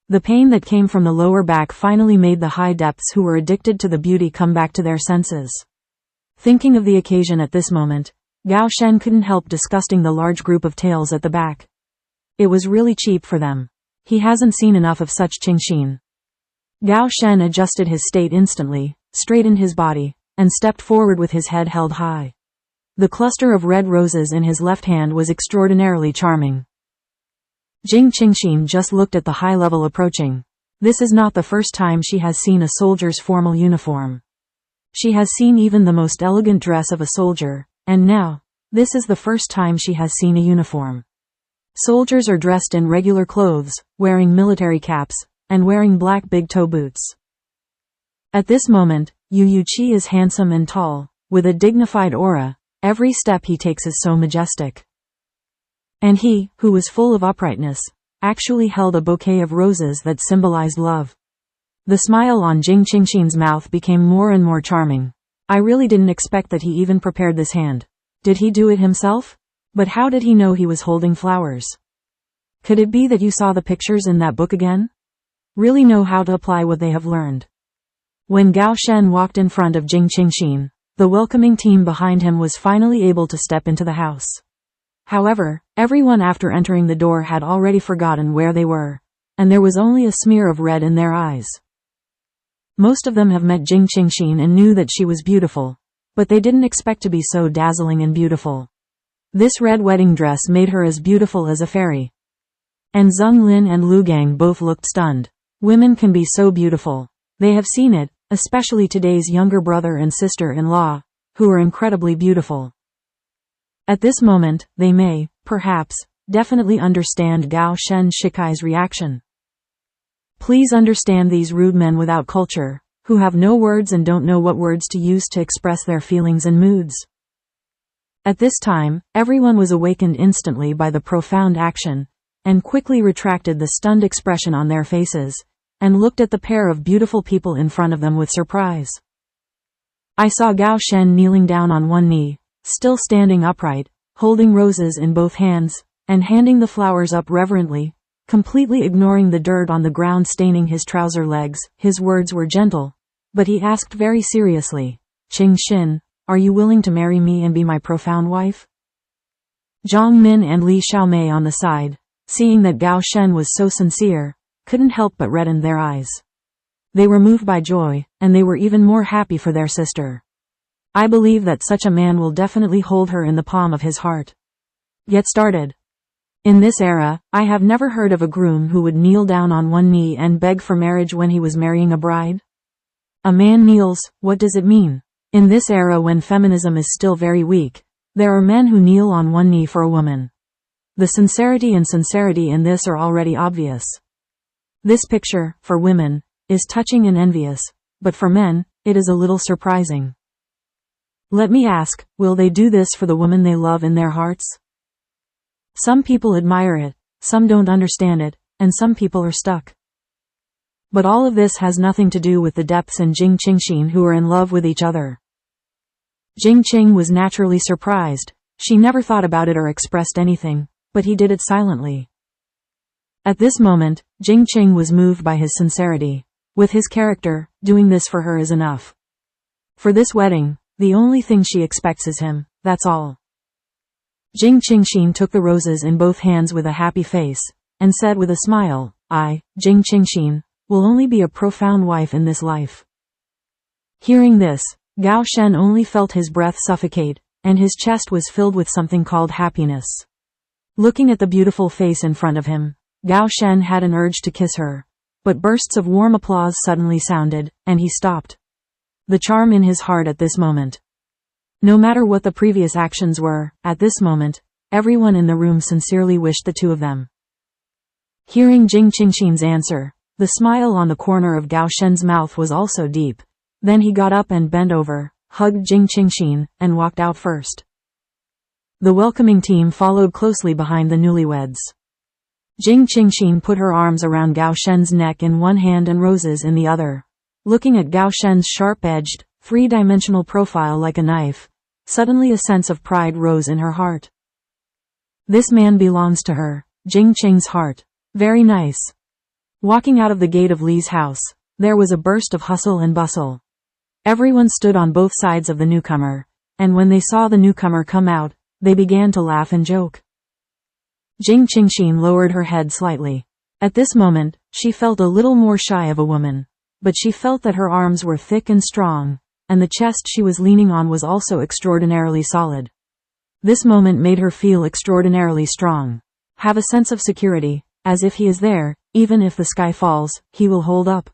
The pain that came from the lower back finally made the high depths who were addicted to the beauty come back to their senses. Thinking of the occasion at this moment, Gao Shen couldn't help disgusting the large group of tails at the back. It was really cheap for them. He hasn't seen enough of such Qingxin. Gao Shen adjusted his state instantly, straightened his body, and stepped forward with his head held high. The cluster of red roses in his left hand was extraordinarily charming. Jing Qingxin just looked at the high level approaching. This is not the first time she has seen a soldier's formal uniform. She has seen even the most elegant dress of a soldier, and now, this is the first time she has seen a uniform. Soldiers are dressed in regular clothes, wearing military caps, and wearing black big-toe boots. At this moment, Yu Qi is handsome and tall, with a dignified aura. Every step he takes is so majestic. And he, who was full of uprightness, actually held a bouquet of roses that symbolized love. The smile on Jing Qingxin's mouth became more and more charming. I really didn't expect that he even prepared this hand. Did he do it himself? But how did he know he was holding flowers? Could it be that you saw the pictures in that book again? Really know how to apply what they have learned. When Gao Shen walked in front of Jing Qingxin, the welcoming team behind him was finally able to step into the house. However, everyone after entering the door had already forgotten where they were, and there was only a smear of red in their eyes. Most of them have met Jing Qingxin and knew that she was beautiful, but they didn't expect to be so dazzling and beautiful. This red wedding dress made her as beautiful as a fairy. And Zheng Lin and Lu Gang both looked stunned. Women can be so beautiful. They have seen it, especially today's younger brother and sister-in-law, who are incredibly beautiful. At this moment, they may, perhaps, definitely understand Gao Shen Shikai's reaction. Please understand these rude men without culture, who have no words and don't know what words to use to express their feelings and moods. At this time, everyone was awakened instantly by the profound action, and quickly retracted the stunned expression on their faces, and looked at the pair of beautiful people in front of them with surprise. I saw Gao Shen kneeling down on one knee, still standing upright, holding roses in both hands, and handing the flowers up reverently, completely ignoring the dirt on the ground staining his trouser legs. His words were gentle, but he asked very seriously, "Qingxin, are you willing to marry me and be my profound wife?" Zhang Min and Li Xiaomei on the side, seeing that Gao Shen was so sincere, couldn't help but redden their eyes. They were moved by joy, and they were even more happy for their sister. I believe that such a man will definitely hold her in the palm of his heart. Get started. In this era, I have never heard of a groom who would kneel down on one knee and beg for marriage when he was marrying a bride. A man kneels, what does it mean? In this era when feminism is still very weak, there are men who kneel on one knee for a woman. The sincerity in this are already obvious. This picture, for women, is touching and envious, but for men, it is a little surprising. Let me ask, will they do this for the woman they love in their hearts? Some people admire it, some don't understand it, and some people are stuck. But all of this has nothing to do with the depths in Jing Qingxin who are in love with each other. Jing Qing was naturally surprised. She never thought about it or expressed anything, but he did it silently. At this moment, Jing Qing was moved by his sincerity. With his character, doing this for her is enough. For this wedding, the only thing she expects is him, that's all. Jing Qingxin took the roses in both hands with a happy face, and said with a smile, I, Jing Qingxin, will only be a profound wife in this life. Hearing this, Gao Shen only felt his breath suffocate, and his chest was filled with something called happiness. Looking at the beautiful face in front of him, Gao Shen had an urge to kiss her, but bursts of warm applause suddenly sounded, and he stopped. The charm in his heart at this moment. No matter what the previous actions were, at this moment, everyone in the room sincerely wished the two of them. Hearing Jing Qingxin's answer, the smile on the corner of Gao Shen's mouth was also deep. Then he got up and bent over, hugged Jing Qingxin, and walked out first. The welcoming team followed closely behind the newlyweds. Jing Qingxin put her arms around Gao Shen's neck in one hand and roses in the other. Looking at Gao Shen's sharp-edged, three-dimensional profile like a knife, suddenly a sense of pride rose in her heart. This man belongs to her, Jing Qing's heart. Very nice. Walking out of the gate of Li's house, there was a burst of hustle and bustle. Everyone stood on both sides of the newcomer, and when they saw the newcomer come out, they began to laugh and joke. Jing Qingxin lowered her head slightly. At this moment, she felt a little more shy of a woman, but she felt that her arms were thick and strong, and the chest she was leaning on was also extraordinarily solid. This moment made her feel extraordinarily strong. Have a sense of security, as if he is there, even if the sky falls, he will hold up.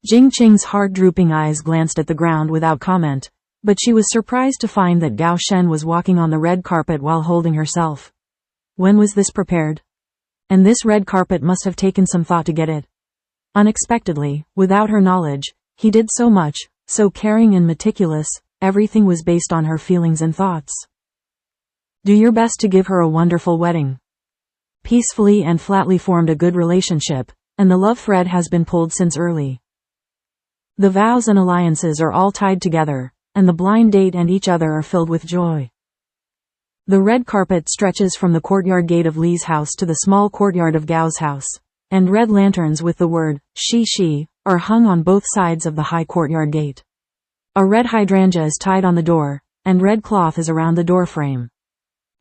Jing Qing's heart-drooping eyes glanced at the ground without comment, but she was surprised to find that Gao Shen was walking on the red carpet while holding herself. When was this prepared? And this red carpet must have taken some thought to get it. Unexpectedly, without her knowledge, he did so much, so caring and meticulous, everything was based on her feelings and thoughts. Do your best to give her a wonderful wedding. Peacefully and flatly formed a good relationship, and the love thread has been pulled since early. The vows and alliances are all tied together, and the blind date and each other are filled with joy. The red carpet stretches from the courtyard gate of Li's house to the small courtyard of Gao's house, and red lanterns with the word, she, are hung on both sides of the high courtyard gate. A red hydrangea is tied on the door, and red cloth is around the door frame.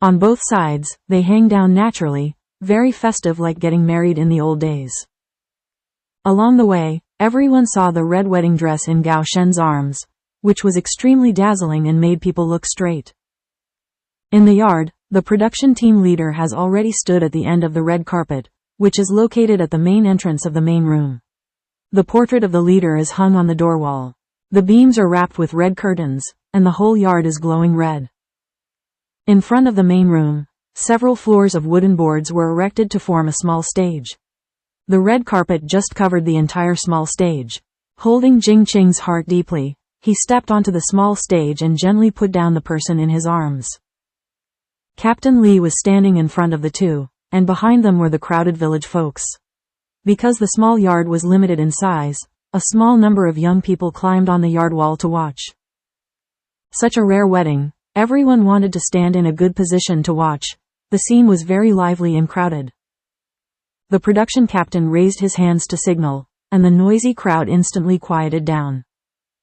On both sides, they hang down naturally, very festive like getting married in the old days. Along the way, everyone saw the red wedding dress in Gao Shen's arms, which was extremely dazzling and made people look straight. In the yard, the production team leader has already stood at the end of the red carpet, which is located at the main entrance of the main room. The portrait of the leader is hung on the door wall. The beams are wrapped with red curtains, and the whole yard is glowing red. In front of the main room, several floors of wooden boards were erected to form a small stage. The red carpet just covered the entire small stage. Holding Jing Qing's heart deeply, he stepped onto the small stage and gently put down the person in his arms. Captain Li was standing in front of the two, and behind them were the crowded village folks. Because the small yard was limited in size, a small number of young people climbed on the yard wall to watch. Such a rare wedding, everyone wanted to stand in a good position to watch. The scene was very lively and crowded. The production captain raised his hands to signal, and the noisy crowd instantly quieted down.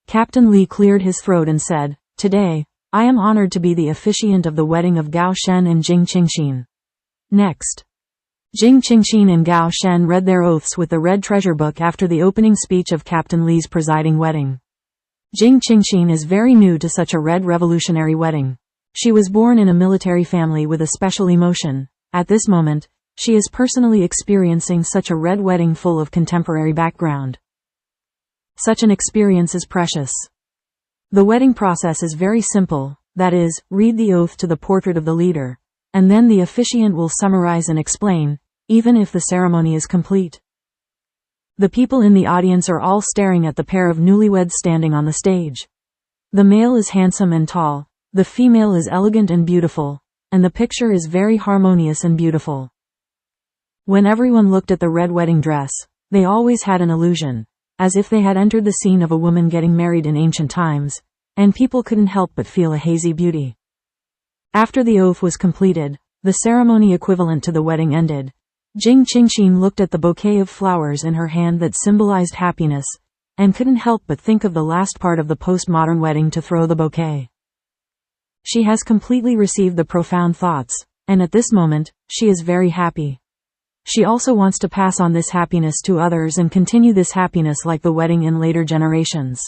Captain Li cleared his throat and said, "Today, I am honored to be the officiant of the wedding of Gao Shen and Jing Qingxin." Next, Jing Qingxin and Gao Shen read their oaths with the red treasure book after the opening speech of Captain Li's presiding wedding. Jing Qingxin is very new to such a red revolutionary wedding. She was born in a military family with a special emotion. At this moment, she is personally experiencing such a red wedding full of contemporary background. Such an experience is precious. The wedding process is very simple, that is, read the oath to the portrait of the leader, and then the officiant will summarize and explain, even if the ceremony is complete. The people in the audience are all staring at the pair of newlyweds standing on the stage. The male is handsome and tall, the female is elegant and beautiful, and the picture is very harmonious and beautiful. When everyone looked at the red wedding dress, they always had an illusion, as if they had entered the scene of a woman getting married in ancient times, and people couldn't help but feel a hazy beauty. After the oath was completed, the ceremony equivalent to the wedding ended. Jing Qingxin looked at the bouquet of flowers in her hand that symbolized happiness, and couldn't help but think of the last part of the postmodern wedding to throw the bouquet. She has completely received the profound thoughts, and at this moment, she is very happy. She also wants to pass on this happiness to others and continue this happiness like the wedding in later generations.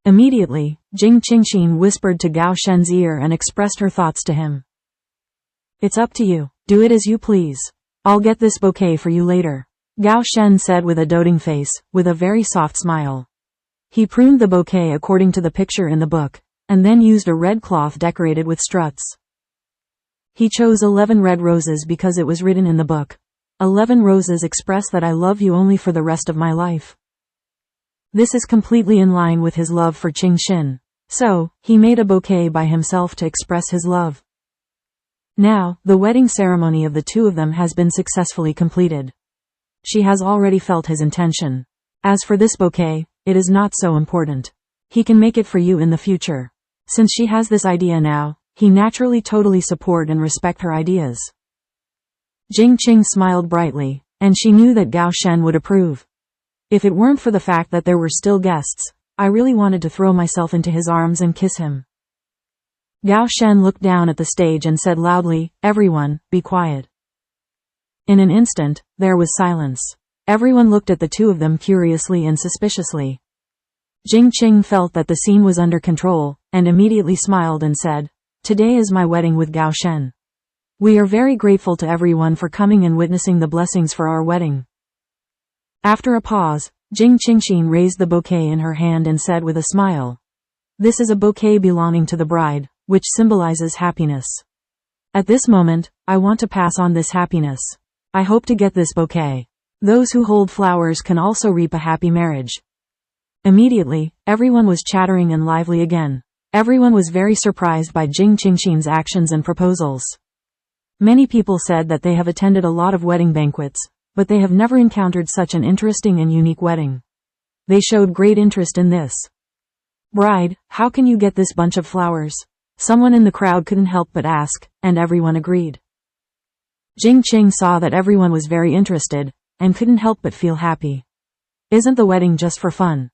Immediately, Jing Qingxin whispered to Gao Shen's ear and expressed her thoughts to him. "It's up to you, do it as you please. I'll get this bouquet for you later," Gao Shen said with a doting face, with a very soft smile. He pruned the bouquet according to the picture in the book, and then used a red cloth decorated with struts. He chose 11 red roses because it was written in the book. 11 roses express that I love you only for the rest of my life. This is completely in line with his love for Qingxin. So, he made a bouquet by himself to express his love. Now, the wedding ceremony of the two of them has been successfully completed. She has already felt his intention. As for this bouquet, it is not so important. He can make it for you in the future. Since she has this idea now, he naturally totally support and respect her ideas. Jing Qing smiled brightly, and she knew that Gao Shen would approve. If it weren't for the fact that there were still guests, I really wanted to throw myself into his arms and kiss him. Gao Shen looked down at the stage and said loudly, "Everyone, be quiet." In an instant, there was silence. Everyone looked at the two of them curiously and suspiciously. Jing Qing felt that the scene was under control, and immediately smiled and said, "Today is my wedding with Gao Shen. We are very grateful to everyone for coming and witnessing the blessings for our wedding. After a pause, Jing Qingxin raised the bouquet in her hand and said with a smile, "This is a bouquet belonging to the bride, which symbolizes happiness. At this moment, I want to pass on this happiness. I hope to get this bouquet. Those who hold flowers can also reap a happy marriage." Immediately, everyone was chattering and lively again. Everyone was very surprised by Jing Qingxin's actions and proposals. Many people said that they have attended a lot of wedding banquets, but they have never encountered such an interesting and unique wedding. They showed great interest in this. "Bride, how can you get this bunch of flowers?" Someone in the crowd couldn't help but ask, and everyone agreed. Jing Qing saw that everyone was very interested, and couldn't help but feel happy. "Isn't the wedding just for fun?"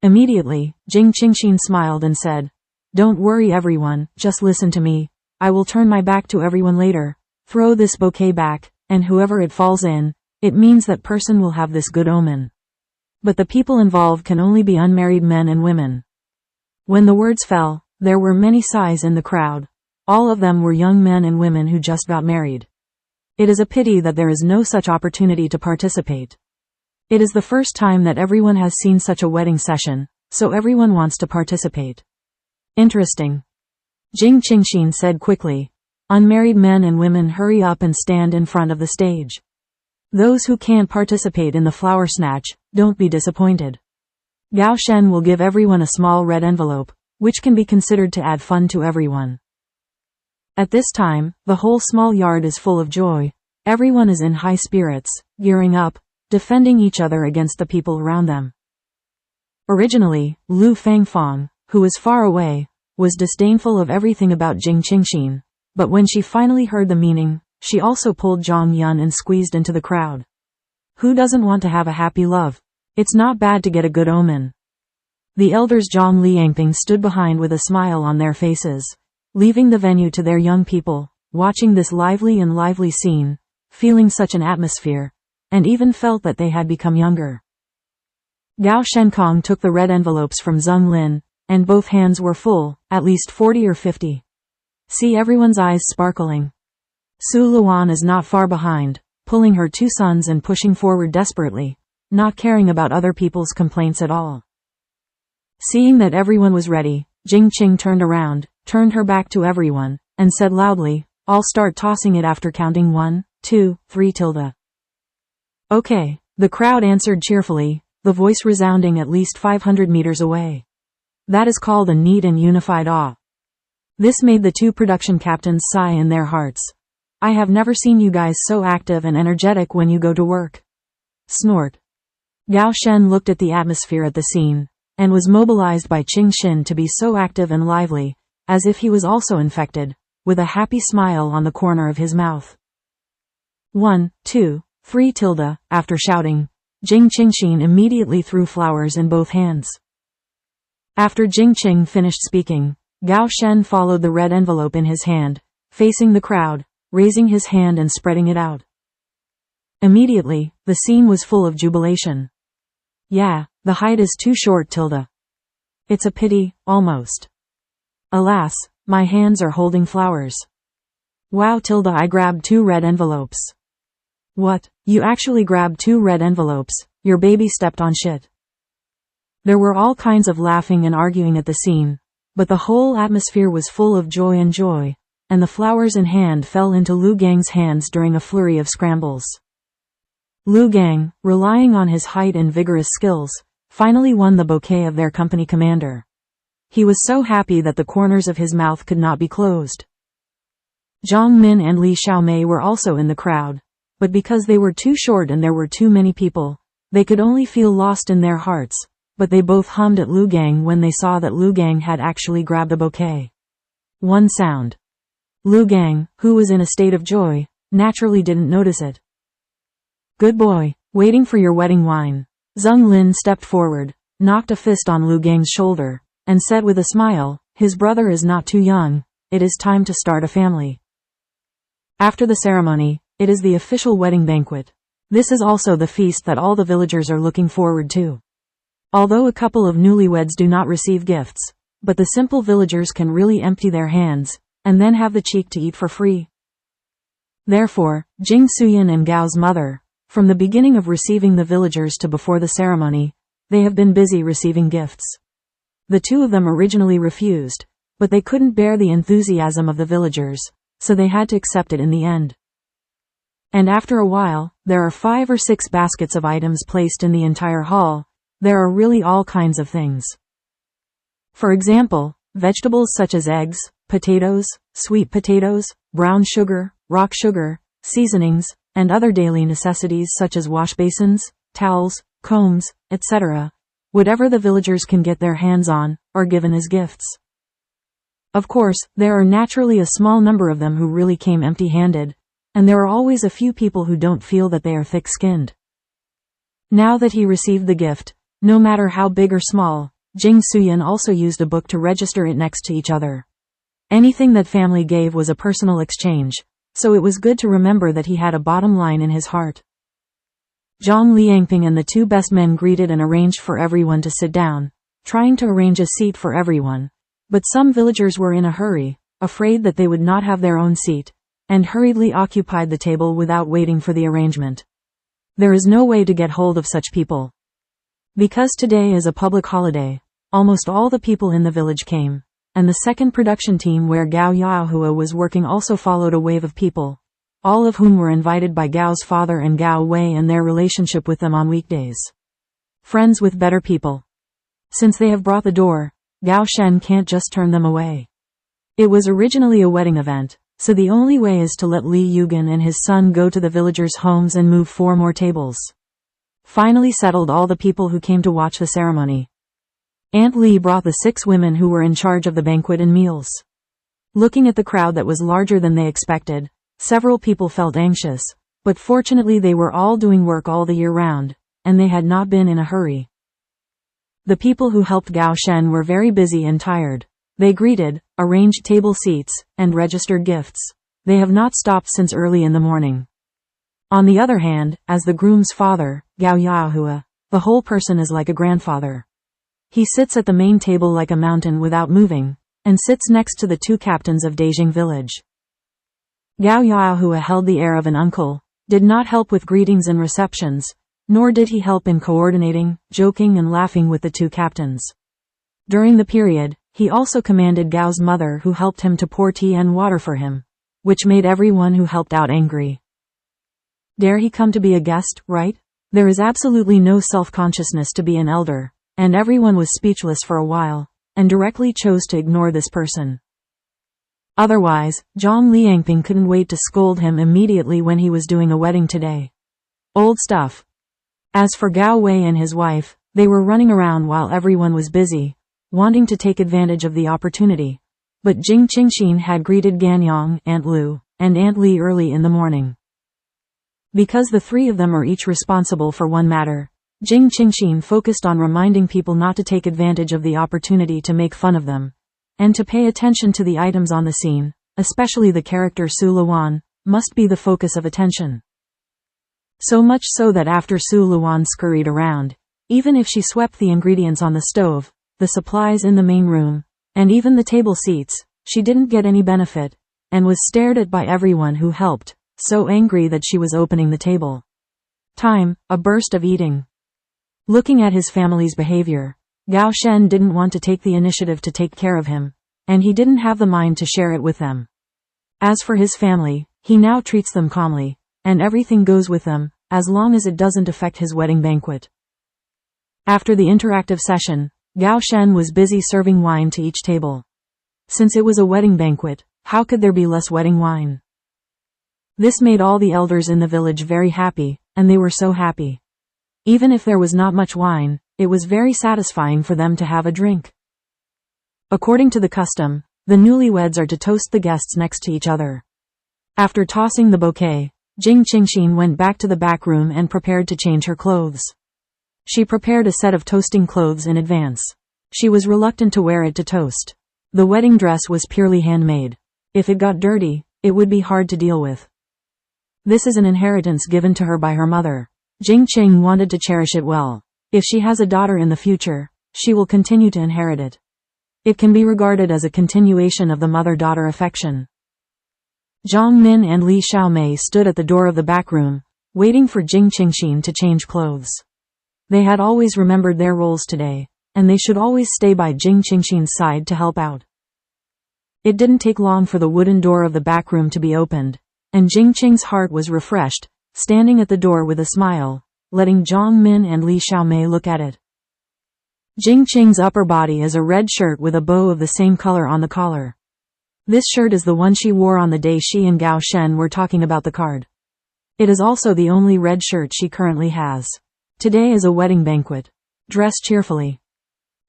Immediately, Jing Qingxin smiled and said, "Don't worry everyone, just listen to me. I will turn my back to everyone later. Throw this bouquet back, and whoever it falls in, it means that person will have this good omen. But the people involved can only be unmarried men and women." When the words fell, there were many sighs in the crowd. All of them were young men and women who just got married. It is a pity that there is no such opportunity to participate. It is the first time that everyone has seen such a wedding session, so everyone wants to participate. "Interesting," Jing Qingxin said quickly. "Unmarried men and women hurry up and stand in front of the stage. Those who can't participate in the flower snatch, don't be disappointed. Gao Shen will give everyone a small red envelope, which can be considered to add fun to everyone." At this time, the whole small yard is full of joy. Everyone is in high spirits, gearing up, defending each other against the people around them. Originally, Lu Fangfang, who was far away, was disdainful of everything about Jing Qingxin, but when she finally heard the meaning, she also pulled Zhang Yun and squeezed into the crowd. Who doesn't want to have a happy love? It's not bad to get a good omen. The elders Zhang Liangping stood behind with a smile on their faces, leaving the venue to their young people, watching this lively scene, feeling such an atmosphere, and even felt that they had become younger. Gao Shenkong took the red envelopes from Zheng Lin, and both hands were full, at least 40 or 50. See everyone's eyes sparkling. Su Luan is not far behind, pulling her two sons and pushing forward desperately, not caring about other people's complaints at all. Seeing that everyone was ready, Jing Qing turned around, turned her back to everyone, and said loudly, "I'll start tossing it after counting 1, 2, 3 tilde." "Okay," the crowd answered cheerfully, the voice resounding at least 500 meters away. That is called a neat and unified awe. This made the two production captains sigh in their hearts. "I have never seen you guys so active and energetic when you go to work." Snort. Gao Shen looked at the atmosphere at the scene, and was mobilized by Qingxin to be so active and lively, as if he was also infected, with a happy smile on the corner of his mouth. 1, 2, 3 tilde, after shouting, Jing Qingxin immediately threw flowers in both hands. After Jing Qing finished speaking, Gao Shen followed the red envelope in his hand, facing the crowd, raising his hand and spreading it out. Immediately, the scene was full of jubilation. "Yeah, the height is too short tilde. It's a pity, almost. Alas, my hands are holding flowers. Wow tilde, I grabbed 2 red envelopes." "What, you actually grabbed 2 red envelopes, your baby stepped on shit." There were all kinds of laughing and arguing at the scene, but the whole atmosphere was full of joy, and the flowers in hand fell into Lu Gang's hands during a flurry of scrambles. Lu Gang, relying on his height and vigorous skills, finally won the bouquet of their company commander. He was so happy that the corners of his mouth could not be closed. Zhang Min and Li Xiaomei were also in the crowd, but because they were too short and there were too many people, they could only feel lost in their hearts, but they both hummed at Lu Gang when they saw that Lu Gang had actually grabbed a bouquet. One sound. Lu Gang, who was in a state of joy, naturally didn't notice it. "Good boy, waiting for your wedding wine." Zheng Lin stepped forward, knocked a fist on Lu Gang's shoulder, and said with a smile, "His brother is not too young, it is time to start a family." After the ceremony, it is the official wedding banquet. This is also the feast that all the villagers are looking forward to. Although a couple of newlyweds do not receive gifts, but the simple villagers can really empty their hands, and then have the cheek to eat for free. Therefore, Jing Suyin and Gao's mother, from the beginning of receiving the villagers to before the ceremony, they have been busy receiving gifts. The two of them originally refused, but they couldn't bear the enthusiasm of the villagers, so they had to accept it in the end. And after a while, there are 5 or 6 baskets of items placed in the entire hall. There are really all kinds of things. For example, vegetables such as eggs, potatoes, sweet potatoes, brown sugar, rock sugar, seasonings, and other daily necessities such as wash basins, towels, combs, etc. Whatever the villagers can get their hands on, are given as gifts. Of course, there are naturally a small number of them who really came empty-handed, and there are always a few people who don't feel that they are thick-skinned. Now that he received the gift, no matter how big or small, Jing Suyin also used a book to register it next to each other. Anything that family gave was a personal exchange, so it was good to remember that he had a bottom line in his heart. Zhang Liangping and the 2 best men greeted and arranged for everyone to sit down, trying to arrange a seat for everyone. But some villagers were in a hurry, afraid that they would not have their own seat, and hurriedly occupied the table without waiting for the arrangement. There is no way to get hold of such people. Because today is a public holiday, almost all the people in the village came, and the second production team where Gao Yaohua was working also followed a wave of people, all of whom were invited by Gao's father and Gao Wei and their relationship with them on weekdays. Friends with better people. Since they have brought the door, Gao Shen can't just turn them away. It was originally a wedding event, so the only way is to let Li Yugen and his son go to the villagers' homes and move 4 more tables. Finally settled all the people who came to watch the ceremony. Aunt Li brought the 6 women who were in charge of the banquet and meals. Looking at the crowd that was larger than they expected, several people felt anxious, but fortunately they were all doing work all the year round, and they had not been in a hurry. The people who helped Gao Shen were very busy and tired. They greeted, arranged table seats, and registered gifts. They have not stopped since early in the morning. On the other hand, as the groom's father, Gao Yaohua, the whole person is like a grandfather. He sits at the main table like a mountain without moving, and sits next to the 2 captains of Dejing village. Gao Yaohua held the air of an uncle, did not help with greetings and receptions, nor did he help in coordinating, joking and laughing with the 2 captains. During the period, he also commanded Gao's mother who helped him to pour tea and water for him, which made everyone who helped out angry. Dare he come to be a guest, right? There is absolutely no self-consciousness to be an elder, and everyone was speechless for a while, and directly chose to ignore this person. Otherwise, Zhang Liangping couldn't wait to scold him immediately when he was doing a wedding today. Old stuff. As for Gao Wei and his wife, they were running around while everyone was busy, wanting to take advantage of the opportunity. But Jing Qingxin had greeted Ganyang, Aunt Lu, and Aunt Li early in the morning. Because the 3 of them are each responsible for one matter, Jing Qingxin focused on reminding people not to take advantage of the opportunity to make fun of them, and to pay attention to the items on the scene, especially the character Su Luan, must be the focus of attention. So much so that after Su Luan scurried around, even if she swept the ingredients on the stove, the supplies in the main room, and even the table seats, she didn't get any benefit, and was stared at by everyone who helped, so angry that she was opening the table. A burst of eating. Looking at his family's behavior, Gao Shen didn't want to take the initiative to take care of him, and he didn't have the mind to share it with them. As for his family, he now treats them calmly, and everything goes with them, as long as it doesn't affect his wedding banquet. After the interactive session, Gao Shen was busy serving wine to each table. Since it was a wedding banquet, how could there be less wedding wine? This made all the elders in the village very happy, and they were so happy. Even if there was not much wine, it was very satisfying for them to have a drink. According to the custom, the newlyweds are to toast the guests next to each other. After tossing the bouquet, Jing Qingxin went back to the back room and prepared to change her clothes. She prepared a set of toasting clothes in advance. She was reluctant to wear it to toast. The wedding dress was purely handmade. If it got dirty, it would be hard to deal with. This is an inheritance given to her by her mother. Jing Qing wanted to cherish it well. If she has a daughter in the future, she will continue to inherit it. It can be regarded as a continuation of the mother-daughter affection. Zhang Min and Li Xiaomei stood at the door of the back room, waiting for Jing Qingxin to change clothes. They had always remembered their roles today, and they should always stay by Jing Qingxin's side to help out. It didn't take long for the wooden door of the back room to be opened, and Jing Qing's heart was refreshed, standing at the door with a smile, letting Zhang Min and Li Xiaomei look at it. Jing Qing's upper body is a red shirt with a bow of the same color on the collar. This shirt is the one she wore on the day she and Gao Shen were talking about the card. It is also the only red shirt she currently has. Today is a wedding banquet. Dress cheerfully.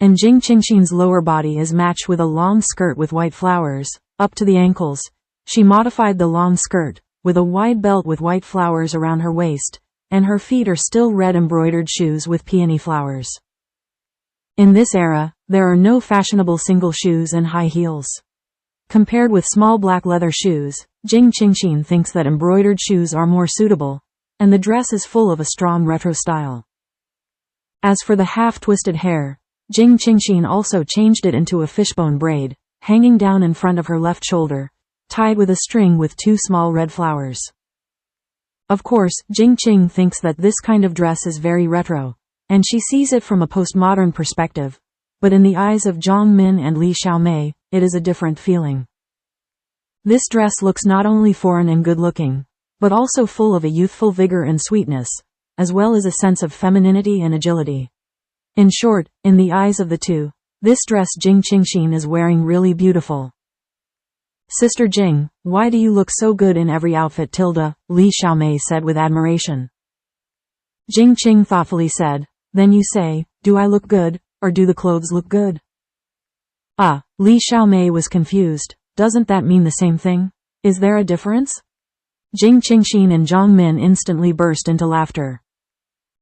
And Jing Qingxin's lower body is matched with a long skirt with white flowers, up to the ankles. She modified the long skirt, with a wide belt with white flowers around her waist, and her feet are still red embroidered shoes with peony flowers. In this era, there are no fashionable single shoes and high heels. Compared with small black leather shoes, Jing Qingxin thinks that embroidered shoes are more suitable, and the dress is full of a strong retro style. As for the half-twisted hair, Jing Qingxin also changed it into a fishbone braid, hanging down in front of her left shoulder, tied with a string with 2 small red flowers. Of course, Jing Qing thinks that this kind of dress is very retro, and she sees it from a postmodern perspective, but in the eyes of Zhang Min and Li Xiaomei, it is a different feeling. This dress looks not only foreign and good-looking, but also full of a youthful vigor and sweetness, as well as a sense of femininity and agility. In short, in the eyes of the two, this dress Jing Qingxin is wearing really beautiful. Sister Jing, why do you look so good in every outfit? Li Xiaomei said with admiration. Jing Qing thoughtfully said, then you say, do I look good, or do the clothes look good? Li Xiaomei was confused. Doesn't that mean the same thing? Is there a difference? Jing Qingxin and Zhang Min instantly burst into laughter.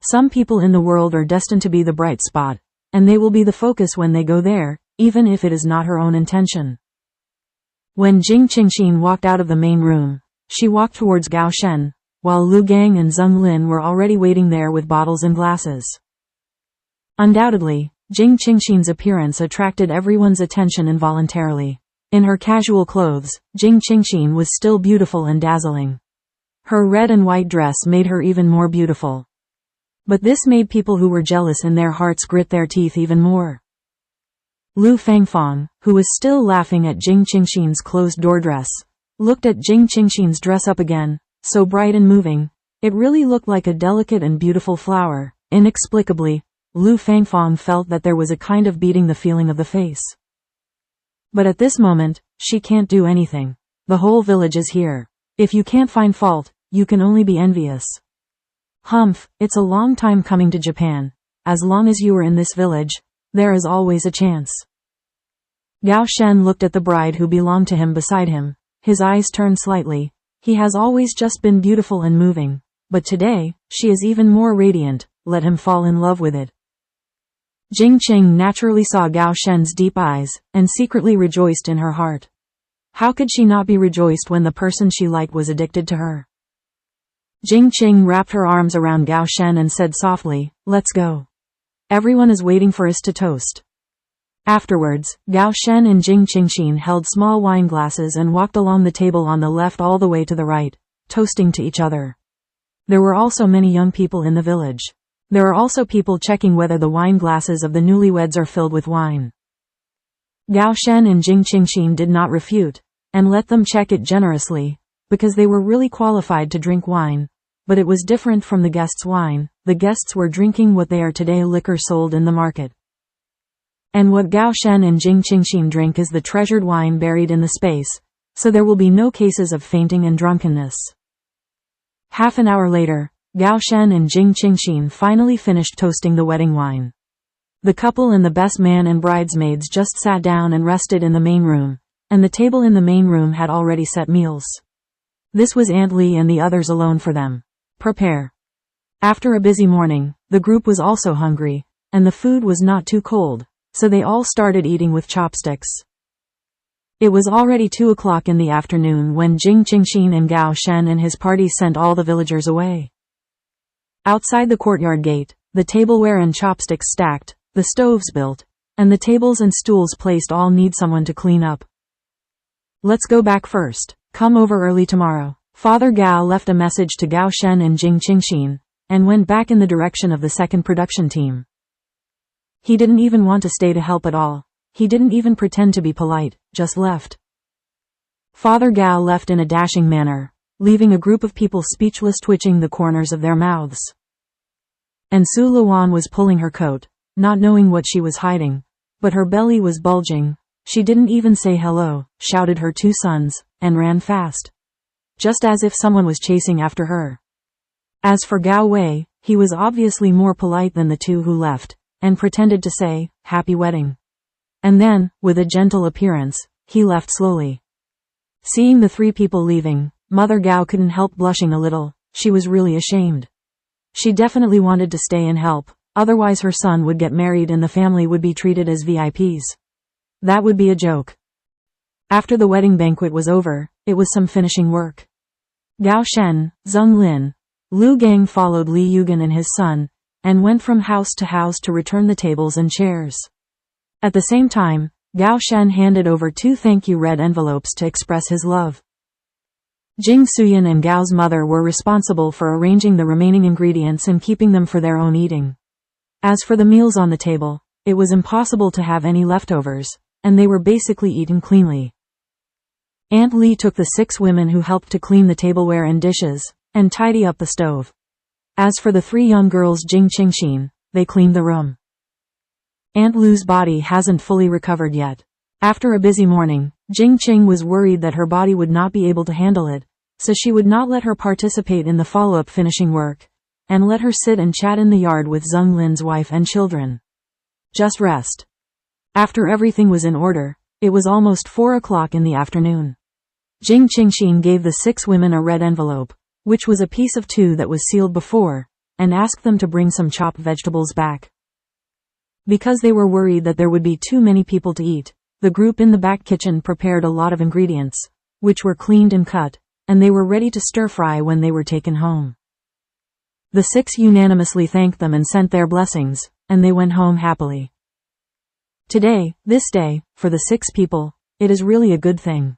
Some people in the world are destined to be the bright spot, and they will be the focus when they go there, even if it is not her own intention. When Jing Qingxin walked out of the main room, she walked towards Gao Shen, while Lu Gang and Zeng Lin were already waiting there with bottles and glasses. Undoubtedly, Jing Qingxin's appearance attracted everyone's attention involuntarily. In her casual clothes, Jing Qingxin was still beautiful and dazzling. Her red and white dress made her even more beautiful. But this made people who were jealous in their hearts grit their teeth even more. Lu Fangfang, who was still laughing at Jing Qingxin's closed-door dress, looked at Jing Qingxin's dress up again, so bright and moving, it really looked like a delicate and beautiful flower. Inexplicably, Lu Fangfang felt that there was a kind of beating the feeling of the face. But at this moment, she can't do anything. The whole village is here. If you can't find fault, you can only be envious. Humph, it's a long time coming to Japan. As long as you are in this village, there is always a chance. Gao Shen looked at the bride who belonged to him beside him. His eyes turned slightly. He has always just been beautiful and moving, but today, she is even more radiant. Let him fall in love with it. Jing Qing naturally saw Gao Shen's deep eyes, and secretly rejoiced in her heart. How could she not be rejoiced when the person she liked was addicted to her? Jing Qing wrapped her arms around Gao Shen and said softly, let's go. Everyone is waiting for us to toast. Afterwards, Gao Shen and Jing Qingxin held small wine glasses and walked along the table on the left all the way to the right, toasting to each other. There were also many young people in the village. There are also people checking whether the wine glasses of the newlyweds are filled with wine. Gao Shen and Jing Qingxin did not refute, and let them check it generously, because they were really qualified to drink wine. But it was different from the guests' wine. The guests were drinking what they are today, liquor sold in the market. And what Gao Shen and Jing Qingxin drink is the treasured wine buried in the space, so there will be no cases of fainting and drunkenness. Half an hour later, Gao Shen and Jing Qingxin finally finished toasting the wedding wine. The couple and the best man and bridesmaids just sat down and rested in the main room, and the table in the main room had already set meals. This was Aunt Li and the others alone for them. Prepare. After a busy morning, the group was also hungry, and the food was not too cold, so they all started eating with chopsticks. It was already 2 o'clock in the afternoon when Jing Qingxin and Gao Shen and his party sent all the villagers away. Outside the courtyard gate, the tableware and chopsticks stacked, the stoves built, and the tables and stools placed all need someone to clean up. Let's go back first. Come over early tomorrow. Father Gao left a message to Gao Shen and Jing Qingxin, and went back in the direction of the second production team. He didn't even want to stay to help at all. He didn't even pretend to be polite, just left. Father Gao left in a dashing manner, leaving a group of people speechless, twitching the corners of their mouths. And Su Luan was pulling her coat, not knowing what she was hiding, but her belly was bulging. She didn't even say hello, shouted her two sons, and ran fast, just as if someone was chasing after her. As for Gao Wei, he was obviously more polite than the two who left, and pretended to say, "Happy wedding." And then, with a gentle appearance, he left slowly. Seeing the three people leaving, Mother Gao couldn't help blushing a little. She was really ashamed. She definitely wanted to stay and help, otherwise her son would get married and the family would be treated as VIPs. That would be a joke. After the wedding banquet was over, it was some finishing work. Gao Shen, Zheng Lin, Lu Gang followed Li Yugen and his son, and went from house to house to return the tables and chairs. At the same time, Gao Shen handed over 2 thank-you red envelopes to express his love. Jing Suyan and Gao's mother were responsible for arranging the remaining ingredients and keeping them for their own eating. As for the meals on the table, it was impossible to have any leftovers, and they were basically eaten cleanly. Aunt Li took the 6 women who helped to clean the tableware and dishes, and tidy up the stove. As for the 3 young girls Jing Qingxin, they cleaned the room. Aunt Lu's body hasn't fully recovered yet. After a busy morning, Jing Qing was worried that her body would not be able to handle it, so she would not let her participate in the follow-up finishing work, and let her sit and chat in the yard with Zheng Lin's wife and children. Just rest. After everything was in order, it was almost 4 o'clock in the afternoon. Jing Qingxin gave the 6 women a red envelope, which was a piece of 2 that was sealed before, and asked them to bring some chopped vegetables back. Because they were worried that there would be too many people to eat, the group in the back kitchen prepared a lot of ingredients, which were cleaned and cut, and they were ready to stir-fry when they were taken home. The 6 unanimously thanked them and sent their blessings, and they went home happily. Today, this day, for the 6 people, it is really a good thing.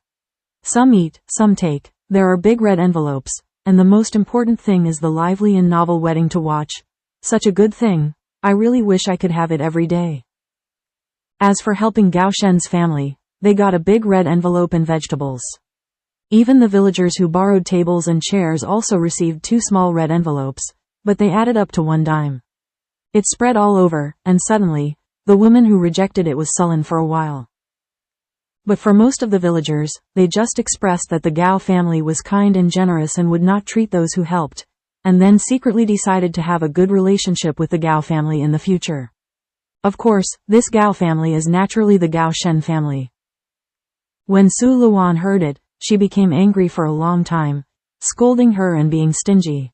Some eat, some take, there are big red envelopes, and the most important thing is the lively and novel wedding to watch. Such a good thing. I really wish I could have it every day. As for helping Gao Shen's family, they got a big red envelope and vegetables. Even the villagers who borrowed tables and chairs also received 2 small red envelopes, but they added up to 1 dime. It spread all over, and suddenly, the woman who rejected it was sullen for a while. But for most of the villagers, they just expressed that the Gao family was kind and generous and would not treat those who helped, and then secretly decided to have a good relationship with the Gao family in the future. Of course, this Gao family is naturally the Gao Shen family. When Su Luan heard it, she became angry for a long time, scolding her and being stingy.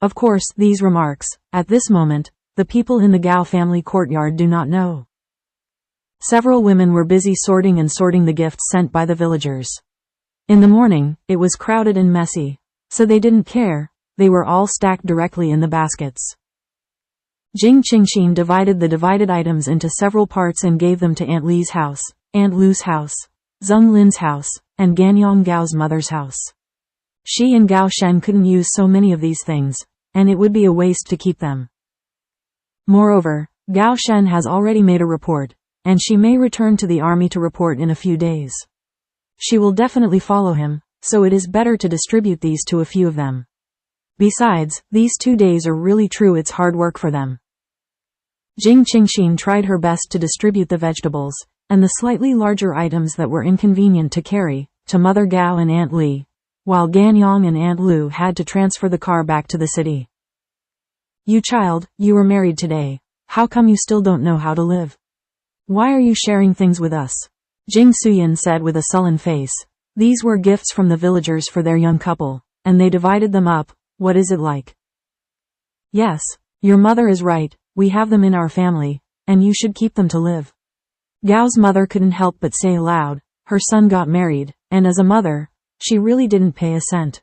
Of course, these remarks, at this moment, the people in the Gao family courtyard do not know. Several women were busy sorting the gifts sent by the villagers. In the morning, it was crowded and messy, so they didn't care. They were all stacked directly in the baskets. Jing Qingxin divided the divided items into several parts and gave them to Aunt Li's house, Aunt Lu's house, Zheng Lin's house, and Ganyang Gao's mother's house. She and Gao Shen couldn't use so many of these things, and it would be a waste to keep them. Moreover, Gao Shen has already made a report, and she may return to the army to report in a few days. She will definitely follow him, so it is better to distribute these to a few of them. Besides, these 2 days are really true it's hard work for them. Jing Qingxin tried her best to distribute the vegetables, and the slightly larger items that were inconvenient to carry, to Mother Gao and Aunt Li, while Ganyang and Aunt Lu had to transfer the car back to the city. You child, you were married today. How come you still don't know how to live? Why are you sharing things with us? Jing Suyan said with a sullen face. These were gifts from the villagers for their young couple, and they divided them up. What is it like? Yes, your mother is right, we have them in our family, and you should keep them to live. Gao's mother couldn't help but say aloud, her son got married, and as a mother, she really didn't pay a cent.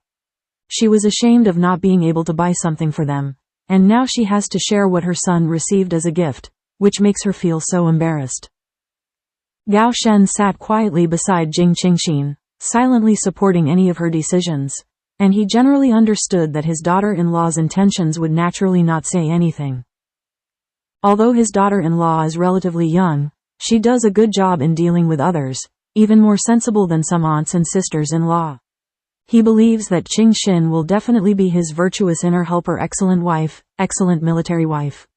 She was ashamed of not being able to buy something for them, and now she has to share what her son received as a gift, which makes her feel so embarrassed. Gao Shen sat quietly beside Jing Qingxin, silently supporting any of her decisions, and he generally understood that his daughter-in-law's intentions would naturally not say anything. Although his daughter-in-law is relatively young, she does a good job in dealing with others, even more sensible than some aunts and sisters-in-law. He believes that Qingxin will definitely be his virtuous inner helper, excellent wife, excellent military wife.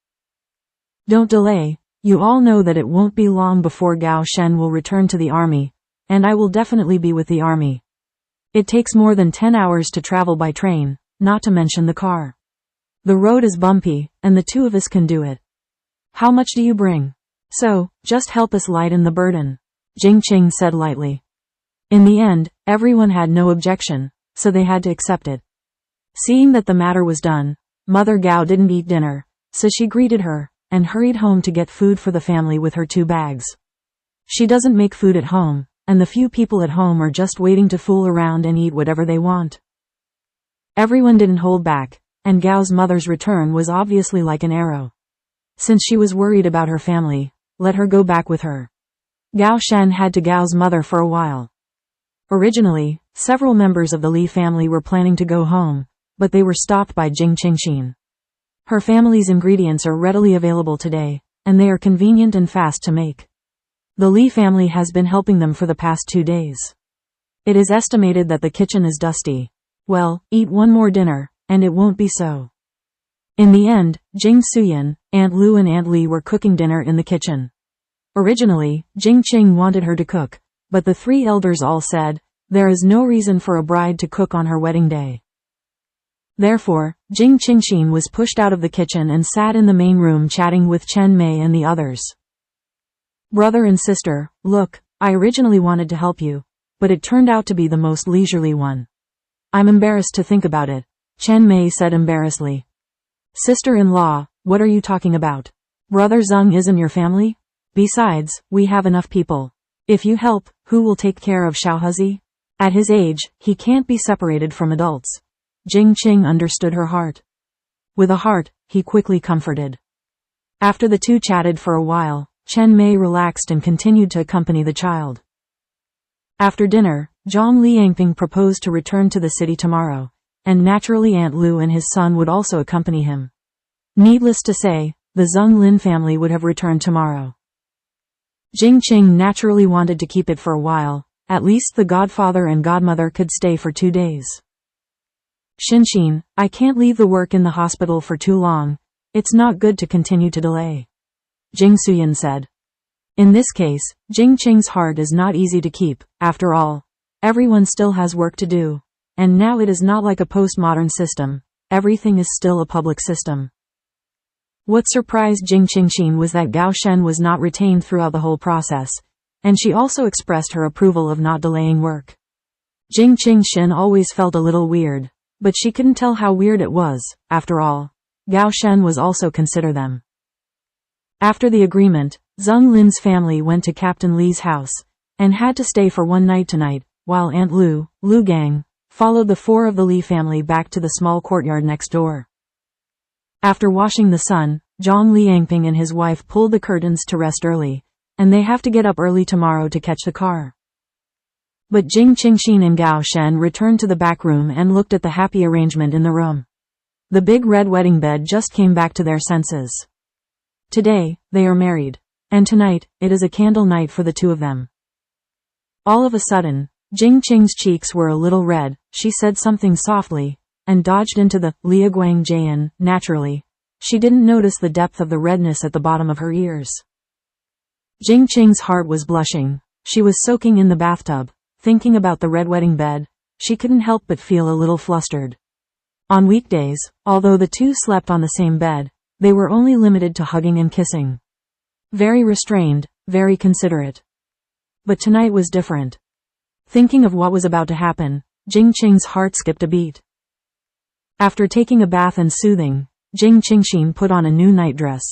Don't delay. You all know that it won't be long before Gao Shen will return to the army, and I will definitely be with the army. It takes more than 10 hours to travel by train, not to mention the car. The road is bumpy, and the two of us can do it. How much do you bring? So, just help us lighten the burden, Jing Qing said lightly. In the end, everyone had no objection, so they had to accept it. Seeing that the matter was done, Mother Gao didn't eat dinner, so she greeted her, and hurried home to get food for the family with her 2 bags. She doesn't make food at home, and the few people at home are just waiting to fool around and eat whatever they want. Everyone didn't hold back, and Gao's mother's return was obviously like an arrow. Since she was worried about her family, let her go back with her. Gao Shen had to Gao's mother for a while. Originally, several members of the Li family were planning to go home, but they were stopped by Jing Qingxin. Her family's ingredients are readily available today, and they are convenient and fast to make. The Li family has been helping them for the past 2 days. It is estimated that the kitchen is dusty. Well, eat one more dinner, and it won't be so. In the end, Jing Suyan, Aunt Lu and Aunt Li were cooking dinner in the kitchen. Originally, Jing Qing wanted her to cook, but the 3 elders all said, there is no reason for a bride to cook on her wedding day. Therefore, Jing Qingxin was pushed out of the kitchen and sat in the main room chatting with Chen Mei and the others. Brother and sister, look, I originally wanted to help you, but it turned out to be the most leisurely one. I'm embarrassed to think about it, Chen Mei said embarrassedly. Sister-in-law, what are you talking about? Brother Zeng isn't your family? Besides, we have enough people. If you help, who will take care of Xiaohuzi? At his age, he can't be separated from adults. Jing Qing understood her heart. With a heart, he quickly comforted. After the 2 chatted for a while, Chen Mei relaxed and continued to accompany the child. After dinner, Zhang Liangping proposed to return to the city tomorrow, and naturally Aunt Lu and his son would also accompany him. Needless to say, the Zeng Lin family would have returned tomorrow. Jing Qing naturally wanted to keep it for a while, at least the godfather and godmother could stay for 2 days. Xinxin, I can't leave the work in the hospital for too long. It's not good to continue to delay, Jing Suyan said. In this case, Jing Qing's heart is not easy to keep. After all, everyone still has work to do. And now it is not like a postmodern system. Everything is still a public system. What surprised Jing Qingxin was that Gao Shen was not retained throughout the whole process, and she also expressed her approval of not delaying work. Jing Qingxin always felt a little weird, but she couldn't tell how weird it was. After all, Gao Shen was also consider them. After the agreement, Zeng Lin's family went to Captain Li's house, and had to stay for 1 night tonight, while Aunt Lu, Lu Gang, followed the 4 of the Li family back to the small courtyard next door. After washing the sun, Zhang Liangping and his wife pulled the curtains to rest early, and they have to get up early tomorrow to catch the car. But Jing Qingxin and Gao Shen returned to the back room and looked at the happy arrangement in the room. The big red wedding bed just came back to their senses. Today, they are married. And tonight, it is a candle night for the 2 of them. All of a sudden, Jing Qing's cheeks were a little red. She said something softly, and dodged into the Liaguang Jian. Naturally, she didn't notice the depth of the redness at the bottom of her ears. Jing Qing's heart was blushing. She was soaking in the bathtub. Thinking about the red wedding bed, she couldn't help but feel a little flustered. On weekdays, although the 2 slept on the same bed, they were only limited to hugging and kissing. Very restrained, very considerate. But tonight was different. Thinking of what was about to happen, Jing Qing's heart skipped a beat. After taking a bath and soothing, Jing Qingxin put on a new nightdress.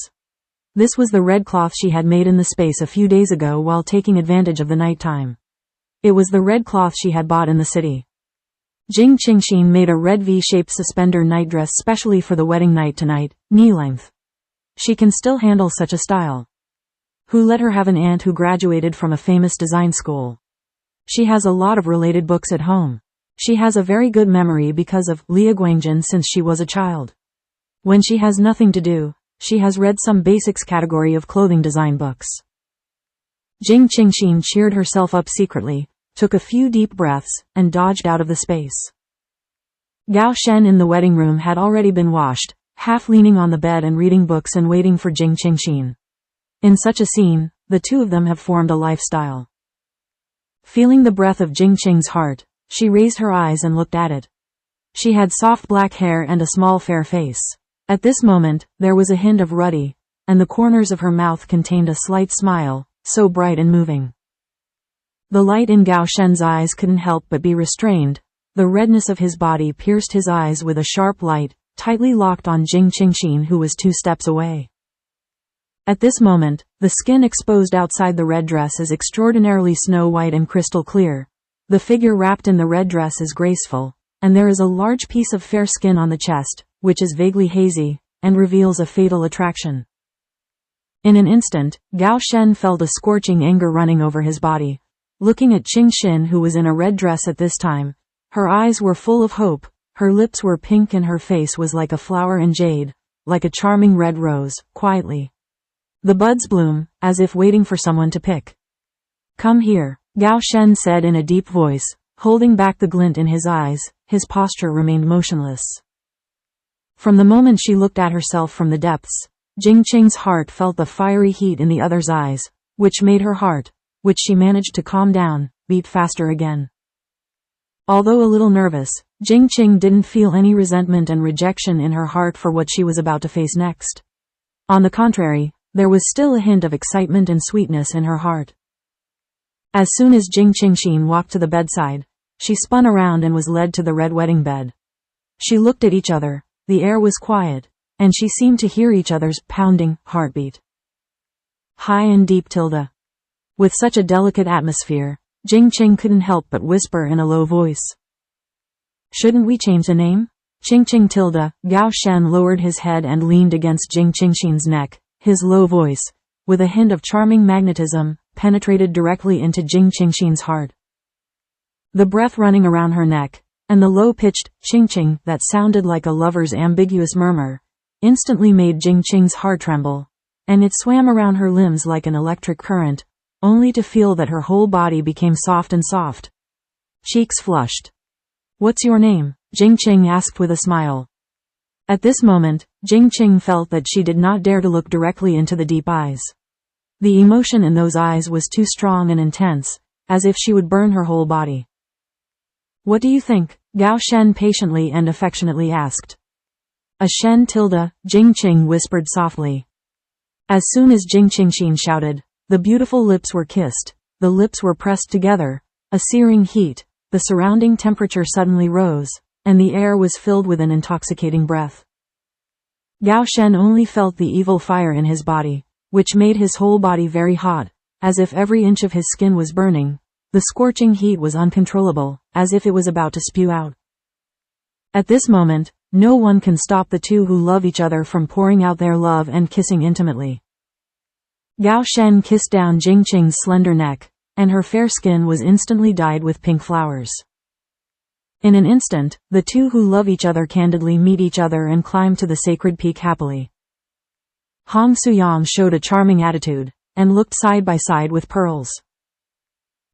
This was the red cloth she had made in the space a few days ago while taking advantage of the nighttime. It was the red cloth she had bought in the city. Jing Qingxin made a red V-shaped suspender nightdress specially for the wedding night tonight, knee-length. She can still handle such a style. Who let her have an aunt who graduated from a famous design school? She has a lot of related books at home. She has a very good memory because of Liaguangjin since she was a child. When she has nothing to do, she has read some basics category of clothing design books. Jing Qingxin cheered herself up secretly, took a few deep breaths, and dodged out of the space. Gao Shen in the wedding room had already been washed, half leaning on the bed and reading books and waiting for Jing Qingxin. In such a scene, the two of them have formed a lifestyle. Feeling the breath of Jing Qing's heart, she raised her eyes and looked at it. She had soft black hair and a small fair face. At this moment, there was a hint of ruddy, and the corners of her mouth contained a slight smile, so bright and moving. The light in Gao Shen's eyes couldn't help but be restrained. The redness of his body pierced his eyes with a sharp light, tightly locked on Jing Qingxin, who was 2 steps away. At this moment, the skin exposed outside the red dress is extraordinarily snow white and crystal clear. The figure wrapped in the red dress is graceful, and there is a large piece of fair skin on the chest, which is vaguely hazy, and reveals a fatal attraction. In an instant, Gao Shen felt a scorching anger running over his body. Looking at Qingxin, who was in a red dress at this time, her eyes were full of hope, her lips were pink and her face was like a flower in jade, like a charming red rose, quietly. The buds bloom, as if waiting for someone to pick. Come here, Gao Shen said in a deep voice, holding back the glint in his eyes. His posture remained motionless. From the moment she looked at herself from the depths, Jing Qing's heart felt the fiery heat in the other's eyes, which made her heart, which she managed to calm down, beat faster again. Although a little nervous, Jing Qing didn't feel any resentment and rejection in her heart for what she was about to face next. On the contrary, there was still a hint of excitement and sweetness in her heart. As soon as Jing Qingxin walked to the bedside, she spun around and was led to the red wedding bed. She looked at each other, the air was quiet, and she seemed to hear each other's pounding heartbeat. High and deep tilde. With such a delicate atmosphere, Jing Qing couldn't help but whisper in a low voice. Shouldn't we change the name? Qing tilde. Gao Shen lowered his head and leaned against Jing Qingxin's neck. His low voice, with a hint of charming magnetism, penetrated directly into Jing Qingxin's heart. The breath running around her neck, and the low-pitched Qing that sounded like a lover's ambiguous murmur, instantly made Jing Qing's heart tremble, and it swam around her limbs like an electric current, only to feel that her whole body became soft and soft. Cheeks flushed. What's your name? Jing Qing asked with a smile. At this moment, Jing Qing felt that she did not dare to look directly into the deep eyes. The emotion in those eyes was too strong and intense, as if she would burn her whole body. What do you think? Gao Shen patiently and affectionately asked. A Shen tilde, Jing Qing whispered softly. As soon as Jing Qingxin shouted, the beautiful lips were kissed, the lips were pressed together, a searing heat, the surrounding temperature suddenly rose, and the air was filled with an intoxicating breath. Gao Shen only felt the evil fire in his body, which made his whole body very hot, as if every inch of his skin was burning. The scorching heat was uncontrollable, as if it was about to spew out. At this moment, no one can stop the two who love each other from pouring out their love and kissing intimately. Gao Shen kissed down Jing Qing's slender neck, and her fair skin was instantly dyed with pink flowers. In an instant, the two who love each other candidly meet each other and climb to the sacred peak happily. Hong Suyam showed a charming attitude, and looked side by side with pearls.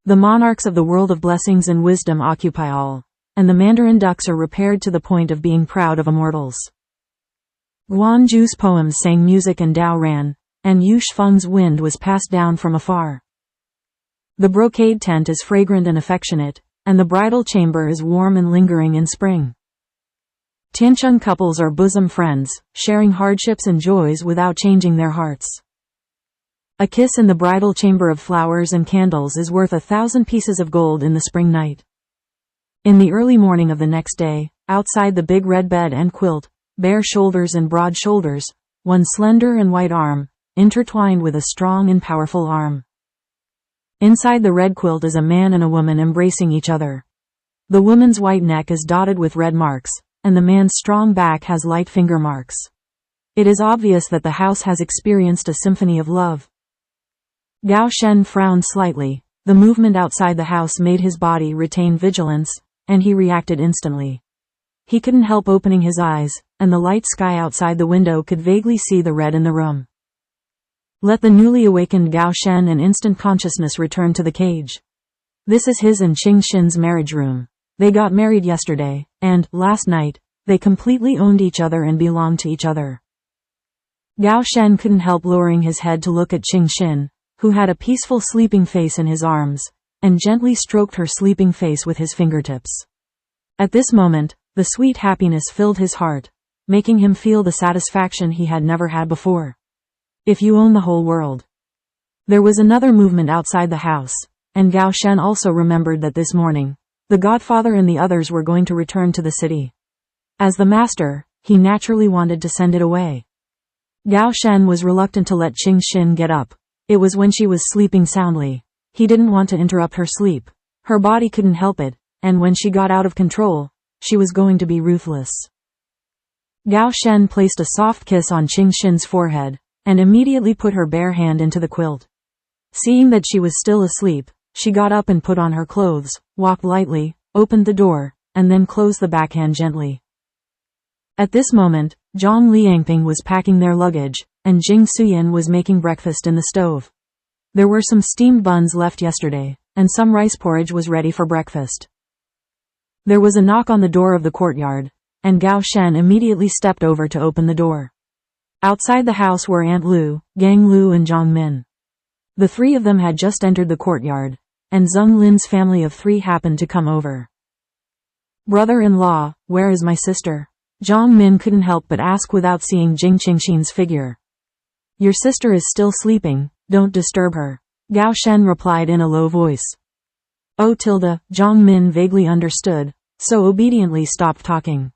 The monarchs of the world of blessings and wisdom occupy all, and the mandarin ducks are repaired to the point of being proud of immortals. Guan Zhu's poems sang music and Dao ran, and Yu Shifeng's wind was passed down from afar. The brocade tent is fragrant and affectionate, and the bridal chamber is warm and lingering in spring. Tiancheng couples are bosom friends, sharing hardships and joys without changing their hearts. A kiss in the bridal chamber of flowers and candles is worth 1,000 pieces of gold in the spring night. In the early morning of the next day, outside the big red bed and quilt, bare shoulders and broad shoulders, one slender and white arm, intertwined with a strong and powerful arm. Inside the red quilt is a man and a woman embracing each other. The woman's white neck is dotted with red marks, and the man's strong back has light finger marks. It is obvious that the house has experienced a symphony of love. Gao Shen frowned slightly, The movement outside the house made his body retain vigilance, and he reacted instantly. He couldn't help opening his eyes, and the light sky outside the window could vaguely see the red in the room. Let the newly awakened Gao Shen and instant consciousness return to the cage. This is his and Qingxin's marriage room. They got married yesterday, and, last night, they completely owned each other and belonged to each other. Gao Shen couldn't help lowering his head to look at Qingxin, who had a peaceful sleeping face in his arms, and gently stroked her sleeping face with his fingertips. At this moment, the sweet happiness filled his heart, making him feel the satisfaction he had never had before. If you own the whole world. There was another movement outside the house, and Gao Shen also remembered that this morning, the godfather and the others were going to return to the city. As the master, he naturally wanted to send it away. Gao Shen was reluctant to let Qingxin get up. It was when she was sleeping soundly. He didn't want to interrupt her sleep. Her body couldn't help it, and when she got out of control, she was going to be ruthless. Gao Shen placed a soft kiss on Qingxin's forehead, and immediately put her bare hand into the quilt. Seeing that she was still asleep, she got up and put on her clothes, walked lightly, opened the door, and then closed the backhand gently. At this moment, Zhang Liangping was packing their luggage, and Jing Suyin was making breakfast in the stove. There were some steamed buns left yesterday, and some rice porridge was ready for breakfast. There was a knock on the door of the courtyard, and Gao Shen immediately stepped over to open the door. Outside the house were Aunt Lu, Gang Lu and Zhang Min. The three of them had just entered the courtyard, and Zheng Lin's family of three happened to come over. Brother-in-law, where is my sister? Zhang Min couldn't help but ask without seeing Jing Qingxin's figure. Your sister is still sleeping, don't disturb her, Gao Shen replied in a low voice. Oh tilde, Zhang Min vaguely understood, so obediently stopped talking.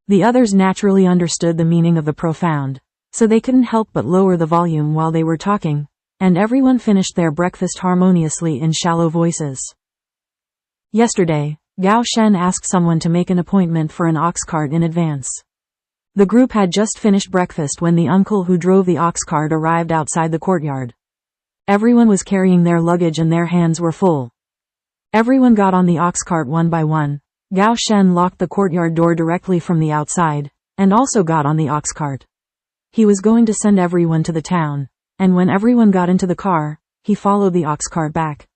The others naturally understood the meaning of the profound, so they couldn't help but lower the volume while they were talking, and everyone finished their breakfast harmoniously in shallow voices. Yesterday, Gao Shen asked someone to make an appointment for an ox cart in advance. The group had just finished breakfast when the uncle who drove the ox cart arrived outside the courtyard. Everyone was carrying their luggage and their hands were full. Everyone got on the ox cart one by one. Gao Shen locked the courtyard door directly from the outside, and also got on the ox cart. He was going to send everyone to the town, and when everyone got into the car, he followed the ox cart back.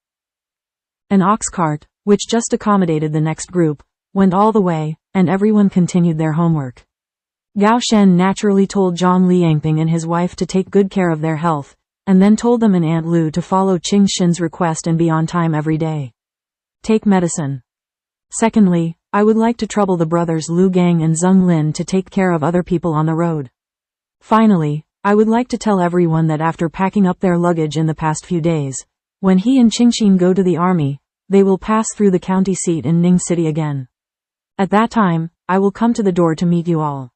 An ox cart, which just accommodated the next group, went all the way, and everyone continued their homework. Gao Shen naturally told Zhang Liangping and his wife to take good care of their health, and then told them and Aunt Lu to follow Qingxin's request and be on time every day. Take medicine. Secondly, I would like to trouble the brothers Lu Gang and Zheng Lin to take care of other people on the road. Finally, I would like to tell everyone that after packing up their luggage in the past few days, when he and Qingxin go to the army, they will pass through the county seat in Ning City again. At that time, I will come to the door to meet you all.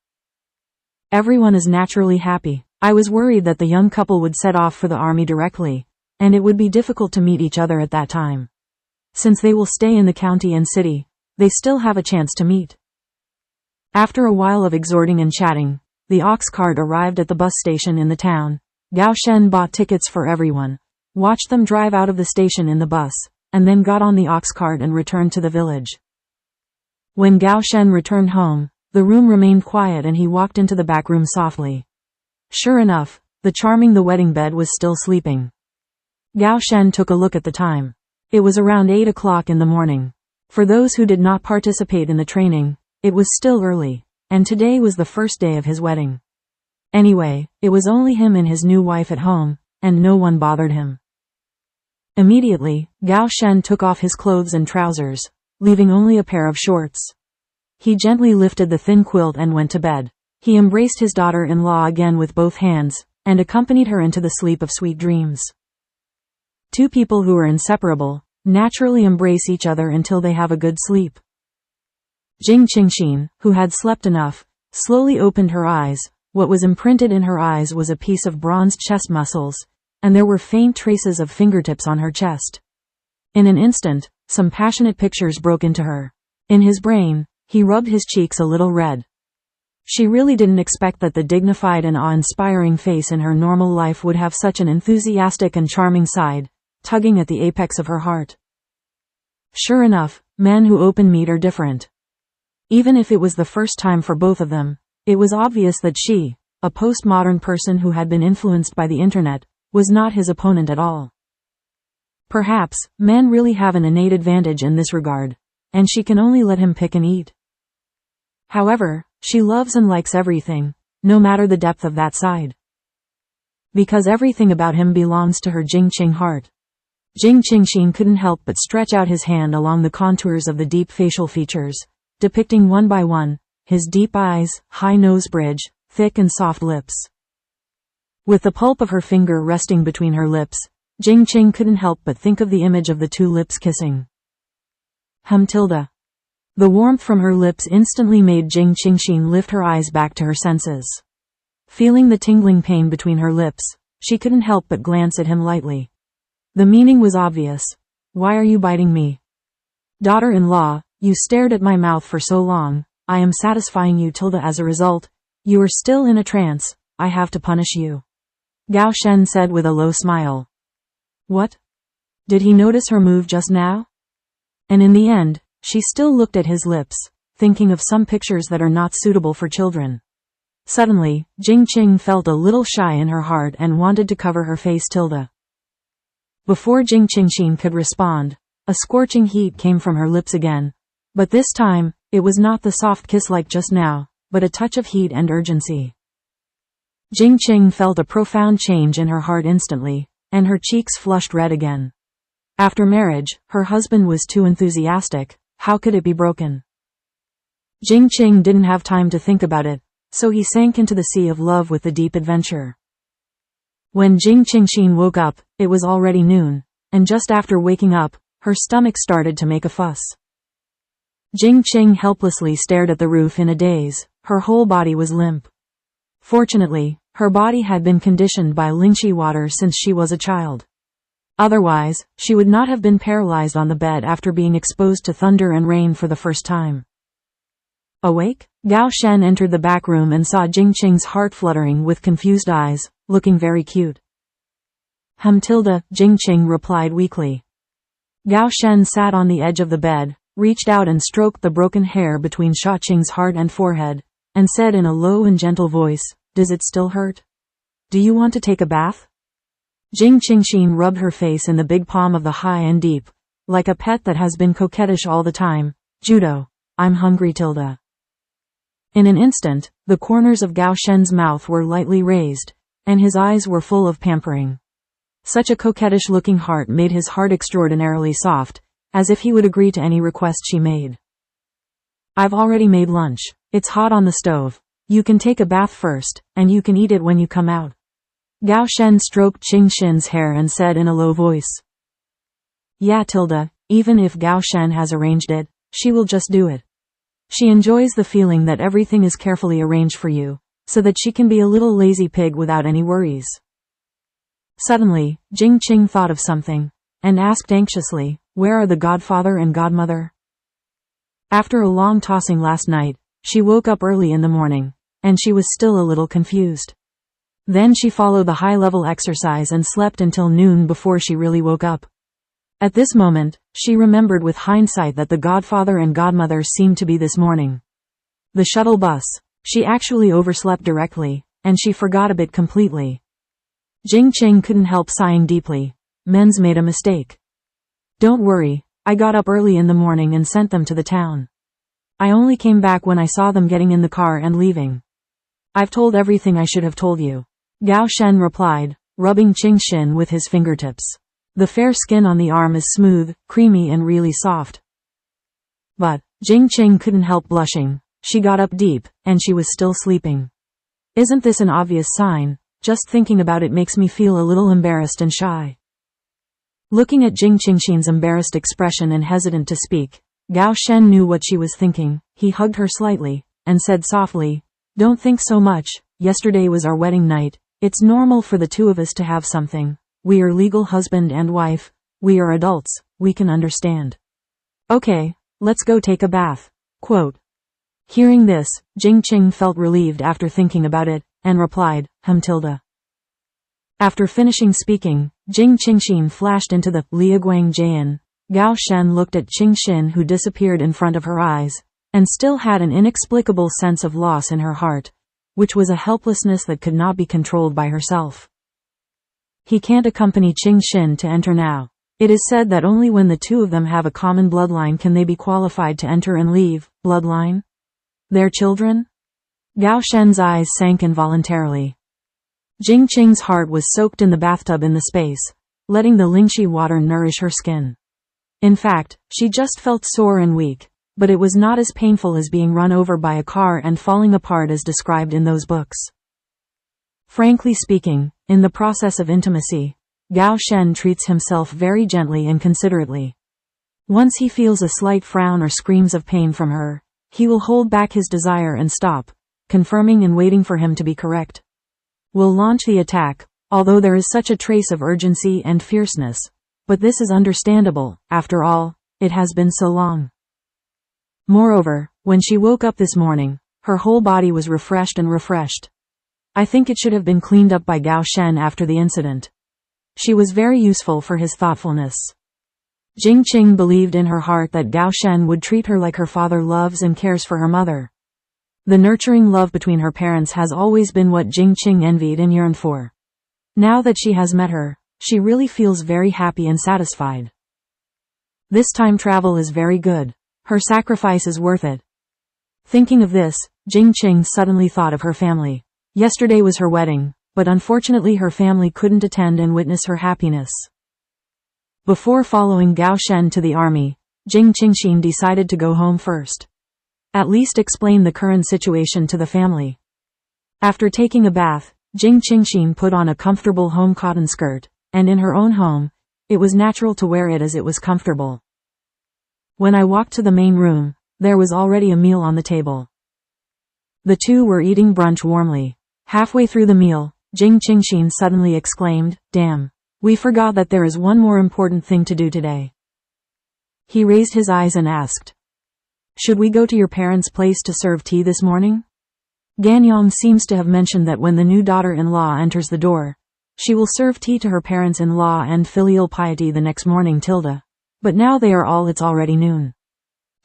Everyone is naturally happy. I was worried that the young couple would set off for the army directly, and it would be difficult to meet each other at that time. Since they will stay in the county and city, they still have a chance to meet. After a while of exhorting and chatting, the ox cart arrived at the bus station in the town. Gao Shen bought tickets for everyone, watched them drive out of the station in the bus, and then got on the ox cart and returned to the village. When Gao Shen returned home, the room remained quiet and he walked into the back room softly. Sure enough, the wedding bed was still sleeping. Gao Shen took a look at the time. It was around 8 o'clock in the morning. For those who did not participate in the training, it was still early, and today was the first day of his wedding. Anyway, it was only him and his new wife at home, and no one bothered him. Immediately, Gao Shen took off his clothes and trousers, leaving only a pair of shorts. He gently lifted the thin quilt and went to bed. He embraced his daughter-in-law again with both hands, and accompanied her into the sleep of sweet dreams. Two people who are inseparable naturally embrace each other until they have a good sleep. Jing Qingxin, who had slept enough, slowly opened her eyes. What was imprinted in her eyes was a piece of bronzed chest muscles, and there were faint traces of fingertips on her chest. In an instant, some passionate pictures broke into her. In his brain, he rubbed his cheeks a little red. She really didn't expect that the dignified and awe-inspiring face in her normal life would have such an enthusiastic and charming side. tugging at the apex of her heart. Sure enough, men who open meet are different. Even if it was the first time for both of them, it was obvious that she, a postmodern person who had been influenced by the internet, was not his opponent at all. Perhaps, men really have an innate advantage in this regard, and she can only let him pick and eat. However, she loves and likes everything, no matter the depth of that side. Because everything about him belongs to her Jing Qing heart. Jing Qingxin couldn't help but stretch out his hand along the contours of the deep facial features, depicting one by one, his deep eyes, high nose bridge, thick and soft lips. With the pulp of her finger resting between her lips, Jing Qing couldn't help but think of the image of the two lips kissing. Tilda. The warmth from her lips instantly made Jing Qingxin lift her eyes back to her senses. Feeling the tingling pain between her lips, she couldn't help but glance at him lightly. The meaning was obvious. Why are you biting me? Daughter-in-law, you stared at my mouth for so long, I am satisfying you Tilda. As a result, you are still in a trance, I have to punish you. Gao Shen said with a low smile. What? Did he notice her move just now? And in the end, she still looked at his lips, thinking of some pictures that are not suitable for children. Suddenly, Jing Qing felt a little shy in her heart and wanted to cover her face Tilda. Before Jing Qingxin could respond, a scorching heat came from her lips again. But this time, it was not the soft kiss like just now, but a touch of heat and urgency. Jing Qing felt a profound change in her heart instantly, and her cheeks flushed red again. After marriage, her husband was too enthusiastic, how could it be broken? Jing Qing didn't have time to think about it, so he sank into the sea of love with the deep adventure. When Jing Qingxin woke up, it was already noon, and just after waking up, her stomach started to make a fuss. Jing Qing helplessly stared at the roof in a daze, her whole body was limp. Fortunately, her body had been conditioned by Lingxi water since she was a child. Otherwise, she would not have been paralyzed on the bed after being exposed to thunder and rain for the first time. Awake? Gao Shen entered the back room and saw Jing Qing's heart fluttering with confused eyes, looking very cute. Tilda, Jing Qing replied weakly. Gao Shen sat on the edge of the bed, reached out and stroked the broken hair between Sha Qing's heart and forehead, and said in a low and gentle voice, Does it still hurt? Do you want to take a bath? Jing Qingxin rubbed her face in the big palm of the high and deep, like a pet that has been coquettish all the time. Judo, I'm hungry Tilda. In an instant, the corners of Gao Shen's mouth were lightly raised, and his eyes were full of pampering. Such a coquettish-looking heart made his heart extraordinarily soft, as if he would agree to any request she made. I've already made lunch. It's hot on the stove. You can take a bath first, and you can eat it when you come out. Gao Shen stroked Qingxin's hair and said in a low voice. Yeah Tilda, even if Gao Shen has arranged it, she will just do it. She enjoys the feeling that everything is carefully arranged for you, so that she can be a little lazy pig without any worries. Suddenly, Jing Qing thought of something, and asked anxiously, Where are the godfather and godmother? After a long tossing last night, she woke up early in the morning, and she was still a little confused. Then she followed the high-level exercise and slept until noon before she really woke up. At this moment, she remembered with hindsight that the godfather and godmother seemed to be this morning. The shuttle bus. She actually overslept directly, and she forgot a bit completely. Jing Qing couldn't help sighing deeply. Men's made a mistake. Don't worry, I got up early in the morning and sent them to the town. I only came back when I saw them getting in the car and leaving. I've told everything I should have told you. Gao Shen replied, rubbing Qingxin with his fingertips. The fair skin on the arm is smooth, creamy and really soft. But, Jing Qing couldn't help blushing. She got up deep, and she was still sleeping. Isn't this an obvious sign? Just thinking about it makes me feel a little embarrassed and shy. Looking at Jing Qingxin's embarrassed expression and hesitant to speak, Gao Shen knew what she was thinking. He hugged her slightly, and said softly, Don't think so much, yesterday was our wedding night. It's normal for the two of us to have something. We are legal husband and wife. We are adults. We can understand. Okay, let's go take a bath. Quote. Hearing this, Jing Qing felt relieved after thinking about it, and replied, Tilda. After finishing speaking, Jing Qingxin flashed into the Liaguang Jian. Gao Shen looked at Qingxin, who disappeared in front of her eyes, and still had an inexplicable sense of loss in her heart, which was a helplessness that could not be controlled by herself. He can't accompany Qingxin to enter now. It is said that only when the two of them have a common bloodline can they be qualified to enter and leave. Bloodline? Their children? Gao Shen's eyes sank involuntarily. Jing Qing's heart was soaked in the bathtub in the space, letting the Lingxi water nourish her skin. In fact, she just felt sore and weak, but it was not as painful as being run over by a car and falling apart as described in those books. Frankly speaking, in the process of intimacy, Gao Shen treats himself very gently and considerately. Once he feels a slight frown or screams of pain from her, he will hold back his desire and stop, confirming and waiting for him to be correct. Will launch the attack, although there is such a trace of urgency and fierceness. But this is understandable, after all, it has been so long. Moreover, when she woke up this morning, her whole body was refreshed. I think it should have been cleaned up by Gao Shen after the incident. She was very useful for his thoughtfulness. Jing Qing believed in her heart that Gao Shen would treat her like her father loves and cares for her mother. The nurturing love between her parents has always been what Jing Qing envied and yearned for. Now that she has met her, she really feels very happy and satisfied. This time travel is very good. Her sacrifice is worth it. Thinking of this, Jing Qing suddenly thought of her family. Yesterday was her wedding, but unfortunately her family couldn't attend and witness her happiness. Before following Gao Shen to the army, Jing Qingxin decided to go home first. At least explain the current situation to the family. After taking a bath, Jing Qingxin put on a comfortable home cotton skirt, and in her own home, it was natural to wear it as it was comfortable. When I walked to the main room, there was already a meal on the table. The two were eating brunch warmly. Halfway through the meal, Jing Qingxin suddenly exclaimed, "Damn! We forgot that there is one more important thing to do today." He raised his eyes and asked, "Should we go to your parents' place to serve tea this morning?" Ganyang seems to have mentioned that when the new daughter-in-law enters the door, she will serve tea to her parents-in-law and filial piety the next morning. But now they are all, it's already noon.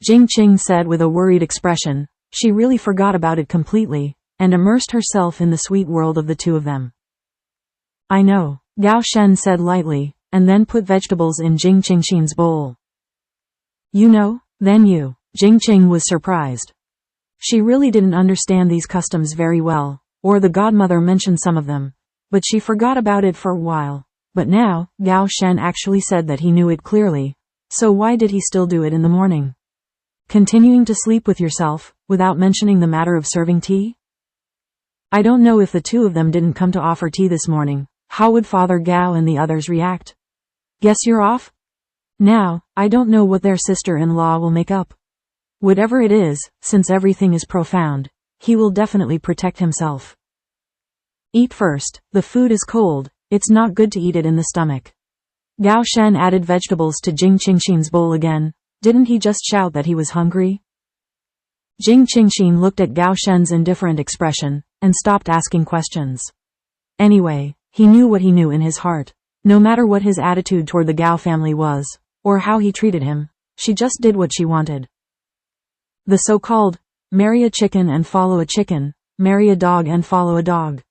Jing Qing said with a worried expression. She really forgot about it completely, and immersed herself in the sweet world of the two of them. "I know," Gao Shen said lightly, and then put vegetables in Jing Qingxin's bowl. "You know, then you." Jing Qing was surprised. She really didn't understand these customs very well, or the godmother mentioned some of them, but she forgot about it for a while. But now, Gao Shen actually said that he knew it clearly, so why did he still do it in the morning? Continuing to sleep with yourself, without mentioning the matter of serving tea? I don't know if the two of them didn't come to offer tea this morning. How would Father Gao and the others react? Guess you're off? Now, I don't know what their sister-in-law will make up. Whatever it is, since everything is profound, he will definitely protect himself. Eat first, the food is cold, it's not good to eat it in the stomach. Gao Shen added vegetables to Jing Qingxin's bowl again. Didn't he just shout that he was hungry? Jing Qingxin looked at Gao Shen's indifferent expression, and stopped asking questions. Anyway, he knew what he knew in his heart. No matter what his attitude toward the Gao family was, or how he treated him, she just did what she wanted. The so-called, marry a chicken and follow a chicken, marry a dog and follow a dog.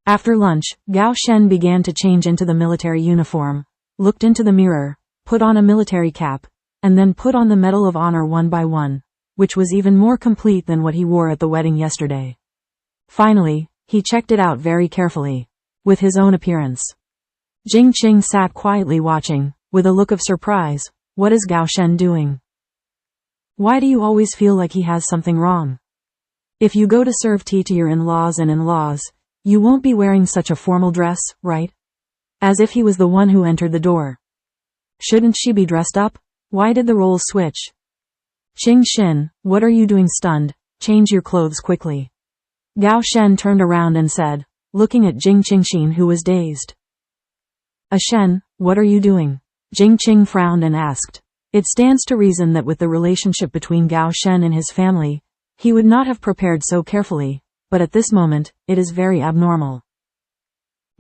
After lunch, Gao Shen began to change into the military uniform, looked into the mirror, put on a military cap, and then put on the Medal of Honor one by one, which was even more complete than what he wore at the wedding yesterday. Finally, he checked it out very carefully, with his own appearance. Jing Qing sat quietly watching, with a look of surprise. What is Gao Shen doing? Why do you always feel like he has something wrong? If you go to serve tea to your in-laws and in-laws, you won't be wearing such a formal dress, right? As if he was the one who entered the door. Shouldn't she be dressed up? Why did the roles switch? Qingxin, what are you doing? Stunned, change your clothes quickly. Gao Shen turned around and said, looking at Jing Qingxin, who was dazed. Shen, what are you doing? Jing Qing frowned and asked. It stands to reason that with the relationship between Gao Shen and his family, he would not have prepared so carefully, but at this moment, it is very abnormal.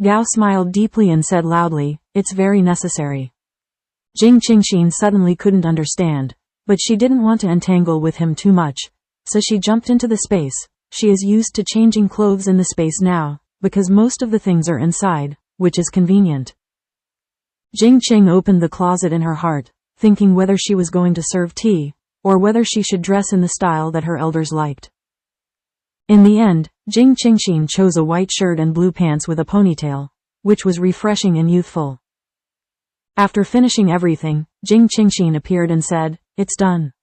Gao smiled deeply and said loudly, "It's very necessary." Jing Qingxin suddenly couldn't understand, but she didn't want to entangle with him too much, so she jumped into the space. She is used to changing clothes in the space now, because most of the things are inside, which is convenient. Jing Qing opened the closet in her heart, thinking whether she was going to serve tea, or whether she should dress in the style that her elders liked. In the end, Jing Qingxin chose a white shirt and blue pants with a ponytail, which was refreshing and youthful. After finishing everything, Jing Qingxin appeared and said, "It's done.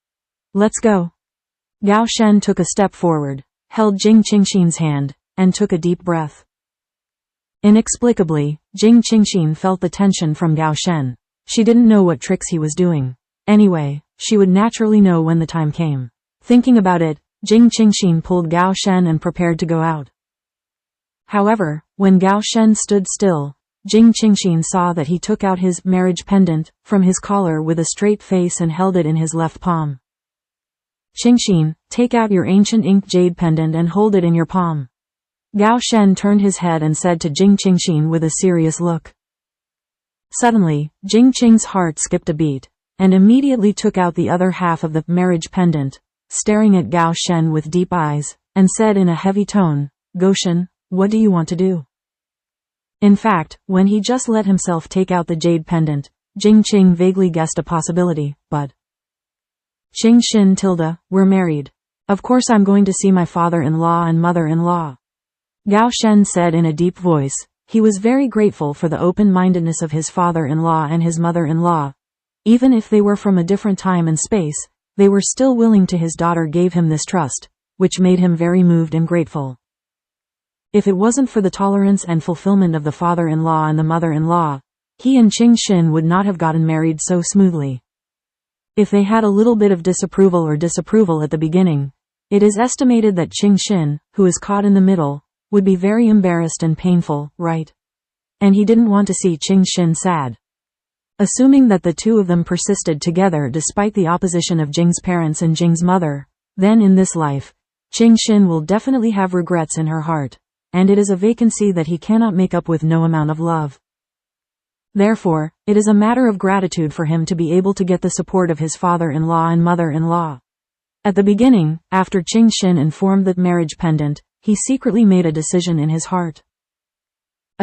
Let's go." Gao Shen took a step forward, held Jing Qingxin's hand, and took a deep breath. Inexplicably, Jing Qingxin felt the tension from Gao Shen. She didn't know what tricks he was doing. Anyway, she would naturally know when the time came. Thinking about it, Jing Qingxin pulled Gao Shen and prepared to go out. However, when Gao Shen stood still, Jing Qingxin saw that he took out his marriage pendant from his collar with a straight face and held it in his left palm. "Qingxin, take out your ancient inked jade pendant and hold it in your palm." Gao Shen turned his head and said to Jing Qingxin with a serious look. Suddenly, Jing Qing's heart skipped a beat, and immediately took out the other half of the marriage pendant, staring at Gao Shen with deep eyes, and said in a heavy tone, "Goshen, what do you want to do?" In fact, when he just let himself take out the jade pendant, Jing Qing vaguely guessed a possibility, but Qingxin tilde, we're married. Of course I'm going to see my father-in-law and mother-in-law. Gao Shen said in a deep voice. He was very grateful for the open-mindedness of his father-in-law and his mother-in-law. Even if they were from a different time and space, they were still willing to. His daughter gave him this trust, which made him very moved and grateful. If it wasn't for the tolerance and fulfillment of the father-in-law and the mother-in-law, he and Qingxin would not have gotten married so smoothly. If they had a little bit of disapproval at the beginning, it is estimated that Qingxin, who is caught in the middle, would be very embarrassed and painful, right? And he didn't want to see Qingxin sad. Assuming that the two of them persisted together despite the opposition of Jing's parents and Jing's mother, then in this life, Qingxin will definitely have regrets in her heart, and it is a vacancy that he cannot make up with no amount of love. Therefore, it is a matter of gratitude for him to be able to get the support of his father-in-law and mother-in-law. At the beginning, after Qingxin informed the marriage pendant, he secretly made a decision in his heart.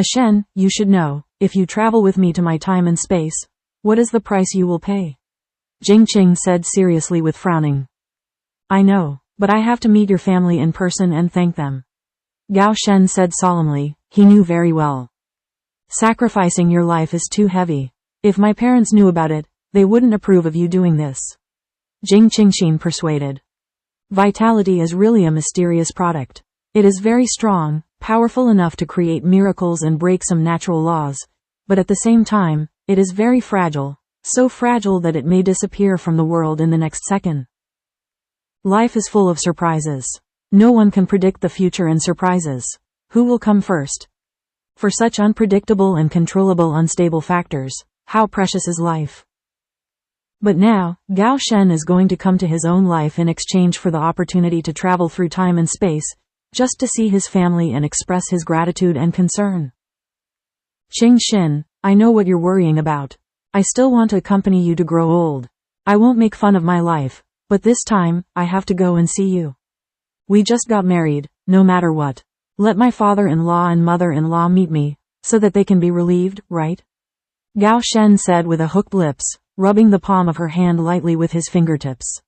"Shen, you should know, if you travel with me to my time and space, what is the price you will pay?" Jing Qing said seriously with frowning. "I know, but I have to meet your family in person and thank them." Gao Shen said solemnly. He knew very well. "Sacrificing your life is too heavy. If my parents knew about it, they wouldn't approve of you doing this." Jing Qingxin persuaded. Vitality is really a mysterious product. It is very strong, powerful enough to create miracles and break some natural laws, but at the same time, it is very fragile, so fragile that it may disappear from the world in the next second. Life is full of surprises. No one can predict the future and surprises. Who will come first? For such unpredictable and controllable unstable factors, how precious is life? But now, Gao Shen is going to come to his own life in exchange for the opportunity to travel through time and space, just to see his family and express his gratitude and concern. "Qingxin, I know what you're worrying about. I still want to accompany you to grow old. I won't make fun of my life, but this time, I have to go and see you. We just got married, no matter what. Let my father-in-law and mother-in-law meet me, so that they can be relieved, right?" Gao Shen said with a hooked lips, rubbing the palm of her hand lightly with his fingertips.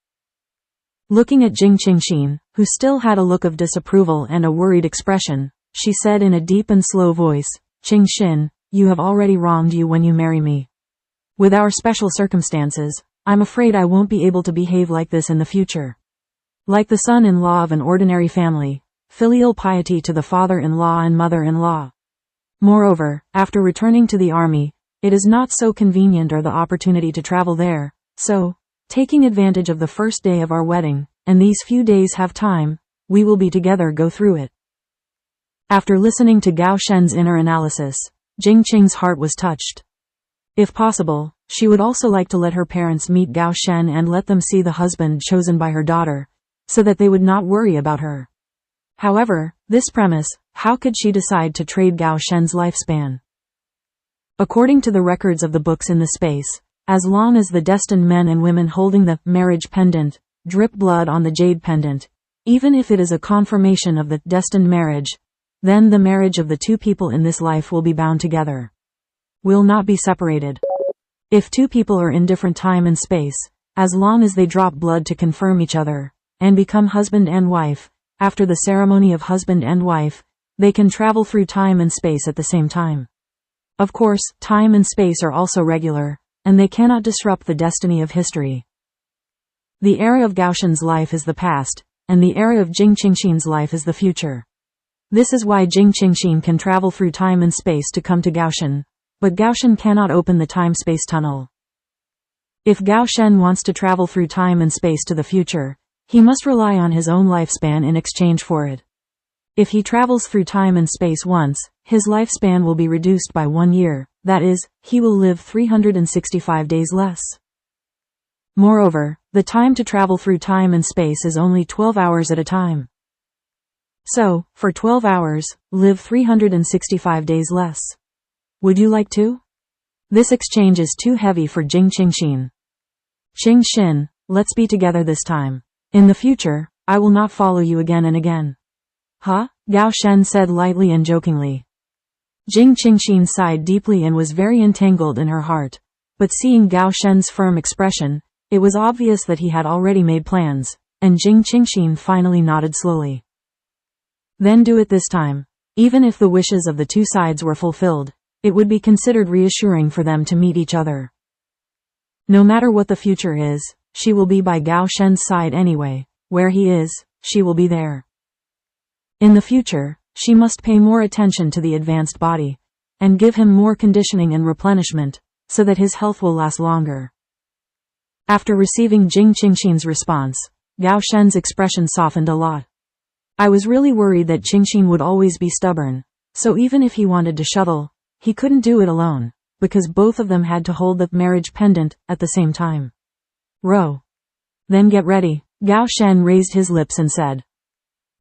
Looking at Jing Qingxin, who still had a look of disapproval and a worried expression, she said in a deep and slow voice, "Qingxin, you have already wronged you when you marry me. With our special circumstances, I'm afraid I won't be able to behave like this in the future. Like the son-in-law of an ordinary family, filial piety to the father-in-law and mother-in-law. Moreover, after returning to the army, it is not so convenient or the opportunity to travel there, so, taking advantage of the first day of our wedding, and these few days have time, we will be together go through it." After listening to Gao Shen's inner analysis, Jing Qing's heart was touched. If possible, she would also like to let her parents meet Gao Shen and let them see the husband chosen by her daughter, so that they would not worry about her. However, this premise, how could she decide to trade Gao Shen's lifespan? According to the records of the books in the space, as long as the destined men and women holding the marriage pendant drip blood on the jade pendant, even if it is a confirmation of the destined marriage, then the marriage of the two people in this life will be bound together. Will not be separated. If two people are in different time and space, as long as they drop blood to confirm each other, and become husband and wife, after the ceremony of husband and wife, they can travel through time and space at the same time. Of course, time and space are also regular, and they cannot disrupt the destiny of history. The era of Gao Shen's life is the past, and the era of Jing Qingxin's life is the future. This is why Jing Qingxin can travel through time and space to come to Gao Shen, but Gao Shen cannot open the time-space tunnel. If Gao Shen wants to travel through time and space to the future, he must rely on his own lifespan in exchange for it. If he travels through time and space once, his lifespan will be reduced by 1 year, that is, he will live 365 days less. Moreover, the time to travel through time and space is only 12 hours at a time. So, for 12 hours, live 365 days less. Would you like to? This exchange is too heavy for Jing Qingxin. Qingxin, let's be together this time. In the future, I will not follow you again and again. Huh? Gao Shen said lightly and jokingly. Jing Qingxin sighed deeply and was very entangled in her heart. But seeing Gao Shen's firm expression, it was obvious that he had already made plans, and Jing Qingxin finally nodded slowly. Then do it this time. Even if the wishes of the two sides were fulfilled, it would be considered reassuring for them to meet each other. No matter what the future is, she will be by Gao Shen's side anyway. Where he is, she will be there. In the future, she must pay more attention to the advanced body, and give him more conditioning and replenishment, so that his health will last longer. After receiving Jing Qingxin's response, Gao Shen's expression softened a lot. I was really worried that Qingxin would always be stubborn, so even if he wanted to shuttle, he couldn't do it alone, because both of them had to hold the marriage pendant at the same time. Row. Then get ready. Gao Shen raised his lips and said.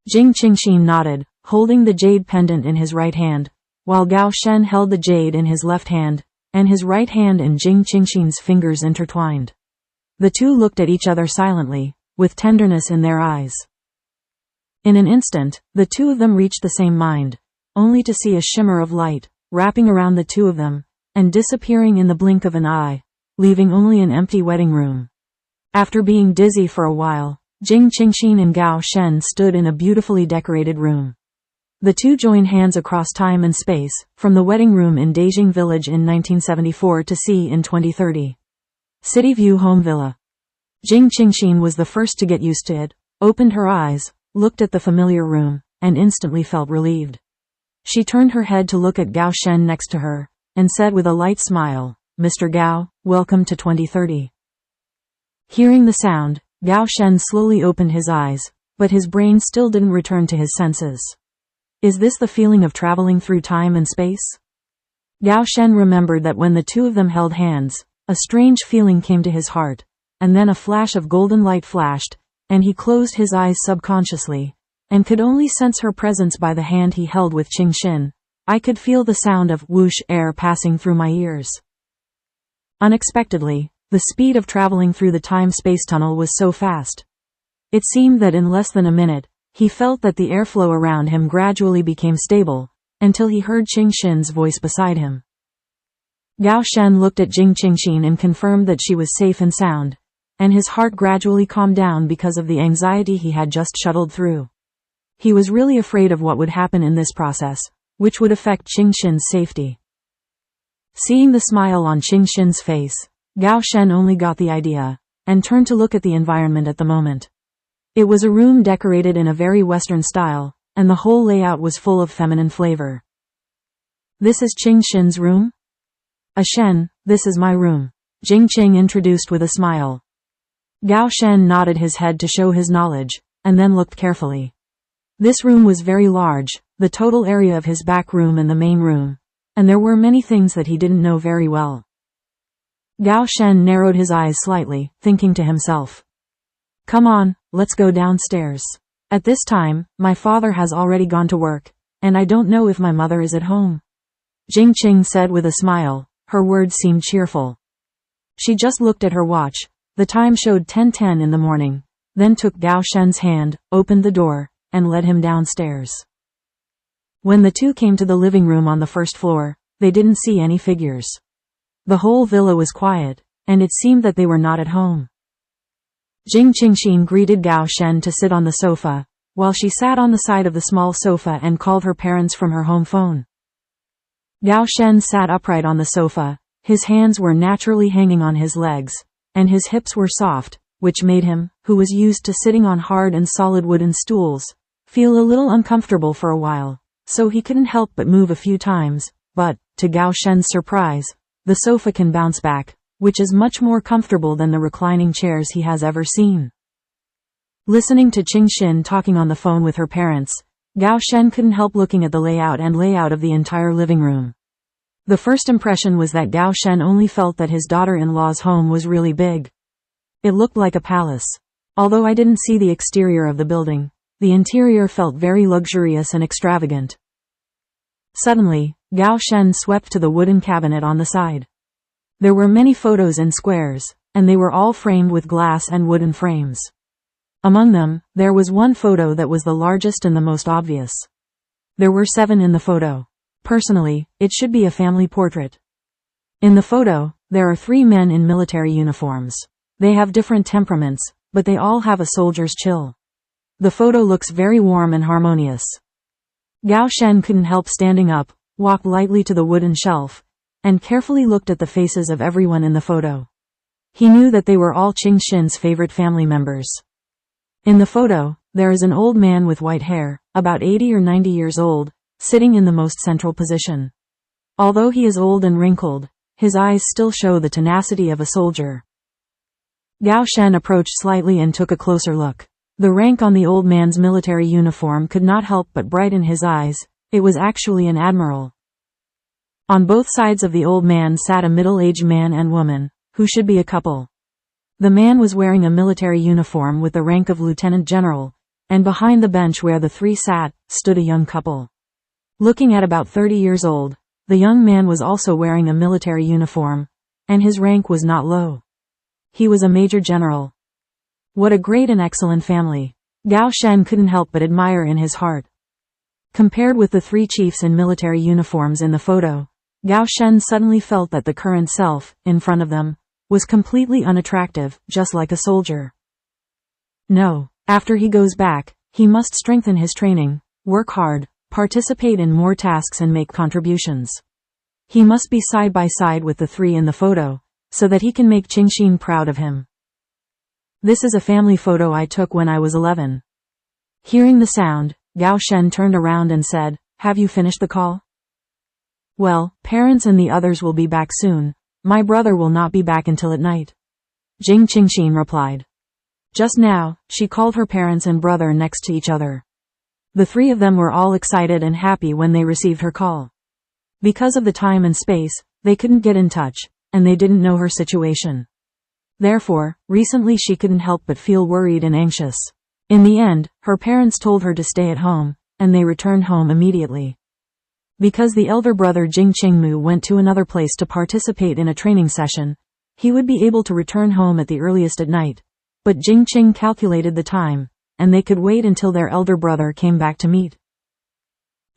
Jing Qingxin nodded, holding the jade pendant in his right hand, while Gao Shen held the jade in his left hand, and his right hand and Jing Qingxin's fingers intertwined. The two looked at each other silently, with tenderness in their eyes. In an instant, the two of them reached the same mind, only to see a shimmer of light, wrapping around the two of them, and disappearing in the blink of an eye, leaving only an empty wedding room. After being dizzy for a while, Jing Qingxin and Gao Shen stood in a beautifully decorated room. The two joined hands across time and space, from the wedding room in Dejing Village in 1974 to sea in 2030. City View Home Villa. Jing Qingxin was the first to get used to it, opened her eyes, looked at the familiar room, and instantly felt relieved. She turned her head to look at Gao Shen next to her, and said with a light smile, Mr. Gao, welcome to 2030. Hearing the sound, Gao Shen slowly opened his eyes, but his brain still didn't return to his senses. Is this the feeling of traveling through time and space? Gao Shen remembered that when the two of them held hands, a strange feeling came to his heart, and then a flash of golden light flashed, and he closed his eyes subconsciously, and could only sense her presence by the hand he held with Qingxin. I could feel the sound of whoosh air passing through my ears. Unexpectedly, the speed of traveling through the time-space tunnel was so fast. It seemed that in less than a minute, he felt that the airflow around him gradually became stable, until he heard Qingxin's voice beside him. Gao Shen looked at Jing Qingxin and confirmed that she was safe and sound, and his heart gradually calmed down because of the anxiety he had just shuttled through. He was really afraid of what would happen in this process, which would affect Qingxin's safety. Seeing the smile on Qingxin's face, Gao Shen only got the idea, and turned to look at the environment at the moment. It was a room decorated in a very Western style, and the whole layout was full of feminine flavor. This is Qingxin's room? Shen, this is my room, Jing Qing introduced with a smile. Gao Shen nodded his head to show his knowledge, and then looked carefully. This room was very large, the total area of his back room and the main room, and there were many things that he didn't know very well. Gao Shen narrowed his eyes slightly, thinking to himself. Come on, let's go downstairs. At this time, my father has already gone to work, and I don't know if my mother is at home. Jing Qing said with a smile. Her words seemed cheerful. She just looked at her watch. The time showed 10:10 in the morning, then took Gao Shen's hand, opened the door, and led him downstairs. When the two came to the living room on the first floor, they didn't see any figures. The whole villa was quiet, and it seemed that they were not at home. Jing Qingxin greeted Gao Shen to sit on the sofa, while she sat on the side of the small sofa and called her parents from her home phone. Gao Shen sat upright on the sofa, his hands were naturally hanging on his legs, and his hips were soft, which made him, who was used to sitting on hard and solid wooden stools, feel a little uncomfortable for a while, so he couldn't help but move a few times, but, to Gao Shen's surprise, the sofa can bounce back, which is much more comfortable than the reclining chairs he has ever seen. Listening to Qingxin talking on the phone with her parents, Gao Shen couldn't help looking at the layout of the entire living room. The first impression was that Gao Shen only felt that his daughter-in-law's home was really big. It looked like a palace. Although I didn't see the exterior of the building, the interior felt very luxurious and extravagant. Suddenly, Gao Shen swept to the wooden cabinet on the side. There were many photos in squares, and they were all framed with glass and wooden frames. Among them, there was one photo that was the largest and the most obvious. There were 7 in the photo. Personally, it should be a family portrait. In the photo, there are 3 men in military uniforms. They have different temperaments, but they all have a soldier's chill. The photo looks very warm and harmonious. Gao Shen couldn't help standing up, walked lightly to the wooden shelf, and carefully looked at the faces of everyone in the photo. He knew that they were all Qingxin's favorite family members. In the photo, there is an old man with white hair, about 80 or 90 years old, sitting in the most central position. Although he is old and wrinkled, his eyes still show the tenacity of a soldier. Gao Shen approached slightly and took a closer look. The rank on the old man's military uniform could not help but brighten his eyes. It was actually an admiral. On both sides of the old man sat a middle-aged man and woman, who should be a couple. The man was wearing a military uniform with the rank of lieutenant general, and behind the bench where the 3 sat, stood a young couple. Looking at about 30 years old, the young man was also wearing a military uniform, and his rank was not low. He was a major general. What a great and excellent family. Gao Shen couldn't help but admire in his heart. Compared with the 3 chiefs in military uniforms in the photo, Gao Shen suddenly felt that the current self, in front of them, was completely unattractive, just like a soldier. No, after he goes back, he must strengthen his training, work hard, participate in more tasks and make contributions. He must be side by side with the 3 in the photo, so that he can make Qingxin proud of him. This is a family photo I took when I was 11. Hearing the sound, Gao Shen turned around and said, "Have you finished the call?" "Well, parents and the others will be back soon. My brother will not be back until at night," Jing Qingxin replied. Just now, she called her parents and brother next to each other. The 3 of them were all excited and happy when they received her call. Because of the time and space, they couldn't get in touch, and they didn't know her situation. Therefore, recently she couldn't help but feel worried and anxious. In the end, her parents told her to stay at home, and they returned home immediately. Because the elder brother Jing Qingmu went to another place to participate in a training session, he would be able to return home at the earliest at night. But Jing Qing calculated the time, and they could wait until their elder brother came back to meet.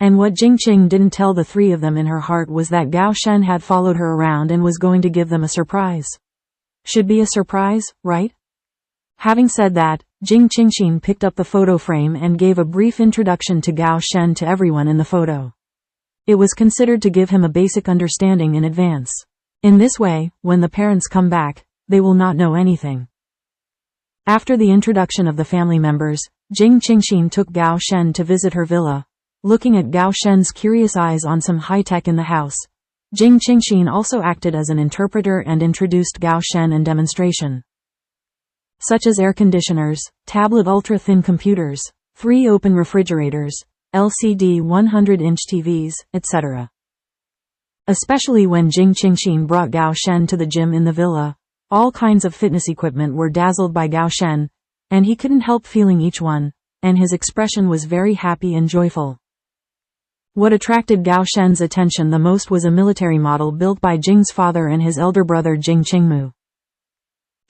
And what Jing Qing didn't tell the 3 of them in her heart was that Gao Shen had followed her around and was going to give them a surprise. Should be a surprise, right? Having said that, Jing Qingxin picked up the photo frame and gave a brief introduction to Gao Shen to everyone in the photo. It was considered to give him a basic understanding in advance. In this way, when the parents come back, they will not know anything. After the introduction of the family members, Jing Qingxin took Gao Shen to visit her villa. Looking at Gao Shen's curious eyes on some high-tech in the house, Jing Qingxin also acted as an interpreter and introduced Gao Shen in demonstration. Such as air conditioners, tablet ultra-thin computers, 3 open refrigerators, LCD 100-inch TVs, etc. Especially when Jing Qingxin brought Gao Shen to the gym in the villa, all kinds of fitness equipment were dazzled by Gao Shen, and he couldn't help feeling each one, and his expression was very happy and joyful. What attracted Gao Shen's attention the most was a military model built by Jing's father and his elder brother Jing Qingmu.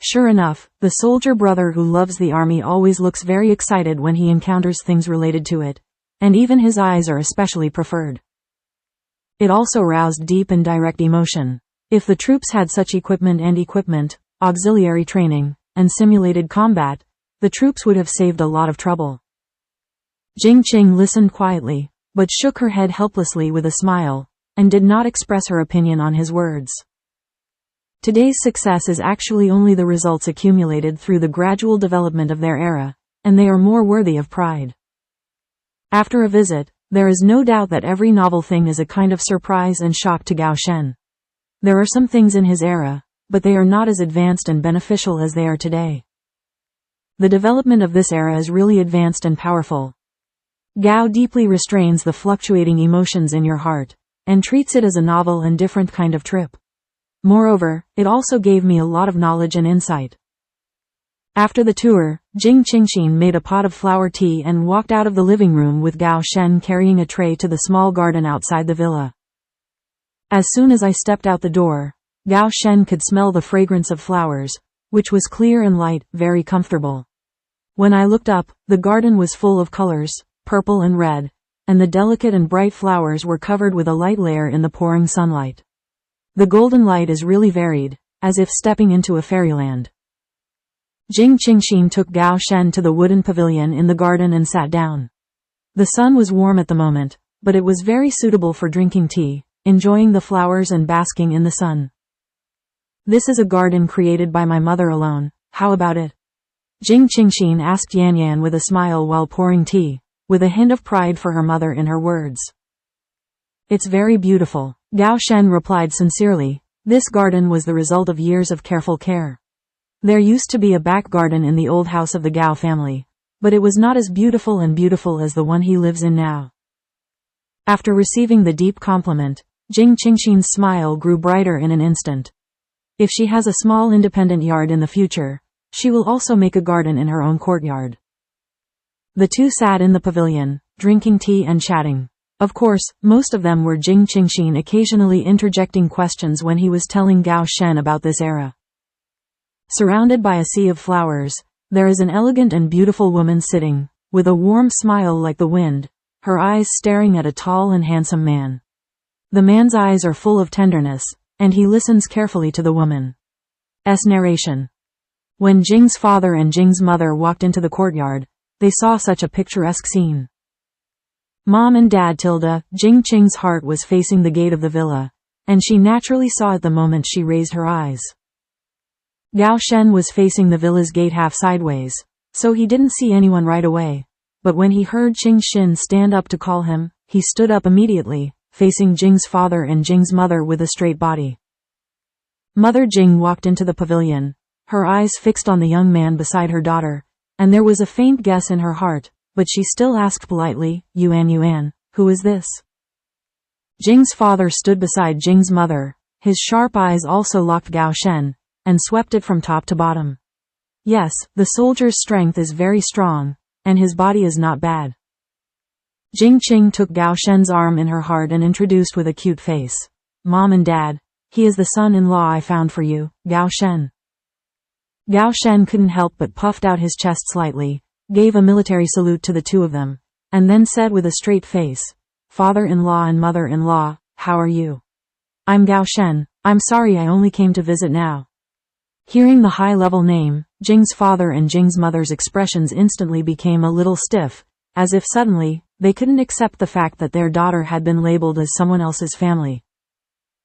Sure enough, the soldier brother who loves the army always looks very excited when he encounters things related to it, and even his eyes are especially preferred. It also roused deep and direct emotion. If the troops had such equipment, auxiliary training, and simulated combat, the troops would have saved a lot of trouble. Jing Qing listened quietly, but shook her head helplessly with a smile, and did not express her opinion on his words. Today's success is actually only the results accumulated through the gradual development of their era, and they are more worthy of pride. After a visit, there is no doubt that every novel thing is a kind of surprise and shock to Gao Shen. There are some things in his era, but they are not as advanced and beneficial as they are today. The development of this era is really advanced and powerful. Gao deeply restrains the fluctuating emotions in your heart, and treats it as a novel and different kind of trip. Moreover, it also gave me a lot of knowledge and insight. After the tour, Jing Qingxin made a pot of flower tea and walked out of the living room with Gao Shen carrying a tray to the small garden outside the villa. As soon as I stepped out the door, Gao Shen could smell the fragrance of flowers, which was clear and light, very comfortable. When I looked up, the garden was full of colors, purple and red, and the delicate and bright flowers were covered with a light layer in the pouring sunlight. The golden light is really varied, as if stepping into a fairyland. Jing Qingxin took Gao Shen to the wooden pavilion in the garden and sat down. The sun was warm at the moment, but it was very suitable for drinking tea, enjoying the flowers and basking in the sun. This is a garden created by my mother alone, how about it? Jing Qingxin asked Yan Yan with a smile while pouring tea, with a hint of pride for her mother in her words. It's very beautiful, Gao Shen replied sincerely. This garden was the result of years of careful care. There used to be a back garden in the old house of the Gao family, but it was not as beautiful as the one he lives in now. After receiving the deep compliment, Jing Qingxin's smile grew brighter in an instant. If she has a small independent yard in the future, she will also make a garden in her own courtyard. The two sat in the pavilion, drinking tea and chatting. Of course, most of them were Jing Qingxin occasionally interjecting questions when he was telling Gao Shen about this era. Surrounded by a sea of flowers, there is an elegant and beautiful woman sitting, with a warm smile like the wind, her eyes staring at a tall and handsome man. The man's eyes are full of tenderness, and he listens carefully to the woman's narration. When Jing's father and Jing's mother walked into the courtyard, they saw such a picturesque scene. Mom and Dad Jing Qing's heart was facing the gate of the villa, and she naturally saw it the moment she raised her eyes. Gao Shen was facing the villa's gate half sideways, so he didn't see anyone right away, but when he heard Qingxin stand up to call him, he stood up immediately, facing Jing's father and Jing's mother with a straight body. Mother Jing walked into the pavilion, her eyes fixed on the young man beside her daughter, and there was a faint guess in her heart, but she still asked politely, Yuan, who is this? Jing's father stood beside Jing's mother, his sharp eyes also locked Gao Shen, and swept it from top to bottom. Yes, the soldier's strength is very strong, and his body is not bad. Jing Qing took Gao Shen's arm in her heart and introduced with a cute face. Mom and Dad, he is the son-in-law I found for you, Gao Shen. Gao Shen couldn't help but puffed out his chest slightly, gave a military salute to the two of them, and then said with a straight face, Father-in-law and mother-in-law, how are you? I'm Gao Shen, I'm sorry I only came to visit now. Hearing the high-level name, Jing's father and Jing's mother's expressions instantly became a little stiff, as if suddenly, they couldn't accept the fact that their daughter had been labeled as someone else's family.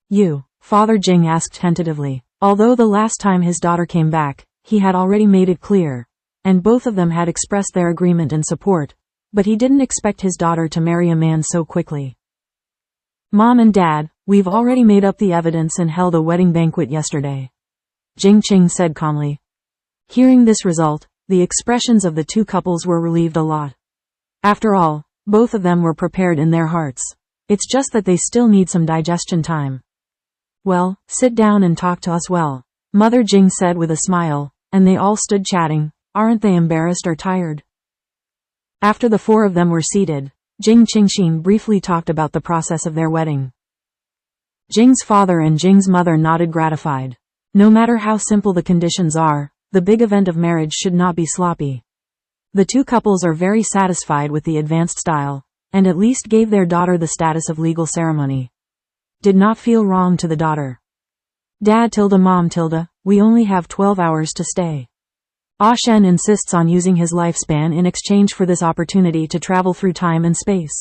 You, Father Jing asked tentatively, although the last time his daughter came back, he had already made it clear, and both of them had expressed their agreement and support, but he didn't expect his daughter to marry a man so quickly. Mom and Dad, we've already made up the evidence and held a wedding banquet yesterday, Jing Qing said calmly. Hearing this result, the expressions of the two couples were relieved a lot. After all, both of them were prepared in their hearts. It's just that they still need some digestion time. Well, sit down and talk to us well, Mother Jing said with a smile, and they all stood chatting. Aren't they embarrassed or tired? After the four of them were seated, Jing Qingxin briefly talked about the process of their wedding. Jing's father and Jing's mother nodded gratified. No matter how simple the conditions are, the big event of marriage should not be sloppy. The two couples are very satisfied with the advanced style, and at least gave their daughter the status of legal ceremony. Did not feel wrong to the daughter. Dad tilde mom tilde, we only have 12 hours to stay. Shen insists on using his lifespan in exchange for this opportunity to travel through time and space.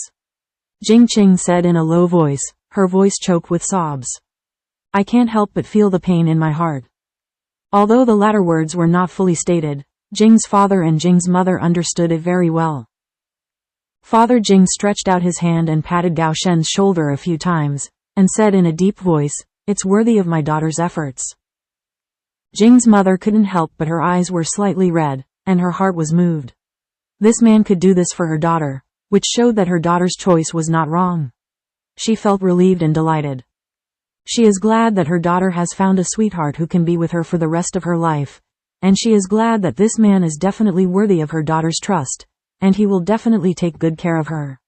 Jing Qing said in a low voice, her voice choked with sobs. I can't help but feel the pain in my heart. Although the latter words were not fully stated, Jing's father and Jing's mother understood it very well. Father Jing stretched out his hand and patted Gao Shen's shoulder a few times, and said in a deep voice, it's worthy of my daughter's efforts. Jing's mother couldn't help but her eyes were slightly red, and her heart was moved. This man could do this for her daughter, which showed that her daughter's choice was not wrong. She felt relieved and delighted. She is glad that her daughter has found a sweetheart who can be with her for the rest of her life, and she is glad that this man is definitely worthy of her daughter's trust, and he will definitely take good care of her.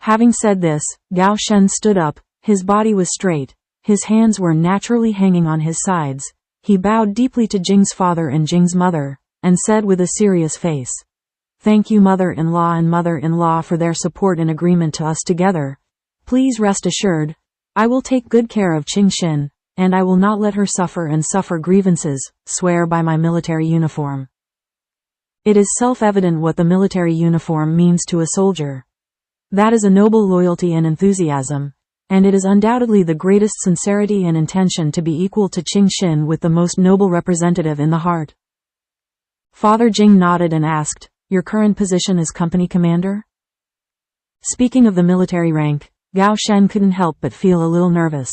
Having said this, Gao Shen stood up, his body was straight, his hands were naturally hanging on his sides. He bowed deeply to Jing's father and Jing's mother, and said with a serious face, thank you mother-in-law and mother-in-law for their support and agreement to us together. Please rest assured, I will take good care of Qingxin, and I will not let her suffer and suffer grievances, swear by my military uniform. It is self-evident what the military uniform means to a soldier. That is a noble loyalty and enthusiasm, and it is undoubtedly the greatest sincerity and intention to be equal to Qingxin with the most noble representative in the heart. Father Jing nodded and asked, your current position is company commander? Speaking of the military rank, Gao Shen couldn't help but feel a little nervous.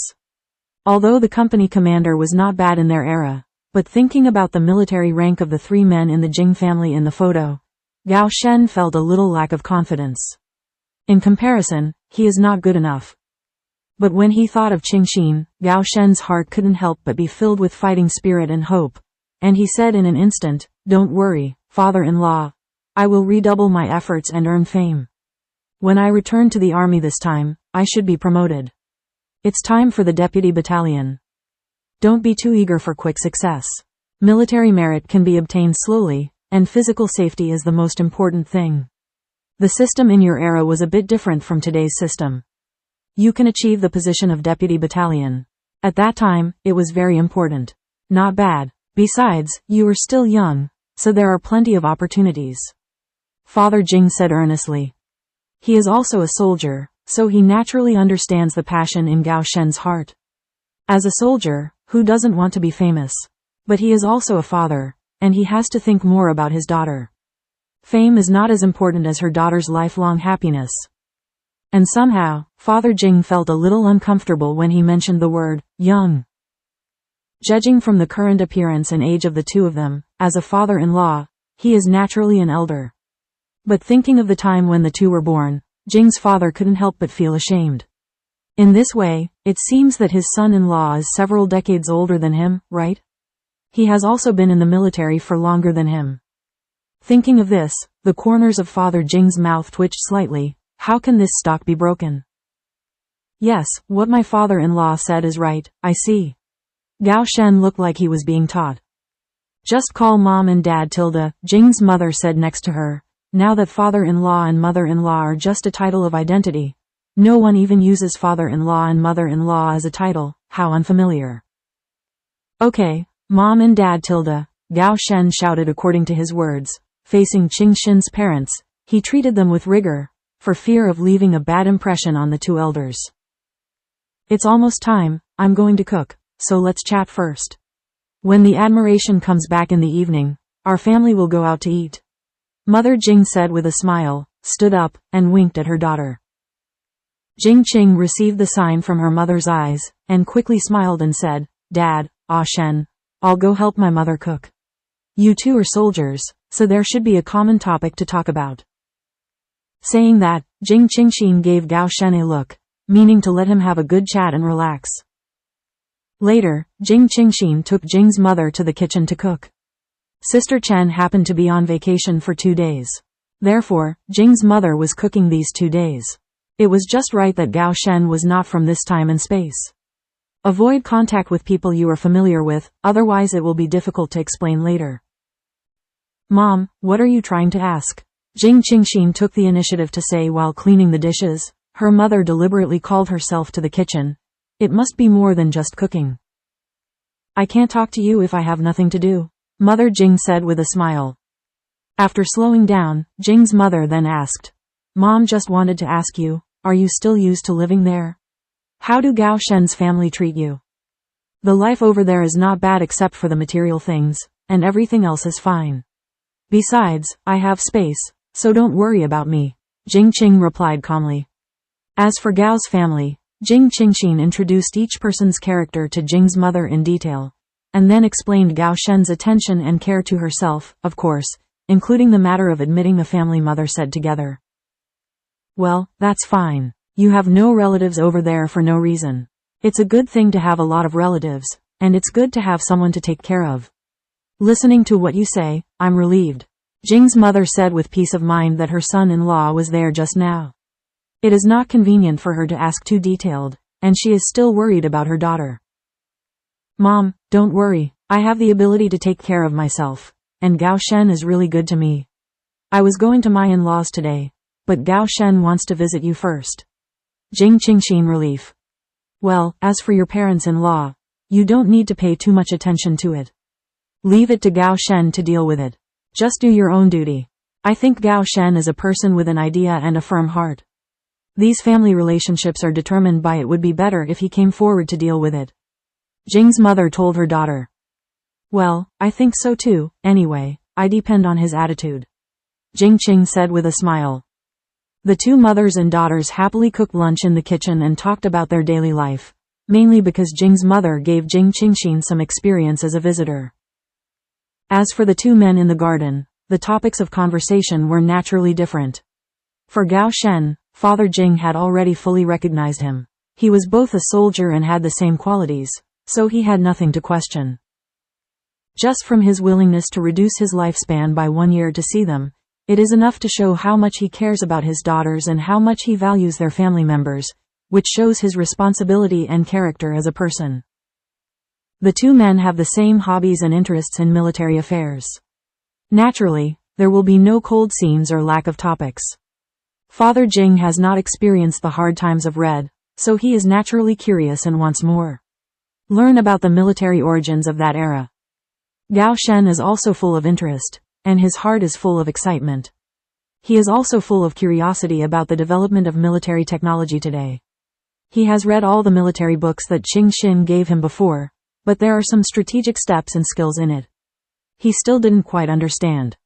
Although the company commander was not bad in their era, but thinking about the military rank of the three men in the Jing family in the photo, Gao Shen felt a little lack of confidence. In comparison, he is not good enough. But when he thought of Qingxin, Gao Shen's heart couldn't help but be filled with fighting spirit and hope, and he said in an instant, don't worry, father-in-law. I will redouble my efforts and earn fame. When I return to the army this time, I should be promoted. It's time for the deputy battalion. Don't be too eager for quick success. Military merit can be obtained slowly, and physical safety is the most important thing. The system in your era was a bit different from today's system. You can achieve the position of deputy battalion. At that time, it was very important. Not bad. Besides, you are still young, so there are plenty of opportunities. Father Jing said earnestly. He is also a soldier, so he naturally understands the passion in Gao Shen's heart. As a soldier, who doesn't want to be famous? But he is also a father, and he has to think more about his daughter. Fame is not as important as her daughter's lifelong happiness. And somehow, Father Jing felt a little uncomfortable when he mentioned the word, young. Judging from the current appearance and age of the two of them, as a father-in-law, he is naturally an elder. But thinking of the time when the two were born, Jing's father couldn't help but feel ashamed. In this way, it seems that his son-in-law is several decades older than him, right? He has also been in the military for longer than him. Thinking of this, the corners of Father Jing's mouth twitched slightly. How can this stock be broken? Yes, what my father-in-law said is right, I see. Gao Shen looked like he was being taught. Just call mom and dad tilde, Jing's mother said next to her. Now that father-in-law and mother-in-law are just a title of identity. No one even uses father-in-law and mother-in-law as a title, how unfamiliar. Okay, mom and dad tilde, Gao Shen shouted according to his words. Facing Qingxin's parents, he treated them with rigor, for fear of leaving a bad impression on the two elders. It's almost time, I'm going to cook, so let's chat first. When the admiration comes back in the evening, our family will go out to eat. Mother Jing said with a smile, stood up, and winked at her daughter. Jing Qing received the sign from her mother's eyes, and quickly smiled and said, Dad, Shen, I'll go help my mother cook. You two are soldiers, so there should be a common topic to talk about. Saying that, Jing Qingxin gave Gao Shen a look, meaning to let him have a good chat and relax. Later, Jing Qingxin took Jing's mother to the kitchen to cook. Sister Chen happened to be on vacation for 2 days. Therefore, Jing's mother was cooking these 2 days. It was just right that Gao Shen was not from this time and space. Avoid contact with people you are familiar with, otherwise it will be difficult to explain later. Mom, what are you trying to ask? Jing Qingxin took the initiative to say while cleaning the dishes. Her mother deliberately called herself to the kitchen. It must be more than just cooking. I can't talk to you if I have nothing to do, Mother Jing said with a smile. After slowing down, Jing's mother then asked, Mom just wanted to ask you, are you still used to living there? How do Gao Shen's family treat you? The life over there is not bad except for the material things, and everything else is fine. Besides, I have space, so don't worry about me, Jing Qing replied calmly. As for Gao's family, Jing Qingxin introduced each person's character to Jing's mother in detail, and then explained Gao Shen's attention and care to herself, of course, including the matter of admitting the family mother said together. Well, that's fine. You have no relatives over there for no reason. It's a good thing to have a lot of relatives, and it's good to have someone to take care of. Listening to what you say, I'm relieved, Jing's mother said with peace of mind that her son-in-law was there just now. It is not convenient for her to ask too detailed, and she is still worried about her daughter. Mom, don't worry, I have the ability to take care of myself, and Gao Shen is really good to me. I was going to my in-laws today, but Gao Shen wants to visit you first. Jing Qingxin relief. Well, as for your parents-in-law, you don't need to pay too much attention to it. Leave it to Gao Shen to deal with it. Just do your own duty. I think Gao Shen is a person with an idea and a firm heart. These family relationships are determined by it would be better if he came forward to deal with it. Jing's mother told her daughter. Well, I think so too, anyway, I depend on his attitude, Jing Qing said with a smile. The two mothers and daughters happily cooked lunch in the kitchen and talked about their daily life, mainly because Jing's mother gave Jing Qingxin some experience as a visitor. As for the two men in the garden, the topics of conversation were naturally different. For Gao Shen, Father Jing had already fully recognized him. He was both a soldier and had the same qualities, so he had nothing to question. Just from his willingness to reduce his lifespan by 1 year to see them, it is enough to show how much he cares about his daughters and how much he values their family members, which shows his responsibility and character as a person. The two men have the same hobbies and interests in military affairs. Naturally, there will be no cold scenes or lack of topics. Father Jing has not experienced the hard times of Red, so he is naturally curious and wants more. Learn about the military origins of that era. Gao Shen is also full of interest, and his heart is full of excitement. He is also full of curiosity about the development of military technology today. He has read all the military books that Qingxin gave him before, but there are some strategic steps and skills in it he still didn't quite understand.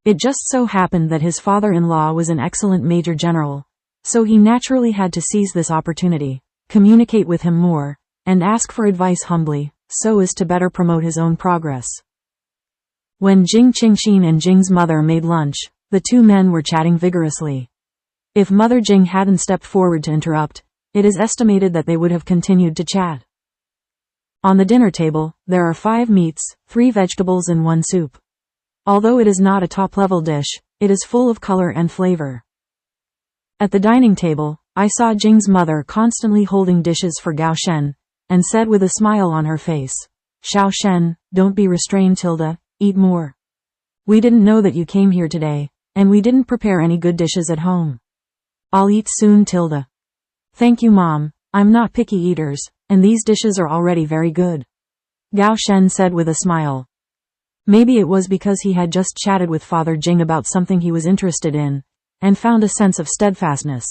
It just so happened that his father-in-law was an excellent major general, so he naturally had to seize this opportunity, communicate with him more, and ask for advice humbly, so as to better promote his own progress. When Jing Qingxin and Jing's mother made lunch, the two men were chatting vigorously. If Mother Jing hadn't stepped forward to interrupt, it is estimated that they would have continued to chat. On the dinner table, there are 5 meats, 3 vegetables and 1 soup. Although it is not a top-level dish, it is full of color and flavor. At the dining table, I saw Jing's mother constantly holding dishes for Gao Shen, and said with a smile on her face, Xiao Shen, don't be restrained Tilda, eat more. We didn't know that you came here today, and we didn't prepare any good dishes at home. I'll eat soon Tilda. Thank you Mom, I'm not picky eaters, and these dishes are already very good, Gao Shen said with a smile. Maybe it was because he had just chatted with Father Jing about something he was interested in, and found a sense of steadfastness.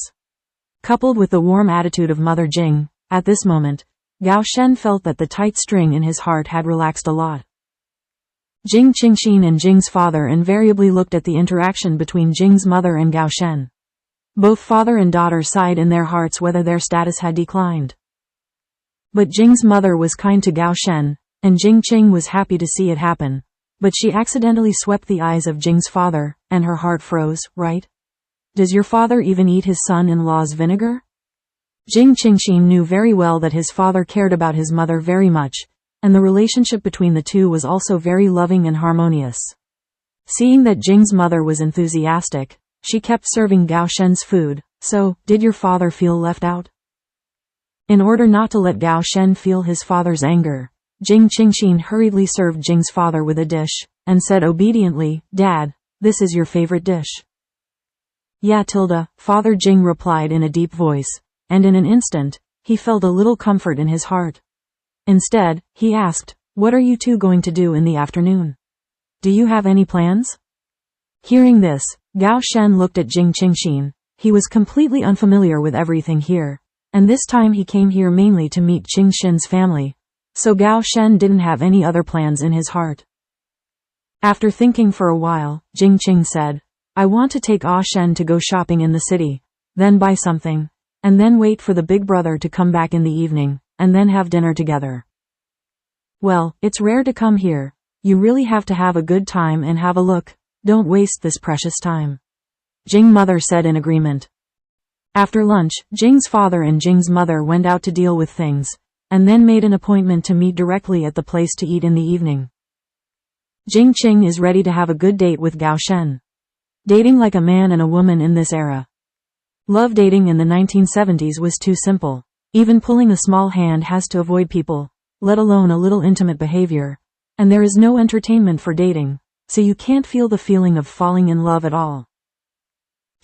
Coupled with the warm attitude of Mother Jing, at this moment, Gao Shen felt that the tight string in his heart had relaxed a lot. Jing Qingxin and Jing's father invariably looked at the interaction between Jing's mother and Gao Shen. Both father and daughter sighed in their hearts whether their status had declined. But Jing's mother was kind to Gao Shen, and Jing Qing was happy to see it happen. But she accidentally swept the eyes of Jing's father, and her heart froze, right? Does your father even eat his son-in-law's vinegar? Jing Qingxin knew very well that his father cared about his mother very much, and the relationship between the two was also very loving and harmonious. Seeing that Jing's mother was enthusiastic, she kept serving Gao Shen's food. So, did your father feel left out? In order not to let Gao Shen feel his father's anger, Jing Qingxin hurriedly served Jing's father with a dish, and said obediently, "Dad, this is your favorite dish." "Yeah, Tilda," Father Jing replied in a deep voice, and in an instant, he felt a little comfort in his heart. Instead, he asked, "What are you two going to do in the afternoon? Do you have any plans?" Hearing this, Gao Shen looked at Jing Qingxin. He was completely unfamiliar with everything here, and this time he came here mainly to meet Qingxin's family, so Gao Shen didn't have any other plans in his heart. After thinking for a while, Jing Qing said, "I want to take Ah Shen to go shopping in the city, then buy something, and then wait for the big brother to come back in the evening, and then have dinner together." "Well, it's rare to come here. You really have to have a good time and have a look. Don't waste this precious time," Jing mother said in agreement. After lunch, Jing's father and Jing's mother went out to deal with things, and then made an appointment to meet directly at the place to eat in the evening. Jing Qing is ready to have a good date with Gao Shen. Dating like a man and a woman in this era. Love dating in the 1970s was too simple. Even pulling a small hand has to avoid people, let alone a little intimate behavior. And there is no entertainment for dating, so you can't feel the feeling of falling in love at all.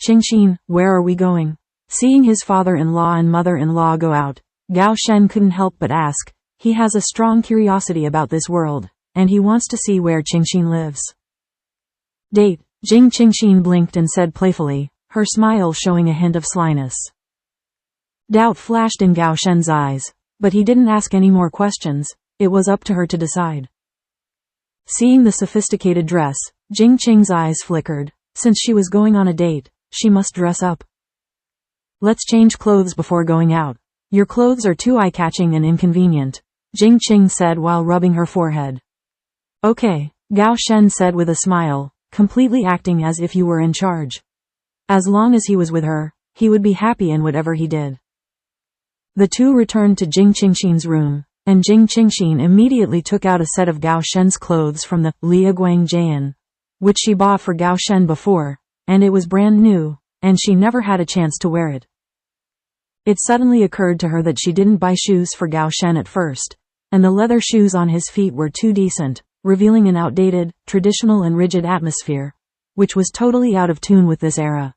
"Qingxin, where are we going?" Seeing his father-in-law and mother-in-law go out, Gao Shen couldn't help but ask. He has a strong curiosity about this world, and he wants to see where Qingxin lives. "Date," Jing Qingxin blinked and said playfully, her smile showing a hint of slyness. Doubt flashed in Gao Shen's eyes, but he didn't ask any more questions. It was up to her to decide. Seeing the sophisticated dress, Jing Qing's eyes flickered. Since she was going on a date, she must dress up. "Let's change clothes before going out. Your clothes are too eye-catching and inconvenient," Jing Qing said while rubbing her forehead. "Okay," Gao Shen said with a smile, completely acting as if you were in charge. As long as he was with her, he would be happy in whatever he did. The two returned to Jing Qingxin's room, and Jing Qingxin immediately took out a set of Gao Shen's clothes from the Liaguang Jian, which she bought for Gao Shen before, and it was brand new, and she never had a chance to wear it. It suddenly occurred to her that she didn't buy shoes for Gao Shen at first, and the leather shoes on his feet were too decent, revealing an outdated, traditional and rigid atmosphere, which was totally out of tune with this era.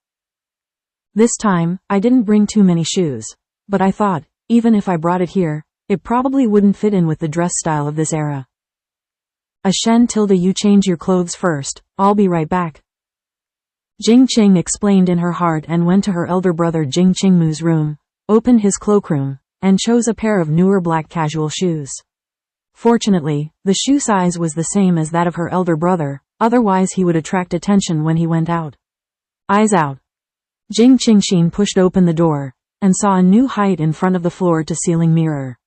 "This time, I didn't bring too many shoes, but I thought, even if I brought it here, it probably wouldn't fit in with the dress style of this era." "A Shen tilde, you change your clothes first, I'll be right back," Jing Qing explained in her heart and went to her elder brother Jing Qingmu's room, opened his cloakroom, and chose a pair of newer black casual shoes. Fortunately, the shoe size was the same as that of her elder brother, otherwise he would attract attention when he went out. Eyes out. Jing Qingxin pushed open the door, and saw a new height in front of the floor-to-ceiling mirror.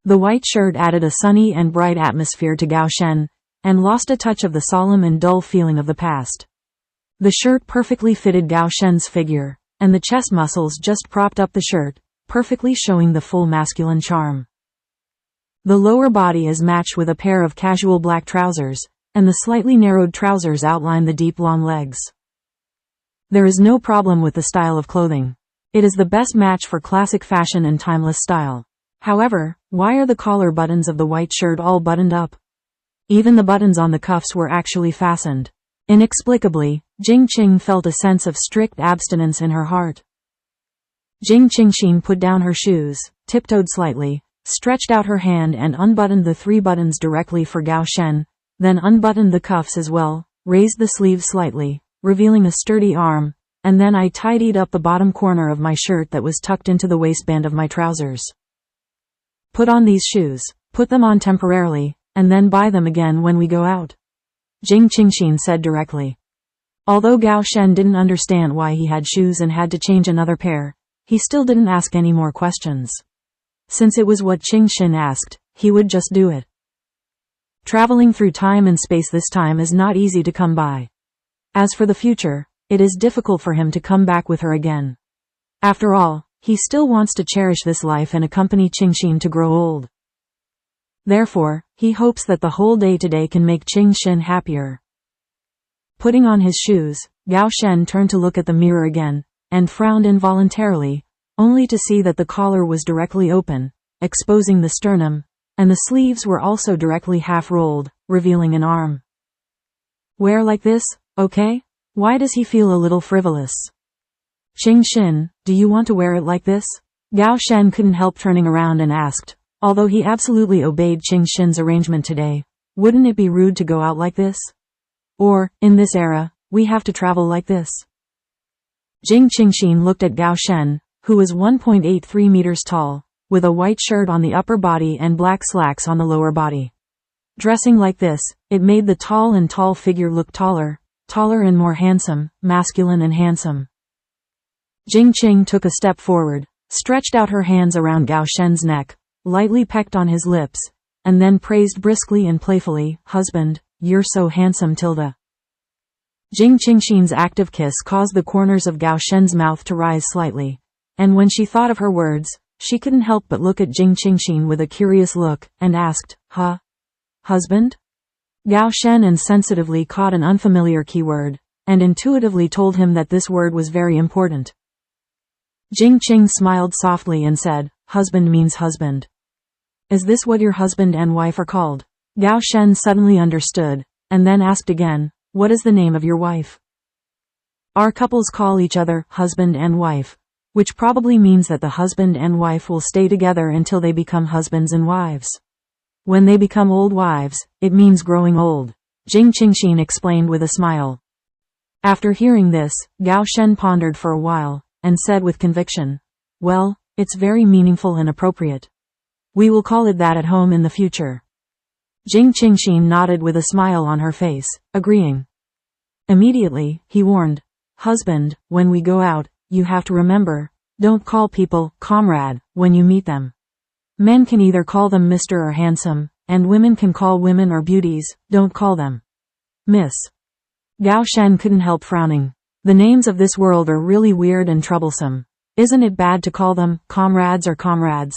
The white shirt added a sunny and bright atmosphere to Gao Shen, and lost a touch of the solemn and dull feeling of the past. The shirt perfectly fitted Gao Shen's figure, and the chest muscles just propped up the shirt, perfectly showing the full masculine charm. The lower body is matched with a pair of casual black trousers, and the slightly narrowed trousers outline the deep long legs. There is no problem with the style of clothing. It is the best match for classic fashion and timeless style. However, why are the collar buttons of the white shirt all buttoned up? Even the buttons on the cuffs were actually fastened. Inexplicably, Jing Qing felt a sense of strict abstinence in her heart. Jing Qingxin put down her shoes, tiptoed slightly, stretched out her hand and unbuttoned the 3 buttons directly for Gao Shen, then unbuttoned the cuffs as well, raised the sleeves slightly, revealing a sturdy arm, and then I tidied up the bottom corner of my shirt that was tucked into the waistband of my trousers. "Put on these shoes, put them on temporarily, and then buy them again when we go out," Jing Qingxin said directly. Although Gao Shen didn't understand why he had shoes and had to change another pair, he still didn't ask any more questions. Since it was what Qingxin asked, he would just do it. Traveling through time and space this time is not easy to come by. As for the future, it is difficult for him to come back with her again. After all, he still wants to cherish this life and accompany Qingxin to grow old. Therefore, he hopes that the whole day today can make Qingxin happier. Putting on his shoes, Gao Shen turned to look at the mirror again, and frowned involuntarily, only to see that the collar was directly open, exposing the sternum, and the sleeves were also directly half-rolled, revealing an arm. Wear like this, okay? Why does he feel a little frivolous? Qingxin, do you want to wear it like this? Gao Shen couldn't help turning around and asked, although he absolutely obeyed Qingxin's arrangement today. Wouldn't it be rude to go out like this? Or, in this era, we have to travel like this? Jing Qingxin looked at Gao Shen, who was 1.83 meters tall, with a white shirt on the upper body and black slacks on the lower body. Dressing like this, it made the tall figure look taller and more handsome, masculine and handsome. Jing Qing took a step forward, stretched out her hands around Gao Shen's neck, lightly pecked on his lips, and then praised briskly and playfully, "Husband, you're so handsome tilde." Jing Qingxin's active kiss caused the corners of Gao Shen's mouth to rise slightly, and when she thought of her words, she couldn't help but look at Jing Qingxin with a curious look, and asked, Husband? Gao Shen insensitively caught an unfamiliar keyword, and intuitively told him that this word was very important. Jing Qing smiled softly and said, "Husband means husband. Is this what your husband and wife are called?" Gao Shen suddenly understood, and then asked again, "What is the name of your wife?" Our couples call each other husband and wife, which probably means that the husband and wife will stay together until they become husbands and wives. When they become old wives, it means growing old, Jing Qingxin explained with a smile. After hearing this, Gao Shen pondered for a while, and said with conviction, "Well, it's very meaningful and appropriate. We will call it that at home in the future." Jing Qingxin nodded with a smile on her face, agreeing. Immediately, he warned, "Husband, when we go out, you have to remember, don't call people comrade when you meet them. Men can either call them Mr. or handsome, and women can call women or beauties, don't call them Miss." Gao Shen couldn't help frowning. The names of this world are really weird and troublesome. Isn't it bad to call them comrades or comrades?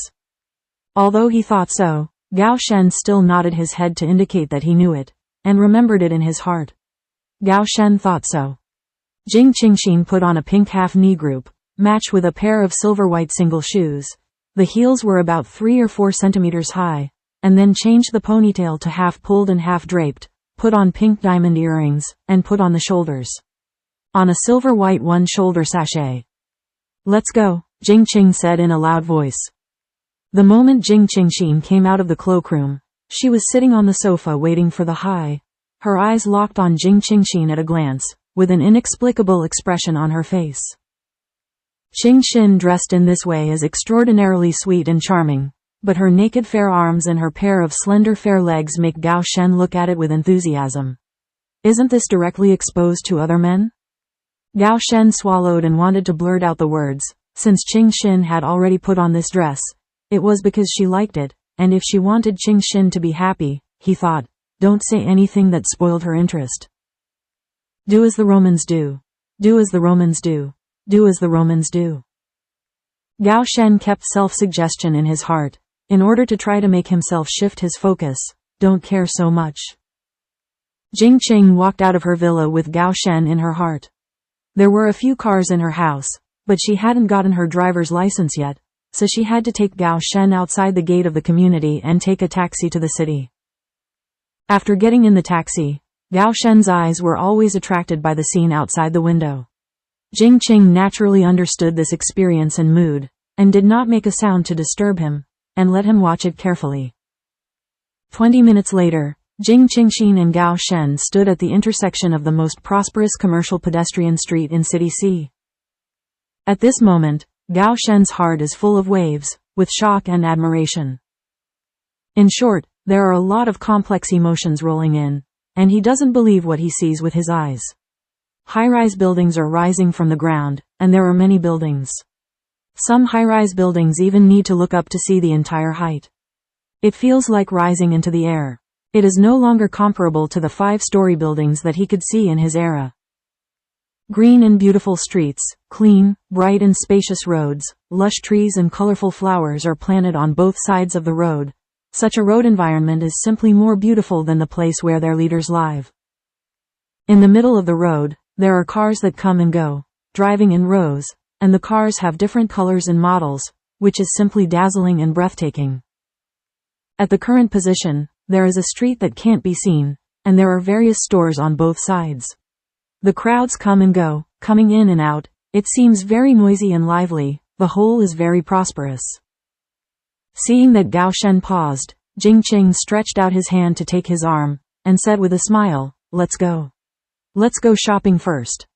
Although he thought so, Gao Shen still nodded his head to indicate that he knew it, and remembered it in his heart. Gao Shen thought so. Jing Qingxin put on a pink half-knee group, matched with a pair of silver-white single shoes. The heels were about 3 or 4 centimeters high, and then changed the ponytail to half-pulled and half-draped, put on pink diamond earrings, and put on the shoulders. On a silver-white one-shoulder sachet. "Let's go," Jing Qing said in a loud voice. The moment Jing Qingxin came out of the cloakroom, she was sitting on the sofa waiting for the high. Her eyes locked on Jing Qingxin at a glance, with an inexplicable expression on her face. Qingxin dressed in this way is extraordinarily sweet and charming, but her naked fair arms and her pair of slender fair legs make Gao Shen look at it with enthusiasm. Isn't this directly exposed to other men? Gao Shen swallowed and wanted to blurt out the words. Since Qingxin had already put on this dress, it was because she liked it, and if she wanted Qingxin to be happy, he thought, don't say anything that spoiled her interest. Do as the Romans do. Do as the Romans do. Do as the Romans do. Gao Shen kept self-suggestion in his heart, in order to try to make himself shift his focus. Don't care so much. Jing Qing walked out of her villa with Gao Shen in her heart. There were a few cars in her house, but she hadn't gotten her driver's license yet, so she had to take Gao Shen outside the gate of the community and take a taxi to the city. After getting in the taxi, Gao Shen's eyes were always attracted by the scene outside the window. Jing Qing naturally understood this experience and mood, and did not make a sound to disturb him, and let him watch it carefully. 20 minutes later, Jing Qingxin and Gao Shen stood at the intersection of the most prosperous commercial pedestrian street in City C. At this moment, Gao Shen's heart is full of waves, with shock and admiration. In short, there are a lot of complex emotions rolling in, and he doesn't believe what he sees with his eyes. High-rise buildings are rising from the ground, and there are many buildings. Some high-rise buildings even need to look up to see the entire height. It feels like rising into the air. It is no longer comparable to the 5-story buildings that he could see in his era. Green and beautiful streets, clean, bright and spacious roads, lush trees and colorful flowers are planted on both sides of the road. Such a road environment is simply more beautiful than the place where their leaders live. In the middle of the road, there are cars that come and go, driving in rows, and the cars have different colors and models, which is simply dazzling and breathtaking. At the current position, there is a street that can't be seen, and there are various stores on both sides. The crowds come and go, coming in and out. It seems very noisy and lively. The whole is very prosperous. Seeing that Gao Shen paused, Jing Qing stretched out his hand to take his arm, and said with a smile, "Let's go. Let's go shopping first."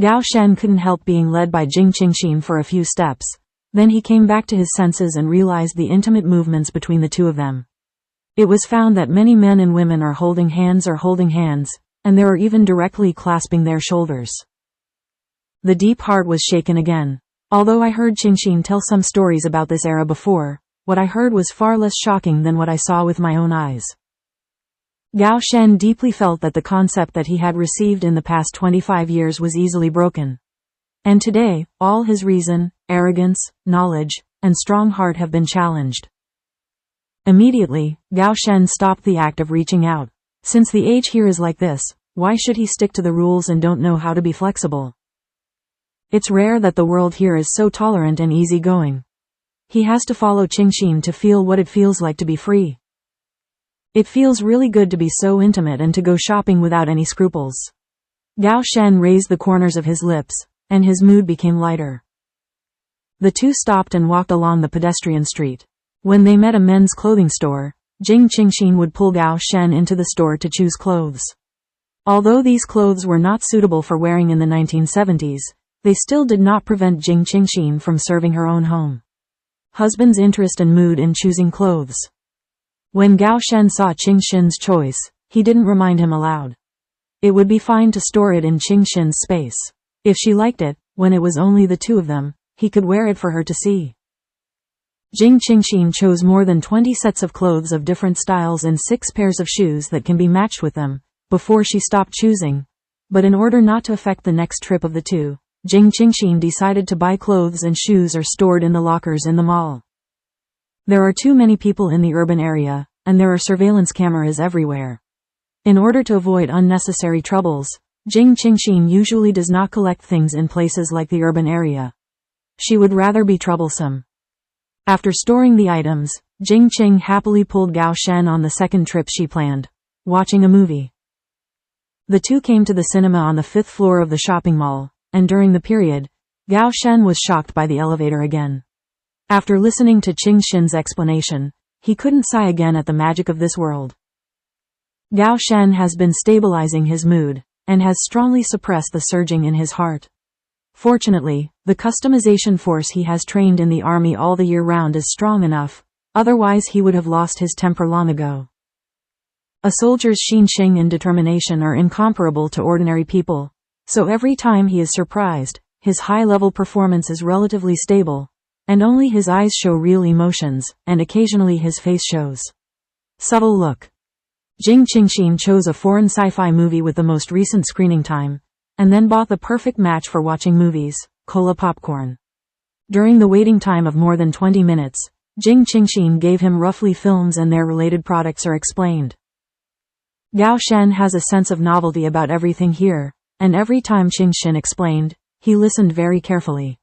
Gao Shen couldn't help being led by Jing Qingxin for a few steps. Then he came back to his senses and realized the intimate movements between the two of them. It was found that many men and women are holding hands, and there are even directly clasping their shoulders. The deep heart was shaken again. Although I heard Qingxin tell some stories about this era before, what I heard was far less shocking than what I saw with my own eyes. Gao Shen deeply felt that the concept that he had received in the past 25 years was easily broken. And today, all his reason, arrogance, knowledge, and strong heart have been challenged. Immediately, Gao Shen stopped the act of reaching out. Since the age here is like this, why should he stick to the rules and don't know how to be flexible? It's rare that the world here is so tolerant and easygoing. He has to follow Qingxin to feel what it feels like to be free. It feels really good to be so intimate and to go shopping without any scruples. Gao Shen raised the corners of his lips, and his mood became lighter. The two stopped and walked along the pedestrian street. When they met a men's clothing store, Jing Qingxin would pull Gao Shen into the store to choose clothes. Although these clothes were not suitable for wearing in the 1970s, they still did not prevent Jing Qingxin from serving her own home. Husband's interest and mood in choosing clothes. When Gao Shen saw Qingxin's choice, he didn't remind him aloud. It would be fine to store it in Qingxin's space. If she liked it, when it was only the two of them, he could wear it for her to see. Jing Qingxin chose more than 20 sets of clothes of different styles and 6 pairs of shoes that can be matched with them, before she stopped choosing. But in order not to affect the next trip of the two, Jing Qingxin decided to buy clothes and shoes are stored in the lockers in the mall. There are too many people in the urban area, and there are surveillance cameras everywhere. In order to avoid unnecessary troubles, Jing Qingxin usually does not collect things in places like the urban area. She would rather be troublesome. After storing the items, Jing Qing happily pulled Gao Shen on the second trip she planned, watching a movie. The two came to the cinema on the 5th floor of the shopping mall, and during the period, Gao Shen was shocked by the elevator again. After listening to Qingxin's explanation, he couldn't sigh again at the magic of this world. Gao Shen has been stabilizing his mood, and has strongly suppressed the surging in his heart. Fortunately, the customization force he has trained in the army all the year round is strong enough, otherwise he would have lost his temper long ago. A soldier's xinqing and determination are incomparable to ordinary people, so every time he is surprised, his high-level performance is relatively stable, and only his eyes show real emotions, and occasionally his face shows subtle look. Jing Qingxin chose a foreign sci-fi movie with the most recent screening time, and then bought the perfect match for watching movies, cola popcorn. During the waiting time of more than 20 minutes, Jing Qingxin gave him roughly films and their related products are explained. Gao Shen has a sense of novelty about everything here, and every time Qingxin explained, he listened very carefully.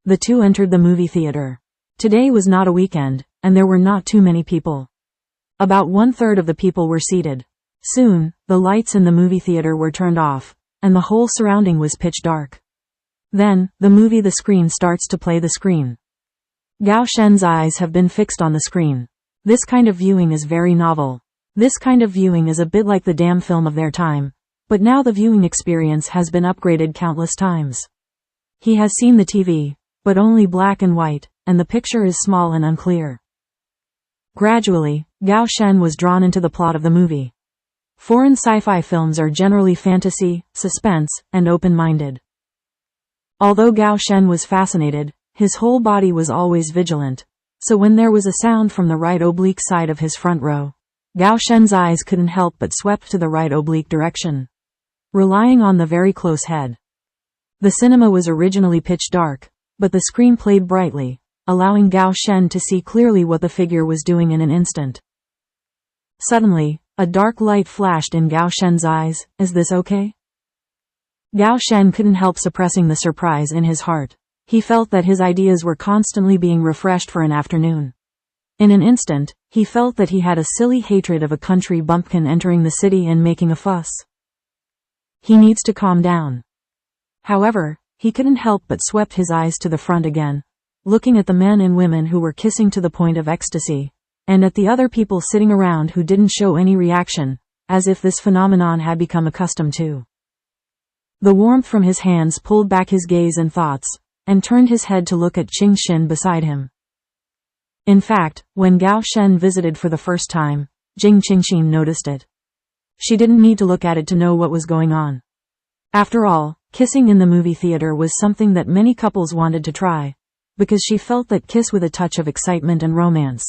The two entered the movie theater. Today was not a weekend, and there were not too many people. About 1/3 of the people were seated. Soon, the lights in the movie theater were turned off, and the whole surrounding was pitch dark. Then, the screen starts to play the screen. Gao Shen's eyes have been fixed on the screen. This kind of viewing is very novel. This kind of viewing is a bit like the damn film of their time, but now the viewing experience has been upgraded countless times. He has seen the TV, but only black and white, and the picture is small and unclear. Gradually, Gao Shen was drawn into the plot of the movie. Foreign sci-fi films are generally fantasy, suspense, and open-minded. Although Gao Shen was fascinated, his whole body was always vigilant, so when there was a sound from the right oblique side of his front row, Gao Shen's eyes couldn't help but swept to the right oblique direction, relying on the very close head. The cinema was originally pitch dark, but the screen played brightly, allowing Gao Shen to see clearly what the figure was doing in an instant. Suddenly, A dark light flashed in Gao Shen's eyes. Is this okay? Gao Shen couldn't help suppressing the surprise in his heart. He felt that his ideas were constantly being refreshed for an afternoon. In an instant, he felt that he had a silly hatred of a country bumpkin entering the city and making a fuss. He needs to calm down. However, he couldn't help but swept his eyes to the front again, looking at the men and women who were kissing to the point of ecstasy, and at the other people sitting around who didn't show any reaction, as if this phenomenon had become accustomed to. The warmth from his hands pulled back his gaze and thoughts, and turned his head to look at Qingxin beside him. In fact, when Gao Shen visited for the first time, Jing Qingxin noticed it. She didn't need to look at it to know what was going on. After all, kissing in the movie theater was something that many couples wanted to try, because she felt that kiss with a touch of excitement and romance.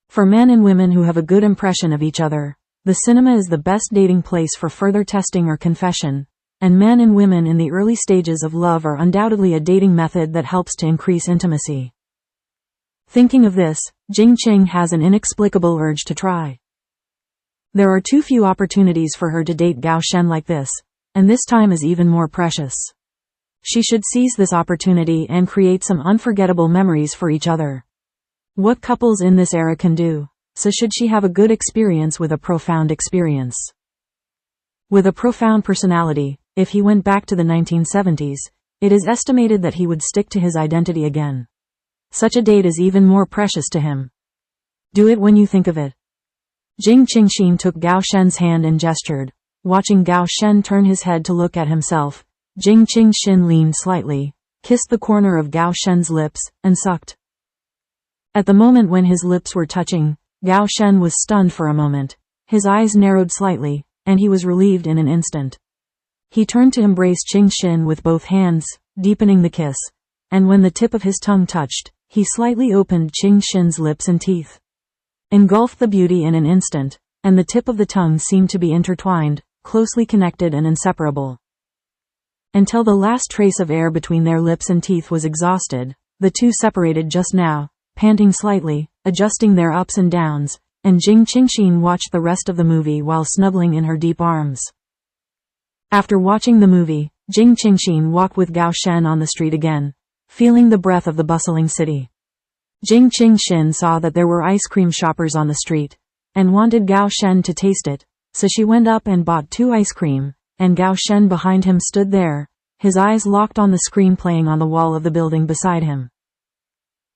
For men and women who have a good impression of each other, the cinema is the best dating place for further testing or confession, and men and women in the early stages of love are undoubtedly a dating method that helps to increase intimacy. Thinking of this, Jing Qing has an inexplicable urge to try. There are too few opportunities for her to date Gao Shen like this, and this time is even more precious. She should seize this opportunity and create some unforgettable memories for each other. What couples in this era can do, so should she have a good experience with a profound experience. With a profound personality, if he went back to the 1970s, it is estimated that he would stick to his identity again. Such a date is even more precious to him. Do it when you think of it. Jing Qingxin took Gao Shen's hand and gestured. Watching Gao Shen turn his head to look at himself, Jing Qingxin leaned slightly, kissed the corner of Gao Shen's lips, and sucked. At the moment when his lips were touching, Gao Shen was stunned for a moment. His eyes narrowed slightly, and he was relieved in an instant. He turned to embrace Qingxin with both hands, deepening the kiss, and when the tip of his tongue touched, he slightly opened Qingxin's lips and teeth. Engulfed the beauty in an instant, and the tip of the tongue seemed to be intertwined, closely connected and inseparable. Until the last trace of air between their lips and teeth was exhausted, the two separated just now, panting slightly, adjusting their ups and downs, and Jing Qingxin watched the rest of the movie while snuggling in her deep arms. After watching the movie, Jing Qingxin walked with Gao Shen on the street again, feeling the breath of the bustling city. Jing Qingxin saw that there were ice cream shoppers on the street, and wanted Gao Shen to taste it, so she went up and bought 2 ice cream, and Gao Shen behind him stood there, his eyes locked on the screen playing on the wall of the building beside him.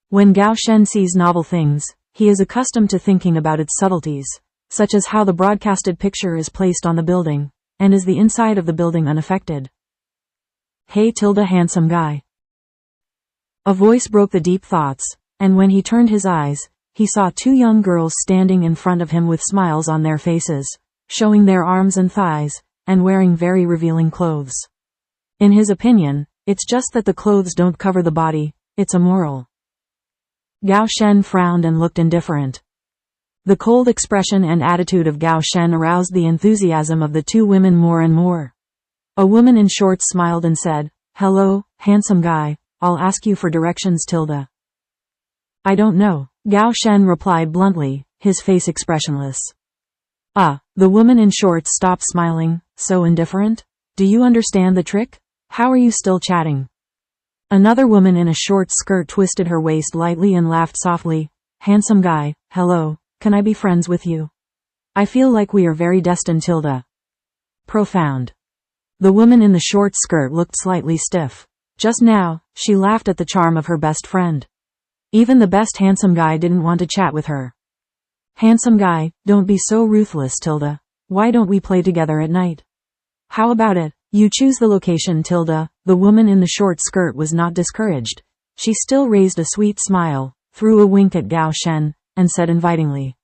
When Gao Shen sees novel things, he is accustomed to thinking about its subtleties, such as how the broadcasted picture is placed on the building, and is the inside of the building unaffected. Hey Tilda handsome guy. A voice broke the deep thoughts, and when he turned his eyes, he saw 2 young girls standing in front of him with smiles on their faces, showing their arms and thighs, and wearing very revealing clothes. In his opinion, it's just that the clothes don't cover the body, it's immoral. Gao Shen frowned and looked indifferent. The cold expression and attitude of Gao Shen aroused the enthusiasm of the 2 women more and more. A woman in shorts smiled and said, "Hello, handsome guy, I'll ask you for directions Tilda." "I don't know," Gao Shen replied bluntly, his face expressionless. The woman in shorts stopped smiling. "So indifferent? Do you understand the trick? How are you still chatting?" Another woman in a short skirt twisted her waist lightly and laughed softly. "Handsome guy, hello, can I be friends with you? I feel like we are very destined Tilda." Profound. The woman in the short skirt looked slightly stiff. Just now, she laughed at the charm of her best friend. Even the best handsome guy didn't want to chat with her. "Handsome guy, don't be so ruthless Tilda. Why don't we play together at night? How about it? You choose the location Tilda." The woman in the short skirt was not discouraged. She still raised a sweet smile, threw a wink at Gao Shen, and said invitingly.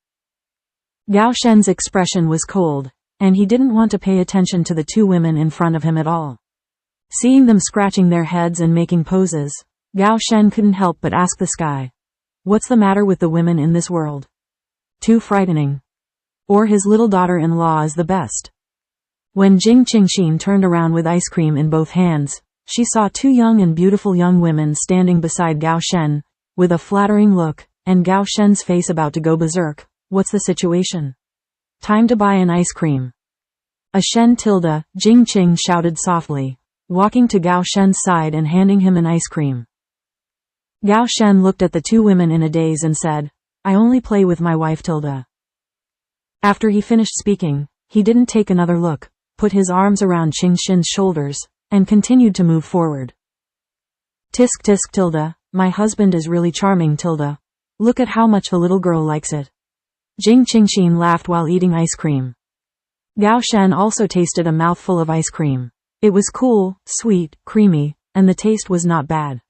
Gao Shen's expression was cold, and he didn't want to pay attention to the 2 women in front of him at all. Seeing them scratching their heads and making poses, Gao Shen couldn't help but ask the sky, "What's the matter with the women in this world? Too frightening. Or his little daughter-in-law is the best." When Jing Qingxin turned around with ice cream in both hands, she saw 2 young and beautiful young women standing beside Gao Shen, with a flattering look, and Gao Shen's face about to go berserk. "What's the situation? Time to buy an ice cream. A Shen tilde, Jing Qing shouted softly, walking to Gao Shen's side and handing him an ice cream. Gao Shen looked at the two women in a daze and said, I only play with my wife tilde. After he finished speaking, he didn't take another look, put his arms around Qingxin's shoulders, and continued to move forward. Tisk tisk tilde, my husband is really charming tilde. Look at how much the little girl likes it. Jing Qingxin laughed while eating ice cream. Gao Shen also tasted a mouthful of ice cream. It was cool, sweet, creamy, and the taste was not bad.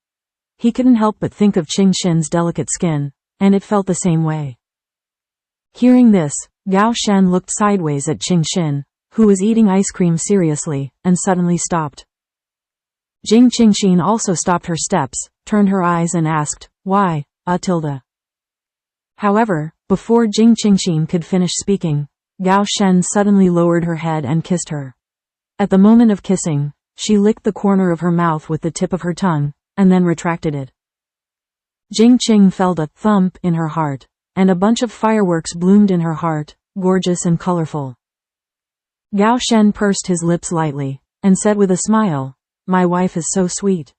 He couldn't help but think of Qingxin's delicate skin, and it felt the same way. Hearing this, Gao Shen looked sideways at Qingxin, who was eating ice cream seriously, and suddenly stopped. Jing Qingxin also stopped her steps, turned her eyes and asked, why, tilde. However, before Jing Qingxin could finish speaking, Gao Shen suddenly lowered her head and kissed her. At the moment of kissing, she licked the corner of her mouth with the tip of her tongue, and then retracted it. Jing Qing felt a thump in her heart, and a bunch of fireworks bloomed in her heart, gorgeous and colorful. Gao Shen pursed his lips lightly, and said with a smile, my wife is so sweet.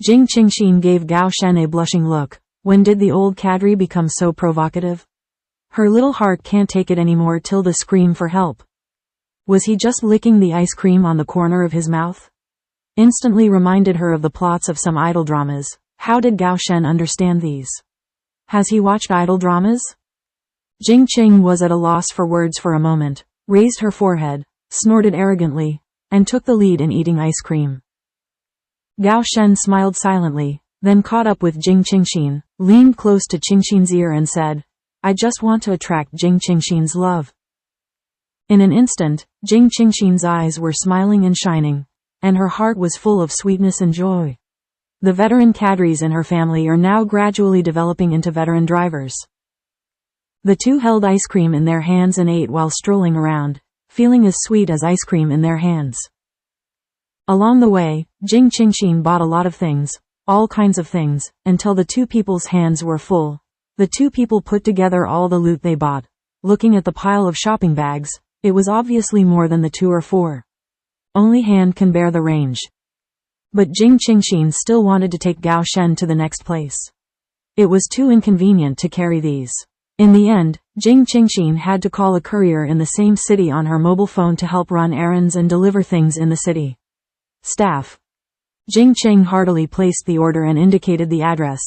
Jing Qingxin gave Gao Shen a blushing look. When did the old cadre become so provocative? Her little heart can't take it anymore tilde screamed for help. Was he just licking the ice cream on the corner of his mouth? Instantly reminded her of the plots of some idol dramas. How did Gao Shen understand these? Has he watched idol dramas? Jing Qing was at a loss for words for a moment, raised her forehead, snorted arrogantly, and took the lead in eating ice cream. Gao Shen smiled silently, then caught up with Jing Qingxin, leaned close to Qingxin's ear and said, I just want to attract Jing Qingxin's love. In an instant, Jing Qingxin's eyes were smiling and shining, and her heart was full of sweetness and joy. The veteran cadres in her family are now gradually developing into veteran drivers. The two held ice cream in their hands and ate while strolling around, feeling as sweet as ice cream in their hands. Along the way, Jing Qingxin bought a lot of things, all kinds of things, until the two people's hands were full. The two people put together all the loot they bought. Looking at the pile of shopping bags, it was obviously more than the 2 or 4. Only hand can bear the range. But Jing Qingxin still wanted to take Gao Shen to the next place. It was too inconvenient to carry these. In the end, Jing Qingxin had to call a courier in the same city on her mobile phone to help run errands and deliver things in the city. Staff. Jing Qing heartily placed the order and indicated the address,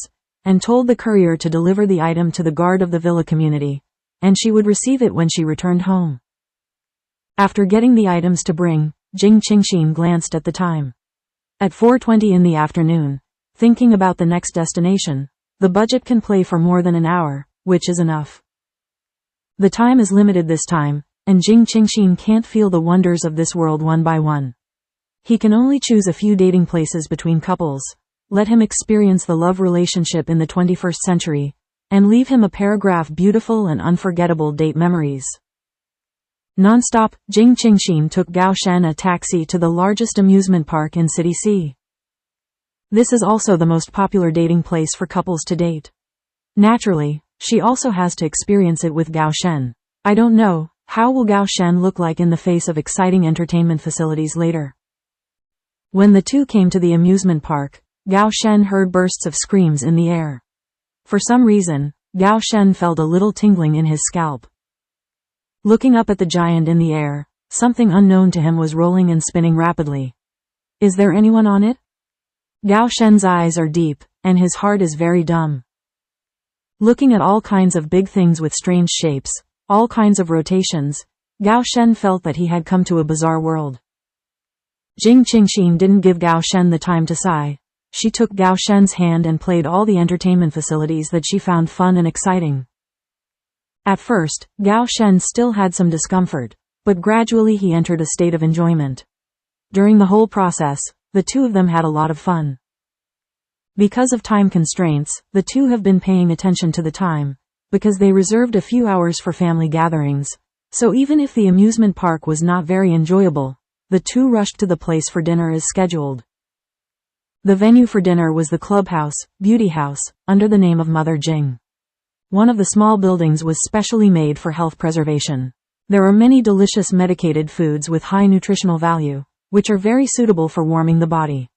and told the courier to deliver the item to the guard of the villa community, and she would receive it when she returned home. After getting the items to bring, Jing Qingxin glanced at the time. At 4:20 in the afternoon, thinking about the next destination, the budget can play for more than an hour, which is enough. The time is limited this time, and Jing Qingxin can't feel the wonders of this world one by one. He can only choose a few dating places between couples, let him experience the love relationship in the 21st century, and leave him a paragraph beautiful and unforgettable date memories. Non-stop, Jing Qingxin took Gao Shen a taxi to the largest amusement park in City C. This is also the most popular dating place for couples to date. Naturally, she also has to experience it with Gao Shen. I don't know, how will Gao Shen look like in the face of exciting entertainment facilities later? When the two came to the amusement park, Gao Shen heard bursts of screams in the air. For some reason, Gao Shen felt a little tingling in his scalp. Looking up at the giant in the air, something unknown to him was rolling and spinning rapidly. Is there anyone on it? Gao Shen's eyes are deep, and his heart is very dumb. Looking at all kinds of big things with strange shapes, all kinds of rotations, Gao Shen felt that he had come to a bizarre world. Jing Qingxin didn't give Gao Shen the time to sigh. She took Gao Shen's hand and played all the entertainment facilities that she found fun and exciting. At first, Gao Shen still had some discomfort, but gradually he entered a state of enjoyment. During the whole process, the two of them had a lot of fun. Because of time constraints, the two have been paying attention to the time, because they reserved a few hours for family gatherings, so even if the amusement park was not very enjoyable, the two rushed to the place for dinner as scheduled. The venue for dinner was the clubhouse, beauty house, under the name of Mother Jing. One of the small buildings was specially made for health preservation. There are many delicious medicated foods with high nutritional value, which are very suitable for warming the body.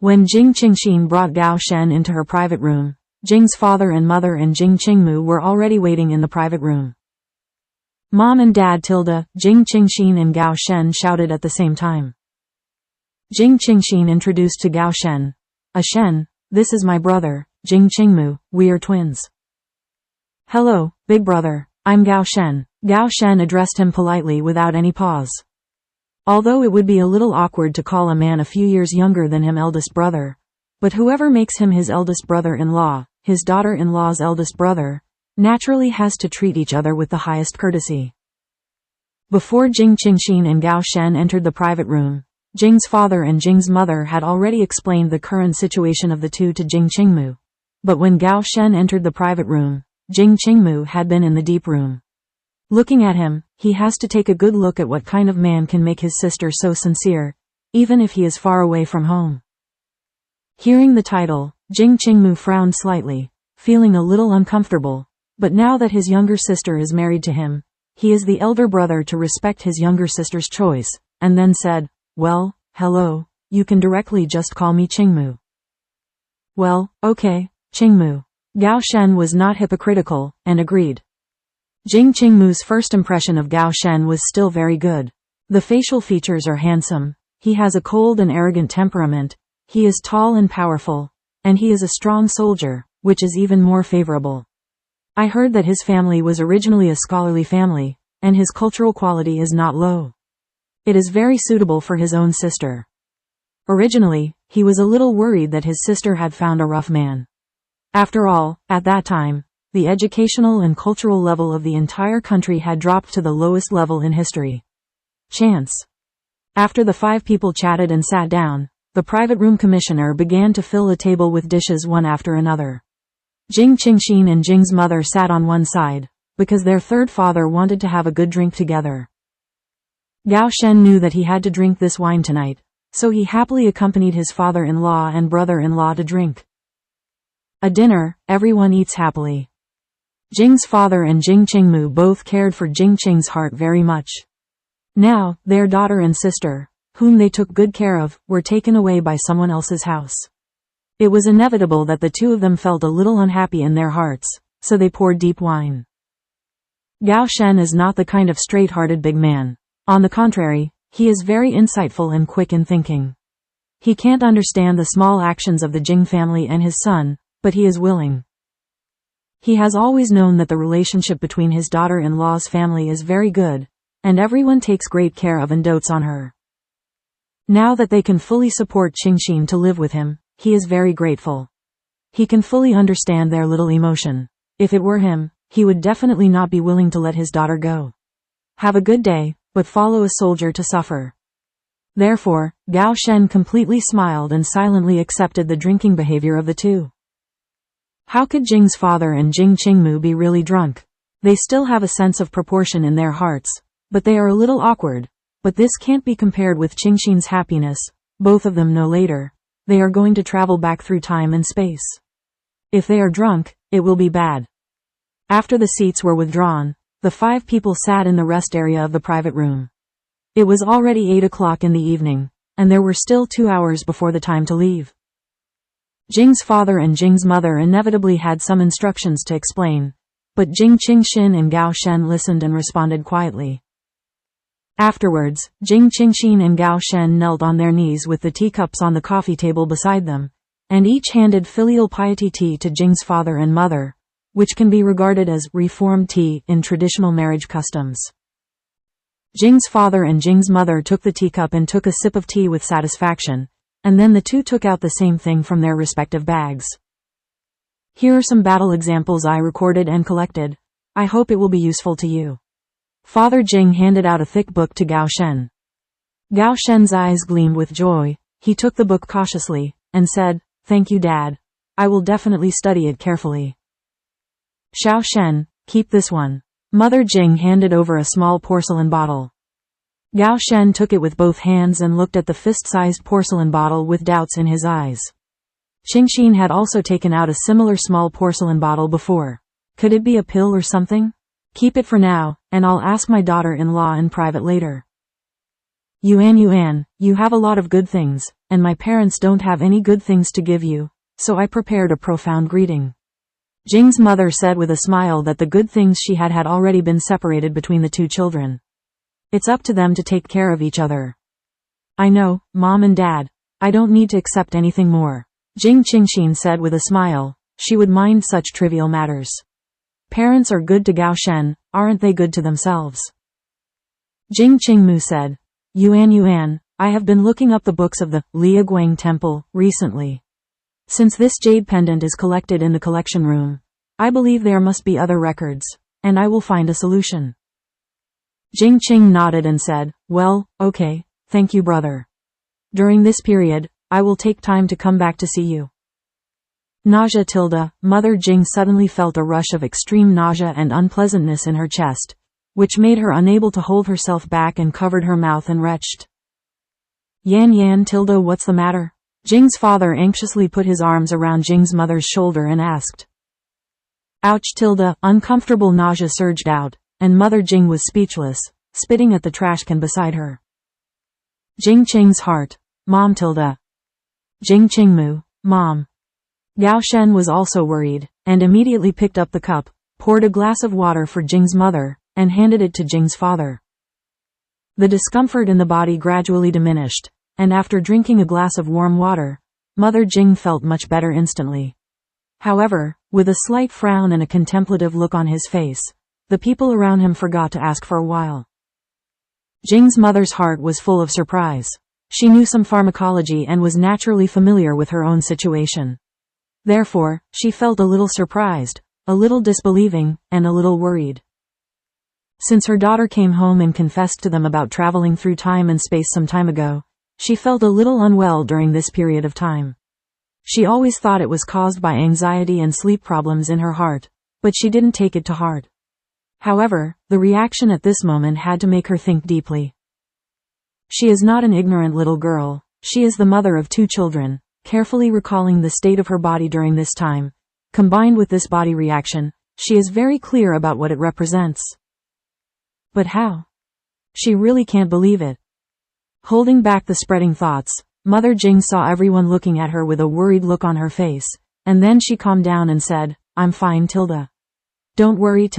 When Jing Qingxin brought Gao Shen into her private room, Jing's father and mother and Jing Qingmu were already waiting in the private room. Mom and Dad Tilda, Jing Qingxin and Gao Shen shouted at the same time. Jing Qingxin introduced to Gao Shen. Shen, this is my brother, Jing Qingmu, we are twins. Hello, big brother, I'm Gao Shen. Gao Shen addressed him politely without any pause. Although it would be a little awkward to call a man a few years younger than him eldest brother, but whoever makes him his eldest brother-in-law, his daughter-in-law's eldest brother, naturally has to treat each other with the highest courtesy. Before Jing Qingxin and Gao Shen entered the private room, Jing's father and Jing's mother had already explained the current situation of the two to Jing Qingmu. But when Gao Shen entered the private room, Jing Qingmu had been in the deep room. Looking at him, he has to take a good look at what kind of man can make his sister so sincere, even if he is far away from home. Hearing the title, Jing Qingmu frowned slightly, feeling a little uncomfortable, but now that his younger sister is married to him, he is the elder brother to respect his younger sister's choice, and then said, well, hello, you can directly just call me Qingmu. Well, okay, Qingmu. Gao Shen was not hypocritical, and agreed. Jing Qingmu's first impression of Gao Shen was still very good. The facial features are handsome, he has a cold and arrogant temperament, he is tall and powerful, and he is a strong soldier, which is even more favorable. I heard that his family was originally a scholarly family, and his cultural quality is not low. It is very suitable for his own sister. Originally, he was a little worried that his sister had found a rough man. After all, at that time, the educational and cultural level of the entire country had dropped to the lowest level in history. Chance. After the 5 people chatted and sat down, the private room commissioner began to fill the table with dishes one after another. Jing Qingxin and Jing's mother sat on one side, because their third father wanted to have a good drink together. Gao Shen knew that he had to drink this wine tonight, so he happily accompanied his father-in-law and brother-in-law to drink. At dinner, everyone eats happily. Jing's father and Jing Qingmu both cared for Jing Qing's heart very much. Now, their daughter and sister, whom they took good care of, were taken away by someone else's house. It was inevitable that the two of them felt a little unhappy in their hearts, so they poured deep wine. Gao Shen is not the kind of straight-hearted big man. On the contrary, he is very insightful and quick in thinking. He can't understand the small actions of the Jing family and his son, but he is willing. He has always known that the relationship between his daughter-in-law's family is very good, and everyone takes great care of and dotes on her. Now that they can fully support Qingxin to live with him, he is very grateful. He can fully understand their little emotion. If it were him, he would definitely not be willing to let his daughter go. Have a good day, but follow a soldier to suffer. Therefore, Gao Shen completely smiled and silently accepted the drinking behavior of the two. How could Jing's father and Jing Qingmu be really drunk? They still have a sense of proportion in their hearts, but they are a little awkward. But this can't be compared with Qingxin's happiness. Both of them know later. They are going to travel back through time and space. If they are drunk, it will be bad. After the seats were withdrawn, the 5 people sat in the rest area of the private room. It was already 8 o'clock in the evening, and there were still 2 hours before the time to leave. Jing's father and Jing's mother inevitably had some instructions to explain, but Jing Qingxin and Gao Shen listened and responded quietly. Afterwards, Jing Qingxin and Gao Shen knelt on their knees with the teacups on the coffee table beside them, and each handed filial piety tea to Jing's father and mother, which can be regarded as reformed tea in traditional marriage customs. Jing's father and Jing's mother took the teacup and took a sip of tea with satisfaction, and then the two took out the same thing from their respective bags. Here are some battle examples I recorded and collected. I hope it will be useful to you. Father Jing handed out a thick book to Gao Shen. Gao Shen's eyes gleamed with joy. He took the book cautiously, and said, "Thank you, Dad. I will definitely study it carefully." Xiao Shen, keep this one. Mother Jing handed over a small porcelain bottle. Gao Shen took it with both hands and looked at the fist-sized porcelain bottle with doubts in his eyes. Qingxin had also taken out a similar small porcelain bottle before. Could it be a pill or something? Keep it for now, and I'll ask my daughter-in-law in private later. Yuan, you have a lot of good things, and my parents don't have any good things to give you, so I prepared a profound greeting. Jing's mother said with a smile that the good things she had already been separated between the two children. It's up to them to take care of each other. I know, Mom and Dad. I don't need to accept anything more. Jing Qingxin said with a smile. She would mind such trivial matters. Parents are good to Gao Shen, aren't they good to themselves? Jing Qingmu said. Yuan, I have been looking up the books of the Liaguang Temple recently. Since this jade pendant is collected in the collection room, I believe there must be other records, and I will find a solution. Jing Qing nodded and said, well, okay, thank you brother. During this period, I will take time to come back to see you. Nausea. Mother Jing suddenly felt a rush of extreme nausea and unpleasantness in her chest, which made her unable to hold herself back and covered her mouth and retched. Yan, what's the matter? Jing's father anxiously put his arms around Jing's mother's shoulder and asked. Ouch. Uncomfortable nausea surged out, and Mother Jing was speechless, spitting at the trash can beside her. Jing Qing's heart. Mom. Jing Qingmu, Mom. Gao Shen was also worried, and immediately picked up the cup, poured a glass of water for Jing's mother, and handed it to Jing's father. The discomfort in the body gradually diminished, and after drinking a glass of warm water, Mother Jing felt much better instantly. However, with a slight frown and a contemplative look on his face, the people around him forgot to ask for a while. Jing's mother's heart was full of surprise. She knew some pharmacology and was naturally familiar with her own situation. Therefore, she felt a little surprised, a little disbelieving, and a little worried. Since her daughter came home and confessed to them about traveling through time and space some time ago, she felt a little unwell during this period of time. She always thought it was caused by anxiety and sleep problems in her heart, but she didn't take it to heart. However, the reaction at this moment had to make her think deeply. She is not an ignorant little girl, she is the mother of 2 children. Carefully recalling the state of her body during this time, combined with this body reaction, she is very clear about what it represents. But how? She really can't believe it. Holding back the spreading thoughts, Mother Jing saw everyone looking at her with a worried look on her face, and then she calmed down and said, I'm fine. Don't worry.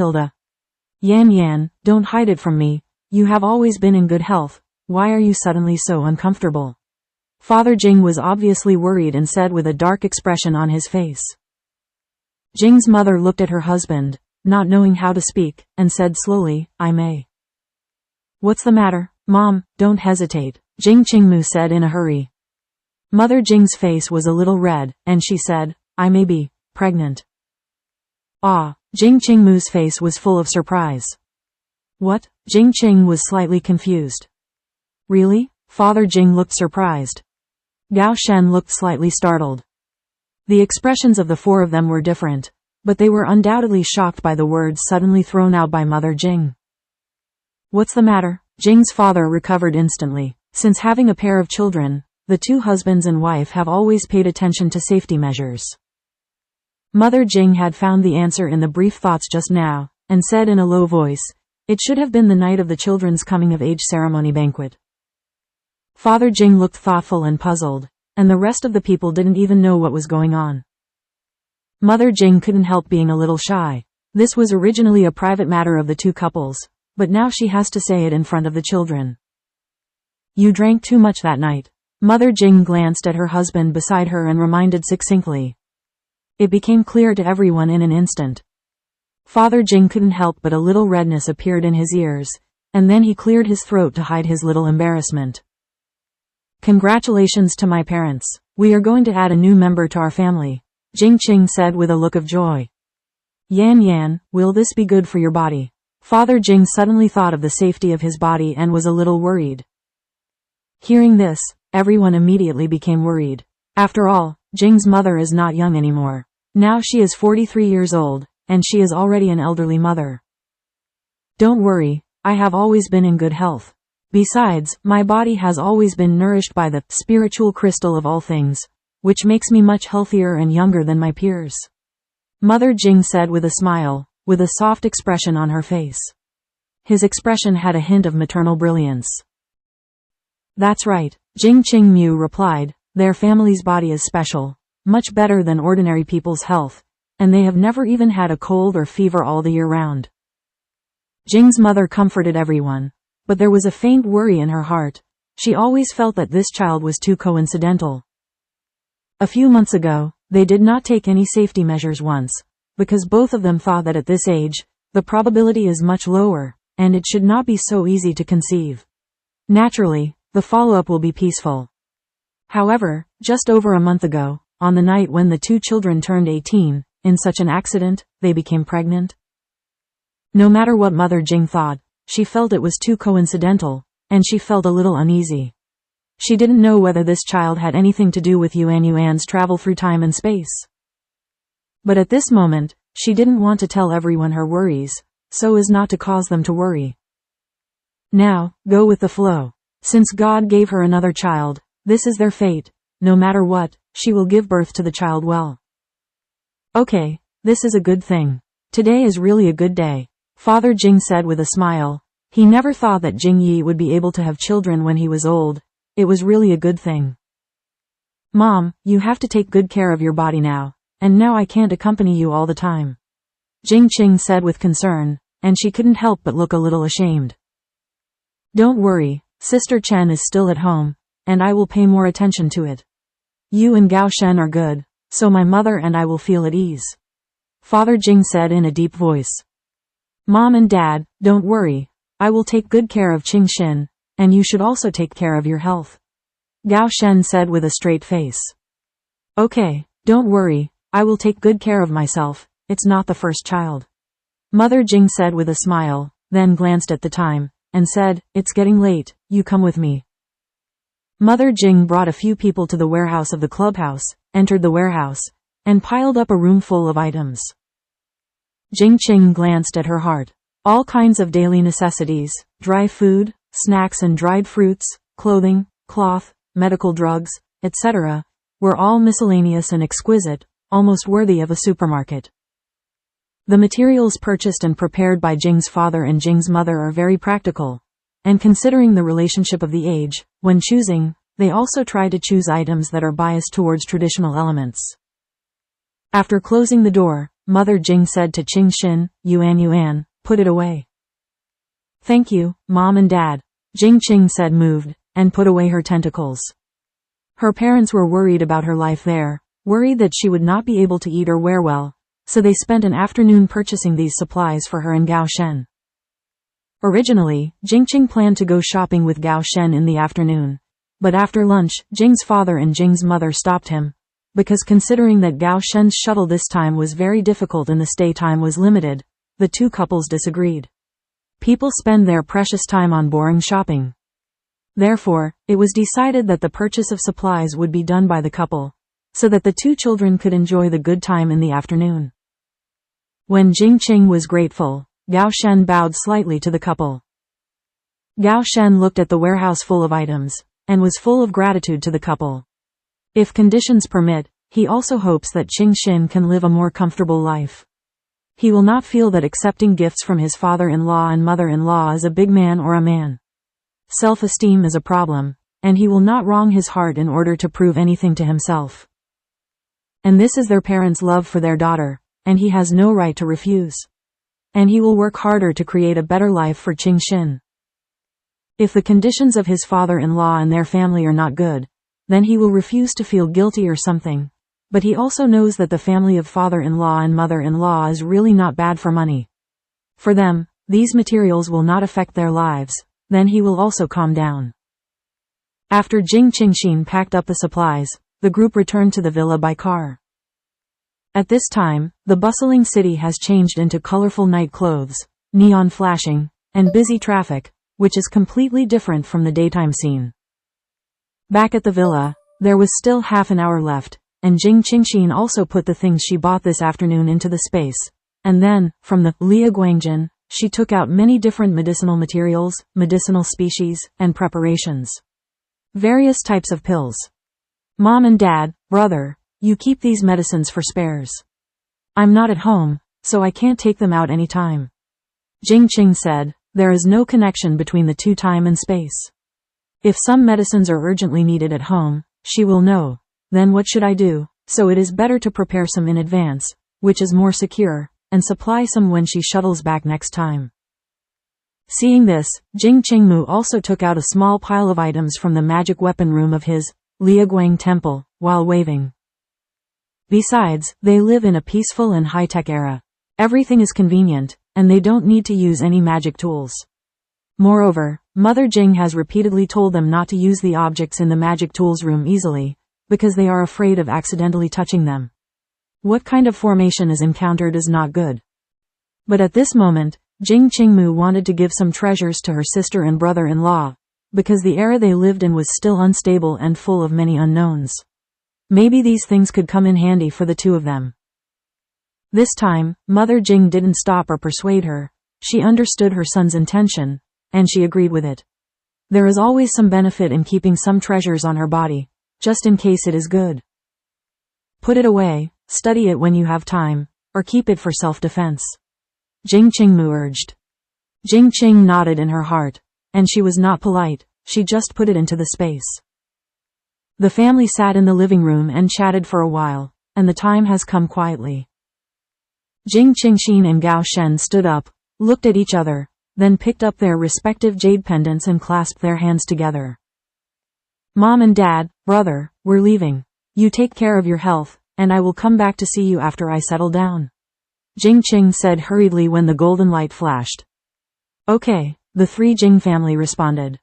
Yan, don't hide it from me, you have always been in good health, why are you suddenly so uncomfortable? Father Jing was obviously worried and said with a dark expression on his face. Jing's mother looked at her husband, not knowing how to speak, and said slowly, I may. What's the matter, Mom? Don't hesitate, Jing Qingmu said in a hurry. Mother Jing's face was a little red, and she said, I may be pregnant. Ah, Jing Qingmu's face was full of surprise. What? Jing Qing was slightly confused. Really? Father Jing looked surprised. Gao Shen looked slightly startled. The expressions of the 4 of them were different, but they were undoubtedly shocked by the words suddenly thrown out by Mother Jing. What's the matter? Jing's father recovered instantly. Since having a pair of children, the 2 husbands and wife have always paid attention to safety measures. Mother Jing had found the answer in the brief thoughts just now, and said in a low voice, it should have been the night of the children's coming-of-age ceremony banquet. Father Jing looked thoughtful and puzzled, and the rest of the people didn't even know what was going on. Mother Jing couldn't help being a little shy. This was originally a private matter of the 2 couples, but now she has to say it in front of the children. You drank too much that night. Mother Jing glanced at her husband beside her and reminded succinctly. It became clear to everyone in an instant. Father Jing couldn't help but a little redness appeared in his ears, and then he cleared his throat to hide his little embarrassment. Congratulations to my parents. We are going to add a new member to our family, Jing Qing said with a look of joy. Yan, will this be good for your body? Father Jing suddenly thought of the safety of his body and was a little worried. Hearing this, everyone immediately became worried. After all, Jing's mother is not young anymore. Now she is 43 years old, and she is already an elderly mother. Don't worry, I have always been in good health. Besides, my body has always been nourished by the spiritual crystal of all things, which makes me much healthier and younger than my peers. Mother Jing said with a smile, with a soft expression on her face. His expression had a hint of maternal brilliance. That's right, Jing Qingmu replied, their family's body is special, much better than ordinary people's health, and they have never even had a cold or fever all the year round. Jing's mother comforted everyone, but there was a faint worry in her heart. She always felt that this child was too coincidental. A few months ago, they did not take any safety measures once, because both of them thought that at this age, the probability is much lower, and it should not be so easy to conceive. Naturally, the follow-up will be peaceful. However, just over a month ago, on the night when the two children turned 18, in such an accident, they became pregnant. No matter what Mother Jing thought, she felt it was too coincidental, and she felt a little uneasy. She didn't know whether this child had anything to do with Yuan's travel through time and space. But at this moment, she didn't want to tell everyone her worries, so as not to cause them to worry. Now, go with the flow. Since God gave her another child, this is their fate. No matter what, she will give birth to the child well. Okay, this is a good thing. Today is really a good day, Father Jing said with a smile. He never thought that Jing Yi would be able to have children when he was old. It was really a good thing. Mom, you have to take good care of your body now, and now I can't accompany you all the time, Jing Qing said with concern, and she couldn't help but look a little ashamed. Don't worry, Sister Chen is still at home, and I will pay more attention to it. You and Gao Shen are good, so my mother and I will feel at ease, Father Jing said in a deep voice. Mom and Dad, don't worry, I will take good care of Qingxin, and you should also take care of your health, Gao Shen said with a straight face. Okay, don't worry, I will take good care of myself, it's not the first child, Mother Jing said with a smile, then glanced at the time, and said, it's getting late, you come with me. Mother Jing brought a few people to the warehouse of the clubhouse, entered the warehouse, and piled up a room full of items. Jing Qing glanced at her heart. All kinds of daily necessities, dry food, snacks and dried fruits, clothing, cloth, medical drugs, etc., were all miscellaneous and exquisite, almost worthy of a supermarket. The materials purchased and prepared by Jing's father and Jing's mother are very practical, and considering the relationship of the age, when choosing, they also try to choose items that are biased towards traditional elements. After closing the door, Mother Jing said to Qingxin, Yuan, put it away. Thank you, Mom and Dad, Jing Qing said moved, and put away her tentacles. Her parents were worried about her life there, worried that she would not be able to eat or wear well, so they spent an afternoon purchasing these supplies for her and Gao Shen. Originally, Jing Qing planned to go shopping with Gao Shen in the afternoon, but after lunch, Jing's father and Jing's mother stopped him, because considering that Gao Shen's shuttle this time was very difficult and the stay time was limited, the two couples disagreed. People spend their precious time on boring shopping. Therefore, it was decided that the purchase of supplies would be done by the couple, so that the two children could enjoy the good time in the afternoon. When Jing Qing was grateful, Gao Shen bowed slightly to the couple. Gao Shen looked at the warehouse full of items, and was full of gratitude to the couple. If conditions permit, he also hopes that Qingxin can live a more comfortable life. He will not feel that accepting gifts from his father-in-law and mother-in-law is a big man or a man. Self-esteem is a problem, and he will not wrong his heart in order to prove anything to himself. And this is their parents' love for their daughter, and he has no right to refuse. And he will work harder to create a better life for Qingxin. If the conditions of his father-in-law and their family are not good, then he will refuse to feel guilty or something. But he also knows that the family of father-in-law and mother-in-law is really not bad for money. For them, these materials will not affect their lives, then he will also calm down. After Jing Qingxin packed up the supplies, the group returned to the villa by car. At this time, the bustling city has changed into colorful night clothes, neon flashing, and busy traffic, which is completely different from the daytime scene. Back at the villa, there was still half an hour left, and Jing Qingxin also put the things she bought this afternoon into the space, and then, from the Lia Guangjin, she took out many different medicinal materials, medicinal species, and preparations. Various types of pills. Mom and Dad, brother, you keep these medicines for spares. I'm not at home, so I can't take them out any time. Jing Qing said, there is no connection between the two time and space. If some medicines are urgently needed at home, she will know. Then what should I do? So it is better to prepare some in advance, which is more secure, and supply some when she shuttles back next time. Seeing this, Jing Qingmu also took out a small pile of items from the magic weapon room of his Liaguang temple, while waving. Besides, they live in a peaceful and high-tech era. Everything is convenient, and they don't need to use any magic tools. Moreover, Mother Jing has repeatedly told them not to use the objects in the magic tools room easily, because they are afraid of accidentally touching them. What kind of formation is encountered is not good. But at this moment, Jing Qingmu wanted to give some treasures to her sister and brother-in-law, because the era they lived in was still unstable and full of many unknowns. Maybe these things could come in handy for the two of them. This time, Mother Jing didn't stop or persuade her. She understood her son's intention, and she agreed with it. There is always some benefit in keeping some treasures on her body, just in case it is good. Put it away, study it when you have time, or keep it for self-defense. Jing Qingmu urged. Jing Qing nodded in her heart, and she was not polite, she just put it into the space. The family sat in the living room and chatted for a while, and the time has come quietly. Jing Qingxin and Gao Shen stood up, looked at each other, then picked up their respective jade pendants and clasped their hands together. Mom and Dad, brother, we're leaving. You take care of your health, and I will come back to see you after I settle down. Jing Qing said hurriedly when the golden light flashed. Okay, the three Jing family responded.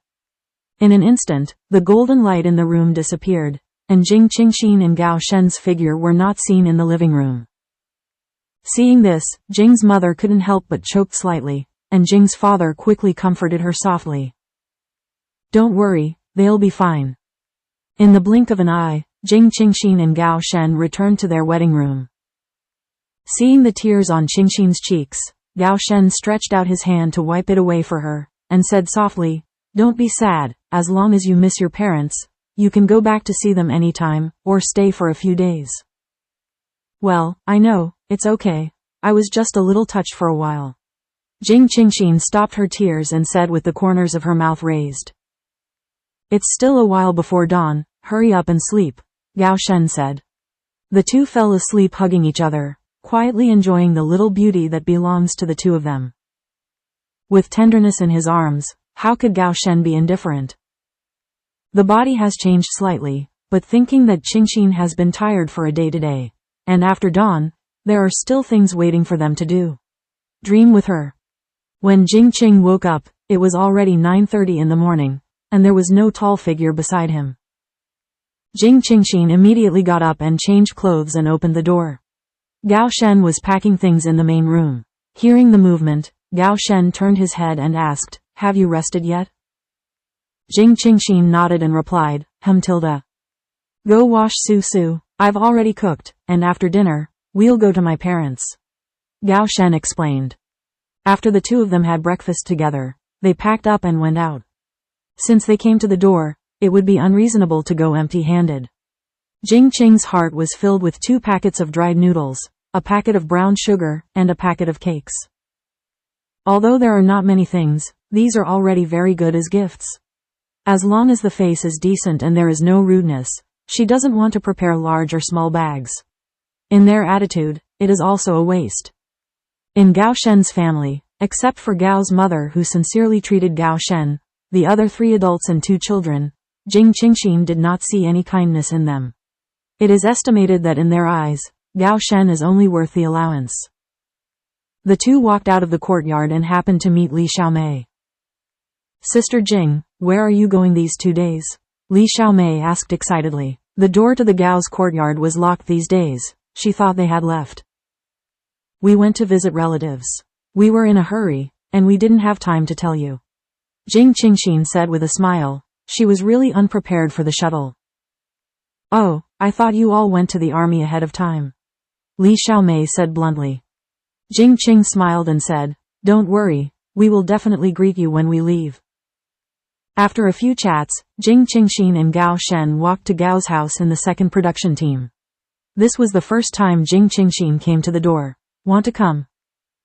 In an instant, the golden light in the room disappeared, and Jing Qingxin and Gao Shen's figure were not seen in the living room. Seeing this, Jing's mother couldn't help but choked slightly, and Jing's father quickly comforted her softly. Don't worry, they'll be fine. In the blink of an eye, Jing Qingxin and Gao Shen returned to their wedding room. Seeing the tears on Qingxin's cheeks, Gao Shen stretched out his hand to wipe it away for her, and said softly, don't be sad, as long as you miss your parents, you can go back to see them anytime, or stay for a few days. Well, I know, it's okay, I was just a little touched for a while. Jing Qingxin stopped her tears and said with the corners of her mouth raised. It's still a while before dawn, hurry up and sleep, Gao Shen said. The two fell asleep hugging each other, quietly enjoying the little beauty that belongs to the two of them. With tenderness in his arms, how could Gao Shen be indifferent? The body has changed slightly, but thinking that Qingxin has been tired for a day today, and after dawn, there are still things waiting for them to do. Dream with her. When Jing Qing woke up, it was already 9:30 in the morning, and there was no tall figure beside him. Jing Qingxin immediately got up and changed clothes and opened the door. Gao Shen was packing things in the main room. Hearing the movement, Gao Shen turned his head and asked, have you rested yet? Jing Qingxin nodded and replied, tilde. Go wash Su, I've already cooked, and after dinner, we'll go to my parents. Gao Shen explained. After the two of them had breakfast together, they packed up and went out. Since they came to the door, it would be unreasonable to go empty-handed. Jing Qing's heart was filled with 2 packets of dried noodles, a packet of brown sugar, and a packet of cakes. Although there are not many things, these are already very good as gifts. As long as the face is decent and there is no rudeness, she doesn't want to prepare large or small bags. In their attitude, it is also a waste. In Gao Shen's family, except for Gao's mother who sincerely treated Gao Shen, the other 3 adults and 2 children, Jing Qingxin did not see any kindness in them. It is estimated that in their eyes, Gao Shen is only worth the allowance. The two walked out of the courtyard and happened to meet Li Xiaomei. Sister Jing, where are you going these 2 days? Li Xiaomei asked excitedly. The door to the Gao's courtyard was locked these days, she thought they had left. We went to visit relatives. We were in a hurry, and we didn't have time to tell you. Jing Qingxin said with a smile. She was really unprepared for the shuttle. Oh, I thought you all went to the army ahead of time. Li Xiaomei said bluntly. Jing Qing smiled and said, don't worry, we will definitely greet you when we leave. After a few chats, Jing Qingxin and Gao Shen walked to Gao's house in the second production team. This was the first time Jing Qingxin came to the door. Want to come?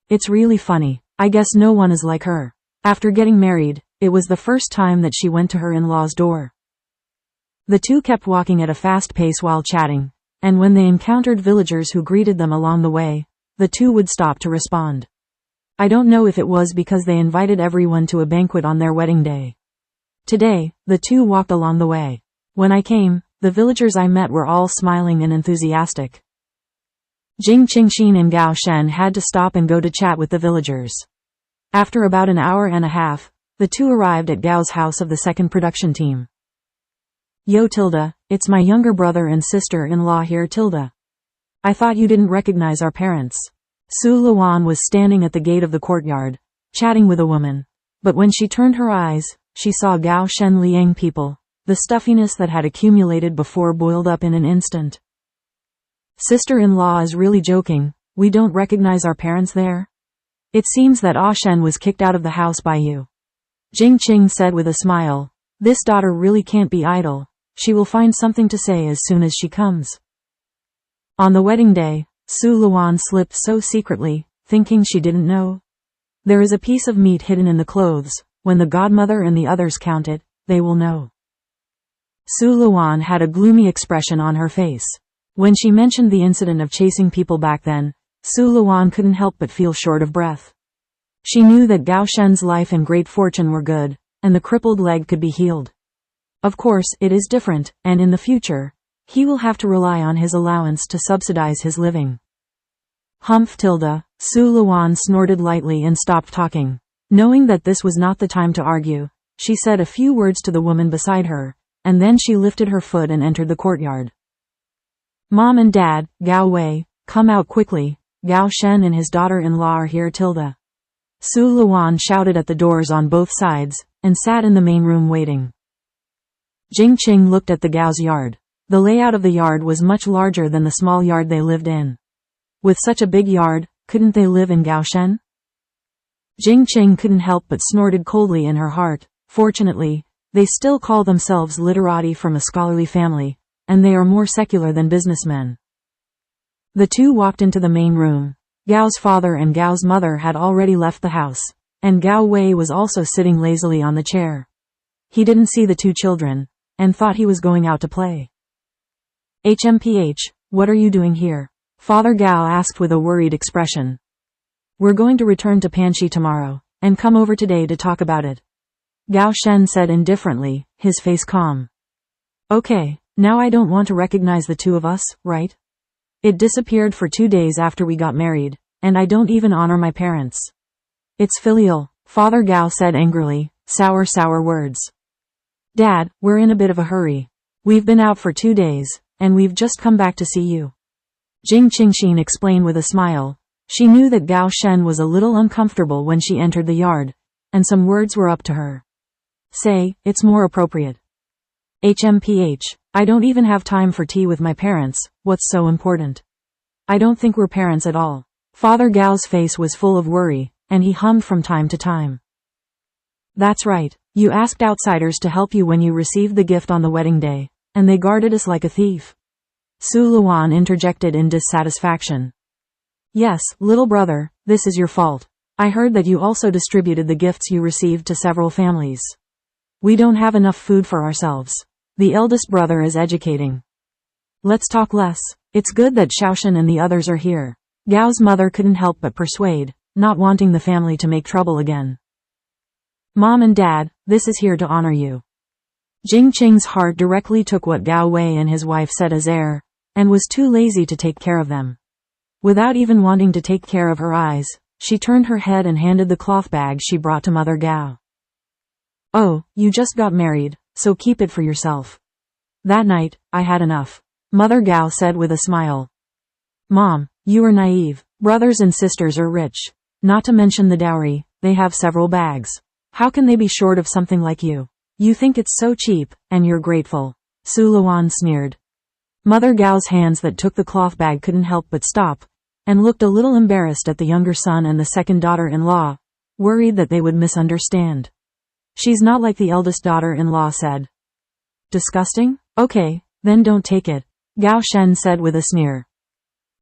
It's really funny. I guess no one is like her. After getting married, it was the first time that she went to her in-laws' door. The two kept walking at a fast pace while chatting, and when they encountered villagers who greeted them along the way, the two would stop to respond. I don't know if it was because they invited everyone to a banquet on their wedding day. Today, the two walked along the way. When I came, the villagers I met were all smiling and enthusiastic. Jing Qingxin and Gao Shen had to stop and go to chat with the villagers. After about an hour and a half, the two arrived at Gao's house of the second production team. Yo Tilda, it's my younger brother and sister-in-law here Tilda. I thought you didn't recognize our parents. Su Luan was standing at the gate of the courtyard, chatting with a woman. But when she turned her eyes, she saw Gao Shen Liang people. The stuffiness that had accumulated before boiled up in an instant. Sister-in-law is really joking, we don't recognize our parents there? It seems that Ah Shen was kicked out of the house by you. Jing Qing said with a smile. This daughter really can't be idle. She will find something to say as soon as she comes. On the wedding day, Su Luan slipped so secretly, thinking she didn't know. There is a piece of meat hidden in the clothes. When the godmother and the others count it, they will know. Su Luan had a gloomy expression on her face. When she mentioned the incident of chasing people back then, Su Luan couldn't help but feel short of breath. She knew that Gao Shen's life and great fortune were good, and the crippled leg could be healed. Of course, it is different, and in the future, he will have to rely on his allowance to subsidize his living. Humph Tilda, Su Luan snorted lightly and stopped talking. Knowing that this was not the time to argue, she said a few words to the woman beside her, and then she lifted her foot and entered the courtyard. Mom and Dad, Gao Wei, come out quickly, Gao Shen and his daughter-in-law are here Tilda. Su Luan shouted at the doors on both sides, and sat in the main room waiting. Jing Qing looked at the Gao's yard. The layout of the yard was much larger than the small yard they lived in. With such a big yard, couldn't they live in Gao Shen? Jing Qing couldn't help but snorted coldly in her heart. Fortunately, they still call themselves literati from a scholarly family, and they are more secular than businessmen. The two walked into the main room. Gao's father and Gao's mother had already left the house, and Gao Wei was also sitting lazily on the chair. He didn't see the two children, and thought he was going out to play. HMPH, what are you doing here? Father Gao asked with a worried expression. We're going to return to Panxi tomorrow, and come over today to talk about it. Gao Shen said indifferently, his face calm. Okay, now I don't want to recognize the two of us, right? It disappeared for 2 days after we got married, and I don't even honor my parents. It's filial, Father Gao said angrily, sour words. Dad, we're in a bit of a hurry. We've been out for 2 days, and we've just come back to see you. Jing Qingxin explained with a smile. She knew that Gao Shen was a little uncomfortable when she entered the yard, and some words were up to her. Say, it's more appropriate. HMPH, I don't even have time for tea with my parents, what's so important? I don't think we're parents at all. Father Gao's face was full of worry, and he hummed from time to time. That's right, you asked outsiders to help you when you received the gift on the wedding day, and they guarded us like a thief. Su Luan interjected in dissatisfaction. Yes, little brother, this is your fault. I heard that you also distributed the gifts you received to several families. We don't have enough food for ourselves. The eldest brother is educating. Let's talk less. It's good that Xiaoshan and the others are here. Gao's mother couldn't help but persuade, not wanting the family to make trouble again. Mom and Dad, this is here to honor you. Jing Qing's heart directly took what Gao Wei and his wife said as heir, and was too lazy to take care of them. Without even wanting to take care of her eyes, she turned her head and handed the cloth bag she brought to Mother Gao. Oh, you just got married, so keep it for yourself. That night, I had enough. Mother Gao said with a smile. Mom, you are naive. Brothers and sisters are rich. Not to mention the dowry, they have several bags. How can they be short of something like you? You think it's so cheap, and you're grateful. Su Luan sneered. Mother Gao's hands that took the cloth bag couldn't help but stop, and looked a little embarrassed at the younger son and the second daughter-in-law, worried that they would misunderstand. She's not like the eldest daughter-in-law said. Disgusting? Okay, then don't take it. Gao Shen said with a sneer.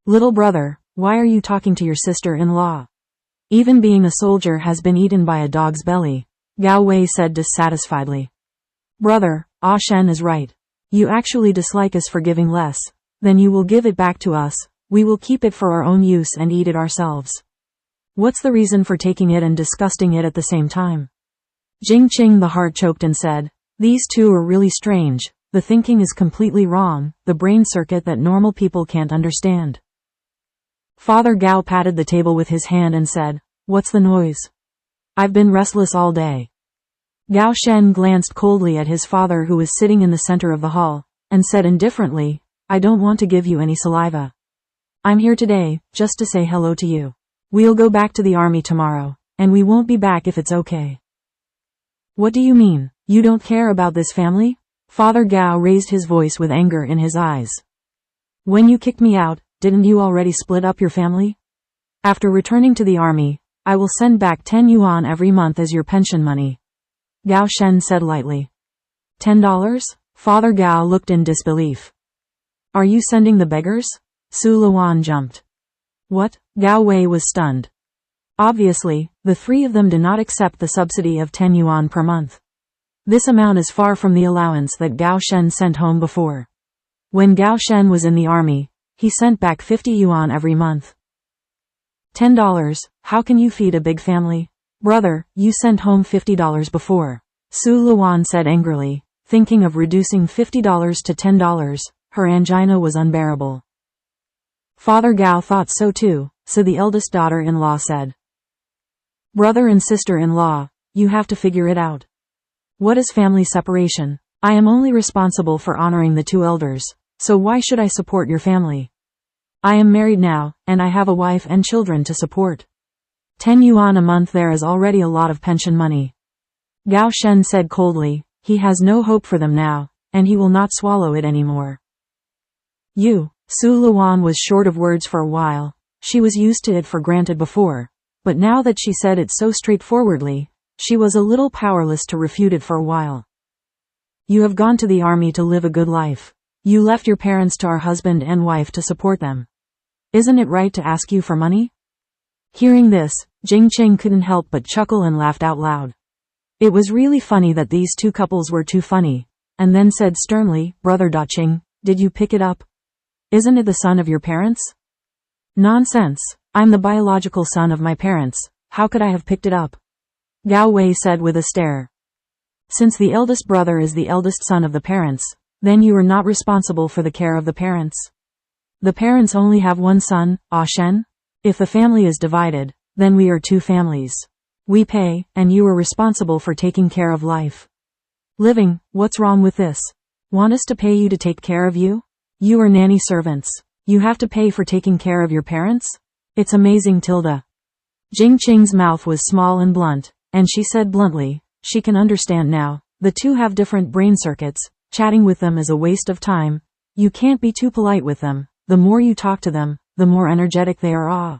Little brother, why are you talking to your sister-in-law? Even being a soldier has been eaten by a dog's belly, Gao Wei said dissatisfiedly. Brother, Ah Shen is right. You actually dislike us for giving less. Then you will give it back to us. We will keep it for our own use and eat it ourselves. What's the reason for taking it and disgusting it at the same time? Jing Qing the heart choked and said, these two are really strange. The thinking is completely wrong, the brain circuit that normal people can't understand. Father Gao patted the table with his hand and said, what's the noise? I've been restless all day. Gao Shen glanced coldly at his father who was sitting in the center of the hall, and said indifferently, I don't want to give you any saliva. I'm here today, just to say hello to you. We'll go back to the army tomorrow, and we won't be back if it's okay. What do you mean, you don't care about this family? Father Gao raised his voice with anger in his eyes. When you kicked me out, didn't you already split up your family? After returning to the army, I will send back 10 yuan every month as your pension money. Gao Shen said lightly. $10? Father Gao looked in disbelief. Are you sending the beggars? Su Luan jumped. What? Gao Wei was stunned. Obviously, the three of them did not accept the subsidy of 10 yuan per month. This amount is far from the allowance that Gao Shen sent home before. When Gao Shen was in the army, he sent back 50 yuan every month. $10, how can you feed a big family? Brother, you sent home $50 before. Su Luan said angrily, thinking of reducing $50 to $10, her angina was unbearable. Father Gao thought so too, so the eldest daughter-in-law said. Brother and sister-in-law, you have to figure it out. What is family separation? I am only responsible for honoring the two elders, so why should I support your family? I am married now, and I have a wife and children to support. 10 yuan a month there is already a lot of pension money. Gao Shen said coldly, he has no hope for them now, and he will not swallow it anymore. Su Luan was short of words for a while. She was used to it for granted before, but now that she said it so straightforwardly, she was a little powerless to refute it for a while. You have gone to the army to live a good life. You left your parents to our husband and wife to support them. Isn't it right to ask you for money? Hearing this, Jing Qing couldn't help but chuckle and laughed out loud. It was really funny that these two couples were too funny, and then said sternly, Brother Da Qing, did you pick it up? Isn't it the son of your parents? Nonsense, I'm the biological son of my parents, how could I have picked it up? Gao Wei said with a stare. Since the eldest brother is the eldest son of the parents, then you are not responsible for the care of the parents. The parents only have one son, Ah Shen? If the family is divided, then we are two families. We pay, and you are responsible for taking care of life. Living, what's wrong with this? Want us to pay you to take care of you? You are nanny servants. You have to pay for taking care of your parents? It's amazing Tilda. Jing Qing's mouth was small and blunt, and she said bluntly, she can understand now, the two have different brain circuits, chatting with them is a waste of time. You can't be too polite with them, the more you talk to them, the more energetic they are.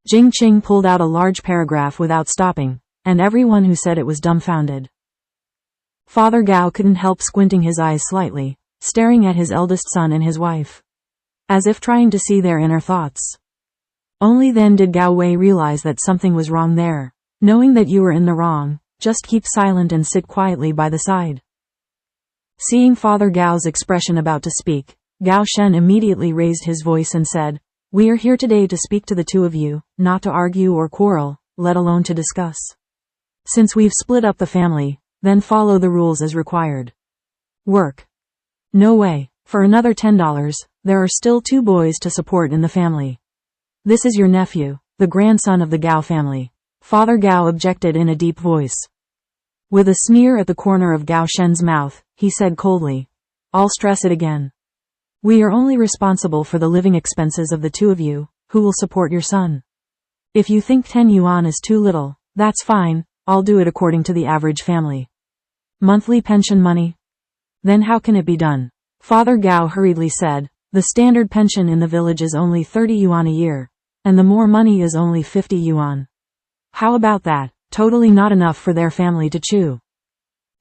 Jing Qing pulled out a large paragraph without stopping, and everyone who said it was dumbfounded. Father Gao couldn't help squinting his eyes slightly, staring at his eldest son and his wife, as if trying to see their inner thoughts. Only then did Gao Wei realize that something was wrong there. Knowing that you were in the wrong, just keep silent and sit quietly by the side. Seeing Father Gao's expression about to speak, Gao Shen immediately raised his voice and said, we are here today to speak to the two of you, not to argue or quarrel, let alone to discuss. Since we've split up the family, then follow the rules as required. Work. No way, for another $10, there are still two boys to support in the family. This is your nephew, the grandson of the Gao family. Father Gao objected in a deep voice. With a sneer at the corner of Gao Shen's mouth, he said coldly, I'll stress it again. We are only responsible for the living expenses of the two of you, who will support your son. If you think 10 yuan is too little, that's fine, I'll do it according to the average family. Monthly pension money? Then how can it be done? Father Gao hurriedly said, the standard pension in the village is only 30 yuan a year, and the more money is only 50 yuan. How about that? Totally not enough for their family to chew.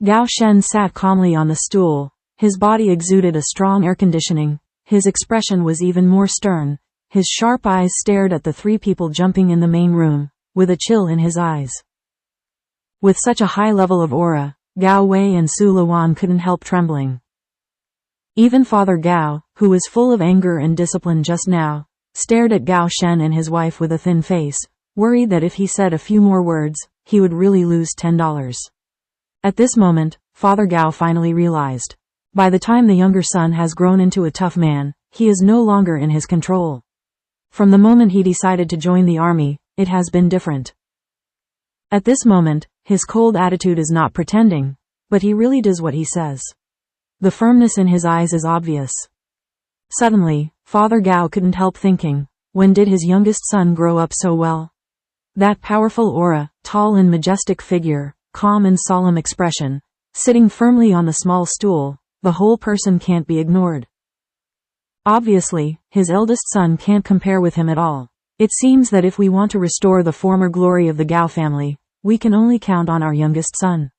Gao Shen sat calmly on the stool, His body exuded a strong air conditioning. His expression was even more stern. His sharp eyes stared at the three people jumping in the main room, with a chill in his eyes. With such a high level of aura, Gao Wei and Su Luan couldn't help trembling. Even Father Gao, who was full of anger and discipline just now, stared at Gao Shen and his wife with a thin face, worried that if he said a few more words, he would really lose $10. At this moment, Father Gao finally realized. By the time the younger son has grown into a tough man, he is no longer in his control. From the moment he decided to join the army, it has been different. At this moment, his cold attitude is not pretending, but he really does what he says. The firmness in his eyes is obvious. Suddenly, Father Gao couldn't help thinking, when did his youngest son grow up so well? That powerful aura, tall and majestic figure, calm and solemn expression, sitting firmly on the small stool, the whole person can't be ignored. Obviously, his eldest son can't compare with him at all. It seems that if we want to restore the former glory of the Gao family, we can only count on our youngest son.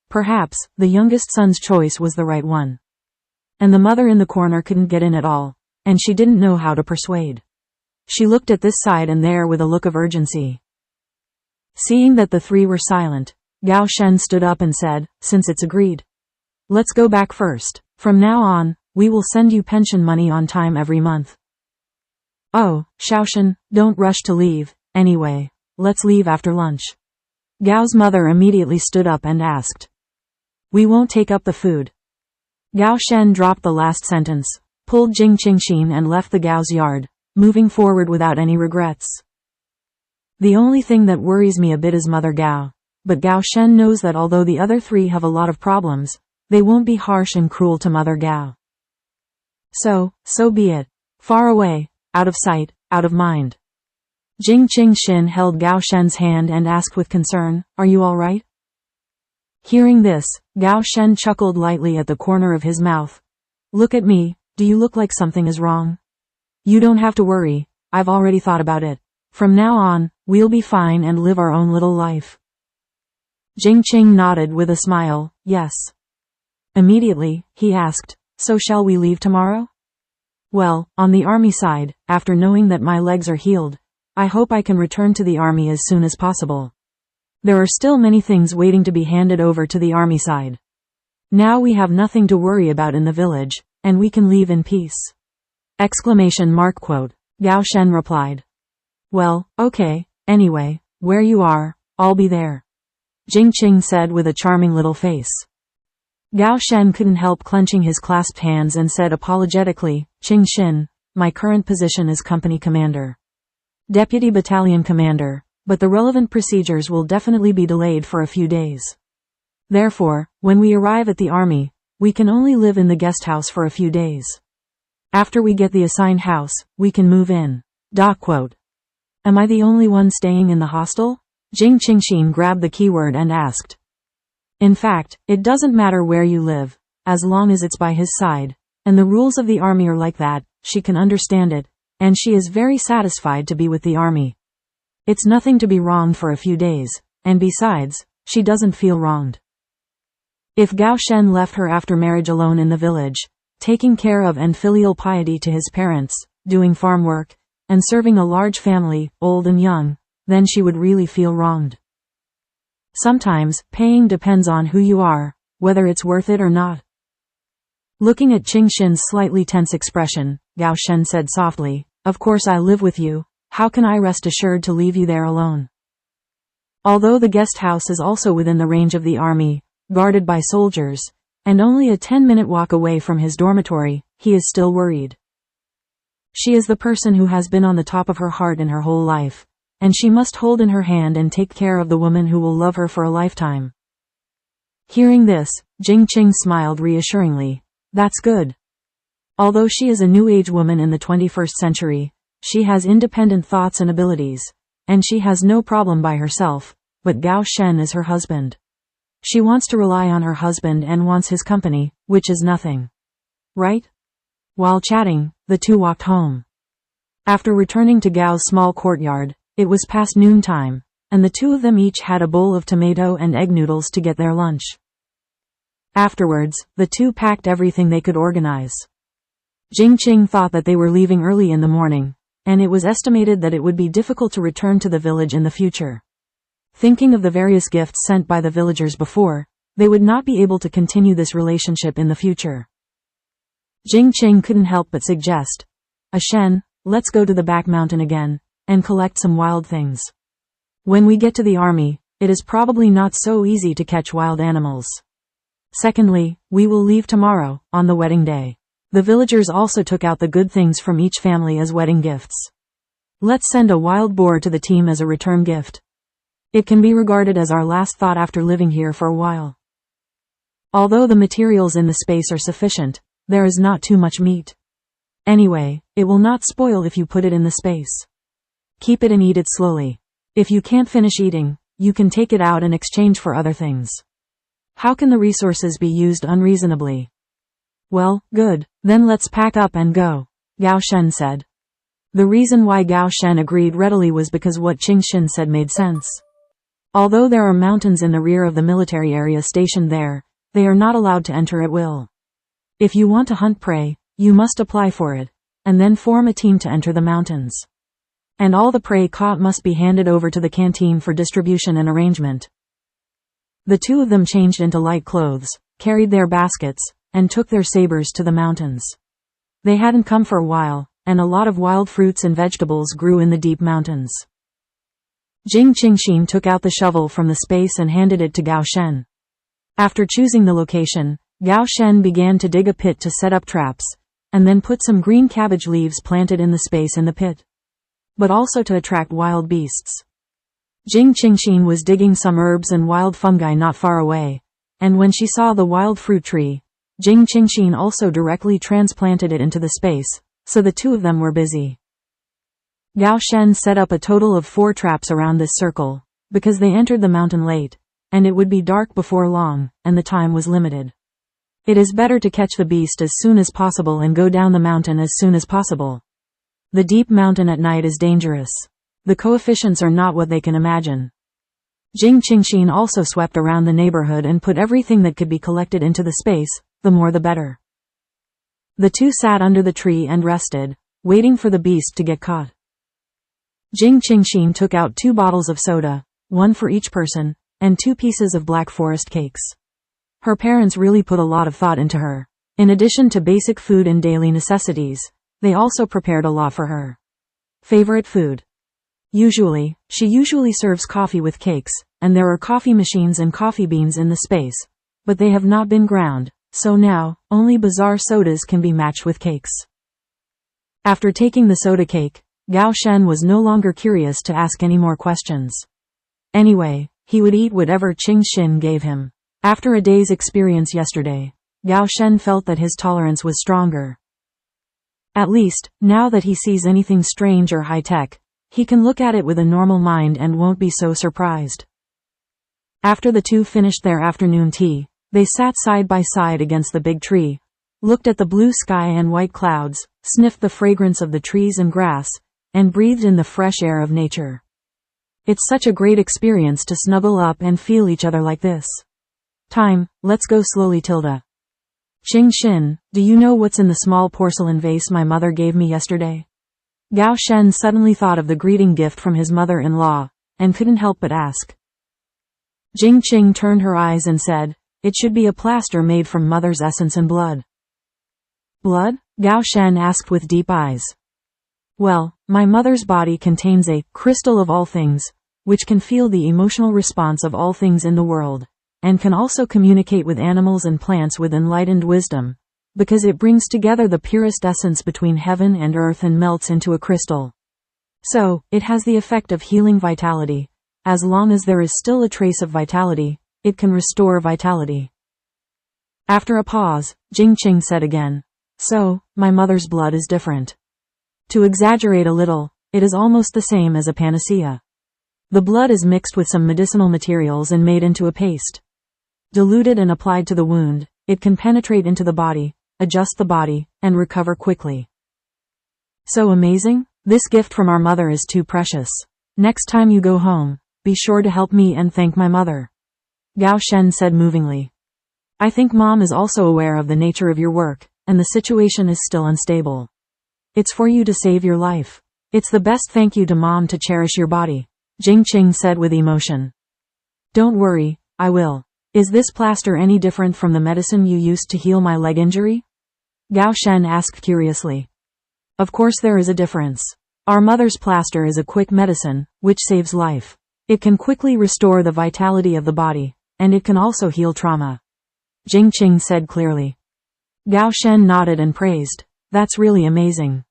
Perhaps, the youngest son's choice was the right one. And the mother in the corner couldn't get in at all, and she didn't know how to persuade. She looked at this side and there with a look of urgency. Seeing that the three were silent, Gao Shen stood up and said, since it's agreed. Let's go back first. From now on, we will send you pension money on time every month. Oh, Shaoshan, don't rush to leave, anyway, let's leave after lunch. Gao's mother immediately stood up and asked. We won't take up the food. Gao Shen dropped the last sentence, pulled Jing Qingxin and left the Gao's yard, moving forward without any regrets. The only thing that worries me a bit is Mother Gao, but Gao Shen knows that although the other three have a lot of problems, they won't be harsh and cruel to Mother Gao. So be it. Far away, out of sight, out of mind. Jing Qingxin held Gao Shen's hand and asked with concern, are you all right? Hearing this, Gao Shen chuckled lightly at the corner of his mouth. Look at me, do you look like something is wrong? You don't have to worry, I've already thought about it. From now on, we'll be fine and live our own little life. Jing Qing nodded with a smile, yes. Immediately, he asked, so shall we leave tomorrow? Well, on the army side, after knowing that my legs are healed, I hope I can return to the army as soon as possible. There are still many things waiting to be handed over to the army side. Now we have nothing to worry about in the village, and we can leave in peace. ! Gao Shen replied. Well, okay, anyway, where you are, I'll be there. Jing Qing said with a charming little face. Gao Shen couldn't help clenching his clasped hands and said apologetically, Qingxin, my current position is company commander. Deputy battalion commander, but the relevant procedures will definitely be delayed for a few days. Therefore, when we arrive at the army, we can only live in the guest house for a few days. After we get the assigned house, we can move in. Am I the only one staying in the hostel? Jing Qingxin grabbed the keyword and asked. In fact, it doesn't matter where you live, as long as it's by his side, and the rules of the army are like that, she can understand it, and she is very satisfied to be with the army. It's nothing to be wronged for a few days, and besides, she doesn't feel wronged. If Gao Shen left her after marriage alone in the village, taking care of and filial piety to his parents, doing farm work, and serving a large family, old and young, then she would really feel wronged. Sometimes, paying depends on who you are, whether it's worth it or not. Looking at Qingxin's slightly tense expression, Gao Shen said softly, of course I live with you, how can I rest assured to leave you there alone? Although the guest house is also within the range of the army, guarded by soldiers, and only a 10-minute walk away from his dormitory, he is still worried. She is the person who has been on the top of her heart in her whole life, and she must hold in her hand and take care of the woman who will love her for a lifetime. Hearing this, Jing Qing smiled reassuringly. That's good. Although she is a new age woman in the 21st century, she has independent thoughts and abilities, and she has no problem by herself, but Gao Shen is her husband. She wants to rely on her husband and wants his company, which is nothing. Right? While chatting, the two walked home. After returning to Gao's small courtyard, it was past noontime, and the two of them each had a bowl of tomato and egg noodles to get their lunch. Afterwards, the two packed everything they could organize. Jing Qing thought that they were leaving early in the morning, and it was estimated that it would be difficult to return to the village in the future. Thinking of the various gifts sent by the villagers before, they would not be able to continue this relationship in the future. Jing Qing couldn't help but suggest, Shen, let's go to the back mountain again, and collect some wild things. When we get to the army, it is probably not so easy to catch wild animals. Secondly, we will leave tomorrow, on the wedding day. The villagers also took out the good things from each family as wedding gifts. Let's send a wild boar to the team as a return gift. It can be regarded as our last thought after living here for a while. Although the materials in the space are sufficient, there is not too much meat. Anyway, it will not spoil if you put it in the space. Keep it and eat it slowly. If you can't finish eating, you can take it out in exchange for other things. How can the resources be used unreasonably? Well, good, then let's pack up and go, Gao Shen said. The reason why Gao Shen agreed readily was because what Qingxin said made sense. Although there are mountains in the rear of the military area stationed there, they are not allowed to enter at will. If you want to hunt prey, you must apply for it, and then form a team to enter the mountains. And all the prey caught must be handed over to the canteen for distribution and arrangement. The two of them changed into light clothes, carried their baskets, and took their sabers to the mountains. They hadn't come for a while, and a lot of wild fruits and vegetables grew in the deep mountains. Jing Qingxin took out the shovel from the space and handed it to Gao Shen. After choosing the location, Gao Shen began to dig a pit to set up traps, and then put some green cabbage leaves planted in the space in the pit. But also to attract wild beasts. Jing Qingxin was digging some herbs and wild fungi not far away, and when she saw the wild fruit tree, Jing Qingxin also directly transplanted it into the space, so the two of them were busy. Gao Shen set up a total of 4 traps around this circle, because they entered the mountain late, and it would be dark before long, and the time was limited. It is better to catch the beast as soon as possible and go down the mountain as soon as possible. The deep mountain at night is dangerous. The coefficients are not what they can imagine. Jing Qingxin also swept around the neighborhood and put everything that could be collected into the space, the more the better. The two sat under the tree and rested, waiting for the beast to get caught. Jing Qingxin took out 2 bottles of soda, 1 for each person, and 2 pieces of black forest cakes. Her parents really put a lot of thought into her. In addition to basic food and daily necessities, they also prepared a lot for her. Favorite food. She usually serves coffee with cakes, and there are coffee machines and coffee beans in the space, but they have not been ground, so now, only bizarre sodas can be matched with cakes. After taking the soda cake, Gao Shen was no longer curious to ask any more questions. Anyway, he would eat whatever Qingxin gave him. After a day's experience yesterday, Gao Shen felt that his tolerance was stronger. At least, now that he sees anything strange or high-tech, he can look at it with a normal mind and won't be so surprised. After the two finished their afternoon tea, they sat side by side against the big tree, looked at the blue sky and white clouds, sniffed the fragrance of the trees and grass, and breathed in the fresh air of nature. It's such a great experience to snuggle up and feel each other like this. Let's go slowly, Tilda. Qingxin, do you know what's in the small porcelain vase my mother gave me yesterday? Gao Shen suddenly thought of the greeting gift from his mother-in-law, and couldn't help but ask. Jing Qing turned her eyes and said, it should be a plaster made from mother's essence and blood. Blood? Gao Shen asked with deep eyes. Well, my mother's body contains a crystal of all things, which can feel the emotional response of all things in the world, and can also communicate with animals and plants with enlightened wisdom, because it brings together the purest essence between heaven and earth and melts into a crystal. So, it has the effect of healing vitality. As long as there is still a trace of vitality, it can restore vitality. After a pause, Jing Qing said again, so, my mother's blood is different. To exaggerate a little, it is almost the same as a panacea. The blood is mixed with some medicinal materials and made into a paste. Diluted and applied to the wound, it can penetrate into the body, adjust the body, and recover quickly. So amazing? This gift from our mother is too precious. Next time you go home, be sure to help me and thank my mother. Gao Shen said movingly. I think Mom is also aware of the nature of your work, and the situation is still unstable. It's for you to save your life. It's the best thank you to Mom to cherish your body, Jing Qing said with emotion. Don't worry, I will. Is this plaster any different from the medicine you used to heal my leg injury? Gao Shen asked curiously. Of course there is a difference. Our mother's plaster is a quick medicine, which saves life. It can quickly restore the vitality of the body, and it can also heal trauma. Jing Qing said clearly. Gao Shen nodded and praised. That's really amazing.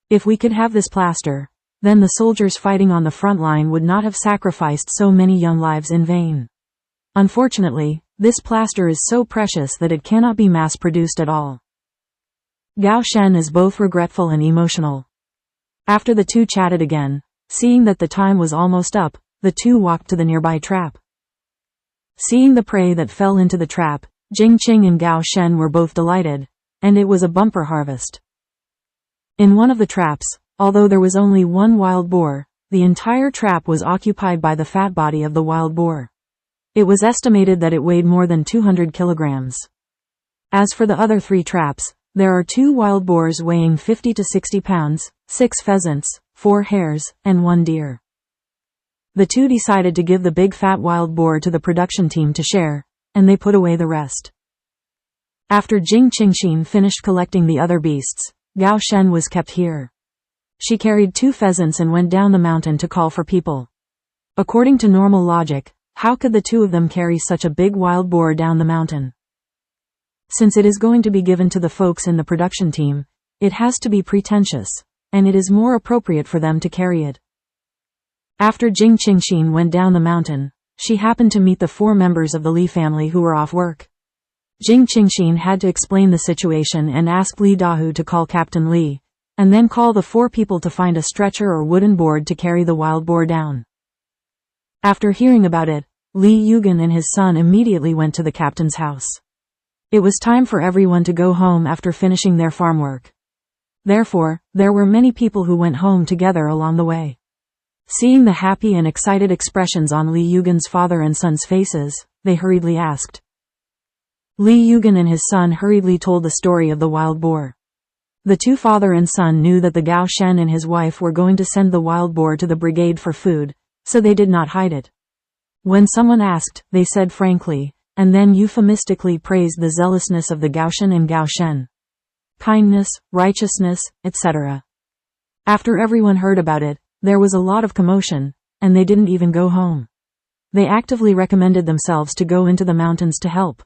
If we could have this plaster, then the soldiers fighting on the front line would not have sacrificed so many young lives in vain. Unfortunately, this plaster is so precious that it cannot be mass-produced at all. Gao Shen is both regretful and emotional. After the two chatted again, seeing that the time was almost up, the two walked to the nearby trap. Seeing the prey that fell into the trap, Jing Qing and Gao Shen were both delighted, and it was a bumper harvest. In one of the traps, although there was only one wild boar, the entire trap was occupied by the fat body of the wild boar. It was estimated that it weighed more than 200 kilograms. As for the other 3 traps, there are 2 wild boars weighing 50 to 60 pounds, 6 pheasants, 4 hares, and 1 deer. The two decided to give the big fat wild boar to the production team to share, and they put away the rest. After Jing Qingxin finished collecting the other beasts, Gao Shen was kept here. She carried 2 pheasants and went down the mountain to call for people. According to normal logic, how could the 2 of them carry such a big wild boar down the mountain? Since it is going to be given to the folks in the production team, it has to be pretentious, and it is more appropriate for them to carry it. After Jing Qingxin went down the mountain, she happened to meet the 4 members of the Li family who were off work. Jing Qingxin had to explain the situation and ask Li Dahu to call Captain Li, and then call the 4 people to find a stretcher or wooden board to carry the wild boar down. After hearing about it, Li Yugen and his son immediately went to the captain's house. It was time for everyone to go home after finishing their farm work. Therefore, there were many people who went home together along the way. Seeing the happy and excited expressions on Li Yugen's father and son's faces, they hurriedly asked. Li Yugen and his son hurriedly told the story of the wild boar. The 2 father and son knew that the Gao Shen and his wife were going to send the wild boar to the brigade for food, so they did not hide it. When someone asked, they said frankly, and then euphemistically praised the zealousness of the Gao Shen and Gao Shen. Kindness, righteousness, etc. After everyone heard about it, there was a lot of commotion, and they didn't even go home. They actively recommended themselves to go into the mountains to help.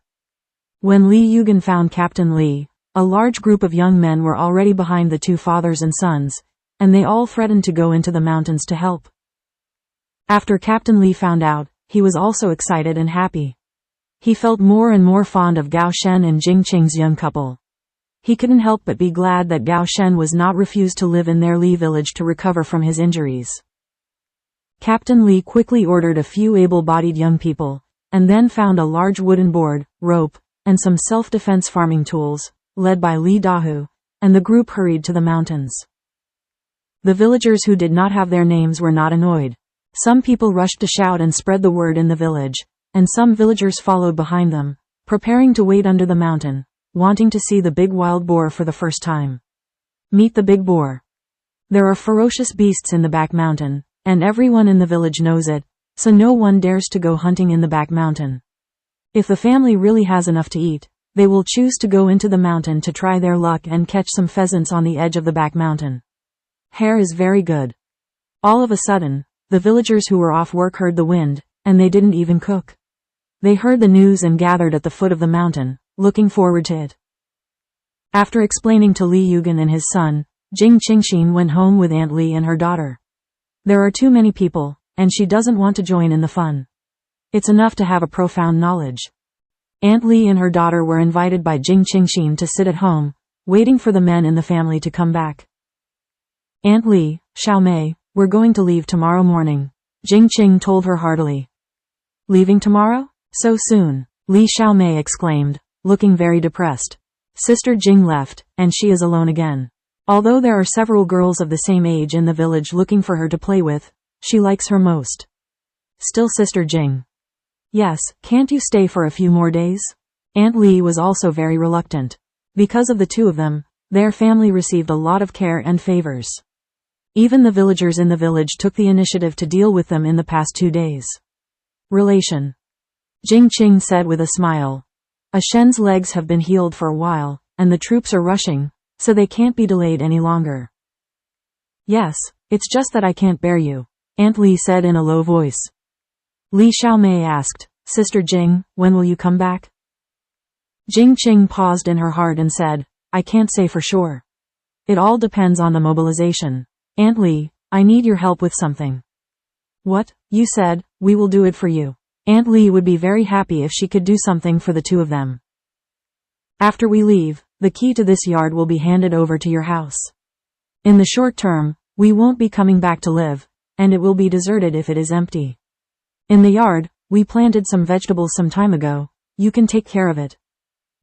When Li Yugen found Captain Li, a large group of young men were already behind the 2 fathers and sons, and they all threatened to go into the mountains to help. After Captain Li found out, he was also excited and happy. He felt more and more fond of Gao Shen and Jing Qing's young couple. He couldn't help but be glad that Gao Shen was not refused to live in their Li village to recover from his injuries. Captain Li quickly ordered a few able-bodied young people, and then found a large wooden board, rope, and some self-defense farming tools, led by Li Dahu, and the group hurried to the mountains. The villagers who did not have their names were not annoyed. Some people rushed to shout and spread the word in the village, and some villagers followed behind them, preparing to wait under the mountain, wanting to see the big wild boar for the first time. Meet the big boar. There are ferocious beasts in the back mountain, and everyone in the village knows it, so no one dares to go hunting in the back mountain. If the family really has enough to eat, they will choose to go into the mountain to try their luck and catch some pheasants on the edge of the back mountain. Hare is very good. All of a sudden, the villagers who were off work heard the wind, and they didn't even cook. They heard the news and gathered at the foot of the mountain, looking forward to it. After explaining to Li Yugen and his son, Jing Qingxin went home with Aunt Li and her daughter. There are too many people, and she doesn't want to join in the fun. It's enough to have a profound knowledge. Aunt Li and her daughter were invited by Jing Qingxin to sit at home, waiting for the men in the family to come back. Aunt Li, Xiao Mei, we're going to leave tomorrow morning, Jing Qing told her heartily. Leaving tomorrow? So soon, Li Xiao Mei exclaimed, looking very depressed. Sister Jing left, and she is alone again. Although there are several girls of the same age in the village looking for her to play with, she likes her most. Still Sister Jing. Yes, can't you stay for a few more days? Aunt Li was also very reluctant. Because of the two of them, their family received a lot of care and favors. Even the villagers in the village took the initiative to deal with them in the past 2 days. Relation. Jing Qing said with a smile. Shen's legs have been healed for a while, and the troops are rushing, so they can't be delayed any longer. Yes, it's just that I can't bear you, Aunt Li said in a low voice. Li Xiaomei asked, Sister Jing, when will you come back? Jing Qing paused in her heart and said, I can't say for sure. It all depends on the mobilization. Aunt Li, I need your help with something. What? You said, we will do it for you. Aunt Li would be very happy if she could do something for the two of them. After we leave, the key to this yard will be handed over to your house. In the short term, we won't be coming back to live, and it will be deserted if it is empty. In the yard, we planted some vegetables some time ago. You can take care of it.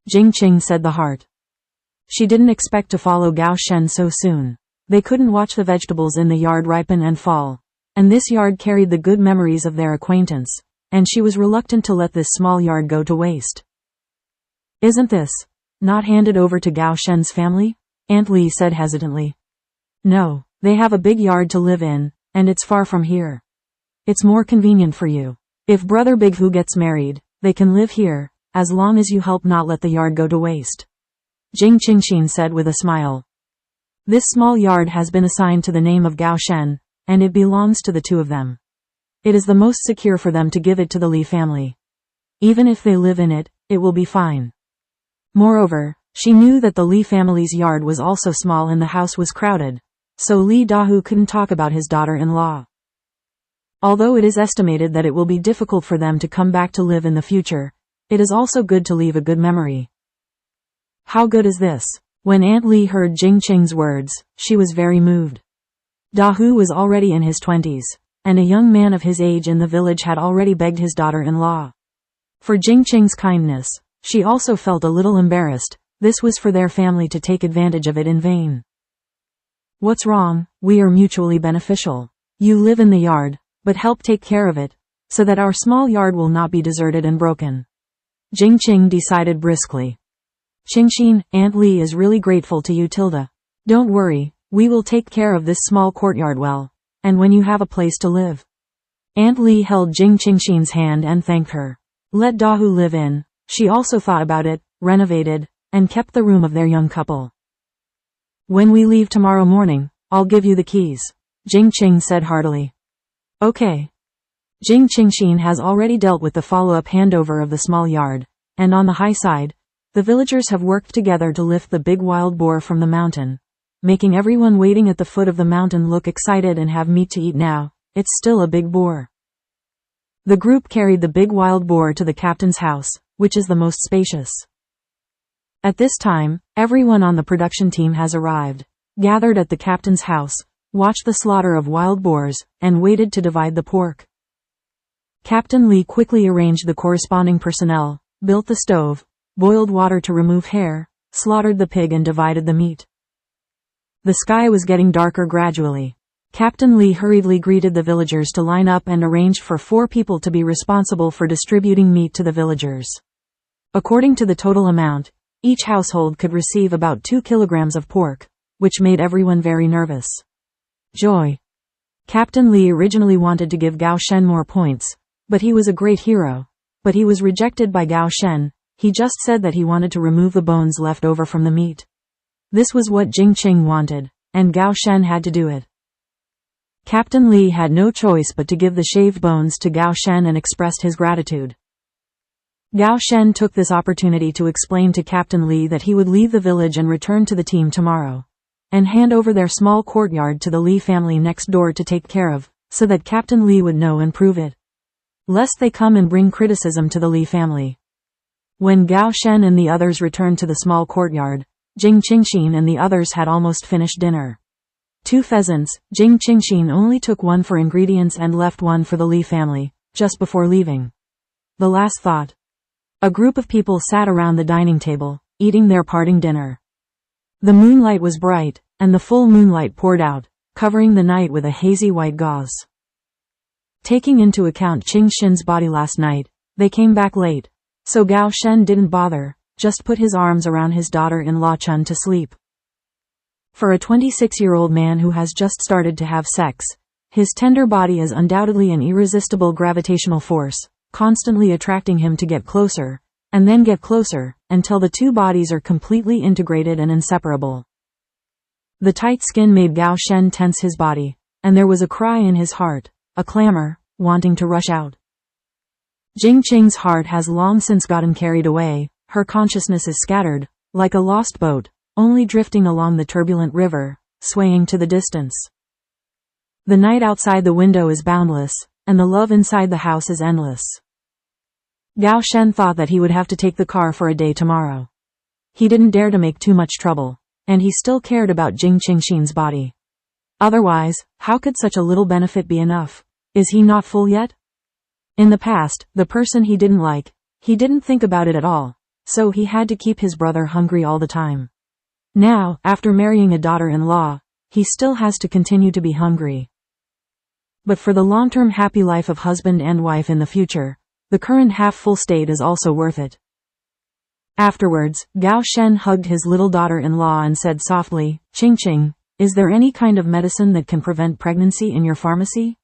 Jing Qing said the heart. She didn't expect to follow Gao Shen so soon. They couldn't watch the vegetables in the yard ripen and fall. And this yard carried the good memories of their acquaintance, and she was reluctant to let this small yard go to waste. Isn't this not handed over to Gao Shen's family? Aunt Li said hesitantly. No, they have a big yard to live in, and it's far from here. It's more convenient for you. If Brother Big Hu gets married, they can live here, as long as you help not let the yard go to waste. Jing Qingxin said with a smile. This small yard has been assigned to the name of Gao Shen, and it belongs to the two of them. It is the most secure for them to give it to the Li family. Even if they live in it, it will be fine. Moreover, she knew that the Li family's yard was also small and the house was crowded, so Li Dahu couldn't talk about his daughter-in-law. Although it is estimated that it will be difficult for them to come back to live in the future, it is also good to leave a good memory. How good is this? When Aunt Li heard Jing Qing's words, she was very moved. Dahu was already in his 20s, and a young man of his age in the village had already begged his daughter-in-law. For Jing Qing's kindness, she also felt a little embarrassed. This was for their family to take advantage of it in vain. What's wrong? We are mutually beneficial. You live in the yard, but help take care of it, so that our small yard will not be deserted and broken. Jing Qing decided briskly. Qingxin, Aunt Li is really grateful to you, Tilda. Don't worry, we will take care of this small courtyard well, and when you have a place to live. Aunt Li held Jing Qingxin's hand and thanked her. Let Dahu live in. She also thought about it, renovated, and kept the room of their young couple. When we leave tomorrow morning, I'll give you the keys, Jing Qing said heartily. Okay. Jing Qingxin has already dealt with the follow-up handover of the small yard, and on the high side, the villagers have worked together to lift the big wild boar from the mountain, making everyone waiting at the foot of the mountain look excited and have meat to eat now. It's still a big boar. The group carried the big wild boar to the captain's house, which is the most spacious. At this time, everyone on the production team has arrived, gathered at the captain's house, watched the slaughter of wild boars, and waited to divide the pork. Captain Li quickly arranged the corresponding personnel, built the stove, boiled water to remove hair, slaughtered the pig and divided the meat. The sky was getting darker gradually. Captain Li hurriedly greeted the villagers to line up and arranged for 4 people to be responsible for distributing meat to the villagers. According to the total amount, each household could receive about 2 kilograms of pork, which made everyone very nervous. Joy. Captain Li originally wanted to give Gao Shen more points, but he was a great hero. But he was rejected by Gao Shen. He just said that he wanted to remove the bones left over from the meat. This was what Jing Qing wanted, and Gao Shen had to do it. Captain Li had no choice but to give the shaved bones to Gao Shen and expressed his gratitude. Gao Shen took this opportunity to explain to Captain Li that he would leave the village and return to the team tomorrow, and hand over their small courtyard to the Li family next door to take care of, so that Captain Li would know and prove it, lest they come and bring criticism to the Li family. When Gao Shen and the others returned to the small courtyard, Jing Qingxin and the others had almost finished dinner. 2 pheasants, Jing Qingxin only took 1 for ingredients and left 1 for the Li family, just before leaving. The last thought. A group of people sat around the dining table, eating their parting dinner. The moonlight was bright, and the full moonlight poured out, covering the night with a hazy white gauze. Taking into account Qingxin's body last night, they came back late, So Gao Shen didn't bother, just put his arms around his daughter-in-law Chun to sleep. For a 26-year-old man who has just started to have sex, his tender body is undoubtedly an irresistible gravitational force, constantly attracting him to get closer, and then get closer, until the two bodies are completely integrated and inseparable. The tight skin made Gao Shen tense his body, and there was a cry in his heart, a clamor, wanting to rush out. Jing Qing's heart has long since gotten carried away, her consciousness is scattered, like a lost boat, only drifting along the turbulent river, swaying to the distance. The night outside the window is boundless, and the love inside the house is endless. Gao Shen thought that he would have to take the car for a day tomorrow. He didn't dare to make too much trouble, and he still cared about Jing Qingxin's body. Otherwise, how could such a little benefit be enough? Is he not full yet? In the past, the person he didn't like, he didn't think about it at all, so he had to keep his brother hungry all the time. Now, after marrying a daughter-in-law, he still has to continue to be hungry. But for the long-term happy life of husband and wife in the future, the current half-full state is also worth it. Afterwards, Gao Shen hugged his little daughter-in-law and said softly, "Qing Qing, is there any kind of medicine that can prevent pregnancy in your pharmacy?"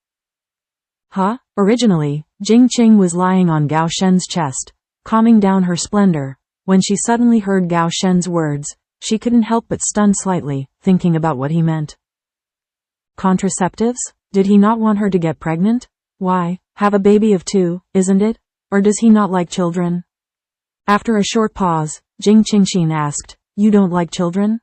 Huh? Originally, Jing Qing was lying on Gao Shen's chest, calming down her splendor. When she suddenly heard Gao Shen's words, she couldn't help but stun slightly, thinking about what he meant. Contraceptives? Did he not want her to get pregnant? Why, have a baby of 2, isn't it? Or does he not like children? After a short pause, Jing Qingxin asked, "You don't like children?"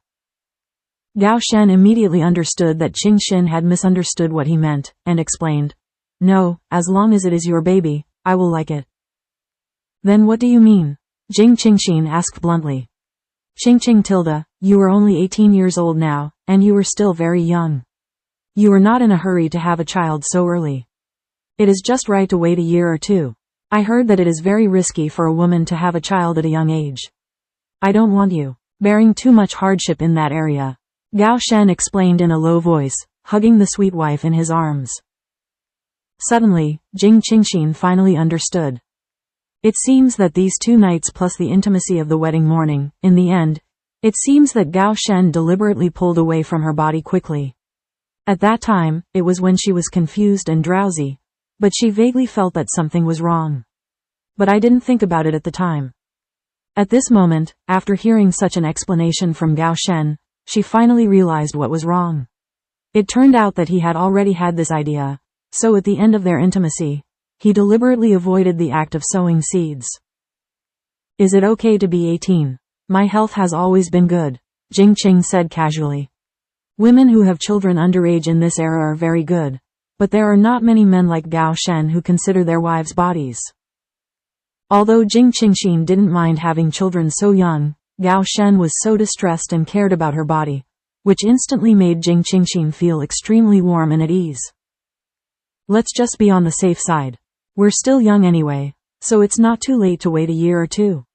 Gao Shen immediately understood that Qingxin had misunderstood what he meant, and explained, "No, as long as it is your baby, I will like it." "Then what do you mean?" Jing Qingxin asked bluntly. "Qing Tilda, you are only 18 years old now, and you are still very young. You are not in a hurry to have a child so early. It is just right to wait a year or 2. I heard that it is very risky for a woman to have a child at a young age. I don't want you bearing too much hardship in that area," Gao Shen explained in a low voice, hugging the sweet wife in his arms. Suddenly, Jing Qingxin finally understood. It seems that these 2 nights plus the intimacy of the wedding morning, in the end, it seems that Gao Shen deliberately pulled away from her body quickly. At that time, it was when she was confused and drowsy, but she vaguely felt that something was wrong. But I didn't think about it at the time. At this moment, after hearing such an explanation from Gao Shen, she finally realized what was wrong. It turned out that he had already had this idea, so at the end of their intimacy, he deliberately avoided the act of sowing seeds. "Is it okay to be 18? My health has always been good," Jing Qing said casually. "Women who have children underage in this era are very good, but there are not many men like Gao Shen who consider their wives' bodies." Although Jing Qingxin didn't mind having children so young, Gao Shen was so distressed and cared about her body, which instantly made Jing Qingxin feel extremely warm and at ease. "Let's just be on the safe side. We're still young anyway, so it's not too late to wait a year or 2.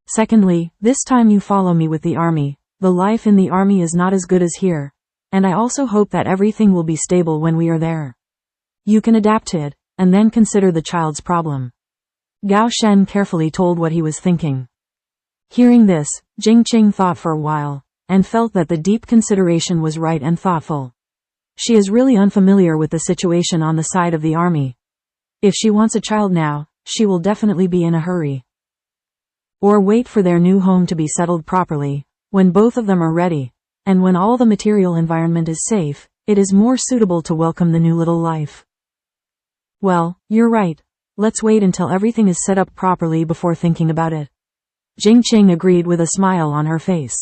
Secondly, this time you follow me with the army. The life in the army is not as good as here, and I also hope that everything will be stable when we are there. You can adapt to it, and then consider the child's problem." Gao Shen carefully told what he was thinking. Hearing this, Jing Qing thought for a while, and felt that the deep consideration was right and thoughtful. She is really unfamiliar with the situation on the side of the army. If she wants a child now, she will definitely be in a hurry. Or wait for their new home to be settled properly, when both of them are ready, and when all the material environment is safe, it is more suitable to welcome the new little life. "Well, you're right. Let's wait until everything is set up properly before thinking about it." Jing Qing agreed with a smile on her face.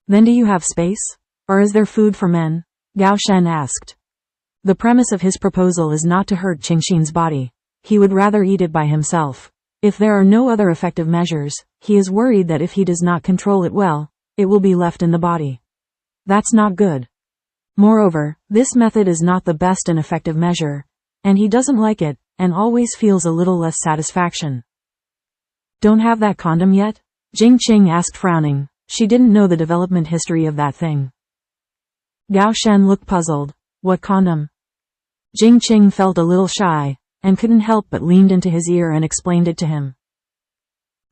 "Then do you have space? Or is there food for men?" Gao Shen asked. The premise of his proposal is not to hurt Qingxin's body. He would rather eat it by himself. If there are no other effective measures, he is worried that if he does not control it well, it will be left in the body. That's not good. Moreover, this method is not the best and effective measure, and he doesn't like it, and always feels a little less satisfaction. "Don't have that condom yet?" Jing Qing asked frowning. She didn't know the development history of that thing. Gao Shen looked puzzled. "What condom?" Jing Qing felt a little shy, and couldn't help but leaned into his ear and explained it to him.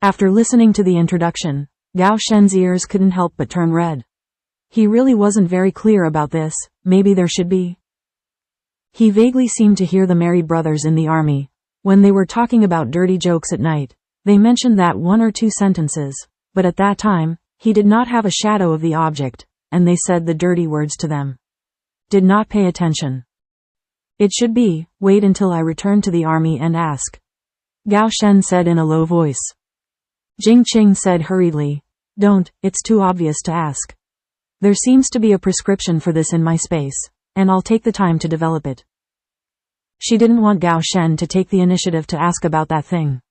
After listening to the introduction, Gao Shen's ears couldn't help but turn red. He really wasn't very clear about this, maybe there should be. He vaguely seemed to hear the married brothers in the army. When they were talking about dirty jokes at night, they mentioned that 1 or 2 sentences, but at that time, he did not have a shadow of the object, and they said the dirty words to them. Did not pay attention. It should be, wait until I return to the army and ask. Gao Shen said in a low voice. Jing Qing said hurriedly, don't, it's too obvious to ask. There seems to be a prescription for this in my space, and I'll take the time to develop it. She didn't want Gao Shen to take the initiative to ask about that thing.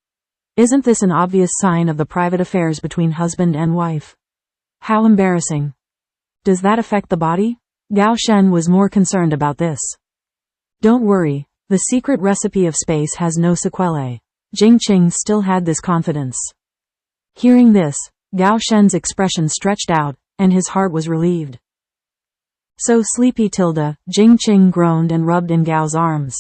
Isn't this an obvious sign of the private affairs between husband and wife? How embarrassing. Does that affect the body? Gao Shen was more concerned about this. Don't worry, the secret recipe of space has no sequelae. Jing Qing still had this confidence. Hearing this, Gao Shen's expression stretched out, and his heart was relieved. So sleepy tilde, Jing Qing groaned and rubbed in Gao's arms.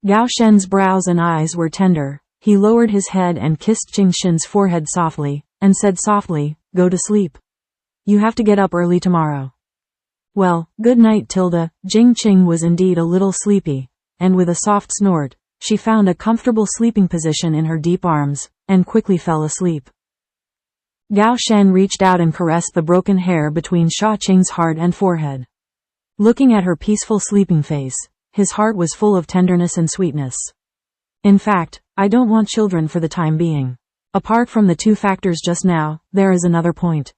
Gao Shen's brows and eyes were tender. He lowered his head and kissed Qingxin's forehead softly, and said softly, go to sleep. You have to get up early tomorrow. Well, good night tilde. Jing Qing was indeed a little sleepy, and with a soft snort, she found a comfortable sleeping position in her deep arms, and quickly fell asleep. Gao Shen reached out and caressed the broken hair between Sha Qing's heart and forehead. Looking at her peaceful sleeping face, his heart was full of tenderness and sweetness. In fact, I don't want children for the time being. Apart from the 2 factors just now, there is another point.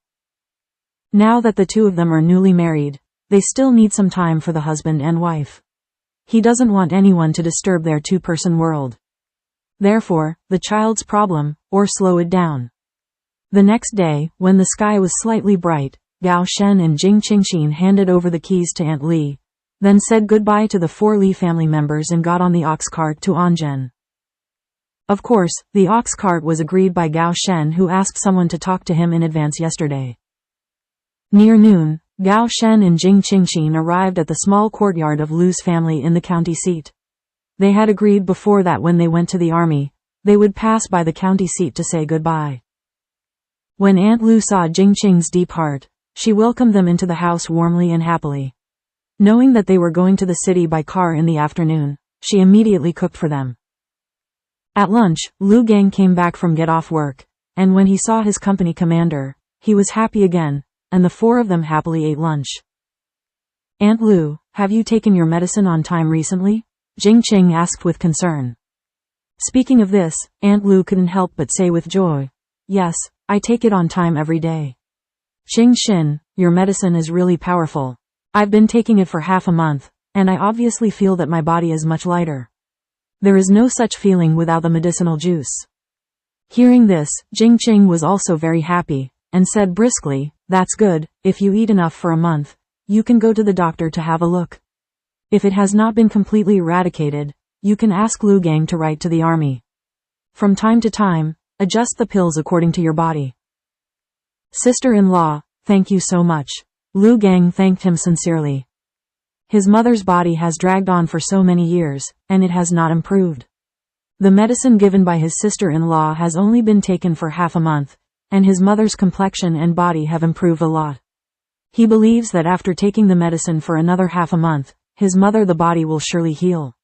Now that the 2 of them are newly married, they still need some time for the husband and wife. He doesn't want anyone to disturb their 2-person world. Therefore, the child's problem, or slow it down. The next day, when the sky was slightly bright, Gao Shen and Jing Qingxin handed over the keys to Aunt Li, then said goodbye to the 4 Li family members and got on the ox cart to Anzhen. Of course, the ox cart was agreed by Gao Shen, who asked someone to talk to him in advance yesterday. Near noon, Gao Shen and Jing Qingxin arrived at the small courtyard of Lu's family in the county seat. They had agreed before that when they went to the army, they would pass by the county seat to say goodbye. When Aunt Lu saw Jing Qing's deep heart, she welcomed them into the house warmly and happily. Knowing that they were going to the city by car in the afternoon, she immediately cooked for them. At lunch, Lu Gang came back from get off work, and when he saw his company commander, he was happy again, and the 4 of them happily ate lunch. Aunt Lu, have you taken your medicine on time recently? Jing Qing asked with concern. Speaking of this, Aunt Lu couldn't help but say with joy, yes, I take it on time every day. Qingxin, your medicine is really powerful. I've been taking it for half a month, and I obviously feel that my body is much lighter. There is no such feeling without the medicinal juice. Hearing this, Jing Qing was also very happy, and said briskly, that's good, if you eat enough for a month, you can go to the doctor to have a look. If it has not been completely eradicated, you can ask Lu Gang to write to the army. From time to time, adjust the pills according to your body. Sister-in-law, thank you so much. Lu Gang thanked him sincerely. His mother's body has dragged on for so many years, and it has not improved. The medicine given by his sister-in-law has only been taken for half a month, and his mother's complexion and body have improved a lot. He believes that after taking the medicine for another half a month, his mother the body will surely heal.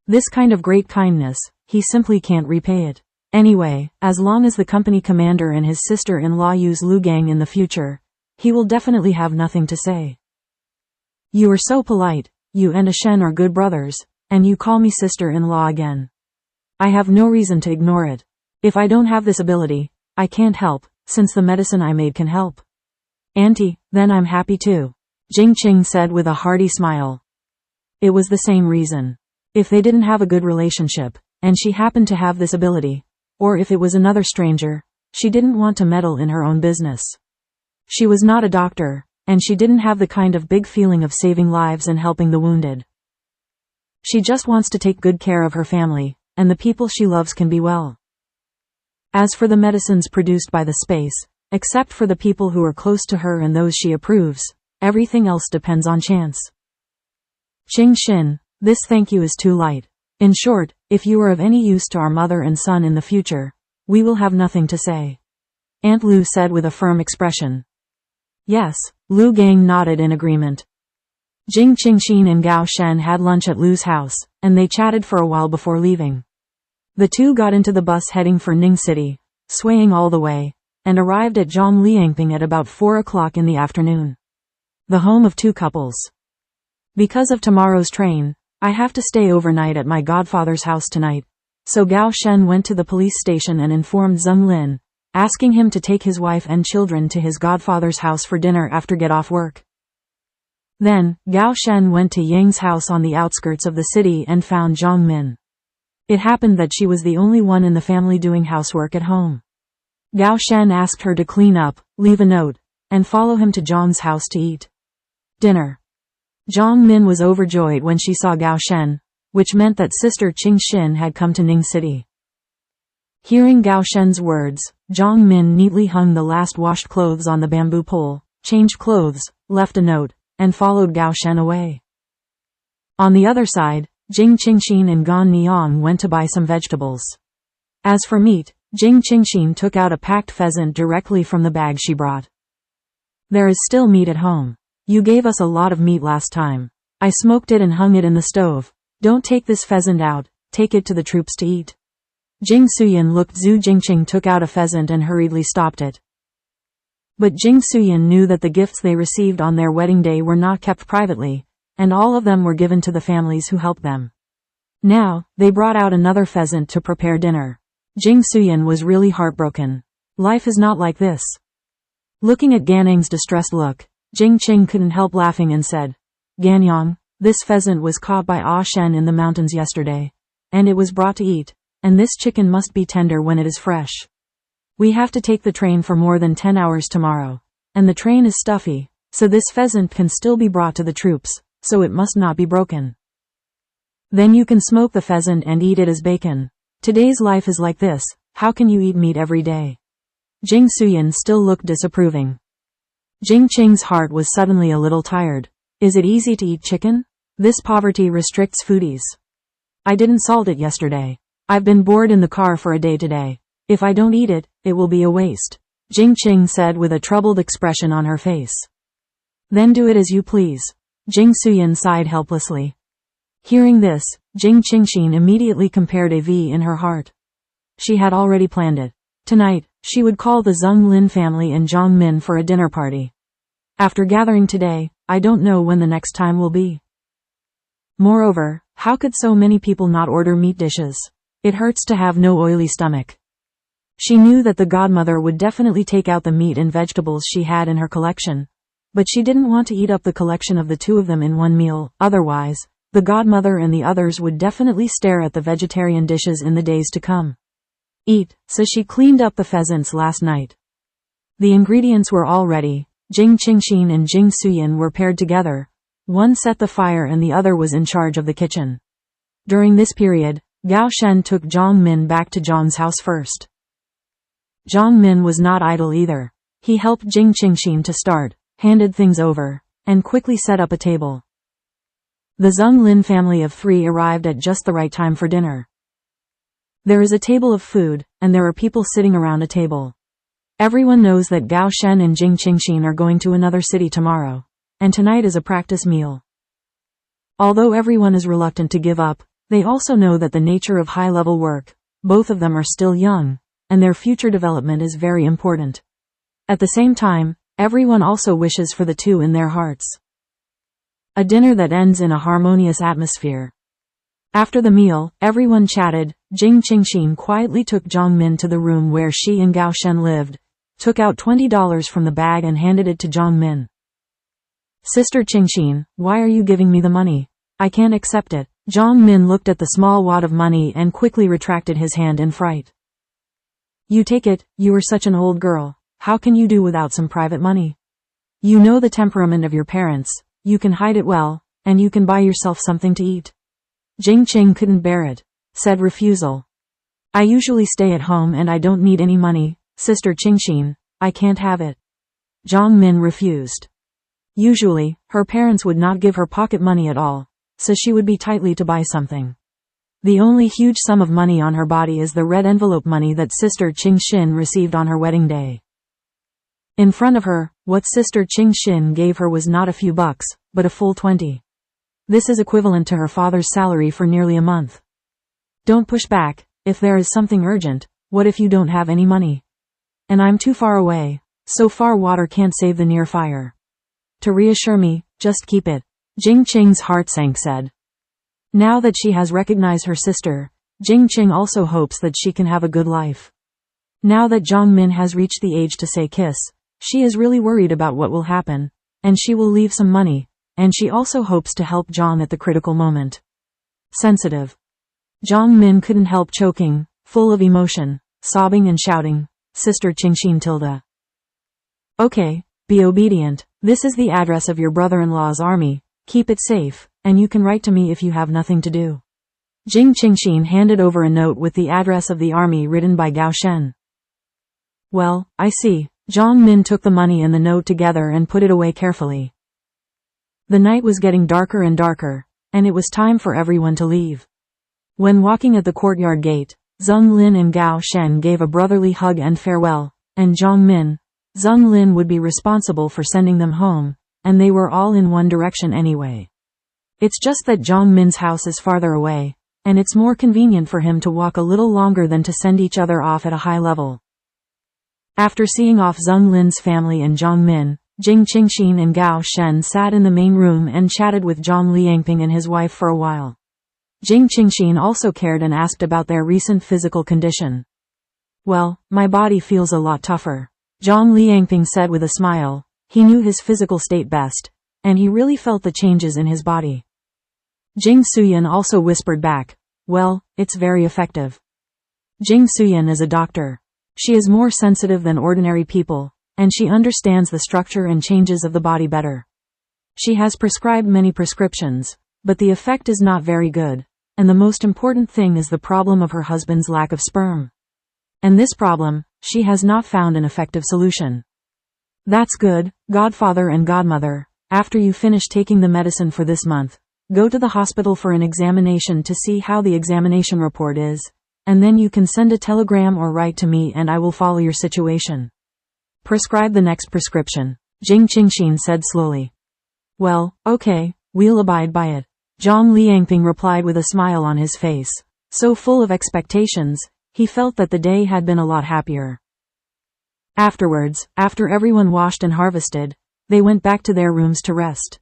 This kind of great kindness, he simply can't repay it. Anyway, as long as the company commander and his sister-in-law use Lu Gang in the future, he will definitely have nothing to say. You are so polite, you and Shen are good brothers, and you call me sister-in-law again. I have no reason to ignore it. If I don't have this ability, I can't help, since the medicine I made can help. Auntie, then I'm happy too. Jing Qing said with a hearty smile. It was the same reason. If they didn't have a good relationship, and she happened to have this ability, or if it was another stranger, she didn't want to meddle in her own business. She was not a doctor, and she didn't have the kind of big feeling of saving lives and helping the wounded. She just wants to take good care of her family, and the people she loves can be well. As for the medicines produced by the space, except for the people who are close to her and those she approves, everything else depends on chance. Qingxin, this thank you is too light. In short, if you are of any use to our mother and son in the future, we will have nothing to say. Aunt Lu said with a firm expression. Yes, Lu Gang nodded in agreement. Jing Qingxin and Gao Shen had lunch at Lu's house, and they chatted for a while before leaving. The two got into the bus heading for Ning City, swaying all the way, and arrived at Zhongliangping at about 4 o'clock in the afternoon. The home of two couples. Because of tomorrow's train, I have to stay overnight at my godfather's house tonight, so Gao Shen went to the police station and informed Zheng Lin, asking him to take his wife and children to his godfather's house for dinner after get off work. Then, Gao Shen went to Yang's house on the outskirts of the city and found Zhang Min. It happened that she was the only one in the family doing housework at home. Gao Shen asked her to clean up, leave a note, and follow him to Zhang's house to eat dinner. Zhang Min was overjoyed when she saw Gao Shen, which meant that sister Qingxin had come to Ning City. Hearing Gao Shen's words, Zhang Min neatly hung the last washed clothes on the bamboo pole, changed clothes, left a note, and followed Gao Shen away. On the other side, Jing Qingxin and Gan Niang went to buy some vegetables. As for meat, Jing Qingxin took out a packed pheasant directly from the bag she brought. There is still meat at home. You gave us a lot of meat last time. I smoked it and hung it in the stove. Don't take this pheasant out, take it to the troops to eat. Jing Suyan looked. Zhu Jingqing took out a pheasant and hurriedly stopped it. But Jing Suyan knew that the gifts they received on their wedding day were not kept privately, and all of them were given to the families who helped them. Now, they brought out another pheasant to prepare dinner. Jing Suyan was really heartbroken. Life is not like this. Looking at Ganang's distressed look, Jing Qing couldn't help laughing and said, Ganyang, this pheasant was caught by Ah Shen in the mountains yesterday, and it was brought to eat, and this chicken must be tender when it is fresh. We have to take the train for more than 10 hours tomorrow, and the train is stuffy, so this pheasant can still be brought to the troops, so it must not be broken. Then you can smoke the pheasant and eat it as bacon. Today's life is like this, how can you eat meat every day? Jing Suyan still looked disapproving. Jing Qing's heart was suddenly a little tired. Is it easy to eat chicken? This poverty restricts foodies. I didn't salt it yesterday. I've been bored in the car for a day today. If I don't eat it, it will be a waste, Jing Qing said with a troubled expression on her face. Then do it as you please. Jing Suyan sighed helplessly. Hearing this, Jing Qingxin immediately compared a V in her heart. She had already planned it. Tonight, she would call the Zheng Lin family and Zhang Min for a dinner party. After gathering today, I don't know when the next time will be. Moreover, how could so many people not order meat dishes? It hurts to have no oily stomach. She knew that the godmother would definitely take out the meat and vegetables she had in her collection, but she didn't want to eat up the collection of the two of them in one meal, otherwise, the godmother and the others would definitely stare at the vegetarian dishes in the days to come. So she cleaned up the pheasants last night. The ingredients were all ready. Jing Qingxin and Jing Suyan were paired together. One set the fire and the other was in charge of the kitchen. During this period, Gao Shen took Zhang Min back to Zhang's house first. Zhang Min was not idle either. He helped Jing Qingxin to start, handed things over, and quickly set up a table. The Zheng Lin family of 3 arrived at just the right time for dinner. There is a table of food, and there are people sitting around a table. Everyone knows that Gao Shen and Jing Qingxin are going to another city tomorrow, and tonight is a practice meal. Although everyone is reluctant to give up, they also know that the nature of high-level work, both of them are still young, and their future development is very important. At the same time, everyone also wishes for the two in their hearts. A dinner that ends in a harmonious atmosphere. After the meal, everyone chatted. Jing Qingxin quietly took Zhang Min to the room where she and Gao Shen lived, took out $20 from the bag and handed it to Zhang Min. Sister Qingxin, why are you giving me the money? I can't accept it. Zhang Min looked at the small wad of money and quickly retracted his hand in fright. You take it, you are such an old girl. How can you do without some private money? You know the temperament of your parents, you can hide it well, and you can buy yourself something to eat. Jing Qing couldn't bear it, said refusal. I usually stay at home and I don't need any money, Sister Qingxin, I can't have it. Zhang Min refused. Usually, her parents would not give her pocket money at all, so she would be tightly to buy something. The only huge sum of money on her body is the red envelope money that Sister Qingxin received on her wedding day. In front of her, what Sister Qingxin gave her was not a few bucks, but a full 20. This is equivalent to her father's salary for nearly a month. Don't push back. If there is something urgent, what if you don't have any money? And I'm too far away. So far water can't save the near fire. To reassure me, just keep it. Jing Qing's heart said. Now that she has recognized her sister, Jing Qing also hopes that she can have a good life. Now that Zhang Min has reached the age to say kiss, she is really worried about what will happen, and she will leave some money, and she also hopes to help Zhang at the critical moment. Sensitive. Zhang Min couldn't help choking, full of emotion, sobbing and shouting, Sister Qingxin tilde. Okay, be obedient. This is the address of your brother-in-law's army. Keep it safe, and you can write to me if you have nothing to do. Jing Qingxin handed over a note with the address of the army written by Gao Shen. Well, I see. Zhang Min took the money and the note together and put it away carefully. The night was getting darker and darker, and it was time for everyone to leave. When walking at the courtyard gate, Zheng Lin and Gao Shen gave a brotherly hug and farewell, and Zheng Lin would be responsible for sending them home, and they were all in one direction anyway. It's just that Zhang Min's house is farther away, and it's more convenient for him to walk a little longer than to send each other off at a high level. After seeing off Zheng Lin's family and Zhang Min, Jing Qingxin and Gao Shen sat in the main room and chatted with Zhang Liangping and his wife for a while. Jing Qingxin also cared and asked about their recent physical condition. Well, my body feels a lot tougher, Zhang Liangping said with a smile. He knew his physical state best, and he really felt the changes in his body. Jing Suyan also whispered back, well, it's very effective. Jing Suyan is a doctor. She is more sensitive than ordinary people, and she understands the structure and changes of the body better. She has prescribed many prescriptions, but the effect is not very good, and the most important thing is the problem of her husband's lack of sperm. And this problem, she has not found an effective solution. That's good, godfather and godmother. After you finish taking the medicine for this month, go to the hospital for an examination to see how the examination report is, and then you can send a telegram or write to me and I will follow your situation. Prescribe the next prescription, Jing Qingxin said slowly. Well, okay, we'll abide by it. Zhang Liangping replied with a smile on his face. So full of expectations, he felt that the day had been a lot happier. Afterwards, after everyone washed and harvested, they went back to their rooms to rest.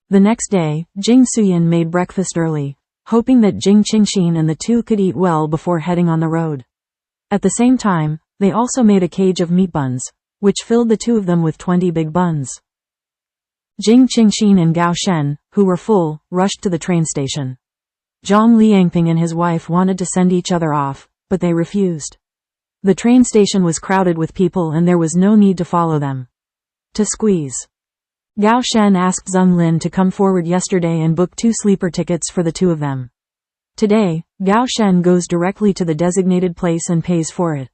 The next day, Jing Suyan made breakfast early, hoping that Jing Qingxin and the two could eat well before heading on the road. At the same time, they also made a cage of meat buns, which filled the two of them with 20 big buns. Jing Qingxin and Gao Shen, who were full, rushed to the train station. Zhang Liangping and his wife wanted to send each other off, but they refused. The train station was crowded with people and there was no need to follow them. To squeeze. Gao Shen asked Zheng Lin to come forward yesterday and book 2 sleeper tickets for the two of them. Today, Gao Shen goes directly to the designated place and pays for it.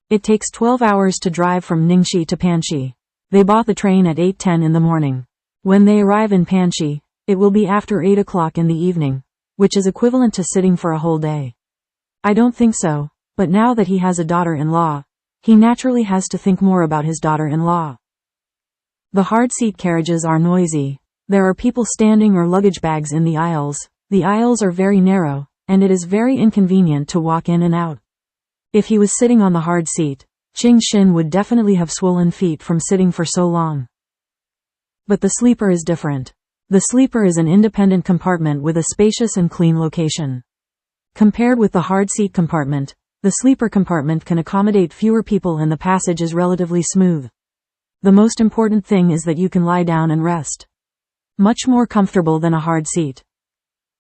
It takes 12 hours to drive from Ningxi to Panxi. They bought the train at 8:10 in the morning. When they arrive in Panxi, it will be after 8 o'clock in the evening, which is equivalent to sitting for a whole day. I don't think so, but now that he has a daughter-in-law, he naturally has to think more about his daughter-in-law. The hard seat carriages are noisy. There are people standing or luggage bags in the aisles. The aisles are very narrow, and it is very inconvenient to walk in and out. If he was sitting on the hard seat, Qingxin would definitely have swollen feet from sitting for so long. But the sleeper is different. The sleeper is an independent compartment with a spacious and clean location. Compared with the hard seat compartment, the sleeper compartment can accommodate fewer people and the passage is relatively smooth. The most important thing is that you can lie down and rest. Much more comfortable than a hard seat.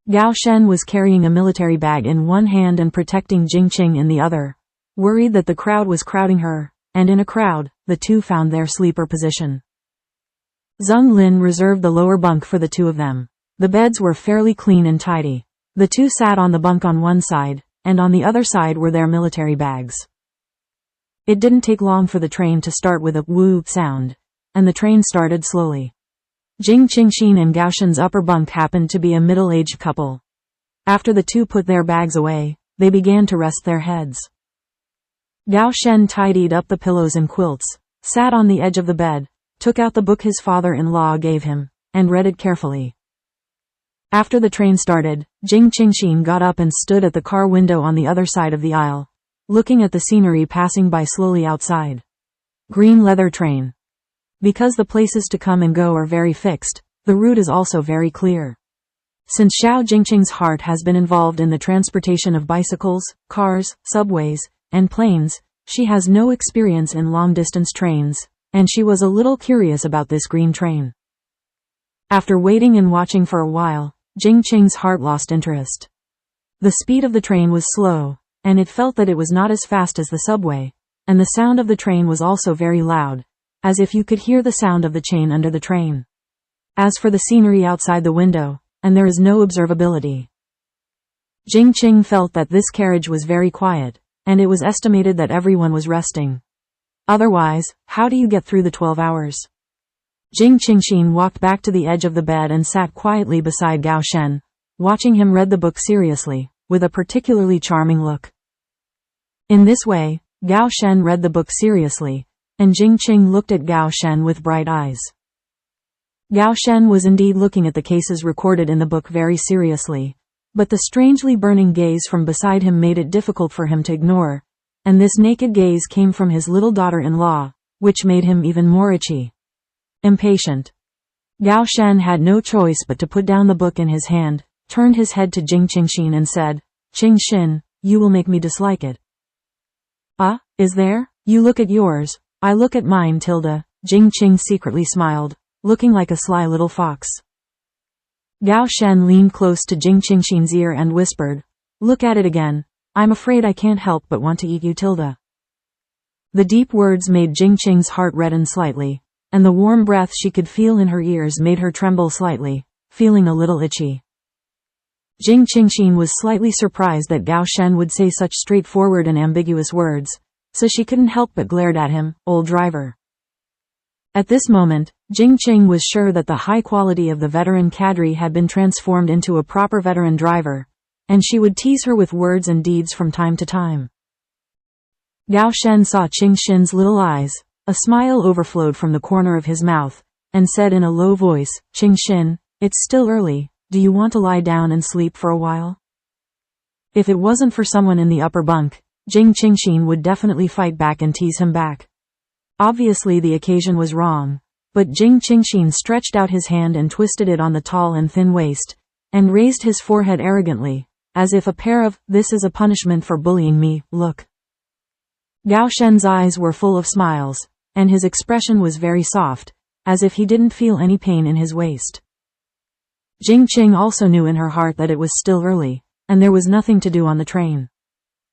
Gao Shen was carrying a military bag in one hand and protecting Jing Qing in the other, worried that the crowd was crowding her, and in a crowd, the two found their sleeper position. Zheng Lin reserved the lower bunk for the two of them. The beds were fairly clean and tidy. The two sat on the bunk on one side, and on the other side were their military bags. It didn't take long for the train to start with a woo sound, and the train started slowly. Jing Qingxin and Gao Shen's upper bunk happened to be a middle-aged couple. After the two put their bags away, they began to rest their heads. Gao Shen tidied up the pillows and quilts, sat on the edge of the bed, took out the book his father-in-law gave him, and read it carefully. After the train started, Jing Qingxin got up and stood at the car window on the other side of the aisle, looking at the scenery passing by slowly outside. Green leather train. Because the places to come and go are very fixed, the route is also very clear. Since Xiao Jingqing's heart has been involved in the transportation of bicycles, cars, subways, and planes, she has no experience in long-distance trains, and she was a little curious about this green train. After waiting and watching for a while, Jing Qing's heart lost interest. The speed of the train was slow, and it felt that it was not as fast as the subway, and the sound of the train was also very loud, as if you could hear the sound of the chain under the train. As for the scenery outside the window, and there is no observability. Jing Qing felt that this carriage was very quiet, and it was estimated that everyone was resting. Otherwise, how do you get through the 12 hours? Jing Qingxin walked back to the edge of the bed and sat quietly beside Gao Shen, watching him read the book seriously, with a particularly charming look. In this way, Gao Shen read the book seriously, and Jing Qing looked at Gao Shen with bright eyes. Gao Shen was indeed looking at the cases recorded in the book very seriously, but the strangely burning gaze from beside him made it difficult for him to ignore, and this naked gaze came from his little daughter-in-law, which made him even more itchy. Impatient. Gao Shen had no choice but to put down the book in his hand, turned his head to Jing Qingxin and said, "Qingxin, you will make me dislike it." "Ah, is there? You look at yours, I look at mine, Tilda." Jing Qing secretly smiled, looking like a sly little fox. Gao Shen leaned close to Jing Qingxin's ear and whispered, "Look at it again. I'm afraid I can't help but want to eat you, Tilda." The deep words made Jing Qing's heart redden slightly, and the warm breath she could feel in her ears made her tremble slightly, feeling a little itchy. Jing Qingxin was slightly surprised that Gao Shen would say such straightforward and ambiguous words, so she couldn't help but glared at him, old driver. At this moment, Jing Qing was sure that the high quality of the veteran cadre had been transformed into a proper veteran driver, and she would tease her with words and deeds from time to time. Gao Shen saw Qingxin's little eyes, a smile overflowed from the corner of his mouth, and said in a low voice, "Qingxin, it's still early, do you want to lie down and sleep for a while?" If it wasn't for someone in the upper bunk, Jing Qingxin would definitely fight back and tease him back. Obviously the occasion was wrong, but Jing Qingxin stretched out his hand and twisted it on the tall and thin waist, and raised his forehead arrogantly, as if a pair of, "This is a punishment for bullying me, look." Gao Shen's eyes were full of smiles, and his expression was very soft, as if he didn't feel any pain in his waist. Jing Qing also knew in her heart that it was still early, and there was nothing to do on the train.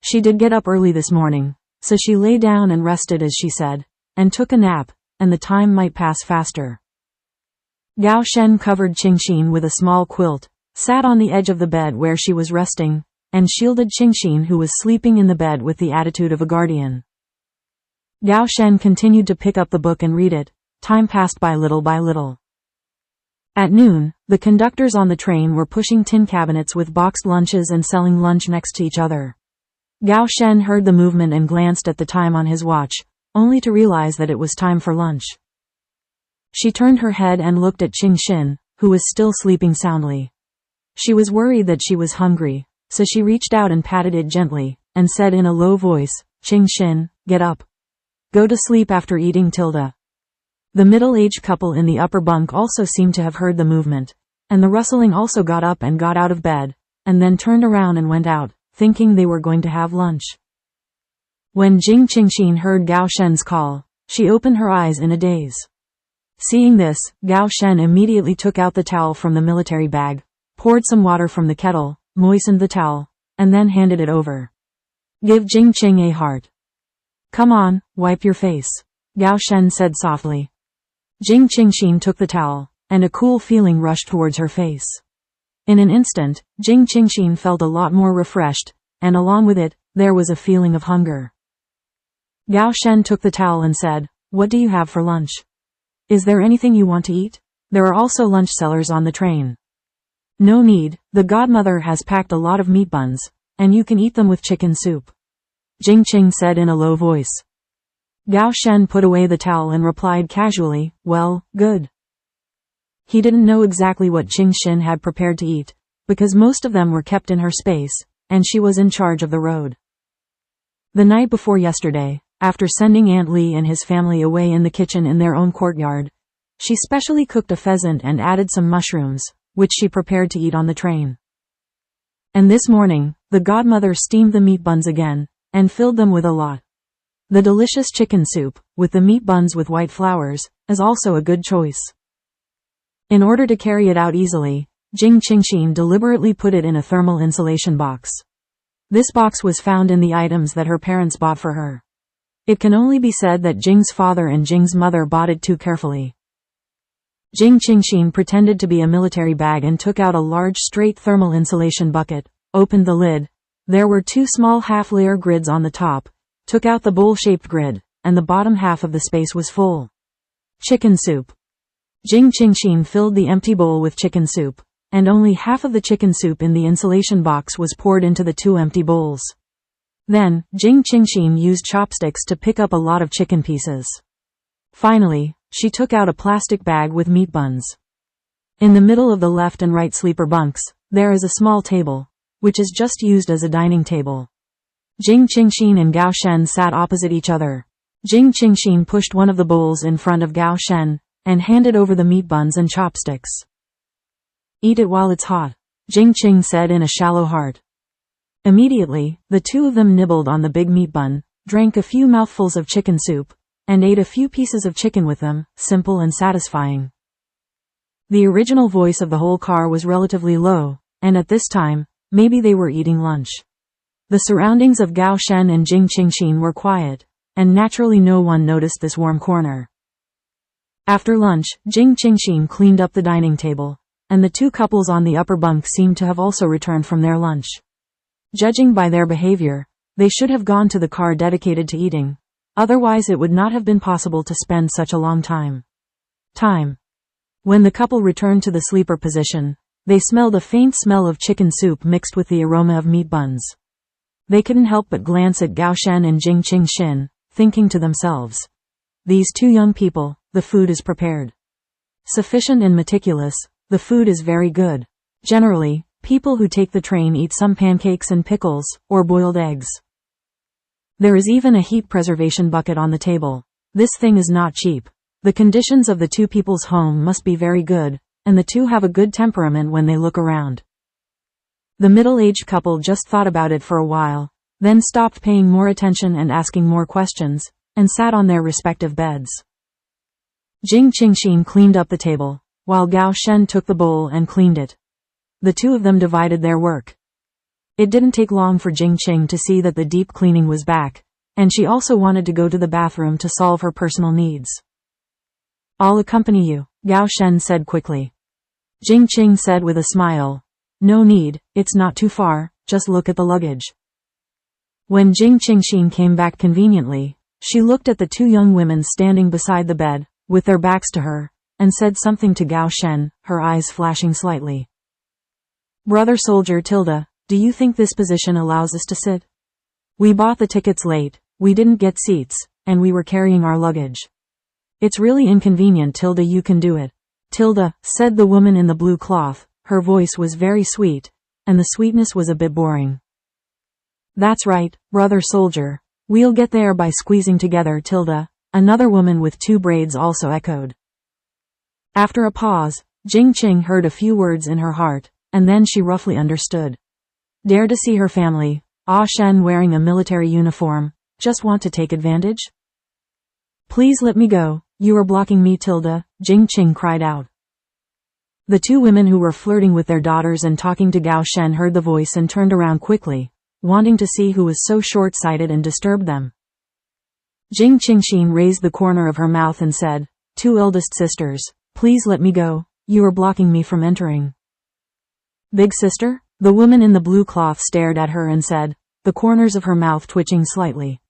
She did get up early this morning, so she lay down and rested as she said, and took a nap, and the time might pass faster. Gao Shen covered Qingxin with a small quilt, sat on the edge of the bed where she was resting, and shielded Qingxin who was sleeping in the bed with the attitude of a guardian. Gao Shen continued to pick up the book and read it. Time passed by little by little. At noon, the conductors on the train were pushing tin cabinets with boxed lunches and selling lunch next to each other. Gao Shen heard the movement and glanced at the time on his watch, only to realize that it was time for lunch. She turned her head and looked at Qingxin, who was still sleeping soundly. She was worried that she was hungry, so she reached out and patted it gently, and said in a low voice, "Qingxin, get up. Go to sleep after eating, Tilda." The middle-aged couple in the upper bunk also seemed to have heard the movement, and the rustling also got up and got out of bed, and then turned around and went out, thinking they were going to have lunch. When Jing Qingxin heard Gao Shen's call, she opened her eyes in a daze. Seeing this, Gao Shen immediately took out the towel from the military bag, poured some water from the kettle, moistened the towel, and then handed it over. "Give Jing Qing a heart. Come on, wipe your face," Gao Shen said softly. Jing Qingxin took the towel, and a cool feeling rushed towards her face. In an instant, Jing Qingxin felt a lot more refreshed, and along with it, there was a feeling of hunger. Gao Shen took the towel and said, "What do you have for lunch? Is there anything you want to eat? There are also lunch sellers on the train." No need, the godmother has packed a lot of meat buns, and you can eat them with chicken soup. Jing Qing said in a low voice. Gao Shen put away the towel and replied casually, well, good. He didn't know exactly what Qingxin had prepared to eat, because most of them were kept in her space, and she was in charge of the road. The night before yesterday, after sending Aunt Li and his family away in the kitchen in their own courtyard, she specially cooked a pheasant and added some mushrooms, which she prepared to eat on the train. And this morning, the godmother steamed the meat buns again, and filled them with a lot. The delicious chicken soup, with the meat buns with white flowers, is also a good choice. In order to carry it out easily, Jing Qingxin deliberately put it in a thermal insulation box. This box was found in the items that her parents bought for her. It can only be said that Jing's father and Jing's mother bought it too carefully. Jing Qingxin pretended to be a military bag and took out a large straight thermal insulation bucket, opened the lid. There were 2 small half-layer grids on the top, took out the bowl-shaped grid, and the bottom half of the space was full. Chicken soup. Jing Qingxin filled the empty bowl with chicken soup, and only half of the chicken soup in the insulation box was poured into the 2 empty bowls. Then, Jing Qingxin used chopsticks to pick up a lot of chicken pieces. Finally, she took out a plastic bag with meat buns. In the middle of the left and right sleeper bunks, there is a small table, which is just used as a dining table. Jing Qingxin and Gao Shen sat opposite each other. Jing Qingxin pushed one of the bowls in front of Gao Shen, and handed over the meat buns and chopsticks. Eat it while it's hot, Jing Qing said in a shallow heart. Immediately, the 2 of them nibbled on the big meat bun, drank a few mouthfuls of chicken soup, and ate a few pieces of chicken with them, simple and satisfying. The original voice of the whole car was relatively low, and at this time, maybe they were eating lunch. The surroundings of Gao Shen and Jing Qingxin were quiet, and naturally no one noticed this warm corner. After lunch, Jing Qingxin cleaned up the dining table, and the 2 couples on the upper bunk seemed to have also returned from their lunch. Judging by their behavior, they should have gone to the car dedicated to eating, otherwise it would not have been possible to spend such a long time. When the couple returned to the sleeper position, they smelled a faint smell of chicken soup mixed with the aroma of meat buns. They couldn't help but glance at Gao Shen and Jing Qingxin, thinking to themselves, these 2 young people, the food is prepared. Sufficient and meticulous, the food is very good. Generally, people who take the train eat some pancakes and pickles, or boiled eggs. There is even a heat preservation bucket on the table. This thing is not cheap. The conditions of the 2 people's home must be very good, and the 2 have a good temperament when they look around. The middle-aged couple just thought about it for a while, then stopped paying more attention and asking more questions, and sat on their respective beds. Jing Qingxin cleaned up the table, while Gao Shen took the bowl and cleaned it. The 2 of them divided their work. It didn't take long for Jing Qing to see that the deep cleaning was back, and she also wanted to go to the bathroom to solve her personal needs. I'll accompany you, Gao Shen said quickly. Jing Qing said with a smile, no need, it's not too far, just look at the luggage. When Jing Qingxin came back conveniently, she looked at the 2 young women standing beside the bed, with their backs to her, and said something to Gao Shen, her eyes flashing slightly. Brother soldier Tilda, do you think this position allows us to sit? We bought the tickets late, we didn't get seats, and we were carrying our luggage. It's really inconvenient, Tilda. You can do it. Tilda, said the woman in the blue cloth. Her voice was very sweet, and the sweetness was a bit boring. That's right, brother soldier. We'll get there by squeezing together, Tilda, another woman with 2 braids also echoed. After a pause, Jing Qing heard a few words in her heart, and then she roughly understood. Dare to see her family, Ah Shen wearing a military uniform, just want to take advantage? Please let me go, you are blocking me, Tilda, Jing Qing cried out. The 2 women who were flirting with their daughters and talking to Gao Shen heard the voice and turned around quickly, wanting to see who was so short-sighted and disturbed them. Jing Qingxin raised the corner of her mouth and said, 2 eldest sisters, please let me go, you are blocking me from entering. Big sister? The woman in the blue cloth stared at her and said, the corners of her mouth twitching slightly.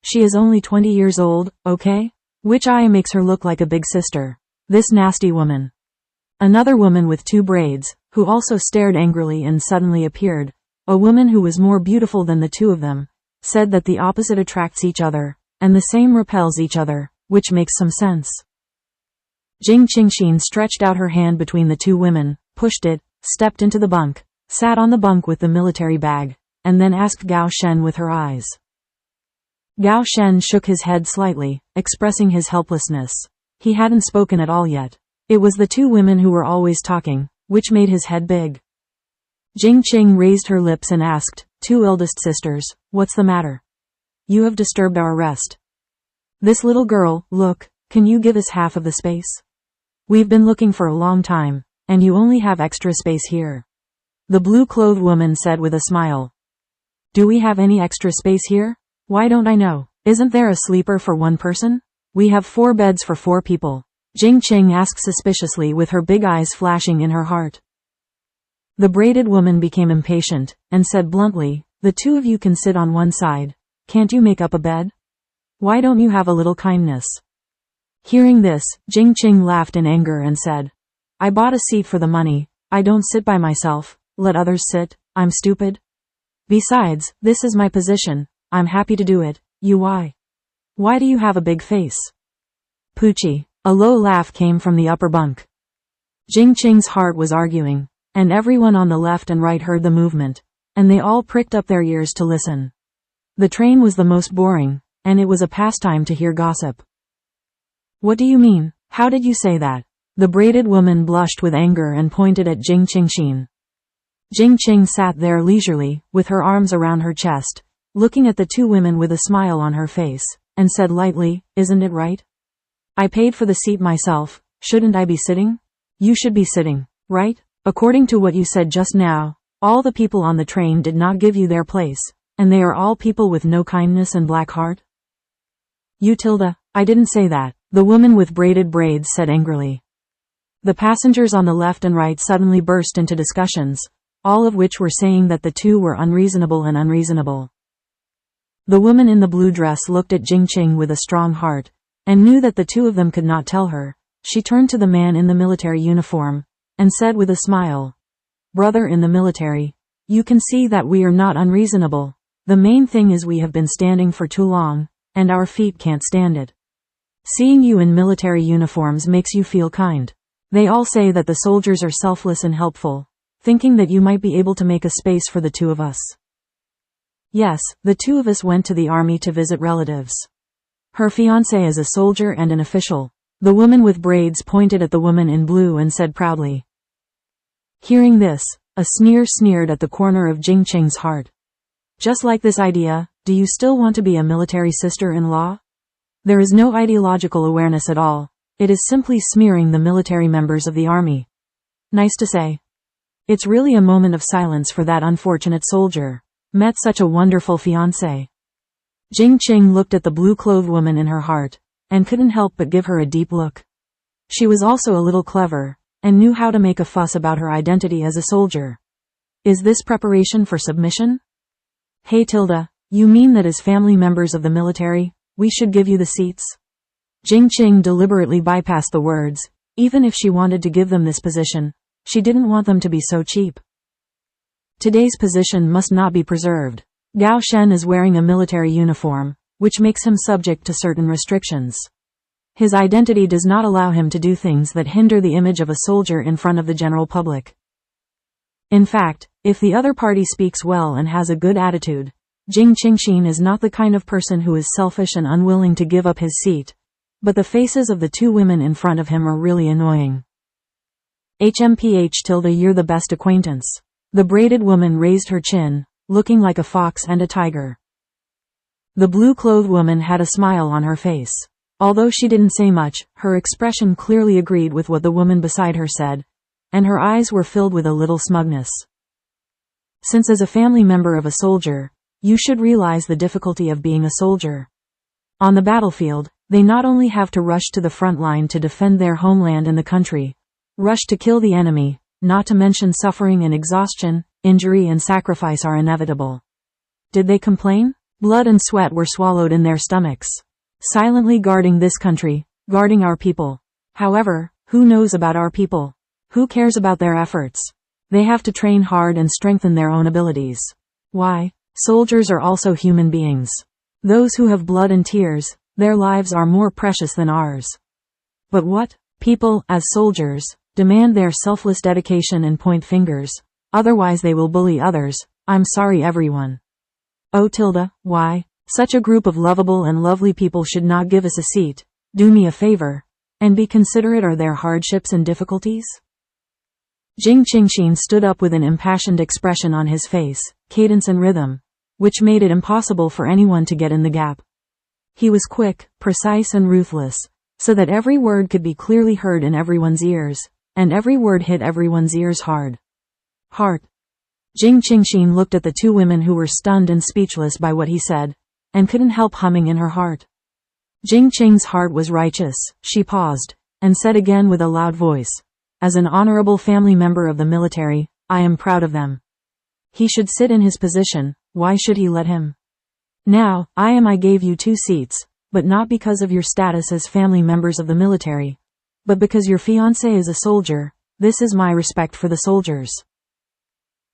She is only 20 years old, okay? Which eye makes her look like a big sister? This nasty woman. Another woman with 2 braids, who also stared angrily and suddenly appeared, a woman who was more beautiful than the 2 of them, said that the opposite attracts each other, and the same repels each other, which makes some sense. Jing Qingxin stretched out her hand between the 2 women, pushed it, stepped into the bunk, sat on the bunk with the military bag, and then asked Gao Shen with her eyes. Gao Shen shook his head slightly, expressing his helplessness. He hadn't spoken at all yet. It was the 2 women who were always talking, which made his head big. Jing Qing raised her lips and asked, 2 eldest sisters, what's the matter? You have disturbed our rest. This little girl, look, can you give us half of the space? We've been looking for a long time, and you only have extra space here. The blue-clothed woman said with a smile. Do we have any extra space here? Why don't I know? Isn't there a sleeper for 1 person? We have 4 beds for 4 people. Jing Qing asked suspiciously with her big eyes flashing in her heart. The braided woman became impatient, and said bluntly, the 2 of you can sit on one side. Can't you make up a bed? Why don't you have a little kindness? Hearing this, Jing Qing laughed in anger and said, I bought a seat for the money, I don't sit by myself, let others sit, I'm stupid. Besides, this is my position, I'm happy to do it, you why? Why do you have a big face? Poochie. A low laugh came from the upper bunk. Jing Qing's heart was arguing, and everyone on the left and right heard the movement, and they all pricked up their ears to listen. The train was the most boring, and it was a pastime to hear gossip. What do you mean? How did you say that? The braided woman blushed with anger and pointed at Jing Qingxin. Jing Qing sat there leisurely, with her arms around her chest, looking at the 2 women with a smile on her face, and said lightly, isn't it right? I paid for the seat myself, shouldn't I be sitting? You should be sitting, right? According to what you said just now, all the people on the train did not give you their place, and they are all people with no kindness and black heart? You Tilda, I didn't say that, the woman with braided braids said angrily. The passengers on the left and right suddenly burst into discussions, all of which were saying that the 2 were unreasonable and unreasonable. The woman in the blue dress looked at Jing Qing with a strong heart, and knew that the 2 of them could not tell her. She turned to the man in the military uniform, and said with a smile, Brother in the military, you can see that we are not unreasonable. The main thing is we have been standing for too long, and our feet can't stand it. Seeing you in military uniforms makes you feel kind. They all say that the soldiers are selfless and helpful, thinking that you might be able to make a space for the 2 of us. Yes, the 2 of us went to the army to visit relatives. Her fiancé is a soldier and an official. The woman with braids pointed at the woman in blue and said proudly. Hearing this, a sneer sneered at the corner of Jing Qing's heart. Just like this idea, do you still want to be a military sister-in-law? There is no ideological awareness at all. It is simply smearing the military members of the army. Nice to say. It's really a moment of silence for that unfortunate soldier. Met such a wonderful fiancé. Jing Qing looked at the blue-clothed woman in her heart, and couldn't help but give her a deep look. She was also a little clever, and knew how to make a fuss about her identity as a soldier. Is this preparation for submission? Hey Tilda, you mean that as family members of the military, we should give you the seats? Jing Qing deliberately bypassed the words. Even if she wanted to give them this position, she didn't want them to be so cheap. Today's position must not be preserved. Gao Shen is wearing a military uniform, which makes him subject to certain restrictions. His identity does not allow him to do things that hinder the image of a soldier in front of the general public. In fact, if the other party speaks well and has a good attitude, Jing Qingxin is not the kind of person who is selfish and unwilling to give up his seat. But the faces of the 2 women in front of him are really annoying. Tilda, you're the best acquaintance. The braided woman raised her chin, looking like a fox and a tiger. The blue-clothed woman had a smile on her face. Although she didn't say much, her expression clearly agreed with what the woman beside her said, and her eyes were filled with a little smugness. Since as a family member of a soldier, you should realize the difficulty of being a soldier. On the battlefield, they not only have to rush to the front line to defend their homeland and the country, rush to kill the enemy, not to mention suffering and exhaustion, injury and sacrifice are inevitable. Did they complain? Blood and sweat were swallowed in their stomachs. Silently guarding this country, guarding our people. However, who knows about our people? Who cares about their efforts? They have to train hard and strengthen their own abilities. Why? Soldiers are also human beings. Those who have blood and tears, their lives are more precious than ours. But what? People, as soldiers, demand their selfless dedication and point fingers. Otherwise they will bully others. I'm sorry everyone. Oh Tilda, why? Such a group of lovable and lovely people should not give us a seat. Do me a favor, and be considerate of their hardships and difficulties. Jing Qingxin stood up with an impassioned expression on his face, cadence and rhythm, which made it impossible for anyone to get in the gap. He was quick, precise and ruthless, so that every word could be clearly heard in everyone's ears, and every word hit everyone's ears hard. Heart. Jing Qingxin looked at the two women who were stunned and speechless by what he said, and couldn't help humming in her heart. Jing Qing's heart was righteous. She paused, and said again with a loud voice, as an honorable family member of the military, I am proud of them. He should sit in his position, why should he let him? Now, I gave you 2 seats, but not because of your status as family members of the military, but because your fiancé is a soldier. This is my respect for the soldiers.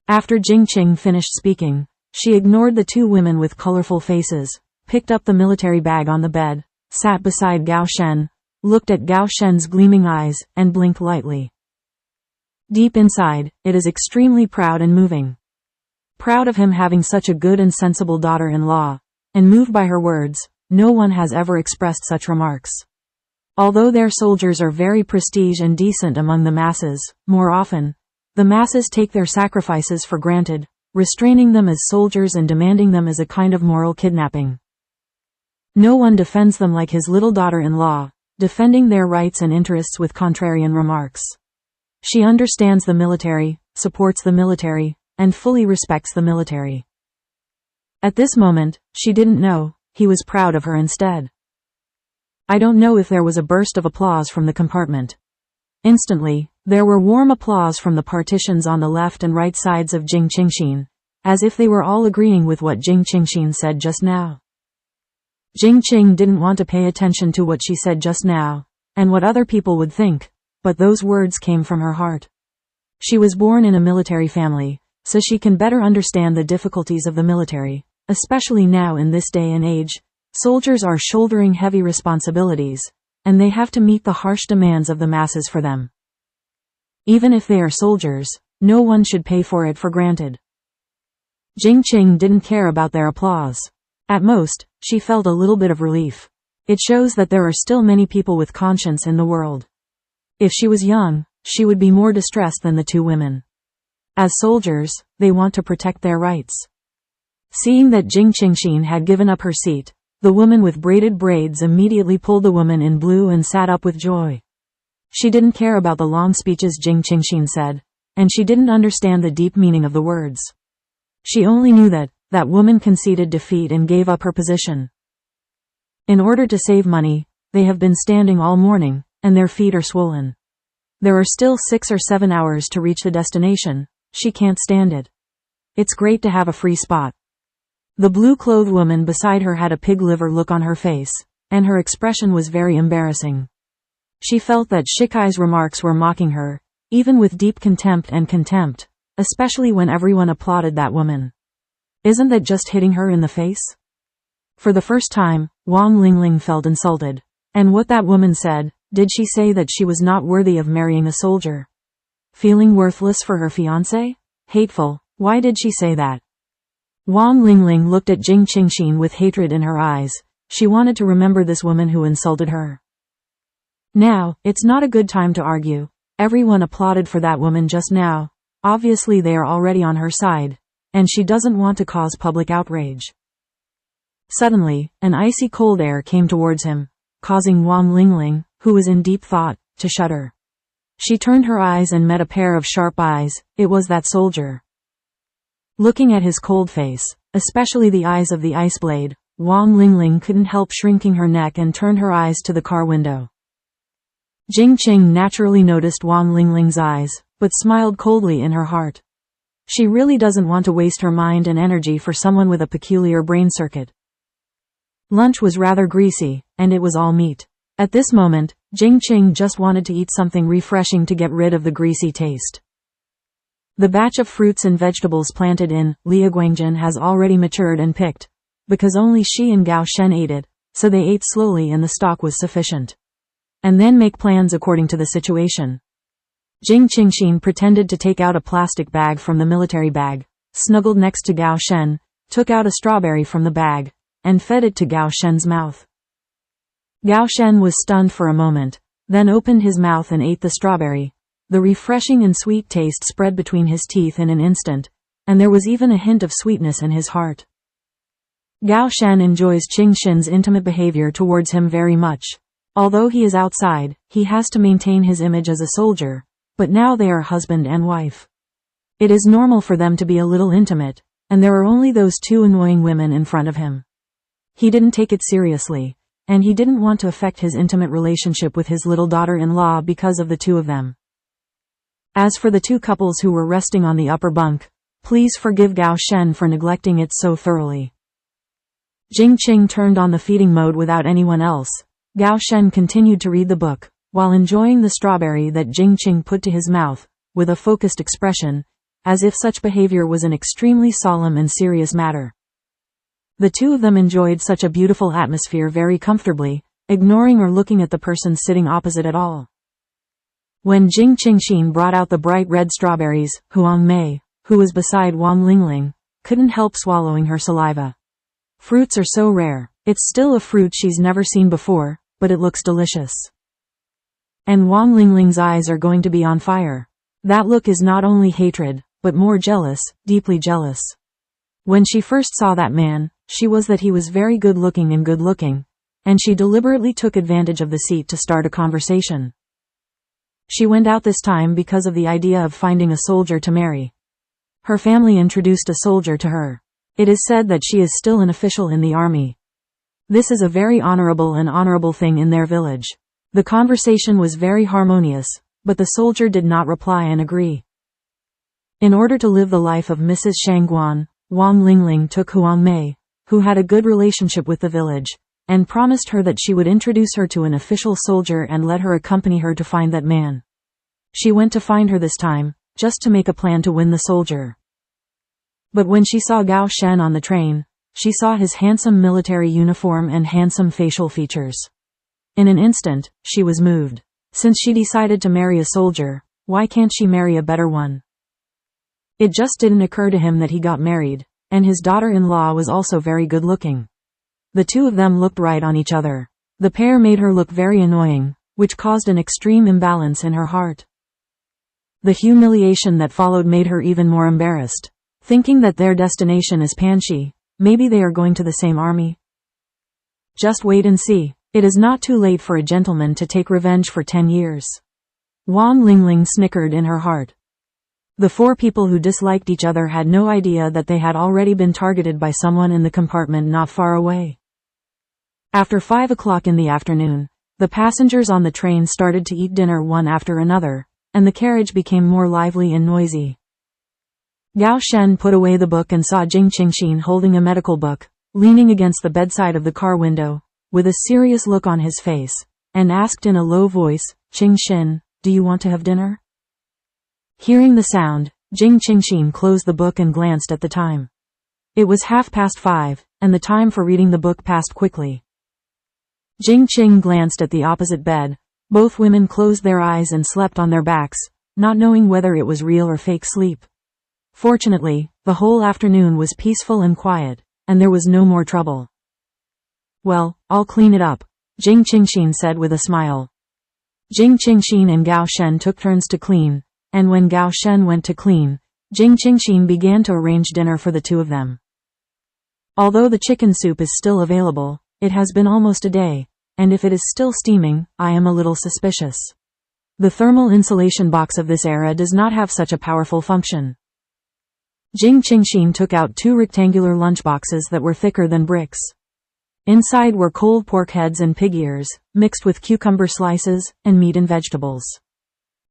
After Jing Qing finished speaking, she ignored the 2 women with colorful faces, picked up the military bag on the bed, sat beside Gao Shen, looked at Gao Shen's gleaming eyes, and blinked lightly. Deep inside, it is extremely proud and moving. Proud of him having such a good and sensible daughter-in-law, and moved by her words. No one has ever expressed such remarks. Although their soldiers are very prestige and decent among the masses, more often, the masses take their sacrifices for granted, restraining them as soldiers and demanding them as a kind of moral kidnapping. No one defends them like his little daughter-in-law, defending their rights and interests with contrarian remarks. She understands the military, supports the military, and fully respects the military. At this moment, she didn't know, he was proud of her instead. I don't know if there was a burst of applause from the compartment. Instantly, there were warm applause from the partitions on the left and right sides of Jing Qingxin, as if they were all agreeing with what Jing Qingxin said just now. Jing Qing didn't want to pay attention to what she said just now, and what other people would think, but those words came from her heart. She was born in a military family, so she can better understand the difficulties of the military, especially now in this day and age. Soldiers are shouldering heavy responsibilities, and they have to meet the harsh demands of the masses for them. Even if they are soldiers, no one should pay for it for granted. Jing Qing didn't care about their applause. At most, she felt a little bit of relief. It shows that there are still many people with conscience in the world. If she was young, she would be more distressed than the 2 women. As soldiers, they want to protect their rights. Seeing that Jing Qingxin had given up her seat, the woman with braided braids immediately pulled the woman in blue and sat up with joy. She didn't care about the long speeches Jing Qingxin said, and she didn't understand the deep meaning of the words. She only knew that woman conceded defeat and gave up her position. In order to save money, they have been standing all morning, and their feet are swollen. There are still 6 or 7 hours to reach the destination. She can't stand it. It's great to have a free spot. The blue-clothed woman beside her had a pig liver look on her face, and her expression was very embarrassing. She felt that Shikai's remarks were mocking her, even with deep contempt, especially when everyone applauded that woman. Isn't that just hitting her in the face? For the first time, Wang Lingling felt insulted. And what that woman said, did she say that she was not worthy of marrying a soldier? Feeling worthless for her fiancé? Hateful, why did she say that? Wang Lingling looked at Jing Qingxin with hatred in her eyes. She wanted to remember this woman who insulted her. Now, it's not a good time to argue. Everyone applauded for that woman just now. Obviously they are already on her side, and she doesn't want to cause public outrage. Suddenly, an icy cold air came towards him, causing Wang Lingling, who was in deep thought, to shudder. She turned her eyes and met a pair of sharp eyes. It was that soldier. Looking at his cold face, especially the eyes of the ice blade, Wang Lingling couldn't help shrinking her neck and turned her eyes to the car window. Jing Qing naturally noticed Wang Lingling's eyes, but smiled coldly in her heart. She really doesn't want to waste her mind and energy for someone with a peculiar brain circuit. Lunch was rather greasy, and it was all meat. At this moment, Jing Qing just wanted to eat something refreshing to get rid of the greasy taste. The batch of fruits and vegetables planted in Liaguangjin has already matured and picked, because only she and Gao Shen ate it, so they ate slowly and the stock was sufficient. And then make plans according to the situation. Jing Qingxin pretended to take out a plastic bag from the military bag, snuggled next to Gao Shen, took out a strawberry from the bag, and fed it to Gao Shen's mouth. Gao Shen was stunned for a moment, then opened his mouth and ate the strawberry. The refreshing and sweet taste spread between his teeth in an instant, and there was even a hint of sweetness in his heart. Gao Shen enjoys Qingxin's intimate behavior towards him very much. Although he is outside, he has to maintain his image as a soldier, but now they are husband and wife. It is normal for them to be a little intimate, and there are only those two annoying women in front of him. He didn't take it seriously, and he didn't want to affect his intimate relationship with his little daughter-in-law because of the two of them. As for the two couples who were resting on the upper bunk, please forgive Gao Shen for neglecting it so thoroughly. Jing Qing turned on the feeding mode without anyone else. Gao Shen continued to read the book, while enjoying the strawberry that Jing Qing put to his mouth, with a focused expression, as if such behavior was an extremely solemn and serious matter. The two of them enjoyed such a beautiful atmosphere very comfortably, ignoring or looking at the person sitting opposite at all. When Jing Qingxin brought out the bright red strawberries, Huang Mei, who was beside Wang Lingling, couldn't help swallowing her saliva. Fruits are so rare. It's still a fruit she's never seen before, but it looks delicious. And Wang Lingling's eyes are going to be on fire. That look is not only hatred, but more jealous, deeply jealous. When she first saw that man, she was that he was very good-looking, and she deliberately took advantage of the seat to start a conversation. She went out this time because of the idea of finding a soldier to marry. Her family introduced a soldier to her. It is said that she is still an official in the army. This is a very honorable thing in their village. The conversation was very harmonious, but the soldier did not reply and agree. In order to live the life of Mrs. Shangguan, Wang Lingling took Huang Mei, who had a good relationship with the village, and promised her that she would introduce her to an official soldier and let her accompany her to find that man. She went to find her this time, just to make a plan to win the soldier. But when she saw Gao Shen on the train, she saw his handsome military uniform and handsome facial features. In an instant, she was moved. Since she decided to marry a soldier, why can't she marry a better one? It just didn't occur to him that he got married, and his daughter-in-law was also very good-looking. The two of them looked right on each other. The pair made her look very annoying, which caused an extreme imbalance in her heart. The humiliation that followed made her even more embarrassed. Thinking that their destination is Panxi, maybe they are going to the same army. Just wait and see. It is not too late for a gentleman to take revenge for 10 years. Wang Lingling snickered in her heart. The four people who disliked each other had no idea that they had already been targeted by someone in the compartment not far away. After 5 o'clock in the afternoon, the passengers on the train started to eat dinner one after another, and the carriage became more lively and noisy. Gao Shen put away the book and saw Jing Qingxin holding a medical book, leaning against the bedside of the car window, with a serious look on his face, and asked in a low voice, "Qingxin, do you want to have dinner?" Hearing the sound, Jing Qingxin closed the book and glanced at the time. It was 5:30, and the time for reading the book passed quickly. Jing Qing glanced at the opposite bed. Both women closed their eyes and slept on their backs, not knowing whether it was real or fake sleep. Fortunately, the whole afternoon was peaceful and quiet, and there was no more trouble. "Well, I'll clean it up," Jing Qingxin said with a smile. Jing Qingxin and Gao Shen took turns to clean, and when Gao Shen went to clean, Jing Qingxin began to arrange dinner for the two of them. Although the chicken soup is still available, it has been almost a day, and if it is still steaming, I am a little suspicious. The thermal insulation box of this era does not have such a powerful function. Jing Qingxin took out 2 rectangular lunchboxes that were thicker than bricks. Inside were cold pork heads and pig ears, mixed with cucumber slices, and meat and vegetables.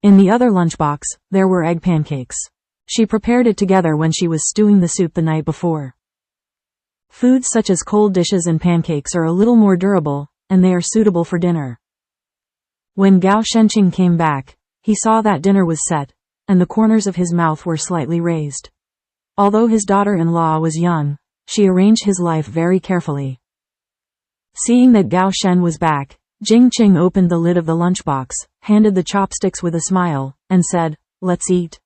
In the other lunchbox, there were egg pancakes. She prepared it together when she was stewing the soup the night before. Foods such as cold dishes and pancakes are a little more durable, and they are suitable for dinner. When Gao Shenqing came back, he saw that dinner was set, and the corners of his mouth were slightly raised. Although his daughter-in-law was young, she arranged his life very carefully. Seeing that Gao Shen was back, Jing Qing opened the lid of the lunchbox, handed the chopsticks with a smile, and said, "Let's eat."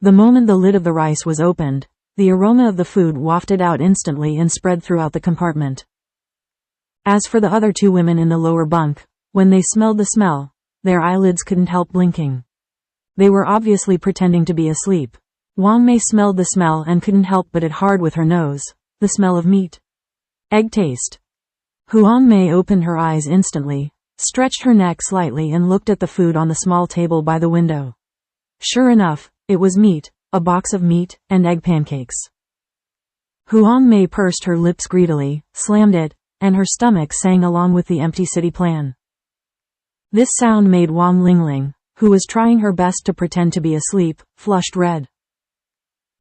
The moment the lid of the rice was opened, the aroma of the food wafted out instantly and spread throughout the compartment. As for the other two women in the lower bunk, when they smelled the smell, their eyelids couldn't help blinking. They were obviously pretending to be asleep. Wang Mei smelled the smell and couldn't help but it hard with her nose, the smell of meat. Egg taste. Huang Mei opened her eyes instantly, stretched her neck slightly and looked at the food on the small table by the window. Sure enough, it was meat, a box of meat, and egg pancakes. Huang Mei pursed her lips greedily, slammed it, and her stomach sang along with the empty city plan. This sound made Wang Lingling, who was trying her best to pretend to be asleep, flushed red.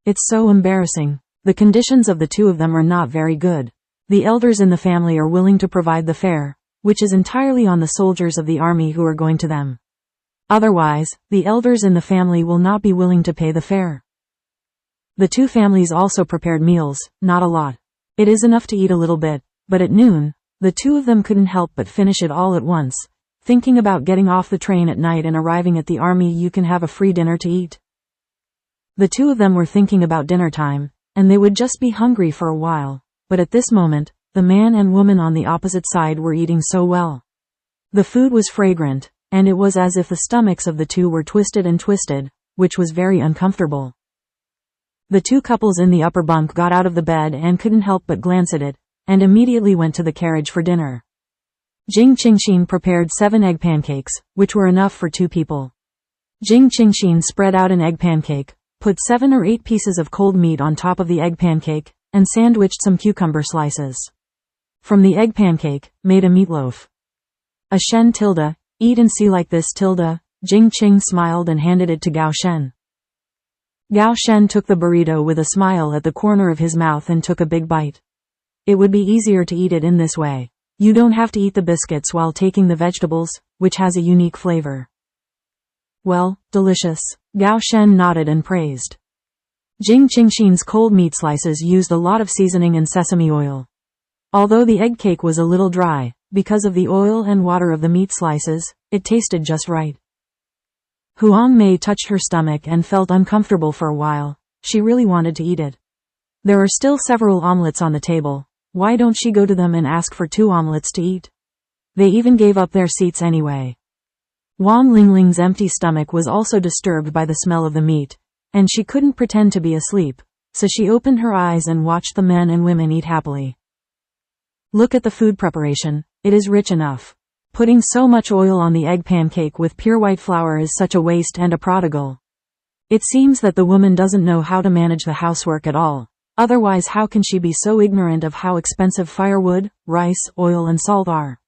It's so embarrassing. The conditions of the two of them are not very good. The elders in the family are willing to provide the fare, which is entirely on the soldiers of the army who are going to them. Otherwise, the elders in the family will not be willing to pay the fare. The two families also prepared meals, not a lot. It is enough to eat a little bit, but at noon, the two of them couldn't help but finish it all at once. Thinking about getting off the train at night and arriving at the army, you can have a free dinner to eat. The two of them were thinking about dinner time, and they would just be hungry for a while, but at this moment, the man and woman on the opposite side were eating so well. The food was fragrant, and it was as if the stomachs of the two were twisted and twisted, which was very uncomfortable. The two couples in the upper bunk got out of the bed and couldn't help but glance at it, and immediately went to the carriage for dinner. Jing Qingxin prepared 7 egg pancakes, which were enough for 2 people. Jing Qingxin spread out an egg pancake, put 7 or 8 pieces of cold meat on top of the egg pancake, and sandwiched some cucumber slices. From the egg pancake, made a meatloaf. A Shen tilde, eat and see like this tilde. Jing Qing smiled and handed it to Gao Shen. Gao Shen took the burrito with a smile at the corner of his mouth and took a big bite. It would be easier to eat it in this way. You don't have to eat the biscuits while taking the vegetables, which has a unique flavor. Well, delicious. Gao Shen nodded and praised. Jing Qingxin's cold meat slices used a lot of seasoning and sesame oil. Although the egg cake was a little dry, because of the oil and water of the meat slices, it tasted just right. Huang Mei touched her stomach and felt uncomfortable for a while. She really wanted to eat it. There are still several omelets on the table. Why don't she go to them and ask for 2 omelets to eat? They even gave up their seats anyway. Wang Lingling's empty stomach was also disturbed by the smell of the meat, and she couldn't pretend to be asleep, so she opened her eyes and watched the men and women eat happily. Look at the food preparation, it is rich enough. Putting so much oil on the egg pancake with pure white flour is such a waste and a prodigal. It seems that the woman doesn't know how to manage the housework at all. Otherwise, how can she be so ignorant of how expensive firewood, rice, oil and salt are?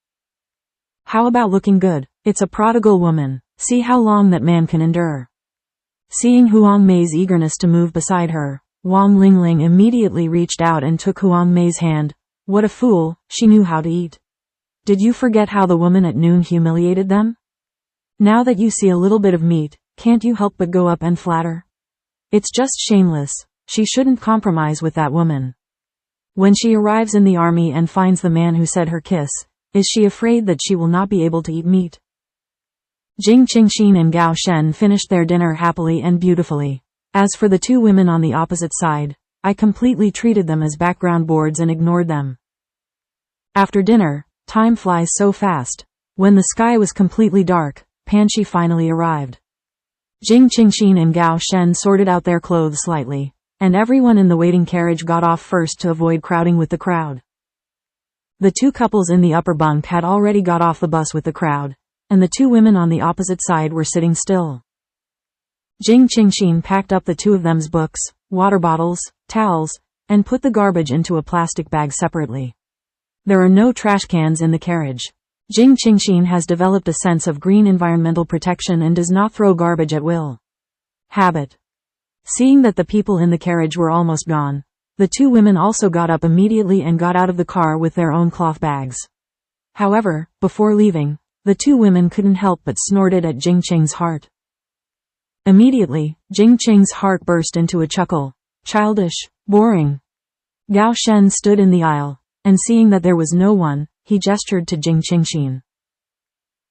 How about looking good? It's a prodigal woman. See how long that man can endure. Seeing Huang Mei's eagerness to move beside her, Wang Lingling immediately reached out and took Huang Mei's hand. What a fool, she knew how to eat. Did you forget how the woman at noon humiliated them? Now that you see a little bit of meat, can't you help but go up and flatter? It's just shameless. She shouldn't compromise with that woman. When she arrives in the army and finds the man who said her kiss, is she afraid that she will not be able to eat meat? Jing Qingxin and Gao Shen finished their dinner happily and beautifully. As for the 2 women on the opposite side, I completely treated them as background boards and ignored them. After dinner, time flies so fast. When the sky was completely dark, Panshi finally arrived. Jing Qingxin and Gao Shen sorted out their clothes slightly, and everyone in the waiting carriage got off first to avoid crowding with the crowd. The 2 couples in the upper bunk had already got off the bus with the crowd, and the 2 women on the opposite side were sitting still. Jing Qingxin packed up the 2 of them's books, water bottles, towels, and put the garbage into a plastic bag separately. There are no trash cans in the carriage. Jing Qingxin has developed a sense of green environmental protection and does not throw garbage at will. Habit. Seeing that the people in the carriage were almost gone, the 2 women also got up immediately and got out of the car with their own cloth bags. However, before leaving, the two women couldn't help but snorted at Jing Qing's heart. Immediately, Jing Qing's heart burst into a chuckle. Childish, boring. Gao Shen stood in the aisle, and seeing that there was no one, he gestured to Jing Qingxin.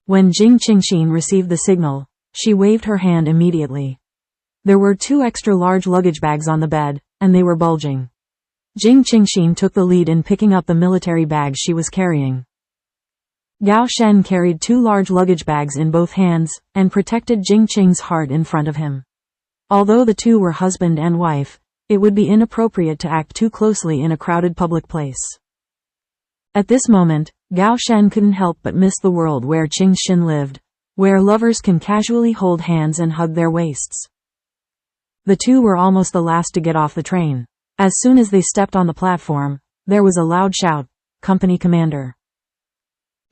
When Jing Qingxin received the signal, she waved her hand immediately. There were 2 extra large luggage bags on the bed, and they were bulging. Jing Qingxin took the lead in picking up the military bags she was carrying. Gao Shen carried 2 large luggage bags in both hands, and protected Jing Qing's heart in front of him. Although the two were husband and wife, it would be inappropriate to act too closely in a crowded public place. At this moment, Gao Shen couldn't help but miss the world where Qingxin lived, where lovers can casually hold hands and hug their waists. The two were almost the last to get off the train. As soon as they stepped on the platform, there was a loud shout, "Company Commander."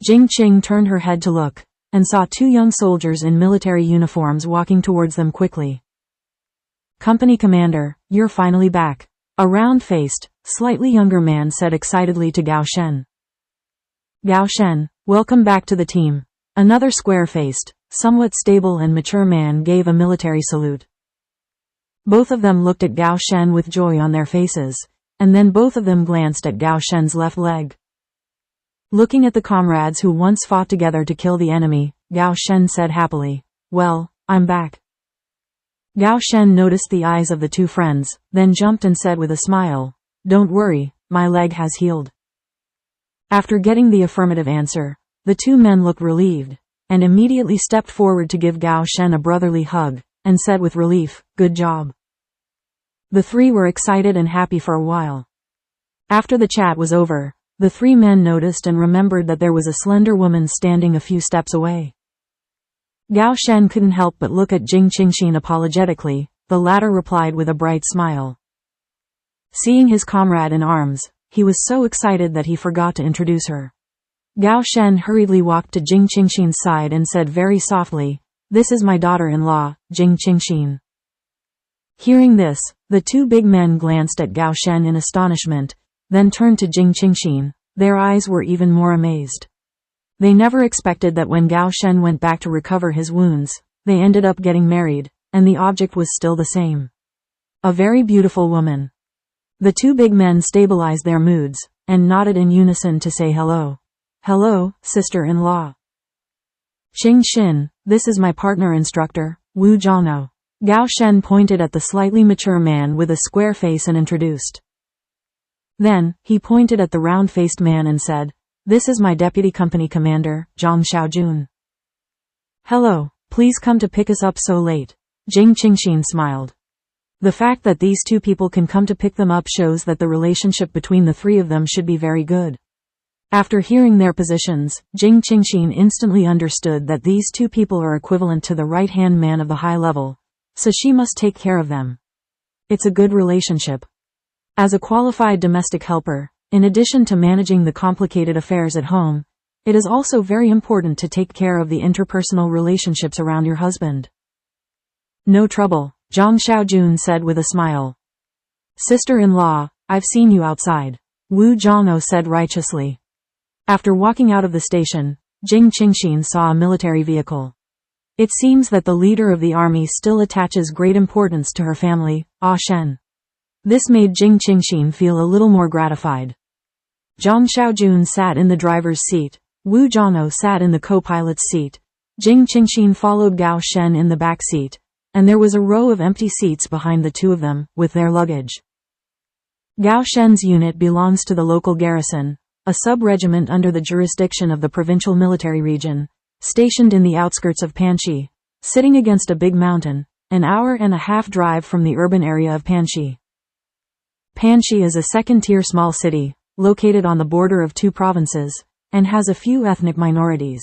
Jing Qing turned her head to look, and saw 2 young soldiers in military uniforms walking towards them quickly. "Company Commander, you're finally back," a round-faced, slightly younger man said excitedly to Gao Shen. "Gao Shen, welcome back to the team." Another square-faced, somewhat stable and mature man gave a military salute. Both of them looked at Gao Shen with joy on their faces, and then both of them glanced at Gao Shen's left leg. Looking at the comrades who once fought together to kill the enemy, Gao Shen said happily, "Well, I'm back." Gao Shen noticed the eyes of the 2 friends, then jumped and said with a smile, "Don't worry, my leg has healed." After getting the affirmative answer, the 2 men looked relieved, and immediately stepped forward to give Gao Shen a brotherly hug, and said with relief, "Good job." The 3 were excited and happy for a while. After the chat was over, the 3 men noticed and remembered that there was a slender woman standing a few steps away. Gao Shen couldn't help but look at Jing Qingxin apologetically. The latter replied with a bright smile. Seeing his comrade in arms, he was so excited that he forgot to introduce her. Gao Shen hurriedly walked to Jing Qingxin's side and said very softly, "This is my daughter-in-law, Jing Qingxin." Hearing this, the 2 big men glanced at Gao Shen in astonishment, then turned to Jing Qingxin. Their eyes were even more amazed. They never expected that when Gao Shen went back to recover his wounds, they ended up getting married, and the object was still the same. A very beautiful woman. The 2 big men stabilized their moods, and nodded in unison to say hello. "Hello, sister-in-law." "Qingxin, this is my partner instructor, Wu Zhangno." Gao Shen pointed at the slightly mature man with a square face and introduced. Then, he pointed at the round-faced man and said, "This is my deputy company commander, Zhang Xiaojun." "Hello, please come to pick us up so late." Jing Qingxin smiled. The fact that these 2 people can come to pick them up shows that the relationship between the 3 of them should be very good. After hearing their positions, Jing Qingxin instantly understood that these 2 people are equivalent to the right-hand man of the high level, so she must take care of them. It's a good relationship. As a qualified domestic helper, in addition to managing the complicated affairs at home, it is also very important to take care of the interpersonal relationships around your husband. "No trouble," Zhang Xiaojun said with a smile. "Sister-in-law, I've seen you outside," Wu Zhangno said righteously. After walking out of the station, Jing Qingxin saw a military vehicle. It seems that the leader of the army still attaches great importance to her family, Shen. This made Jing Qingxin feel a little more gratified. Zhang Xiaojun sat in the driver's seat, Wu Zhangno sat in the co-pilot's seat, Jing Qingxin followed Gao Shen in the back seat, and there was a row of empty seats behind the 2 of them, with their luggage. Gao Shen's unit belongs to the local garrison, a sub-regiment under the jurisdiction of the provincial military region, stationed in the outskirts of Panxi, sitting against a big mountain, an hour-and-a-half drive from the urban area of Panxi. Panxi is a second-tier small city, located on the border of 2 provinces, and has a few ethnic minorities.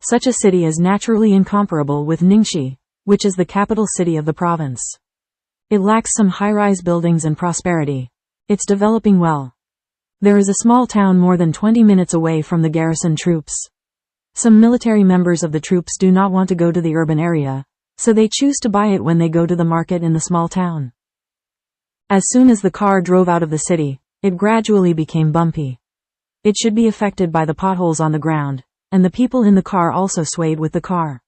Such a city is naturally incomparable with Ningxi, which is the capital city of the province. It lacks some high-rise buildings and prosperity. It's developing well. There is a small town more than 20 minutes away from the garrison troops. Some military members of the troops do not want to go to the urban area, so they choose to buy it when they go to the market in the small town. As soon as the car drove out of the city, it gradually became bumpy. It should be affected by the potholes on the ground, and the people in the car also swayed with the car.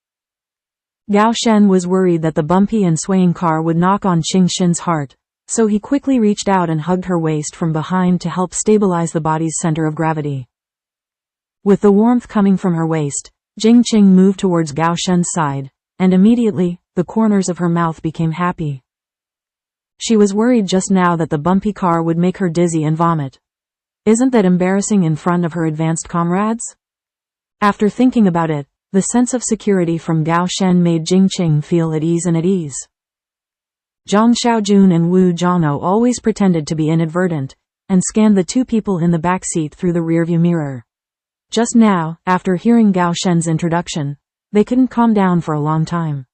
Gao Shen was worried that the bumpy and swaying car would knock on Qingxin's heart, so he quickly reached out and hugged her waist from behind to help stabilize the body's center of gravity. With the warmth coming from her waist, Jing Qing moved towards Gao Shen's side, and immediately, the corners of her mouth became happy. She was worried just now that the bumpy car would make her dizzy and vomit. Isn't that embarrassing in front of her advanced comrades? After thinking about it, the sense of security from Gao Shen made Jing Qing feel at ease and at ease. Zhang Xiaojun and Wu Zhangno always pretended to be inadvertent, and scanned the two people in the back seat through the rearview mirror. Just now, after hearing Gao Shen's introduction, they couldn't calm down for a long time.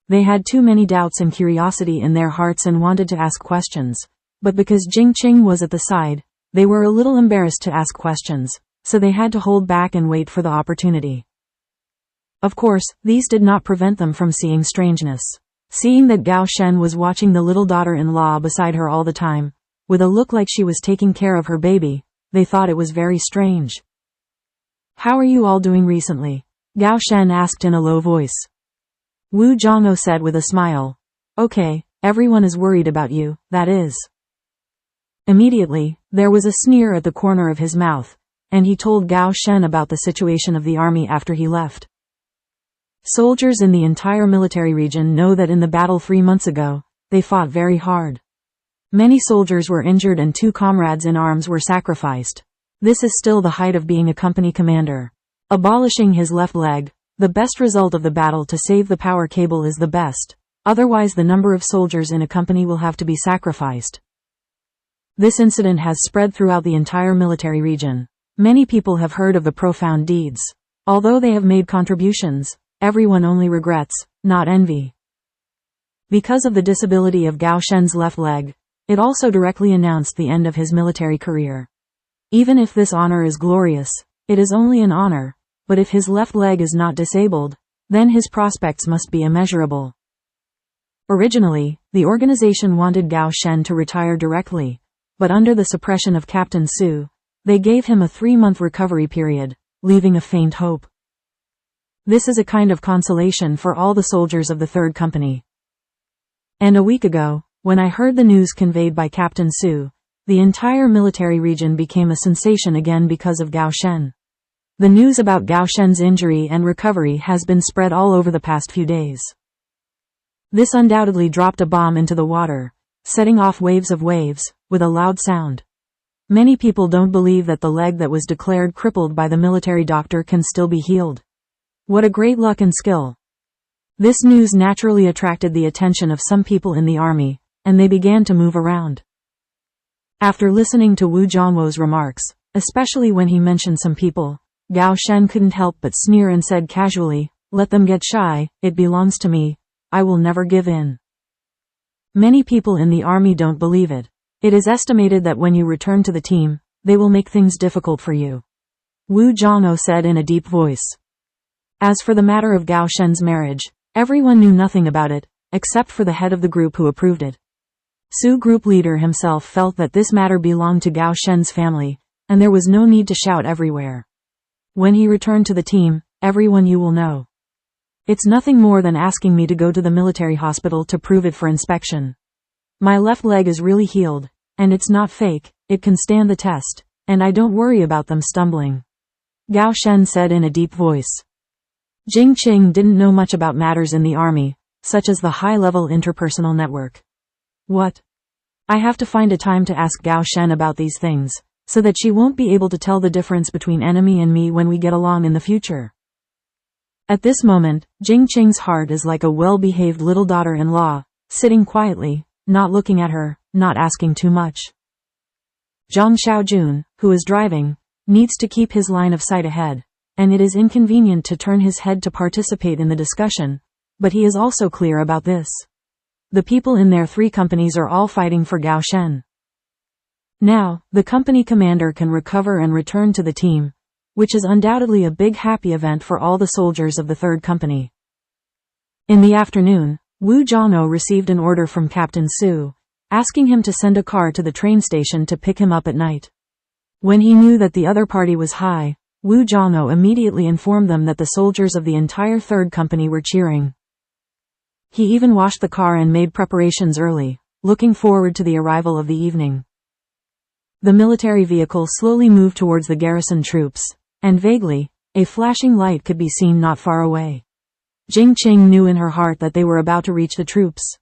They had too many doubts and curiosity in their hearts and wanted to ask questions, but because Jing Qing was at the side, they were a little embarrassed to ask questions, so they had to hold back and wait for the opportunity. Of course, these did not prevent them from seeing strangeness. Seeing that Gao Shen was watching the little daughter-in-law beside her all the time, with a look like she was taking care of her baby, they thought it was very strange. "How are you all doing recently?" Gao Shen asked in a low voice. Wu Zhangno said with a smile, "Okay, everyone is worried about you, that is." Immediately, there was a sneer at the corner of his mouth, and he told Gao Shen about the situation of the army after he left. Soldiers in the entire military region know that in the battle 3 months ago, they fought very hard. Many soldiers were injured and 2 comrades in arms were sacrificed. This is still the height of being a company commander. Abolishing his left leg, the best result of the battle to save the power cable is the best, otherwise the number of soldiers in a company will have to be sacrificed. This incident has spread throughout the entire military region. Many people have heard of the profound deeds. Although they have made contributions, everyone only regrets, not envy. Because of the disability of Gao Shen's left leg, it also directly announced the end of his military career. Even if this honor is glorious, it is only an honor, but if his left leg is not disabled, then his prospects must be immeasurable. Originally, the organization wanted Gao Shen to retire directly, but under the suppression of Captain Su, they gave him a 3-month recovery period, leaving a faint hope. This is a kind of consolation for all the soldiers of the 3rd Company. And a week ago, when I heard the news conveyed by Captain Su, the entire military region became a sensation again because of Gao Shen. The news about Gao Shen's injury and recovery has been spread all over the past few days. This undoubtedly dropped a bomb into the water, setting off waves of waves, with a loud sound. Many people don't believe that the leg that was declared crippled by the military doctor can still be healed. What a great luck and skill. This news naturally attracted the attention of some people in the army, and they began to move around. After listening to Wu Zhangwo's remarks, especially when he mentioned some people, Gao Shen couldn't help but sneer and said casually, "Let them get shy, it belongs to me, I will never give in." Many people in the army don't believe it. It is estimated that when you return to the team, they will make things difficult for you. Wu Zhangwo said in a deep voice. As for the matter of Gao Shen's marriage, everyone knew nothing about it, except for the head of the group who approved it. Su group leader himself felt that this matter belonged to Gao Shen's family, and there was no need to shout everywhere. When he returned to the team, everyone you will know. It's nothing more than asking me to go to the military hospital to prove it for inspection. My left leg is really healed, and it's not fake, it can stand the test, and I don't worry about them stumbling. Gao Shen said in a deep voice. Jing Qing didn't know much about matters in the army, such as the high-level interpersonal network. What? I have to find a time to ask Gao Shen about these things, so that she won't be able to tell the difference between enemy and me when we get along in the future. At this moment, Jing Qing's heart is like a well-behaved little daughter-in-law, sitting quietly, not looking at her, not asking too much. Zhang Xiaojun, who is driving, needs to keep his line of sight ahead, and it is inconvenient to turn his head to participate in the discussion, but he is also clear about this. The people in their 3 companies are all fighting for Gao Shen. Now, the company commander can recover and return to the team, which is undoubtedly a big happy event for all the soldiers of the 3rd Company. In the afternoon, Wu Zhangno received an order from Captain Su, asking him to send a car to the train station to pick him up at night. When he knew that the other party was high, Wu Zhongou immediately informed them that the soldiers of the entire third company were cheering. He even washed the car and made preparations early, looking forward to the arrival of the evening. The military vehicle slowly moved towards the garrison troops, and vaguely, a flashing light could be seen not far away. Jing Qing knew in her heart that they were about to reach the troops.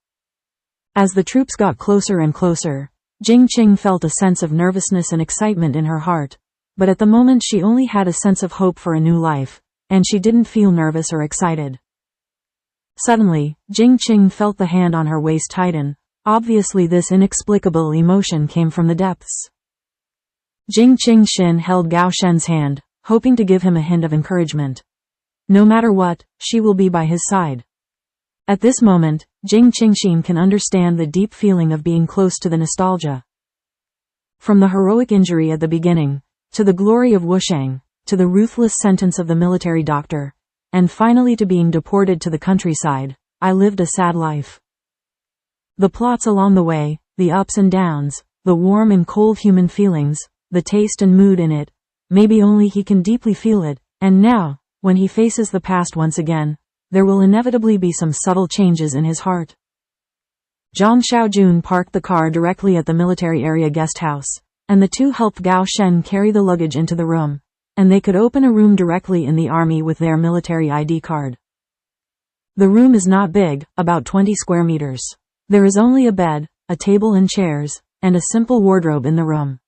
As the troops got closer and closer, Jing Qing felt a sense of nervousness and excitement in her heart, but at the moment she only had a sense of hope for a new life, and she didn't feel nervous or excited. Suddenly, Jing Qing felt the hand on her waist tighten. Obviously this inexplicable emotion came from the depths. Jing Qingxin held Gao Shen's hand, hoping to give him a hint of encouragement. No matter what, she will be by his side. At this moment, Jing Qingxin can understand the deep feeling of being close to the nostalgia. From the heroic injury at the beginning, to the glory of Wushang, to the ruthless sentence of the military doctor, and finally to being deported to the countryside, I lived a sad life. The plots along the way, the ups and downs, the warm and cold human feelings, the taste and mood in it, maybe only he can deeply feel it, and now, when he faces the past once again, there will inevitably be some subtle changes in his heart. Zhang Xiaojun parked the car directly at the military area guest house, and the two helped Gao Shen carry the luggage into the room, and they could open a room directly in the army with their military ID card. The room is not big, about 20 square meters. There is only a bed, a table and chairs, and a simple wardrobe in the room.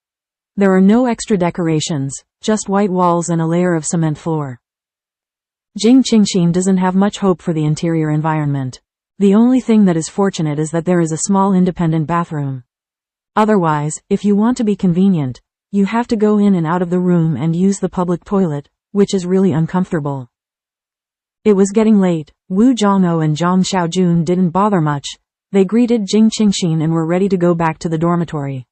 There are no extra decorations, just white walls and a layer of cement floor. Jing Qingxin doesn't have much hope for the interior environment. The only thing that is fortunate is that there is a small independent bathroom. Otherwise, if you want to be convenient, you have to go in and out of the room and use the public toilet, which is really uncomfortable. It was getting late. Wu Zhongou and Zhang Xiaojun didn't bother much. They greeted Jing Qingxin and were ready to go back to the dormitory.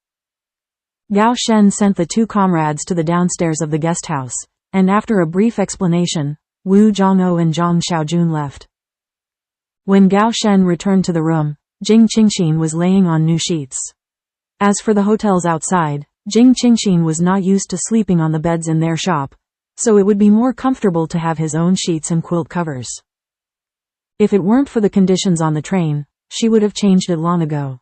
Gao Shen sent the two comrades to the downstairs of the guest house, and after a brief explanation, Wu Zhongou and Zhang Xiaojun left. When Gao Shen returned to the room, Jing Qingxin was laying on new sheets. As for the hotels outside, Jing Qingxin was not used to sleeping on the beds in their shop, so it would be more comfortable to have his own sheets and quilt covers. If it weren't for the conditions on the train, she would have changed it long ago.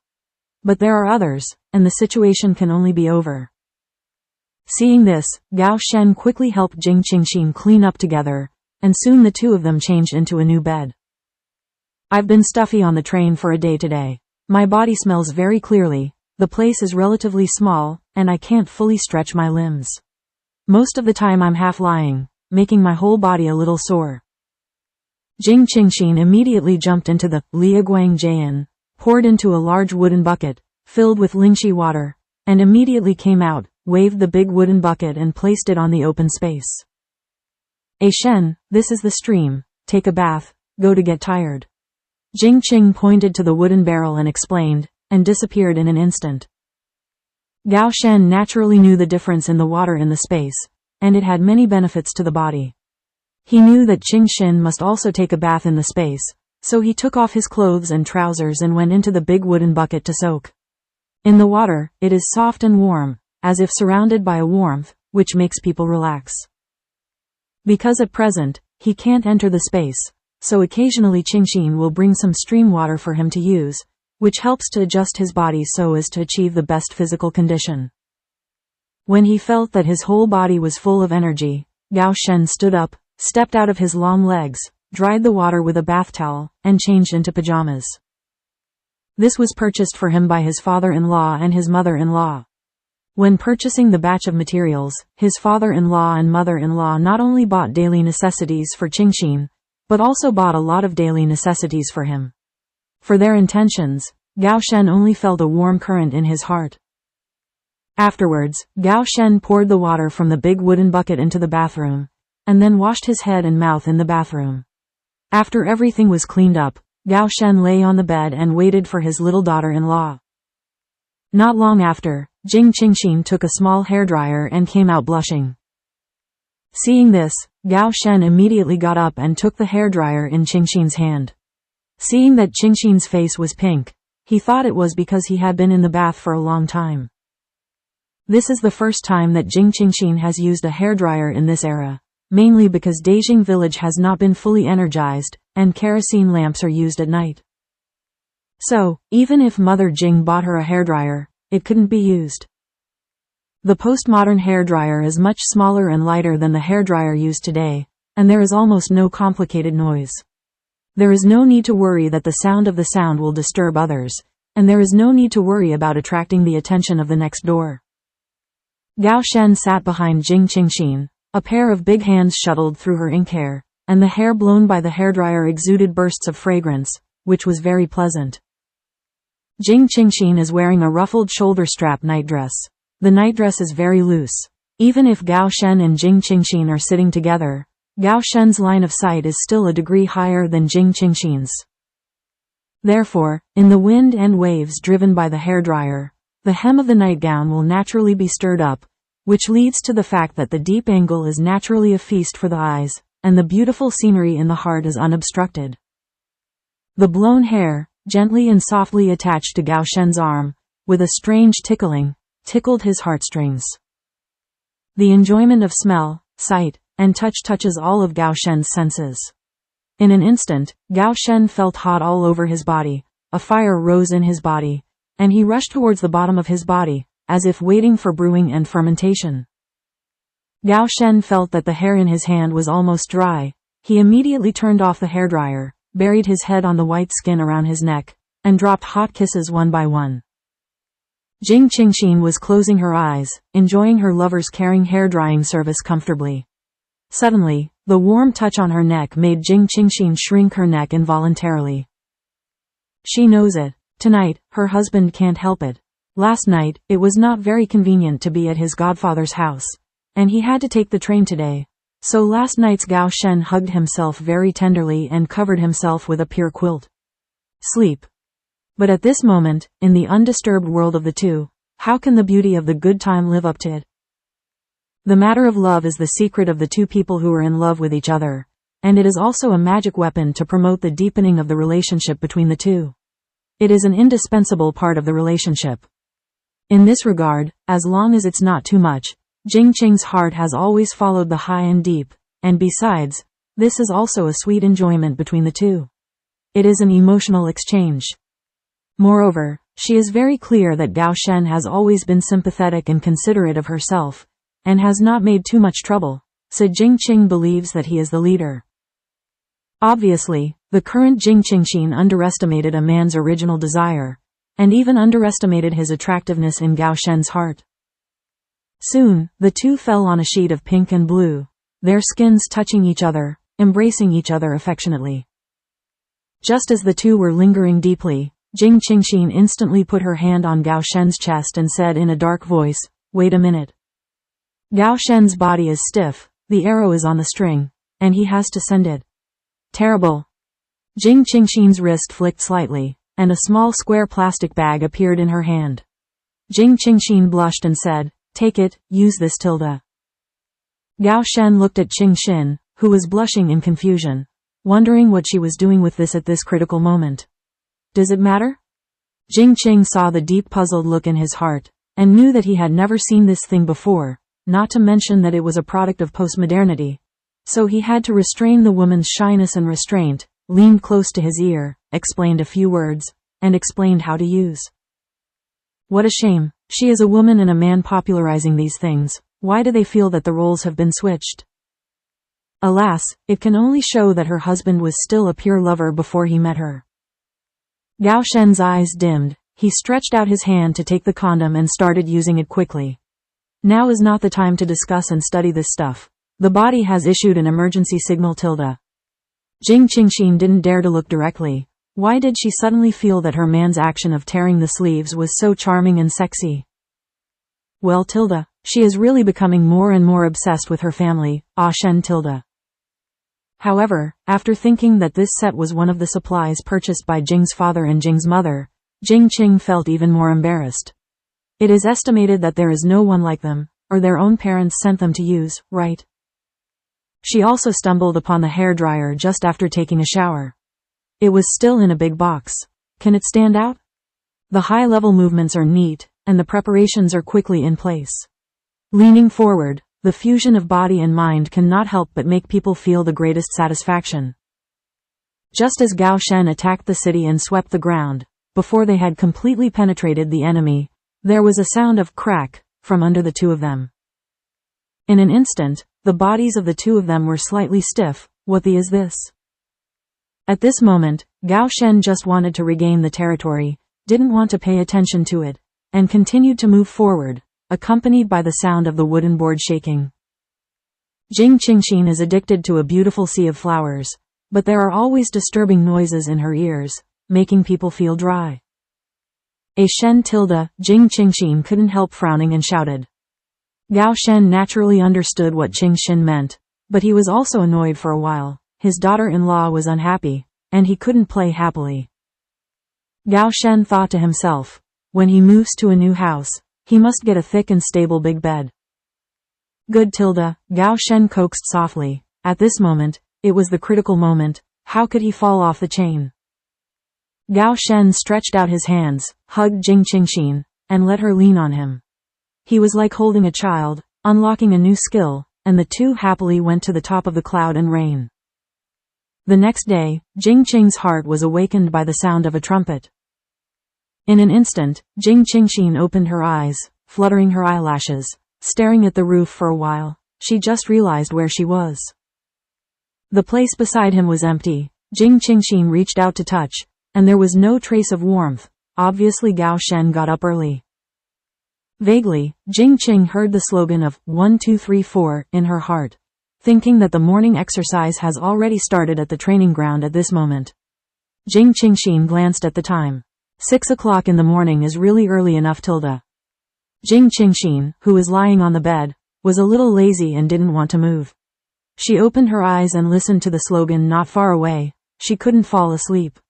But there are others, and the situation can only be over. Seeing this, Gao Shen quickly helped Jing Qingxin clean up together, and soon the two of them changed into a new bed. I've been stuffy on the train for a day today. My body smells very clearly, the place is relatively small, and I can't fully stretch my limbs. Most of the time I'm half lying, making my whole body a little sore. Jing Qingxin immediately jumped into the Liaguang Jian, poured into a large wooden bucket, filled with Lingxi water, and immediately came out, waved the big wooden bucket and placed it on the open space. Shen, this is the stream, take a bath, go to get tired. Jing Qing pointed to the wooden barrel and explained, and disappeared in an instant. Gao Shen naturally knew the difference in the water in the space, and it had many benefits to the body. He knew that Qingxin must also take a bath in the space, so he took off his clothes and trousers and went into the big wooden bucket to soak. In the water, it is soft and warm, as if surrounded by a warmth, which makes people relax. Because at present, he can't enter the space, so occasionally Qingxin will bring some stream water for him to use, which helps to adjust his body so as to achieve the best physical condition. When he felt that his whole body was full of energy, Gao Shen stood up, stepped out of his long legs, dried the water with a bath towel, and changed into pajamas. This was purchased for him by his father-in-law and his mother-in-law. When purchasing the batch of materials, his father-in-law and mother-in-law not only bought daily necessities for Qingxin, but also bought a lot of daily necessities for him. For their intentions, Gao Shen only felt a warm current in his heart. Afterwards, Gao Shen poured the water from the big wooden bucket into the bathroom, and then washed his head and mouth in the bathroom. After everything was cleaned up, Gao Shen lay on the bed and waited for his little daughter-in-law. Not long after, Jing Qingxin took a small hairdryer and came out blushing. Seeing this, Gao Shen immediately got up and took the hairdryer in Qingxin's hand. Seeing that Qingxin's face was pink, he thought it was because he had been in the bath for a long time. This is the first time that Jing Qingxin has used a hairdryer in this era, mainly because Beijing village has not been fully energized, and kerosene lamps are used at night. So, even if Mother Jing bought her a hairdryer, it couldn't be used. The postmodern hairdryer is much smaller and lighter than the hairdryer used today, and there is almost no complicated noise. There is no need to worry that the sound of the sound will disturb others, and there is no need to worry about attracting the attention of the next door. Gao Shen sat behind Jing Qingxin. A pair of big hands shuttled through her ink hair, and the hair blown by the hairdryer exuded bursts of fragrance, which was very pleasant. Jing Qingxin is wearing a ruffled shoulder strap nightdress. The nightdress is very loose. Even if Gao Shen and Jing Qingxin are sitting together, Gao Shen's line of sight is still a degree higher than Jing Qingxin's. Therefore, in the wind and waves driven by the hairdryer, the hem of the nightgown will naturally be stirred up, which leads to the fact that the deep angle is naturally a feast for the eyes, and the beautiful scenery in the heart is unobstructed. The blown hair, gently and softly attached to Gao Shen's arm, with a strange tickling, tickled his heartstrings. The enjoyment of smell, sight, and touch touches all of Gao Shen's senses. In an instant, Gao Shen felt hot all over his body, a fire rose in his body, and he rushed towards the bottom of his body, as if waiting for brewing and fermentation. Gao Shen felt that the hair in his hand was almost dry. He immediately turned off the hairdryer, buried his head on the white skin around his neck, and dropped hot kisses one by one. Jing Qingxin was closing her eyes, enjoying her lover's caring hair-drying service comfortably. Suddenly, the warm touch on her neck made Jing Qingxin shrink her neck involuntarily. She knows it. Tonight, her husband can't help it. Last night, it was not very convenient to be at his godfather's house, and he had to take the train today. So last night's Gao Shen hugged himself very tenderly and covered himself with a pure quilt. Sleep. But at this moment, in the undisturbed world of the two, how can the beauty of the good time live up to it? The matter of love is the secret of the two people who are in love with each other, and it is also a magic weapon to promote the deepening of the relationship between the two. It is an indispensable part of the relationship. In this regard, as long as it's not too much, Jing Qing's heart has always followed the high and deep, and besides, this is also a sweet enjoyment between the two. It is an emotional exchange. Moreover, she is very clear that Gao Shen has always been sympathetic and considerate of herself, and has not made too much trouble, so Jing Qing believes that he is the leader. Obviously, the current Jing Qingxin underestimated a man's original desire, and even underestimated his attractiveness in Gao Shen's heart. Soon, the two fell on a sheet of pink and blue, their skins touching each other, embracing each other affectionately. Just as the two were lingering deeply, Jing Qingxin instantly put her hand on Gao Shen's chest and said in a dark voice, "Wait a minute." Gao Shen's body is stiff, the arrow is on the string, and he has to send it. Terrible. Jing Qingxin's wrist flicked slightly, and a small square plastic bag appeared in her hand. Jing Qingxin blushed and said, "Take it, use this tilde." Gao Shen looked at Qingxin, who was blushing in confusion, wondering what she was doing with this at this critical moment. Does it matter? Jing Qing saw the deep puzzled look in his heart, and knew that he had never seen this thing before, not to mention that it was a product of postmodernity. So he had to restrain the woman's shyness and restraint, leaned close to his ear, explained a few words, and explained how to use. What a shame, she is a woman and a man popularizing these things. Why do they feel that the roles have been switched? Alas, it can only show that her husband was still a pure lover before he met her. Gao Shen's eyes dimmed, he stretched out his hand to take the condom and started using it quickly. Now is not the time to discuss and study this stuff. The body has issued an emergency signal tilde. Jing Qingxin didn't dare to look directly. Why did she suddenly feel that her man's action of tearing the sleeves was so charming and sexy? Well tilde, she is really becoming more and more obsessed with her family, Shen tilde. However, after thinking that this set was one of the supplies purchased by Jing's father and Jing's mother, Jing Qing felt even more embarrassed. It is estimated that there is no one like them, or their own parents sent them to use, right? She also stumbled upon the hairdryer just after taking a shower. It was still in a big box. Can it stand out? The high-level movements are neat, and the preparations are quickly in place. Leaning forward, the fusion of body and mind cannot help but make people feel the greatest satisfaction. Just as Gao Shen attacked the city and swept the ground, before they had completely penetrated the enemy, there was a sound of crack from under the two of them. In an instant, the bodies of the two of them were slightly stiff. What the is this? At this moment, Gao Shen just wanted to regain the territory, didn't want to pay attention to it, and continued to move forward, accompanied by the sound of the wooden board shaking. Jing Qingxin is addicted to a beautiful sea of flowers, but there are always disturbing noises in her ears, making people feel dry. Jing Qingxin couldn't help frowning and shouted. Gao Shen naturally understood what Qingxin meant, but he was also annoyed for a while. His daughter-in-law was unhappy, and he couldn't play happily. Gao Shen thought to himself, when he moves to a new house, he must get a thick and stable big bed. Good. Gao Shen coaxed softly. At this moment, it was the critical moment. How could he fall off the chain? Gao Shen stretched out his hands, hugged Jing Qingxin, and let her lean on him. He was like holding a child, unlocking a new skill, and the two happily went to the top of the cloud and rain. The next day, Jing Qing's heart was awakened by the sound of a trumpet. In an instant, Jing Qingxin opened her eyes, fluttering her eyelashes, staring at the roof for a while. She just realized where she was. The place beside him was empty. Jing Qingxin reached out to touch, and there was no trace of warmth. Obviously Gao Shen got up early. Vaguely, Jing Qing heard the slogan of 1 2 3 4 in her heart, thinking that the morning exercise has already started at the training ground at this moment. Jing Qingxin glanced at the time. 6 o'clock in the morning is really early enough. Jing Qingxin, who was lying on the bed, was a little lazy and didn't want to move. She opened her eyes and listened to the slogan not far away. She couldn't fall asleep.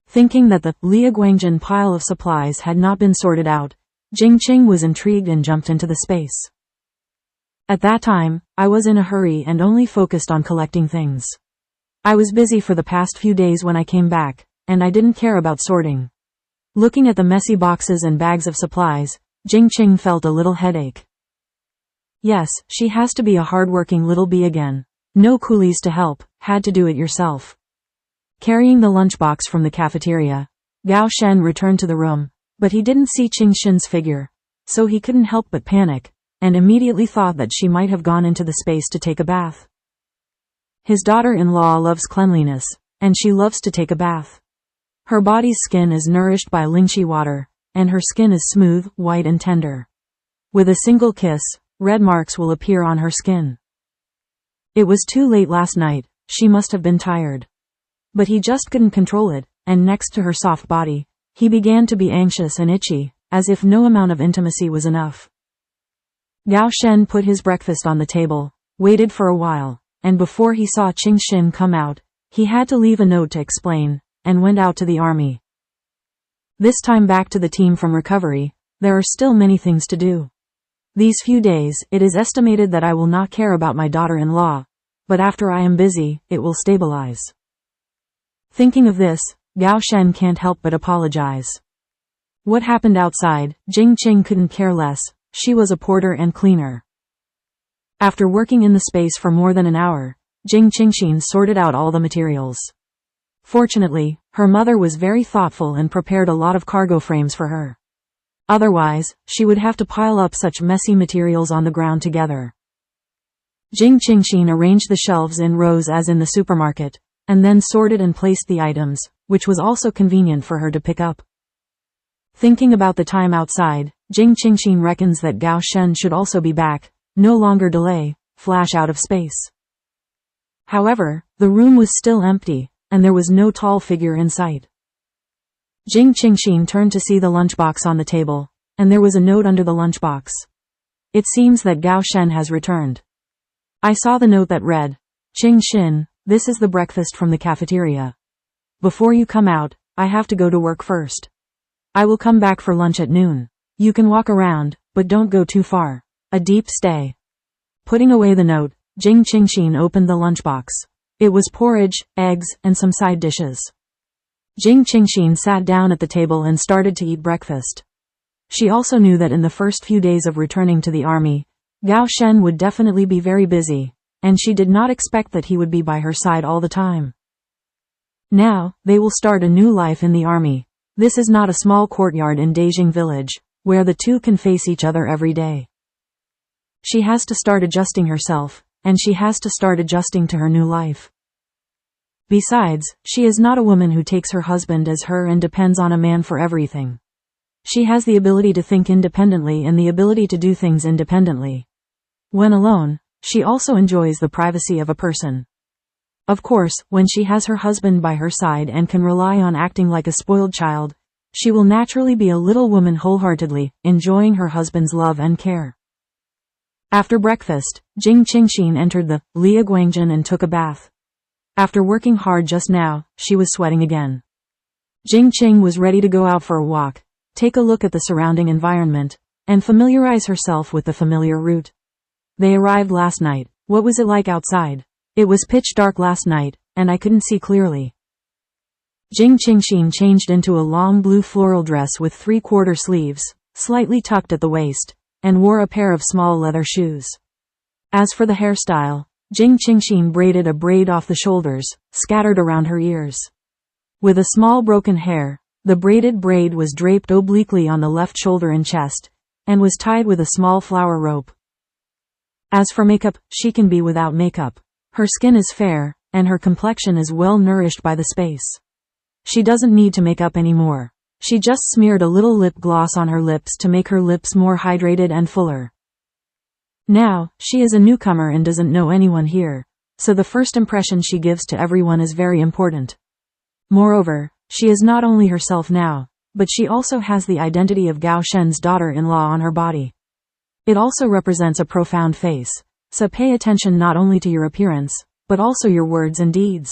Thinking that the Liaguangjin pile of supplies had not been sorted out, Jing Qing was intrigued and jumped into the space. At that time, I was in a hurry and only focused on collecting things. I was busy for the past few days when I came back, and I didn't care about sorting. Looking at the messy boxes and bags of supplies, Jing Qing felt a little headache. Yes, she has to be a hard-working little bee again. No coolies to help, had to do it yourself. Carrying the lunchbox from the cafeteria, Gao Shen returned to the room, but he didn't see Qingxin's figure, so he couldn't help but panic, and immediately thought that she might have gone into the space to take a bath. His daughter-in-law loves cleanliness, and she loves to take a bath. Her body's skin is nourished by Lingxi water, and her skin is smooth, white and tender. With a single kiss, red marks will appear on her skin. It was too late last night, she must have been tired. But he just couldn't control it, and next to her soft body, he began to be anxious and itchy, as if no amount of intimacy was enough. Gao Shen put his breakfast on the table, waited for a while, and before he saw Qingxin come out, he had to leave a note to explain, and went out to the army. This time back to the team from recovery, there are still many things to do. These few days, it is estimated that I will not care about my daughter-in-law, but after I am busy, it will stabilize. Thinking of this, Gao Shen can't help but apologize. What happened outside, Jing Qing couldn't care less. She was a porter and cleaner. After working in the space for more than an hour, Jing Qingxin sorted out all the materials. Fortunately, her mother was very thoughtful and prepared a lot of cargo frames for her. Otherwise, she would have to pile up such messy materials on the ground together. Jing Qingxin arranged the shelves in rows as in the supermarket, and then sorted and placed the items, which was also convenient for her to pick up. Thinking about the time outside, Jing Qingxin reckons that Gao Shen should also be back. No longer delay, flash out of space. However, the room was still empty, and there was no tall figure in sight. Jing Qingxin turned to see the lunchbox on the table, and there was a note under the lunchbox. It seems that Gao Shen has returned. I saw the note that read, Qingxin, this is the breakfast from the cafeteria. Before you come out, I have to go to work first. I will come back for lunch at noon. You can walk around, but don't go too far. A deep stay. Putting away the note, Jing Qingxin opened the lunchbox. It was porridge, eggs, and some side dishes. Jing Qingxin sat down at the table and started to eat breakfast. She also knew that in the first few days of returning to the army, Gao Shen would definitely be very busy, and she did not expect that he would be by her side all the time. Now, they will start a new life in the army. This is not a small courtyard in Dejing village, where the two can face each other every day. She has to start adjusting herself, and she has to start adjusting to her new life. Besides, she is not a woman who takes her husband as her and depends on a man for everything. She has the ability to think independently and the ability to do things independently. When alone, she also enjoys the privacy of a person. Of course, when she has her husband by her side and can rely on acting like a spoiled child, she will naturally be a little woman wholeheartedly, enjoying her husband's love and care. After breakfast, Jing Qingxin entered the Lia Guangjin and took a bath. After working hard just now, she was sweating again. Jing Qing was ready to go out for a walk, take a look at the surrounding environment, and familiarize herself with the familiar route. They arrived last night. What was it like outside? It was pitch dark last night, and I couldn't see clearly. Jing Qingxin changed into a long blue floral dress with 3/4 sleeves, slightly tucked at the waist, and wore a pair of small leather shoes. As for the hairstyle, Jing Qingxin braided a braid off the shoulders, scattered around her ears. With a small broken hair, the braided braid was draped obliquely on the left shoulder and chest, and was tied with a small flower rope. As for makeup, she can be without makeup. Her skin is fair, and her complexion is well nourished by the space. She doesn't need to make up anymore. She just smeared a little lip gloss on her lips to make her lips more hydrated and fuller. Now, she is a newcomer and doesn't know anyone here, so the first impression she gives to everyone is very important. Moreover, she is not only herself now, but she also has the identity of Gao Shen's daughter-in-law on her body. It also represents a profound face, so pay attention not only to your appearance, but also your words and deeds.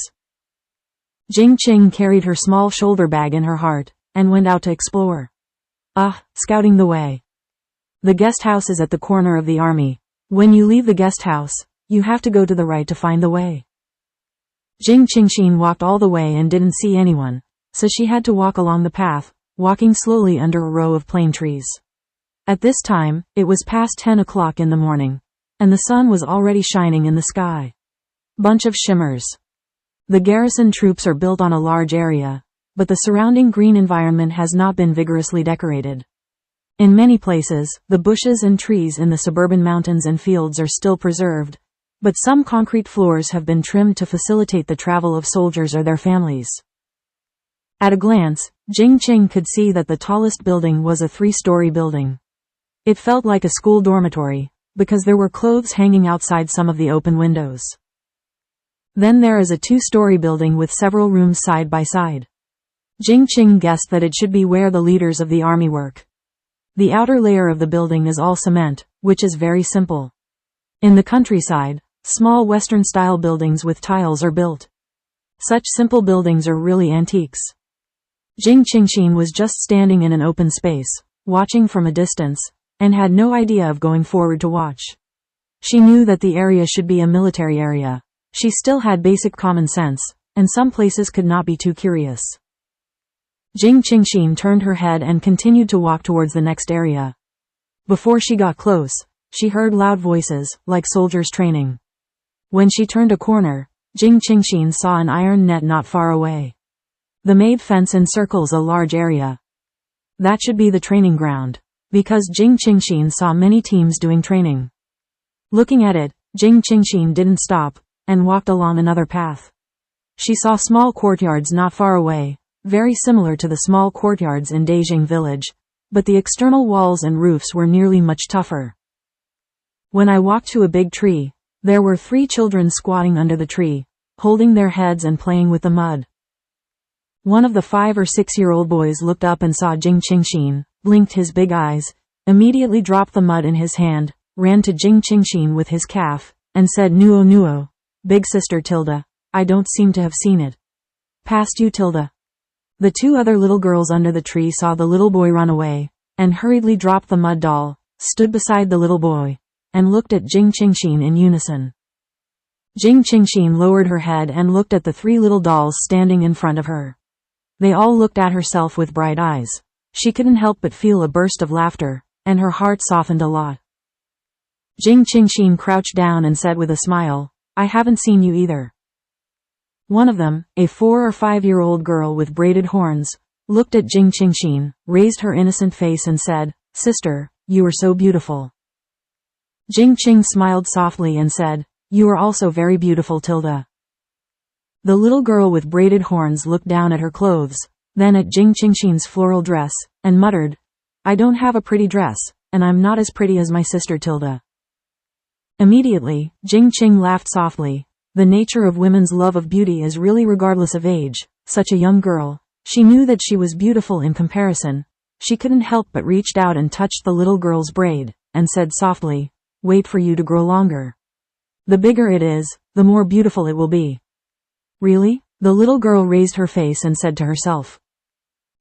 Jing Qing carried her small shoulder bag in her heart, and went out to explore. Scouting the way. The guest house is at the corner of the army. When you leave the guest house, you have to go to the right to find the way. Jing Qingxin walked all the way and didn't see anyone, so she had to walk along the path, walking slowly under a row of plane trees. At this time, it was past 10 o'clock in the morning, and the sun was already shining in the sky. Bunch of shimmers. The garrison troops are built on a large area, but the surrounding green environment has not been vigorously decorated. In many places, the bushes and trees in the suburban mountains and fields are still preserved, but some concrete floors have been trimmed to facilitate the travel of soldiers or their families. At a glance, Jing Qing could see that the tallest building was a 3-story building. It felt like a school dormitory, because there were clothes hanging outside some of the open windows. Then there is a 2-story building with several rooms side by side. Jing Qing guessed that it should be where the leaders of the army work. The outer layer of the building is all cement, which is very simple. In the countryside, small Western-style buildings with tiles are built. Such simple buildings are really antiques. Jing Qingxin was just standing in an open space, watching from a distance, and had no idea of going forward to watch. She knew that the area should be a military area. She still had basic common sense, and some places could not be too curious. Jing Qingxin turned her head and continued to walk towards the next area. Before she got close, she heard loud voices, like soldiers training. When she turned a corner, Jing Qingxin saw an iron net not far away. The made fence encircles a large area. That should be the training ground, because Jing Qingxin saw many teams doing training. Looking at it, Jing Qingxin didn't stop, and walked along another path. She saw small courtyards not far away, very similar to the small courtyards in Dejing village, but the external walls and roofs were nearly much tougher. When I walked to a big tree, there were 3 children squatting under the tree, holding their heads and playing with the mud. One of the 5 or 6-year-old boys looked up and saw Jing Qingxin, blinked his big eyes, immediately dropped the mud in his hand, ran to Jing Qingxin with his calf, and said, "Nuo nuo, big sister Tilda, I don't seem to have seen it. Past you Tilda." The 2 other little girls under the tree saw the little boy run away, and hurriedly dropped the mud doll, stood beside the little boy, and looked at Jing Qingxin in unison. Jing Qingxin lowered her head and looked at the 3 little dolls standing in front of her. They all looked at herself with bright eyes. she couldn't help but feel a burst of laughter, and her heart softened a lot. Jing Qingxin crouched down and said with a smile, "I haven't seen you either." One of them, a 4 or 5-year-old girl with braided horns, looked at Jing Qingxin, raised her innocent face and said, "Sister, you are so beautiful." Jing Qing smiled softly and said, "You are also very beautiful, Tilda." The little girl with braided horns looked down at her clothes, then at Jing Qingxin's floral dress, and muttered, "I don't have a pretty dress, and I'm not as pretty as my sister Tilda." Immediately, Jing Qing laughed softly. The nature of women's love of beauty is really regardless of age. Such a young girl, she knew that she was beautiful in comparison. She couldn't help but reached out and touched the little girl's braid, and said softly, "Wait for you to grow longer. The bigger it is, the more beautiful it will be." "Really?" The little girl raised her face and said to herself.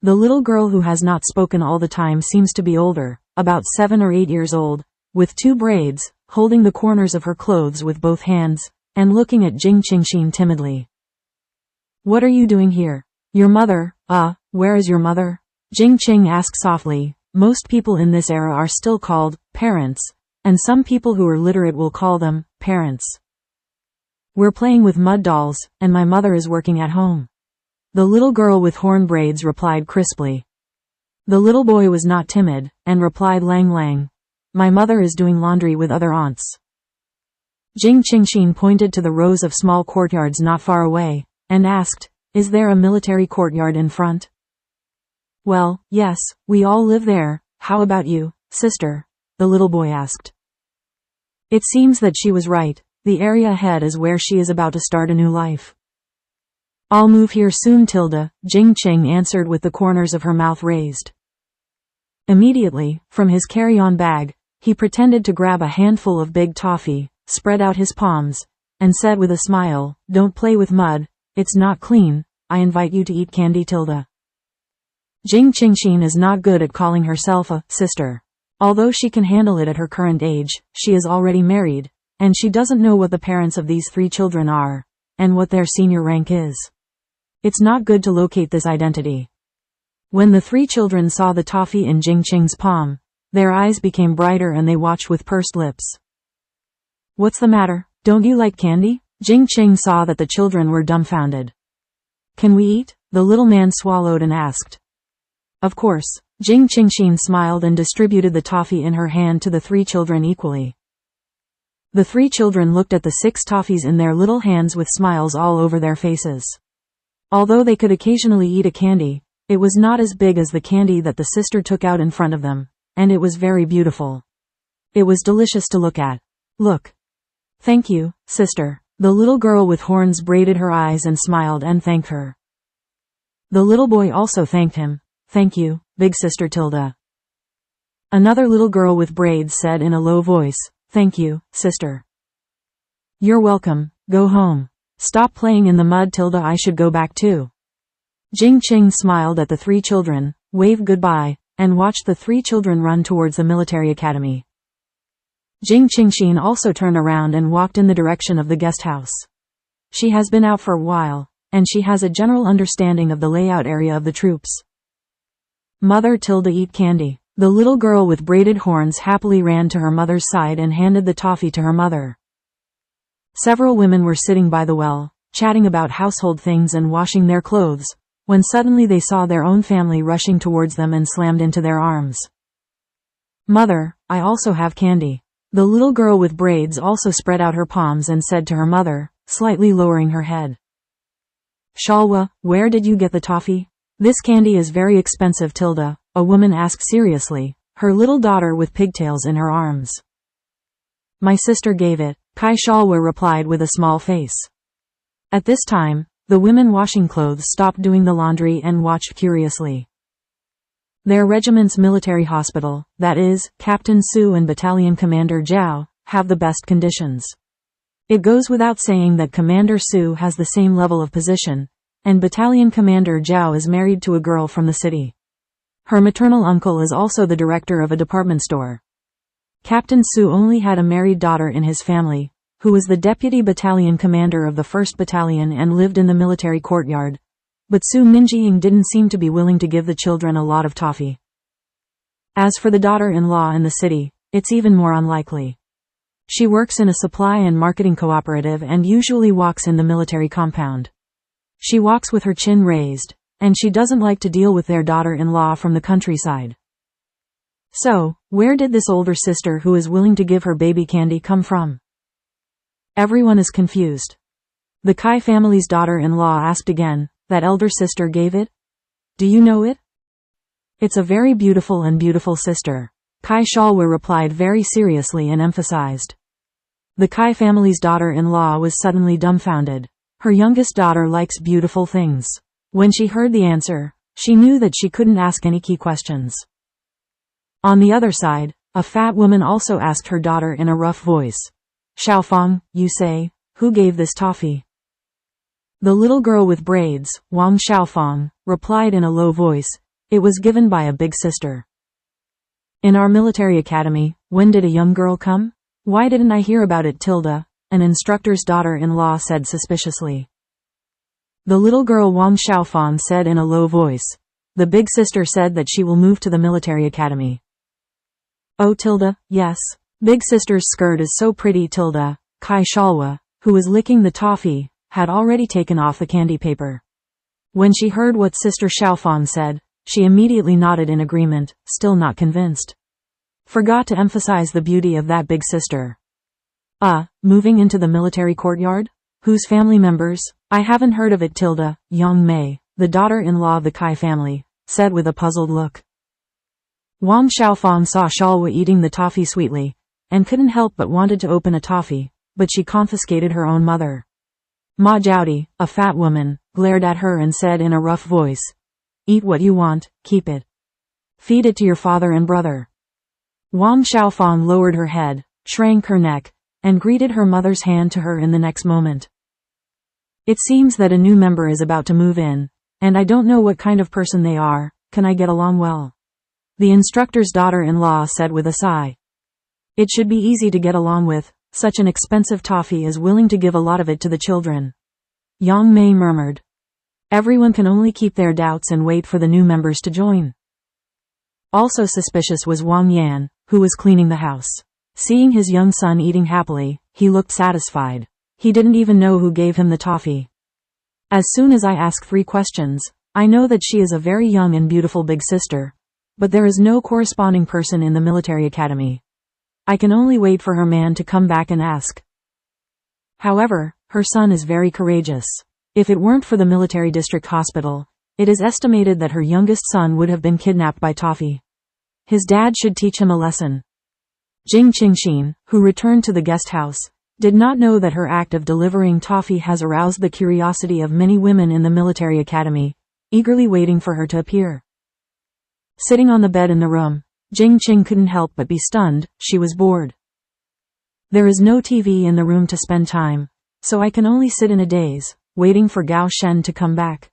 The little girl who has not spoken all the time seems to be older, about 7 or 8 years old, with 2 braids, holding the corners of her clothes with both hands, and looking at Jing Qingxin timidly. "What are you doing here?" "Your mother, where is your mother?" Jing Qing asked softly. Most people in this era are still called parents, and some people who are literate will call them parents. "We're playing with mud dolls, and my mother is working at home." The little girl with horn braids replied crisply. The little boy was not timid, and replied lang lang. "My mother is doing laundry with other aunts." Jing Qingxin pointed to the rows of small courtyards not far away, and asked, "Is there a military courtyard in front?" "Well, yes, we all live there. How about you, sister?" the little boy asked. It seems that she was right. The area ahead is where she is about to start a new life. "I'll move here soon, Tilda," Jing Qing answered with the corners of her mouth raised. Immediately, from his carry-on bag, he pretended to grab a handful of big toffee, spread out his palms, and said with a smile, "Don't play with mud, it's not clean. I invite you to eat candy, Tilda." Jing Qingxin is not good at calling herself a sister. Although she can handle it at her current age, she is already married, and she doesn't know what the parents of these 3 children are, and what their senior rank is. It's not good to locate this identity. When the 3 children saw the toffee in Jing Qing's palm, their eyes became brighter and they watched with pursed lips. "What's the matter? Don't you like candy?" Jing Qing saw that the children were dumbfounded. "Can we eat?" the little man swallowed and asked. "Of course." Jing Qingxin smiled and distributed the toffee in her hand to the 3 children equally. The 3 children looked at the 6 toffees in their little hands with smiles all over their faces. Although they could occasionally eat a candy, it was not as big as the candy that the sister took out in front of them, and it was very beautiful. It was delicious to look at. "Look." "Thank you, sister." The little girl with horns braided her eyes and smiled and thanked her. The little boy also thanked him. "Thank you, big sister Tilda." Another little girl with braids said in a low voice, "Thank you, sister." "You're welcome. Go home. Stop playing in the mud, Tilda. I should go back too." Jing Qing smiled at the 3 children, waved goodbye, and watched the 3 children run towards the military academy. Jing Qingxin also turned around and walked in the direction of the guest house. She has been out for a while, and she has a general understanding of the layout area of the troops. "Mother, Tilda, eat candy." The little girl with braided horns happily ran to her mother's side and handed the toffee to her mother. Several women were sitting by the well, chatting about household things and washing their clothes, when suddenly they saw their own family rushing towards them and slammed into their arms. "Mother, I also have candy." The little girl with braids also spread out her palms and said to her mother, slightly lowering her head. "Shalwa, where did you get the toffee?" "This candy is very expensive, Tilda," a woman asked seriously, her little daughter with pigtails in her arms. "My sister gave it," Kai Shalwa replied with a small face. At this time, the women washing clothes stopped doing the laundry and watched curiously. Their regiment's military hospital, that is, Captain Su and Battalion Commander Zhao, have the best conditions. It goes without saying that Commander Su has the same level of position, and Battalion Commander Zhao is married to a girl from the city. Her maternal uncle is also the director of a department store. Captain Su only had a married daughter in his family, who was the deputy battalion commander of the 1st Battalion and lived in the military courtyard. But Su Minjiying didn't seem to be willing to give the children a lot of toffee. As for the daughter-in-law in the city, it's even more unlikely. She works in a supply and marketing cooperative and usually walks in the military compound. She walks with her chin raised, and she doesn't like to deal with their daughter-in-law from the countryside. So, where did this older sister who is willing to give her baby candy come from? Everyone is confused. The Kai family's daughter-in-law asked again, that elder sister gave it? Do you know it? It's a very beautiful and beautiful sister. Kai Shalwa replied very seriously and emphasized. The Kai family's daughter-in-law was suddenly dumbfounded. Her youngest daughter likes beautiful things. When she heard the answer, she knew that she couldn't ask any key questions. On the other side, a fat woman also asked her daughter in a rough voice. Xiaofang, you say, who gave this toffee? The little girl with braids, Wang Xiaofang, replied in a low voice, it was given by a big sister. In our military academy, when did a young girl come? Why didn't I hear about it? An instructor's daughter-in-law said suspiciously. The little girl Wang Xiaofang said in a low voice. The big sister said that she will move to the military academy. Oh yes. Big sister's skirt is so pretty. Kai Shalwa, who was licking the toffee, had already taken off the candy paper. When she heard what Sister Xiaofang said, she immediately nodded in agreement, still not convinced. Forgot to emphasize the beauty of that big sister. Moving into the military courtyard? Whose family members? I haven't heard of it. Yang Mei, the daughter-in-law of the Kai family, said with a puzzled look. Wang Xiaofang saw Shalwa eating the toffee sweetly, and couldn't help but wanted to open a toffee, but she confiscated her own mother. Ma Jiaodi, a fat woman, glared at her and said in a rough voice, eat what you want, keep it. Feed it to your father and brother. Wang Xiaofang lowered her head, shrank her neck, and greeted her mother's hand to her in the next moment. It seems that a new member is about to move in, and I don't know what kind of person they are. Can I get along well? The instructor's daughter-in-law said with a sigh. It should be easy to get along with, such an expensive toffee is willing to give a lot of it to the children. Yang Mei murmured. Everyone can only keep their doubts and wait for the new members to join. Also suspicious was Wang Yan, who was cleaning the house. Seeing his young son eating happily, he looked satisfied. He didn't even know who gave him the toffee. As soon as I ask 3 questions, I know that she is a very young and beautiful big sister, but there is no corresponding person in the military academy. I can only wait for her man to come back and ask. However, her son is very courageous. If it weren't for the military district hospital, it is estimated that her youngest son would have been kidnapped by Toffee. His dad should teach him a lesson. Jing Qingxin, who returned to the guest house, did not know that her act of delivering toffee has aroused the curiosity of many women in the military academy, eagerly waiting for her to appear. Sitting on the bed in the room, Jing Qing couldn't help but be stunned. She was bored. There is no TV in the room to spend time, so I can only sit in a daze, waiting for Gao Shen to come back.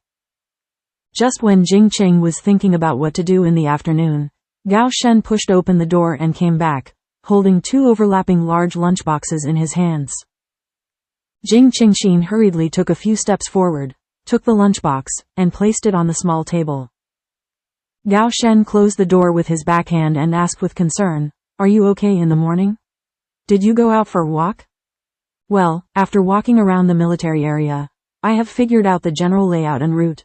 Just when Jing Qing was thinking about what to do in the afternoon, Gao Shen pushed open the door and came back, holding 2 overlapping large lunchboxes in his hands. Jing Qingxin hurriedly took a few steps forward, took the lunchbox, and placed it on the small table. Gao Shen closed the door with his backhand and asked with concern, "Are you okay in the morning? Did you go out for a walk?" "Well, after walking around the military area, I have figured out the general layout and route."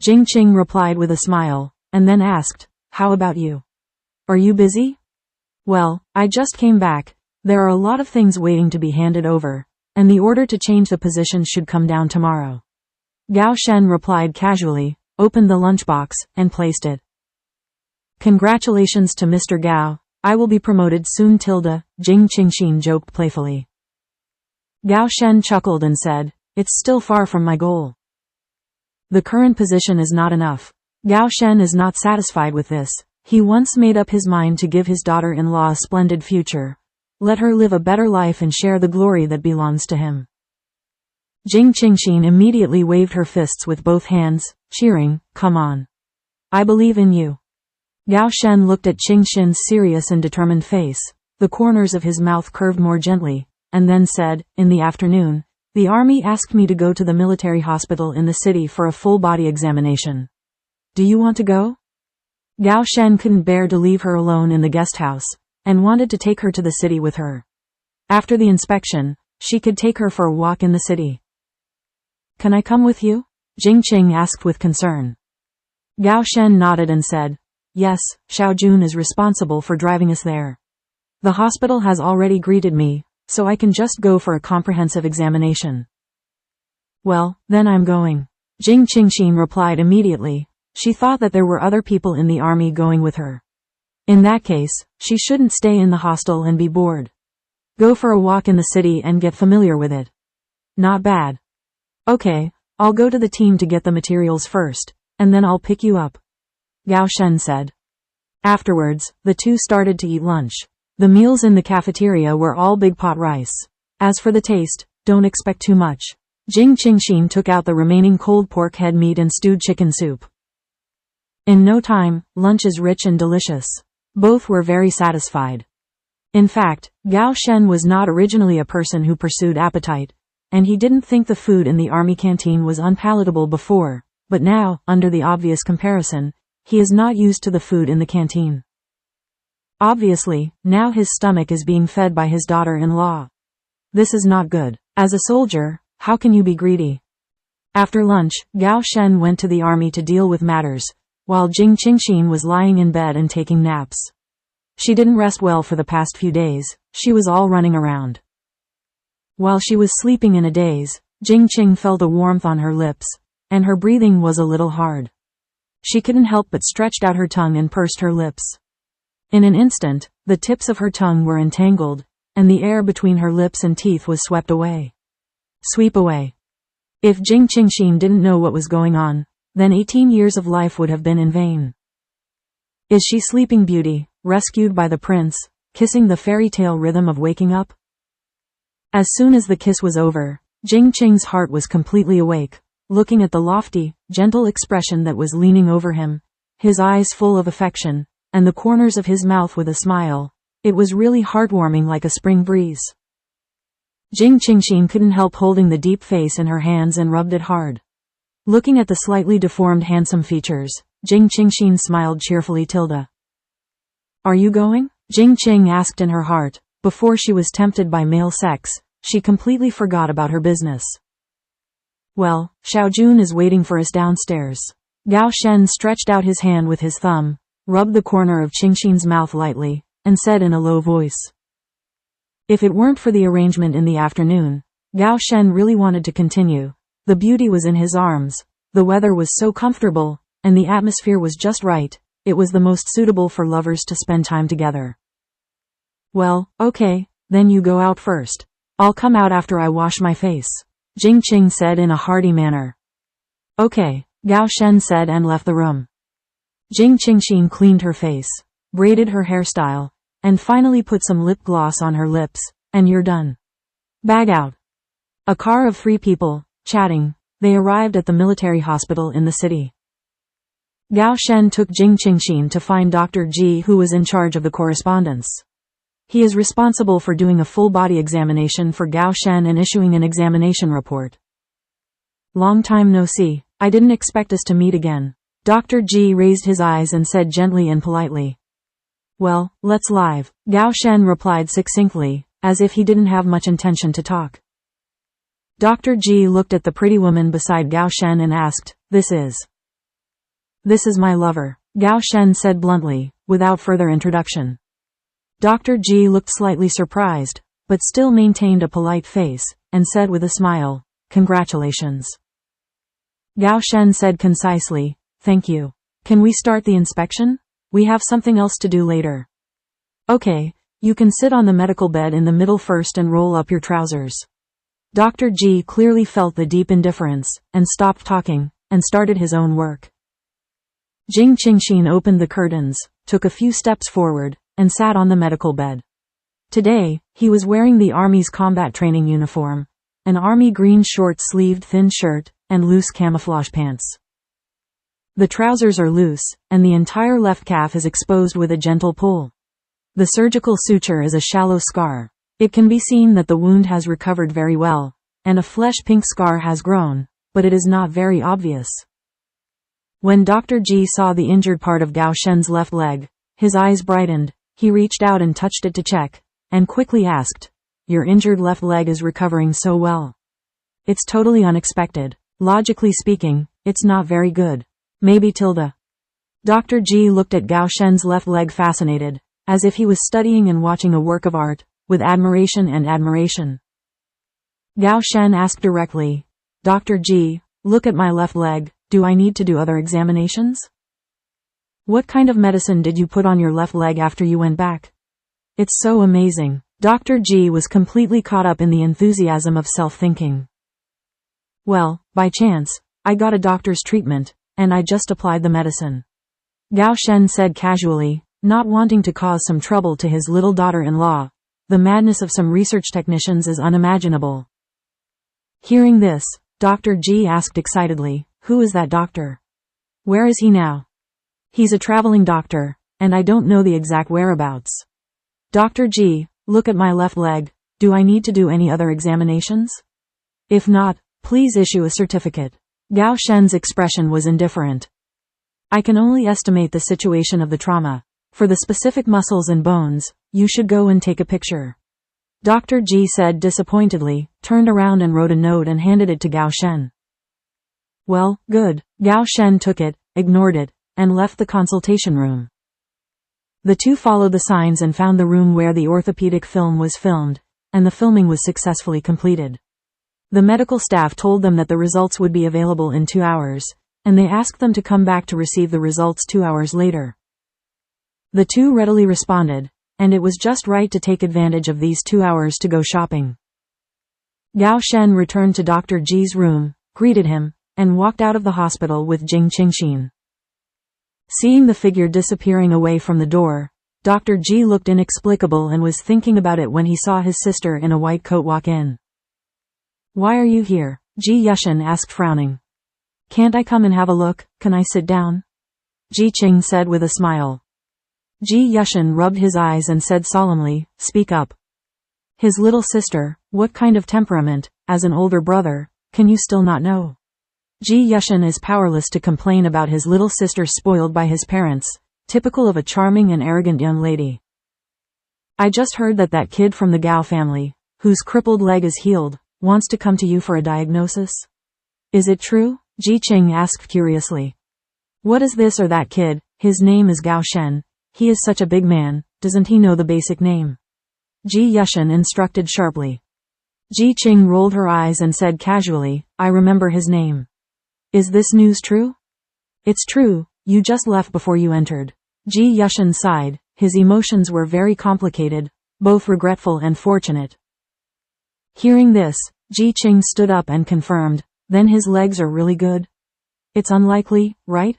Jing Qing replied with a smile, and then asked, "How about you? Are you busy?" "Well, I just came back. There are a lot of things waiting to be handed over, and the order to change the positions should come down tomorrow." Gao Shen replied casually, opened the lunchbox, and placed it. "Congratulations to Mr. Gao, I will be promoted soon." Jing Qingxin joked playfully. Gao Shen chuckled and said, "It's still far from my goal. The current position is not enough." Gao Shen is not satisfied with this. He once made up his mind to give his daughter-in-law a splendid future. Let her live a better life and share the glory that belongs to him. Jing Qingxin immediately waved her fists with both hands, cheering, "Come on. I believe in you." Gao Shen looked at Qingxin's serious and determined face. The corners of his mouth curved more gently, and then said, "In the afternoon, The army asked me to go to the military hospital in the city for a full body examination. Do you want to go? Gao Shen couldn't bear to leave her alone in the guest house, and wanted to take her to the city with her. After the inspection, she could take her for a walk in the city. Can I come with you? Jing Qing asked with concern. Gao Shen nodded and said, yes, Xiaojun is responsible for driving us there. The hospital has already greeted me, so I can just go for a comprehensive examination. Well, then I'm going. Jing Qingxin replied immediately. She thought that there were other people in the army going with her. In that case, she shouldn't stay in the hostel and be bored. Go for a walk in the city and get familiar with it. Not bad. Okay, I'll go to the team to get the materials first, and then I'll pick you up, Gao Shen said. Afterwards, the two started to eat lunch. The meals in the cafeteria were all big pot rice. As for the taste, don't expect too much. Jing Qingxin took out the remaining cold pork head meat and stewed chicken soup. In no time, lunch is rich and delicious. Both were very satisfied. In fact, Gao Shen was not originally a person who pursued appetite, and he didn't think the food in the army canteen was unpalatable before, but now, under the obvious comparison, he is not used to the food in the canteen. Obviously, now his stomach is being fed by his daughter-in-law. This is not good. As a soldier, how can you be greedy? After lunch, Gao Shen went to the army to deal with matters, while Jing Qingxin was lying in bed and taking naps. She didn't rest well for the past few days, she was all running around. While she was sleeping in a daze, Jing Qing felt a warmth on her lips, and her breathing was a little hard. She couldn't help but stretched out her tongue and pursed her lips. In an instant, the tips of her tongue were entangled, and the air between her lips and teeth was swept away. Sweep away. If Jing Qingxin didn't know what was going on, then 18 years of life would have been in vain. Is she Sleeping Beauty, rescued by the prince, kissing the fairy tale rhythm of waking up? As soon as the kiss was over, Jing Qing's heart was completely awake, looking at the lofty, gentle expression that was leaning over him, his eyes full of affection, and the corners of his mouth with a smile. It was really heartwarming like a spring breeze. Jing Qingxin couldn't help holding the deep face in her hands and rubbed it hard. Looking at the slightly deformed handsome features, Jing Qingxin smiled cheerfully. Tilda. Are you going? Jing Qing asked in her heart. Before she was tempted by male sex, she completely forgot about her business. Well, Xiaojun is waiting for us downstairs. Gao Shen stretched out his hand with his thumb, rubbed the corner of Qingxin's mouth lightly, and said in a low voice. If it weren't for the arrangement in the afternoon, Gao Shen really wanted to continue. The beauty was in his arms, the weather was so comfortable, and the atmosphere was just right. It was the most suitable for lovers to spend time together. Well, okay, then you go out first. I'll come out after I wash my face, Jing Qing said in a hearty manner. Okay, Gao Shen said and left the room. Jing Qingxin cleaned her face, braided her hairstyle, and finally put some lip gloss on her lips, and you're done. Bag out. A car of 3 people, chatting, they arrived at the military hospital in the city. Gao Shen took Jing Qingxin to find Dr. Ji, who was in charge of the correspondence. He is responsible for doing a full body examination for Gao Shen and issuing an examination report. Long time no see, I didn't expect us to meet again. Dr. Ji raised his eyes and said gently and politely. Well, let's live, Gao Shen replied succinctly, as if he didn't have much intention to talk. Dr. Ji looked at the pretty woman beside Gao Shen and asked, This is my lover, Gao Shen said bluntly, without further introduction. Dr. Ji looked slightly surprised, but still maintained a polite face, and said with a smile, Congratulations. Gao Shen said concisely, Thank you. Can we start the inspection? We have something else to do later. Okay, you can sit on the medical bed in the middle first and roll up your trousers. Dr. Ji clearly felt the deep indifference, and stopped talking, and started his own work. Jing Qingxin opened the curtains, took a few steps forward, and sat on the medical bed. Today, he was wearing the Army's combat training uniform, an army green short-sleeved thin shirt, and loose camouflage pants. The trousers are loose, and the entire left calf is exposed with a gentle pull. The surgical suture is a shallow scar. It can be seen that the wound has recovered very well, and a flesh-pink scar has grown, but it is not very obvious. When Dr. G saw the injured part of Gao Shen's left leg, his eyes brightened. He reached out and touched it to check, and quickly asked, "Your injured left leg is recovering so well. It's totally unexpected. Logically speaking, it's not very good. Maybe tilde." Dr. G looked at Gao Shen's left leg fascinated, as if he was studying and watching a work of art, with admiration and admiration. Gao Shen asked directly, "Dr. G, look at my left leg, do I need to do other examinations? What kind of medicine did you put on your left leg after you went back? It's so amazing." Dr. G was completely caught up in the enthusiasm of self-thinking. "Well, by chance, I got a doctor's treatment, and I just applied the medicine," Gao Shen said casually, not wanting to cause some trouble to his little daughter-in-law. The madness of some research technicians is unimaginable. Hearing this, Dr. G asked excitedly, "Who is that doctor? Where is he now?" "He's a traveling doctor, and I don't know the exact whereabouts." "Dr. G, look at my left leg, do I need to do any other examinations? If not, please issue a certificate." Gao Shen's expression was indifferent. "I can only estimate the situation of the trauma. For the specific muscles and bones, you should go and take a picture." Dr. G said disappointedly, turned around and wrote a note and handed it to Gao Shen. "Well, good." Gao Shen took it, ignored it, and left the consultation room. The two followed the signs and found the room where the orthopedic film was filmed, and the filming was successfully completed. The medical staff told them that the results would be available in 2 hours, and they asked them to come back to receive the results 2 hours later. The two readily responded, and it was just right to take advantage of these 2 hours to go shopping. Gao Shen returned to Dr. G's room, greeted him, and walked out of the hospital with Jing Qingxin. Seeing the figure disappearing away from the door, Dr. G looked inexplicable and was thinking about it when he saw his sister in a white coat walk in. "Why are you here?" Ji Yushin asked frowning. "Can't I come and have a look? Can I sit down?" Ji Qing said with a smile. Ji Yushin rubbed his eyes and said solemnly, "Speak up." His little sister, what kind of temperament, as an older brother, can you still not know? Ji Yushin is powerless to complain about his little sister spoiled by his parents, typical of a charming and arrogant young lady. "I just heard that that kid from the Gao family, whose crippled leg is healed, wants to come to you for a diagnosis. Is it true?" Ji Qing asked curiously. "What is this or that kid? His name is Gao Shen. He is such a big man, doesn't he know the basic name?" Ji Yushin instructed sharply. Ji Qing rolled her eyes and said casually, "I remember his name." "Is this news true?" "It's true, you just left before you entered." Ji Yushin sighed, his emotions were very complicated, both regretful and fortunate. Hearing this, Ji Qing stood up and confirmed, "Then his legs are really good?" "It's unlikely, right?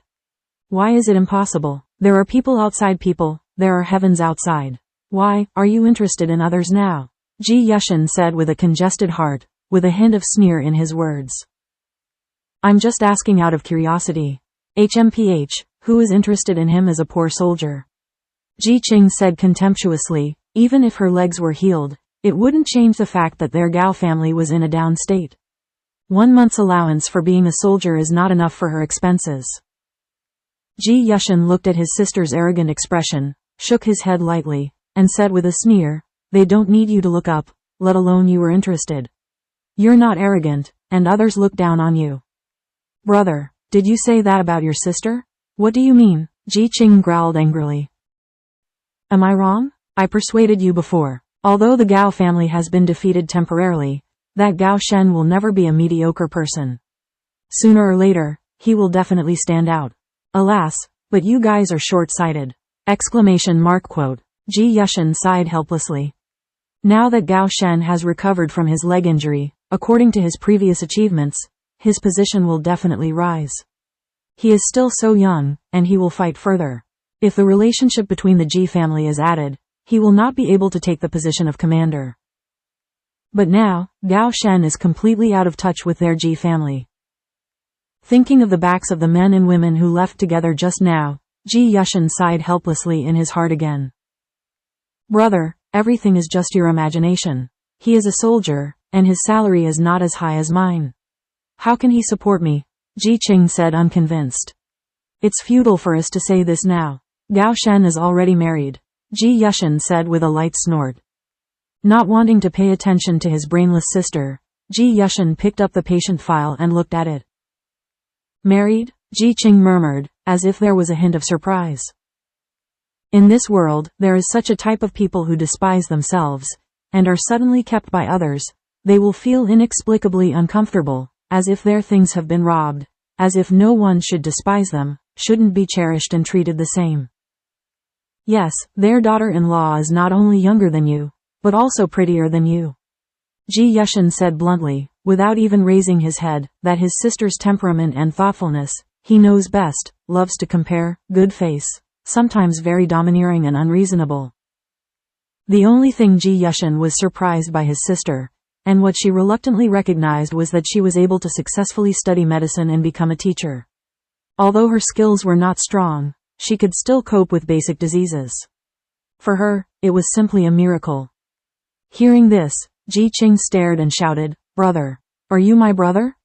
Why is it impossible? There are people outside people, there are heavens outside. Why, are you interested in others now?" Ji Yushin said with a congested heart, with a hint of sneer in his words. "I'm just asking out of curiosity. Who is interested in him as a poor soldier?" Ji Qing said contemptuously, even if her legs were healed, it wouldn't change the fact that their Gao family was in a down state. 1 month's allowance for being a soldier is not enough for her expenses. Ji Yushin looked at his sister's arrogant expression, shook his head lightly, and said with a sneer, "They don't need you to look up, let alone you were interested. You're not arrogant, and others look down on you." "Brother, did you say that about your sister?" "What do you mean?" Ji Qing growled angrily. "Am I wrong? I persuaded you before. Although the Gao family has been defeated temporarily, that Gao Shen will never be a mediocre person. Sooner or later, he will definitely stand out. Alas, but you guys are short-sighted!" Quote. Ji Yushin sighed helplessly. Now that Gao Shen has recovered from his leg injury, according to his previous achievements, his position will definitely rise. He is still so young, and he will fight further. If the relationship between the Ji family is added, he will not be able to take the position of commander. But now, Gao Shen is completely out of touch with their Ji family. Thinking of the backs of the men and women who left together just now, Ji Yushin sighed helplessly in his heart again. "Brother, everything is just your imagination. He is a soldier, and his salary is not as high as mine. How can he support me? Jing Qing said, unconvinced. It's futile for us to say this now. Gao Shen is already married, Ji Yushin said with a light snort. Not wanting to pay attention to his brainless sister, Ji Yushin picked up the patient file and looked at it. Married? Jing Qing murmured, as if there was a hint of surprise. In this world, there is such a type of people who despise themselves, and are suddenly kept by others. They will feel inexplicably uncomfortable, as if their things have been robbed, as if no one should despise them, shouldn't be cherished and treated the same. Yes, their daughter-in-law is not only younger than you, but also prettier than you. Ji Yushin said bluntly, without even raising his head, that his sister's temperament and thoughtfulness, he knows best, loves to compare, good face, sometimes very domineering and unreasonable. The only thing Ji Yushin was surprised by his sister, and what she reluctantly recognized, was that she was able to successfully study medicine and become a teacher. Although her skills were not strong, she could still cope with basic diseases. For her, it was simply a miracle. Hearing this, Jing Qing stared and shouted, "Brother! Are you my brother?"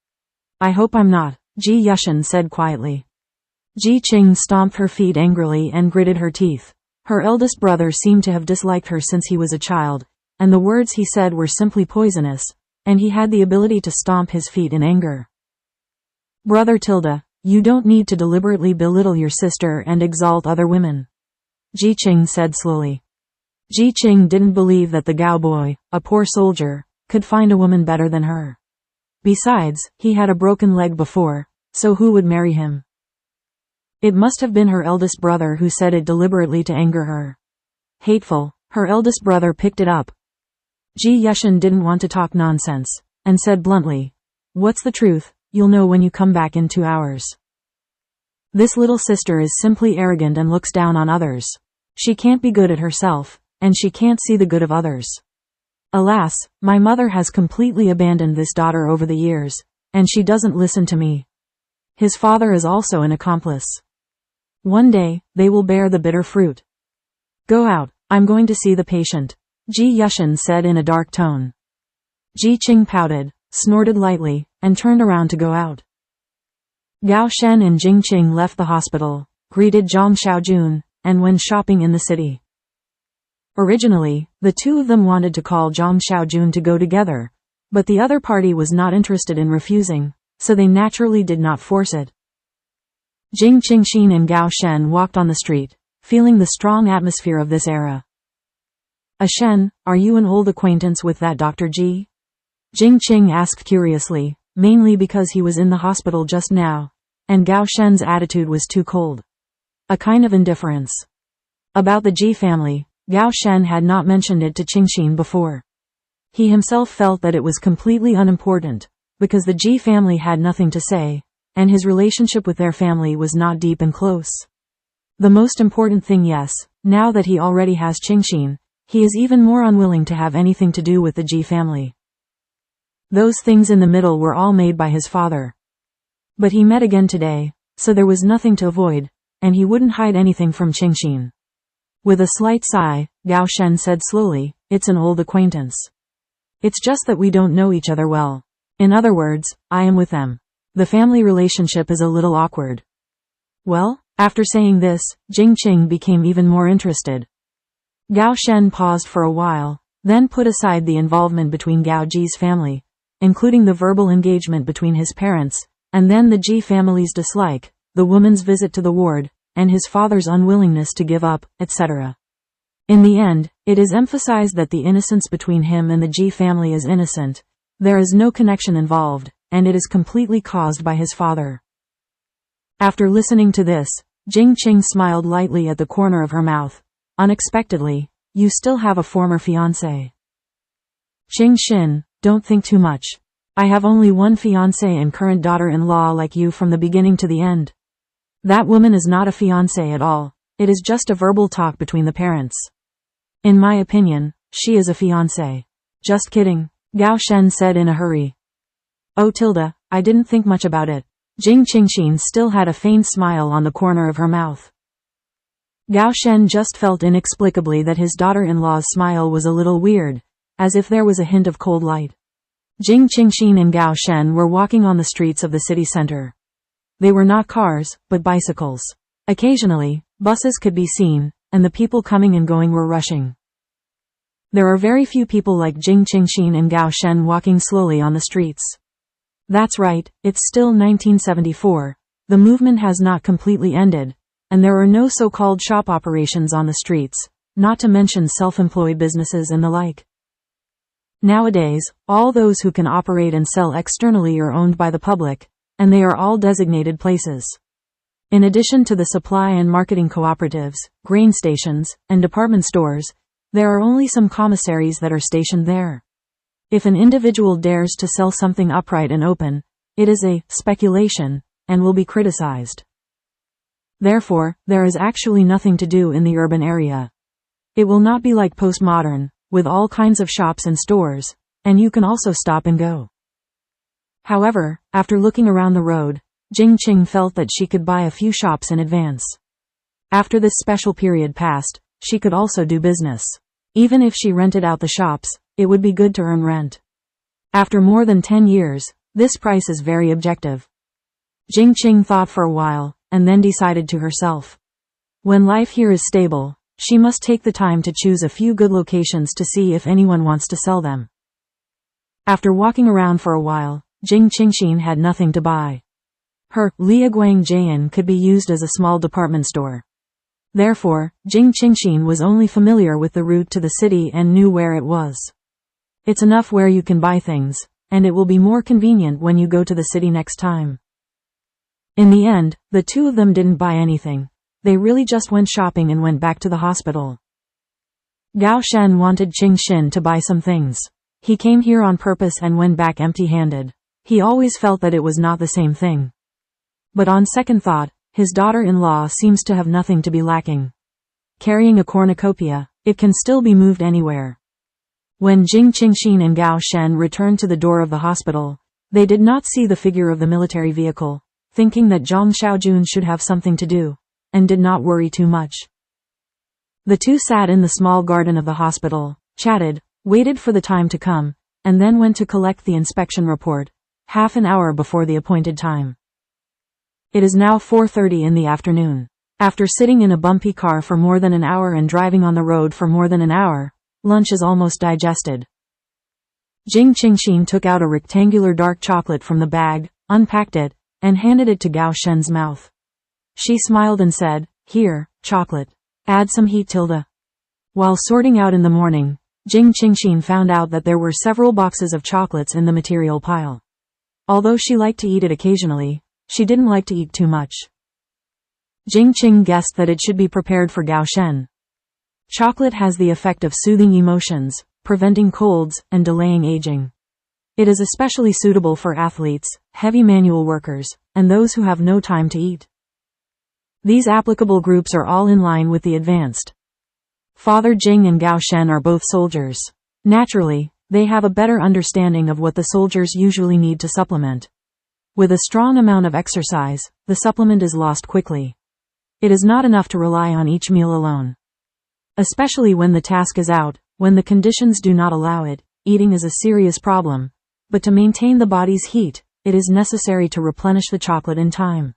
"I hope I'm not," Ji Yushin said quietly. Jing Qing stomped her feet angrily and gritted her teeth. Her eldest brother seemed to have disliked her since he was a child, and the words he said were simply poisonous, and he had the ability to stomp his feet in anger. "Brother Tilda, you don't need to deliberately belittle your sister and exalt other women," Jing Qing said slowly. Jing Qing didn't believe that the Gao boy, a poor soldier, could find a woman better than her. Besides, he had a broken leg before, so who would marry him? It must have been her eldest brother who said it deliberately to anger her. Hateful, her eldest brother picked it up. Ji Yushin didn't want to talk nonsense, and said bluntly, "What's the truth? You'll know when you come back in 2 hours. This little sister is simply arrogant and looks down on others. She can't be good at herself, and she can't see the good of others. Alas, my mother has completely abandoned this daughter over the years, and she doesn't listen to me. His father is also an accomplice. One day, they will bear the bitter fruit. Go out, I'm going to see the patient," Ji Yushin said in a dark tone. Jing Qing pouted, snorted lightly, and turned around to go out. Gao Shen and Jing Qing left the hospital, greeted Zhang Xiaojun, and went shopping in the city. Originally, the two of them wanted to call Zhang Xiaojun to go together, but the other party was not interested in refusing, so they naturally did not force it. Jing Qingxin and Gao Shen walked on the street, feeling the strong atmosphere of this era. "Shen, are you an old acquaintance with that Dr. Ji?" Jing Qing asked curiously, mainly because he was in the hospital just now, and Gao Shen's attitude was too cold. A kind of indifference. About the Ji family, Gao Shen had not mentioned it to Qingxin before. He himself felt that it was completely unimportant, because the Ji family had nothing to say, and his relationship with their family was not deep and close. The most important thing, yes, now that he already has Qingxin, he is even more unwilling to have anything to do with the Ji family. Those things in the middle were all made by his father. But he met again today, so there was nothing to avoid, and he wouldn't hide anything from Qingxin. With a slight sigh, Gao Shen said slowly, "It's an old acquaintance. It's just that we don't know each other well. In other words, I am with them. The family relationship is a little awkward." Well, after saying this, Jing Qing became even more interested. Gao Shen paused for a while, then put aside the involvement between Gao Ji's family, including the verbal engagement between his parents, and then the Ji family's dislike, the woman's visit to the ward, and his father's unwillingness to give up, etc. In the end, it is emphasized that the innocence between him and the Ji family is innocent. There is no connection involved, and it is completely caused by his father. After listening to this, Jing Qing smiled lightly at the corner of her mouth. Unexpectedly, "You still have a former fiancé." "Qingxin, don't think too much. I have only one fiancé and current daughter-in-law like you from the beginning to the end. That woman is not a fiancé at all, it is just a verbal talk between the parents. In my opinion, she is a fiancé." "Just kidding," Gao Shen said in a hurry. "Oh Tilda, I didn't think much about it." Jing Qingxin still had a faint smile on the corner of her mouth. Gao Shen just felt inexplicably that his daughter-in-law's smile was a little weird, as if there was a hint of cold light. Jing Qingxin and Gao Shen were walking on the streets of the city center. They were not cars, but bicycles. Occasionally, buses could be seen, and the people coming and going were rushing. There are very few people like Jing Qingxin and Gao Shen walking slowly on the streets. That's right, it's still 1974. The movement has not completely ended, and there are no so-called shop operations on the streets, not to mention self-employed businesses and the like. Nowadays, all those who can operate and sell externally are owned by the public, and they are all designated places. In addition to the supply and marketing cooperatives, grain stations, and department stores, there are only some commissaries that are stationed there. If an individual dares to sell something upright and open, it is a speculation, and will be criticized. Therefore, there is actually nothing to do in the urban area. It will not be like postmodern, with all kinds of shops and stores, and you can also stop and go. However, after looking around the road, Jing Qing felt that she could buy a few shops in advance. After this special period passed, she could also do business. Even if she rented out the shops, it would be good to earn rent. After more than 10 years, this price is very objective. Jing Qing thought for a while, and then decided to herself. When life here is stable, she must take the time to choose a few good locations to see if anyone wants to sell them. After walking around for a while, Jing Qingxin had nothing to buy. Her Liaguang Jian could be used as a small department store. Therefore, Jing Qingxin was only familiar with the route to the city and knew where it was. It's enough where you can buy things, and it will be more convenient when you go to the city next time. In the end, the two of them didn't buy anything. They really just went shopping and went back to the hospital. Gao Shen wanted Qingxin to buy some things. He came here on purpose and went back empty-handed. He always felt that it was not the same thing. But on second thought, his daughter-in-law seems to have nothing to be lacking. Carrying a cornucopia, it can still be moved anywhere. When Jing Qingxin and Gao Shen returned to the door of the hospital, they did not see the figure of the military vehicle, thinking that Zhang Xiaojun should have something to do, and did not worry too much. The two sat in the small garden of the hospital, chatted, waited for the time to come, and then went to collect the inspection report, half an hour before the appointed time. It is now 4:30 in the afternoon. After sitting in a bumpy car for more than an hour and driving on the road for more than an hour, lunch is almost digested. Jing Qingxin took out a rectangular dark chocolate from the bag, unpacked it, and handed it to Gao Shen's mouth. She smiled and said, "Here, chocolate. Add some heat, Tilda." While sorting out in the morning, Jing Qingxin found out that there were several boxes of chocolates in the material pile. Although she liked to eat it occasionally, she didn't like to eat too much. Jing Qing guessed that it should be prepared for Gao Shen. Chocolate has the effect of soothing emotions, preventing colds, and delaying aging. It is especially suitable for athletes, heavy manual workers, and those who have no time to eat. These applicable groups are all in line with the advanced. Father Jing and Gao Shen are both soldiers. Naturally, they have a better understanding of what the soldiers usually need to supplement. With a strong amount of exercise, the supplement is lost quickly. It is not enough to rely on each meal alone. Especially when the task is out, when the conditions do not allow it, eating is a serious problem. But to maintain the body's heat, it is necessary to replenish the chocolate in time.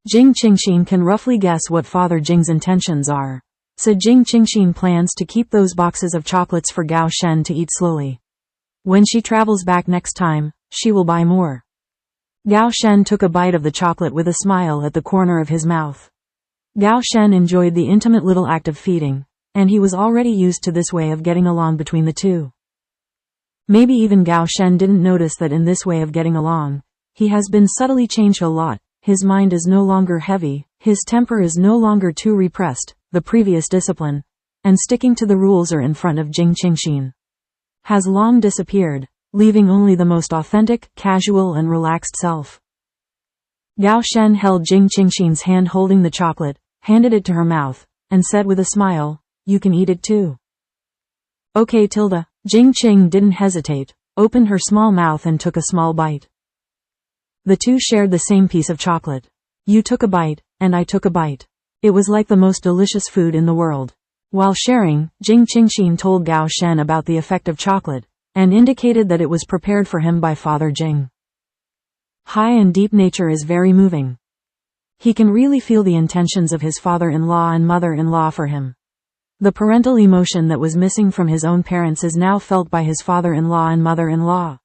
Jing Qingxin can roughly guess what Father Jing's intentions are. So Jing Qingxin plans to keep those boxes of chocolates for Gao Shen to eat slowly. When she travels back next time, she will buy more. Gao Shen took a bite of the chocolate with a smile at the corner of his mouth. Gao Shen enjoyed the intimate little act of feeding, and he was already used to this way of getting along between the two. Maybe even Gao Shen didn't notice that in this way of getting along, he has been subtly changed a lot. His mind is no longer heavy, his temper is no longer too repressed, the previous discipline, and sticking to the rules are in front of Jing Qingxin, has long disappeared, leaving only the most authentic, casual and relaxed self. Gao Shen held Jing Qingxin's hand holding the chocolate, handed it to her mouth, and said with a smile, "You can eat it too." "Okay, Tilda." Jing Qing didn't hesitate, opened her small mouth and took a small bite. The two shared the same piece of chocolate. You took a bite, and I took a bite. It was like the most delicious food in the world. While sharing, Jing Qingxin told Gao Shen about the effect of chocolate, and indicated that it was prepared for him by Father Jing. High and deep nature is very moving. He can really feel the intentions of his father-in-law and mother-in-law for him. The parental emotion that was missing from his own parents is now felt by his father-in-law and mother-in-law.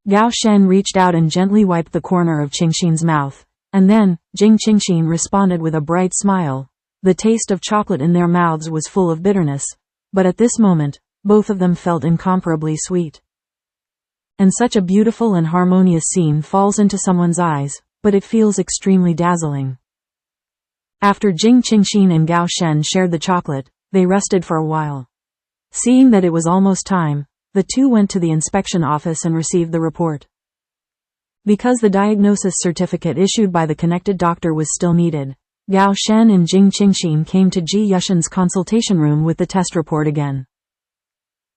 Gao Shen reached out and gently wiped the corner of Qingxin's mouth, and then, Jing Qingxin responded with a bright smile. The taste of chocolate in their mouths was full of bitterness, but at this moment, both of them felt incomparably sweet. And such a beautiful and harmonious scene falls into someone's eyes, but it feels extremely dazzling. After Jing Qingxin and Gao Shen shared the chocolate, they rested for a while. Seeing that it was almost time, the two went to the inspection office and received the report. Because the diagnosis certificate issued by the connected doctor was still needed, Gao Shen and Jing Qingxin came to Ji Yushin's consultation room with the test report again.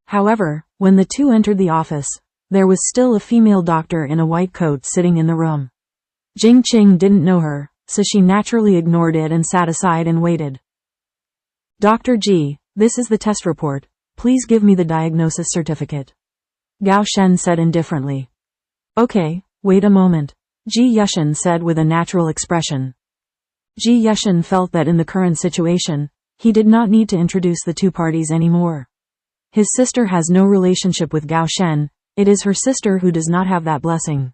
However, when the two entered the office, there was still a female doctor in a white coat sitting in the room. Jing Qing didn't know her, so she naturally ignored it and sat aside and waited. Dr. Ji, this is the test report. Please give me the diagnosis certificate. Gao Shen said indifferently. Okay, wait a moment, Ji Yushin said with a natural expression. Ji Yushin felt that in the current situation, he did not need to introduce the two parties anymore. His sister has no relationship with Gao Shen, it is her sister who does not have that blessing.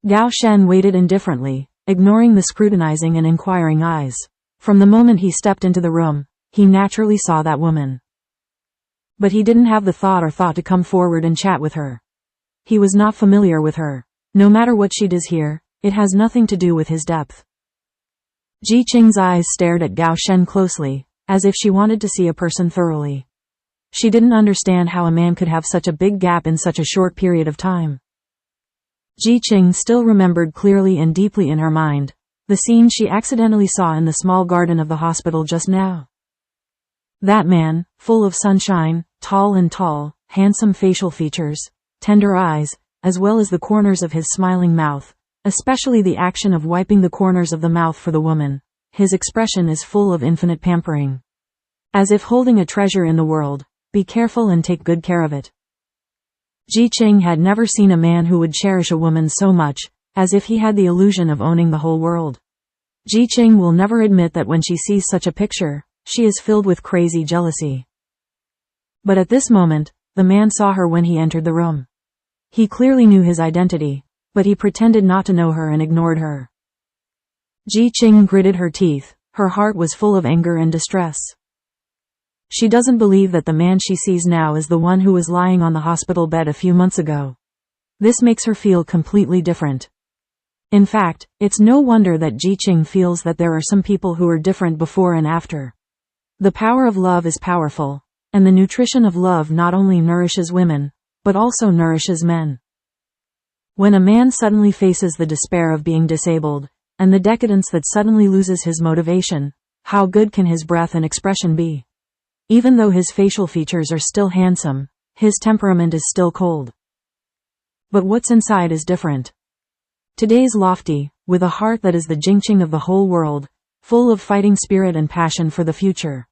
Gao Shen waited indifferently, ignoring the scrutinizing and inquiring eyes. From the moment he stepped into the room, he naturally saw that woman. But he didn't have the thought to come forward and chat with her. He was not familiar with her. No matter what she does here, it has nothing to do with his depth. Ji Qing's eyes stared at Gao Shen closely, as if she wanted to see a person thoroughly. She didn't understand how a man could have such a big gap in such a short period of time. Ji Qing still remembered clearly and deeply in her mind the scene she accidentally saw in the small garden of the hospital just now. That man, full of sunshine, tall, handsome facial features, tender eyes, as well as the corners of his smiling mouth, especially the action of wiping the corners of the mouth for the woman. His expression is full of infinite pampering. As if holding a treasure in the world, be careful and take good care of it. Ji Qing had never seen a man who would cherish a woman so much, as if he had the illusion of owning the whole world. Ji Qing will never admit that when she sees such a picture, she is filled with crazy jealousy. But at this moment, the man saw her when he entered the room. He clearly knew his identity, but he pretended not to know her and ignored her. Ji Qing gritted her teeth, her heart was full of anger and distress. She doesn't believe that the man she sees now is the one who was lying on the hospital bed a few months ago. This makes her feel completely different. In fact, it's no wonder that Ji Qing feels that there are some people who are different before and after. The power of love is powerful, and the nutrition of love not only nourishes women, but also nourishes men. When a man suddenly faces the despair of being disabled, and the decadence that suddenly loses his motivation, how good can his breath and expression be? Even though his facial features are still handsome, his temperament is still cold. But what's inside is different. Today's lofty, with a heart that is the Jing Qing of the whole world, full of fighting spirit and passion for the future.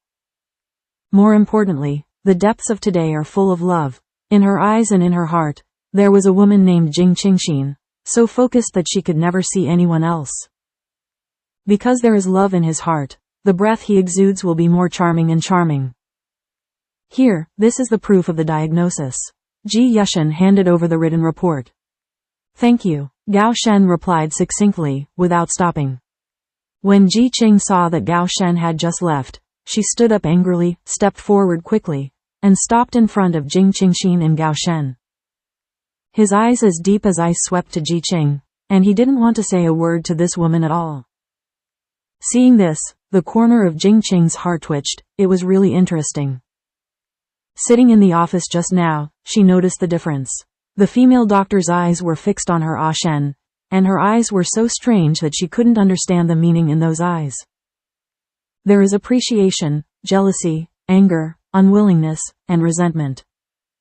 More importantly, the depths of today are full of love. In her eyes and in her heart, there was a woman named Jing Qingxin, so focused that she could never see anyone else. Because there is love in his heart, the breath he exudes will be more charming and charming. Here, this is the proof of the diagnosis. Ji Yushin handed over the written report. Thank you, Gao Shen replied succinctly, without stopping. When Ji Qing saw that Gao Shen had just left, she stood up angrily, stepped forward quickly, and stopped in front of Jing Qingxin and Gao Shen. His eyes as deep as ice swept to Ji Qing, and he didn't want to say a word to this woman at all. Seeing this, the corner of Jing Qing's heart twitched. It was really interesting. Sitting in the office just now, she noticed the difference. The female doctor's eyes were fixed on her Ah Shen, and her eyes were so strange that she couldn't understand the meaning in those eyes. There is appreciation, jealousy, anger, unwillingness, and resentment.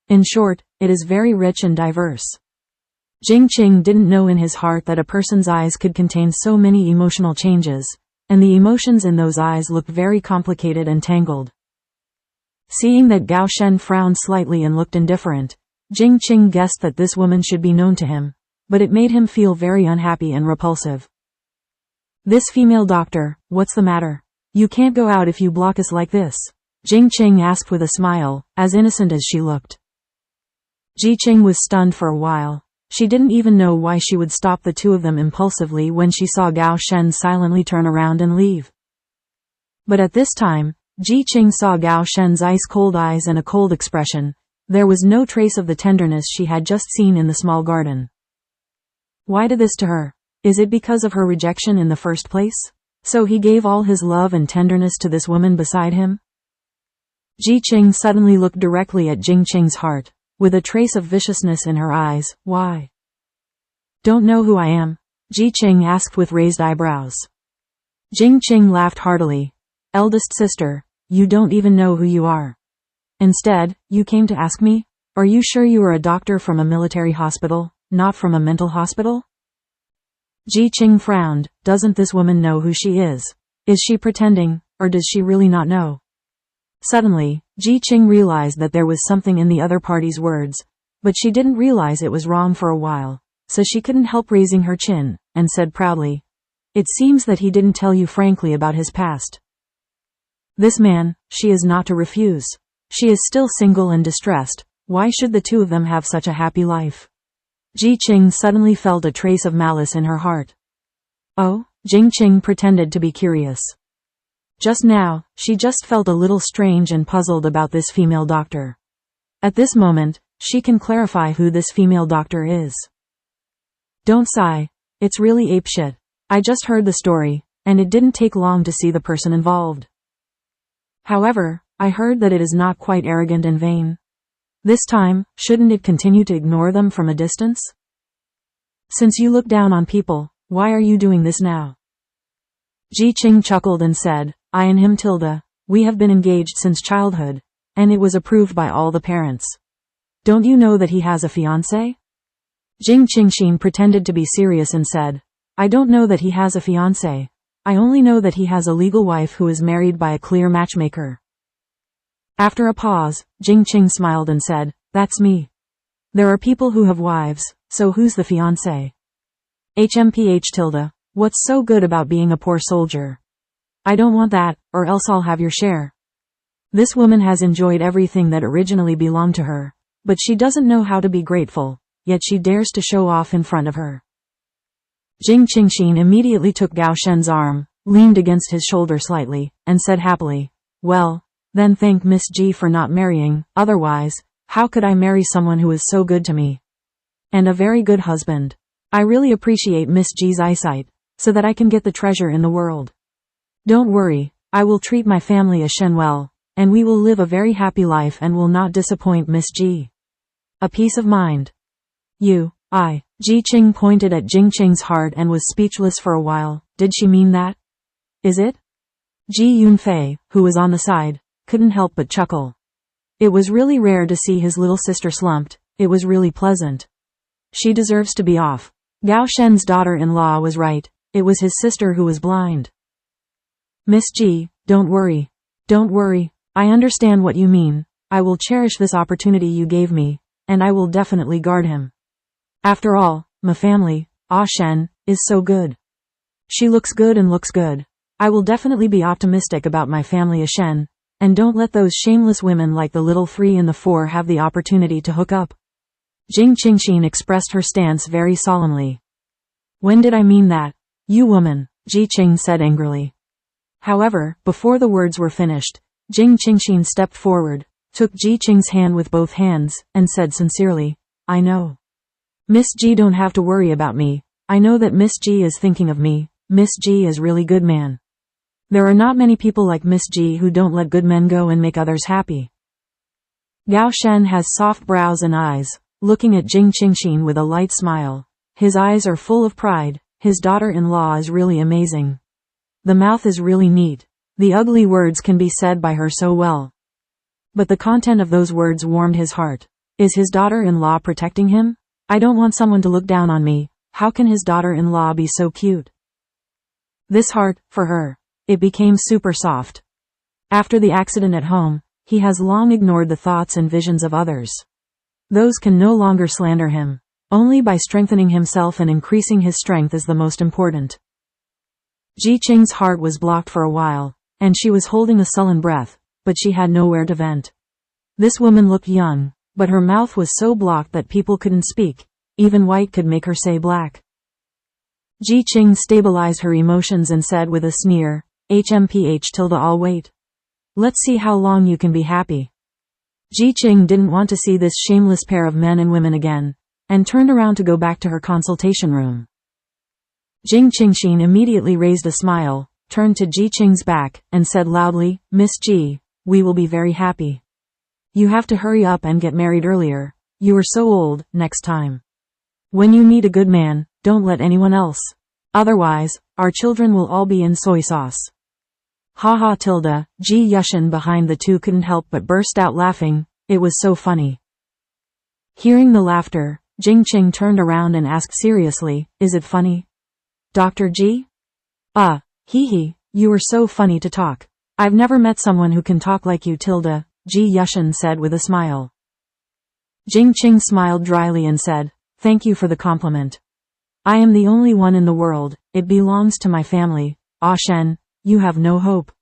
In short, it is very rich and diverse. Jing Qing didn't know in his heart that a person's eyes could contain so many emotional changes, and the emotions in those eyes looked very complicated and tangled. Seeing that Gao Shen frowned slightly and looked indifferent, Jing Qing guessed that this woman should be known to him, but it made him feel very unhappy and repulsive. This female doctor, what's the matter? You can't go out if you block us like this, Jing Qing asked with a smile, as innocent as she looked. Ji Qing was stunned for a while. She didn't even know why she would stop the two of them impulsively when she saw Gao Shen silently turn around and leave. But at this time, Ji Qing saw Gao Shen's ice-cold eyes and a cold expression. There was no trace of the tenderness she had just seen in the small garden. Why did this to her? Is it because of her rejection in the first place? So he gave all his love and tenderness to this woman beside him? Ji Qing suddenly looked directly at Jing Qing's heart, with a trace of viciousness in her eyes. Why? Don't know who I am? Ji Qing asked with raised eyebrows. Jing Qing laughed heartily. Eldest sister, you don't even know who you are. Instead, you came to ask me? Are you sure you are a doctor from a military hospital, not from a mental hospital? Ji Qing frowned. Doesn't this woman know who she is? Is she pretending, or does she really not know? Suddenly, Ji Qing realized that there was something in the other party's words, but she didn't realize it was wrong for a while, so she couldn't help raising her chin, and said proudly, "It seems that he didn't tell you frankly about his past. This man, she is not to refuse. She is still single and distressed. Why should the two of them have such a happy life?" Ji Qing suddenly felt a trace of malice in her heart. Oh, Jing Qing pretended to be curious. Just now, she just felt a little strange and puzzled about this female doctor. At this moment, she can clarify who this female doctor is. Don't sigh. It's really apeshit. I just heard the story, and it didn't take long to see the person involved. However, I heard that it is not quite arrogant and vain. This time, shouldn't it continue to ignore them from a distance? Since you look down on people, why are you doing this now? Ji Qing chuckled and said, I and him Tilda, we have been engaged since childhood, and it was approved by all the parents. Don't you know that he has a fiancé? Jing Qingxin pretended to be serious and said, I don't know that he has a fiancé. I only know that he has a legal wife who is married by a clear matchmaker. After a pause, Jing Qing smiled and said, That's me. There are people who have wives, so who's the fiancé? HMPH Tilda, what's so good about being a poor soldier? I don't want that, or else I'll have your share. This woman has enjoyed everything that originally belonged to her, but she doesn't know how to be grateful, yet she dares to show off in front of her. Jing Qingxin immediately took Gao Shen's arm, leaned against his shoulder slightly, and said happily, Well, then thank Miss G for not marrying, otherwise, how could I marry someone who is so good to me? And a very good husband. I really appreciate Miss G's eyesight, so that I can get the treasure in the world. Don't worry, I will treat my family as Shen well, and we will live a very happy life and will not disappoint Miss G. A peace of mind. Ji Qing pointed at Jing Qing's heart and was speechless for a while. Did she mean that? Is it? Ji Yunfei, who was on the side, couldn't help but chuckle. It was really rare to see his little sister slumped. It was really pleasant. She deserves to be off. Gao Shen's daughter-in-law was right. It was his sister who was blind. Miss G, don't worry. Don't worry. I understand what you mean. I will cherish this opportunity you gave me, and I will definitely guard him. After all, my family, Shen, is so good. She looks good and looks good. I will definitely be optimistic about my family Shen, and don't let those shameless women like the little 3 and the 4 have the opportunity to hook up. Jing Qingxin expressed her stance very solemnly. When did I mean that? You woman, Ji Qing said angrily. However, before the words were finished, Jing Qingxin stepped forward, took Ji Qing's hand with both hands, and said sincerely, I know. Miss G don't have to worry about me. I know that Miss G is thinking of me. Miss G is really good man. There are not many people like Miss G who don't let good men go and make others happy. Gao Shen has soft brows and eyes, looking at Jing Qingxin with a light smile. His eyes are full of pride. His daughter-in-law is really amazing. The mouth is really neat. The ugly words can be said by her so well. But the content of those words warmed his heart. Is his daughter-in-law protecting him? I don't want someone to look down on me. How can his daughter-in-law be so cute? This heart, for her. It became super soft. After the accident at home, He has long ignored the thoughts and visions of others. Those can no longer slander him. Only by strengthening himself and increasing his strength is the most important. Ji Qing's heart was blocked for a while, and she was holding a sullen breath, but she had nowhere to vent. This woman looked young, but her mouth was so blocked that people couldn't speak. Even white could make her say black. Ji Qing stabilized her emotions and said with a sneer, I'll wait. Let's see how long you can be happy. Ji Qing didn't want to see this shameless pair of men and women again, and turned around to go back to her consultation room. Jing Qingxin immediately raised a smile, turned to Ji Qing's back, and said loudly, Miss Ji, we will be very happy. You have to hurry up and get married earlier. You are so old. Next time, when you meet a good man, don't let anyone else. Otherwise, our children will all be in soy sauce. Ha ha tilde. Ji Yushin behind the two couldn't help but burst out laughing. It was so funny. Hearing the laughter, Jing Qing turned around and asked seriously, is it funny? Dr. Ji? Hee, you are so funny to talk. I've never met someone who can talk like you tilde, Ji Yushin said with a smile. Jing Qing smiled dryly and said, thank you for the compliment. I am the only one in the world, it belongs to my family. Ah Shen, you have no hope.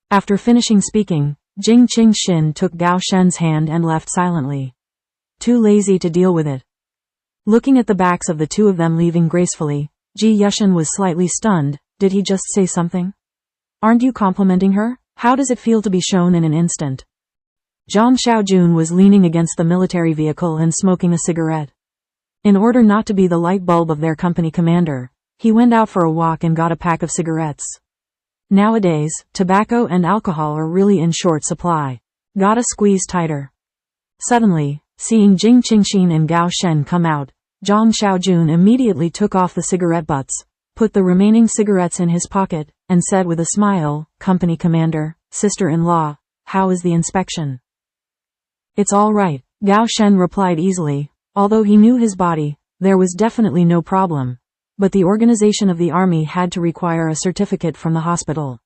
After finishing speaking, Jing Qingxin took Gao Shen's hand and left silently. Too lazy to deal with it. Looking at the backs of the two of them leaving gracefully, Ji Yushin was slightly stunned. Did he just say something? Aren't you complimenting her? How does it feel to be shown in an instant? Zhang Xiaojun was leaning against the military vehicle and smoking a cigarette. In order not to be the light bulb of their company commander, he went out for a walk and got a pack of cigarettes. Nowadays, tobacco and alcohol are really in short supply. Gotta squeeze tighter. Suddenly, seeing Jing Qingxin and Gao Shen come out, Zhang Xiaojun immediately took off the cigarette butts, put the remaining cigarettes in his pocket, and said with a smile, Company Commander, sister-in-law, how is the inspection? It's all right, Gao Shen replied easily. Although he knew his body, there was definitely no problem. But the organization of the army had to require a certificate from the hospital.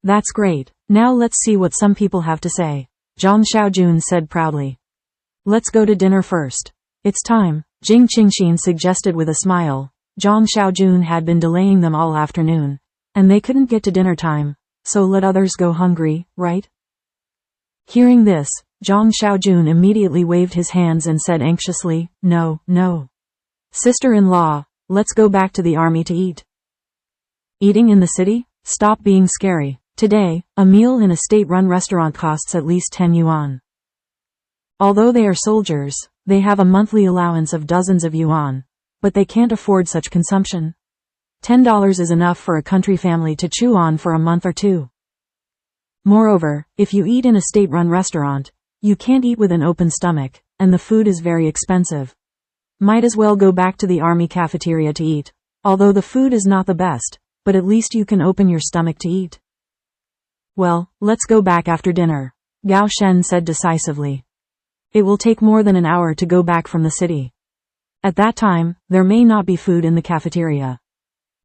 That's great. Now let's see what some people have to say, Zhang Xiaojun said proudly. Let's go to dinner first. It's time, Jing Qingxin suggested with a smile. Zhang Xiaojun had been delaying them all afternoon, and they couldn't get to dinner time, so let others go hungry, right? Hearing this, Zhang Xiaojun immediately waved his hands and said anxiously, no. Sister-in-law, let's go back to the army to eat. Eating in the city? Stop being scary. Today, a meal in a state-run restaurant costs at least 10 yuan. Although they are soldiers, they have a monthly allowance of dozens of yuan, but they can't afford such consumption. $10 is enough for a country family to chew on for a month or two. Moreover, if you eat in a state-run restaurant, you can't eat with an open stomach, and the food is very expensive. Might as well go back to the army cafeteria to eat. Although the food is not the best, but at least you can open your stomach to eat. Well, let's go back after dinner, Gao Shen said decisively. It will take more than an hour to go back from the city. At that time, there may not be food in the cafeteria.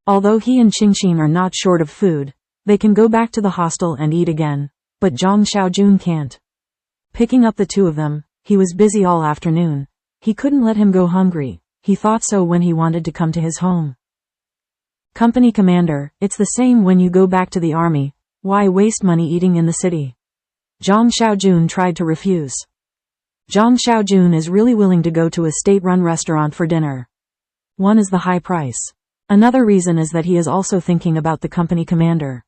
Although he and Qingxin are not short of food, they can go back to the hostel and eat again, but Zhang Xiaojun can't. Picking up the two of them, he was busy all afternoon. He couldn't let him go hungry. He thought so when he wanted to come to his home. Company Commander, it's the same when you go back to the army. Why waste money eating in the city? Zhang Xiaojun tried to refuse. Zhang Xiaojun is really willing to go to a state-run restaurant for dinner. One is the high price. Another reason is that he is also thinking about the company commander.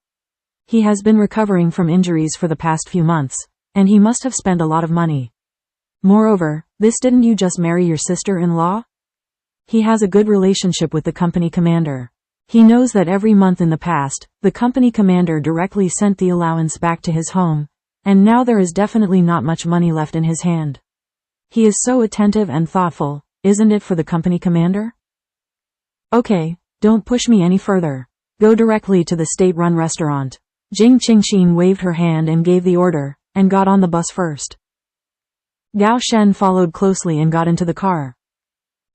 He has been recovering from injuries for the past few months, and he must have spent a lot of money. Moreover, didn't you just marry your sister-in-law? He has a good relationship with the company commander. He knows that every month in the past, the company commander directly sent the allowance back to his home, and now there is definitely not much money left in his hand. He is so attentive and thoughtful, isn't it for the company commander? Okay, don't push me any further. Go directly to the state-run restaurant. Jing Qingxin waved her hand and gave the order, and got on the bus first. Gao Shen followed closely and got into the car.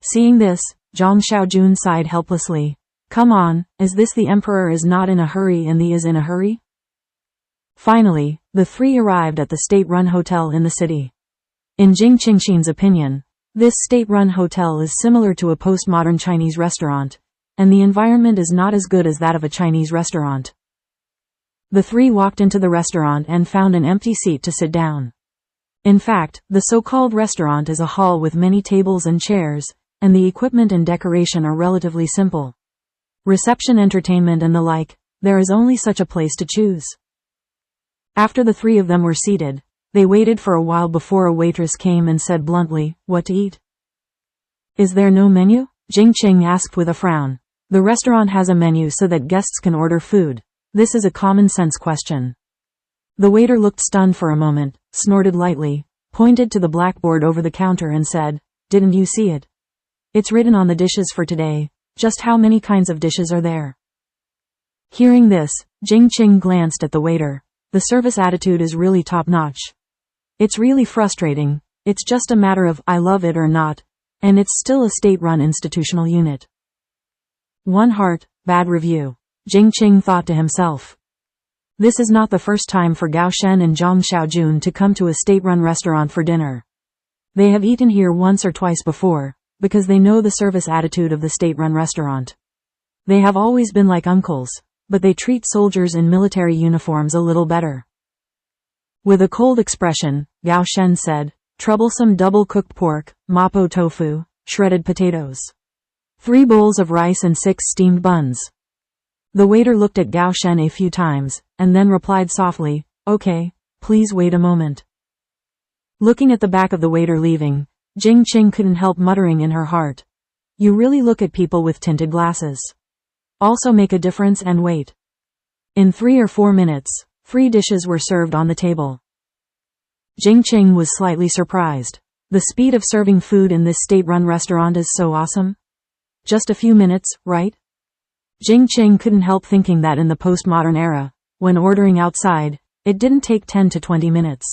Seeing this, Zhang Xiaojun sighed helplessly. Come on, is this the emperor is not in a hurry and thee is in a hurry? Finally, the three arrived at the state-run hotel in the city. In Jing Qingxin's opinion, this state-run hotel is similar to a postmodern Chinese restaurant, and the environment is not as good as that of a Chinese restaurant. The three walked into the restaurant and found an empty seat to sit down. In fact, the so-called restaurant is a hall with many tables and chairs, and the equipment and decoration are relatively simple. Reception, entertainment and the like, there is only such a place to choose. After the three of them were seated, they waited for a while before a waitress came and said bluntly, "What to eat?" "Is there no menu?" Jing Qing asked with a frown. The restaurant has a menu so that guests can order food. This is a common sense question. The waiter looked stunned for a moment, snorted lightly, pointed to the blackboard over the counter and said, "Didn't you see it? It's written on the dishes for today. Just how many kinds of dishes are there?" Hearing this, Jing Qing glanced at the waiter. The service attitude is really top-notch. It's really frustrating. It's just a matter of I love it or not, and it's still a state-run institutional unit. One heart, bad review. Jing Qing thought to himself. This is not the first time for Gao Shen and Zhang Xiaojun to come to a state-run restaurant for dinner. They have eaten here once or twice before, because they know the service attitude of the state-run restaurant. They have always been like uncles, but they treat soldiers in military uniforms a little better. With a cold expression, Gao Shen said, "Troublesome double-cooked pork, mapo tofu, shredded potatoes. 3 bowls of rice and 6 steamed buns." The waiter looked at Gao Shen a few times, and then replied softly, "Okay, please wait a moment." Looking at the back of the waiter leaving, Jing Qing couldn't help muttering in her heart, "You really look at people with tinted glasses. Also make a difference and wait." In 3 or 4 minutes, 3 dishes were served on the table. Jing Qing was slightly surprised. The speed of serving food in this state-run restaurant is so awesome. Just a few minutes, right? Jing Qing couldn't help thinking that in the postmodern era, when ordering outside, it didn't take 10 to 20 minutes.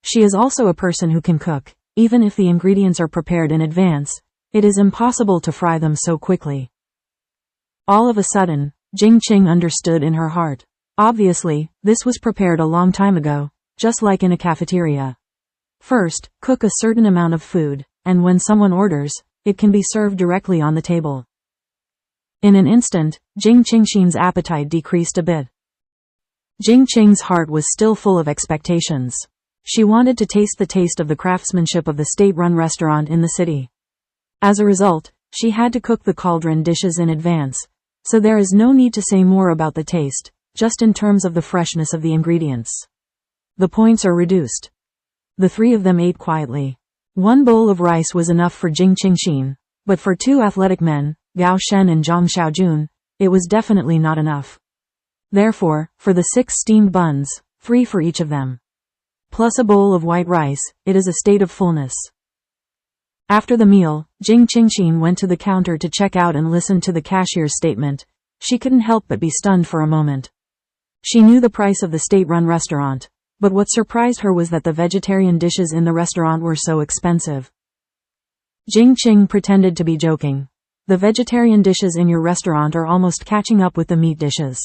She is also a person who can cook. Even if the ingredients are prepared in advance, it is impossible to fry them so quickly. All of a sudden, Jing Qing understood in her heart. Obviously, this was prepared a long time ago, just like in a cafeteria. First, cook a certain amount of food, and when someone orders, it can be served directly on the table. In an instant, Jing Qingxin's appetite decreased a bit. Jing Qing's heart was still full of expectations. She wanted to taste the taste of the craftsmanship of the state-run restaurant in the city. As a result, she had to cook the cauldron dishes in advance, so there is no need to say more about the taste, just in terms of the freshness of the ingredients. The points are reduced. The 3 of them ate quietly. 1 bowl of rice was enough for Jing Qingxin, but for 2 athletic men, Gao Shen and Zhang Xiaojun, it was definitely not enough. Therefore, for the 6 steamed buns, 3 for each of them, plus a bowl of white rice, it is a state of fullness. After the meal, Jing Qingxin went to the counter to check out and listen to the cashier's statement. She couldn't help but be stunned for a moment. She knew the price of the state-run restaurant, but what surprised her was that the vegetarian dishes in the restaurant were so expensive. Jing Qing pretended to be joking. "The vegetarian dishes in your restaurant are almost catching up with the meat dishes.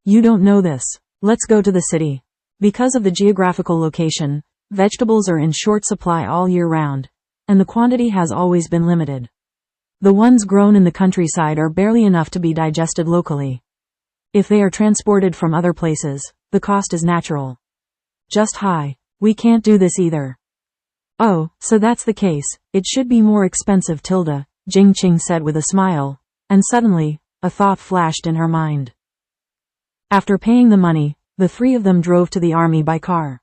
You don't know this. Let's go to the city." Because of the geographical location, vegetables are in short supply all year round, and the quantity has always been limited. The ones grown in the countryside are barely enough to be digested locally. If they are transported from other places, the cost is natural. Just high. We can't do this either. "Oh, so that's the case, it should be more expensive tilde," Jing Qing said with a smile, and suddenly, a thought flashed in her mind. After paying the money, the 3 of them drove to the army by car.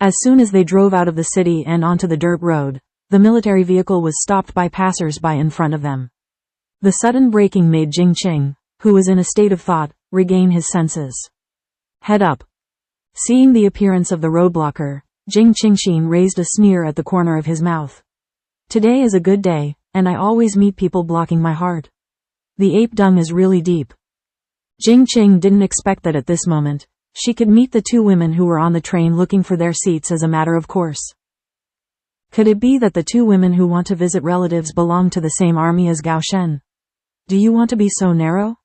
As soon as they drove out of the city and onto the dirt road, the military vehicle was stopped by passers-by in front of them. The sudden braking made Jing Qing, who was in a state of thought, regain his senses. "Head up." Seeing the appearance of the roadblocker, Jing Qingxin raised a sneer at the corner of his mouth. "Today is a good day, and I always meet people blocking my heart. The ape dung is really deep." Jing Qing didn't expect that at this moment, she could meet the 2 women who were on the train looking for their seats as a matter of course. Could it be that the 2 women who want to visit relatives belong to the same army as Gao Shen? "Do you want to be so narrow?"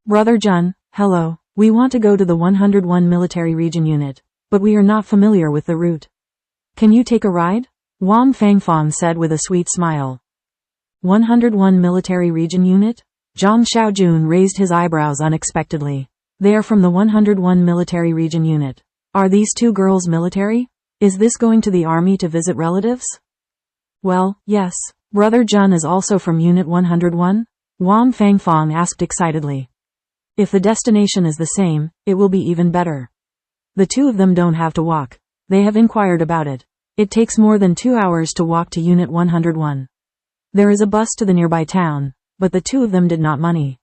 "Brother Jun, hello," We want to go to the 101 Military Region Unit, but we are not familiar with the route. Can you take a ride? Wang Fangfang said with a sweet smile. 101 Military Region Unit? Zhang Xiaojun raised his eyebrows unexpectedly. They are from the 101 Military Region Unit. Are these two girls military? Is this going to the army to visit relatives? Well, yes. Brother Jun is also from Unit 101? Wang Fangfang asked excitedly. If the destination is the same, it will be even better. The two of them don't have to walk. They have inquired about it. It takes more than 2 hours to walk to Unit 101. There is a bus to the nearby town, but the two of them did not money.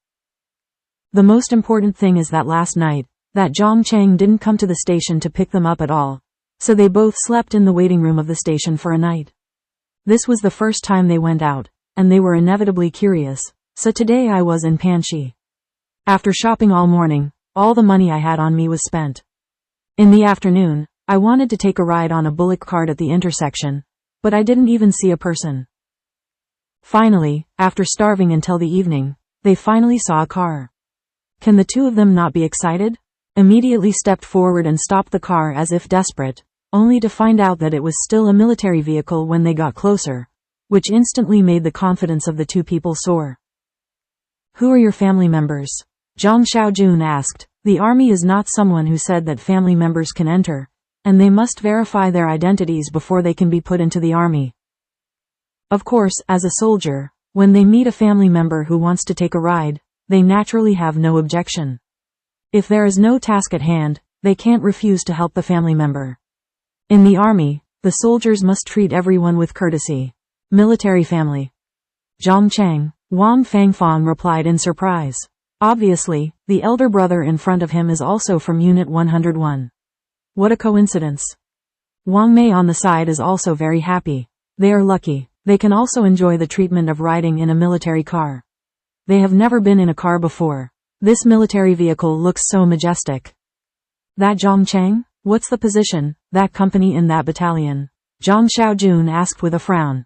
The most important thing is that last night, that Zhang Cheng didn't come to the station to pick them up at all, so they both slept in the waiting room of the station for a night. This was the first time they went out, and they were inevitably curious, so today I was in Panxi. After shopping all morning, all the money I had on me was spent. In the afternoon, I wanted to take a ride on a bullock cart at the intersection, but I didn't even see a person. Finally, after starving until the evening, they finally saw a car. Can the two of them not be excited? Immediately stepped forward and stopped the car as if desperate, only to find out that it was still a military vehicle when they got closer, which instantly made the confidence of the two people soar. Who are your family members? Zhang Xiaojun asked. The army is not someone who said that family members can enter, and they must verify their identities before they can be put into the army. Of course, as a soldier, when they meet a family member who wants to take a ride, they naturally have no objection. If there is no task at hand, they can't refuse to help the family member. In the army, the soldiers must treat everyone with courtesy. Military family. Zhang Cheng, Wang Fangfang replied in surprise. Obviously, the elder brother in front of him is also from Unit 101. What a coincidence. Wang Mei on the side is also very happy. They are lucky. They can also enjoy the treatment of riding in a military car. They have never been in a car before. This military vehicle looks so majestic. That Zhang Cheng? What's the position, that company in that battalion? Zhang Xiaojun asked with a frown.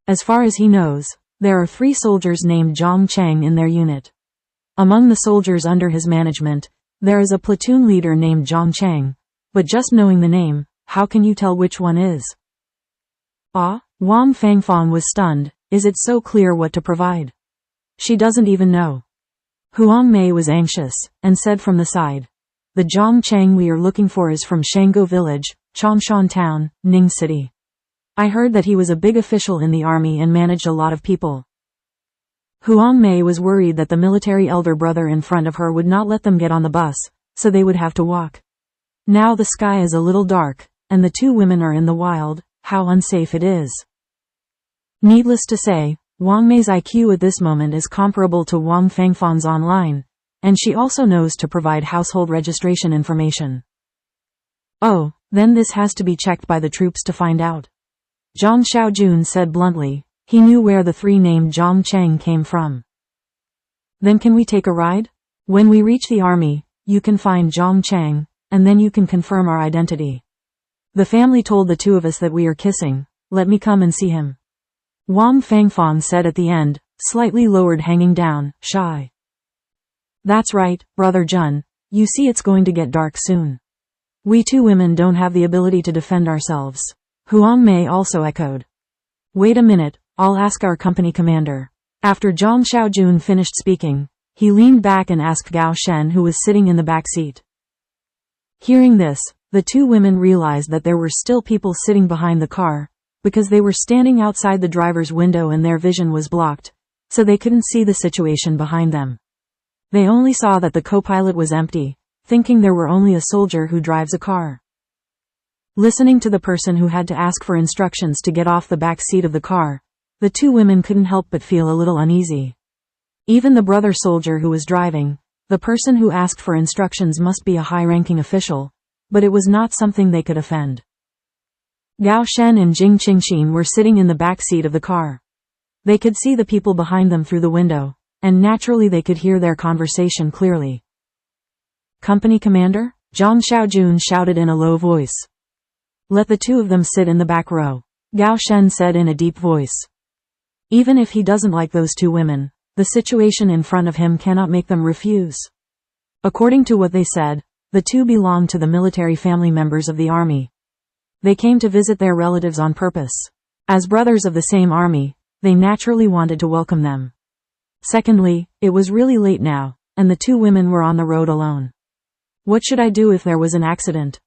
As far as he knows, there are 3 soldiers named Zhang Cheng in their unit. Among the soldiers under his management, there is a platoon leader named Zhang Cheng, but just knowing the name, how can you tell which one is? Ah, Wang Fangfang was stunned. Is it so clear what to provide? She doesn't even know. Huang Mei was anxious, and said from the side. The Zhang Cheng we are looking for is from Shango Village, Changshan Town, Ning City. I heard that he was a big official in the army and managed a lot of people. Huang Mei was worried that the military elder brother in front of her would not let them get on the bus, so they would have to walk. Now the sky is a little dark, and the two women are in the wild. How unsafe it is. Needless to say, Wang Mei's IQ at this moment is comparable to Wang Fangfang's online, and she also knows to provide household registration information. Oh, then this has to be checked by the troops to find out. Zhang Xiaojun said bluntly. He knew where the 3 named Zhang Cheng came from. Then can we take a ride? When we reach the army, you can find Zhang Cheng, and then you can confirm our identity. The family told the two of us that we are kissing. Let me come and see him. Wang Fangfang said at the end, slightly lowered hanging down, shy. That's right, Brother Jun. You see it's going to get dark soon. We 2 women don't have the ability to defend ourselves. Huang Mei also echoed. Wait a minute. I'll ask our company commander. After Zhang Xiaojun finished speaking, he leaned back and asked Gao Shen who was sitting in the back seat. Hearing this, the 2 women realized that there were still people sitting behind the car, because they were standing outside the driver's window and their vision was blocked, so they couldn't see the situation behind them. They only saw that the co-pilot was empty, thinking there were only a soldier who drives a car. Listening to the person who had to ask for instructions to get off the back seat of the car, the 2 women couldn't help but feel a little uneasy. Even the brother soldier who was driving, the person who asked for instructions must be a high-ranking official, but it was not something they could offend. Gao Shen and Jing Qingxin were sitting in the back seat of the car. They could see the people behind them through the window, and naturally they could hear their conversation clearly. Company commander? Zhang Xiaojun shouted in a low voice. Let the 2 of them sit in the back row, Gao Shen said in a deep voice. Even if he doesn't like those 2 women, the situation in front of him cannot make them refuse. According to what they said, the two belonged to the military family members of the army. They came to visit their relatives on purpose. As brothers of the same army, they naturally wanted to welcome them. Secondly, it was really late now, and the two women were on the road alone. What should I do if there was an accident?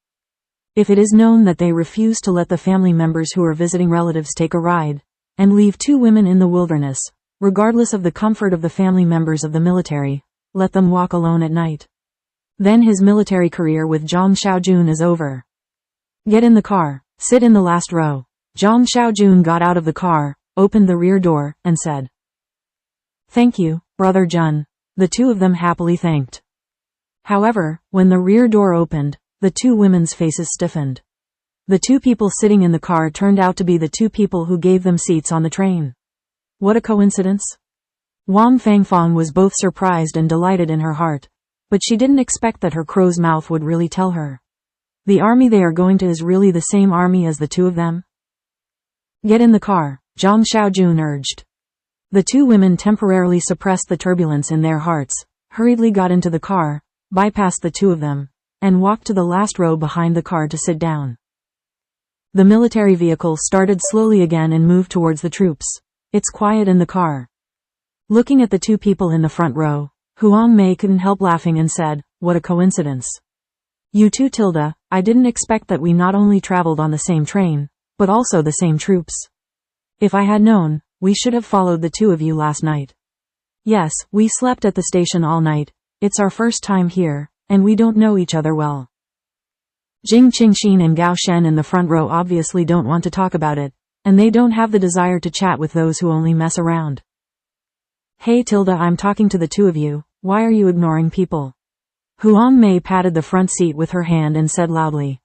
If it is known that they refuse to let the family members who are visiting relatives take a ride, and leave two women in the wilderness, regardless of the comfort of the family members of the military, let them walk alone at night. Then his military career with Zhang Xiaojun is over. Get in the car, sit in the last row. Zhang Xiaojun got out of the car, opened the rear door, and said, "Thank you, Brother Jun." The two of them happily thanked. However, when the rear door opened, the two women's faces stiffened. The two people sitting in the car turned out to be the two people who gave them seats on the train. What a coincidence. Wang Fangfang was both surprised and delighted in her heart, but she didn't expect that her crow's mouth would really tell her. The army they are going to is really the same army as the two of them? Get in the car, Zhang Xiaojun urged. The two women temporarily suppressed the turbulence in their hearts, hurriedly got into the car, bypassed the two of them, and walked to the last row behind the car to sit down. The military vehicle started slowly again and moved towards the troops. It's quiet in the car. Looking at the two people in the front row, Huang Mei couldn't help laughing and said, "What a coincidence. You too, Tilda. I didn't expect that we not only traveled on the same train, but also the same troops. If I had known, we should have followed the two of you last night. Yes, we slept at the station all night. It's our first time here, and we don't know each other well." Jing Qingxin and Gao Shen in the front row obviously don't want to talk about it, and they don't have the desire to chat with those who only mess around. "Hey Tilda, I'm talking to the two of you, why are you ignoring people?" Huang Mei patted the front seat with her hand and said loudly.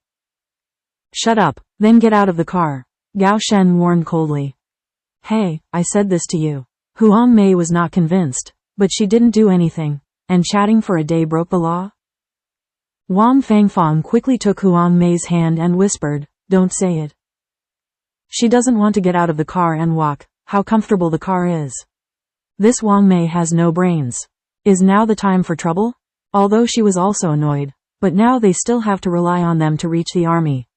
"Shut up, then get out of the car," Gao Shen warned coldly. "Hey, I said this to you." Huang Mei was not convinced, but she didn't do anything, and chatting for a day broke the law? Wang Fangfang quickly took Huang Mei's hand and whispered, "Don't say it. She doesn't want to get out of the car and walk, how comfortable the car is. This Wang Mei has no brains. Is now the time for trouble?" Although she was also annoyed, but now they still have to rely on them to reach the army.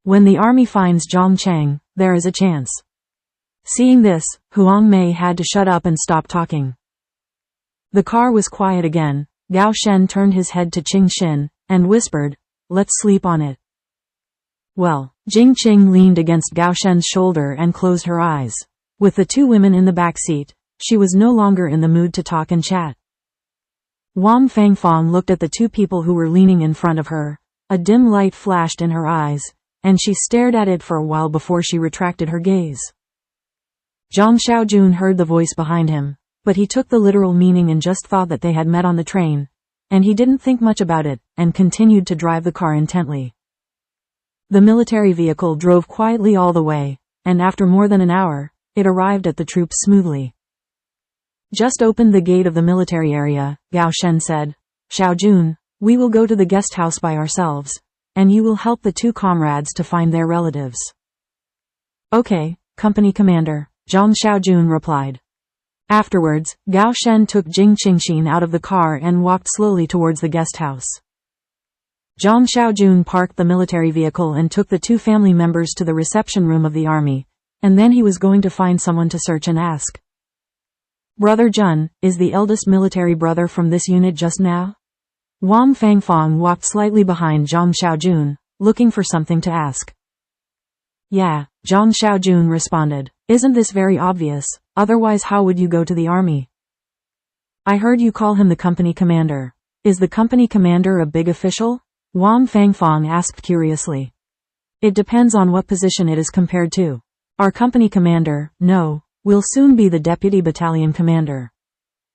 When the army finds Zhang Cheng, there is a chance. Seeing this, Huang Mei had to shut up and stop talking. The car was quiet again. Gao Shen turned his head to Qingxin, and whispered, "Let's sleep on it." Well, Jing Qing leaned against Gao Shen's shoulder and closed her eyes. With the two women in the back seat, she was no longer in the mood to talk and chat. Wang Fangfang looked at the two people who were leaning in front of her. A dim light flashed in her eyes, and she stared at it for a while before she retracted her gaze. Zhang Xiaojun heard the voice behind him, but he took the literal meaning and just thought that they had met on the train, and he didn't think much about it, and continued to drive the car intently. The military vehicle drove quietly all the way, and after more than an hour, it arrived at the troops smoothly. "Just opened the gate of the military area," Gao Shen said. "Xiaojun, we will go to the guest house by ourselves, and you will help the two comrades to find their relatives." "Okay, company commander," Zhang Xiaojun replied. Afterwards, Gao Shen took Jing Qingxin out of the car and walked slowly towards the guest house. Zhang Xiaojun parked the military vehicle and took the two family members to the reception room of the army, and then he was going to find someone to search and ask. "Brother Jun, is the eldest military brother from this unit just now?" Wang Fangfang walked slightly behind Zhang Xiaojun, looking for something to ask. "Yeah," Zhang Xiaojun responded. "Isn't this very obvious? Otherwise how would you go to the army?" "I heard you call him the company commander. Is the company commander a big official?" Wang Fangfang asked curiously. "It depends on what position it is compared to. Our company commander, no, will soon be the deputy battalion commander.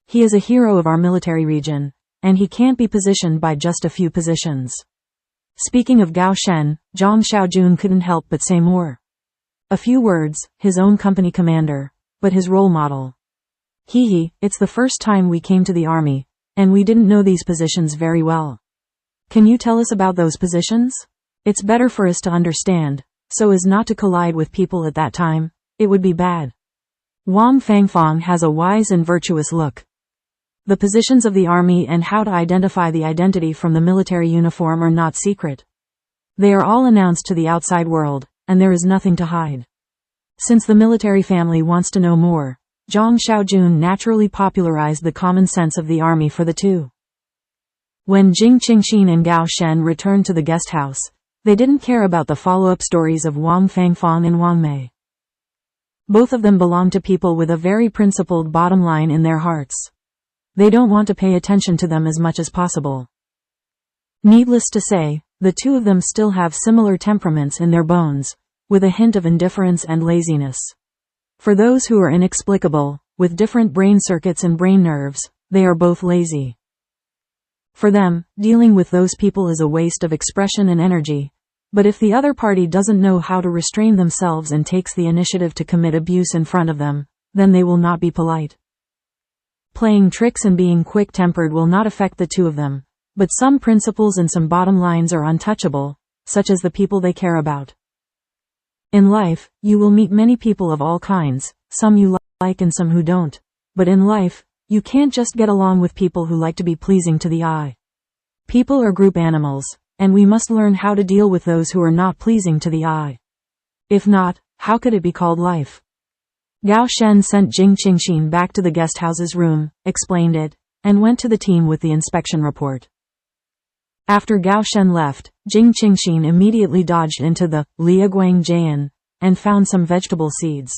He is a hero of our military region, and he can't be positioned by just a few positions." Speaking of Gao Shen, Zhang Xiaojun couldn't help but say more. A few words, his own company commander, but his role model. Hee, it's the first time we came to the army, and we didn't know these positions very well. Can you tell us about those positions? It's better for us to understand, so as not to collide with people at that time. It would be bad. Wang Fangfang has a wise and virtuous look. The positions of the army and how to identify the identity from the military uniform are not secret. They are all announced to the outside world, and there is nothing to hide. Since the military family wants to know more, Zhang Xiaojun naturally popularized the common sense of the army for the two. When Jing Qingxin and Gao Shen returned to the guest house, they didn't care about the follow-up stories of Wang Fangfang and Wang Mei. Both of them belong to people with a very principled bottom line in their hearts. They don't want to pay attention to them as much as possible. Needless to say, the two of them still have similar temperaments in their bones, with a hint of indifference and laziness. For those who are inexplicable, with different brain circuits and brain nerves, they are both lazy. For them, dealing with those people is a waste of expression and energy, but if the other party doesn't know how to restrain themselves and takes the initiative to commit abuse in front of them, then they will not be polite. Playing tricks and being quick-tempered will not affect the two of them, but some principles and some bottom lines are untouchable, such as the people they care about. In life, you will meet many people of all kinds, some you like and some who don't, but in life, you can't just get along with people who like to be pleasing to the eye. People are group animals, and we must learn how to deal with those who are not pleasing to the eye. If not, how could it be called life? Gao Shen sent Jing Qingxin back to the guest house's room, explained it, and went to the team with the inspection report. After Gao Shen left, Jing Qingxin immediately dodged into the Liaguang Jian and found some vegetable seeds.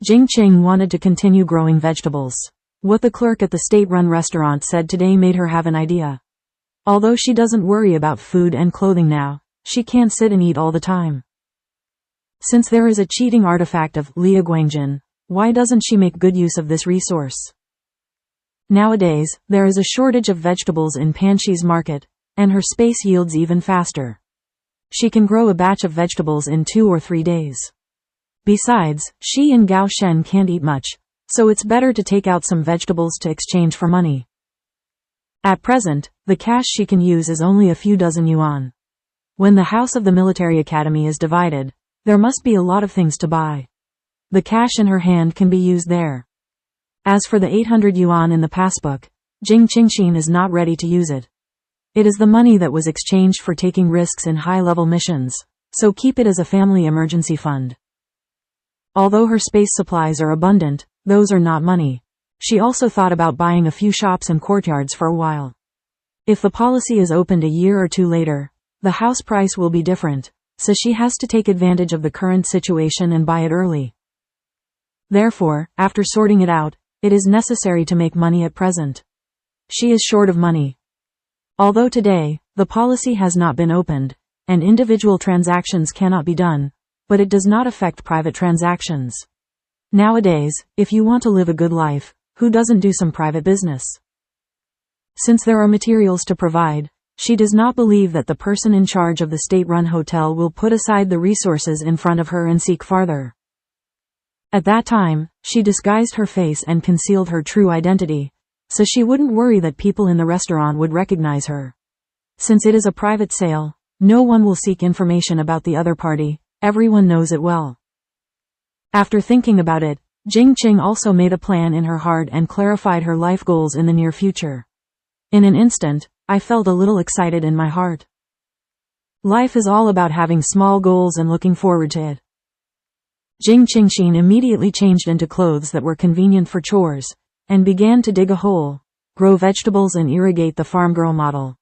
Jing Qing wanted to continue growing vegetables. What the clerk at the state-run restaurant said today made her have an idea. Although she doesn't worry about food and clothing now, she can't sit and eat all the time. Since there is a cheating artifact of Liaguangjin, why doesn't she make good use of this resource? Nowadays, there is a shortage of vegetables in Panshi's market, and her space yields even faster. She can grow a batch of vegetables in 2 or 3 days. Besides, she and Gao Shen can't eat much, so it's better to take out some vegetables to exchange for money. At present, the cash she can use is only a few dozen yuan. When the house of the military academy is divided, there must be a lot of things to buy. The cash in her hand can be used there. As for the 800 yuan in the passbook, Jing Qingxin is not ready to use it. It is the money that was exchanged for taking risks in high-level missions, so keep it as a family emergency fund. Although her space supplies are abundant, those are not money. She also thought about buying a few shops and courtyards for a while. If the policy is opened a year or 2 later, the house price will be different, so she has to take advantage of the current situation and buy it early. Therefore, after sorting it out, it is necessary to make money at present. She is short of money. Although today, the policy has not been opened, and individual transactions cannot be done, but it does not affect private transactions. Nowadays, if you want to live a good life, who doesn't do some private business? Since there are materials to provide, she does not believe that the person in charge of the state-run hotel will put aside the resources in front of her and seek farther. At that time, she disguised her face and concealed her true identity, so she wouldn't worry that people in the restaurant would recognize her. Since it is a private sale, no one will seek information about the other party, everyone knows it well. After thinking about it, Jing Qing also made a plan in her heart and clarified her life goals in the near future. In an instant, I felt a little excited in my heart. Life is all about having small goals and looking forward to it. Jing Qingxin immediately changed into clothes that were convenient for chores, and began to dig a hole, grow vegetables and irrigate the farm girl model.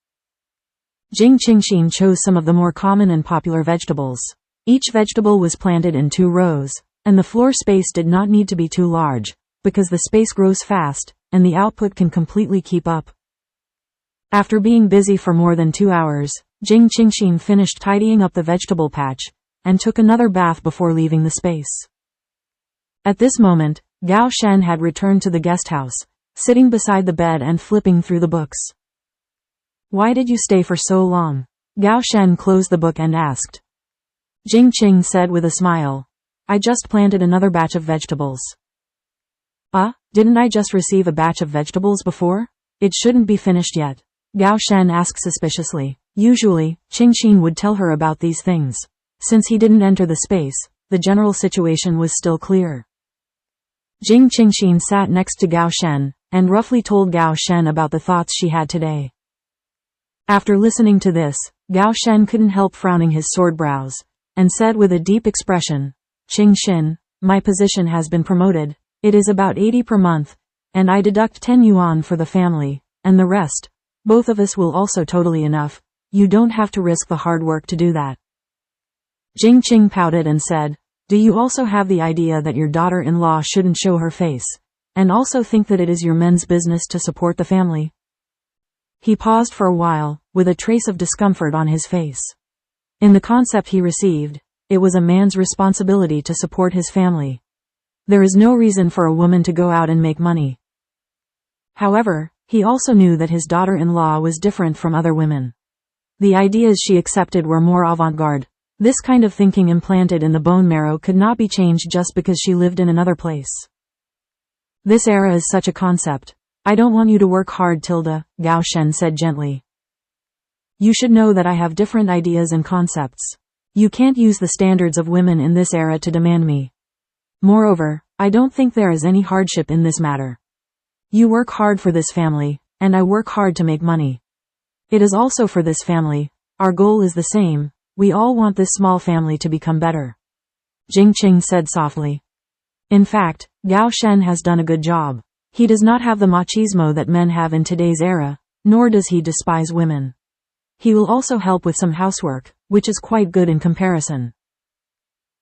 Jing Qingxin chose some of the more common and popular vegetables. Each vegetable was planted in 2 rows, and the floor space did not need to be too large, because the space grows fast, and the output can completely keep up. After being busy for more than 2 hours, Jing Qingxin finished tidying up the vegetable patch, and took another bath before leaving the space. At this moment, Gao Shen had returned to the guest house, sitting beside the bed and flipping through the books. "Why did you stay for so long?" Gao Shen closed the book and asked. Jing Qing said with a smile, "I just planted another batch of vegetables." Didn't I just receive a batch of vegetables before? It shouldn't be finished yet. Gao Shen asked suspiciously. Usually, Qingxin would tell her about these things. Since he didn't enter the space, the general situation was still clear. Jing Qingxin sat next to Gao Shen, and roughly told Gao Shen about the thoughts she had today. After listening to this, Gao Shen couldn't help frowning his sword brows, and said with a deep expression, "Qingxin, my position has been promoted. It is about 80 per month, and I deduct 10 yuan for the family, and the rest, both of us will also totally enough. You don't have to risk the hard work to do that." Jing Qing pouted and said, "Do you also have the idea that your daughter-in-law shouldn't show her face, and also think that it is your men's business to support the family?" He paused for a while, with a trace of discomfort on his face. In the concept he received, it was a man's responsibility to support his family. There is no reason for a woman to go out and make money. However, he also knew that his daughter-in-law was different from other women. The ideas she accepted were more avant-garde. This kind of thinking implanted in the bone marrow could not be changed just because she lived in another place. This era is such a concept. "I don't want you to work hard, Tilda," Gao Shen said gently. "You should know that I have different ideas and concepts. You can't use the standards of women in this era to demand me. Moreover, I don't think there is any hardship in this matter. You work hard for this family, and I work hard to make money. It is also for this family. Our goal is the same. We all want this small family to become better," Jing Qing said softly. In fact, Gao Shen has done a good job. He does not have the machismo that men have in today's era, nor does he despise women. He will also help with some housework, which is quite good in comparison.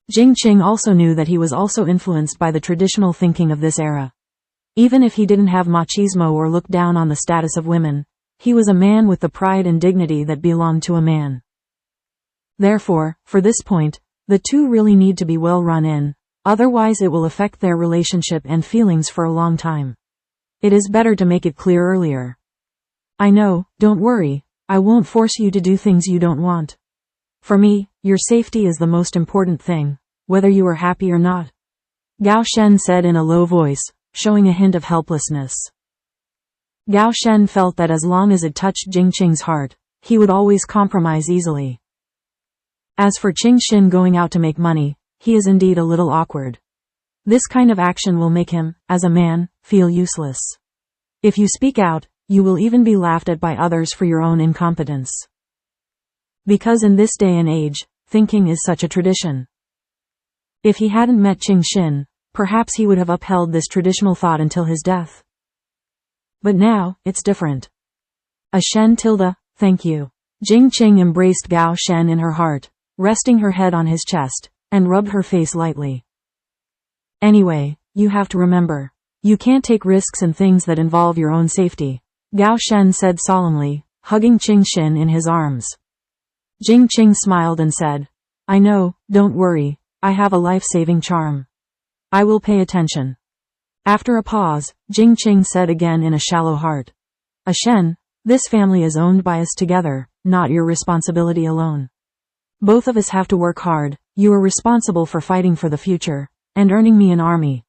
Jing Qing also knew that he was also influenced by the traditional thinking of this era. Even if he didn't have machismo or look down on the status of women, he was a man with the pride and dignity that belonged to a man. Therefore, for this point, the two really need to be well run in, otherwise it will affect their relationship and feelings for a long time. It is better to make it clear earlier. "I know, don't worry, I won't force you to do things you don't want. For me, your safety is the most important thing, whether you are happy or not," Gao Shen said in a low voice, showing a hint of helplessness. Gao Shen felt that as long as it touched Jing Qing's heart, he would always compromise easily. As for Qingxin going out to make money, he is indeed a little awkward. This kind of action will make him, as a man, feel useless. If you speak out, you will even be laughed at by others for your own incompetence. Because in this day and age, thinking is such a tradition. If he hadn't met Qingxin, perhaps he would have upheld this traditional thought until his death. But now, it's different. "A Shen Tilda, thank you." Jing Qing embraced Gao Shen in her heart, resting her head on his chest, and rubbed her face lightly. "Anyway, you have to remember, you can't take risks in things that involve your own safety," Gao Shen said solemnly, hugging Qingxin in his arms. Jing Qing smiled and said, "I know, don't worry, I have a life-saving charm. I will pay attention." After a pause, Jing Qing said again in a shallow heart, "A Shen, this family is owned by us together, not your responsibility alone. Both of us have to work hard. You are responsible for fighting for the future, and earning me an army.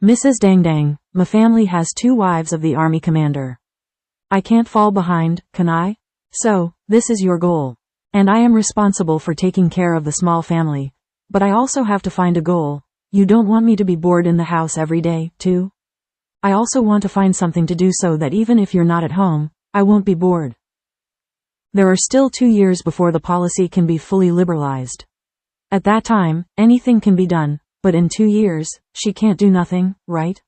Mrs. Dang Dang, my family has 2 wives of the army commander. I can't fall behind, can I? So, this is your goal. And I am responsible for taking care of the small family. But I also have to find a goal. You don't want me to be bored in the house every day, too? I also want to find something to do so that even if you're not at home, I won't be bored. There are still 2 years before the policy can be fully liberalized. At that time, anything can be done, but in 2 years, she can't do nothing, right?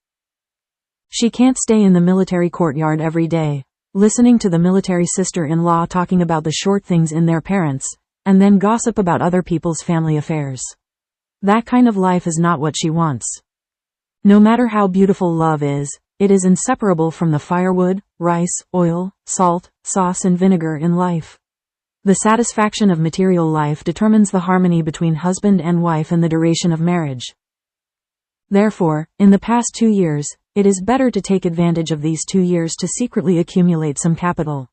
She can't stay in the military courtyard every day, listening to the military sister-in-law talking about the short things in their parents, and then gossip about other people's family affairs. That kind of life is not what she wants. No matter how beautiful love is, it is inseparable from the firewood, rice, oil, salt, sauce and vinegar in life. The satisfaction of material life determines the harmony between husband and wife and the duration of marriage. Therefore, in the past 2 years, it is better to take advantage of these 2 years to secretly accumulate some capital.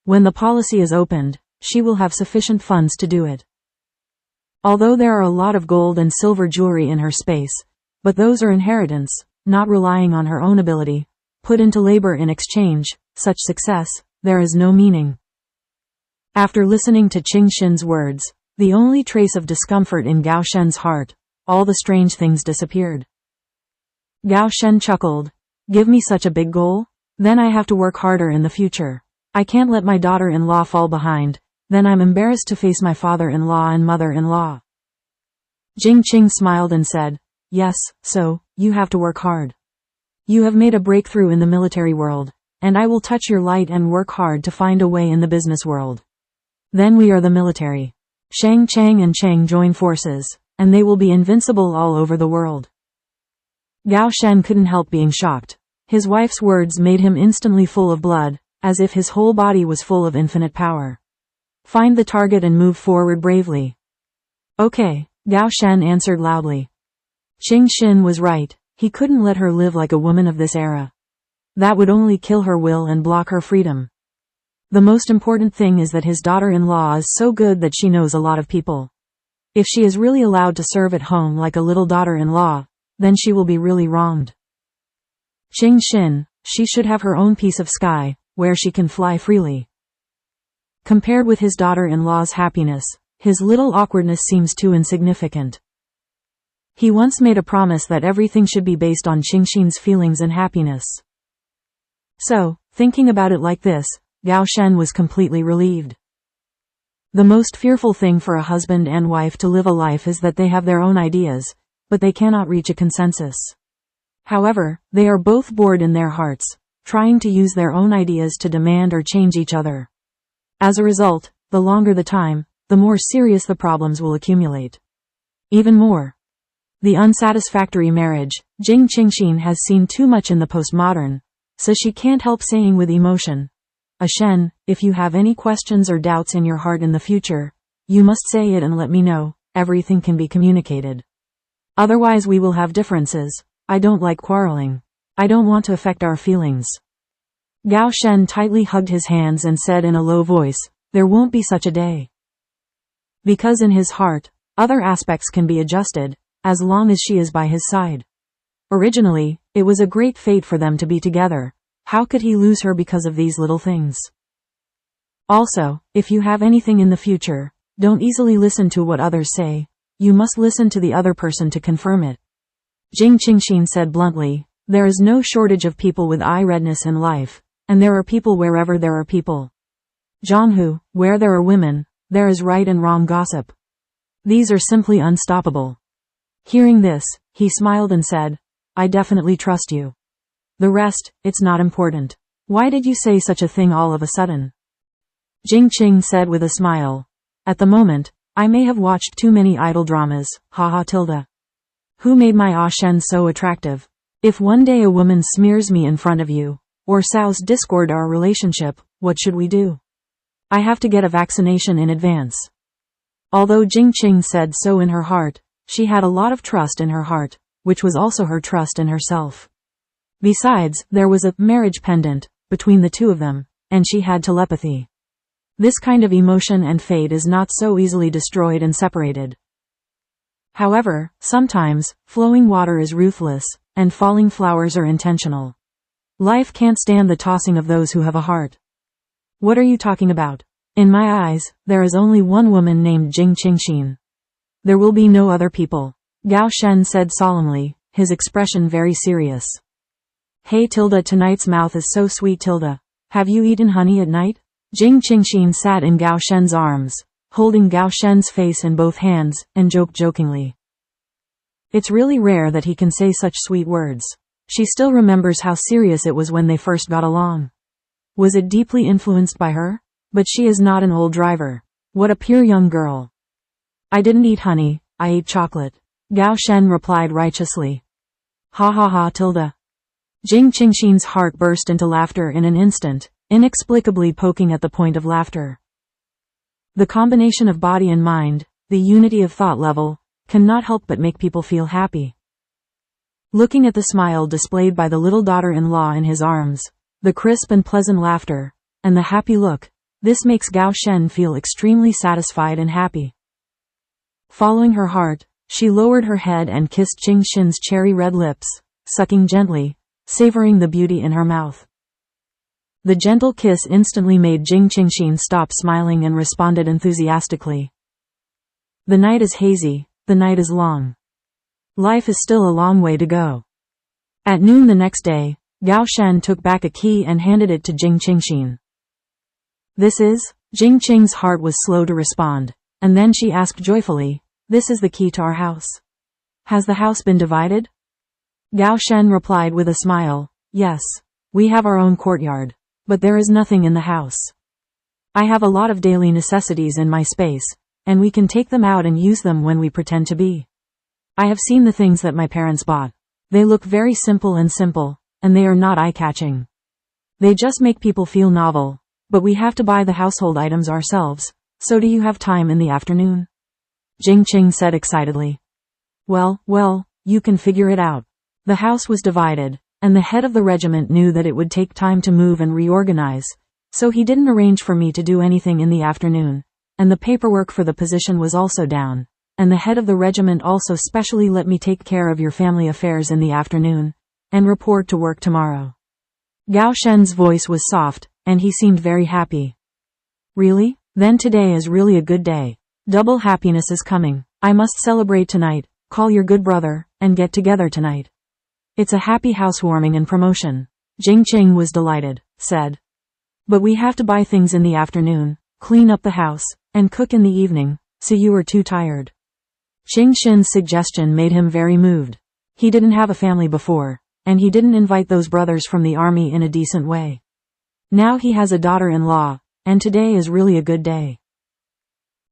When the policy is opened, she will have sufficient funds to do it. Although there are a lot of gold and silver jewelry in her space, but those are inheritance, not relying on her own ability, put into labor in exchange, such success, there is no meaning. After listening to Qingxin's words, the only trace of discomfort in Gao Shen's heart, all the strange things disappeared. Gao Shen chuckled. Give me such a big goal? Then I have to work harder in the future. I can't let my daughter-in-law fall behind, then I'm embarrassed to face my father-in-law and mother-in-law. Jing Qing smiled and said, yes, so, you have to work hard. You have made a breakthrough in the military world, and I will touch your light and work hard to find a way in the business world. Then we are the military. Shang Chang and Chang join forces, and they will be invincible all over the world. Gao Shen couldn't help being shocked. His wife's words made him instantly full of blood, as if his whole body was full of infinite power. Find the target and move forward bravely. Okay, Gao Shen answered loudly. Qingxin was right, he couldn't let her live like a woman of this era. That would only kill her will and block her freedom. The most important thing is that his daughter-in-law is so good that she knows a lot of people. If she is really allowed to serve at home like a little daughter-in-law, then she will be really wronged. Qingxin, she should have her own piece of sky, where she can fly freely. Compared with his daughter-in-law's happiness, his little awkwardness seems too insignificant. He once made a promise that everything should be based on Qingxin's feelings and happiness. So, thinking about it like this, Gao Shen was completely relieved. The most fearful thing for a husband and wife to live a life is that they have their own ideas, but they cannot reach a consensus. However, they are both bored in their hearts, trying to use their own ideas to demand or change each other. As a result, the longer the time, the more serious the problems will accumulate. Even more. The unsatisfactory marriage, Jing Qingxin has seen too much in the postmodern, so she can't help saying with emotion, Shen, if you have any questions or doubts in your heart in the future, you must say it and let me know, everything can be communicated. Otherwise we will have differences. I don't like quarreling. I don't want to affect our feelings. Gao Shen tightly hugged his hands and said in a low voice, there won't be such a day. Because in his heart, other aspects can be adjusted, as long as she is by his side. Originally, it was a great fate for them to be together. How could he lose her because of these little things? Also, if you have anything in the future, don't easily listen to what others say. You must listen to the other person to confirm it. Jing Qingxin said bluntly, there is no shortage of people with eye redness in life, and there are people wherever there are people. Zhanghu, where there are women, there is right and wrong gossip. These are simply unstoppable. Hearing this, he smiled and said, I definitely trust you. The rest, it's not important. Why did you say such a thing all of a sudden? Jing Qing said with a smile. At the moment, I may have watched too many idol dramas, haha tilde. Who made my Shen so attractive? If one day a woman smears me in front of you, or sows discord our relationship, what should we do? I have to get a vaccination in advance. Although Jing Qing said so in her heart, she had a lot of trust in her heart, which was also her trust in herself. Besides, there was a marriage pendant between the two of them, and she had telepathy. This kind of emotion and fate is not so easily destroyed and separated. However, sometimes, flowing water is ruthless, and falling flowers are intentional. Life can't stand the tossing of those who have a heart. What are you talking about? In my eyes, there is only one woman named Jing Qingxin. There will be no other people. Gao Shen said solemnly, his expression very serious. Hey tilde, tonight's mouth is so sweet tilde. Have you eaten honey at night? Jing Qingxin sat in Gao Shen's arms, holding Gao Shen's face in both hands, and joked jokingly. It's really rare that he can say such sweet words. She still remembers how serious it was when they first got along. Was it deeply influenced by her? But she is not an old driver. What a pure young girl. I didn't eat honey, I ate chocolate. Gao Shen replied righteously. Ha ha ha tilde. Jing Qingxin's heart burst into laughter in an instant, inexplicably poking at the point of laughter. The combination of body and mind, the unity of thought level, cannot help but make people feel happy. Looking at the smile displayed by the little daughter-in-law in his arms, the crisp and pleasant laughter, and the happy look, this makes Gao Shen feel extremely satisfied and happy. Following her heart, she lowered her head and kissed Qingxin's cherry-red lips, sucking gently, savoring the beauty in her mouth. The gentle kiss instantly made Jing Qingxin stop smiling and responded enthusiastically. The night is hazy, the night is long. Life is still a long way to go. At noon the next day, Gao Shen took back a key and handed it to Jing Qingxin. This is? Jing Qing's heart was slow to respond, and then she asked joyfully, this is the key to our house. Has the house been divided? Gao Shen replied with a smile, yes. We have our own courtyard, but there is nothing in the house. I have a lot of daily necessities in my space, and we can take them out and use them when we pretend to be. I have seen the things that my parents bought. They look very simple, and they are not eye-catching. They just make people feel novel, but we have to buy the household items ourselves, so do you have time in the afternoon? Jing Qing said excitedly. Well, you can figure it out. The house was divided, and the head of the regiment knew that it would take time to move and reorganize, so he didn't arrange for me to do anything in the afternoon, and the paperwork for the position was also down, and the head of the regiment also specially let me take care of your family affairs in the afternoon, and report to work tomorrow. Gao Shen's voice was soft, and he seemed very happy. Really? Then today is really a good day. Double happiness is coming. I must celebrate tonight, call your good brother, and get together tonight. It's a happy housewarming and promotion. Jing Qing was delighted, said. But we have to buy things in the afternoon, clean up the house, and cook in the evening, so you are too tired. Qingxin's suggestion made him very moved. He didn't have a family before, and he didn't invite those brothers from the army in a decent way. Now he has a daughter-in-law, and today is really a good day.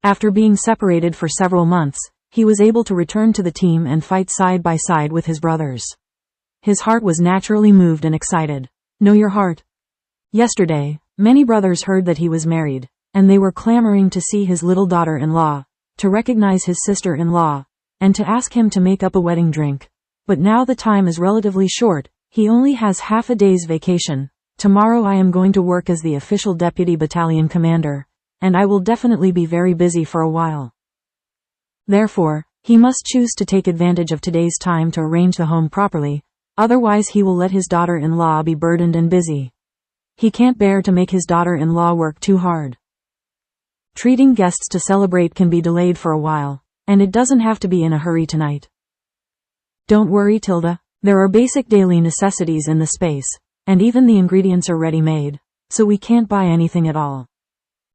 After being separated for several months, he was able to return to the team and fight side by side with his brothers. His heart was naturally moved and excited. Know your heart. Yesterday, many brothers heard that he was married, and they were clamoring to see his little daughter-in-law, to recognize his sister-in-law, and to ask him to make up a wedding drink. But now the time is relatively short, he only has half a day's vacation. Tomorrow I am going to work as the official deputy battalion commander, and I will definitely be very busy for a while. Therefore, he must choose to take advantage of today's time to arrange the home properly, otherwise he will let his daughter-in-law be burdened and busy. He can't bear to make his daughter-in-law work too hard. Treating guests to celebrate can be delayed for a while, and it doesn't have to be in a hurry tonight. Don't worry, Tilda. There are basic daily necessities in the space, and even the ingredients are ready-made, so we can't buy anything at all.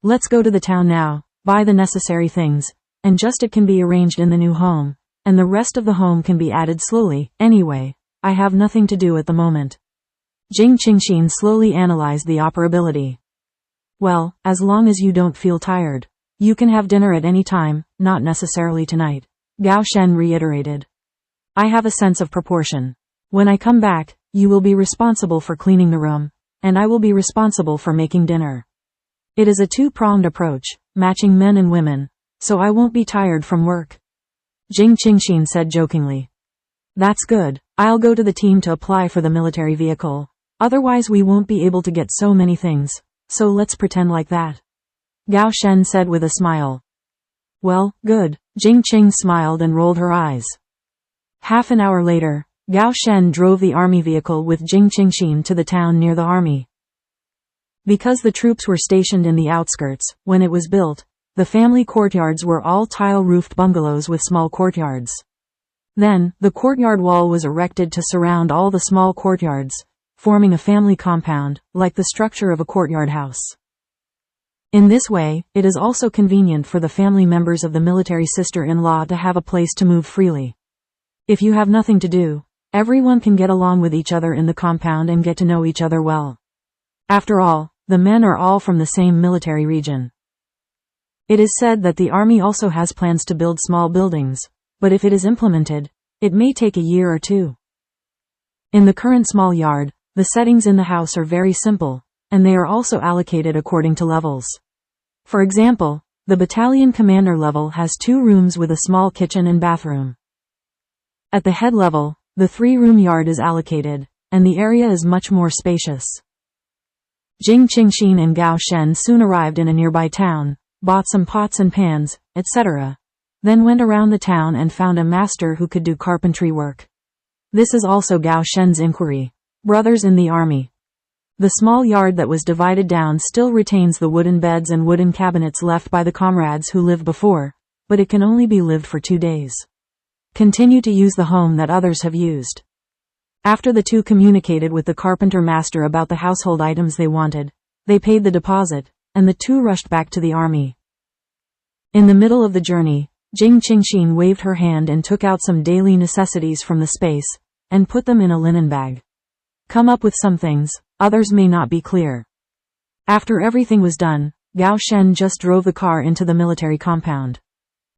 Let's go to the town now, buy the necessary things, and just it can be arranged in the new home, and the rest of the home can be added slowly. Anyway, I have nothing to do at the moment. Jing Qingxin slowly analyzed the operability. Well, as long as you don't feel tired, you can have dinner at any time, not necessarily tonight. Gao Shen reiterated. I have a sense of proportion. When I come back, you will be responsible for cleaning the room, and I will be responsible for making dinner. It is a two-pronged approach, matching men and women, so I won't be tired from work. Jing Qingxin said jokingly. That's good. I'll go to the team to apply for the military vehicle. Otherwise we won't be able to get so many things, so let's pretend like that. Gao Shen said with a smile. Well, good. Jing Qing smiled and rolled her eyes. Half an hour later, Gao Shen drove the army vehicle with Jing Qingxin to the town near the army. Because the troops were stationed in the outskirts, when it was built, the family courtyards were all tile-roofed bungalows with small courtyards. Then, the courtyard wall was erected to surround all the small courtyards, forming a family compound, like the structure of a courtyard house. In this way, it is also convenient for the family members of the military sister-in-law to have a place to move freely. If you have nothing to do, everyone can get along with each other in the compound and get to know each other well. After all, the men are all from the same military region. It is said that the army also has plans to build small buildings, but if it is implemented, it may take a year or two. In the current small yard, the settings in the house are very simple, and they are also allocated according to levels. For example, the battalion commander level has 2 rooms with a small kitchen and bathroom. At the head level, the 3-room yard is allocated, and the area is much more spacious. Jing Qingxin and Gao Shen soon arrived in a nearby town, bought some pots and pans, etc. Then went around the town and found a master who could do carpentry work. This is also Gao Shen's inquiry. Brothers in the army. The small yard that was divided down still retains the wooden beds and wooden cabinets left by the comrades who lived before, but it can only be lived for 2 days. Continue to use the home that others have used. After the two communicated with the carpenter master about the household items they wanted, they paid the deposit, and the two rushed back to the army. In the middle of the journey, Jing Qingxin waved her hand and took out some daily necessities from the space, and put them in a linen bag. Come up with some things, others may not be clear. After everything was done, Gao Shen just drove the car into the military compound.